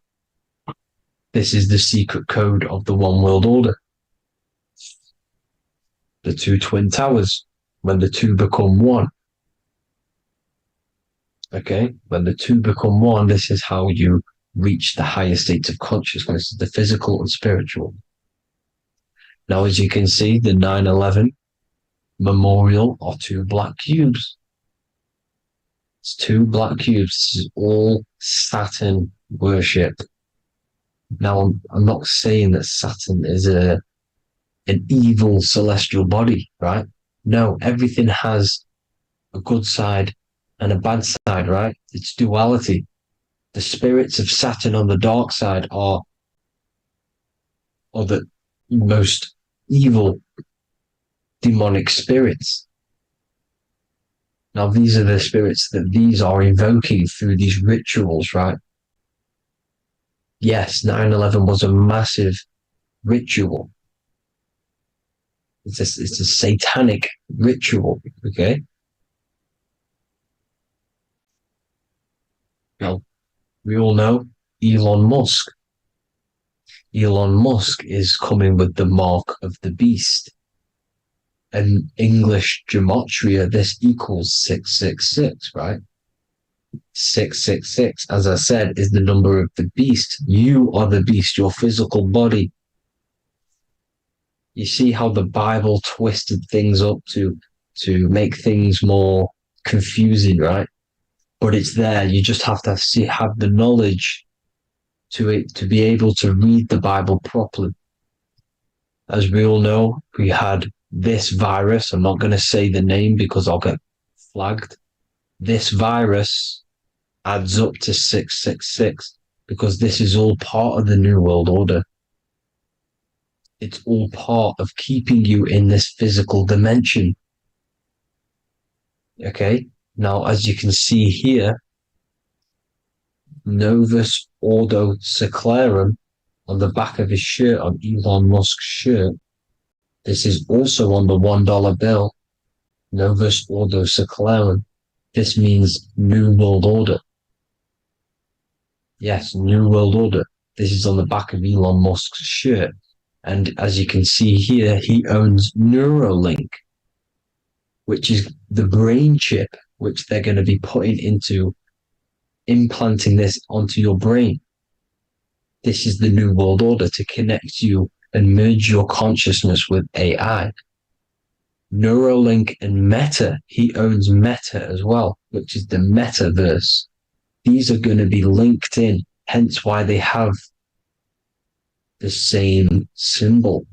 This is the secret code of the One World Order. the two twin towers, when the two become one. Okay, when the two become one, this is how you reach the higher states of consciousness, the physical and spiritual. Now, as you can see, the 9/11 memorial are two black cubes. It's two black cubes. This is all Saturn worship. Now, I'm not saying that Saturn is an evil celestial body, right? No, everything has a good side and a bad side, right? It's duality. The spirits of Saturn on the dark side are the most evil demonic spirits. Now, these are the spirits that these are invoking through these rituals, right? Yes, 9/11 was a massive ritual. It's a satanic ritual, okay? Now, we all know Elon Musk. Elon Musk is coming with the mark of the beast. In English gematria, this equals 666, right? 666, as I said, is the number of the beast. You are the beast, your physical body. You see how the Bible twisted things up to make things more confusing, right? But it's there. You just have to have the knowledge to be able to read the Bible properly. As we all know, we had this virus. I'm not going to say the name because I'll get flagged. This virus adds up to 666 because this is all part of the New World Order. It's all part of keeping you in this physical dimension. Okay? Now, as you can see here, Novus Ordo Seclorum on the back of his shirt, on Elon Musk's shirt. This is also on the $1 bill, Novus Ordo Seclorum. This means New World Order. Yes, New World Order. This is on the back of Elon Musk's shirt. And as you can see here, he owns Neuralink, which is the brain chip which they're going to be putting into implanting this onto your brain. This is the New World Order to connect you and merge your consciousness with AI. Neuralink and Meta, he owns Meta as well, which is the metaverse. These are going to be linked in, hence why they have the same symbol,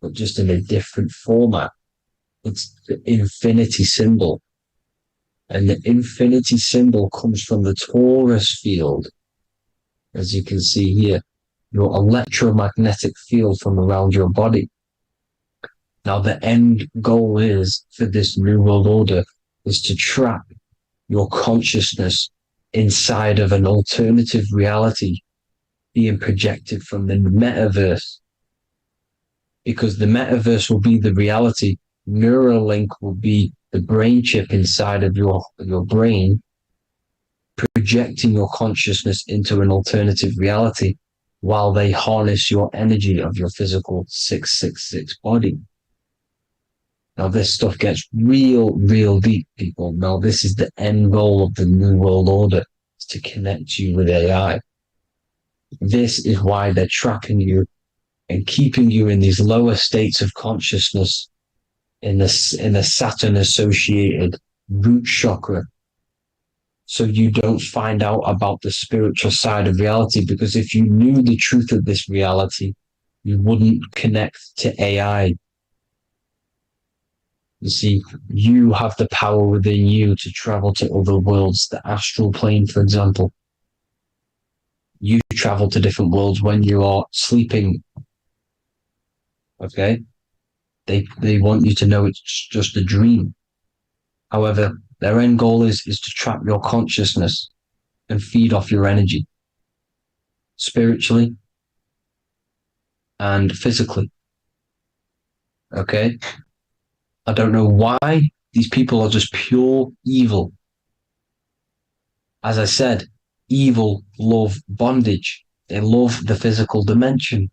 but just in a different format. It's the infinity symbol. And the infinity symbol comes from the torus field, as you can see here, your electromagnetic field from around your body. Now, the end goal is for this New World Order is to trap your consciousness inside of an alternative reality being projected from the metaverse. Because the metaverse will be the reality, Neuralink will be the brain chip inside of your brain, projecting your consciousness into an alternative reality while they harness your energy of your physical 666 body. Now, this stuff gets real deep, people. Now, this is the end goal of the New World Order, is to connect you with AI. This is why they're trapping you and keeping you in these lower states of consciousness in the Saturn-associated root chakra, so you don't find out about the spiritual side of reality. Because if you knew the truth of this reality, you wouldn't connect to AI. You see, you have the power within you to travel to other worlds, the astral plane, for example. You travel to different worlds when you are sleeping. Okay? They want you to know it's just a dream. However, their end goal is to trap your consciousness and feed off your energy, spiritually and physically. Okay? I don't know why these people are just pure evil. As I said, evil love bondage. They love the physical dimension.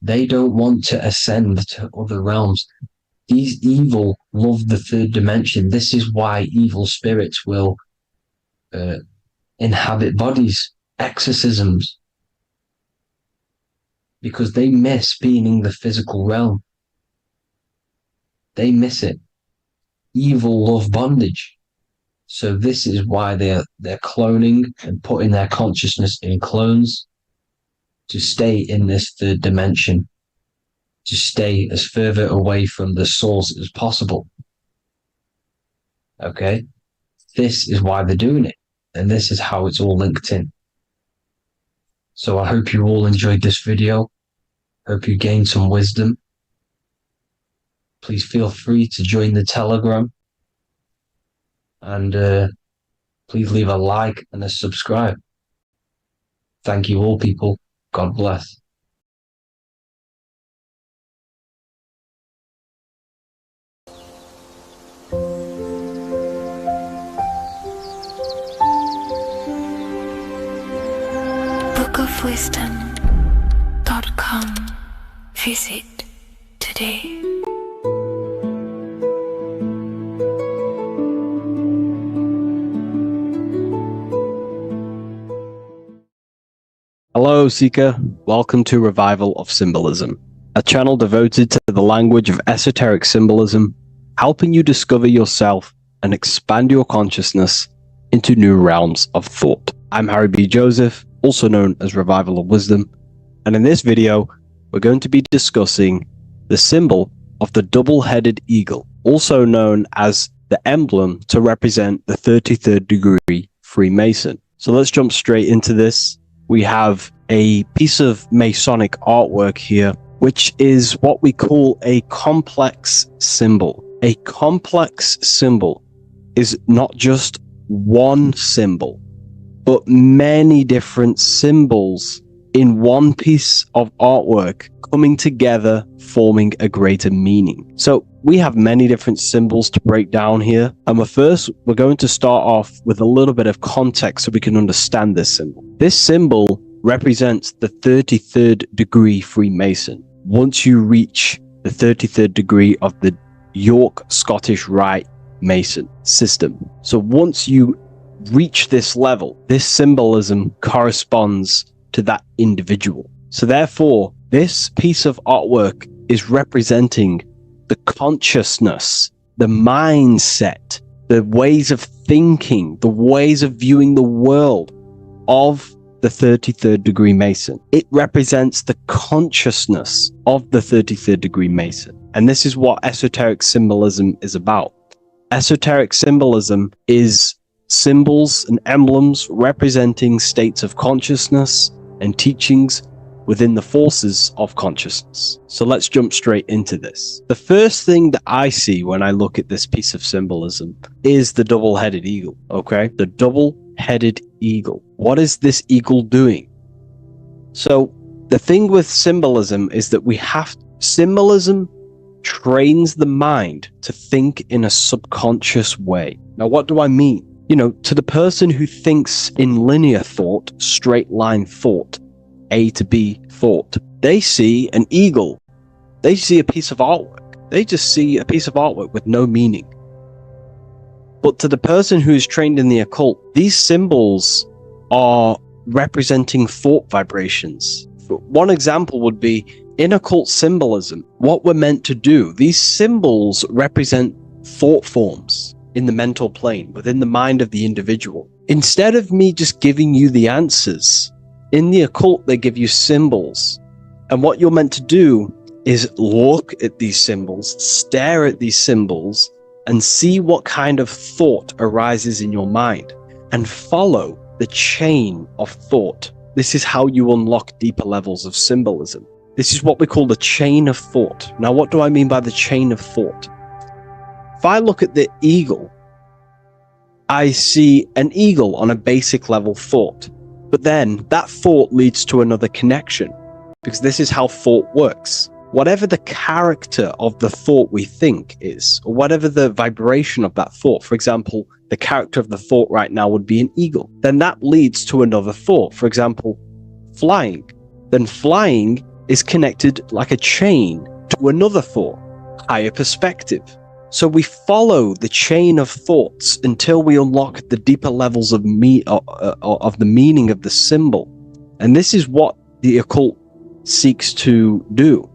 They don't want to ascend to other realms. These evil love the third dimension. This is why evil spirits will inhabit bodies, exorcisms, because they miss being in the physical realm. They miss it. Evil love bondage. So this is why they're cloning and putting their consciousness in clones to stay in this third dimension, to stay as further away from the source as possible. Okay? This is why they're doing it. And this is how it's all linked in. So I hope you all enjoyed this video. Hope you gained some wisdom. Please feel free to join the Telegram. And please leave a like and a subscribe. Thank you all, people. God bless. bookofwisdom.com. Visit today. Hello, Seeker. Welcome to Revival of Symbolism, a channel devoted to the language of esoteric symbolism, helping you discover yourself and expand your consciousness into new realms of thought. I'm Harry B. Joseph, also known as Revival of Wisdom, and in this video, we're going to be discussing the symbol of the double-headed eagle, also known as the emblem to represent the 33rd degree Freemason. So let's jump straight into this. We have a piece of Masonic artwork here, which is what we call a complex symbol. A complex symbol is not just one symbol, but many different symbols in one piece of artwork coming together, forming a greater meaning. So we have many different symbols to break down here. And we're going to start off with a little bit of context so we can understand this symbol. This symbol represents the 33rd degree Freemason. Once you reach the 33rd degree of the York Scottish Rite Mason system. So once you reach this level, this symbolism corresponds to that individual. So therefore, this piece of artwork is representing the consciousness, the mindset, the ways of thinking, the ways of viewing the world of the 33rd degree Mason. It represents the consciousness of the 33rd degree Mason. And this is what esoteric symbolism is about. Esoteric symbolism is symbols and emblems representing states of consciousness and teachings within the forces of consciousness. So let's jump straight into this. The first thing that I see when I look at this piece of symbolism is the double-headed eagle, okay? The double-headed eagle. What is this eagle doing? So the thing with symbolism is that symbolism trains the mind to think in a subconscious way. Now, what do I mean? You know, to the person who thinks in linear thought, straight line thought, A to B thought, they see an eagle. They see a piece of artwork. They just see a piece of artwork with no meaning. But to the person who is trained in the occult, these symbols are representing thought vibrations. One example would be in occult symbolism, what we're meant to do. These symbols represent thought forms in the mental plane, within the mind of the individual. Instead of me just giving you the answers, in the occult, they give you symbols. And what you're meant to do is look at these symbols, stare at these symbols, and see what kind of thought arises in your mind, and follow the chain of thought. This is how you unlock deeper levels of symbolism. This is what we call the chain of thought. Now, what do I mean by the chain of thought? If I look at the eagle, I see an eagle on a basic level thought. But then that thought leads to another connection, because this is how thought works. Whatever the character of the thought we think is, or whatever the vibration of that thought, for example, the character of the thought right now would be an eagle, then that leads to another thought. For example, flying. Then flying is connected like a chain to another thought. higher perspective. So we follow the chain of thoughts until we unlock the deeper levels of the meaning of the symbol. And this is what the occult seeks to do.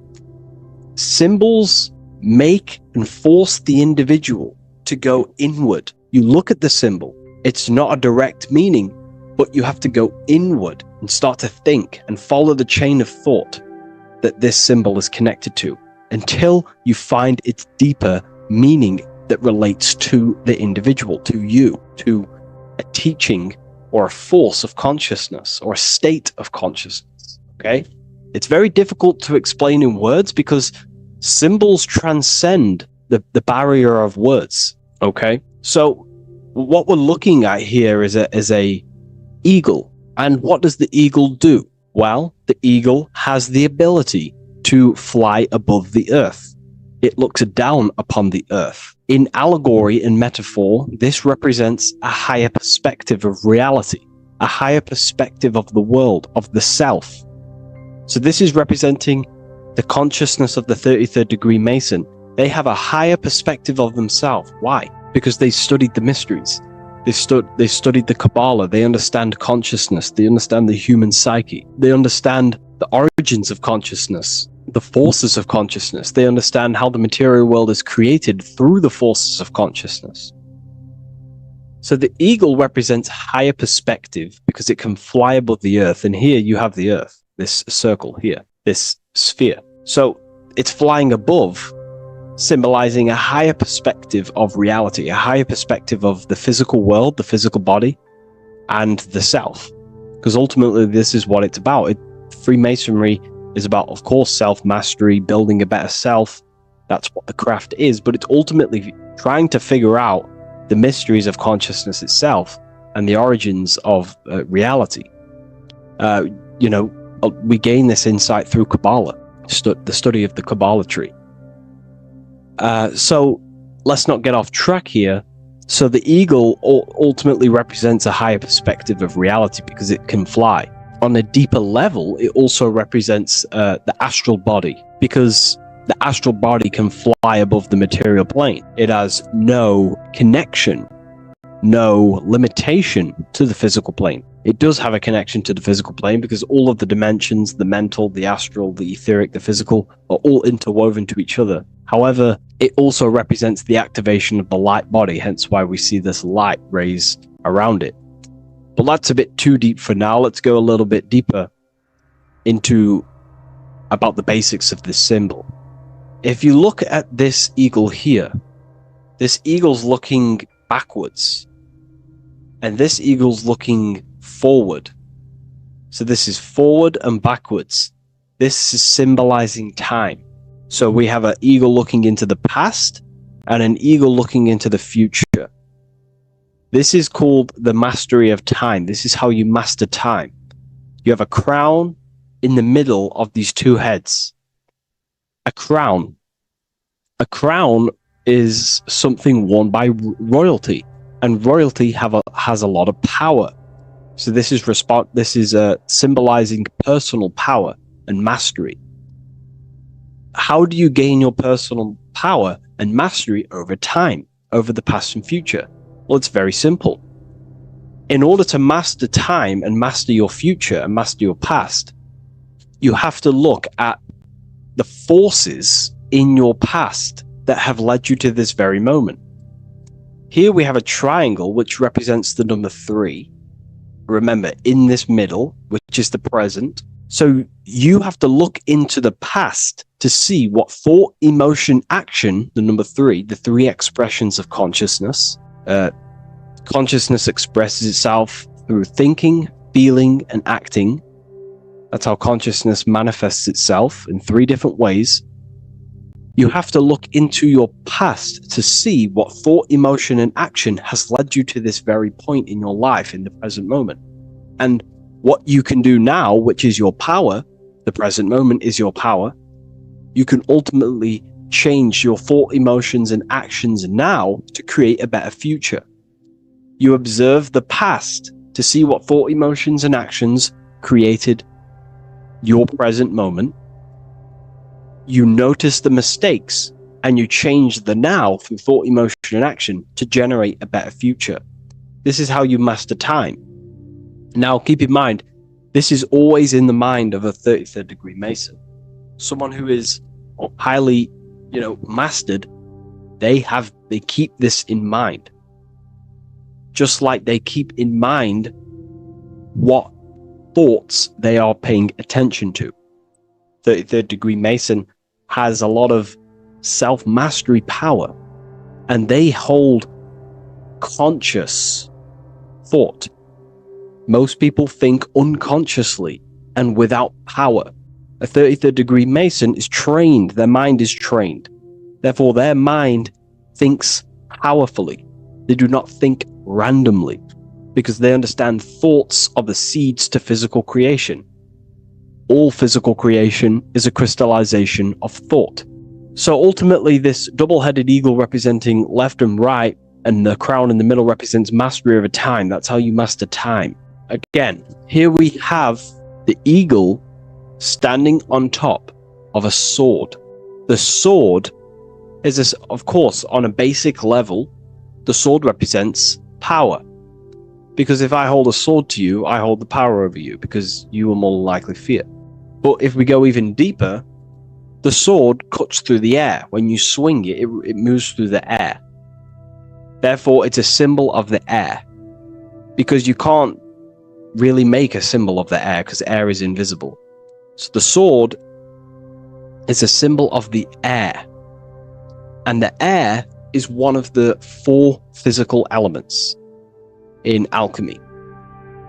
Symbols make and force the individual to go inward. You look at the symbol, it's not a direct meaning, but you have to go inward and start to think and follow the chain of thought that this symbol is connected to until you find its deeper meaning that relates to the individual, to you, to a teaching or a force of consciousness or a state of consciousness. Okay? It's very difficult to explain in words because symbols transcend the barrier of words. Okay? So what we're looking at here is a eagle. And what does the eagle do? Well, the eagle has the ability to fly above the earth. It looks down upon the earth. In allegory and metaphor, this represents a higher perspective of reality, a higher perspective of the world, of the self. So this is representing the consciousness of the 33rd degree Mason. They have a higher perspective of themselves. Why? Because they studied the mysteries. They studied the Kabbalah. They understand consciousness. They understand the human psyche. They understand the origins of consciousness, the forces of consciousness. They understand how the material world is created through the forces of consciousness. So the eagle represents higher perspective because it can fly above the earth. And here you have the earth, this circle here, this sphere. So it's flying above, symbolizing a higher perspective of reality, a higher perspective of the physical world, the physical body, and the self. Because ultimately, this is what it's about. Freemasonry is about, of course, self-mastery, building a better self. That's what the craft is, but it's ultimately trying to figure out the mysteries of consciousness itself and the origins of reality. We gain this insight through Kabbalah, the study of the Kabbalah tree. So let's not get off track here. So the eagle ultimately represents a higher perspective of reality because it can fly. On a deeper level, it also represents the astral body because the astral body can fly above the material plane. It has no connection, no limitation to the physical plane. It does have a connection to the physical plane because all of the dimensions, the mental, the astral, the etheric, the physical, are all interwoven to each other. However, it also represents the activation of the light body, hence why we see this light rays around it. But that's a bit too deep for now. Let's go a little bit deeper into about the basics of this symbol. If you look at this eagle here, this eagle's looking backwards, and this eagle's looking forward. So this is forward and backwards. This is symbolizing time. So we have an eagle looking into the past and an eagle looking into the future. This is called the mastery of time. This is how you master time. You have a crown in the middle of these two heads. A crown. A crown is something worn by royalty, and royalty has a lot of power. So this is symbolizing personal power and mastery. How do you gain your personal power and mastery over time, over the past and future? Well, it's very simple. In order to master time and master your future and master your past, you have to look at the forces in your past that have led you to this very moment. Here we have a triangle which represents the number 3. Remember, in this middle, which is the present. So you have to look into the past to see what thought, emotion, action, the number 3, the 3 expressions of consciousness. Consciousness expresses itself through thinking, feeling, and acting. That's how consciousness manifests itself in 3 different ways. You have to look into your past to see what thought, emotion, and action has led you to this very point in your life in the present moment. And what you can do now, which is your power, the present moment is your power, you can ultimately change your thought, emotions, and actions now to create a better future. You observe the past to see what thought, emotions, and actions created your present moment. You notice the mistakes and you change the now through thought, emotion, and action to generate a better future. This is how you master time. Now, keep in mind, this is always in the mind of a 33rd degree Mason. Someone who is highly, mastered, they keep this in mind. Just like they keep in mind what thoughts they are paying attention to. 33rd degree Mason has a lot of self-mastery power, and they hold conscious thought. Most people think unconsciously and without power. A 33rd degree Mason is trained, their mind is trained. Therefore, their mind thinks powerfully. They do not think randomly, because they understand thoughts are the seeds to physical creation. All physical creation is a crystallization of thought. So ultimately, this double-headed eagle representing left and right, and the crown in the middle represents mastery over time. That's how you master time. Again, here we have the eagle standing on top of a sword. The sword is, of course, on a basic level, the sword represents power. Because if I hold a sword to you, I hold the power over you, because you will more likely fear. But if we go even deeper, the sword cuts through the air. When you swing it, it moves through the air. Therefore, it's a symbol of the air. Because you can't really make a symbol of the air, because air is invisible. So the sword is a symbol of the air. And the air is one of the 4 physical elements in alchemy.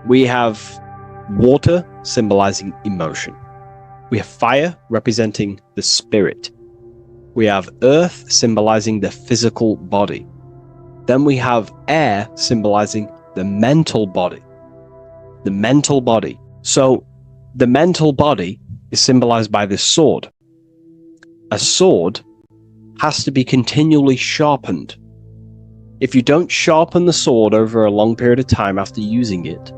We have water symbolizing emotion. We have fire representing the spirit. We have earth symbolizing the physical body. Then we have air symbolizing the mental body. The mental body. So the mental body is symbolized by this sword. A sword has to be continually sharpened. If you don't sharpen the sword over a long period of time after using it,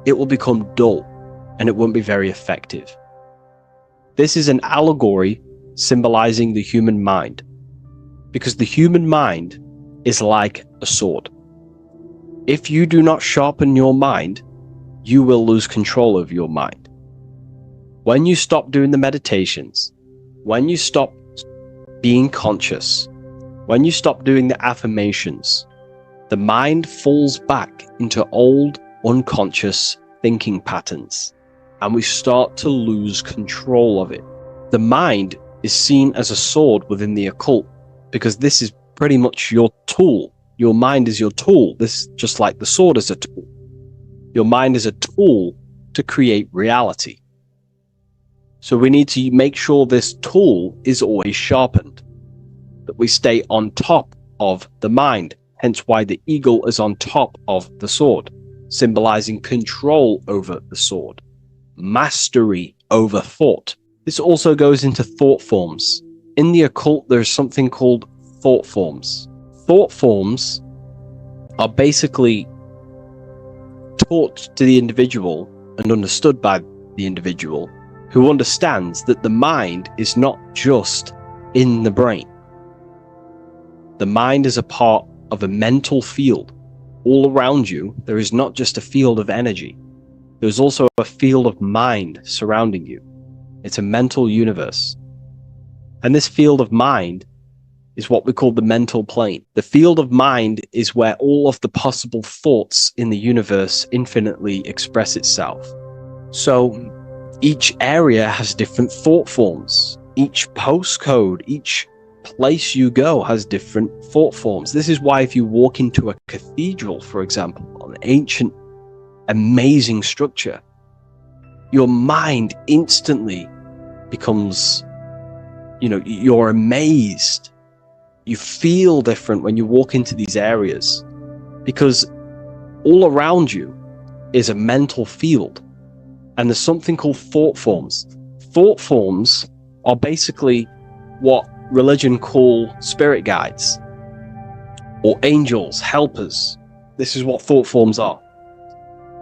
it will become dull and it won't be very effective. This is an allegory symbolizing the human mind, because the human mind is like a sword. If you do not sharpen your mind, you will lose control of your mind. When you stop doing the meditations, when you stop being conscious, when you stop doing the affirmations, the mind falls back into old, unconscious thinking patterns, and we start to lose control of it. The mind is seen as a sword within the occult, because this is pretty much your tool. Your mind is your tool. This, just like the sword is a tool. Your mind is a tool to create reality. So we need to make sure this tool is always sharpened, that we stay on top of the mind, hence why the eagle is on top of the sword, symbolizing control over the sword, mastery over thought. This also goes into thought forms. In the occult, there's something called thought forms. Thought forms are basically taught to the individual and understood by the individual, who understands that the mind is not just in the brain. The mind is a part of a mental field. All around you, there is not just a field of energy. There's also a field of mind surrounding you. It's a mental universe. And this field of mind is what we call the mental plane. The field of mind is where all of the possible thoughts in the universe infinitely express itself. So each area has different thought forms. Each postcode, each place you go has different thought forms. This is why if you walk into a cathedral, for example, an ancient, amazing structure, your mind instantly becomes, you're amazed. You feel different when you walk into these areas, because all around you is a mental field. And there's something called thought forms. Thought forms are basically what religion call spirit guides or angels, helpers. This is what thought forms are.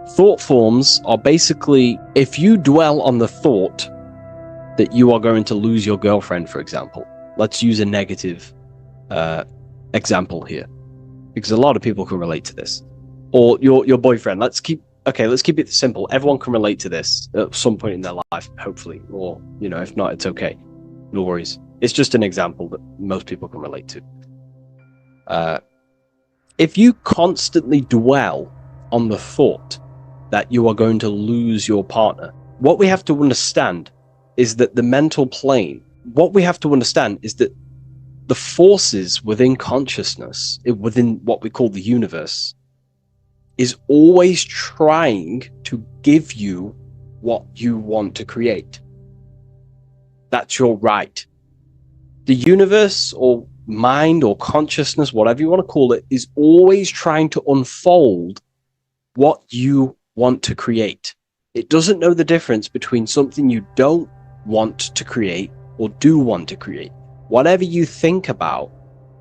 Thought forms are basically, if you dwell on the thought that you are going to lose your girlfriend, for example, let's use a negative example here, because a lot of people can relate to this. Or your boyfriend. Let's keep it simple. Everyone can relate to this at some point in their life, hopefully. Or, if not, it's okay. No worries. It's just an example that most people can relate to. If you constantly dwell on the thought that you are going to lose your partner, what we have to understand is that the mental plane, what we have to understand is that the forces within consciousness, within what we call the universe, is always trying to give you what you want to create. That's your right. The universe, or mind, or consciousness, whatever you want to call it, is always trying to unfold what you want to create. It doesn't know the difference between something you don't want to create or do want to create. Whatever you think about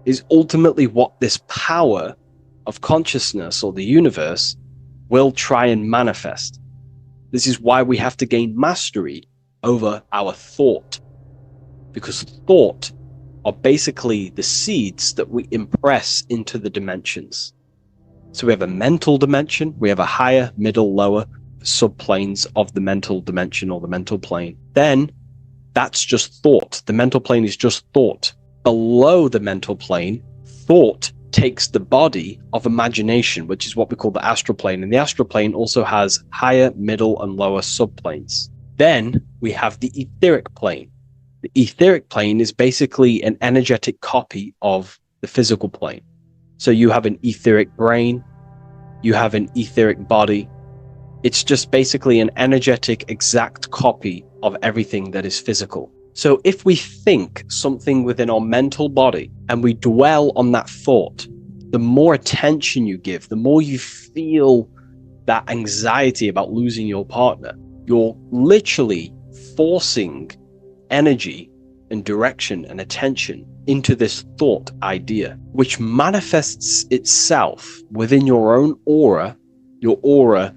is ultimately what this power of consciousness, or the universe, will try and manifest. This is why we have to gain mastery over our thought, because thought are basically the seeds that we impress into the dimensions. So we have a mental dimension, we have a higher, middle, lower subplanes of the mental dimension, or the mental plane. Then that's just thought. The mental plane is just thought. Below the mental plane, thought takes the body of imagination, which is what we call the astral plane. And the astral plane also has higher, middle, and lower subplanes. Then we have the etheric plane. The etheric plane is basically an energetic copy of the physical plane. So you have an etheric brain, you have an etheric body. It's just basically an energetic, exact copy of everything that is physical. So if we think something within our mental body and we dwell on that thought, the more attention you give, the more you feel that anxiety about losing your partner, you're literally forcing energy and direction and attention into this thought idea, which manifests itself within your own aura. Your aura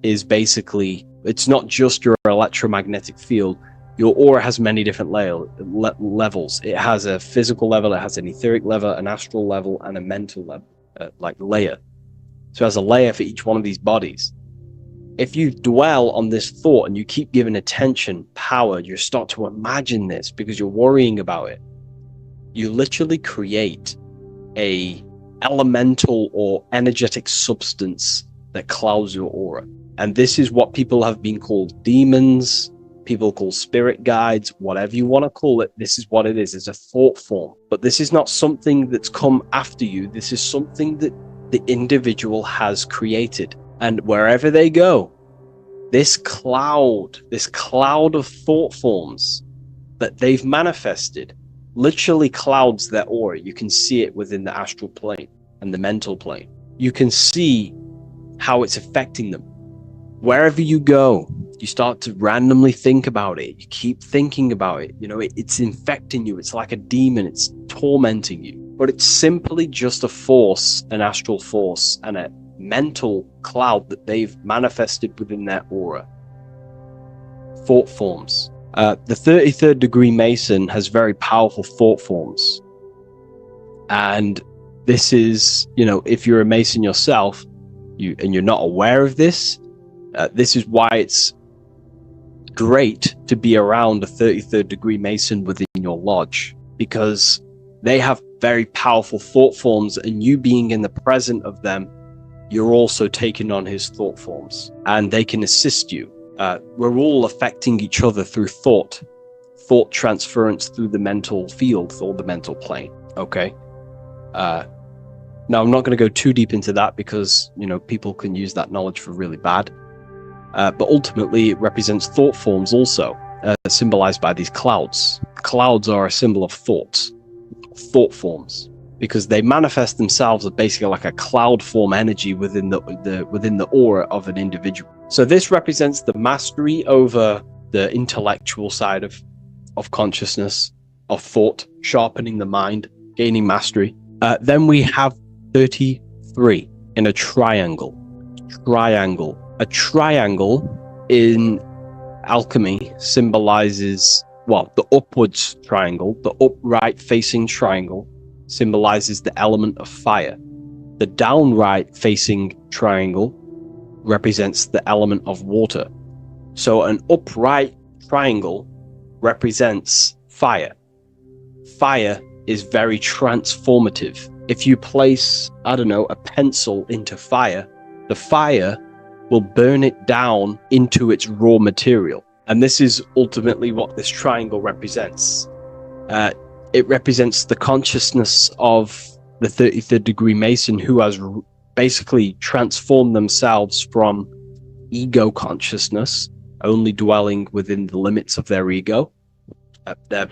is basically, it's not just your electromagnetic field. Your aura has many different levels. It has a physical level, it has an etheric level, an astral level, and a mental level, layer. So it has a layer for each one of these bodies. If you dwell on this thought and you keep giving attention, power, you start to imagine this because you're worrying about it. You literally create a elemental or energetic substance that clouds your aura. And this is what people have been called demons, people call spirit guides, whatever you want to call it. This is what it is. It's a thought form. But this is not something that's come after you. This is something that the individual has created. And wherever they go, this cloud of thought forms that they've manifested literally clouds their aura. You can see it within the astral plane and the mental plane. You can see how it's affecting them. Wherever you go, you start to randomly think about it. You keep thinking about it. It's infecting you. It's like a demon. It's tormenting you. But it's simply just a force, an astral force, and a mental cloud that they've manifested within their aura. Thought forms. The 33rd degree Mason has very powerful thought forms. And this is, if you're a Mason yourself, and you're not aware of this, this is why it's great to be around a 33rd degree Mason within your lodge, because they have very powerful thought forms, and you being in the present of them, you're also taking on his thought forms, and they can assist you. We're all affecting each other through thought transference through the mental field or the mental plane. Okay. Now I'm not going to go too deep into that because, people can use that knowledge for really bad. But ultimately it represents thought forms also, symbolized by these clouds. Clouds are a symbol of thoughts, thought forms, because they manifest themselves as basically like a cloud form energy within the aura of an individual. So this represents the mastery over the intellectual side of consciousness, of thought, sharpening the mind, gaining mastery. Then we have 33 in a triangle. A triangle in alchemy symbolizes the upwards triangle, the upright facing triangle, symbolizes the element of fire. The downright facing triangle represents the element of water. So an upright triangle represents fire. Fire is very transformative. If you place, I don't know, a pencil into fire, the fire will burn it down into its raw material. And this is ultimately what this triangle represents. It represents the consciousness of the 33rd degree Mason, who has basically transformed themselves from ego consciousness, only dwelling within the limits of their ego, their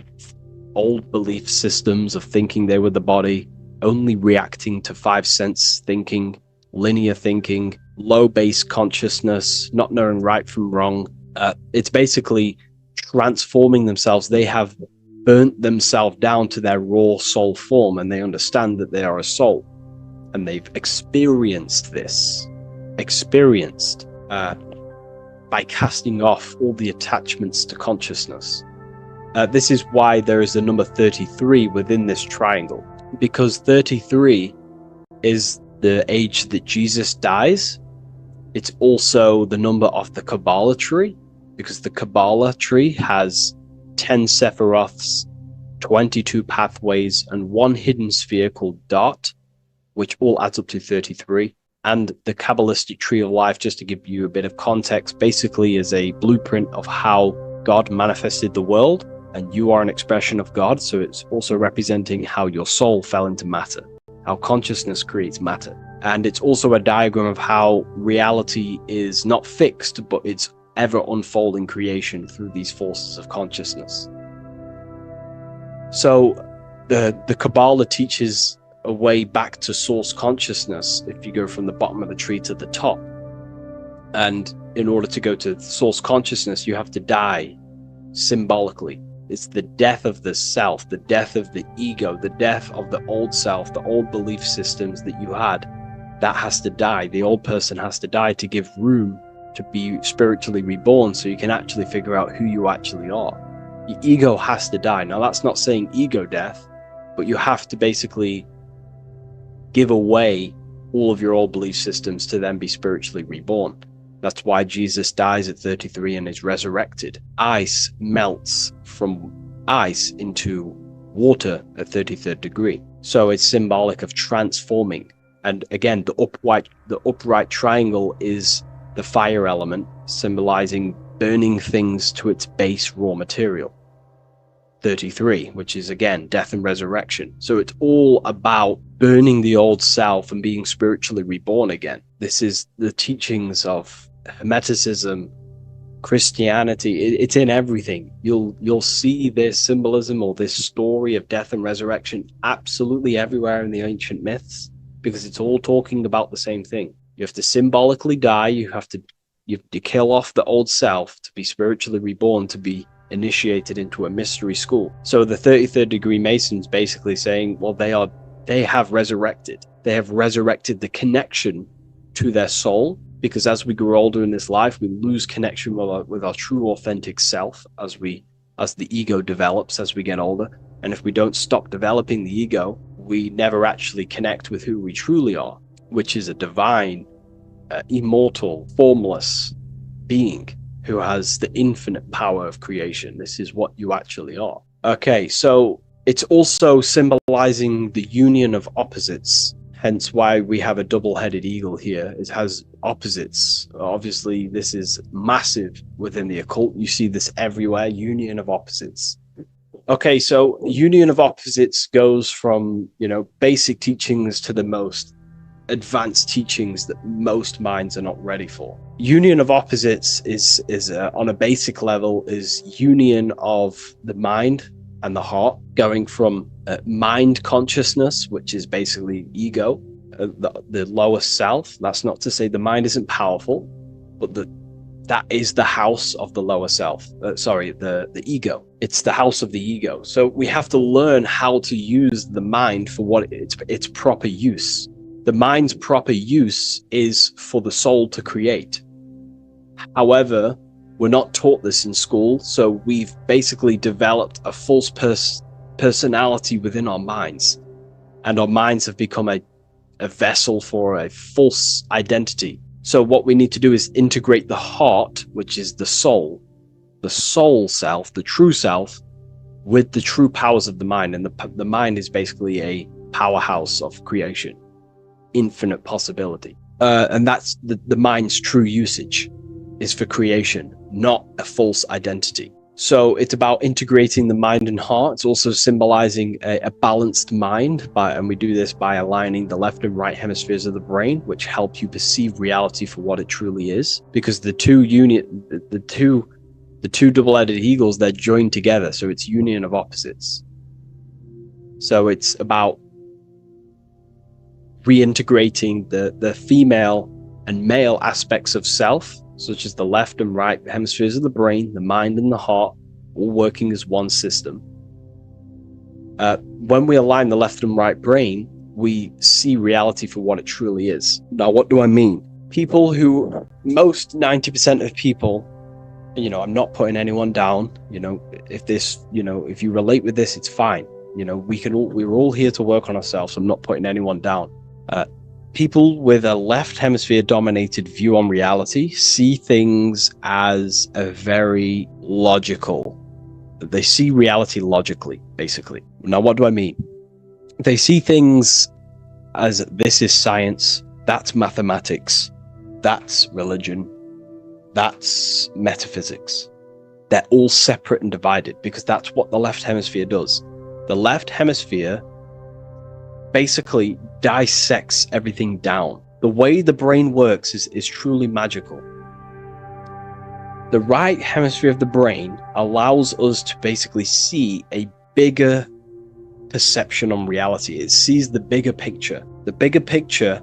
old belief systems of thinking they were the body, only reacting to five sense thinking, linear thinking, low base consciousness, not knowing right from wrong. It's basically transforming themselves. They have burnt themselves down to their raw soul form, and they understand that they are a soul, and they've experienced this, by casting off all the attachments to consciousness. This is why there is the number 33 within this triangle, because 33 is the age that Jesus dies. It's also the number of the Kabbalah tree, because the Kabbalah tree has 10 Sephiroths, 22 pathways, and one hidden sphere called Dot, which all adds up to 33. And the Kabbalistic tree of life, just to give you a bit of context, basically is a blueprint of how God manifested the world, and you are an expression of God. So it's also representing how your soul fell into matter, how consciousness creates matter. And it's also a diagram of how reality is not fixed, but it's ever unfolding creation through these forces of consciousness. So the Kabbalah teaches a way back to source consciousness if you go from the bottom of the tree to the top. And in order to go to source consciousness, you have to die symbolically. It's the death of the self, the death of the ego, the death of the old self, the old belief systems that you had. That has to die. The old person has to die to give room to be spiritually reborn, so you can actually figure out who you actually are. Your ego has to die. Now, that's not saying ego death, but you have to basically give away all of your old belief systems to then be spiritually reborn. That's why Jesus dies at 33 and is resurrected. Ice melts from ice into water at 33rd degree. So it's symbolic of transforming. And again, the upright triangle is the fire element, symbolizing burning things to its base raw material. 33, which is again death and resurrection. So it's all about burning the old self and being spiritually reborn again. This is the teachings of Hermeticism, Christianity. It's in everything. You'll see this symbolism or this story of death and resurrection absolutely everywhere in the ancient myths, because it's all talking about the same thing. You have to symbolically die. You have to kill off the old self to be spiritually reborn, to be initiated into a mystery school. So the 33rd degree Masons basically saying, well, they have resurrected. They have resurrected the connection to their soul, because as we grow older in this life, we lose connection with our true authentic self as the ego develops as we get older. And if we don't stop developing the ego, we never actually connect with who we truly are, which is a divine, immortal, formless being who has the infinite power of creation. This is what you actually are. Okay, so it's also symbolizing the union of opposites, hence why we have a double-headed eagle here. It has opposites. Obviously, this is massive within the occult. You see this everywhere, union of opposites. Okay, so union of opposites goes from, basic teachings to the most advanced teachings that most minds are not ready for. Union of opposites is on a basic level, is union of the mind and the heart, going from mind consciousness, which is basically ego, the lower self. That's not to say the mind isn't powerful, but that is the house of the lower self. The ego. It's the house of the ego. So we have to learn how to use the mind for what its proper use. The mind's proper use is for the soul to create. However, We're not taught this in school, so we've basically developed a false personality within our minds, and our minds have become a vessel for a false identity. So what we need to do is integrate the heart, which is the soul self, the true self, with the true powers of the mind. And the mind is basically a powerhouse of creation, infinite possibility. And that's the mind's true usage is for creation, not a false identity. So it's about integrating the mind and heart. It's also symbolizing a balanced mind, and we do this by aligning the left and right hemispheres of the brain, which help you perceive reality for what it truly is. Because the two double-headed eagles, they're joined together, so it's union of opposites. So it's about reintegrating the female and male aspects of self, such as the left and right hemispheres of the brain, the mind and the heart, all working as one system. When we align the left and right brain, we see reality for what it truly is. Now, what do I mean? Most 90% of people, I'm not putting anyone down, if you relate with this, it's fine. We're all here to work on ourselves. So I'm not putting anyone down. People with a left hemisphere dominated view on reality see things as a very logical. They see reality logically, basically. Now, what do I mean? They see things as this is science, that's mathematics, that's religion, that's metaphysics. They're all separate and divided because that's what the left hemisphere does. The left hemisphere basically dissects everything down. The way the brain works is truly magical. The right hemisphere of the brain allows us to basically see a bigger perception on reality. It sees the bigger picture. The bigger picture,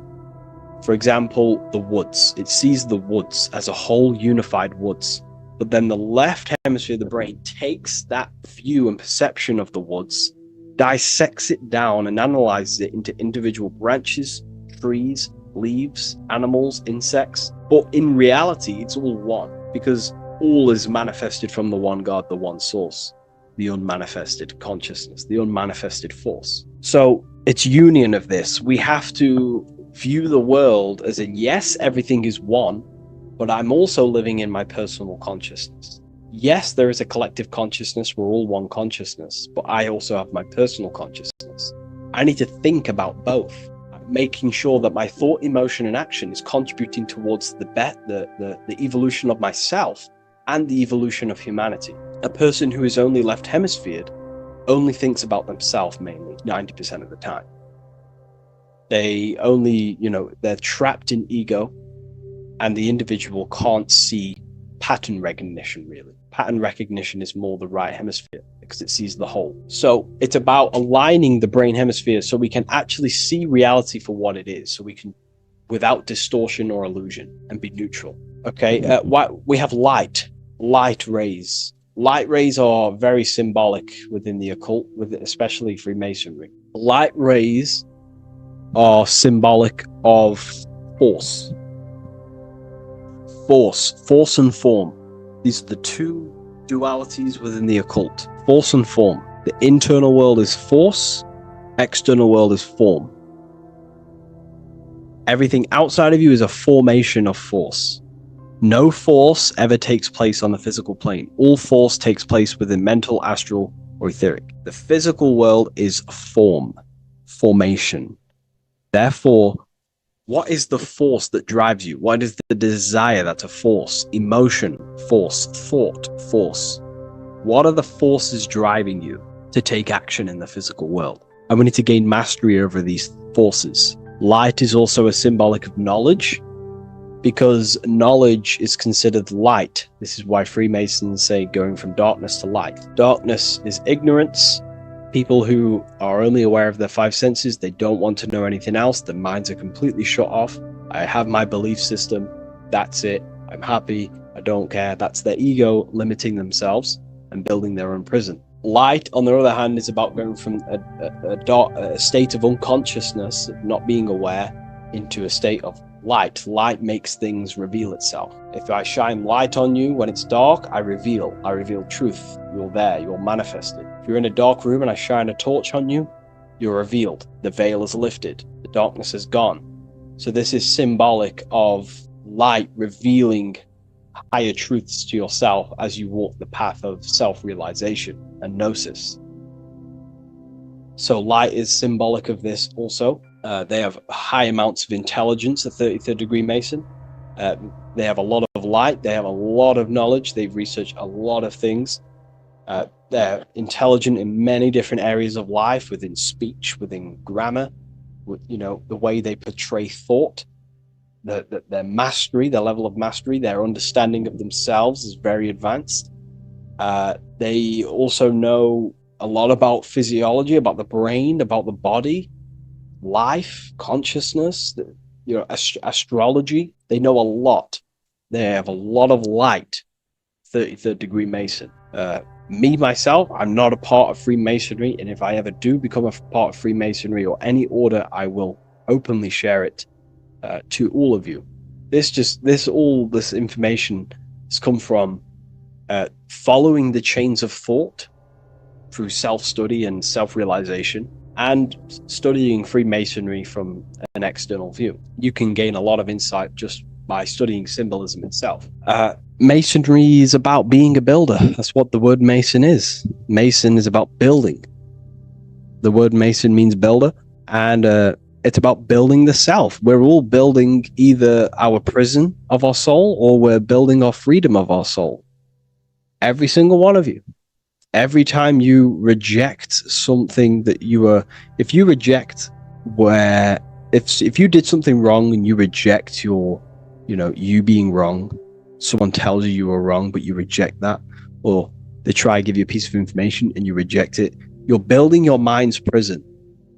for example, the woods. It sees the woods as a whole unified woods. But then the left hemisphere of the brain takes that view and perception of the woods, dissects it down and analyzes it into individual branches, trees, leaves, animals, insects. But in reality, it's all one, because all is manifested from the one God, the one source, the unmanifested consciousness, the unmanifested force. So it's union of this. We have to view the world as in, yes, everything is one, but I'm also living in my personal consciousness. Yes, there is a collective consciousness. We're all one consciousness, but I also have my personal consciousness. I need to think about both, making sure that my thought, emotion, and action is contributing towards the evolution of myself and the evolution of humanity. A person who is only left hemisphered only thinks about themselves mainly 90% of the time. They only, they're trapped in ego, and the individual can't see pattern recognition, really. Pattern recognition is more the right hemisphere because it sees the whole. So it's about aligning the brain hemisphere so we can actually see reality for what it is, so we can, without distortion or illusion, and be neutral. Okay, we have light rays. Light rays are very symbolic within the occult, especially Freemasonry. Light rays are symbolic of force and form. These are the two dualities within the occult, force and form. The internal world is force, external world is form. Everything outside of you is a formation of force. No force ever takes place on the physical plane. All force takes place within mental, astral, or etheric. The physical world is formation. Therefore, what is the force that drives you? What is the desire that's a force? Emotion, force, thought, force. What are the forces driving you to take action in the physical world? And we need to gain mastery over these forces. Light is also a symbolic of knowledge, because knowledge is considered light. This is why Freemasons say going from darkness to light. Darkness is ignorance. People who are only aware of their five senses, they don't want to know anything else. Their minds are completely shut off. I have my belief system. That's it. I'm happy. I don't care. That's their ego limiting themselves and building their own prison. Light, on the other hand, is about going from a state of unconsciousness, not being aware, into a state of light. Light makes things reveal itself. If I shine light on you when it's dark, I reveal truth. You're there, you're manifested. If you're in a dark room and I shine a torch on you, you're revealed. The veil is lifted, the darkness is gone. So this is symbolic of light revealing higher truths to yourself as you walk the path of self-realization and gnosis. So light is symbolic of this also. They have high amounts of intelligence, a 33rd degree Mason. They have a lot of light. They have a lot of knowledge. They've researched a lot of things. They're intelligent in many different areas of life, within speech, within grammar, the way they portray thought, their mastery, their level of mastery, their understanding of themselves is very advanced. They also know a lot about physiology, about the brain, about the body, life, consciousness, astrology. They know a lot. They have a lot of light. 33rd degree Mason. Me, myself, I'm not a part of Freemasonry, and if I ever do become a part of Freemasonry or any order, I will openly share it to all of you. This information has come from following the chains of thought through self-study and self-realization, and studying Freemasonry from an external view. You can gain a lot of insight just by studying symbolism itself. Masonry is about being a builder. That's what the word Mason is. Mason is about building. The word Mason means builder, and it's about building the self. We're all building either our prison of our soul, or we're building our freedom of our soul. Every single one of you. Every time you reject something that if you did something wrong and you reject you being wrong, someone tells you were wrong, but you reject that, or they try to give you a piece of information and you reject it, you're building your mind's prison,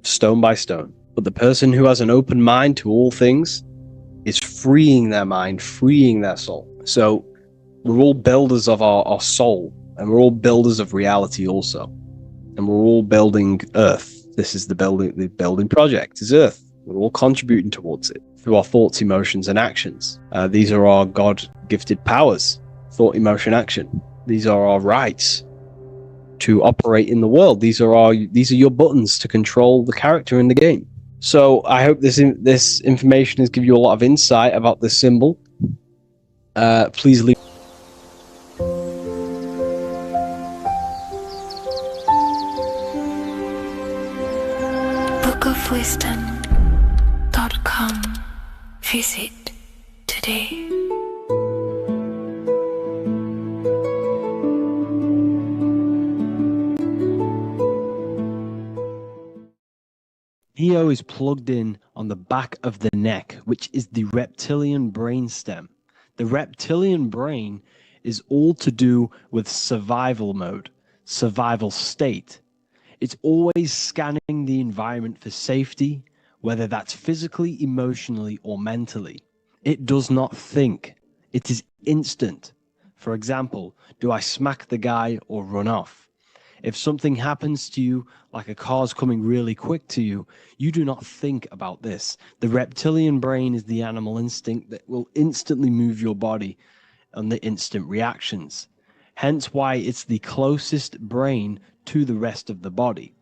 stone by stone. But the person who has an open mind to all things is freeing their mind, freeing their soul. So we're all builders of our soul, and we're all builders of reality also. And we're all building Earth. This is the building project is Earth. We're all contributing towards it through our thoughts, emotions, and actions. These are our God-gifted powers: thought, emotion, action. These are our rights to operate in the world. These are your buttons to control the character in the game. So I hope this information has given you a lot of insight about this symbol. Please leave. bookofwisdom.com. Visit today. Neo is plugged in on the back of the neck, which is the reptilian brain stem. The reptilian brain is all to do with survival mode, survival state. It's always scanning the environment for safety, whether that's physically, emotionally, or mentally. It does not think. It is instant. For example, do I smack the guy or run off? If something happens to you, like a car's coming really quick to you, you do not think about this. The reptilian brain is the animal instinct that will instantly move your body on the instant reactions. Hence why it's the closest brain to the rest of the body.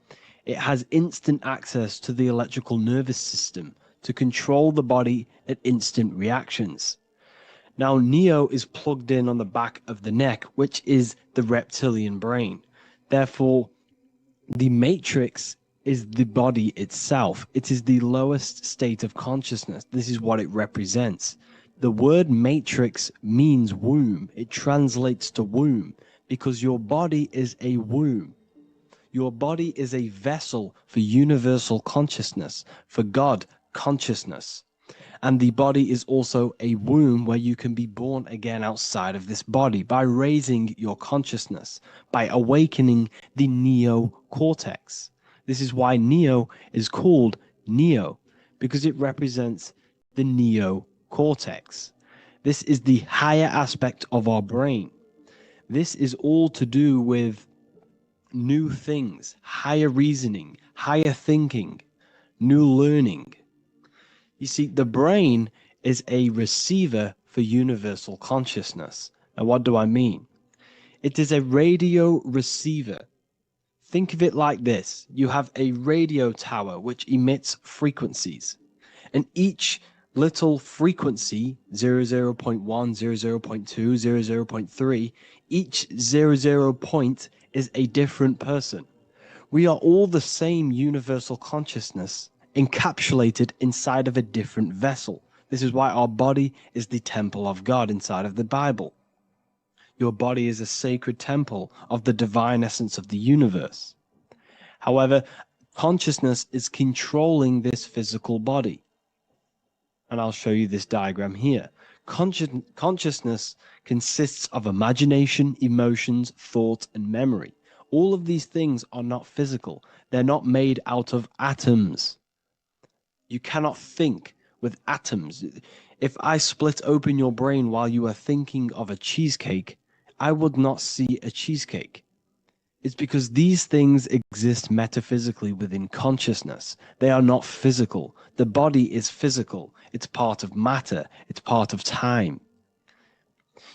It has instant access to the electrical nervous system to control the body at instant reactions. Now, Neo is plugged in on the back of the neck, which is the reptilian brain. Therefore, the matrix is the body itself. It is the lowest state of consciousness. This is what it represents. The word matrix means womb. It translates to womb because your body is a womb. Your body is a vessel for universal consciousness, for God consciousness. And the body is also a womb where you can be born again outside of this body by raising your consciousness, by awakening the neocortex. This is why Neo is called Neo, because it represents the neocortex. This is the higher aspect of our brain. This is all to do with new things, higher reasoning, higher thinking, new learning. You see, the brain is a receiver for universal consciousness. And what do I mean? It is a radio receiver. Think of it like this. You have a radio tower which emits frequencies, and each little frequency, 00.1, 00.2, 00.3, each 00 point is a different person. We are all the same universal consciousness encapsulated inside of a different vessel. This is why our body is the temple of God inside of the Bible. Your body is a sacred temple of the divine essence of the universe. However, consciousness is controlling this physical body. And I'll show you this diagram here. Consciousness consists of imagination, emotions, thought, and memory. All of these things are not physical. They're not made out of atoms. You cannot think with atoms. If I split open your brain while you are thinking of a cheesecake, I would not see a cheesecake. It's because these things exist metaphysically within consciousness. They are not physical. The body is physical. It's part of matter. It's part of time.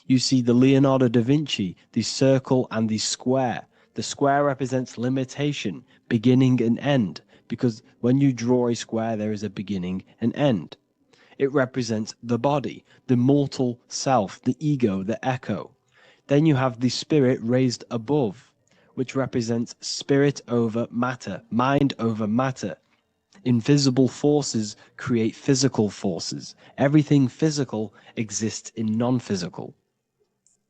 You see the Leonardo da Vinci, the circle and the square. The square represents limitation, beginning and end, because when you draw a square, there is a beginning and end. It represents the body, the mortal self, the ego, the echo. Then you have the spirit raised above, which represents spirit over matter, mind over matter. Invisible forces create physical forces. Everything physical exists in non-physical.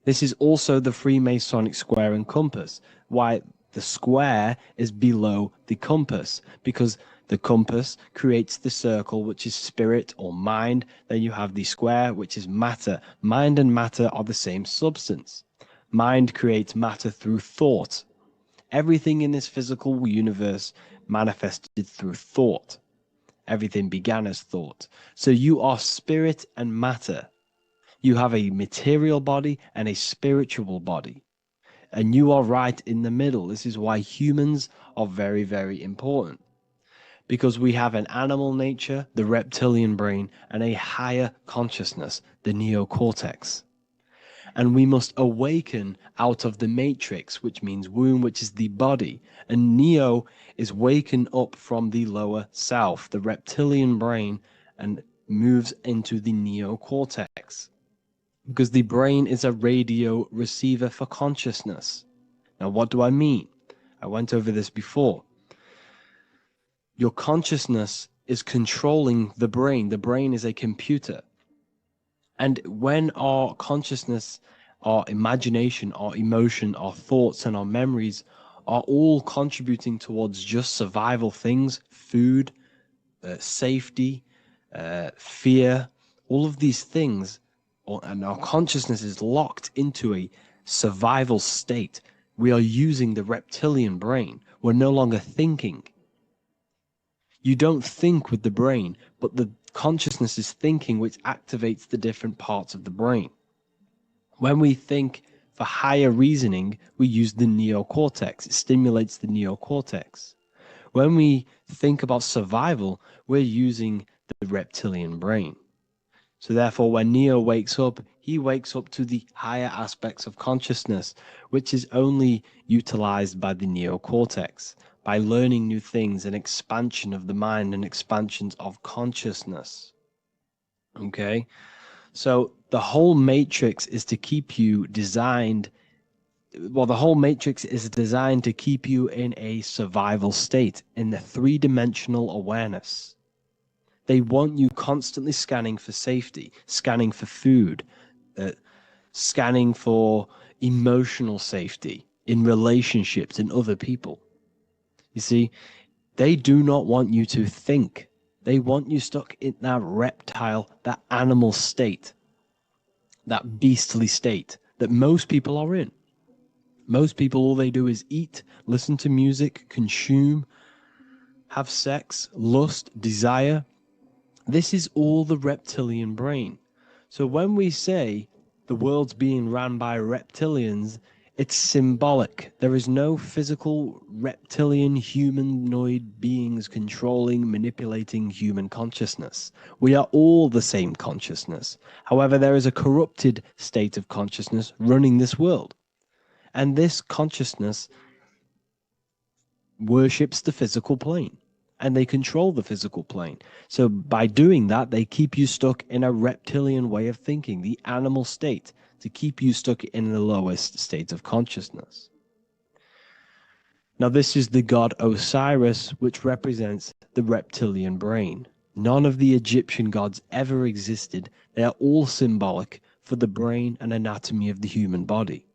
This is also the Freemasonic square and compass, why the square is below the compass, because the compass creates the circle, which is spirit or mind. Then you have the square, which is matter. Mind and matter are the same substance. Mind creates matter through thought. Everything in this physical universe manifested through thought. Everything began as thought. So you are spirit and matter. You have a material body and a spiritual body. And you are right in the middle. This is why humans are very, very important. Because we have an animal nature, the reptilian brain, and a higher consciousness, the neocortex. And we must awaken out of the matrix, which means womb, which is the body. And neo is waken up from the lower self, the reptilian brain, and moves into the neocortex. Because the brain is a radio receiver for consciousness. Now, what do I mean? I went over this before. Your consciousness is controlling the brain. The brain is a computer. And when our consciousness, our imagination, our emotion, our thoughts, and our memories are all contributing towards just survival things, food, safety, fear, all of these things, and our consciousness is locked into a survival state, we are using the reptilian brain. We're no longer thinking. You don't think with the brain, but the consciousness is thinking, which activates the different parts of the brain. When we think for higher reasoning, we use the neocortex. It stimulates the neocortex. When we think about survival, we're using the reptilian brain. So therefore, when Neo wakes up, he wakes up to the higher aspects of consciousness, which is only utilized by the neocortex, by learning new things and expansion of the mind and expansions of consciousness. Okay? So the whole matrix is to keep you designed, well, the whole matrix is designed to keep you in a survival state, in the three-dimensional awareness. They want you constantly scanning for safety, scanning for food, scanning for emotional safety in relationships in other people. You see, they do not want you to think. They want you stuck in that reptile, that animal state, that beastly state that most people are in. Most people, all they do is eat, listen to music, consume, have sex, lust, desire. This is all the reptilian brain. So when we say the world's being ran by reptilians, It's symbolic. There is no physical reptilian humanoid beings controlling, manipulating human consciousness. We are all the same consciousness. However, there is a corrupted state of consciousness running this world. And this consciousness worships the physical plane. And they control the physical plane. So by doing that, they keep you stuck in a reptilian way of thinking, the animal state, to keep you stuck in the lowest state of consciousness. Now, this is the god Osiris, which represents the reptilian brain. None of the Egyptian gods ever existed. They are all symbolic for the brain and anatomy of the human body.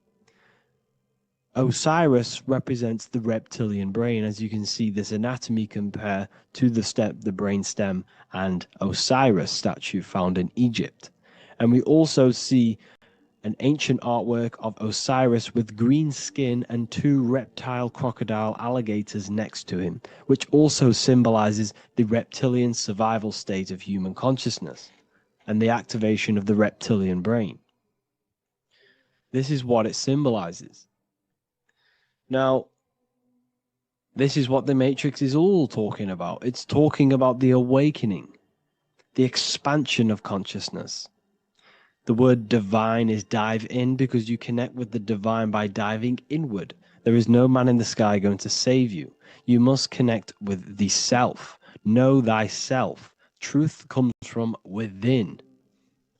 Osiris represents the reptilian brain. As you can see, this anatomy compare to the brain stem and Osiris statue found in Egypt. And we also see an ancient artwork of Osiris with green skin and two reptile crocodile alligators next to him, which also symbolizes the reptilian survival state of human consciousness and the activation of the reptilian brain. This is what it symbolizes. Now, this is what the Matrix is all talking about. It's talking about the awakening, the expansion of consciousness. The word divine is dive in because you connect with the divine by diving inward. There is no man in the sky going to save you. You must connect with the self. Know thyself. Truth comes from within.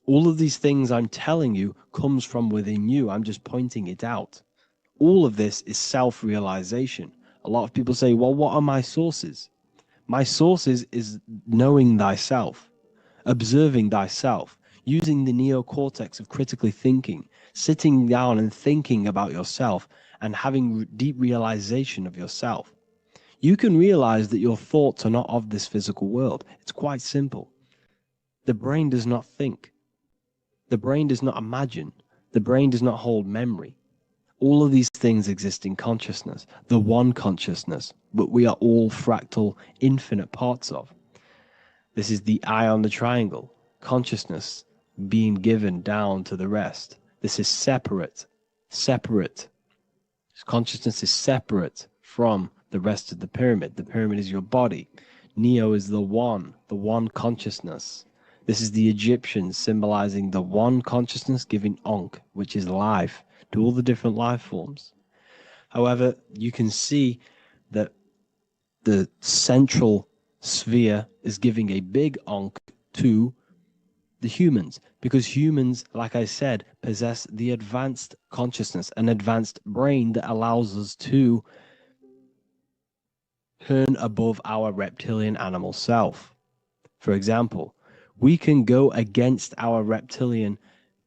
All of these things I'm telling you comes from within you. I'm just pointing it out. All of this is self-realization. A lot of people say, well, what are my sources? My sources is knowing thyself, observing thyself, using the neocortex of critically thinking, sitting down and thinking about yourself and having deep realization of yourself. You can realize that your thoughts are not of this physical world. It's quite simple. The brain does not think. The brain does not imagine. The brain does not hold memory. All of these things exist in consciousness, the one consciousness, but we are all fractal, infinite parts of. This is the eye on the triangle, consciousness being given down to the rest. This is separate. Consciousness is separate from the rest of the pyramid. The pyramid is your body. Neo is the one consciousness. This is the Egyptians symbolizing the one consciousness giving Ankh, which is life, to all the different life forms. However, you can see that the central sphere is giving a big Ankh to the humans, because humans, like I said, possess the advanced consciousness, an advanced brain that allows us to turn above our reptilian animal self. For example, we can go against our reptilian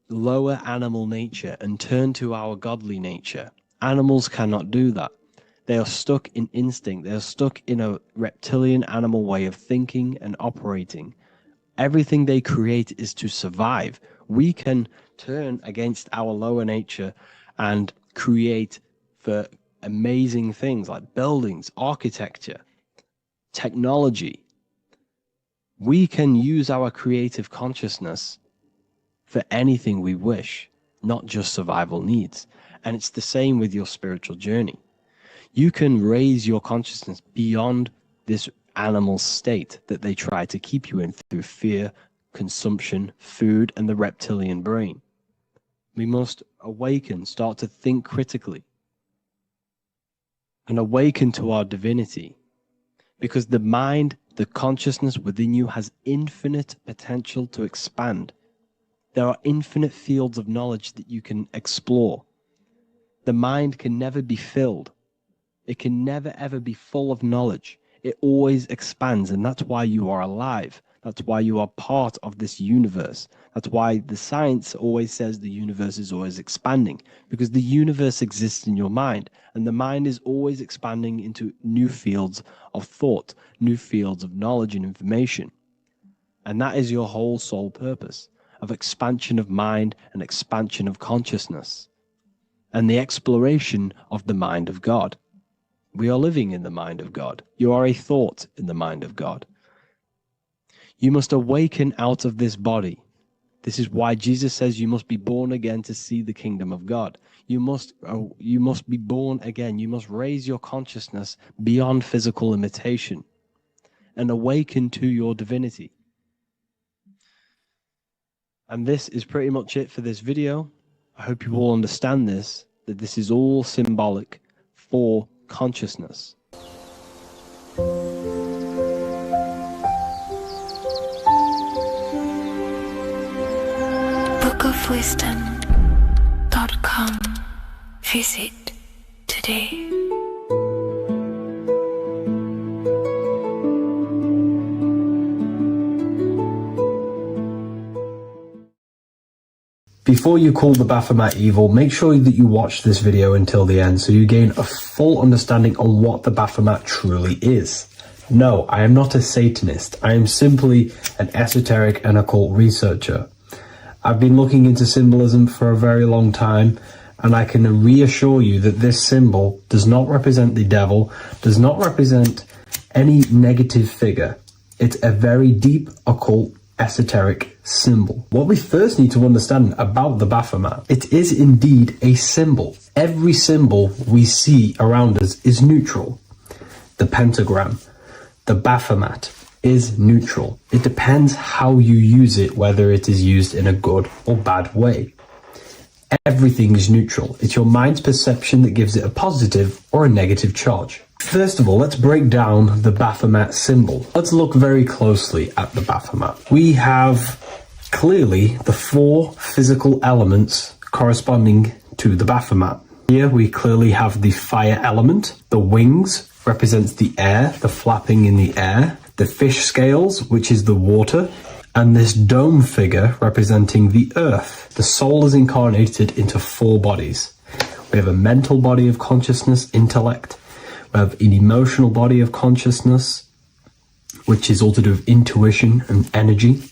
lower animal nature and turn to our godly nature. Animals cannot do that. They are stuck in instinct. They are stuck in a reptilian animal way of thinking and operating. Everything they create is to survive. We can turn against our lower nature and create for amazing things like buildings, architecture, technology. We can use our creative consciousness for anything we wish, not just survival needs. And it's the same with your spiritual journey. You can raise your consciousness beyond this animal state that they try to keep you in through fear, consumption, food, and the reptilian brain. We must awaken, start to think critically, and awaken to our divinity. Because the mind, the consciousness within you has infinite potential to expand. There are infinite fields of knowledge that you can explore. The mind can never be filled. It can never ever be full of knowledge. It always expands, and that's why you are alive. That's why you are part of this universe. That's why the science always says the universe is always expanding, because the universe exists in your mind, and the mind is always expanding into new fields of thought, new fields of knowledge and information. And that is your whole sole purpose, of expansion of mind and expansion of consciousness, and the exploration of the mind of God. We are living in the mind of God. You are a thought in the mind of God. You must awaken out of this body. This is why Jesus says you must be born again to see the kingdom of God. You must be born again. You must raise your consciousness beyond physical limitation and awaken to your divinity. And this is pretty much it for this video. I hope you all understand this, that this is all symbolic for consciousness. bookofwisdom.com. Visit today. Before you call the Baphomet evil, make sure that you watch this video until the end so you gain a full understanding on what the Baphomet truly is. No, I am not a Satanist. I am simply an esoteric and occult researcher. I've been looking into symbolism for a very long time, and I can reassure you that this symbol does not represent the devil, does not represent any negative figure. It's a very deep, occult, esoteric symbol. What we first need to understand about the Baphomet, it is indeed a symbol. Every symbol we see around us is neutral. The pentagram, the Baphomet, is neutral. It depends how you use it, whether it is used in a good or bad way. Everything is neutral. It's your mind's perception that gives it a positive or a negative charge. First of all, let's break down the Baphomet symbol. Let's look very closely at the Baphomet. We have clearly the 4 physical elements corresponding to the Baphomet. Here we clearly have the fire element. The wings represents the air, the flapping in the air. The fish scales, which is the water, and this dome figure representing the earth. The soul is incarnated into 4 bodies. We have a mental body of consciousness, intellect. We have an emotional body of consciousness, which is all to do with intuition and energy.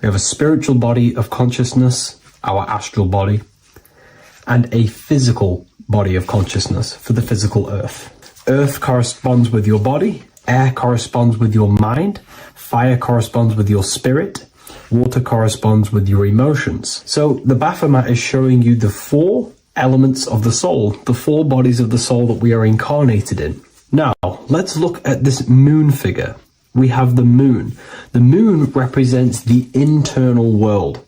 We have a spiritual body of consciousness, our astral body, and a physical body of consciousness for the physical earth. Earth corresponds with your body. Air corresponds with your mind, fire corresponds with your spirit, water corresponds with your emotions. So the Baphomet is showing you the 4 elements of the soul, the 4 bodies of the soul that we are incarnated in. Now, let's look at this moon figure. We have the moon. The moon represents the internal world.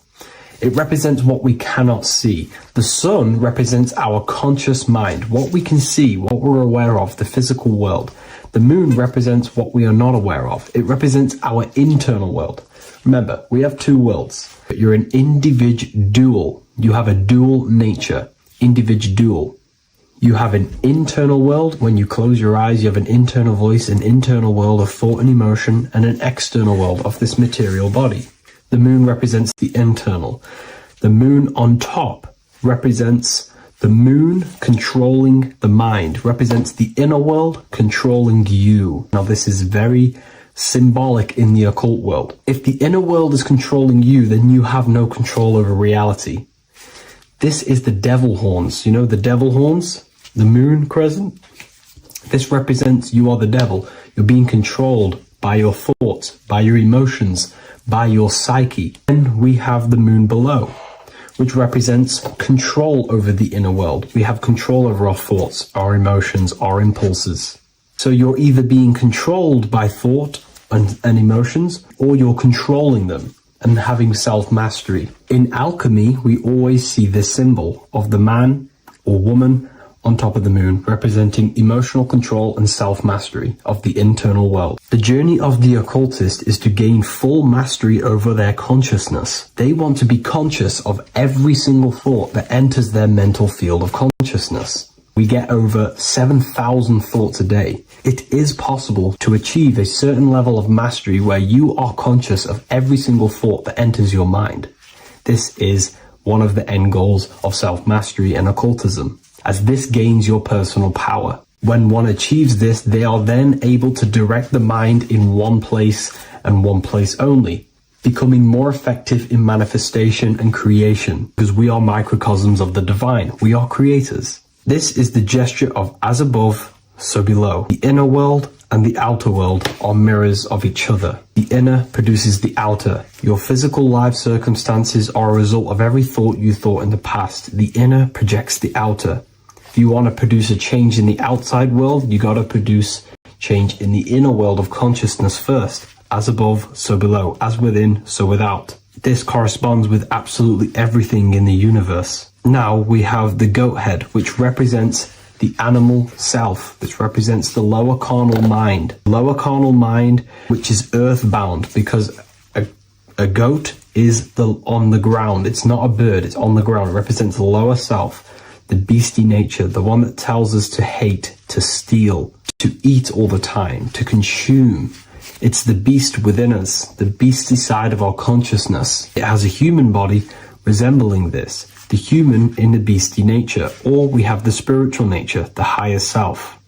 It represents what we cannot see. The sun represents our conscious mind, what we can see, what we're aware of, the physical world. The moon represents what we are not aware of. It represents our internal world. Remember, we have 2 worlds, but you're an individual. You have a dual nature, individual. You have an internal world. When you close your eyes, you have an internal voice, an internal world of thought and emotion, and an external world of this material body. The moon represents the internal. The moon on top represents the moon controlling the mind, represents the inner world controlling you. Now this is very symbolic in the occult world. If the inner world is controlling you, then you have no control over reality. This is the devil horns. You know the devil horns? The moon crescent? This represents you are the devil. You're being controlled by your thoughts, by your emotions, by your psyche. Then we have the moon below, which represents control over the inner world. We have control over our thoughts, our emotions, our impulses. So you're either being controlled by thought and emotions, or you're controlling them and having self-mastery. In alchemy, we always see this symbol of the man or woman on top of the moon, representing emotional control and self-mastery of the internal world. The journey of the occultist is to gain full mastery over their consciousness. They want to be conscious of every single thought that enters their mental field of consciousness. We get over 7,000 thoughts a day. It is possible to achieve a certain level of mastery where you are conscious of every single thought that enters your mind. This is one of the end goals of self-mastery and occultism, as this gains your personal power. When one achieves this, they are then able to direct the mind in one place and one place only, becoming more effective in manifestation and creation, because we are microcosms of the divine. We are creators. This is the gesture of as above, so below. The inner world and the outer world are mirrors of each other. The inner produces the outer. Your physical life circumstances are a result of every thought you thought in the past. The inner projects the outer. If you want to produce a change in the outside world, you got to produce change in the inner world of consciousness first. As above, so below. As within, so without. This corresponds with absolutely everything in the universe. Now we have the goat head, which represents the animal self. This represents the lower carnal mind. Lower carnal mind, which is earthbound, because a goat is on the ground. It's not a bird, it's on the ground. It represents the lower self, the beastie nature, the one that tells us to hate, to steal, to eat all the time, to consume. It's the beast within us, the beastly side of our consciousness. It has a human body resembling this, the human in the beastly nature, or we have the spiritual nature, the higher self.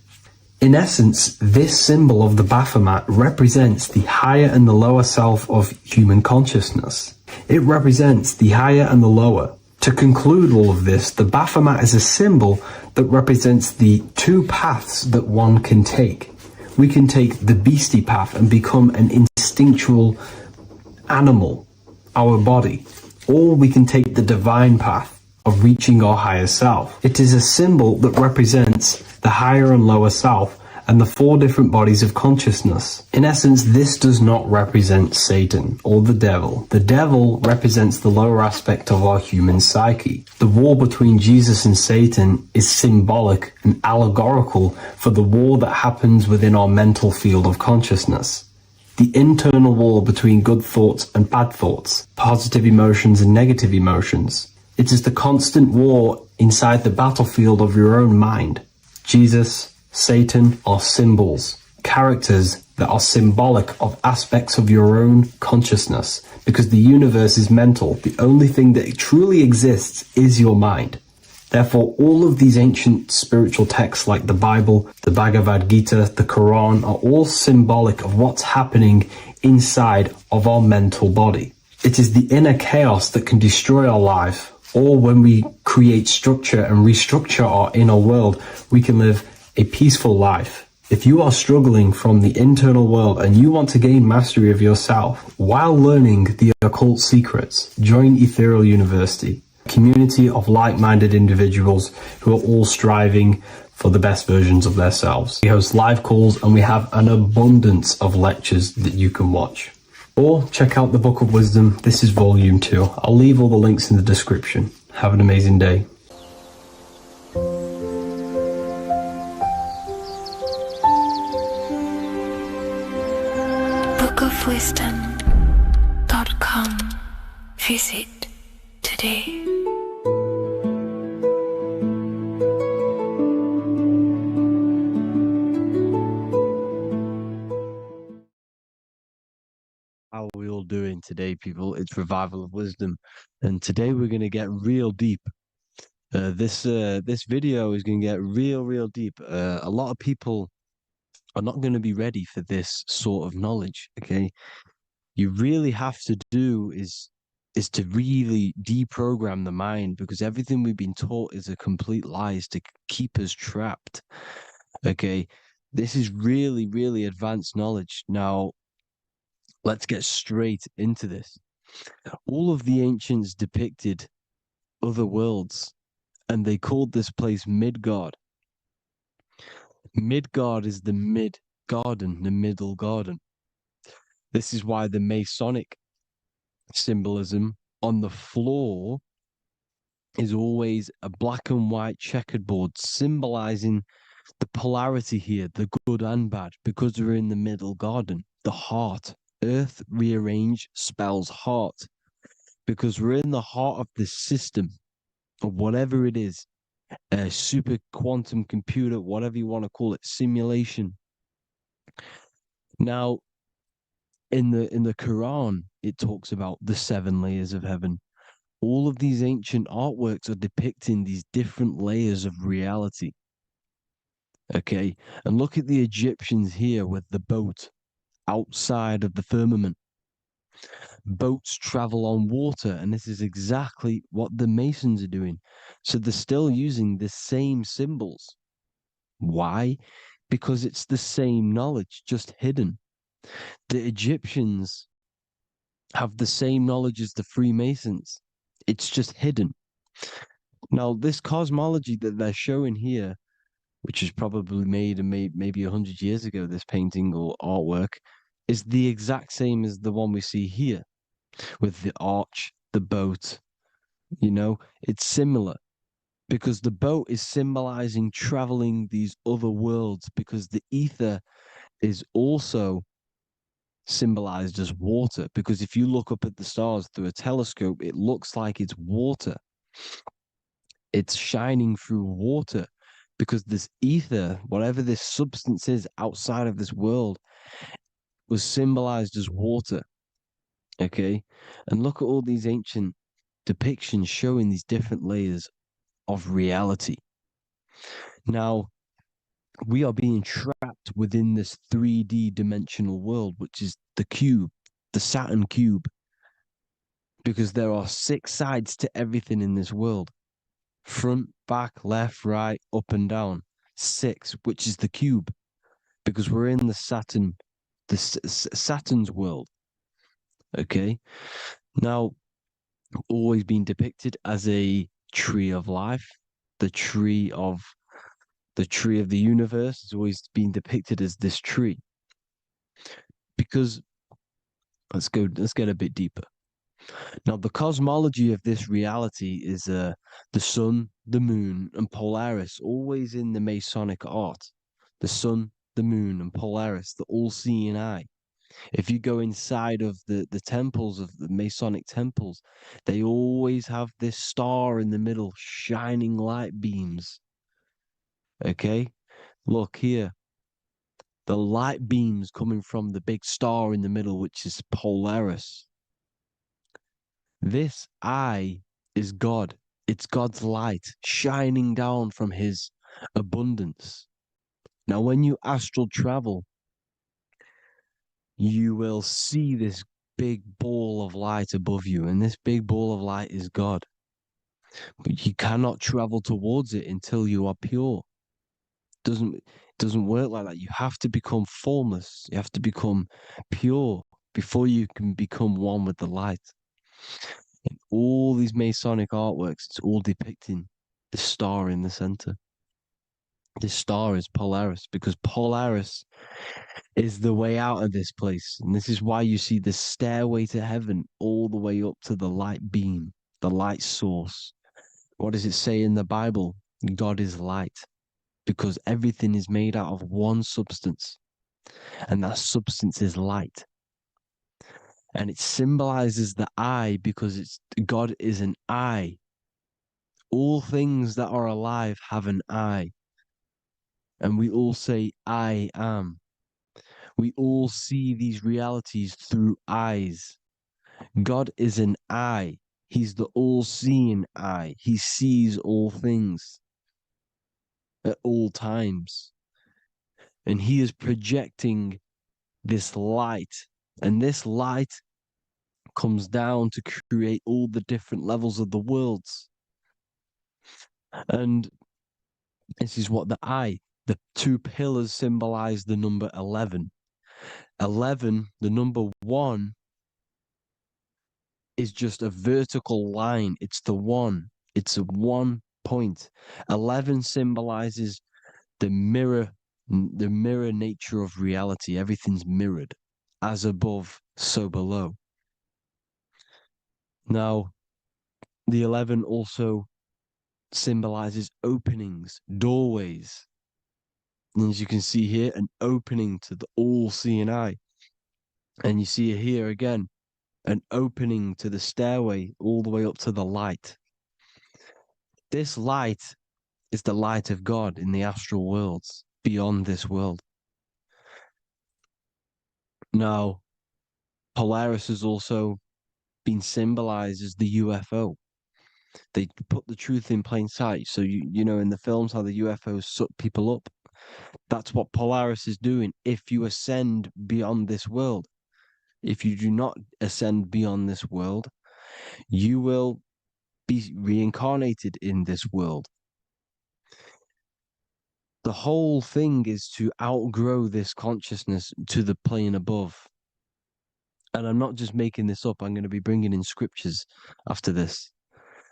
In essence, this symbol of the Baphomet represents the higher and the lower self of human consciousness. It represents the higher and the lower. To conclude all of this, the Baphomet is a symbol that represents the two paths that one can take. We can take the beastie path and become an instinctual animal, our body, or we can take the divine path of reaching our higher self. It is a symbol that represents the higher and lower self and the four different bodies of consciousness. In essence, this does not represent Satan or the devil. The devil represents the lower aspect of our human psyche. The war between Jesus and Satan is symbolic and allegorical for the war that happens within our mental field of consciousness. The internal war between good thoughts and bad thoughts, positive emotions and negative emotions. It is the constant war inside the battlefield of your own mind. Jesus, Satan are symbols, characters that are symbolic of aspects of your own consciousness, because the universe is mental. The only thing that truly exists is your mind. Therefore, all of these ancient spiritual texts like the Bible, the Bhagavad Gita, the Quran are all symbolic of what's happening inside of our mental body. It is the inner chaos that can destroy our life, or when we create structure and restructure our inner world, we can live a peaceful life. If you are struggling from the internal world and you want to gain mastery of yourself while learning the occult secrets, join Ethereal University, a community of like-minded individuals who are all striving for the best versions of themselves. We host live calls and we have an abundance of lectures that you can watch. Or check out the Book of Wisdom. This is volume 2. I'll leave all the links in the description. Have an amazing day. bookofwisdom.com. Visit today. How are we all doing today, people? It's Revival of Wisdom, and today we're going to get real deep. This video is going to get real deep. A lot of people are not going to be ready for this sort of knowledge. Okay, you really have to do is to really deprogram the mind, because everything we've been taught is a complete lie, is to keep us trapped. Okay, this is really advanced knowledge. Now, let's get straight into this. All of the ancients depicted other worlds, and they called this place Midgard. Midgard is the mid-garden, the middle garden. This is why the Masonic symbolism on the floor is always a black and white checkered board, symbolizing the polarity here, the good and bad, because we're in the middle garden, the heart. Earth rearranged spells heart, because we're in the heart of the system, or whatever it is, a super quantum computer, whatever you want to call it, simulation. Now, in the Quran, it talks about the 7 layers of heaven. All of these ancient artworks are depicting these different layers of reality. Okay, and look at the Egyptians here with the boat outside of the firmament. Boats travel on water, and this is exactly what the Masons are doing. So they're still using the same symbols. Why? because it's the same knowledge, just hidden. The Egyptians have the same knowledge as the Freemasons. It's just hidden. Now, this cosmology that they're showing here, which is probably made maybe 100 years ago, this painting or artwork, is the exact same as the one we see here with the arch, the boat. It's similar because the boat is symbolizing traveling these other worlds, because the ether is also symbolized as water, because if you look up at the stars through a telescope, it looks like it's water. It's shining through water because this ether, whatever this substance is outside of this world, was symbolized as water. Okay? And look at all these ancient depictions showing these different layers of reality. Now, we are being trapped within this 3D dimensional world, which is the cube, the Saturn cube, because there are 6 sides to everything in this world: front, back, left, right, up and down. 6, which is the cube, because we're in the Saturn's world. Okay, now, always been depicted as a tree of life, the tree of the universe has always been depicted as this tree. Because let's get a bit deeper. Now, the cosmology of this reality is the sun, the moon, and Polaris, always in the Masonic art. The sun, the moon, and Polaris, the all-seeing eye. If you go inside of the temples, of the Masonic temples, they always have this star in the middle, shining light beams. Okay? Look here. The light beams coming from the big star in the middle, which is Polaris. This eye is God. It's God's light shining down from his abundance. Now, when you astral travel, you will see this big ball of light above you, and this big ball of light is God. But you cannot travel towards it until you are pure. It doesn't work like that. You have to become formless. You have to become pure before you can become one with the light. In all these Masonic artworks, it's all depicting the star in the center. This star is Polaris, because Polaris is the way out of this place. And this is why you see the stairway to heaven all the way up to the light beam, the light source. What does it say in the Bible? God is light, because everything is made out of one substance, and that substance is light. And it symbolizes the eye because God is an eye. All things that are alive have an eye. And we all say, I am. We all see these realities through eyes. God is an eye. He's the all-seeing eye. He sees all things at all times. And he is projecting this light. And this light comes down to create all the different levels of the worlds. And this is what the 2 pillars symbolize the number 11. 11, the number 1, is just a vertical line. It's the 1. It's a 1 point. 11 symbolizes the mirror nature of reality. Everything's mirrored. As above, so below. Now, the 11 also symbolizes openings, doorways. And as you can see here, an opening to the all-seeing eye. And you see here again, an opening to the stairway all the way up to the light. This light is the light of God in the astral worlds, beyond this world. Now, Polaris has also been symbolized as the UFO. They put the truth in plain sight. So, you know, in the films, how the UFOs suck people up. That's what Polaris is doing if you ascend beyond this world. If you do not ascend beyond this world, you will be reincarnated in this world. The whole thing is to outgrow this consciousness to the plane above. And I'm not just making this up, I'm going to be bringing in scriptures after this.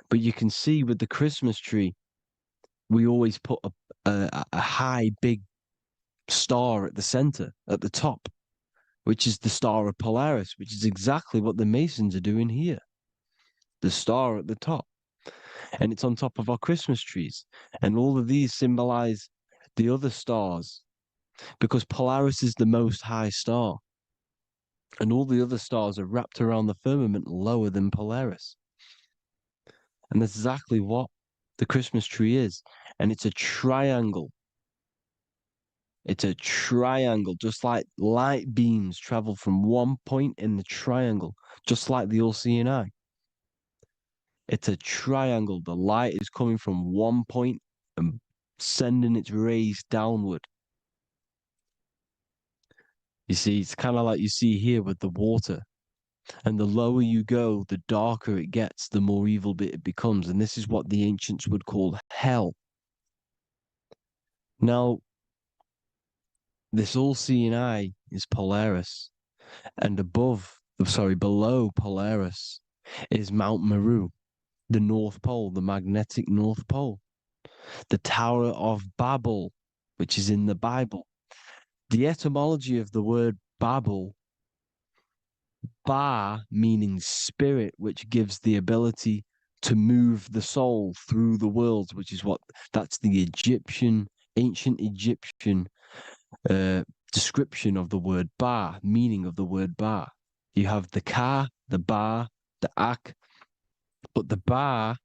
But you can see with the Christmas tree, we always put a high, big star at the center, at the top, which is the star of Polaris, which is exactly what the Masons are doing here. The star at the top. And it's on top of our Christmas trees. And all of these symbolize the other stars, because Polaris is the most high star. And all the other stars are wrapped around the firmament lower than Polaris. And that's exactly what the Christmas tree is. And it's a triangle. It's a triangle, just like light beams travel from one point in the triangle, just like the all-seeing eye. It's a triangle. The light is coming from one point and sending its rays downward. You see, it's kind of like you see here with the water. And the lower you go, the darker it gets, the more evil it becomes. And this is what the ancients would call hell. Now, this all-seeing eye is Polaris. And below Polaris is Mount Meru, the North Pole, the magnetic North Pole. The Tower of Babel, which is in the Bible. The etymology of the word Babel, Ba meaning spirit, which gives the ability to move the soul through the worlds, which is that's the ancient Egyptian description of the word Ba, meaning of the word Ba. You have the Ka, the Ba, the Ak, but the Ba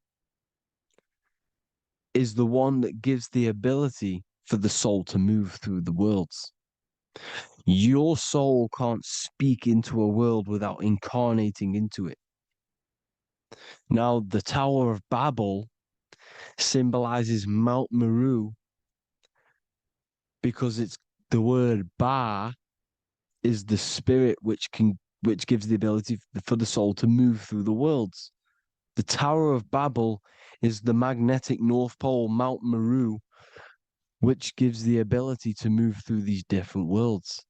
is the one that gives the ability for the soul to move through the worlds. Your soul can't speak into a world without incarnating into it. Now, the Tower of Babel symbolizes Mount Meru because it's the word Ba is the spirit which gives the ability for the soul to move through the worlds. The Tower of Babel is the magnetic North Pole, Mount Meru, which gives the ability to move through these different worlds.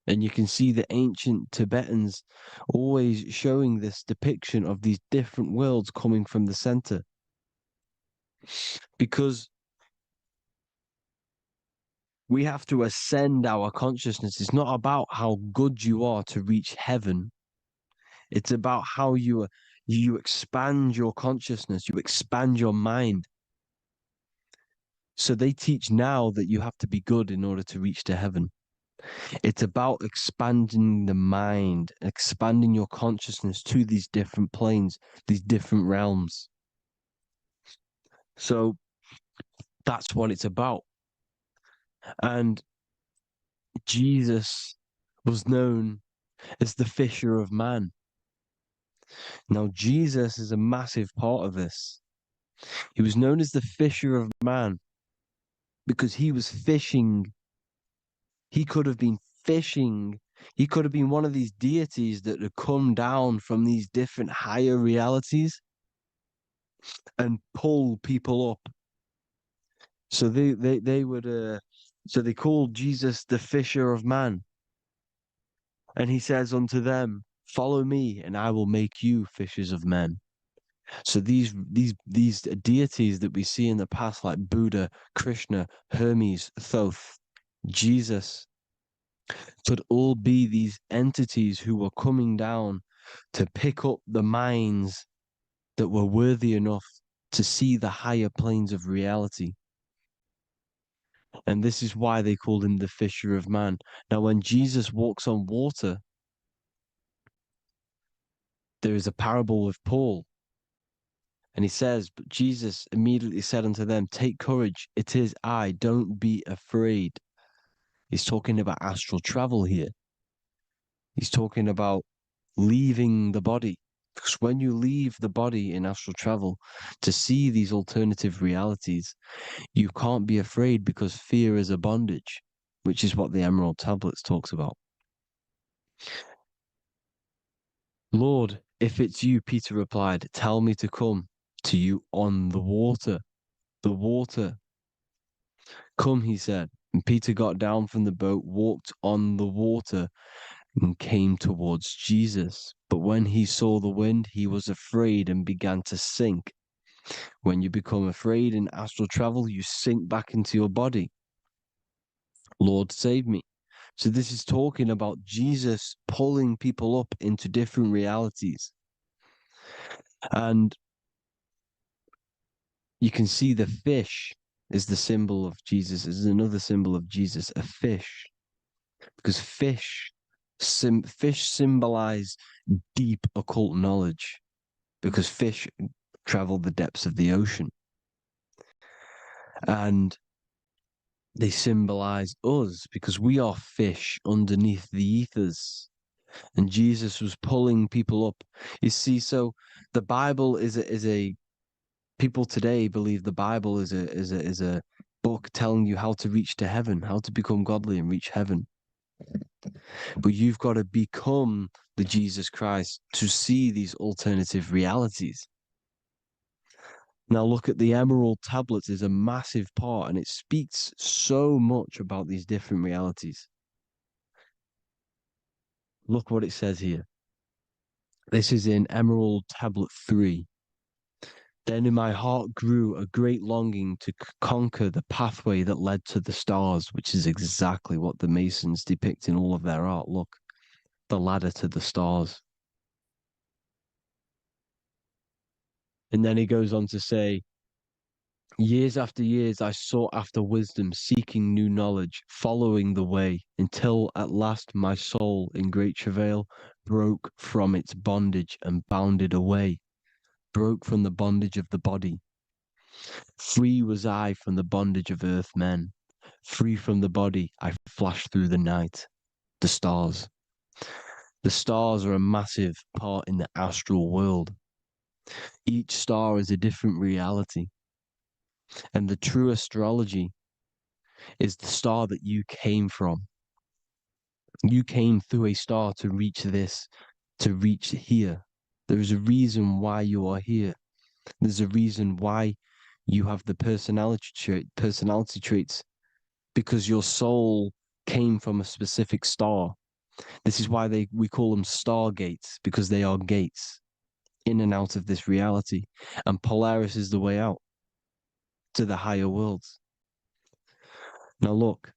And you can see the ancient Tibetans always showing this depiction of these different worlds coming from the center. Because we have to ascend our consciousness. It's not about how good you are to reach heaven. It's about how you expand your consciousness, you expand your mind. So they teach now that you have to be good in order to reach to heaven. It's about expanding the mind, expanding your consciousness to these different planes, these different realms. So that's what it's about. And Jesus was known as the fisher of man. Now, Jesus is a massive part of this. He was known as the fisher of man because he was fishing. He could have been fishing. He could have been one of these deities that had come down from these different higher realities and pull people up. So they would so they called Jesus the fisher of man. And he says unto them, follow me and I will make you fishers of men. So these deities that we see in the past, like Buddha, Krishna, Hermes, Thoth, Jesus, could all be these entities who were coming down to pick up the minds that were worthy enough to see the higher planes of reality. And this is why they called him the fisher of man. Now, when Jesus walks on water, there is a parable with Paul. And he says, but Jesus immediately said unto them, take courage, it is I, don't be afraid. He's talking about astral travel here. He's talking about leaving the body. Because when you leave the body in astral travel to see these alternative realities, you can't be afraid because fear is a bondage, which is what the Emerald Tablets talks about. Lord, if it's you, Peter replied, tell me to come to you on the water. The water Come, he said. And Peter got down from the boat, walked on the water, and came towards Jesus. But when he saw the wind, he was afraid and began to sink. When you become afraid in astral travel, you sink back into your body. Lord, save me. So this is talking about Jesus pulling people up into different realities. And you can see the fish is the symbol of Jesus, is another symbol of Jesus, a fish. Because fish symbolize deep occult knowledge, because fish travel the depths of the ocean. And they symbolize us because we are fish underneath the ethers. And Jesus was pulling people up. You see, so the Bible is a people today believe the Bible is a book telling you how to reach to heaven, how to become godly and reach heaven. But you've got to become the Jesus Christ to see these alternative realities. Now look at the emerald tablets is a massive part, and it speaks so much about these different realities. Look what it says here. This is in Emerald Tablet 3. Then in my heart grew a great longing to conquer the pathway that led to the stars, which is exactly what the Masons depict in all of their art. Look, the ladder to the stars. And then he goes on to say, years after years, I sought after wisdom, seeking new knowledge, following the way, until at last my soul, in great travail, broke from its bondage and bounded away, broke from the bondage of the body. Free was I from the bondage of earth men. Free from the body, I flashed through the night. The stars. The stars are a massive part in the astral world. Each star is a different reality. And the true astrology is the star that you came from. You came through a star to reach this, to reach here. There is a reason why you are here. There's a reason why you have the personality traits, because your soul came from a specific star. This is why we call them stargates, because they are gates in and out of this reality. And Polaris is the way out to the higher worlds. Now look,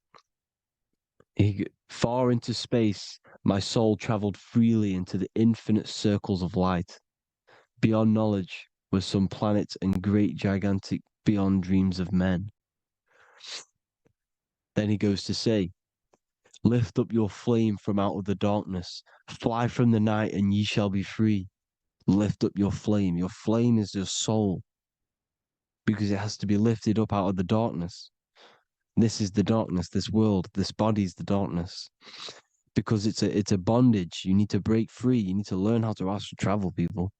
far into space, my soul traveled freely into the infinite circles of light. Beyond knowledge were some planets and great gigantic beyond dreams of men. Then he goes to say, lift up your flame from out of the darkness, fly from the night and ye shall be free. Lift up your flame. Your flame is your soul, because it has to be lifted up out of the darkness. This is the darkness, this world, this body is the darkness. Because it's a bondage. You need to break free. You need to learn how to astral travel, people.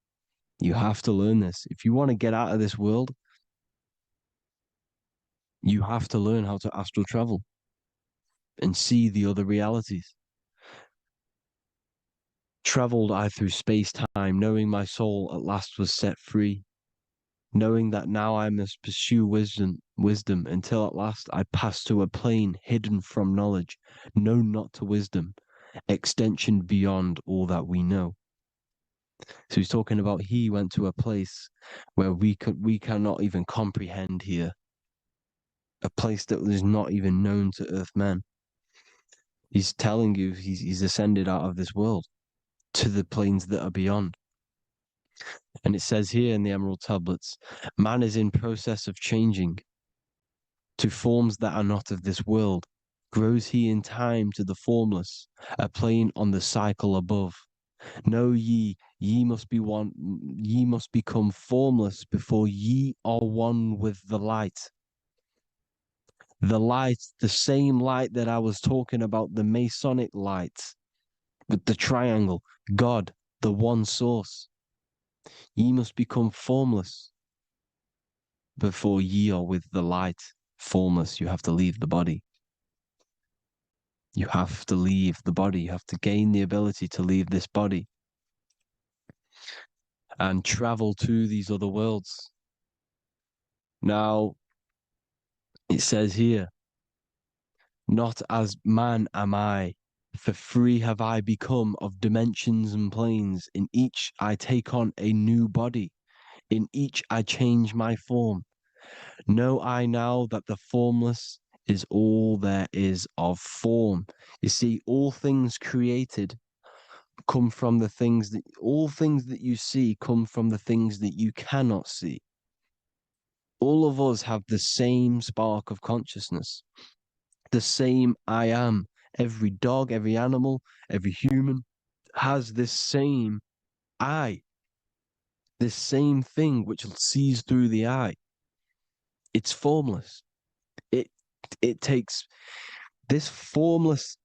You have to learn this. If you want to get out of this world, you have to learn how to astral travel and see the other realities. Traveled I through space-time, knowing my soul at last was set free, knowing that now I must pursue wisdom until at last I pass to a plane hidden from knowledge, known not to wisdom, extension beyond all that we know. So he's talking about he went to a place where we cannot even comprehend here, a place that is not even known to earth men. He's telling you he's ascended out of this world to the planes that are beyond. And it says here in the Emerald Tablets, man is in process of changing to forms that are not of this world. Grows he in time to the formless, a plane on the cycle above. Know ye must be one, ye must become formless before ye are one with the light. The light, the same light that I was talking about, the Masonic light, with the triangle, God, the one source. Ye must become formless before ye are with the light. Formless, you have to leave the body. You have to leave the body. You have to gain the ability to leave this body and travel to these other worlds. Now, it says here, Not as man am I, for free have I become of dimensions and planes. In each I take on a new body. In each I change my form. Know I now that the formless is all there is of form. You see, all things created come from the things that, all things that you see come from the things that you cannot see. All of us have the same spark of consciousness, the same I am. Every dog, every animal, every human has this same I, this same thing which sees through the eye. It's formless. It it takes this formless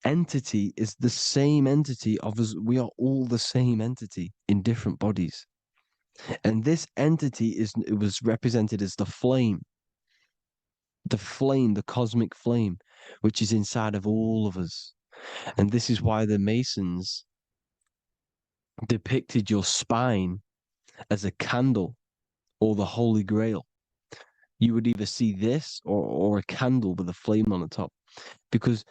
entity is the same entity of us. We are all the same entity in different bodies. And this entity it was represented as the flame, the cosmic flame, which is inside of all of us. And this is why the Masons depicted your spine as a candle or the Holy Grail. You would either see this or a candle with a flame on the top, because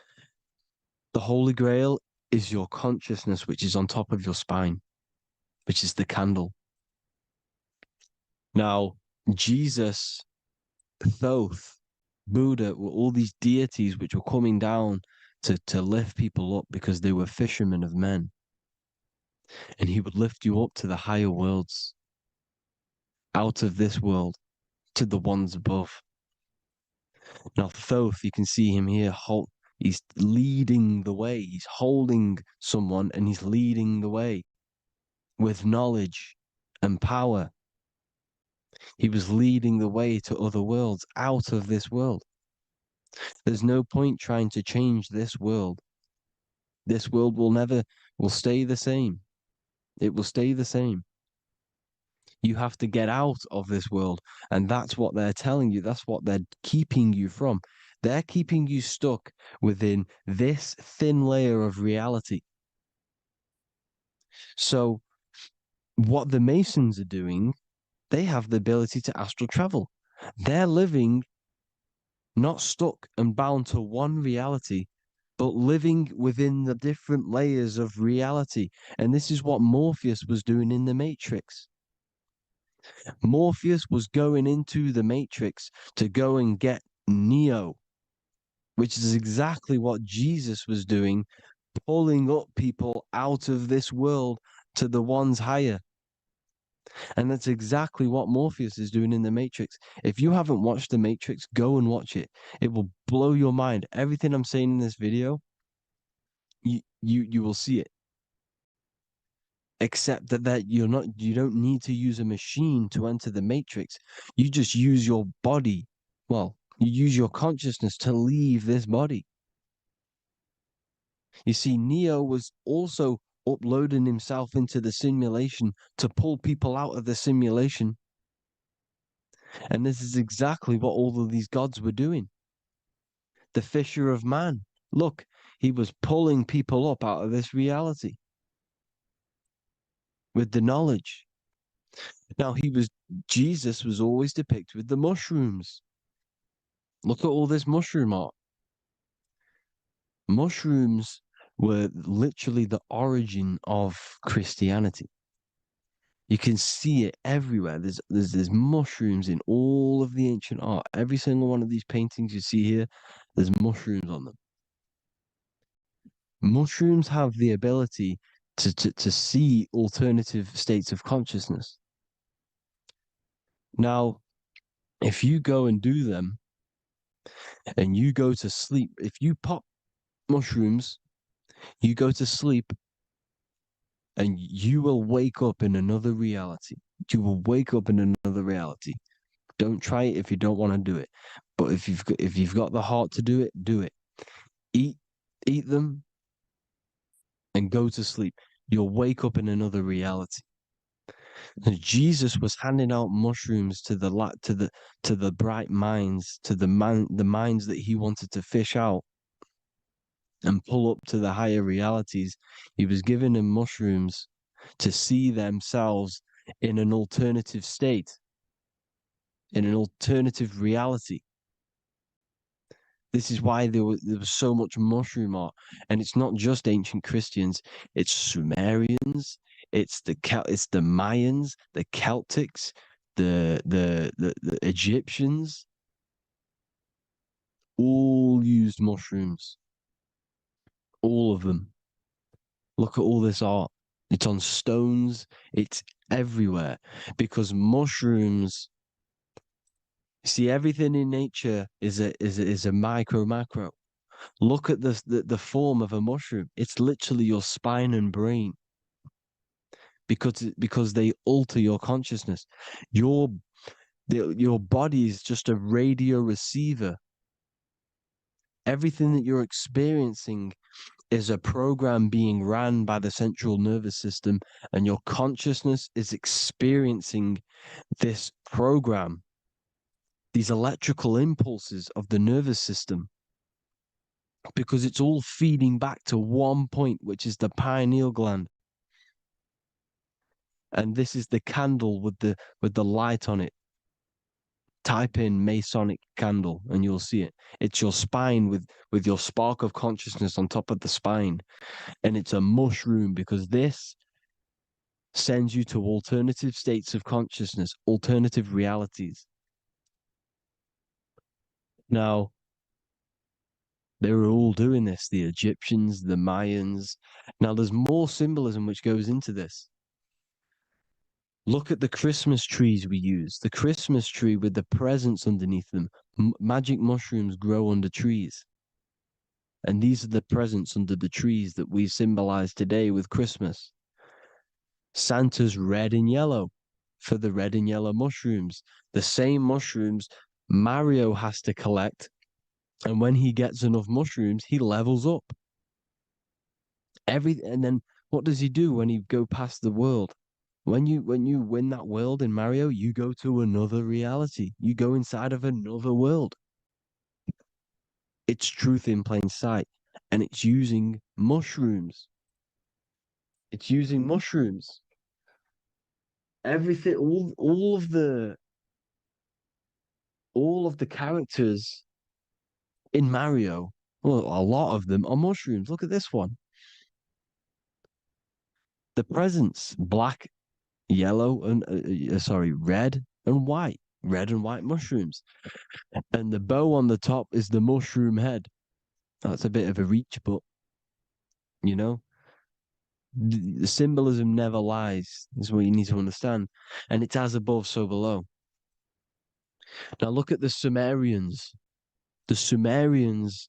the Holy Grail is your consciousness, which is on top of your spine, which is the candle. Now, Jesus, Thoth, Buddha were all these deities which were coming down to lift people up because they were fishermen of men. And he would lift you up to the higher worlds, out of this world, to the ones above. Now, Thoth, you can see him here, he's leading the way. He's holding someone and he's leading the way with knowledge and power. He was leading the way to other worlds, out of this world. There's no point trying to change this world. This world will stay the same. It will stay the same. You have to get out of this world. And that's what they're telling you. That's what they're keeping you from. They're keeping you stuck within this thin layer of reality. So what the Masons are doing, they have the ability to astral travel. They're living not stuck and bound to one reality, but living within the different layers of reality. And this is what Morpheus was doing in the Matrix. Morpheus was going into the Matrix to go and get Neo, which is exactly what Jesus was doing, pulling up people out of this world to the ones higher. And that's exactly what Morpheus is doing in the Matrix. If you haven't watched the Matrix, go and watch it. It will blow your mind. Everything I'm saying in this video, you will see it. Except that you don't need to use a machine to enter the Matrix. You just use your body. Well, you use your consciousness to leave this body. You see, Neo was also uploading himself into the simulation to pull people out of the simulation. And this is exactly what all of these gods were doing. The fisher of man. Look, he was pulling people up out of this reality with the knowledge. Now, Jesus was always depicted with the mushrooms. Look at all this mushroom art. Mushrooms were literally the origin of Christianity. You can see it everywhere. There's mushrooms in all of the ancient art. Every single one of these paintings you see here, there's mushrooms on them. Mushrooms have the ability to see alternative states of consciousness. Now, if you go and do them and you go to sleep, if you pop mushrooms, you go to sleep and you will wake up in another reality. You will wake up in another reality. Don't try it if you don't want to do it. But if you've got the heart to do it, do it. Eat them and go to sleep. You'll wake up in another reality. And Jesus was handing out mushrooms to the bright minds, to the minds that he wanted to fish out and pull up to the higher realities. He was giving them mushrooms to see themselves in an alternative state, in an alternative reality. This is why there was so much mushroom art, and it's not just ancient Christians. It's Sumerians, it's the Mayans, the Celtics, the Egyptians, all used mushrooms. All of them. Look at all this art. It's on stones. It's everywhere because mushrooms. See, everything in nature is a micro macro. Look at the form of a mushroom. It's literally your spine and brain because they alter your consciousness. Your body is just a radio receiver. Everything that you're experiencing is a program being ran by the central nervous system, and your consciousness is experiencing this program, these electrical impulses of the nervous system, because it's all feeding back to one point, which is the pineal gland. And this is the candle with the light on it. Type in Masonic candle and you'll see it. It's your spine with your spark of consciousness on top of the spine. And it's a mushroom because this sends you to alternative states of consciousness, alternative realities. Now, they were all doing this, the Egyptians, the Mayans. Now, there's more symbolism which goes into this. Look at the Christmas trees we use. The Christmas tree with the presents underneath them. Magic mushrooms grow under trees. And these are the presents under the trees that we symbolize today with Christmas. Santa's red and yellow for the red and yellow mushrooms. The same mushrooms Mario has to collect. And when he gets enough mushrooms, he levels up. And then what does he do when he go past the world? When you win that world in Mario, you go to another reality. You go inside of another world. It's truth in plain sight. And it's using mushrooms. It's using mushrooms. Everything, all of the characters in Mario, well, a lot of them are mushrooms. Look at this one. The presents, black, yellow, and red and white. Red and white mushrooms. And the bow on the top is the mushroom head. That's a bit of a reach, but you know, the symbolism never lies. Is what you need to understand. And it's as above, so below. Now look at the Sumerians. The Sumerians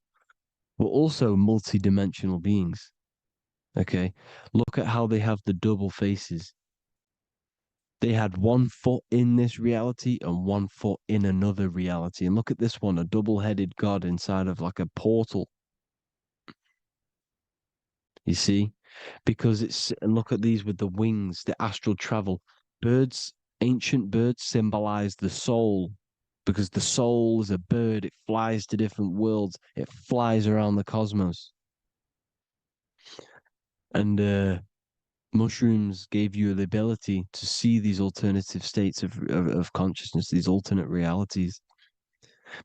were also multi-dimensional beings. Okay, look at how they have the double faces. They had one foot in this reality and one foot in another reality. And look at this one, a double-headed god inside of like a portal. You see? Because and look at these with the wings, the astral travel. Birds, ancient birds symbolize the soul because the soul is a bird. It flies to different worlds. It flies around the cosmos. And mushrooms gave you the ability to see these alternative states of consciousness, these alternate realities,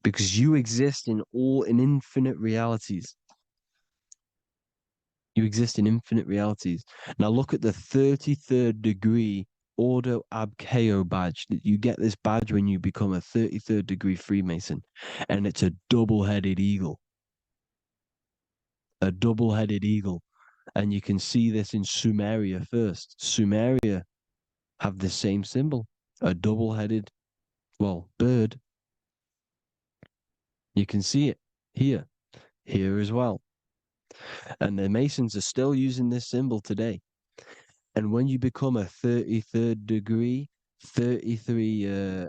because you exist in infinite realities. You exist in infinite realities. Now look at the 33rd degree Ordo Ab Chao badge. You get this badge when you become a 33rd degree Freemason, and it's a double-headed eagle. A double-headed eagle. And you can see this in Sumeria first. Sumeria have the same symbol, a double-headed, bird. You can see it here as well. And the Masons are still using this symbol today. And when you become a 33rd degree, 33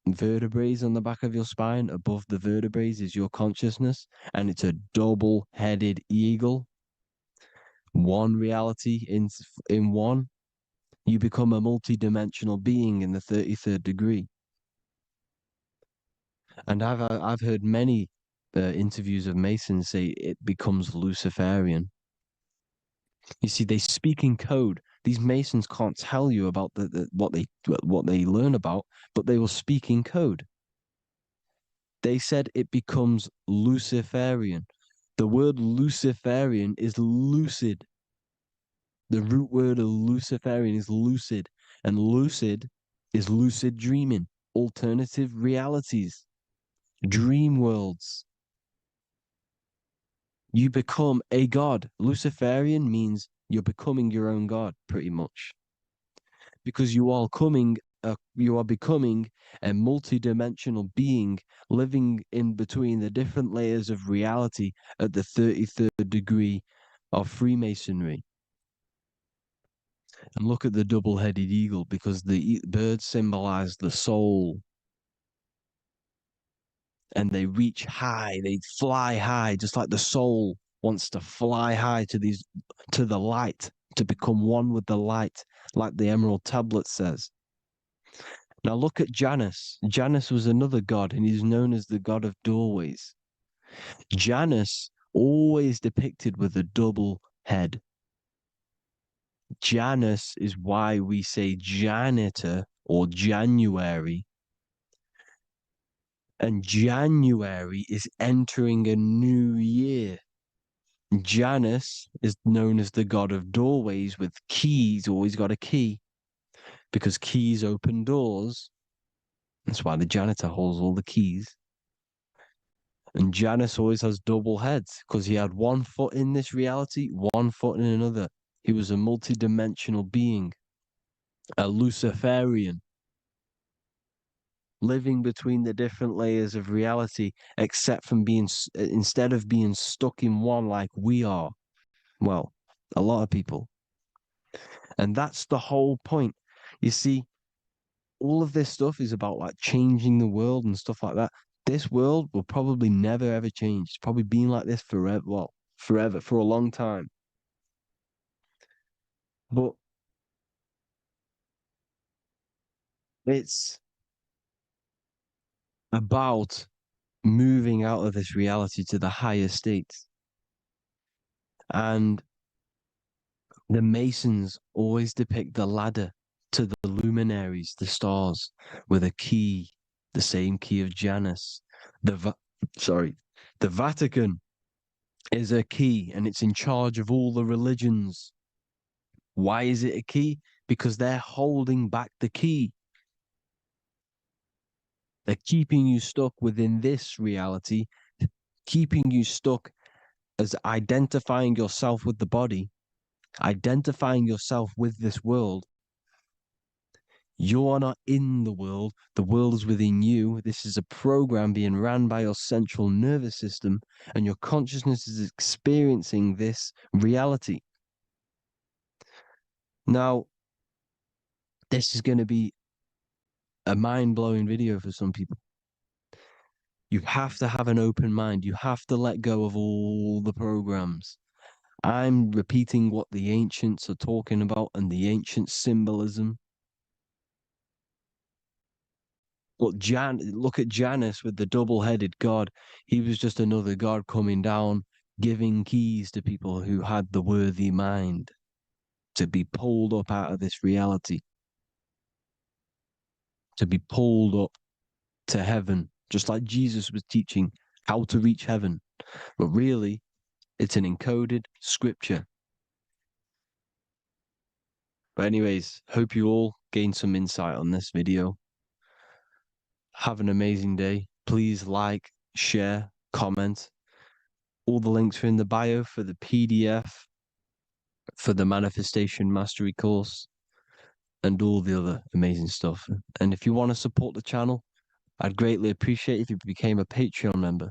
vertebrae on the back of your spine, above the vertebrae is your consciousness, and it's a double-headed eagle. One reality in one. You become a multi-dimensional being in the 33rd degree. And I've heard many interviews of Masons say it becomes Luciferian. You see, they speak in code. These Masons can't tell you about what they learn about, but they will speak in code. They said it becomes Luciferian. The word Luciferian is lucid. The root word of Luciferian is lucid, and lucid is lucid dreaming, alternative realities, dream worlds. You become a god. Luciferian means you're becoming your own god, pretty much, because you are becoming a multi-dimensional being living in between the different layers of reality at the 33rd degree of Freemasonry. And look at the double-headed eagle, because the birds symbolize the soul. And they reach high, they fly high, just like the soul wants to fly high to the light, to become one with the light, like the Emerald Tablet says. Now look at Janus. Janus was another god, and he's known as the god of doorways. Janus always depicted with a double head. Janus is why we say janitor or January. And January is entering a new year. Janus is known as the god of doorways with keys, always got a key, because keys open doors. That's why the janitor holds all the keys. And Janus always has double heads, because he had one foot in this reality, one foot in another. He was a multi-dimensional being, a Luciferian, living between the different layers of reality, instead of being stuck in one like we are. Well, a lot of people. And that's the whole point. You see, all of this stuff is about like changing the world and stuff like that. This world will probably never ever change. It's probably been like this forever. Well, forever, for a long time. But it's about moving out of this reality to the higher states. And the Masons always depict the ladder to the luminaries, the stars, with a key, the same key of Janus. The Vatican is a key, and it's in charge of all the religions. Why is it a key? Because they're holding back the key. They're keeping you stuck within this reality, keeping you stuck as identifying yourself with the body, identifying yourself with this world. You are not in the world is within you. This is a program being ran by your central nervous system, and your consciousness is experiencing this reality. Now, this is going to be a mind-blowing video for some people. You have to have an open mind. You have to let go of all the programs. I'm repeating what the ancients are talking about and the ancient symbolism. Look at Janus with the double-headed god. He was just another god coming down, giving keys to people who had the worthy mind to be pulled up out of this reality, to be pulled up to heaven, just like Jesus was teaching how to reach heaven. But really, it's an encoded scripture. But anyways, hope you all gained some insight on this video. Have an amazing day. Please like, share, comment. All the links are in the bio for the PDF, for the Manifestation Mastery course, and all the other amazing stuff. And if you want to support the channel, I'd greatly appreciate if you became a Patreon member.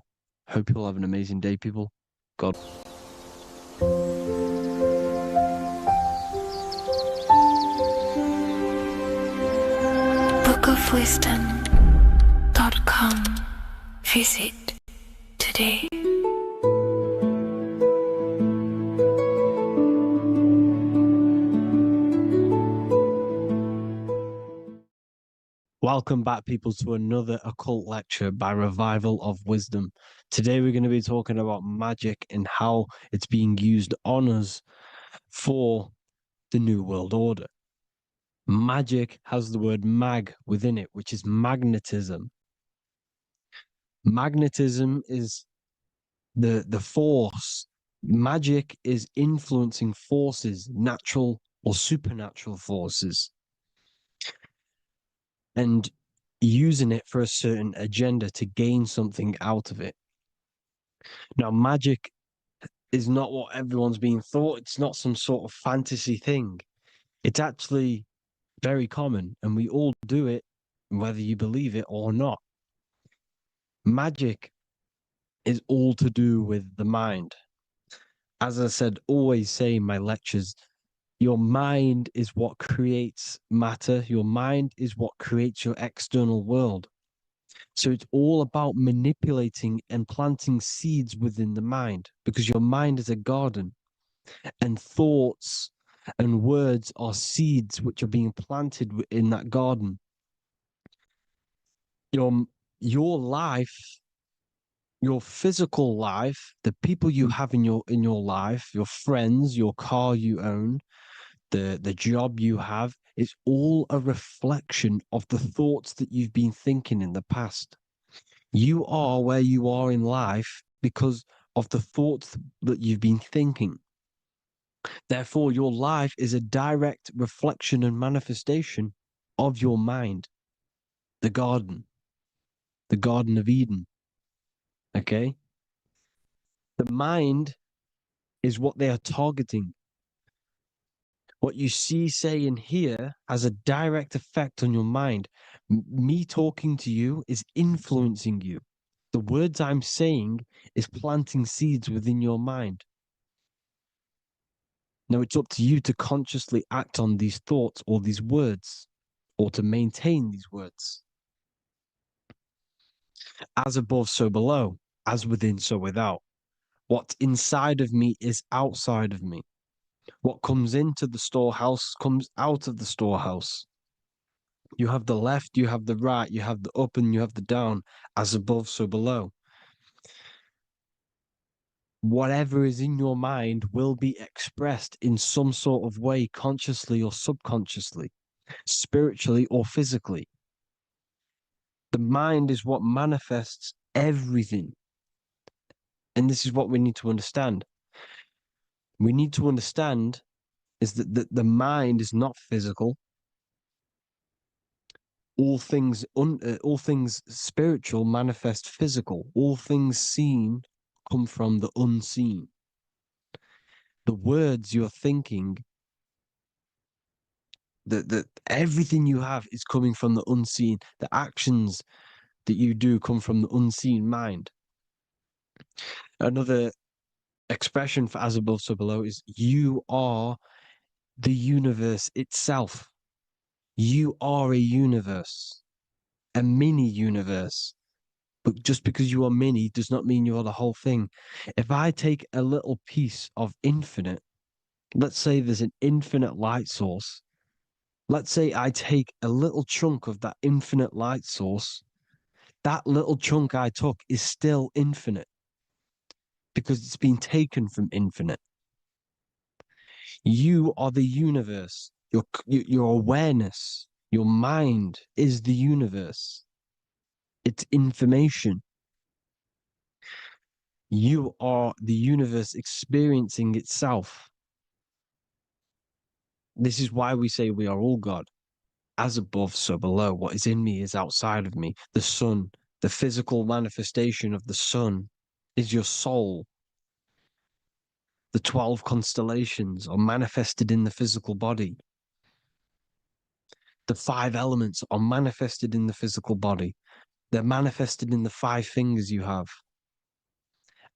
Hope you'll have an amazing day, people. God. bookofwisdom.com. Visit today. Welcome back, people, to another occult lecture by Revival of Wisdom. Today we're going to be talking about magic and how it's being used on us for the New World Order. Magic has the word mag within it, which is magnetism. Magnetism is the force. Magic is influencing forces, natural or supernatural forces, and using it for a certain agenda to gain something out of it. Now, magic is not what everyone's being thought. It's not some sort of fantasy thing. It's actually very common, and we all do it, whether you believe it or not. Magic is all to do with the mind. As I said, always say in my lectures, your mind is what creates matter. Your mind is what creates your external world. So it's all about manipulating and planting seeds within the mind, because your mind is a garden, and thoughts and words are seeds which are being planted in that garden. Your life, your physical life, the people you have in your life, your friends, your car you own, the job you have, is all a reflection of the thoughts that you've been thinking in the past. You are where you are in life because of the thoughts that you've been thinking. Therefore, your life is a direct reflection and manifestation of your mind, the garden, the Garden of Eden. Okay? The mind is what they are targeting. What you see, say, and hear has a direct effect on your mind. Me talking to you is influencing you. The words I'm saying is planting seeds within your mind. Now it's up to you to consciously act on these thoughts or these words, or to maintain these words. As above, so below. As within, so without. What's inside of me is outside of me. What comes into the storehouse comes out of the storehouse. You have the left, you have the right, you have the up, and you have the down. As above, so below. Whatever is in your mind will be expressed in some sort of way, consciously or subconsciously, spiritually or physically. The mind is what manifests everything. And this is what we need to understand. We need to understand is that the mind is not physical. All things spiritual manifest physical. All things seen come from the unseen. The words you're thinking, that everything you have is coming from the unseen. The actions that you do come from the unseen mind. Another expression for as above, so below is you are the universe itself. You are a universe, a mini universe. But just because you are mini does not mean you are the whole thing. If I take a little piece of infinite, let's say there's an infinite light source. Let's say I take a little chunk of that infinite light source. That little chunk I took is still infinite because it's been taken from infinite. You are the universe. Your awareness, your mind is the universe. It's information. You are the universe experiencing itself. This is why we say we are all God. As above, so below. What is in me is outside of me. The sun, the physical manifestation of the sun, is your soul. The 12 constellations are manifested in the physical body. The 5 elements are manifested in the physical body. They're manifested in the 5 fingers you have.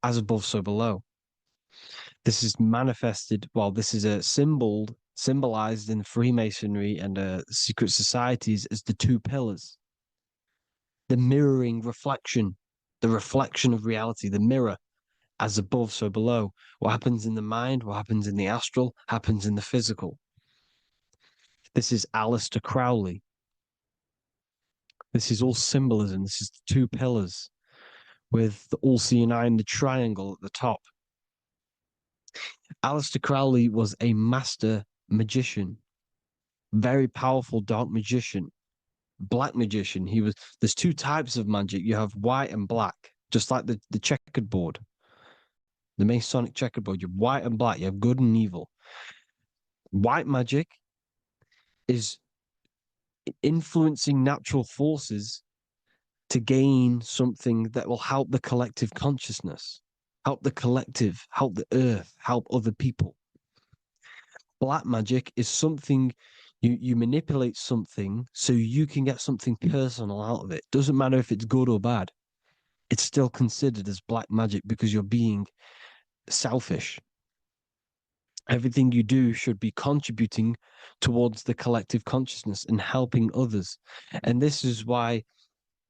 As above, so below. This is manifested, well, this is a symbolized in Freemasonry and secret societies as the 2 pillars. The mirroring reflection, the reflection of reality, the mirror, as above, so below. What happens in the mind, what happens in the astral, happens in the physical. This is Aleister Crowley. This is all symbolism. This is the 2 pillars with the all-seeing eye and the triangle at the top. Aleister Crowley was a master magician, very powerful dark magician. black magician. There's two types of magic. You have white and black, just like the checkered board, the Masonic checkered board. You have white and black. You have good and evil. White magic is influencing natural forces to gain something that will help the collective consciousness, help the collective, help the earth, help other people. Black magic is something you manipulate something so you can get something personal out of it. Doesn't matter if it's good or bad. It's still considered as black magic because you're being selfish. Everything you do should be contributing towards the collective consciousness and helping others. And this is why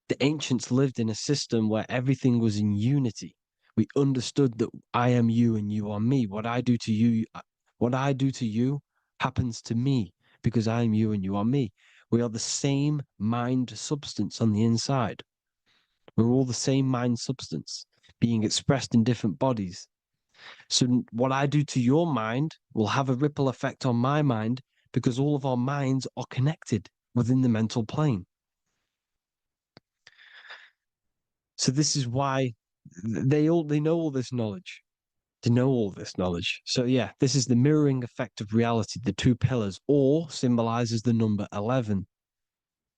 the ancients lived in a system where everything was in unity. We understood that I am you and you are me. What I do to you happens to me because I am you and you are me. We are the same mind substance on the inside. We're all the same mind substance being expressed in different bodies. So what I do to your mind will have a ripple effect on my mind because all of our minds are connected within the mental plane. So this is why they know all this knowledge. They know all this knowledge. So yeah, this is the mirroring effect of reality, the two pillars, or symbolizes the number 11.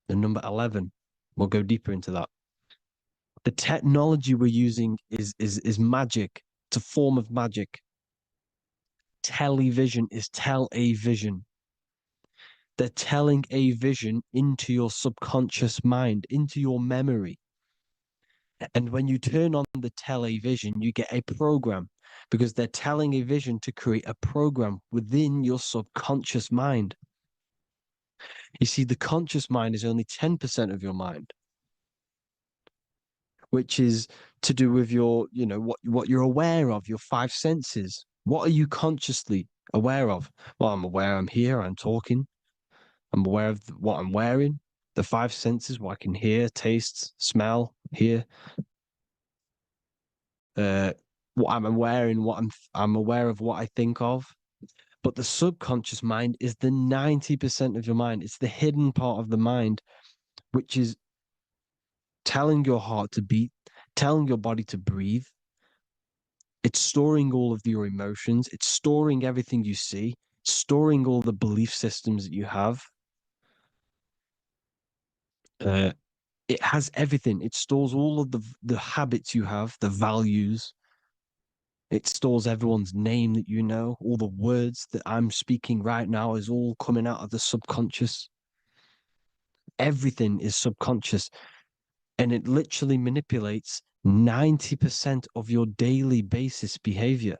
The number 11. We'll go deeper into that. The technology we're using is magic. It's a form of magic. Television is tell a vision. They're telling a vision into your subconscious mind, into your memory. And when you turn on the television, you get a program because they're telling a vision to create a program within your subconscious mind. You see, the conscious mind is only 10% of your mind, which is to do with your, what you're aware of, your five senses. What are you consciously aware of? Well, I'm aware I'm here, I'm talking. I'm aware of what I'm wearing, the five senses, what I can hear, taste, smell, hear. What I'm wearing, I'm aware of what I think of. But the subconscious mind is the 90% of your mind. It's the hidden part of the mind, which is telling your heart to beat, telling your body to breathe. It's storing all of your emotions. It's storing everything you see, storing all the belief systems that you have. It has everything. It stores all of the habits you have, the values. It stores everyone's name that you know. All the words that I'm speaking right now is all coming out of the subconscious. Everything is subconscious. And it literally manipulates 90% of your daily basis behavior.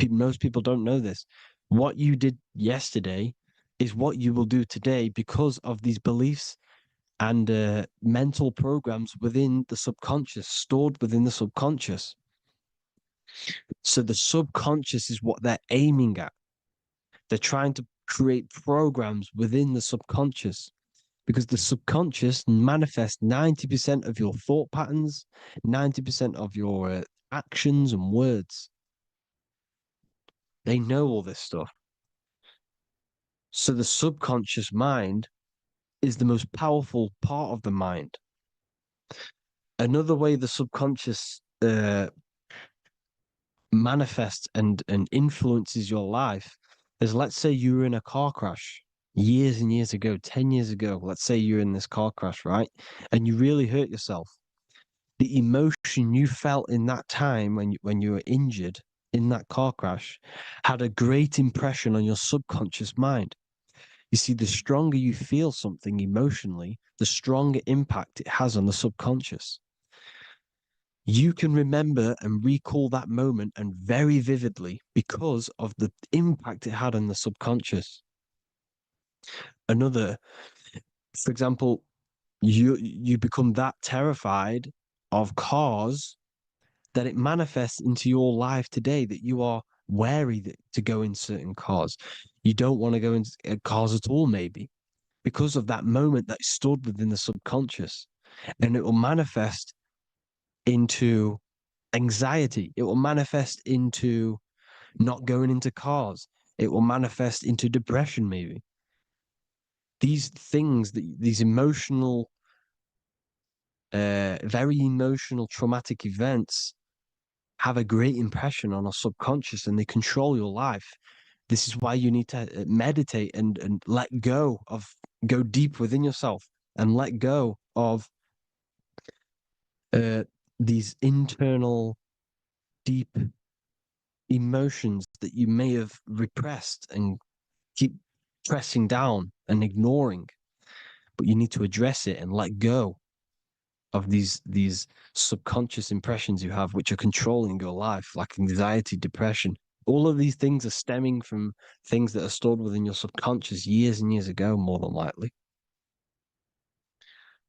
Most people don't know this. What you did yesterday is what you will do today because of these beliefs and mental programs within the subconscious, stored within the subconscious. So the subconscious is what they're aiming at. They're trying to create programs within the subconscious because the subconscious manifests 90% of your thought patterns, 90% of your actions and words. They know all this stuff. So the subconscious mind is the most powerful part of the mind. Another way the subconscious manifests and influences your life is, let's say you were in a car crash years and years ago, 10 years ago. Let's say you're in this car crash, right? And you really hurt yourself. The emotion you felt in that time when you were injured in that car crash had a great impression on your subconscious mind. You see, the stronger you feel something emotionally, the stronger impact it has on the subconscious. You can remember and recall that moment and very vividly because of the impact it had on the subconscious. For example, you become that terrified of cars that it manifests into your life today, that you are wary to go in certain cars. You don't want to go into cars at all, maybe, because of that moment that stored within the subconscious. And it will manifest into anxiety. It will manifest into not going into cars. It will manifest into depression, maybe. these things, these emotional, very emotional, traumatic events have a great impression on our subconscious, and they control your life. This is why you need to meditate and let go deep within yourself and let go of these internal, deep emotions that you may have repressed and keep pressing down and ignoring. But you need to address it and let go of these subconscious impressions you have, which are controlling your life, like anxiety, depression. All of these things are stemming from things that are stored within your subconscious years and years ago, more than likely.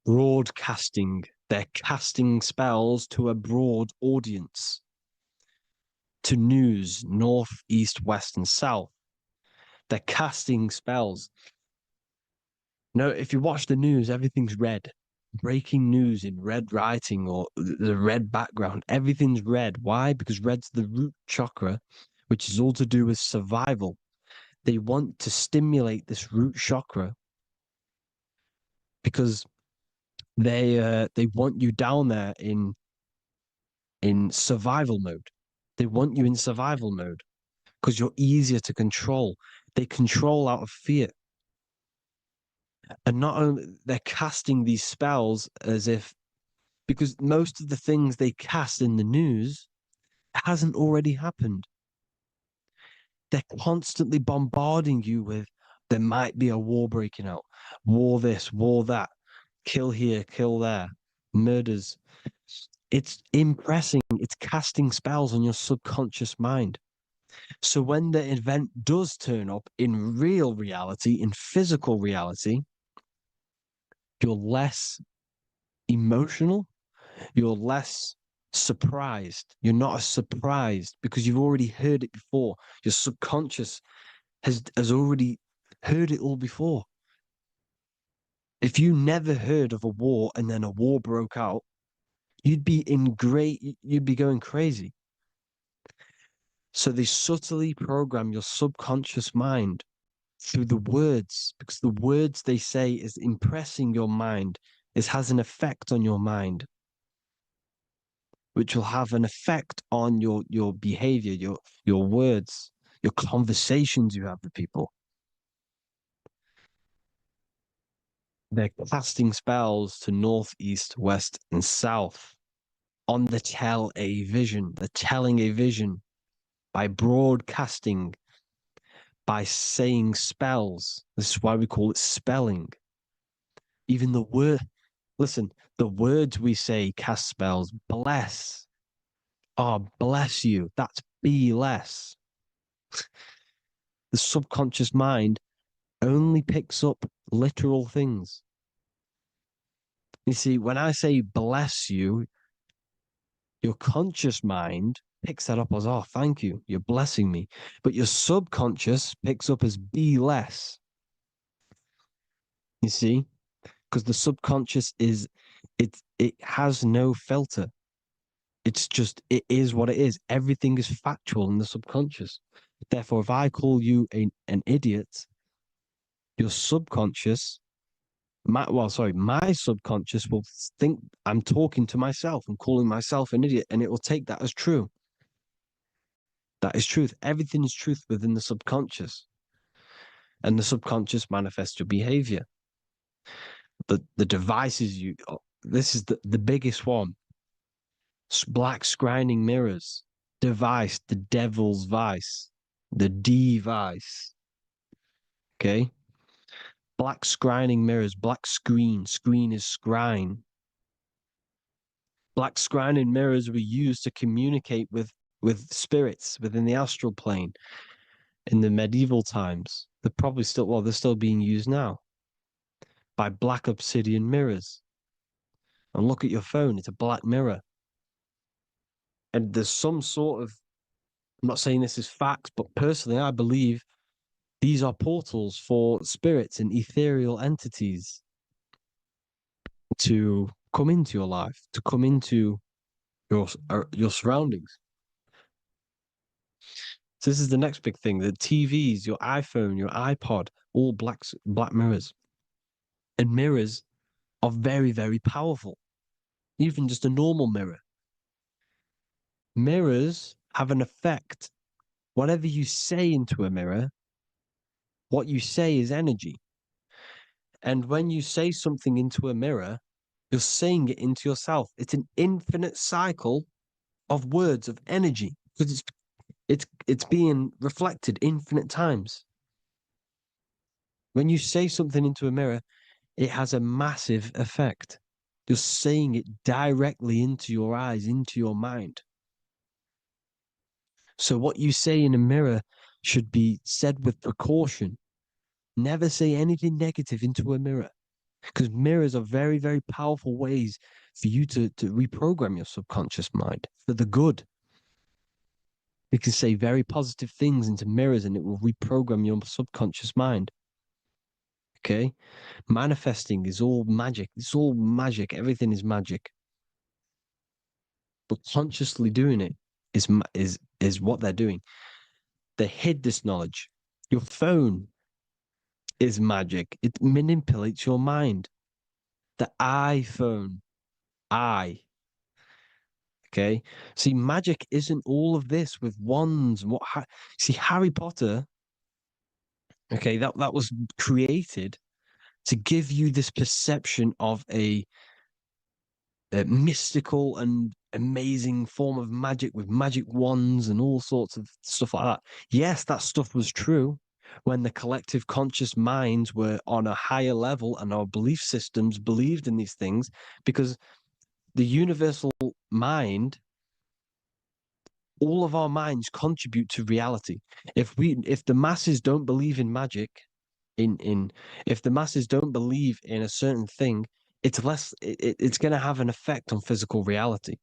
Broadcasting. They're casting spells to a broad audience, to news, north, east, west, and south. They're casting spells. No, if you watch the news, everything's red. Breaking news in red writing or the red background. Everything's red. Why? Because red's the root chakra, which is all to do with survival. They want to stimulate this root chakra because they want you down there in survival mode. They want you in survival mode because you're easier to control. They control out of fear. And not only they're casting these spells as if, because most of the things they cast in the news hasn't already happened. They're constantly bombarding you with there might be a war breaking out, war this, war that, kill here, kill there, murders. It's impressing, it's casting spells on your subconscious mind. So when the event does turn up in real reality, in physical reality, you're less emotional, you're less surprised. You're not as surprised because you've already heard it before. Your subconscious has already heard it all before. If you never heard of a war and then a war broke out, you'd be going crazy. So they subtly program your subconscious mind through the words, because the words they say is impressing your mind, has an effect on your mind, which will have an effect on your behavior, your words, your conversations you have with people. They're casting spells to north, east, west, and south on the vision. They're telling a vision by broadcasting, by saying spells. This is why we call it spelling. Even the word, listen, the words we say cast spells. Bless. Oh, bless you. That's be less. The subconscious mind only picks up literal things. You see, when I say bless you, your conscious mind picks that up as, oh, thank you, you're blessing me. But your subconscious picks up as be less. You see? Because the subconscious it has no filter. It's just, it is what it is. Everything is factual in the subconscious. Therefore, if I call you an idiot, your subconscious, my subconscious will think I'm talking to myself and calling myself an idiot, and it will take that as true. That is truth. Everything is truth within the subconscious. And the subconscious manifests your behavior. The devices this is the biggest one. Black scrying mirrors, device, the devil's vice, the device. Okay? Black scrying mirrors, black screen is scrying. Black scrying mirrors were used to communicate with spirits within the astral plane in the medieval times. They're still being used now by black obsidian mirrors. And look at your phone, it's a black mirror. And there's some sort of, I'm not saying this is facts, but personally, I believe these are portals for spirits and ethereal entities to come into your life, to come into your surroundings. So this is the next big thing: the TVs, your iPhone, your iPod, all black mirrors. And mirrors are very, very powerful. Even just a normal mirror. Mirrors have an effect. Whatever you say into a mirror, what you say is energy. And when you say something into a mirror, you're saying it into yourself. It's an infinite cycle of words of energy because it's being reflected infinite times. When you say something into a mirror, it has a massive effect. You're saying it directly into your eyes, into your mind. So what you say in a mirror should be said with precaution. Never say anything negative into a mirror because mirrors are very, very powerful ways for you to reprogram your subconscious mind for the good. You can say very positive things into mirrors and it will reprogram your subconscious mind. Okay? Manifesting is all magic. It's all magic. Everything is magic. But consciously doing it is what they're doing. They hid this knowledge. Your phone is magic. It manipulates your mind. The iPhone, okay. See, magic isn't all of this with wands and what. See, Harry Potter, okay, that was created to give you this perception of a mystical and amazing form of magic with magic wands and all sorts of stuff like that. Yes, that stuff was true when the collective conscious minds were on a higher level and our belief systems believed in these things because the universal mind, all of our minds contribute to reality. If the masses don't believe in magic, if the masses don't believe in a certain thing, it's going to have an effect on physical reality.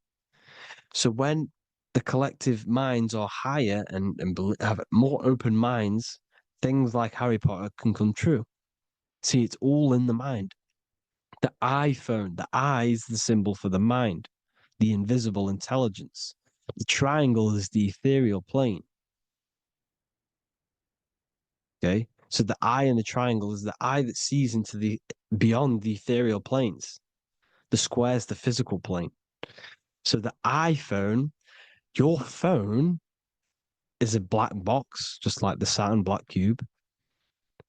So when the collective minds are higher and have more open minds, things like Harry Potter can come true. See, it's all in the mind. The iPhone, the eye is the symbol for the mind, the invisible intelligence. The triangle is the ethereal plane. Okay. So the eye in the triangle is the eye that sees into the beyond the ethereal planes. The square is the physical plane. So the iPhone, your phone is a black box, just like the Saturn black cube.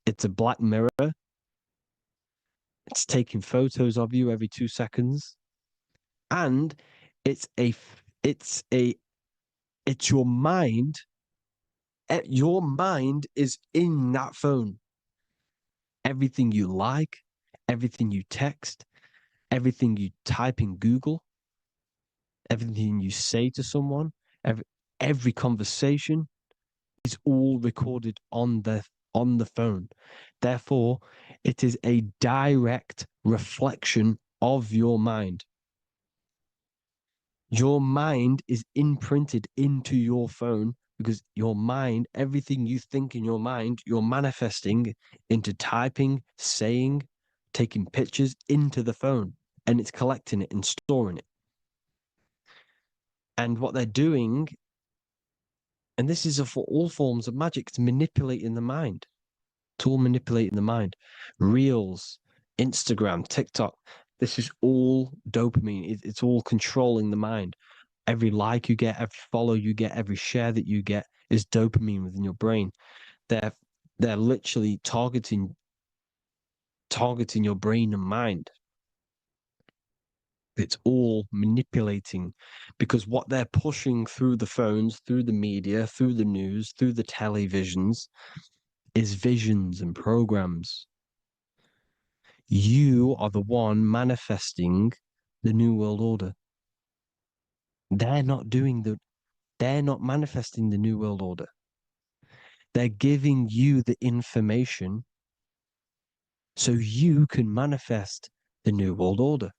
It's a black mirror. It's taking photos of you every 2 seconds. And it's your mind. Your mind is in that phone. Everything you like, everything you text, everything you type in Google, everything you say to someone, every conversation is all recorded on the phone. Therefore, it is a direct reflection of your mind. Your mind is imprinted into your phone because your mind, everything you think in your mind, you're manifesting into typing, saying, taking pictures into the phone, and it's collecting it and storing it. And what they're doing, and this is for all forms of magic, it's manipulating the mind. It's all manipulating the mind. Reels, Instagram, TikTok, this is all dopamine. It's all controlling the mind. Every like you get, every follow you get, every share that you get is dopamine within your brain. They're literally targeting your brain and mind. It's all manipulating because what they're pushing through the phones, through the media, through the news, through the televisions is visions and programs. You are the one manifesting the New World Order. They're not manifesting the New World Order. They're giving you the information so you can manifest the New World Order.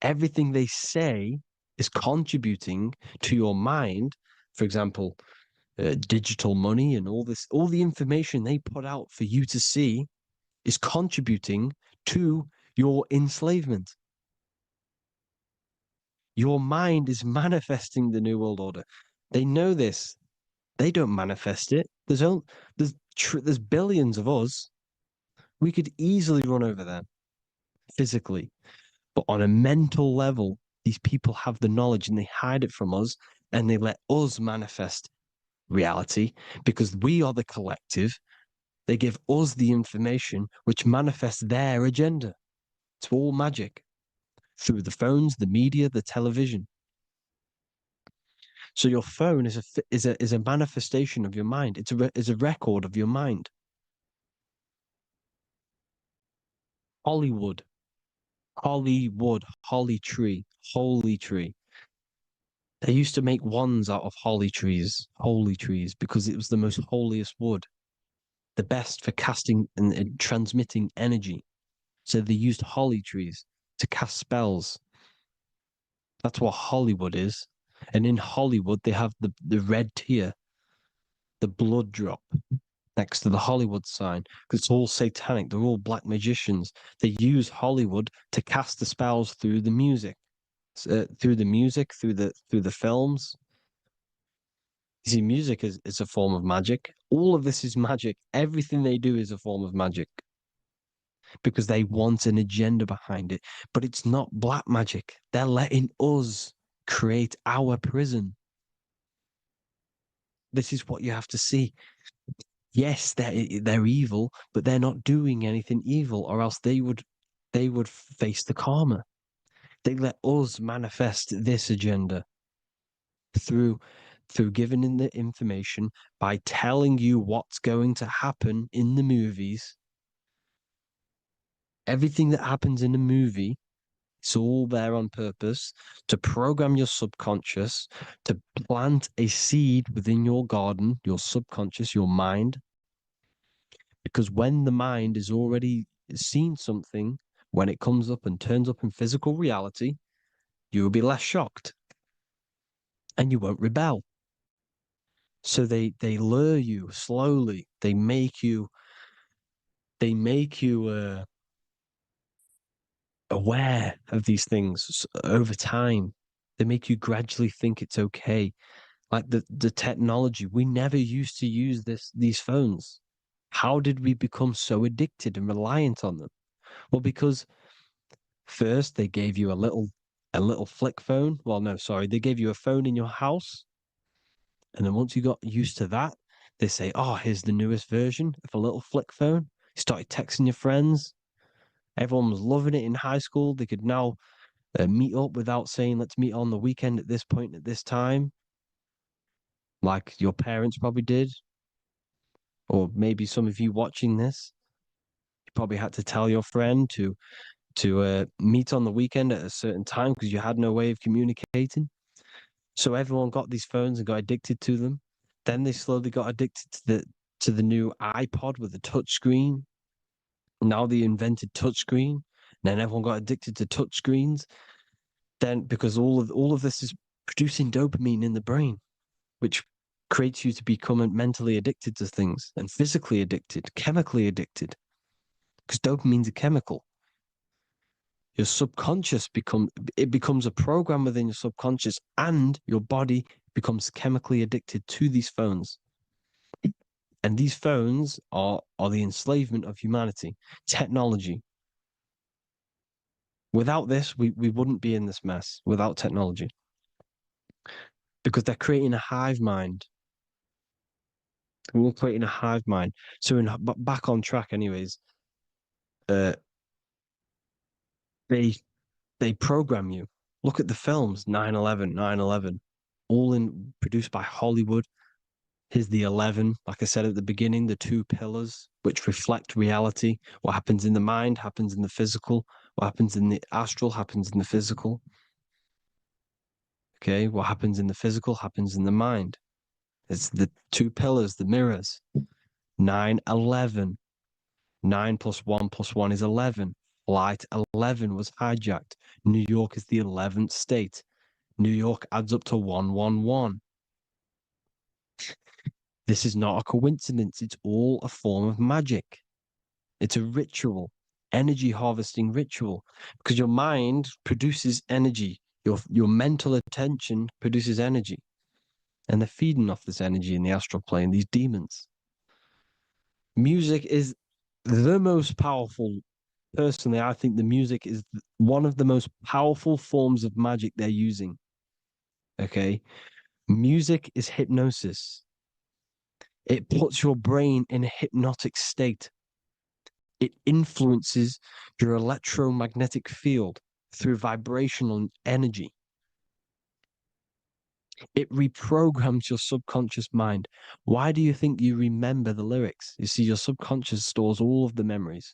Everything they say is contributing to your mind. For example, digital money and all the information they put out for you to see is contributing to your enslavement. Your mind is manifesting the New World Order. They know this. They don't manifest it. There's billions of us. We could easily run over them physically. But on a mental level, these people have the knowledge and they hide it from us and they let us manifest reality because we are the collective. They give us the information which manifests their agenda. It's all magic through the phones, the media, the television. So your phone is a manifestation of your mind. It's a record of your mind. Hollywood, holly tree, holy tree. They used to make wands out of holy trees, because it was the most holiest wood, the best for casting and transmitting energy. So they used holly trees to cast spells. That's what Hollywood is. And in Hollywood, they have the red tear, the blood drop next to the Hollywood sign, because it's all satanic. They're all black magicians. They use Hollywood to cast the spells through the music, through the films. You see, music is a form of magic. All of this is magic. Everything they do is a form of magic because they want an agenda behind it. But it's not black magic. They're letting us create our prison. This is what you have to see. Yes, they're evil, but they're not doing anything evil, or else they would face the karma. They let us manifest this agenda through giving in the information, by telling you what's going to happen in the movies. Everything that happens in a movie, it's all there on purpose to program your subconscious, to plant a seed within your garden, your subconscious, your mind. Because when the mind is already seen something, when it comes up and turns up in physical reality, you will be less shocked and you won't rebel. So they lure you slowly. They make you aware of these things over time. They make you gradually think it's okay. Like the technology, we never used to use these phones. How did we become so addicted and reliant on them? Well, because first they gave you a little flick phone. Well, no, sorry, they gave you a phone in your house. And then once you got used to that, they say, oh, here's the newest version of a little flick phone. You started texting your friends. Everyone was loving it in high school. They could now meet up without saying, let's meet on the weekend at this point at this time, like your parents probably did. Or maybe some of you watching this, you probably had to tell your friend to meet on the weekend at a certain time because you had no way of communicating. So everyone got these phones and got addicted to them. Then they slowly got addicted to the new iPod with the touch screen. Now they invented touch screen. Then everyone got addicted to touch screens. Then because all of this is producing dopamine in the brain, which creates you to become mentally addicted to things and physically addicted, chemically addicted. Because dopamine's a chemical. Your subconscious becomes a program within your subconscious, and your body becomes chemically addicted to these phones. And these phones are the enslavement of humanity, technology. Without this, we wouldn't be in this mess without technology. Because they're creating a hive mind. We're creating a hive mind. So back on track anyways, they program you. Look at the films, 9/11, all produced by Hollywood. Here's the 11, like I said at the beginning, the two pillars which reflect reality. What happens in the mind happens in the physical. What happens in the astral happens in the physical. Okay, what happens in the physical happens in the mind. It's the two pillars, the mirrors. 9/11. 9 plus 1 is 11. Flight 11 was hijacked. New York is the 11th state. New York adds up to 111. This is not a coincidence. It's all a form of magic. It's a ritual, energy harvesting ritual, because your mind produces energy. Your mental attention produces energy. And they're feeding off this energy in the astral plane, these demons. Music is the most powerful, personally, I think the music is one of the most powerful forms of magic they're using. Okay. Music is hypnosis. It puts your brain in a hypnotic state. It influences your electromagnetic field through vibrational energy. It reprograms your subconscious mind. Why do you think you remember the lyrics? You see, your subconscious stores all of the memories.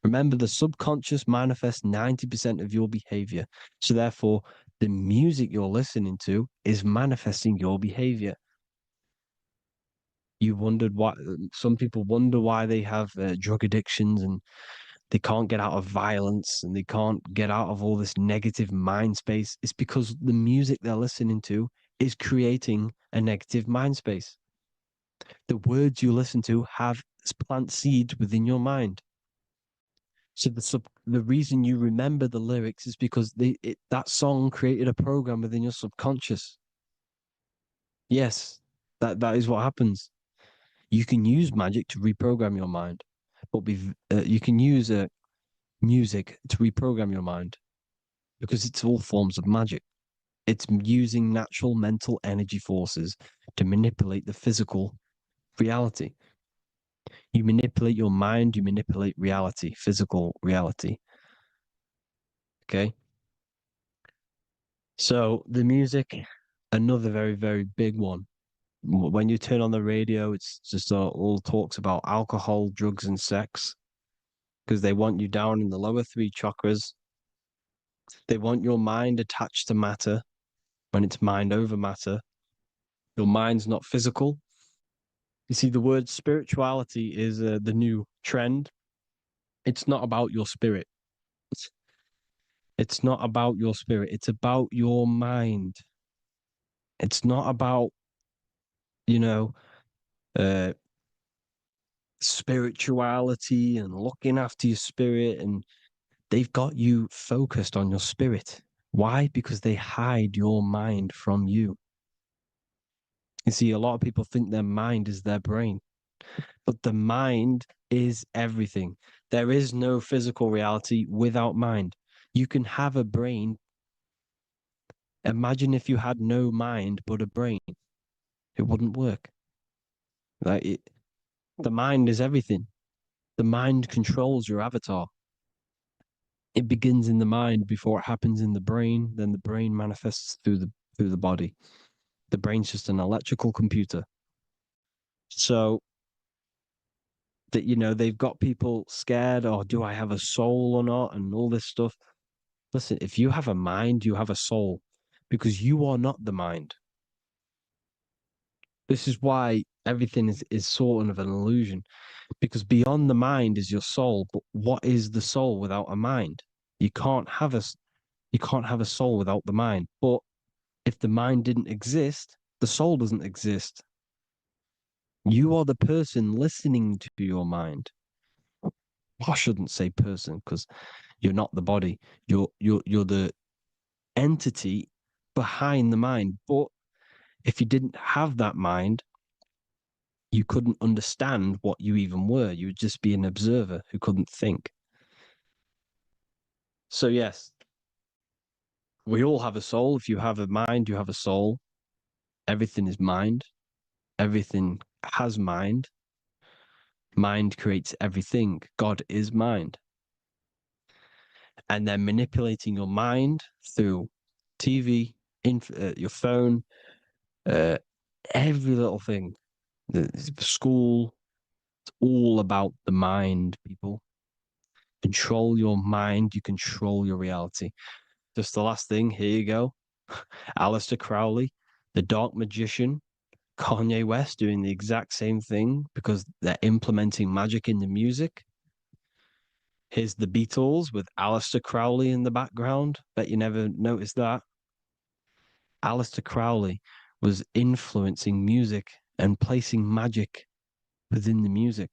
Remember, the subconscious manifests 90% of your behavior. So, therefore, the music you're listening to is manifesting your behavior. You wondered why some people wonder why they have drug addictions and they can't get out of violence and they can't get out of all this negative mind space. It's because the music they're listening to is creating a negative mind space. The words you listen to have plant seeds within your mind. So the reason you remember the lyrics is because that song created a program within your subconscious. Yes, that is what happens. You can use magic to reprogram your mind, but you can use music to reprogram your mind because it's all forms of magic. It's using natural mental energy forces to manipulate the physical reality. You manipulate your mind, you manipulate reality, physical reality. Okay. So the music, another very, very big one. When you turn on the radio, it's just all talks about alcohol, drugs, and sex because they want you down in the lower three chakras. They want your mind attached to matter when it's mind over matter. Your mind's not physical. You see, the word spirituality is the new trend. It's not about your spirit. It's not about your spirit. It's about your mind. It's not about, you know, uh, spirituality and looking after your spirit. And they've got you focused on your spirit. Why? Because they hide your mind from you. You see, a lot of people think their mind is their brain, but the mind is everything. There is no physical reality without mind. You can have a brain. Imagine if you had no mind but a brain. It wouldn't work. The mind is everything. The mind controls your avatar. It begins in the mind before it happens in the brain. Then the brain manifests through the body. The brain's just an electrical computer. So that they've got people scared. Oh, do I have a soul or not? And all this stuff. Listen, if you have a mind, you have a soul, because you are not the mind. This is why everything is sort of an illusion, because beyond the mind is your soul. But what is the soul without a mind? You can't have a soul without the mind. But if the mind didn't exist, the soul doesn't exist. You are the person listening to your mind. I shouldn't say person because you're not the body. You're the entity behind the mind. But if you didn't have that mind, you couldn't understand what you even were. You would just be an observer who couldn't think. So yes, we all have a soul. If you have a mind, you have a soul. Everything is mind. Everything has mind. Mind creates everything. God is mind. And then manipulating your mind through TV, your phone, uh, every little thing. The school, it's all about the mind, people. Control your mind, you control your reality. Just the last thing, here you go. Aleister Crowley, the dark magician, Kanye West doing the exact same thing because they're implementing magic in the music. Here's the Beatles with Aleister Crowley in the background. Bet you never noticed that. Aleister Crowley was influencing music and placing magic within the music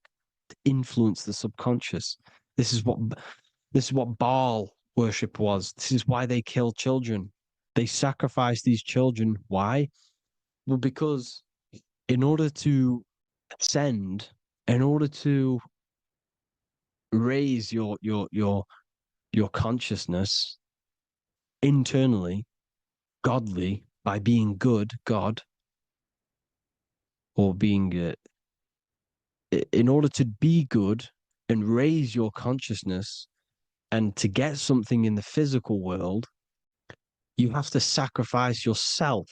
to influence the subconscious. This is what Baal worship was. This is why they killed children. They sacrificed these children. Why? Well, because in order to ascend, in order to raise your consciousness internally, godly, by being good, God, or being in order to be good and raise your consciousness and to get something in the physical world, you have to sacrifice yourself.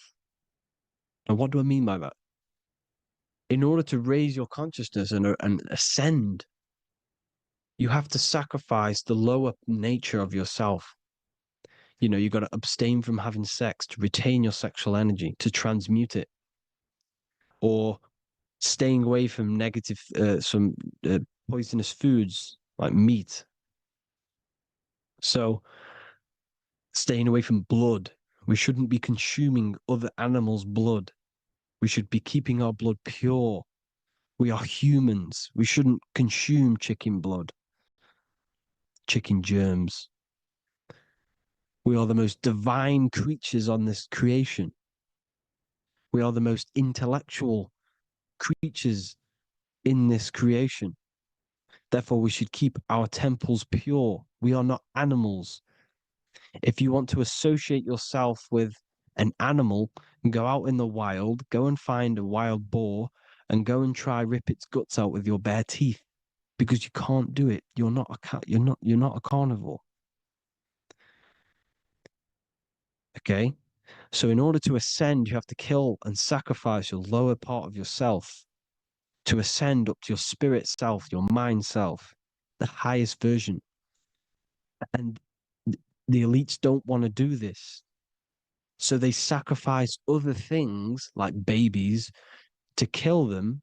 And what do I mean by that? In order to raise your consciousness and ascend, you have to sacrifice the lower nature of yourself. You know, you got to abstain from having sex to retain your sexual energy, to transmute it, or staying away from negative, some poisonous foods like meat. So, staying away from blood. We shouldn't be consuming other animals' blood. We should be keeping our blood pure. We are humans. We shouldn't consume chicken blood, chicken germs. We are the most divine creatures on this creation. We are the most intellectual creatures in this creation. Therefore, we should keep our temples pure. We are not animals. If you want to associate yourself with an animal, go out in the wild, go and find a wild boar and go and try rip its guts out with your bare teeth, because you can't do it. You're not a cat. You're not a carnivore. Okay? So in order to ascend, you have to kill and sacrifice your lower part of yourself to ascend up to your spirit self, your mind self, the highest version. And the elites don't want to do this. So they sacrifice other things like babies to kill them,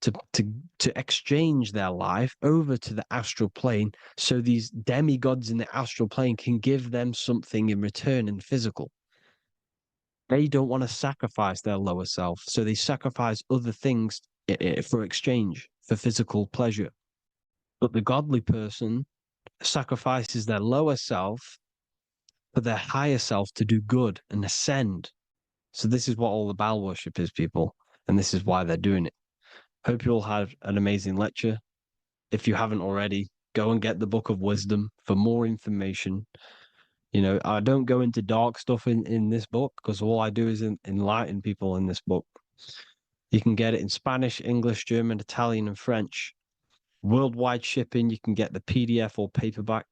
to exchange their life over to the astral plane, so these demigods in the astral plane can give them something in return in physical. They don't want to sacrifice their lower self, so they sacrifice other things for exchange, for physical pleasure. But the godly person sacrifices their lower self for their higher self to do good and ascend. So this is what all the Baal worship is, people, and this is why they're doing it. Hope you all had an amazing lecture. If you haven't already, go and get the Book of Wisdom for more information. You know, I don't go into dark stuff in this book, because all I do is enlighten people in this book. You can get it in Spanish, English, German, Italian, and French. Worldwide shipping. You can get the PDF or paperback.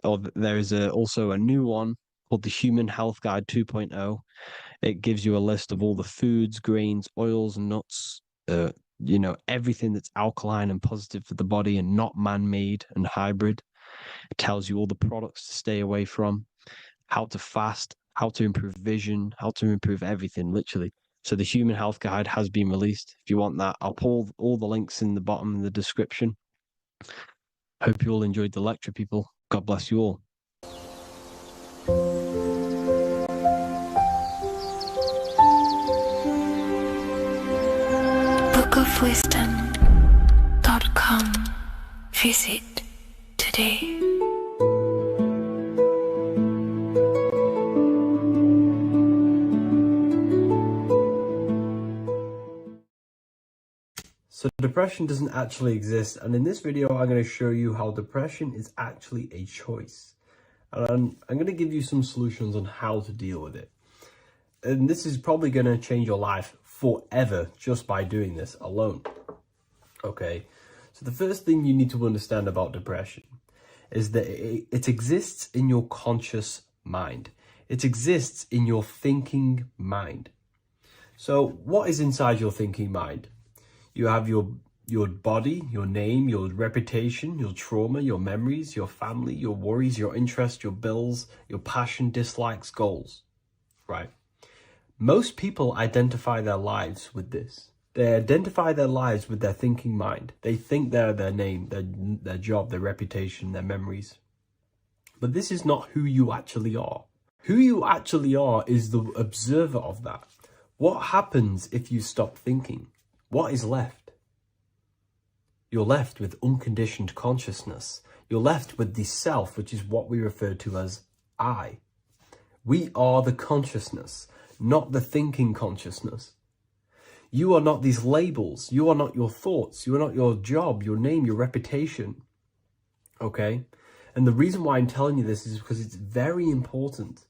Or there is also a new one called the Human Health Guide 2.0. It gives you a list of all the foods, grains, oils, nuts, you know, everything that's alkaline and positive for the body and not man-made and hybrid. It tells you all the products to stay away from, how to fast, how to improve vision, how to improve everything, literally. So the Human Health Guide has been released. If you want that, I'll pull all the links in the bottom of the description. Hope you all enjoyed the lecture, people. God bless you all. bookofwisdom.com. Visit today. So depression doesn't actually exist, and in this video I'm going to show you how depression is actually a choice. And I'm going to give you some solutions on how to deal with it. And this is probably going to change your life forever just by doing this alone. Okay, so the first thing you need to understand about depression is that it exists in your conscious mind. It exists in your thinking mind. So what is inside your thinking mind? You have your body, your name, your reputation, your trauma, your memories, your family, your worries, your interests, your bills, your passion, dislikes, goals, right? Most people identify their lives with this. They identify their lives with their thinking mind. They think they're their name, their job, their reputation, their memories. But this is not who you actually are. Who you actually are is the observer of that. What happens if you stop thinking? What is left? You're left with unconditioned consciousness. You're left with the self, which is what we refer to as I. We are the consciousness, not the thinking consciousness. You are not these labels. You are not your thoughts. You are not your job, your name, your reputation. Okay? And the reason why I'm telling you this is because it's very important,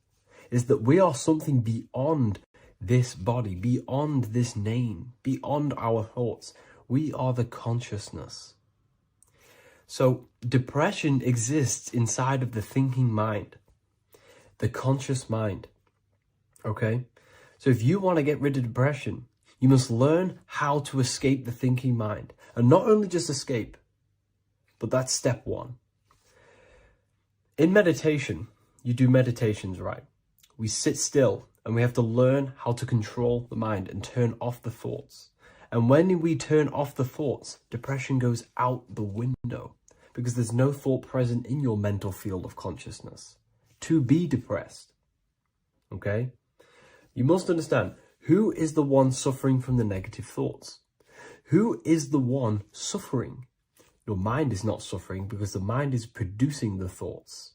is that we are something beyond this body, beyond this name, beyond our thoughts. We are the consciousness. So depression exists inside of the thinking mind, the conscious mind. Okay? So if you want to get rid of depression, you must learn how to escape the thinking mind. And not only just escape, but that's step one. In meditation, you do meditations, right? We sit still and we have to learn how to control the mind and turn off the thoughts. And when we turn off the thoughts, depression goes out the window because there's no thought present in your mental field of consciousness to be depressed. Okay? You must understand, who is the one suffering from the negative thoughts? Who is the one suffering? Your mind is not suffering because the mind is producing the thoughts.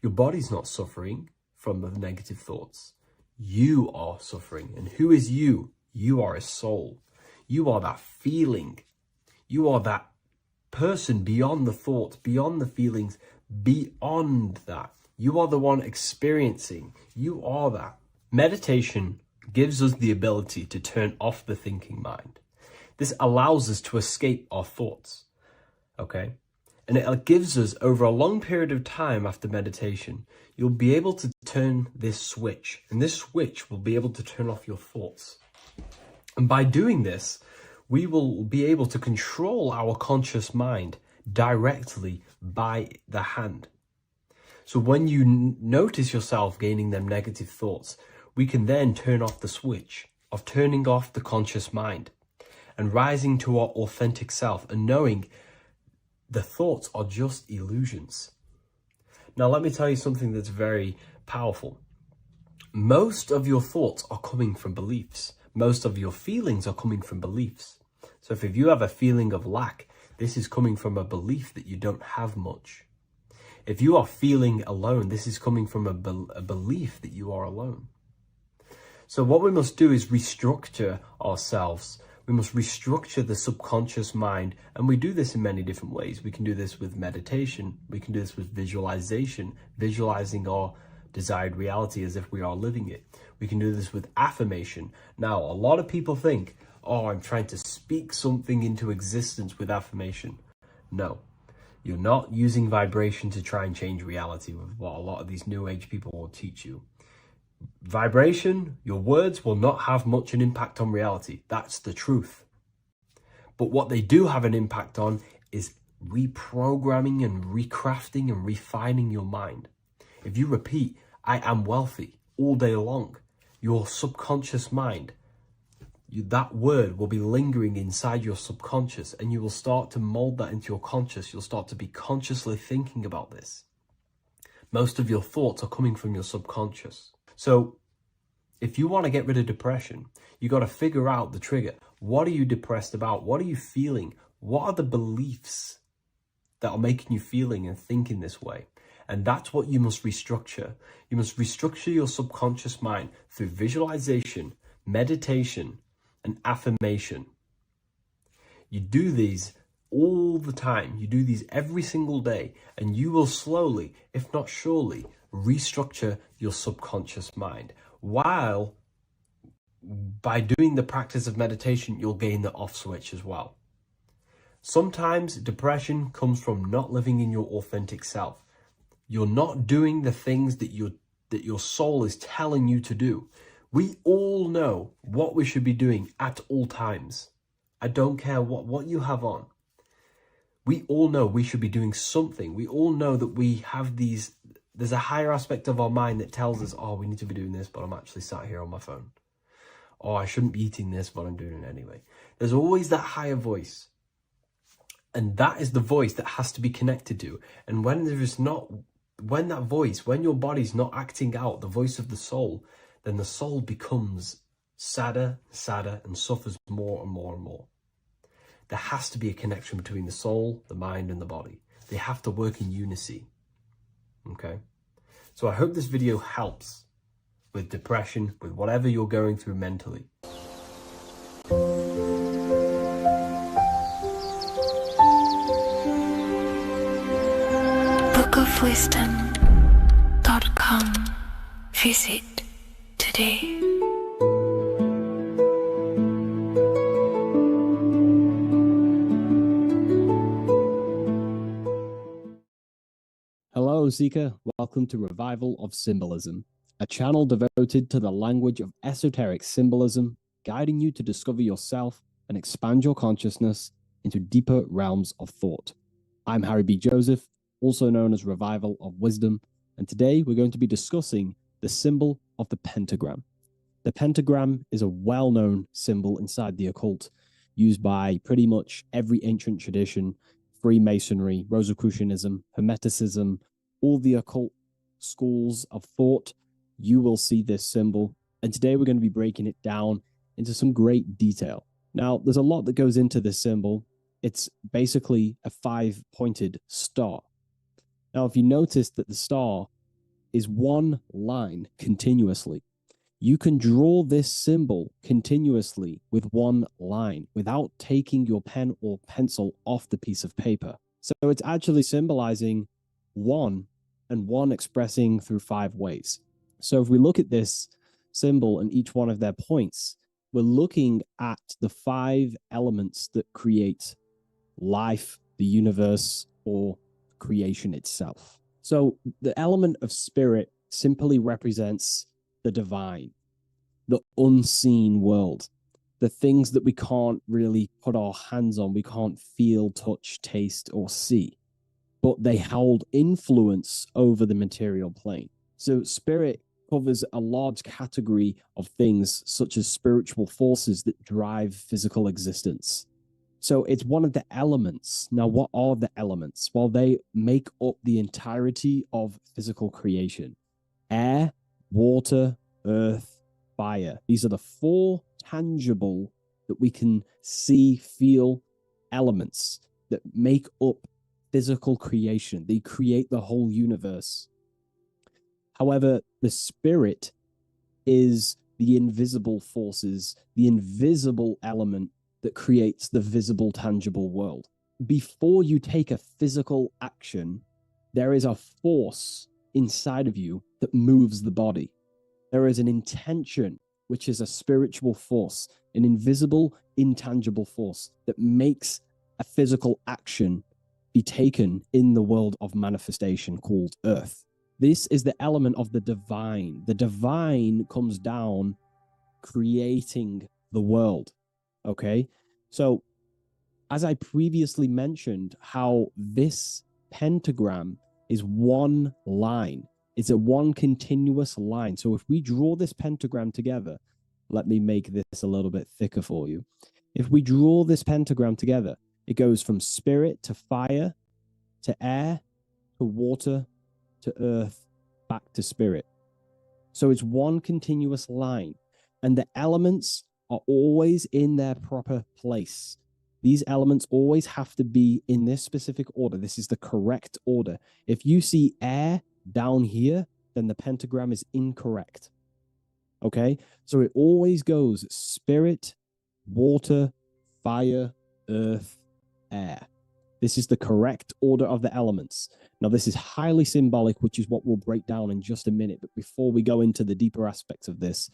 Your body's not suffering from the negative thoughts. You are suffering. And who is you? You are a soul. You are that feeling. You are that person beyond the thoughts, beyond the feelings, beyond that. You are the one experiencing. You are that. Meditation gives us the ability to turn off the thinking mind. This allows us to escape our thoughts. Okay? And it gives us, over a long period of time after meditation, you'll be able to turn this switch. And this switch will be able to turn off your thoughts. And by doing this, we will be able to control our conscious mind directly by the hand. So when you notice yourself gaining them negative thoughts, we can then turn off the switch of turning off the conscious mind and rising to our authentic self and knowing the thoughts are just illusions. Now, let me tell you something that's very powerful. Most of your thoughts are coming from beliefs. Most of your feelings are coming from beliefs. So if you have a feeling of lack, this is coming from a belief that you don't have much. If you are feeling alone, this is coming from a belief that you are alone. So what we must do is restructure ourselves. We must restructure the subconscious mind, and we do this in many different ways. We can do this with meditation. We can do this with visualization, visualizing our desired reality as if we are living it. We can do this with affirmation. Now, a lot of people think, oh, I'm trying to speak something into existence with affirmation. No, you're not using vibration to try and change reality with what a lot of these new age people will teach you. Vibration, your words will not have much an impact on reality. That's the truth. But what they do have an impact on is reprogramming and recrafting and refining your mind. If you repeat, I am wealthy all day long, your subconscious mind, that word will be lingering inside your subconscious, and you will start to mold that into your conscious. You'll start to be consciously thinking about this. Most of your thoughts are coming from your subconscious. So if you want to get rid of depression, you got to figure out the trigger. What are you depressed about? What are you feeling? What are the beliefs that are making you feeling and thinking this way? And that's what you must restructure. You must restructure your subconscious mind through visualization, meditation, and affirmation. You do these all the time. You do these every single day, and you will slowly, if not surely, restructure your subconscious mind. While by doing the practice of meditation, you'll gain the off switch as well. Sometimes depression comes from not living in your authentic self. You're not doing the things that your soul is telling you to do. We all know what we should be doing at all times. I don't care what you have on. We all know we should be doing something. We all know that we have there's a higher aspect of our mind that tells us, oh, we need to be doing this, but I'm actually sat here on my phone. Oh, I shouldn't be eating this, but I'm doing it anyway. There's always that higher voice. And that is the voice that has to be connected to. And when your body's not acting out the voice of the soul, then the soul becomes sadder, and suffers more and more and more. There has to be a connection between the soul, the mind, and the body. They have to work in unison. Okay? So I hope this video helps with depression, with whatever you're going through mentally. wisdom.com. Visit today. Hello, Seeker. Welcome to Revival of Symbolism, a channel devoted to the language of esoteric symbolism, guiding you to discover yourself and expand your consciousness into deeper realms of thought. I'm Harry B. Joseph, also known as Revival of Wisdom, and today we're going to be discussing the symbol of the pentagram. The pentagram is a well-known symbol inside the occult, used by pretty much every ancient tradition, Freemasonry, Rosicrucianism, Hermeticism, all the occult schools of thought. You will see this symbol. And today we're going to be breaking it down into some great detail. Now, there's a lot that goes into this symbol. It's basically a 5-pointed star. Now, if you notice that the star is one line continuously, you can draw this symbol continuously with one line without taking your pen or pencil off the piece of paper. So it's actually symbolizing one, and one expressing through 5 ways. So if we look at this symbol and each one of their points, we're looking at the 5 elements that create life, the universe, or creation itself. So the element of spirit simply represents the divine, the unseen world, the things that we can't really put our hands on, we can't feel, touch, taste, or see, but they hold influence over the material plane. So spirit covers a large category of things such as spiritual forces that drive physical existence. So it's one of the elements. Now, what are the elements? Well, they make up the entirety of physical creation. Air, water, earth, fire. These are the 4 tangible that we can see, feel elements that make up physical creation. They create the whole universe. However, the spirit is the invisible forces, the invisible element that creates the visible, tangible world. Before you take a physical action, there is a force inside of you that moves the body. There is an intention, which is a spiritual force, an invisible, intangible force that makes a physical action be taken in the world of manifestation called Earth. This is the element of the divine. The divine comes down creating the world. Okay? So, as I previously mentioned, how this pentagram is one line. It's a one continuous line. So if we draw this pentagram together, let me make this a little bit thicker for you. If we draw this pentagram together, it goes from spirit to fire, to air, to water, to earth, back to spirit. So it's one continuous line, and the elements are always in their proper place. These elements always have to be in this specific order. This is the correct order. If you see air down here, then the pentagram is incorrect. Okay? So it always goes spirit, water, fire, earth, air. This is the correct order of the elements. Now, this is highly symbolic, which is what we'll break down in just a minute. But before we go into the deeper aspects of this,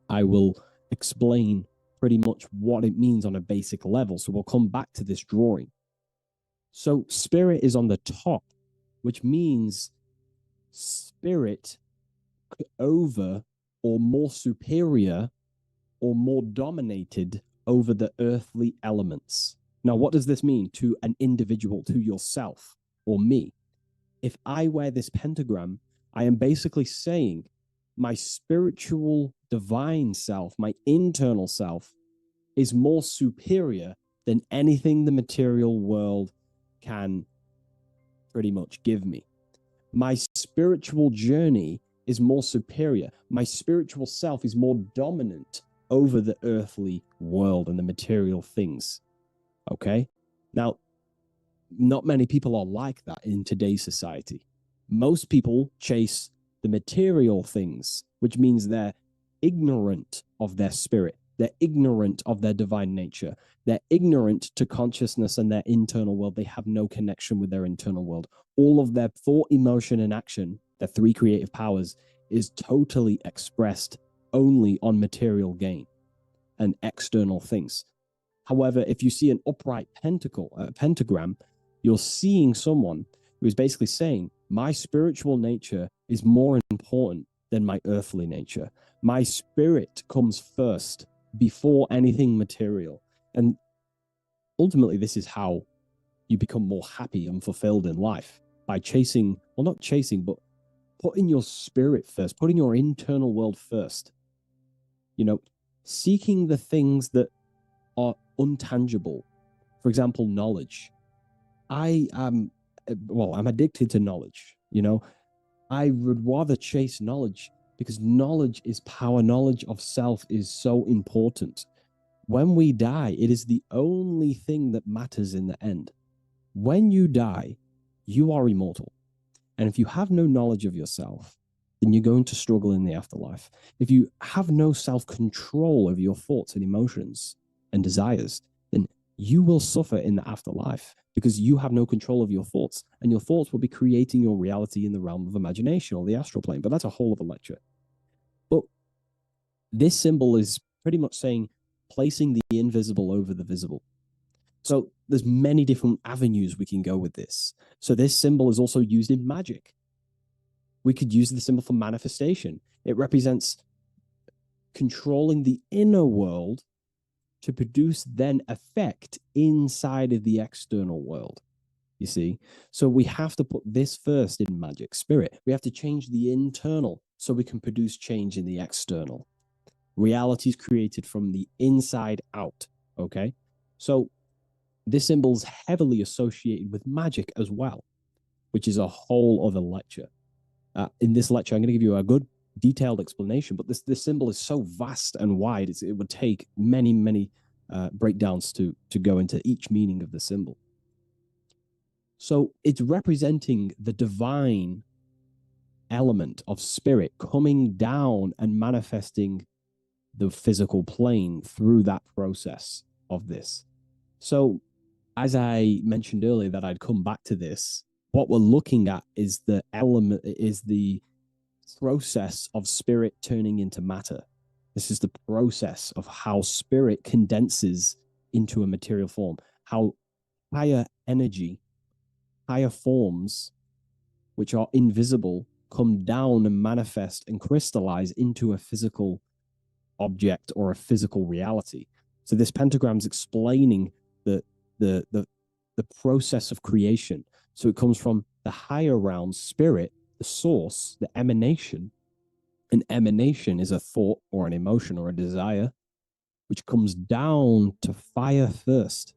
I will explain pretty much what it means on a basic level. So we'll come back to this drawing. So spirit is on the top, which means spirit over or more superior or more dominated over the earthly elements. Now, what does this mean to an individual, to yourself or me? If I wear this pentagram, I am basically saying my spiritual divine self, my internal self, is more superior than anything the material world can pretty much give me. My spiritual journey is more superior. My spiritual self is more dominant over the earthly world and the material things. Okay? Now, not many people are like that in today's society. Most people chase the material things, which means they're ignorant of their spirit. They're ignorant of their divine nature. They're ignorant to consciousness and their internal world. They have no connection with their internal world. All of their thought, emotion, and action, their three creative powers, is totally expressed only on material gain and external things. However, if you see an upright pentagram, you're seeing someone who is basically saying, my spiritual nature is more important than my earthly nature. My spirit comes first before anything material. And ultimately, this is how you become more happy and fulfilled in life, by chasing, well, not chasing, but putting your spirit first, putting your internal world first. You know, seeking the things that are untangible. For example, knowledge. I'm addicted to knowledge. You know, I would rather chase knowledge because knowledge is power. Knowledge of self is so important. When we die, it is the only thing that matters in the end. When you die, you are immortal. And if you have no knowledge of yourself, then you're going to struggle in the afterlife. If you have no self-control over your thoughts and emotions and desires, then you will suffer in the afterlife because you have no control of your thoughts, and your thoughts will be creating your reality in the realm of imagination or the astral plane. But that's a whole other lecture. But this symbol is pretty much saying placing the invisible over the visible. So there's many different avenues we can go with this. So this symbol is also used in magic. We could use the symbol for manifestation. It represents controlling the inner world to produce then effect inside of the external world. You see? So we have to put this first in magic spirit. We have to change the internal so we can produce change in the external. Reality is created from the inside out. Okay? So this symbol is heavily associated with magic as well, which is a whole other lecture. In this lecture, I'm going to give you a good detailed explanation, but this symbol is so vast and wide, it would take many breakdowns to go into each meaning of the symbol. So it's representing the divine element of spirit coming down and manifesting the physical plane through that process of this. So as I mentioned earlier that I'd come back to this, what we're looking at is the process of spirit turning into matter. This is the process of how spirit condenses into a material form, how higher energy, higher forms, which are invisible, come down and manifest and crystallize into a physical object or a physical reality. So this pentagram is explaining the process of creation. So it comes from the higher realm, spirit, the source, the emanation. An emanation is a thought or an emotion or a desire, which comes down to fire first.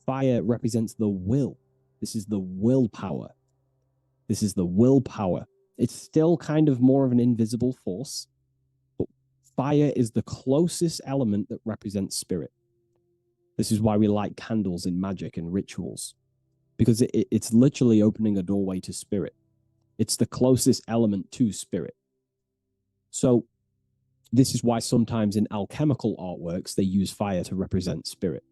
Fire represents the will. This is the willpower. This is the willpower. It's still kind of more of an invisible force, but fire is the closest element that represents spirit. This is why we light candles in magic and rituals, because it's literally opening a doorway to spirit. It's the closest element to spirit. So this is why sometimes in alchemical artworks, they use fire to represent spirit.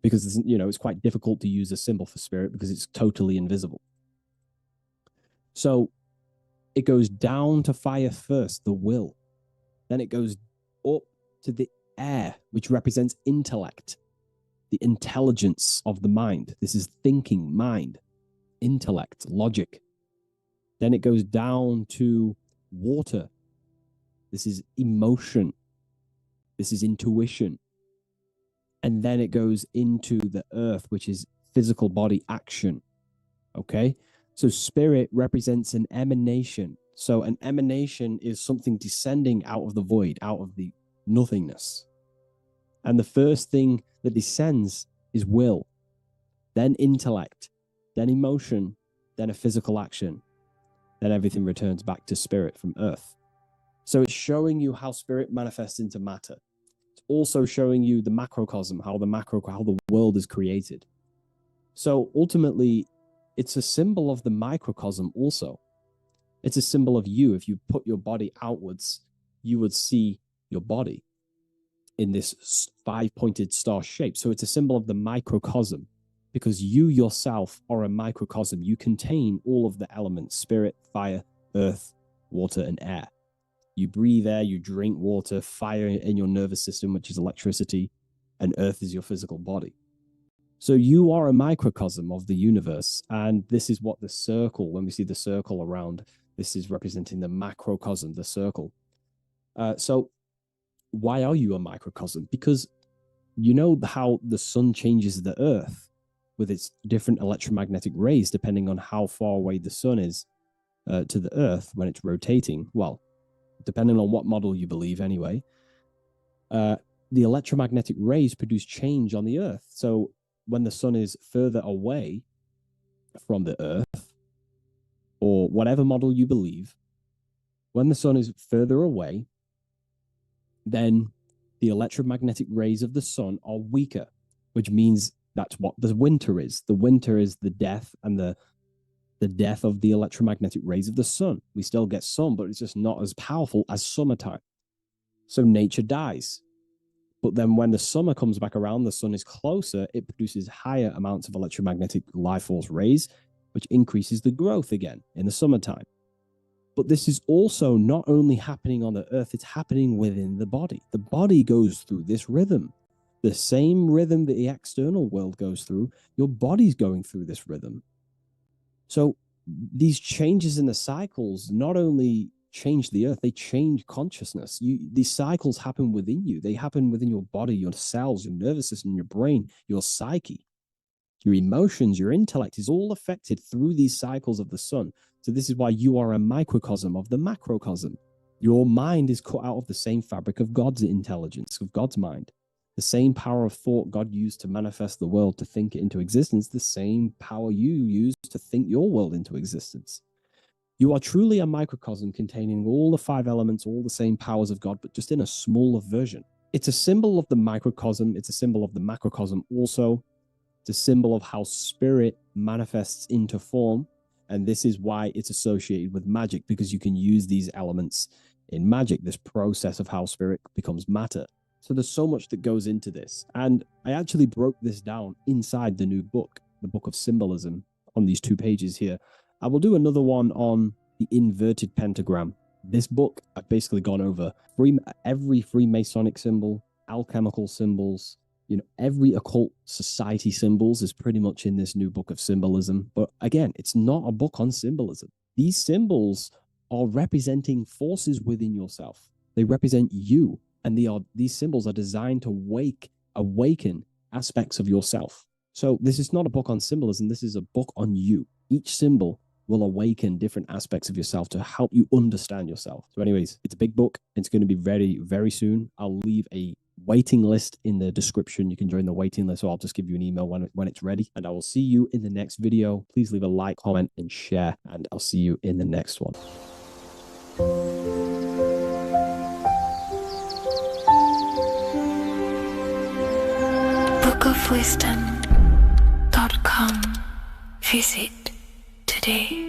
Because, it's quite difficult to use a symbol for spirit because it's totally invisible. So it goes down to fire first, the will. Then it goes up to the air, which represents intellect, the intelligence of the mind. This is thinking, mind, intellect, logic. Then it goes down to water. This is emotion. This is intuition. And then it goes into the earth, which is physical body action. Okay? So spirit represents an emanation. So an emanation is something descending out of the void, out of the nothingness. And the first thing that descends is will, then intellect, then emotion, then a physical action. Then everything returns back to spirit from earth. So it's showing you how spirit manifests into matter. It's also showing you the macrocosm, how the world is created. So ultimately, it's a symbol of the microcosm also. It's a symbol of you. If you put your body outwards, you would see your body. in this five-pointed star shape. So it's a symbol of the microcosm, because you yourself are a microcosm. You contain all of the elements: spirit, fire, earth, water, and air. You breathe air, you drink water, fire in your nervous system, which is electricity, and earth is your physical body. So you are a microcosm of the universe. And this is what the circle, when we see the circle around, this is representing the macrocosm, the circle. So why are you a microcosm? Because you know how the sun changes the earth with its different electromagnetic rays, depending on how far away the sun is to the earth when it's rotating. Well, depending on what model you believe anyway, the electromagnetic rays produce change on the earth. So when the sun is further away from the earth, or whatever model you believe, when the sun is further away, then the electromagnetic rays of the sun are weaker, which means that's what the winter is. The winter is the death and the death of the electromagnetic rays of the sun. We still get sun, but it's just not as powerful as summertime. So nature dies. But then when the summer comes back around, the sun is closer, it produces higher amounts of electromagnetic life force rays, which increases the growth again in the summertime. But this is also not only happening on the earth, it's happening within the body. The body goes through this rhythm. The same rhythm that the external world goes through, your body's going through this rhythm. So these changes in the cycles not only change the earth, they change consciousness. These cycles happen within you. They happen within your body, your cells, your nervous system, your brain, your psyche. Your emotions, your intellect is all affected through these cycles of the sun. So this is why you are a microcosm of the macrocosm. Your mind is cut out of the same fabric of God's intelligence, of God's mind. The same power of thought God used to manifest the world, to think it into existence, the same power you use to think your world into existence. You are truly a microcosm containing all the five elements, all the same powers of God, but just in a smaller version. It's a symbol of the microcosm. It's a symbol of the macrocosm also. It's a symbol of how spirit manifests into form. And this is why it's associated with magic, because you can use these elements in magic, this process of how spirit becomes matter. So there's so much that goes into this. And I actually broke this down inside the new book, the Book of Symbolism, on these 2 pages here. I will do another one on the inverted pentagram. This book, I've basically gone over every Freemasonic symbol, alchemical symbols, every occult society symbols is pretty much in this new book of symbolism. But again, it's not a book on symbolism. These symbols are representing forces within yourself. They represent you. And these symbols are designed to awaken aspects of yourself. So this is not a book on symbolism. This is a book on you. Each symbol will awaken different aspects of yourself to help you understand yourself. So anyways, it's a big book. It's going to be very, very soon. I'll leave a waiting list in the description. You can join the waiting list, or I'll just give you an email when it's ready. And I will see you in the next video. Please leave a like, comment, and share. And I'll see you in the next one. bookofwisdom.com. Visit today.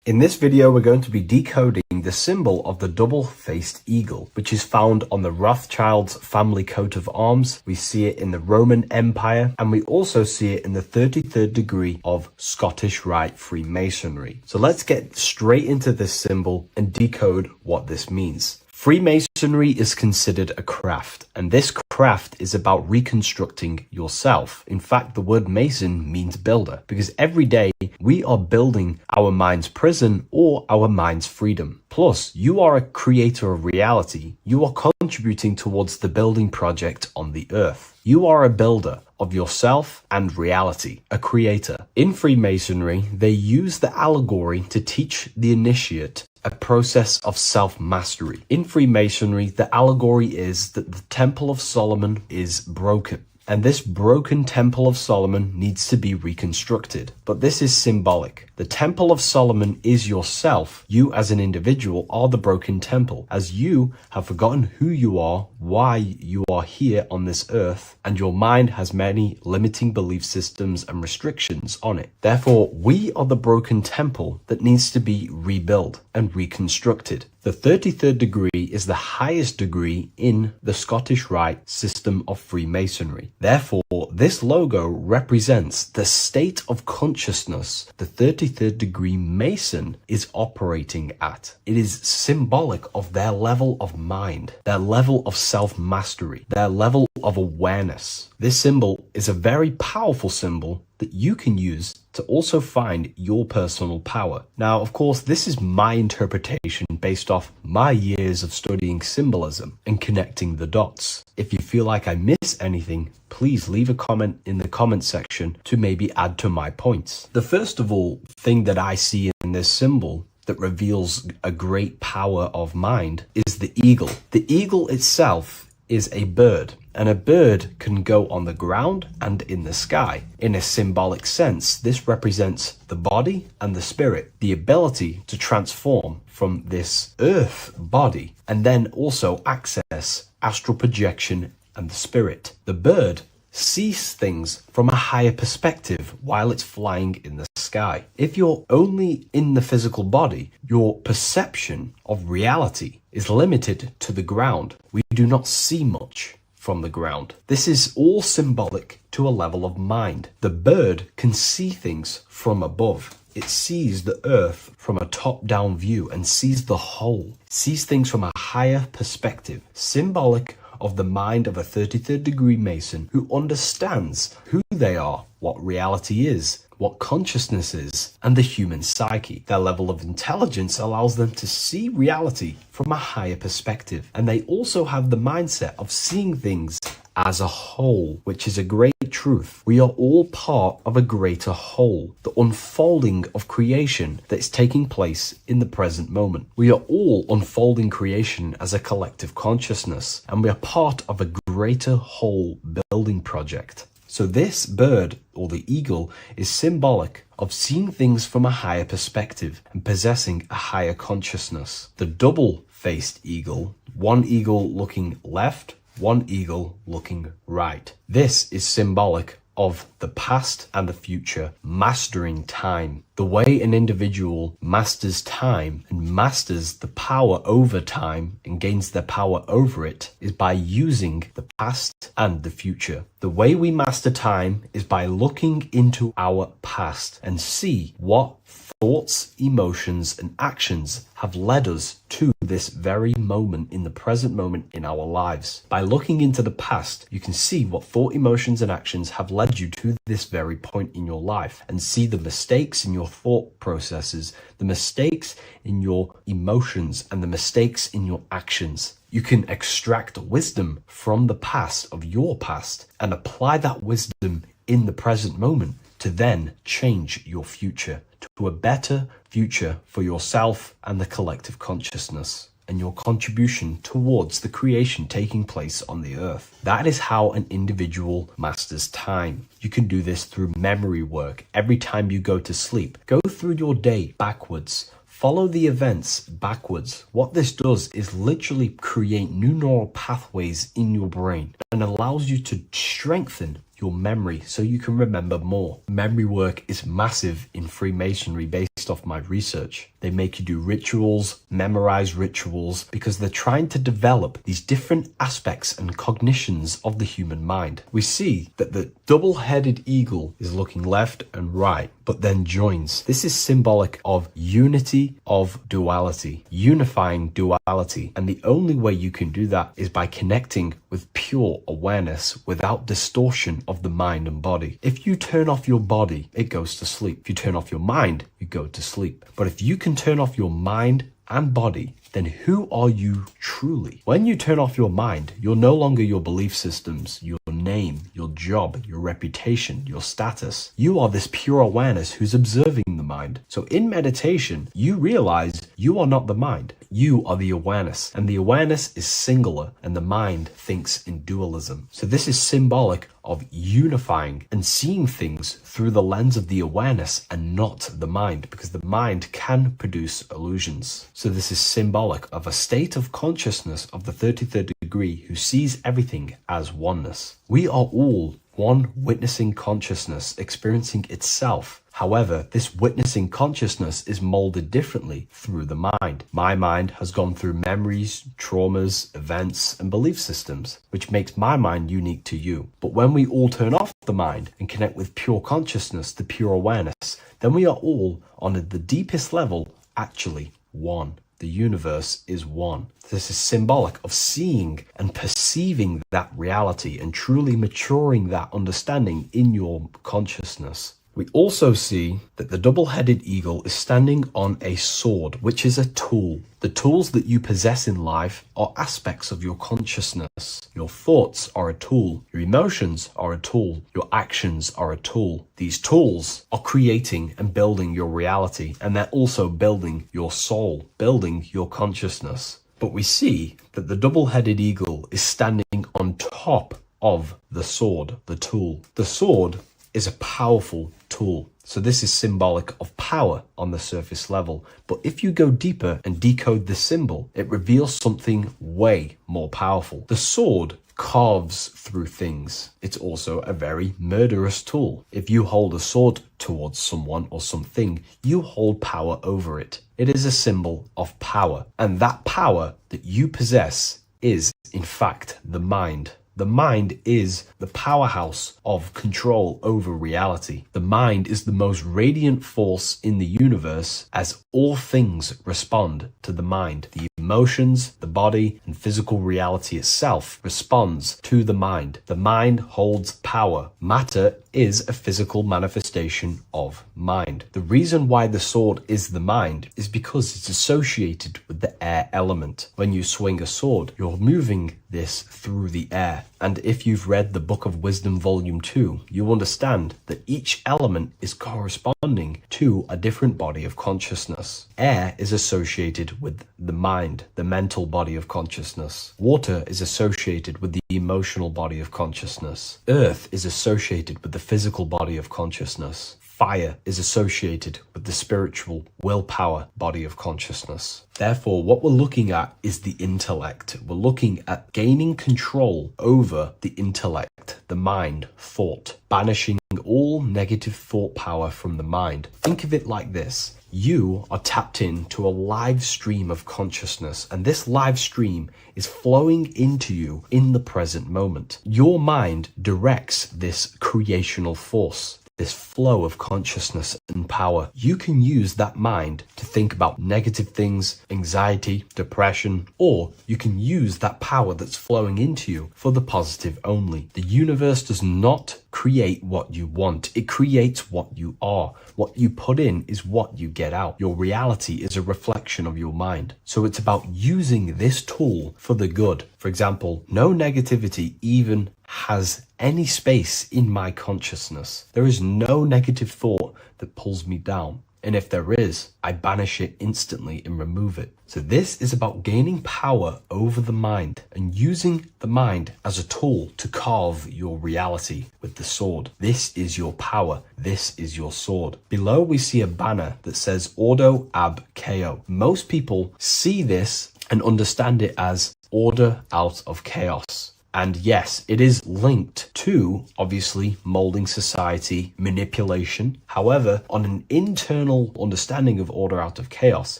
In this video, we're going to be decoding the symbol of the double-faced eagle, which is found on the Rothschild's family coat of arms. We see it in the Roman Empire, and we also see it in the 33rd degree of Scottish Rite Freemasonry. So let's get straight into this symbol and decode what this means. Freemasonry is considered a craft, and this craft is about reconstructing yourself. In fact, the word mason means builder, because every day we are building our mind's prison or our mind's freedom. Plus, you are a creator of reality. You are contributing towards the building project on the earth. You are a builder of yourself and reality, a creator. In Freemasonry, they use the allegory to teach the initiate a process of self-mastery. In Freemasonry, the allegory is that the Temple of Solomon is broken, and this broken Temple of Solomon needs to be reconstructed. But this is symbolic. The Temple of Solomon is yourself. You as an individual are the broken temple, as you have forgotten who you are, why you are here on this earth, and your mind has many limiting belief systems and restrictions on it. Therefore, we are the broken temple that needs to be rebuilt and reconstructed. The 33rd degree is the highest degree in the Scottish Rite system of Freemasonry. Therefore, this logo represents the state of consciousness the 33rd degree Mason is operating at. It is symbolic of their level of mind, their level of self-mastery, their level of awareness. This symbol is a very powerful symbol that you can use to also find your personal power. Now, of course, this is my interpretation based off my years of studying symbolism and connecting the dots. If you feel like I miss anything, please leave a comment in the comment section to maybe add to my points. The first of all thing that I see in this symbol that reveals a great power of mind is the eagle. The eagle itself is a bird, and a bird can go on the ground and in the sky. In a symbolic sense, this represents the body and the spirit, the ability to transform from this earth body and then also access astral projection and the spirit. The bird sees things from a higher perspective while it's flying in the sky. If you're only in the physical body, your perception of reality is limited to the ground. We do not see much from the ground. This is all symbolic to a level of mind. The bird can see things from above. It sees the earth from a top-down view and sees the whole, sees things from a higher perspective, symbolic of the mind of a 33rd degree Mason who understands who they are, what reality is, what consciousness is, and the human psyche. Their level of intelligence allows them to see reality from a higher perspective, and they also have the mindset of seeing things as a whole, which is a great truth. We are all part of a greater whole, the unfolding of creation that is taking place in the present moment. We are all unfolding creation as a collective consciousness, and we are part of a greater whole building project. So this bird, or the eagle, is symbolic of seeing things from a higher perspective and possessing a higher consciousness. The double-faced eagle, one eagle looking left, one eagle looking right. This is symbolic of the past and the future, mastering time. The way an individual masters time and masters the power over time and gains their power over it is by using the past and the future. The way we master time is by looking into our past and see what thoughts, emotions, and actions have led us to this very moment in the present moment in our lives. By looking into the past, you can see what thought, emotions, and actions have led you to this very point in your life and see the mistakes in your thought processes, the mistakes in your emotions, and the mistakes in your actions. You can extract wisdom from the past of your past and apply that wisdom in the present moment to then change your future to a better future for yourself and the collective consciousness and your contribution towards the creation taking place on the earth. That is how an individual masters time. You can do this through memory work. Every time you go to sleep, go through your day backwards. Follow the events backwards. What this does is literally create new neural pathways in your brain and allows you to strengthen your memory so you can remember more. Memory work is massive in Freemasonry based off my research. They make you do rituals, memorize rituals, because they're trying to develop these different aspects and cognitions of the human mind. We see that the double-headed eagle is looking left and right, but then joins. This is symbolic of unity of duality, unifying duality. And the only way you can do that is by connecting with pure awareness without distortion of the mind and body. If you turn off your body, it goes to sleep. If you turn off your mind, you go to sleep. But if you can turn off your mind and body, then who are you truly? When you turn off your mind, you're no longer your belief systems, your name, your job, your reputation, your status. You are this pure awareness who's observing the mind. So in meditation, you realize you are not the mind. You are the awareness, and the awareness is singular, and the mind thinks in dualism. So this is symbolic of unifying and seeing things through the lens of the awareness and not the mind, because the mind can produce illusions. So this is symbolic of a state of consciousness of the 33rd degree who sees everything as oneness. We are all one witnessing consciousness experiencing itself. However, this witnessing consciousness is molded differently through the mind. My mind has gone through memories, traumas, events, and belief systems, which makes my mind unique to you. But when we all turn off the mind and connect with pure consciousness, the pure awareness, then we are all, on the deepest level, actually one. The universe is one. This is symbolic of seeing and perceiving that reality and truly maturing that understanding in your consciousness. We also see that the double-headed eagle is standing on a sword, which is a tool. The tools that you possess in life are aspects of your consciousness. Your thoughts are a tool. Your emotions are a tool. Your actions are a tool. These tools are creating and building your reality, and they're also building your soul, building your consciousness. But we see that the double-headed eagle is standing on top of the sword, the tool. The sword is a powerful tool. So this is symbolic of power on the surface level. But if you go deeper and decode the symbol, it reveals something way more powerful. The sword carves through things. It's also a very murderous tool. If you hold a sword towards someone or something, you hold power over it. It is a symbol of power. And that power that you possess is, in fact, the mind. The mind is the powerhouse of control over reality. The mind is the most radiant force in the universe, as all things respond to the mind. The emotions, the body, and physical reality itself responds to the mind. The mind holds power. Matter is a physical manifestation of mind. The reason why the sword is the mind is because it's associated with the air element. When you swing a sword, you're moving this through the air. And if you've read the Book of Wisdom Volume 2, you understand that each element is corresponding to a different body of consciousness. Air is associated with the mind, the mental body of consciousness. Water is associated with the emotional body of consciousness. Earth is associated with the physical body of consciousness. Fire is associated with the spiritual willpower body of consciousness. Therefore, what we're looking at is the intellect. We're looking at gaining control over the intellect, the mind, thought, banishing all negative thought power from the mind. Think of it like this. You are tapped into a live stream of consciousness, and this live stream is flowing into you in the present moment. Your mind directs this creational force, this flow of consciousness and power. You can use that mind to think about negative things, anxiety, depression, or you can use that power that's flowing into you for the positive only. The universe does not create what you want. It creates what you are. What you put in is what you get out. Your reality is a reflection of your mind. So it's about using this tool for the good. For example, no negativity even has any space in my consciousness. There is no negative thought that pulls me down. And if there is, I banish it instantly and remove it. So this is about gaining power over the mind and using the mind as a tool to carve your reality with the sword. This is your power. This is your sword. Below we see a banner that says Ordo Ab Chaos. Most people see this and understand it as order out of chaos. And yes, it is linked to, obviously, molding society, manipulation. However, on an internal understanding of order out of chaos,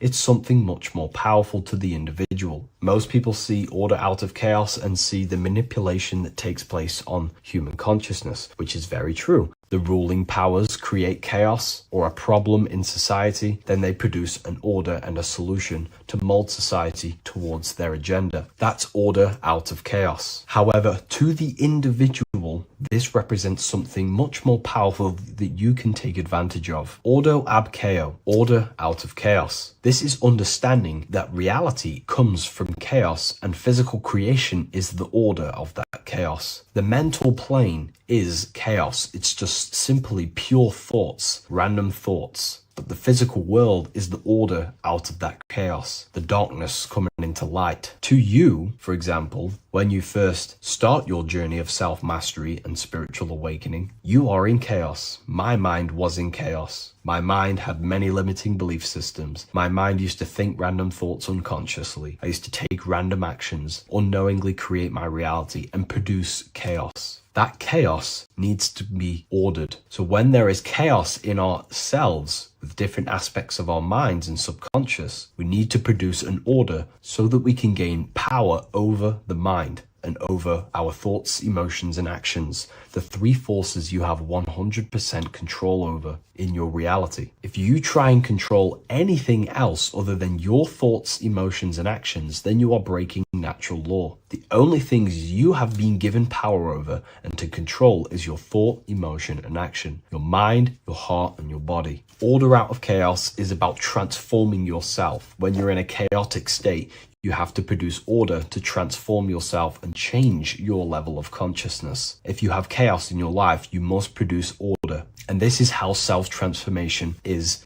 it's something much more powerful to the individual. Most people see order out of chaos and see the manipulation that takes place on human consciousness, which is very true. The ruling powers create chaos or a problem in society, then they produce an order and a solution to mold society towards their agenda. That's order out of chaos. However, to the individual, this represents something much more powerful that you can take advantage of. Ordo ab chaos, order out of chaos. This is understanding that reality comes from chaos and physical creation is the order of that chaos. The mental plane is chaos. It's just simply pure thoughts, random thoughts. But the physical world is the order out of that chaos, the darkness coming into light. To you, for example, when you first start your journey of self-mastery and spiritual awakening, you are in chaos. My mind was in chaos. My mind had many limiting belief systems. My mind used to think random thoughts unconsciously. I used to take random actions, unknowingly create my reality, and produce chaos. That chaos needs to be ordered. So when there is chaos in ourselves, with different aspects of our minds and subconscious, we need to produce an order so that we can gain power over the mind and over our thoughts, emotions, and actions, the three forces you have 100% control over in your reality. If you try and control anything else other than your thoughts, emotions, and actions, then you are breaking natural law. The only things you have been given power over and to control is your thought, emotion, and action, your mind, your heart, and your body. Order out of chaos is about transforming yourself. When you're in a chaotic state, you have to produce order to transform yourself and change your level of consciousness. If you have chaos in your life, you must produce order. And this is how self-transformation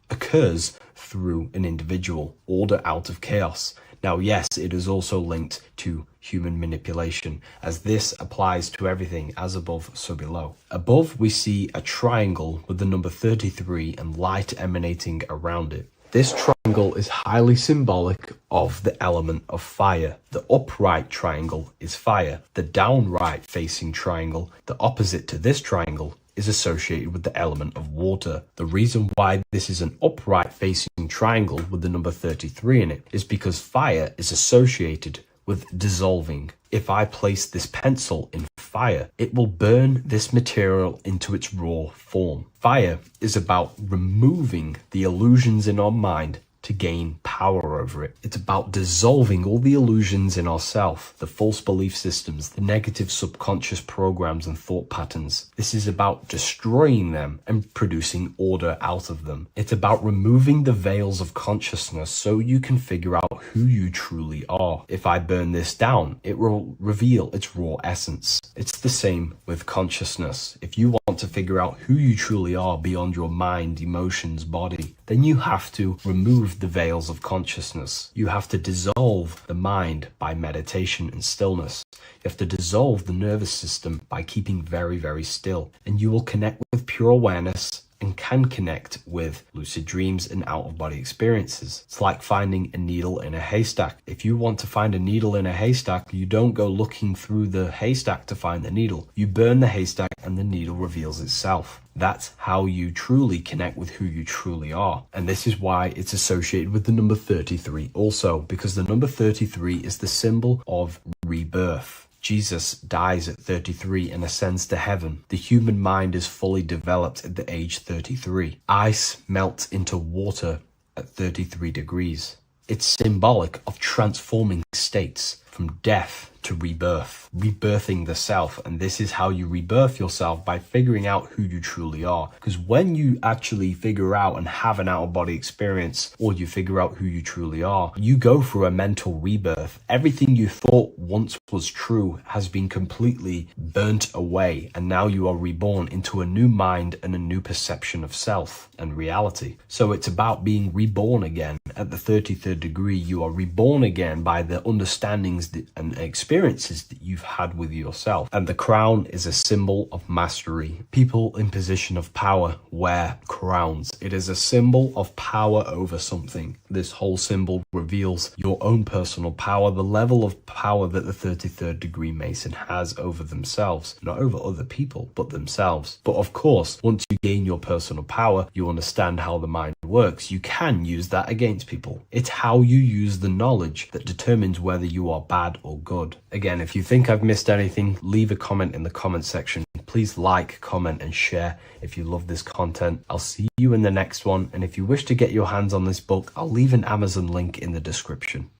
occurs through an individual. Order out of chaos. Now, yes, it is also linked to human manipulation, as this applies to everything as above, so below. Above, we see a triangle with the number 33 and light emanating around it. This triangle is highly symbolic of the element of fire. The upright triangle is fire. The downright facing triangle, the opposite to this triangle, is associated with the element of water. The reason why this is an upright facing triangle with the number 33 in it is because fire is associated with dissolving. If I place this pencil in fire, it will burn this material into its raw form. Fire is about removing the illusions in our mind to gain power over it. It's about dissolving all the illusions in ourself, the false belief systems, the negative subconscious programs and thought patterns. This is about destroying them and producing order out of them. It's about removing the veils of consciousness so you can figure out who you truly are. If I burn this down, it will reveal its raw essence. It's the same with consciousness. If you want to figure out who you truly are beyond your mind, emotions, body, then you have to remove the veils of consciousness. You have to dissolve the mind by meditation and stillness. You have to dissolve the nervous system by keeping very, very still. And you will connect with pure awareness and can connect with lucid dreams and out-of-body experiences. It's like finding a needle in a haystack. If you want to find a needle in a haystack, you don't go looking through the haystack to find the needle. You burn the haystack and the needle reveals itself. That's how you truly connect with who you truly are. And this is why it's associated with the number 33 also, because the number 33 is the symbol of rebirth. Jesus dies at 33 and ascends to heaven. The human mind is fully developed at the age 33. Ice melts into water at 33 degrees. It's symbolic of transforming states from death to rebirth, rebirthing the self. And this is how you rebirth yourself, by figuring out who you truly are. Because when you actually figure out and have an out-of-body experience, or you figure out who you truly are, you go through a mental rebirth. Everything you thought once was true has been completely burnt away, and now you are reborn into a new mind and a new perception of self and reality. So it's about being reborn again. At the 33rd degree, you are reborn again by the understandings and experiences that you've had with yourself. And the crown is a symbol of mastery. People in position of power wear crowns. It is a symbol of power over something. This whole symbol reveals your own personal power, the level of power that the 33rd degree Mason has over themselves, not over other people, but themselves. But of course, once you gain your personal power, you understand how the mind works. You can use that against people. It's how you use the knowledge that determines whether you are bad or good. Again, if you think I've missed anything, leave a comment in the comment section. Please like, comment, and share if you love this content. I'll see you in the next one. And if you wish to get your hands on this book, I'll leave an Amazon link in the description.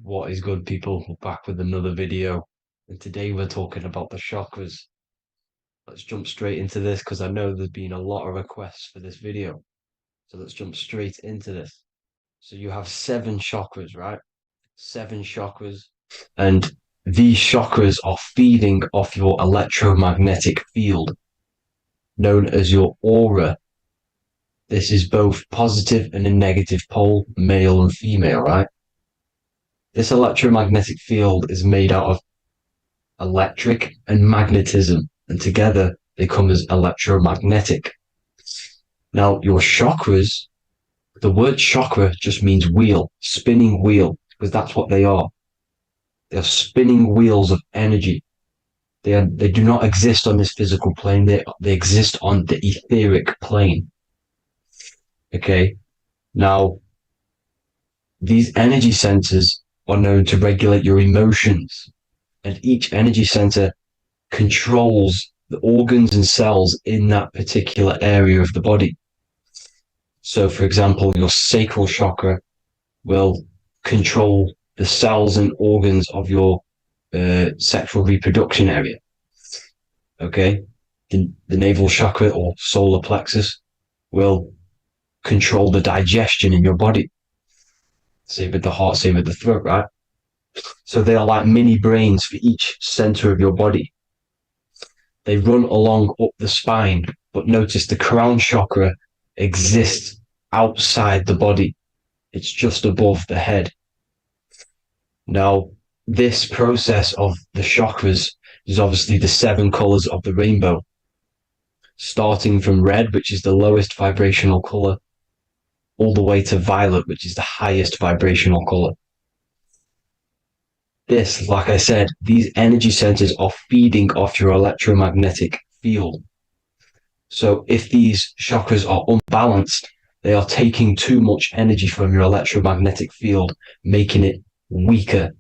What is good, people? We're back with another video. And today we're talking about the chakras. Let's jump straight into this because I know there's been a lot of requests for this video. So let's jump straight into this. So you have 7 chakras, right? 7 chakras. And these chakras are feeding off your electromagnetic field, known as your aura. this is both positive and a negative pole, male and female, right? This electromagnetic field is made out of electric and magnetism, and together they come as electromagnetic. Now, your chakras, the word chakra just means wheel, spinning wheel, because that's what they are. They're spinning wheels of energy. They do not exist on this physical plane. They exist on the etheric plane. Okay. Now, these energy centers are known to regulate your emotions, and each energy center controls the organs and cells in that particular area of the body. So, for example, your sacral chakra will control the cells and organs of your sexual reproduction area. Okay, the navel chakra or solar plexus will control the digestion in your body. Same with the heart, same with the throat, right? So they are like mini brains for each center of your body. They run along up the spine, but notice the crown chakra exists outside the body. It's just above the head. Now, this process of the chakras is obviously the 7 colors of the rainbow, starting from red, which is the lowest vibrational color, all the way to violet, which is the highest vibrational color. This, like I said, these energy centers are feeding off your electromagnetic field. So if these chakras are unbalanced, they are taking too much energy from your electromagnetic field, making it weaker.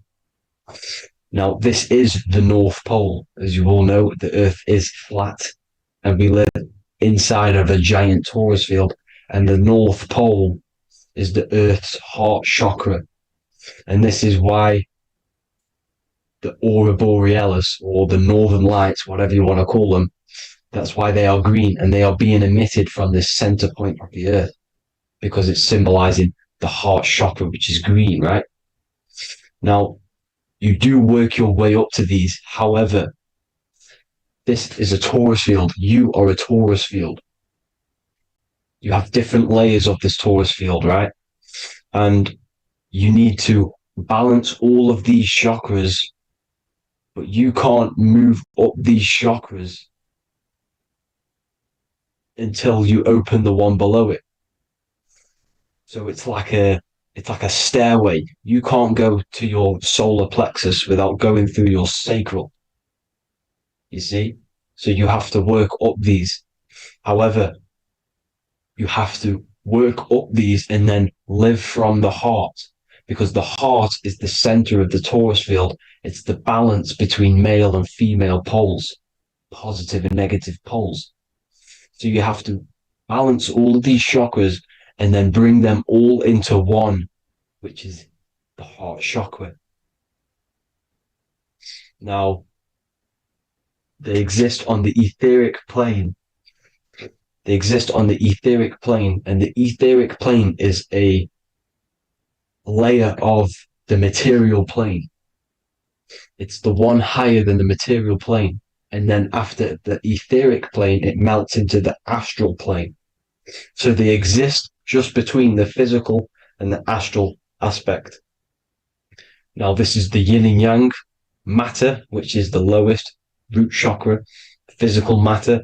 Now, this is the North Pole. As you all know, the Earth is flat, and we live inside of a giant torus field, and the North Pole is the Earth's heart chakra. And this is why the aurora borealis, or the northern lights, whatever you want to call them, that's why they are green, and they are being emitted from this center point of the Earth, because it's symbolizing the heart chakra, which is green, right? Now, you do work your way up to these. However, this is a torus field. You are a torus field. You have different layers of this torus field, right? And you need to balance all of these chakras, but you can't move up these chakras until you open the one below it. So it's like a stairway. You can't go to your solar plexus without going through your sacral. You see? So you have to work up these. However, you have to work up these and then live from the heart, because the heart is the center of the torus field. It's the balance between male and female poles, positive and negative poles. So you have to balance all of these chakras and then bring them all into one, which is the heart chakra. Now, they exist on the etheric plane. They exist on the etheric plane, and the etheric plane is a layer of the material plane. It's the one higher than the material plane. And then after the etheric plane, it melts into the astral plane. So they exist just between the physical and the astral aspect. Now, this is the yin and yang matter, which is the lowest root chakra, physical matter,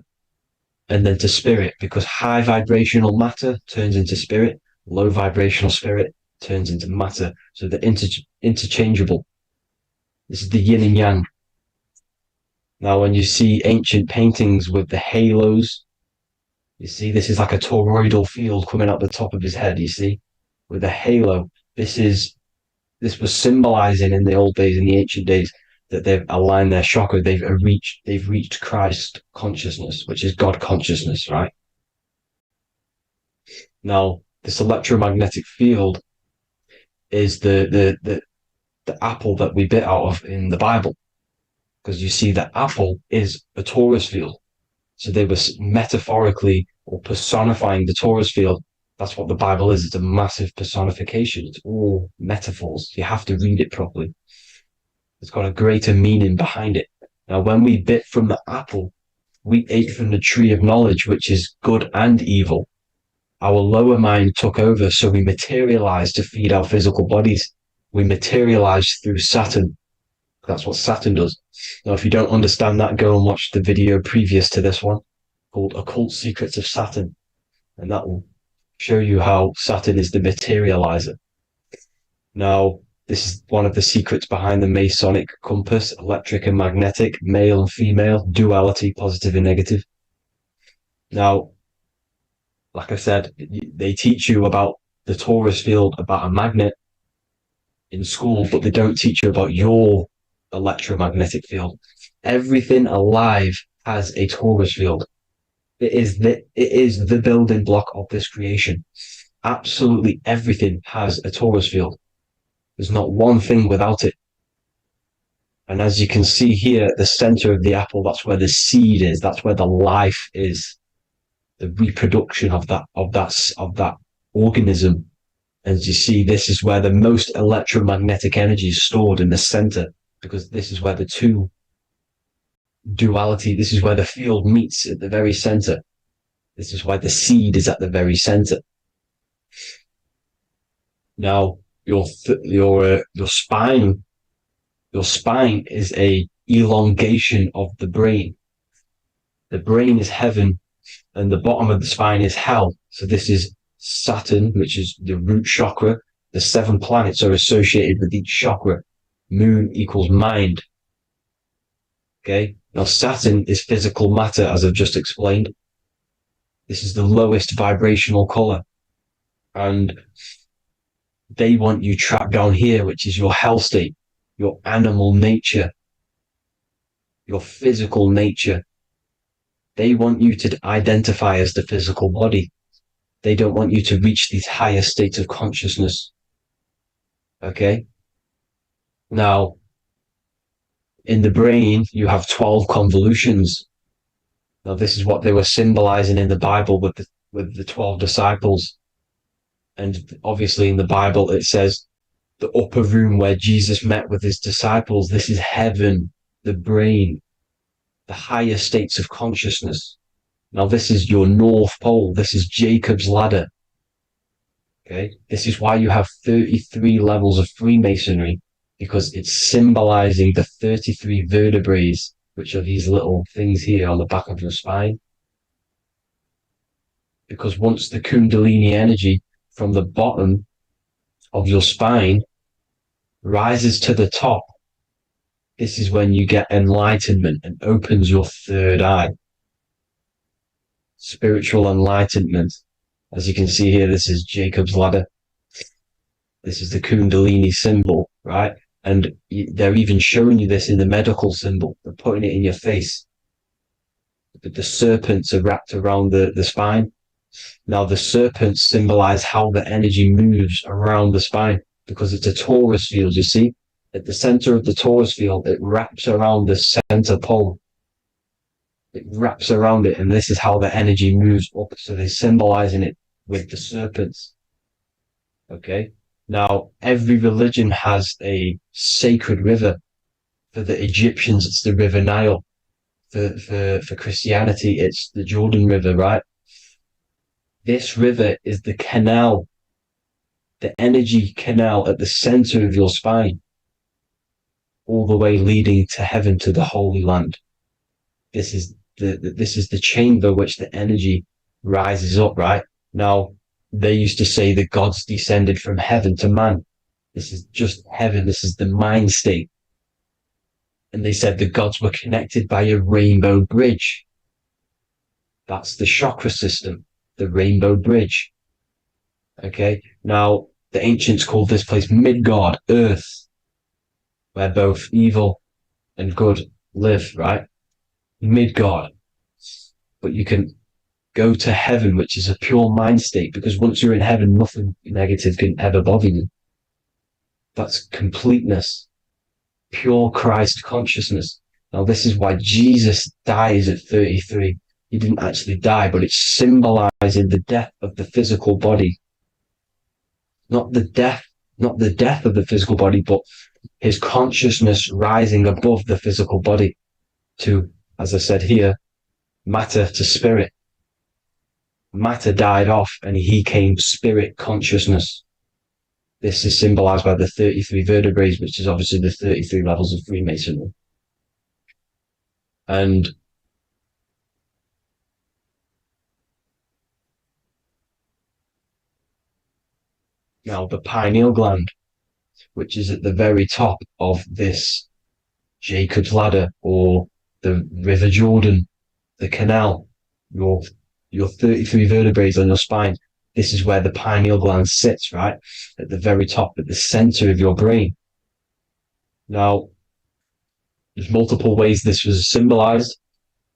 and then to spirit, because high vibrational matter turns into spirit, low vibrational spirit turns into matter. So they're interchangeable. This is the yin and yang. Now, when you see ancient paintings with the halos, you see this is like a toroidal field coming out the top of his head, you see, with a halo. This was symbolizing in the old days, in the ancient days, that they've aligned their chakra, they've reached Christ consciousness, which is God consciousness, right? Now, this electromagnetic field is the apple that we bit out of in the Bible, because you see that apple is a torus field. So they were metaphorically or personifying the torus field. That's what the Bible is. It's a massive personification. It's all metaphors. You have to read it properly. It's got a greater meaning behind it. Now, when we bit from the apple, we ate from the tree of knowledge, which is good and evil. our lower mind took over, so we materialized to feed our physical bodies. We materialized through Saturn. That's what Saturn does. Now, if you don't understand that, go and watch the video previous to this one called Occult Secrets of Saturn, and that will show you how Saturn is the materializer. Now, this is one of the secrets behind the Masonic compass: electric and magnetic, male and female, duality, positive and negative. Now, like I said, they teach you about the torus field, about a magnet in school, but they don't teach you about your electromagnetic field. Everything alive has a torus field. It is the building block of this creation. Absolutely everything has a torus field. There's not one thing without it. And as you can see here at the center of the apple, that's where the seed is. That's where the life is. The reproduction of that organism. As you see, this is where the most electromagnetic energy is stored, in the center, because this is where the two duality, this is where the field meets, at the very center. This is why the seed is at the very center. Now, your spine is a elongation of the brain. The brain is heaven, and the bottom of the spine is hell. So this is Saturn, which is the root chakra. The 7 planets are associated with each chakra. Moon equals mind. Okay. Now Saturn is physical matter, as I've just explained. This is the lowest vibrational color. And they want you trapped down here, which is your hell state, your animal nature, your physical nature. They want you to identify as the physical body. They don't want you to reach these higher states of consciousness. Okay? Now, in the brain, you have 12 convolutions. Now, this is what they were symbolizing in the Bible with the 12 disciples. And obviously in the Bible, it says the upper room where Jesus met with his disciples. This is heaven, the brain, the higher states of consciousness. Now, this is your North Pole. This is Jacob's ladder. Okay. This is why you have 33 levels of Freemasonry, because it's symbolizing the 33 vertebrae, which are these little things here on the back of your spine. Because once the Kundalini energy from the bottom of your spine rises to the top, this is when you get enlightenment and opens your third eye. Spiritual enlightenment. As you can see here, this is Jacob's ladder. This is the Kundalini symbol, right? And they're even showing you this in the medical symbol. They're putting it in your face. The serpents are wrapped around the spine. Now, the serpents symbolize how the energy moves around the spine, because it's a torus field, you see? At the center of the torus field, it wraps around the center pole. It wraps around it, and this is how the energy moves up. So they're symbolizing it with the serpents. Okay? Now, every religion has a sacred river. For the Egyptians, it's the River Nile. For Christianity, it's the Jordan River, right? This river is the canal, the energy canal at the center of your spine, all the way leading to heaven, to the Holy Land. This is the chamber which the energy rises up, right? Now, they used to say the gods descended from heaven to man. This is just heaven. This is the mind state. And they said the gods were connected by a rainbow bridge. That's the chakra system, the rainbow bridge. Okay. Now, the ancients called this place Midgard, Earth, where both evil and good live, right? Midgard. But you can go to heaven, which is a pure mind state, because once you're in heaven, nothing negative can ever bother you. That's completeness, pure Christ consciousness. Now, this is why Jesus dies at 33. He didn't actually die, but it's symbolizing the death of the physical body. Not the death of the physical body, but his consciousness rising above the physical body to, as I said here, matter to spirit. matter died off and he came spirit consciousness. This is symbolized by the 33 vertebrae, which is obviously the 33 levels of Freemasonry. And now the pineal gland, which is at the very top of this Jacob's ladder or the River Jordan, the canal, your 33 vertebrae on your spine. This is where the pineal gland sits, right? At the very top, at the center of your brain. Now, there's multiple ways this was symbolized.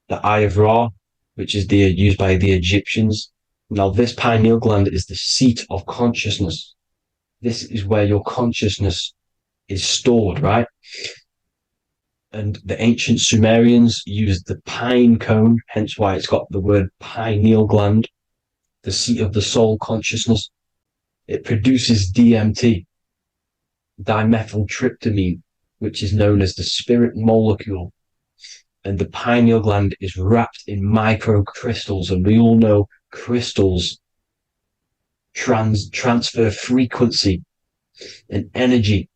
The Eye of Ra, which is used by the Egyptians. Now, this pineal gland is the seat of consciousness. This is where your consciousness is stored, right? And the ancient Sumerians used the pine cone, hence why it's got the word pineal gland, the seat of the soul consciousness. It produces DMT, dimethyltryptamine, which is known as the spirit molecule. And the pineal gland is wrapped in microcrystals, and we all know crystals transfer frequency and energy.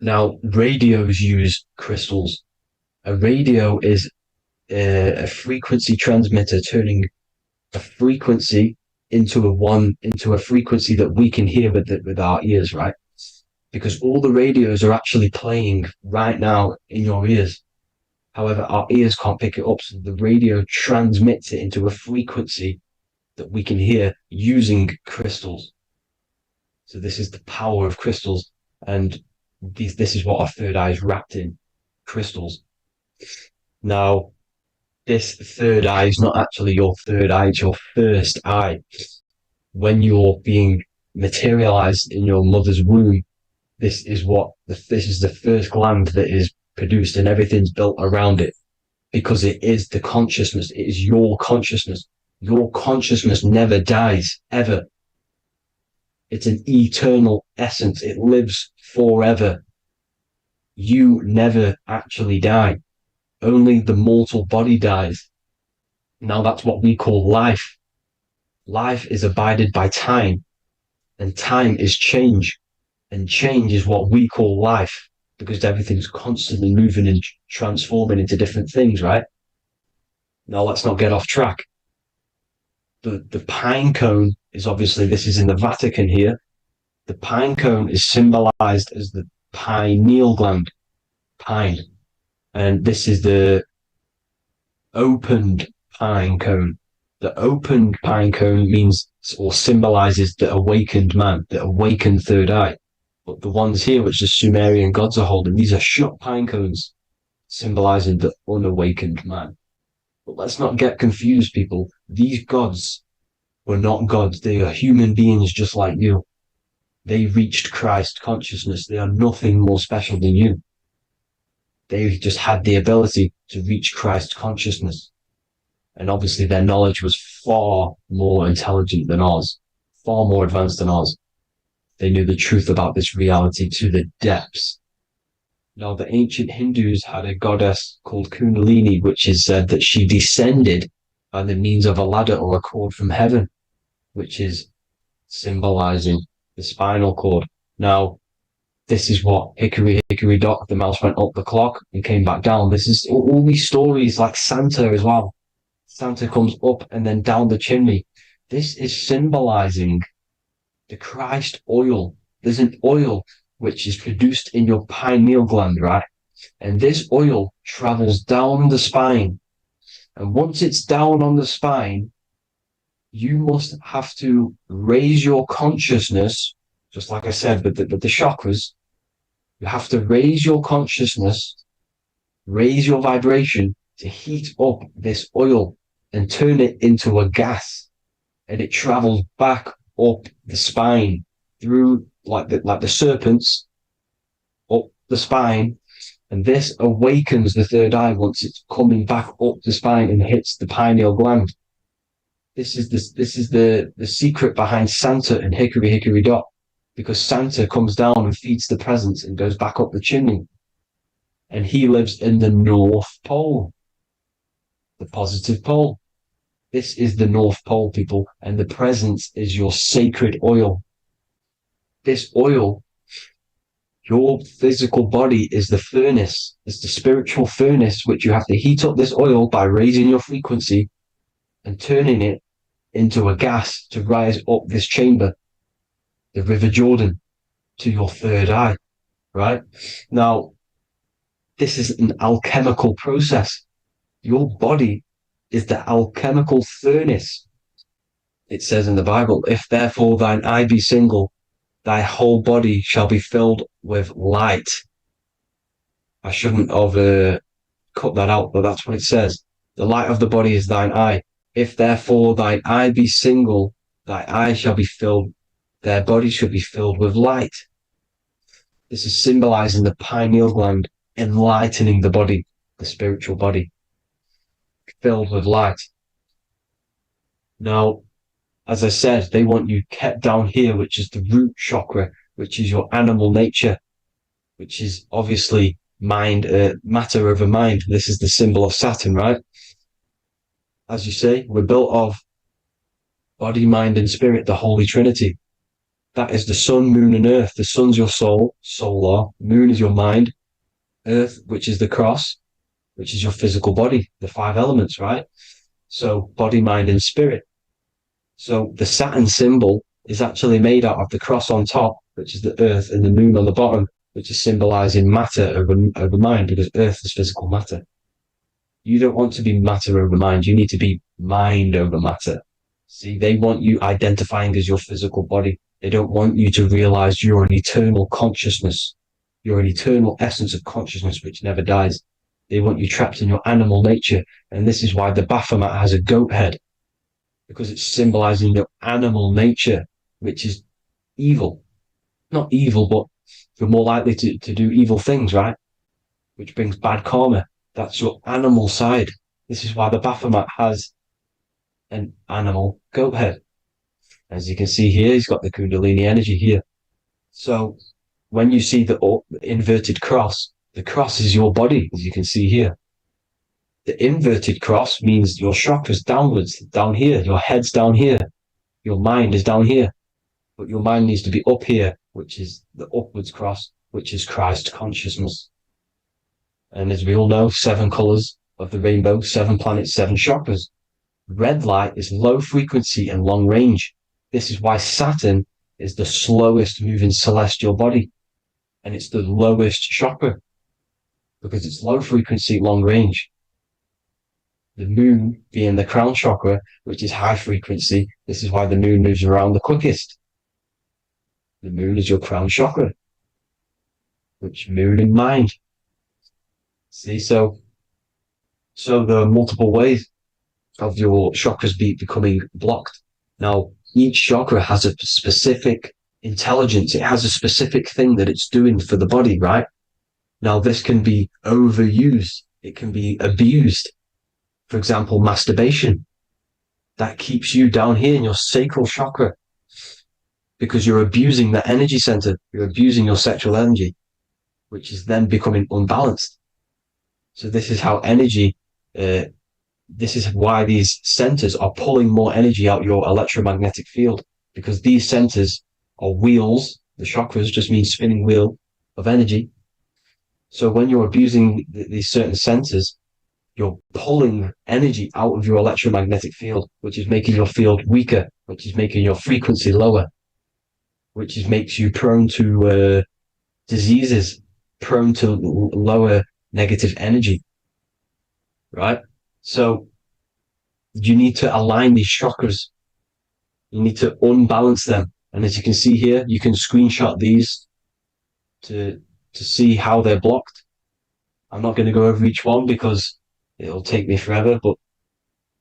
Now, radios use crystals. A radio is a frequency transmitter, turning a frequency into a frequency that we can hear with our ears, right? Because all the radios are actually playing right now in your ears. However, our ears can't pick it up, so the radio transmits it into a frequency that we can hear using crystals. So this is the power of crystals, and this is what our third eye is wrapped in, crystals. Now, this third eye is not actually your third eye, it's your first eye. When you're being materialized in your mother's womb, this is the first gland that is produced, and everything's built around it, because it is the consciousness. It is your consciousness. Your consciousness never dies, ever. It's an eternal essence. It lives forever. You never actually die. Only the mortal body dies. Now that's what we call life. Life is abided by time, and time is change. And change is what we call life, because everything's constantly moving and transforming into different things, right? Now let's not get off track. The pine cone is obviously, this is in the Vatican here. The pine cone is symbolized as the pineal gland, pine. And this is the opened pine cone. The opened pine cone means or symbolizes the awakened man, the awakened third eye. But the ones here, which the Sumerian gods are holding, these are shut pine cones, symbolizing the unawakened man. But let's not get confused, people. These gods were not gods. They are human beings just like you. They reached Christ consciousness. They are nothing more special than you. They just had the ability to reach Christ consciousness. And obviously their knowledge was far more intelligent than ours, far more advanced than ours. They knew the truth about this reality to the depths. Now, the ancient Hindus had a goddess called Kundalini, which is said that she descended by the means of a ladder or a cord from heaven, which is symbolizing the spinal cord. Now, this is what Hickory Hickory Dock, the mouse went up the clock and came back down. This is all these stories, like Santa as well. Santa comes up and then down the chimney. This is symbolizing the Christ oil. There's an oil which is produced in your pineal gland, right? And this oil travels down the spine. And once it's down on the spine, you must have to raise your consciousness, just like I said, with the chakras. You have to raise your consciousness, raise your vibration to heat up this oil and turn it into a gas. And it travels back up the spine through like the serpents up the spine, and this awakens the third eye once it's coming back up the spine and hits the pineal gland. This is the secret behind Santa and Hickory Hickory Dock, because Santa comes down and feeds the presents and goes back up the chimney, and he lives in the North Pole, the positive pole. This is the North Pole, people, and the presence is your sacred oil. This oil, your physical body is the furnace. It's the spiritual furnace, which you have to heat up this oil by raising your frequency and turning it into a gas to rise up this chamber, the River Jordan, to your third eye, right? Now, this is an alchemical process. Your body is the alchemical furnace. It says in the Bible, if therefore thine eye be single, thy whole body shall be filled with light. I shouldn't have cut that out, but that's what it says. The light of the body is thine eye. If therefore thine eye be single, thy eye shall be filled, their body shall be filled with light. This is symbolizing the pineal gland, enlightening the body, the spiritual body, filled with light. Now, as I said, they want you kept down here, which is the root chakra, which is your animal nature, which is obviously mind, matter over mind. This is the symbol of Saturn, right? As you say, we're built of body, mind, and spirit, the Holy Trinity. That is the sun, moon, and earth. The sun's your soul, solar. Moon is your mind. Earth, which is the cross, which is your physical body, the 5 elements, right? So body, mind, and spirit. So the Saturn symbol is actually made out of the cross on top, which is the earth, and the moon on the bottom, which is symbolizing matter over mind, because earth is physical matter. You don't want to be matter over mind. You need to be mind over matter. See, they want you identifying as your physical body. They don't want you to realize you're an eternal consciousness. You're an eternal essence of consciousness which never dies. They want you trapped in your animal nature. And this is why the Baphomet has a goat head, because it's symbolizing your animal nature, which is evil. Not evil, but you're more likely to do evil things, right? Which brings bad karma. That's your animal side. This is why the Baphomet has an animal goat head. As you can see here, he's got the Kundalini energy here. So when you see the inverted cross, the cross is your body, as you can see here. The inverted cross means your chakra's downwards, down here. Your head's down here. Your mind is down here. But your mind needs to be up here, which is the upwards cross, which is Christ consciousness. And as we all know, 7 colors of the rainbow, 7 planets, 7 chakras. Red light is low frequency and long range. This is why Saturn is the slowest moving celestial body. And it's the lowest chakra, because it's low frequency, long range. The moon being the crown chakra, which is high frequency. This is why the moon moves around the quickest. The moon is your crown chakra, which moon in mind. See, so there are multiple ways of your chakras becoming blocked. Now, each chakra has a specific intelligence. It has a specific thing that it's doing for the body, right? Now, this can be overused. It can be abused. For example, masturbation. That keeps you down here in your sacral chakra, because you're abusing the energy center. You're abusing your sexual energy, which is then becoming unbalanced. So this is how energy, this is why these centers are pulling more energy out your electromagnetic field, because these centers are wheels. The chakras just mean spinning wheel of energy. So when you're abusing these certain centers, you're pulling energy out of your electromagnetic field, which is making your field weaker, which is making your frequency lower, which makes you prone to diseases, prone to lower negative energy, right? So you need to align these chakras. You need to unbalance them. And as you can see here, you can screenshot these to see how they're blocked. I'm not going to go over each one because it'll take me forever, but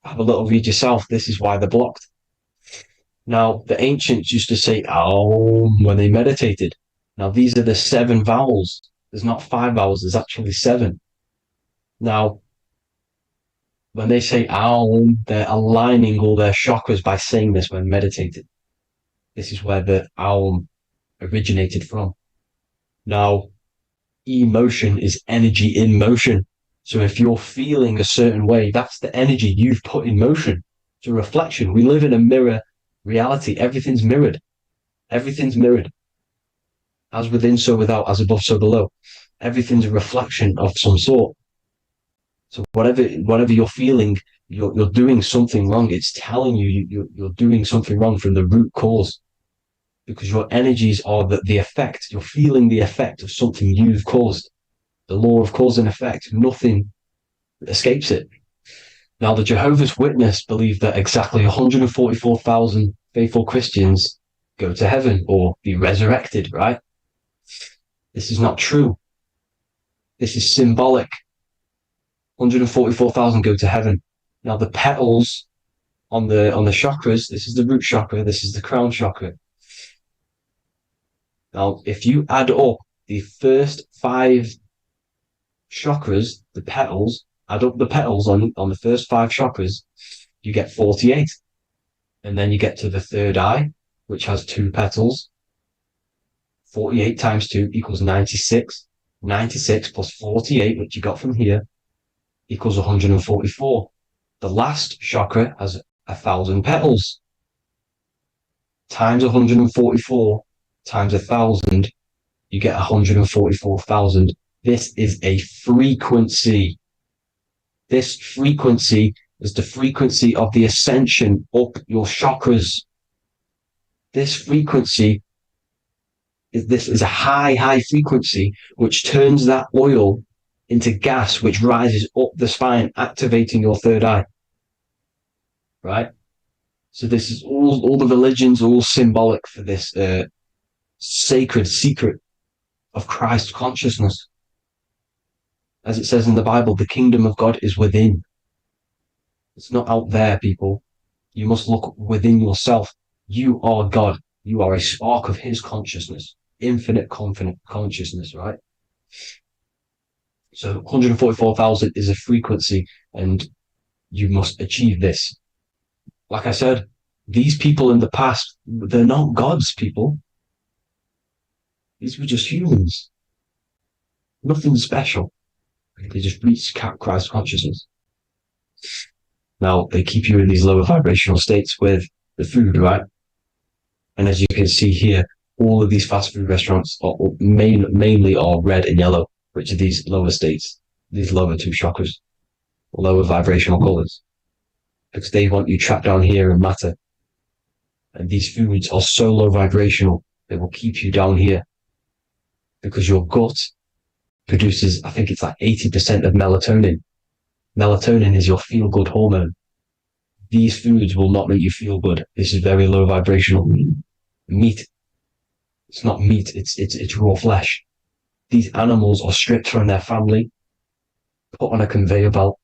have a little read yourself. This is why they're blocked. Now, the ancients used to say Aum when they meditated. Now, these are the 7 vowels. There's not 5 vowels, there's actually 7. Now, when they say Aum, they're aligning all their chakras by saying this when meditated. This is where the Aum originated from. Now, emotion is energy in motion. So if you're feeling a certain way, that's the energy you've put in motion. It's a reflection. We live in a mirror reality. Everything's mirrored. Everything's mirrored. As within, so without, as above, so below. Everything's a reflection of some sort. So whatever you're feeling, you're doing something wrong. It's telling you're doing something wrong from the root cause, because your energies are the effect. You're feeling the effect of something you've caused. The law of cause and effect. Nothing escapes it. Now, the Jehovah's Witness believe that exactly 144,000 faithful Christians go to heaven or be resurrected, right? This is not true. This is symbolic. 144,000 go to heaven. Now, the petals on the chakras, this is the root chakra, this is the crown chakra. Now, if you add up the first 5 chakras, the petals, add up the petals on the first 5 chakras, you get 48. And then you get to the third eye, which has 2 petals. 48 times 2 equals 96. 96 plus 48, which you got from here, equals 144. The last chakra has 1,000 petals. Times 144 times 1,000, you get 144,000. This is a frequency. This frequency is the frequency of the ascension up your chakras. This frequency is a high frequency, which turns that oil into gas, which rises up the spine, activating your third eye. Right? So this is all the religions are all symbolic for this sacred secret of Christ consciousness. As it says in the Bible, the kingdom of God is within. It's not out there, people. You must look within yourself. You are God. You are a spark of his consciousness, infinite consciousness, right? So 144,000 is a frequency, and you must achieve this. Like I said, these people in the past, they're not gods, people. These were just humans. Nothing special. They just reach Christ consciousness. Now, they keep you in these lower vibrational states with the food, right? And as you can see here, all of these fast food restaurants are mainly are red and yellow, which are these lower states, these lower 2 chakras, lower vibrational colors, because they want you trapped down here in matter. And these foods are so low vibrational, they will keep you down here, because your gut produces, I think it's like 80% of melatonin. Melatonin is your feel-good hormone. These foods will not make you feel good. This is very low vibrational. Meat. It's not meat, it's raw flesh. These animals are stripped from their family, put on a conveyor belt,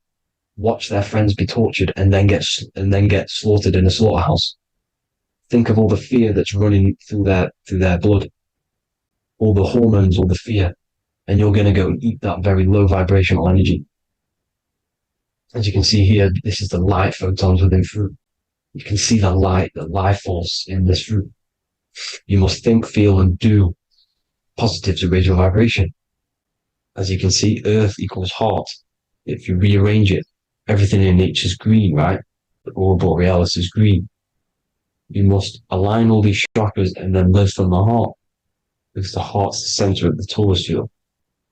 watch their friends be tortured, and then get slaughtered in a slaughterhouse. Think of all the fear that's running through their blood, all the hormones, all the fear, and you're going to go and eat that very low vibrational energy. As you can see here, this is the light photons within fruit. You can see the life force in this fruit. You must think, feel, and do positive to raise your vibration. As you can see, earth equals heart. If you rearrange it, everything in nature is green, right? The aurora borealis is green. You must align all these chakras and then live from the heart, because the heart's the center of the Taurus field.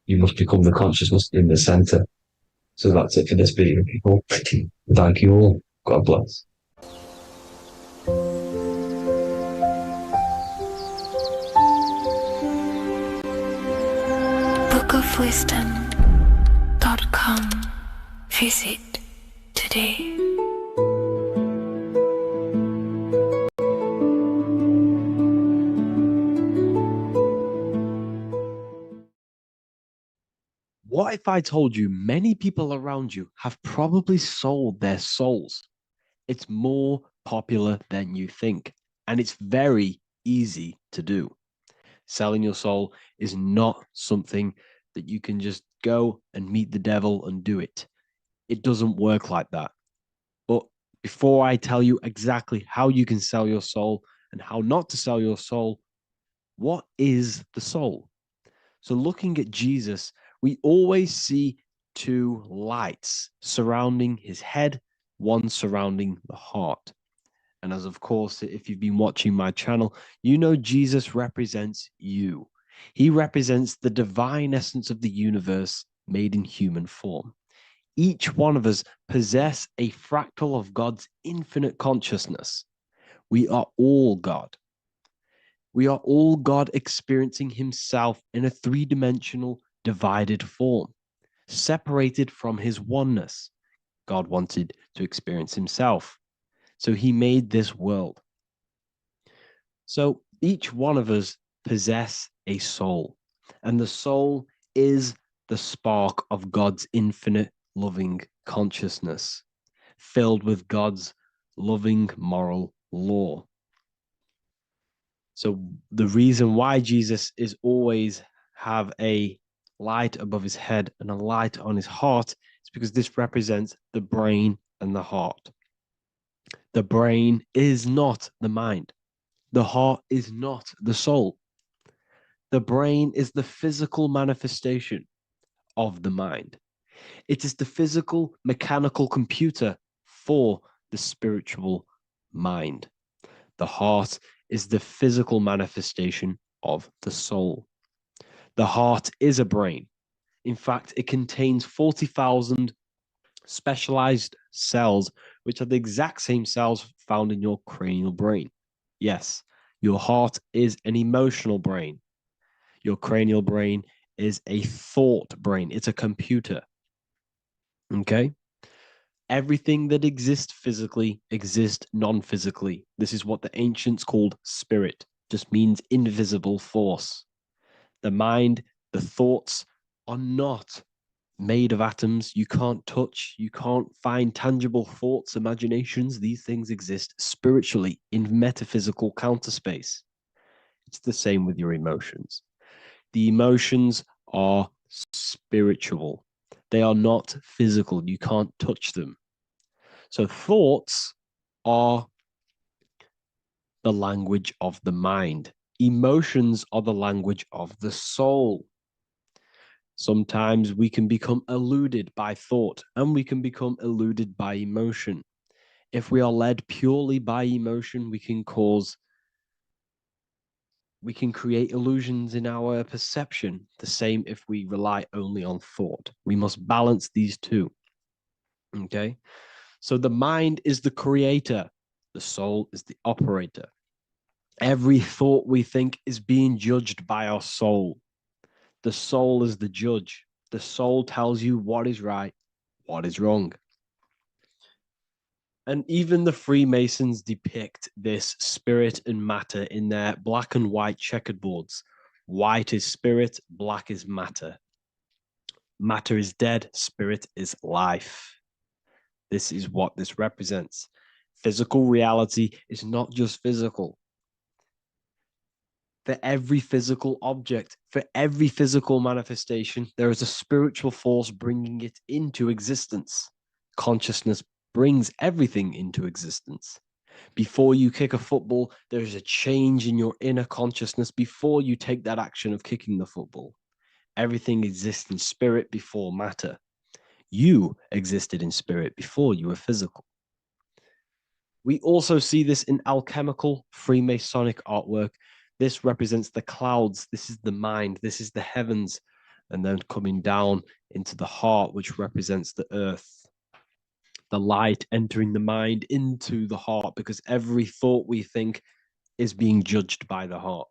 You must become the consciousness in the center. So that's it for this video, people. Thank you all. God bless. bookofwisdom.com. Visit today. What if I told you many people around you have probably sold their souls? It's more popular than you think, and it's very easy to do. Selling your soul is not something that you can just go and meet the devil and do it. It doesn't work like that. But before I tell you exactly how you can sell your soul and how not to sell your soul, what is the soul? So looking at Jesus, we always see 2 lights surrounding his head one surrounding the heart. And as of course, if you've been watching my channel, you know Jesus represents you. He represents the divine essence of the universe made in human form. Each one of us possess a fractal of God's infinite consciousness. We are all God. We are all God experiencing himself in a three-dimensional divided form, separated from his oneness. God wanted to experience himself, so he made this world. So each one of us possess a soul, and the soul is the spark of God's infinite loving consciousness, filled with God's loving moral law. So the reason why Jesus is always have a light above his head and a light on his heart is because this represents the brain and the heart. The brain is not the mind. The heart is not the soul. The brain is the physical manifestation of the mind. It is the physical mechanical computer for the spiritual mind. The heart is the physical manifestation of the soul. The heart is a brain. In fact, it contains 40,000 specialized cells, which are the exact same cells found in your cranial brain. Yes, your heart is an emotional brain. Your cranial brain is a thought brain. It's a computer. Okay? Everything that exists physically exists non-physically. This is what the ancients called spirit. Just means invisible force. The mind, the thoughts are not made of atoms. You can't touch, you can't find tangible thoughts, imaginations. These things exist spiritually in metaphysical counterspace. It's the same with your emotions. The emotions are spiritual. They are not physical. You can't touch them. So thoughts are the language of the mind. Emotions are the language of the soul. Sometimes we can become eluded by thought and we can become eluded by emotion. If we are led purely by emotion, we can create illusions in our perception. The same if we rely only on thought. We must balance these two. Okay? So the mind is the creator. The soul is the operator. Every thought we think is being judged by our soul. The soul is the judge. The soul tells you what is right, what is wrong. And even the Freemasons depict this spirit and matter in their black and white checkerboards. White is spirit, black is matter. Matter is dead, spirit is life. This is what this represents. Physical reality is not just physical. For every physical object, for every physical manifestation, there is a spiritual force bringing it into existence. Consciousness brings everything into existence. Before you kick a football, there is a change in your inner consciousness before you take that action of kicking the football. Everything exists in spirit before matter. You existed in spirit before you were physical. We also see this in alchemical Freemasonic artwork. This represents the clouds. This is the mind. This is the heavens. And then coming down into the heart, which represents the earth. The light entering the mind into the heart, because every thought we think is being judged by the heart.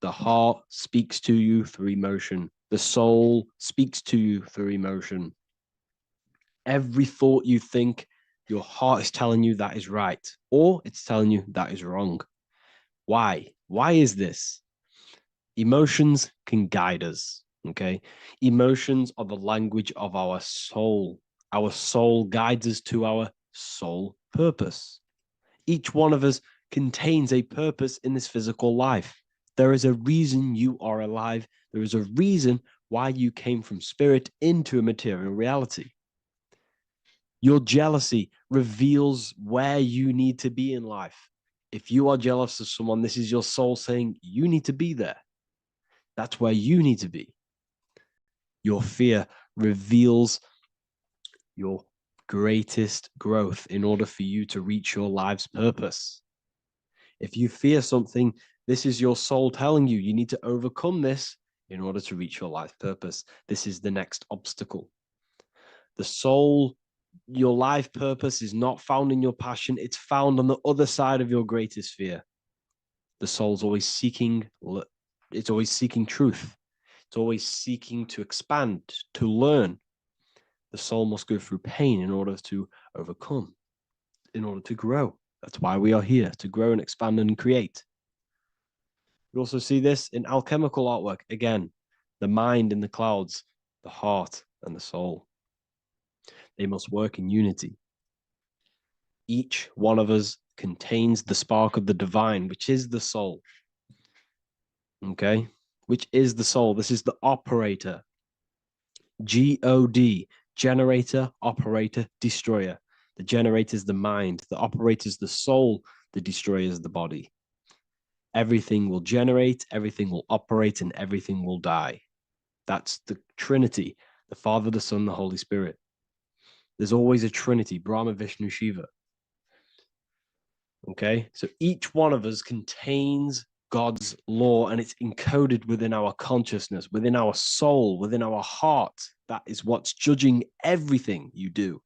The heart speaks to you through emotion. The soul speaks to you through emotion. Every thought you think, your heart is telling you that is right, or it's telling you that is wrong. Why? Why is this? Emotions can guide us, okay? Emotions are the language of our soul. Our soul guides us to our soul purpose. Each one of us contains a purpose in this physical life. There is a reason you are alive. There is a reason why you came from spirit into a material reality. Your jealousy reveals where you need to be in life. If you are jealous of someone, this is your soul saying you need to be there. That's where you need to be. Your fear reveals your greatest growth in order for you to reach your life's purpose. If you fear something, this is your soul telling you you need to overcome this in order to reach your life purpose. This is the next obstacle. The soul, your life purpose is not found in your passion, it's found on the other side of your greatest fear. The soul's always seeking, it's always seeking truth. It's always seeking to expand, to learn. The soul must go through pain in order to overcome, in order to grow. That's why we are here, to grow and expand and create. We also see this in alchemical artwork. Again, the mind in the clouds, the heart and the soul. They must work in unity. Each one of us contains the spark of the divine, which is the soul. Okay? Which is the soul. This is the operator. G-O-D, generator, operator, destroyer. The generator is the mind. The operator is the soul. The destroyer is the body. Everything will generate, everything will operate, and everything will die. That's the Trinity, the Father, the Son, the Holy Spirit. There's always a Trinity, Brahma, Vishnu, Shiva. Okay, so each one of us contains God's law, and it's encoded within our consciousness, within our soul, within our heart. That is what's judging everything you do.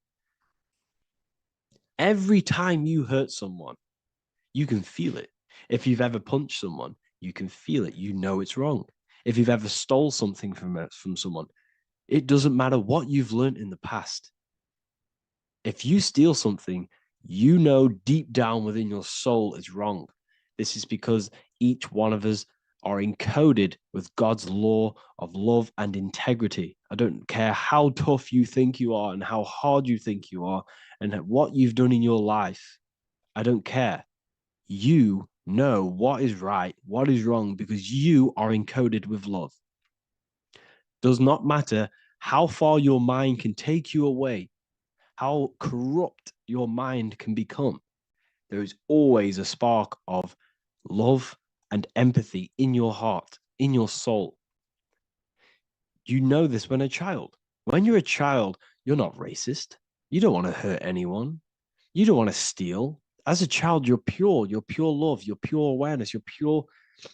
Every time you hurt someone, you can feel it. If you've ever punched someone, you can feel it. You know it's wrong. If you've ever stole something from someone, it doesn't matter what you've learned in the past. If you steal something, you know deep down within your soul it's wrong. This is because each one of us are encoded with God's law of love and integrity. I don't care how tough you think you are and how hard you think you are and what you've done in your life. I don't care. You know what is right, what is wrong, because you are encoded with love. Does not matter how far your mind can take you away, how corrupt your mind can become. There is always a spark of love and empathy in your heart, in your soul. You know this when a child. When you're a child, you're not racist. You don't want to hurt anyone. You don't want to steal. As a child, you're pure love, you're pure awareness, you're pure.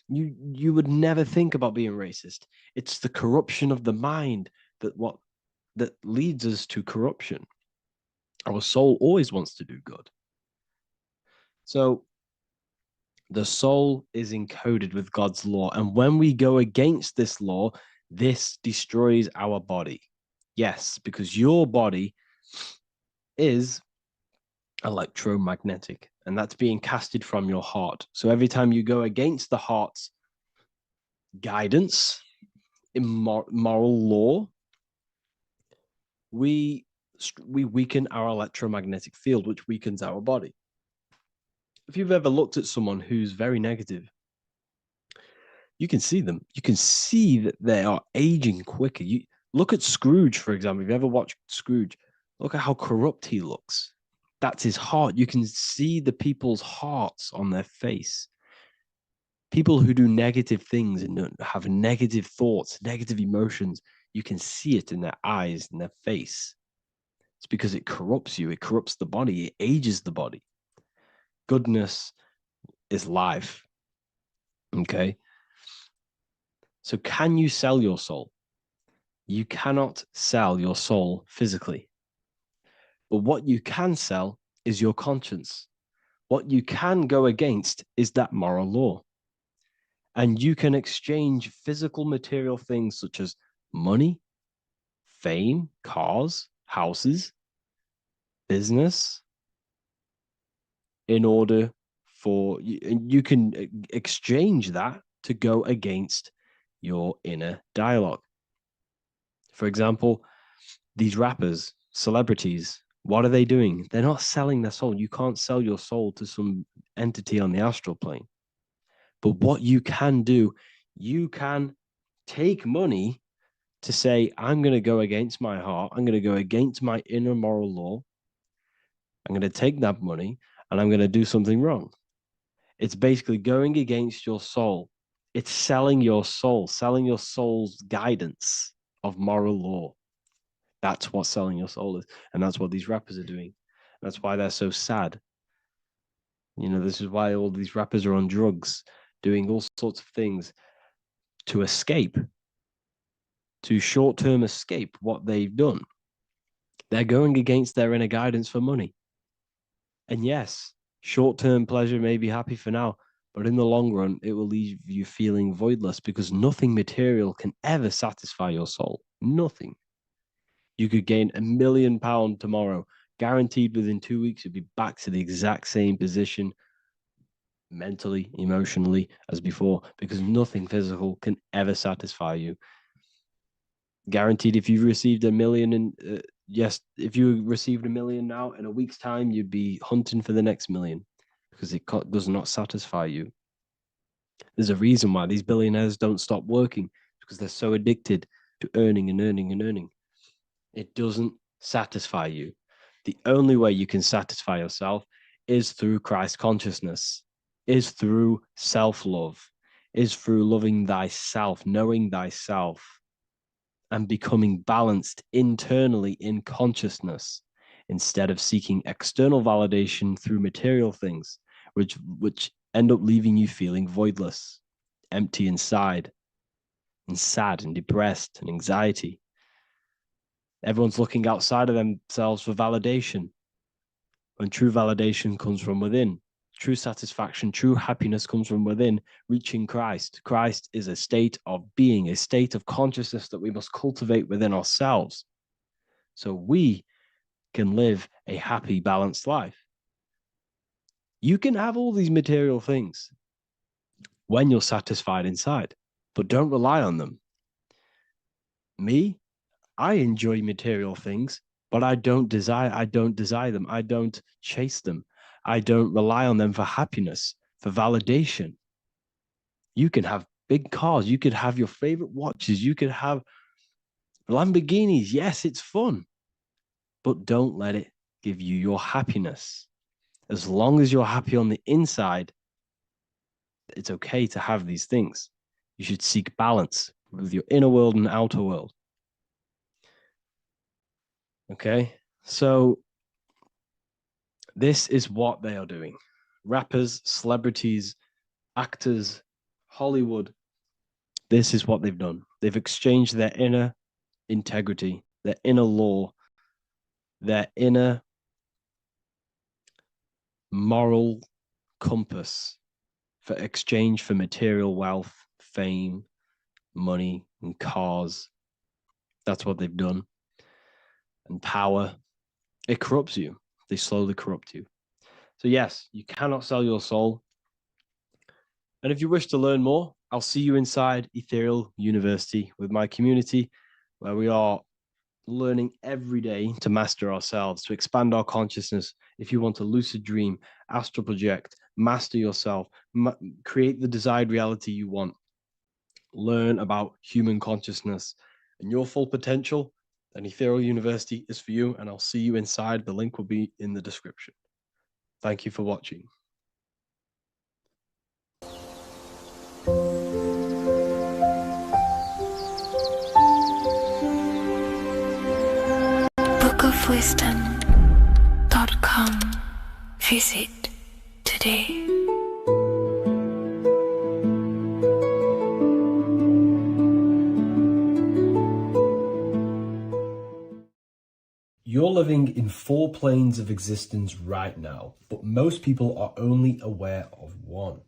You would never think about being racist. It's the corruption of the mind that leads us to corruption. Our soul always wants to do good. So the soul is encoded with God's law. And when we go against this law, this destroys our body. Yes, because your body is electromagnetic, and that's being casted from your heart. So every time you go against the heart's guidance in moral law, we weaken our electromagnetic field, which weakens our body. If you've ever looked at someone who's very negative, you can see them. You can see that they are aging quicker. You look at Scrooge, for example. If you ever watched Scrooge, look at how corrupt he looks. That's his heart. You can see the people's hearts on their face. People who do negative things and have negative thoughts, negative emotions, you can see it in their eyes and their face. It's because it corrupts you. It corrupts the body. It ages the body. Goodness is life. Okay? So can you sell your soul? You cannot sell your soul physically. But what you can sell is your conscience. What you can go against is that moral law. And you can exchange physical material things such as money, fame, cars, houses, business, in order for you can exchange that to go against your inner dialogue. For example, these rappers, celebrities, what are they doing? They're not selling their soul. You can't sell your soul to some entity on the astral plane. But what you can do, you can take money to say, I'm going to go against my heart. I'm going to go against my inner moral law. I'm going to take that money and I'm going to do something wrong. It's basically going against your soul. It's selling your soul, selling your soul's guidance of moral law. That's what selling your soul is. And that's what these rappers are doing. That's why they're so sad. You know, this is why all these rappers are on drugs, doing all sorts of things to escape, to short-term escape what they've done. They're going against their inner guidance for money. And yes, short-term pleasure may be happy for now, but in the long run, it will leave you feeling voidless because nothing material can ever satisfy your soul. Nothing. You could gain £1 million tomorrow, guaranteed within 2 weeks, you'd be back to the exact same position mentally, emotionally as before, because nothing physical can ever satisfy you. Guaranteed, if you received 1 million in yes, if you received 1 million now, in a week's time, you'd be hunting for the next million because it does not satisfy you. There's a reason why these billionaires don't stop working, because they're so addicted to earning and earning and earning. It doesn't satisfy you. The only way you can satisfy yourself is through Christ consciousness, is through self-love, is through loving thyself, knowing thyself, and becoming balanced internally in consciousness instead of seeking external validation through material things, which end up leaving you feeling voidless, empty inside, and sad and depressed and anxiety. Everyone's looking outside of themselves for validation, when true validation comes from within. True satisfaction, true happiness comes from within, reaching Christ. Christ is a state of being, a state of consciousness that we must cultivate within ourselves so we can live a happy, balanced life. You can have all these material things when you're satisfied inside, but don't rely on them. Me, I enjoy material things, but I don't desire them. I don't chase them. I don't rely on them for happiness, for validation. You can have big cars. You could have your favorite watches. You could have Lamborghinis. Yes, it's fun, but don't let it give you your happiness. As long as you're happy on the inside, it's okay to have these things. You should seek balance with your inner world and outer world. Okay, so this is what they are doing. Rappers, celebrities, actors, Hollywood, this is what they've done. They've exchanged their inner integrity, their inner law, their inner moral compass for exchange for material wealth, fame, money, and cars. That's what they've done. And power. It corrupts you. They slowly corrupt you. So yes, you cannot sell your soul. And if you wish to learn more, I'll see you inside Ethereal University with my community, where we are learning every day to master ourselves, to expand our consciousness. If you want to lucid dream, astral project, master yourself, create the desired reality you want, learn about human consciousness and your full potential, then Ethereal University is for you, and I'll see you inside. The link will be in the description. Thank you for watching. bookofwisdom.com. Visit today. You're living in 4 planes of existence right now, but most people are only aware of one.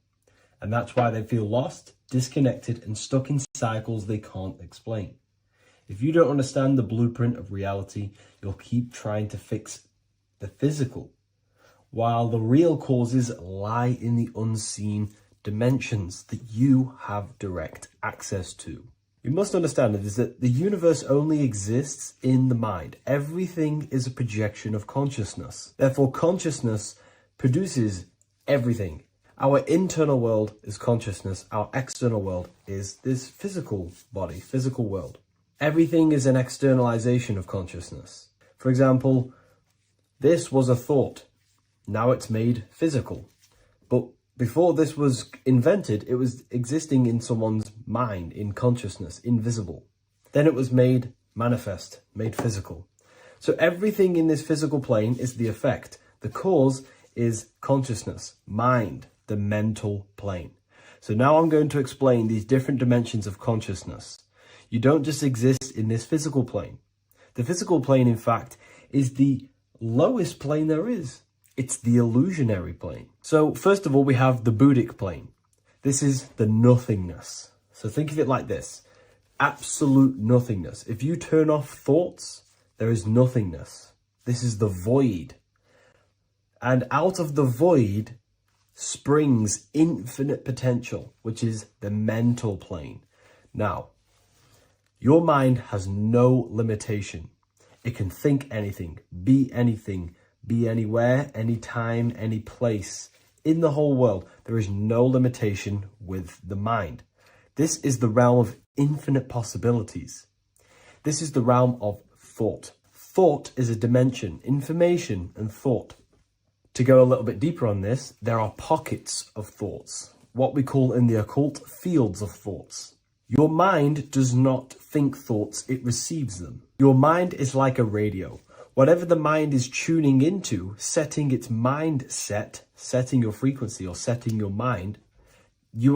And that's why they feel lost, disconnected, and stuck in cycles they can't explain. If you don't understand the blueprint of reality, you'll keep trying to fix the physical, while the real causes lie in the unseen dimensions that you have direct access to. You must understand that the universe only exists in the mind. Everything is a projection of consciousness. Therefore, consciousness produces everything. Our internal world is consciousness. Our external world is this physical body, physical world. Everything is an externalization of consciousness. For example, this was a thought. Now it's made physical. But before this was invented, it was existing in someone's mind, in consciousness, invisible. Then it was made manifest, made physical. So everything in this physical plane is the effect. The cause is consciousness, mind, the mental plane. So now I'm going to explain these different dimensions of consciousness. You don't just exist in this physical plane. The physical plane, in fact, is the lowest plane there is. It's the illusionary plane. So first of all, we have the Buddhic plane. This is the nothingness. So think of it like this. Absolute nothingness. If you turn off thoughts, there is nothingness. This is the void. And out of the void springs infinite potential, which is the mental plane. Now, your mind has no limitation. It can think anything, be anywhere, anytime, any place. In the whole world, there is no limitation with the mind. This is the realm of infinite possibilities. This is the realm of thought. Thought is a dimension, information and thought. To go a little bit deeper on this, there are pockets of thoughts, what we call in the occult fields of thoughts. Your mind does not think thoughts, it receives them. Your mind is like a radio. Whatever the mind is tuning into, setting its mindset, setting your frequency or setting your mind, you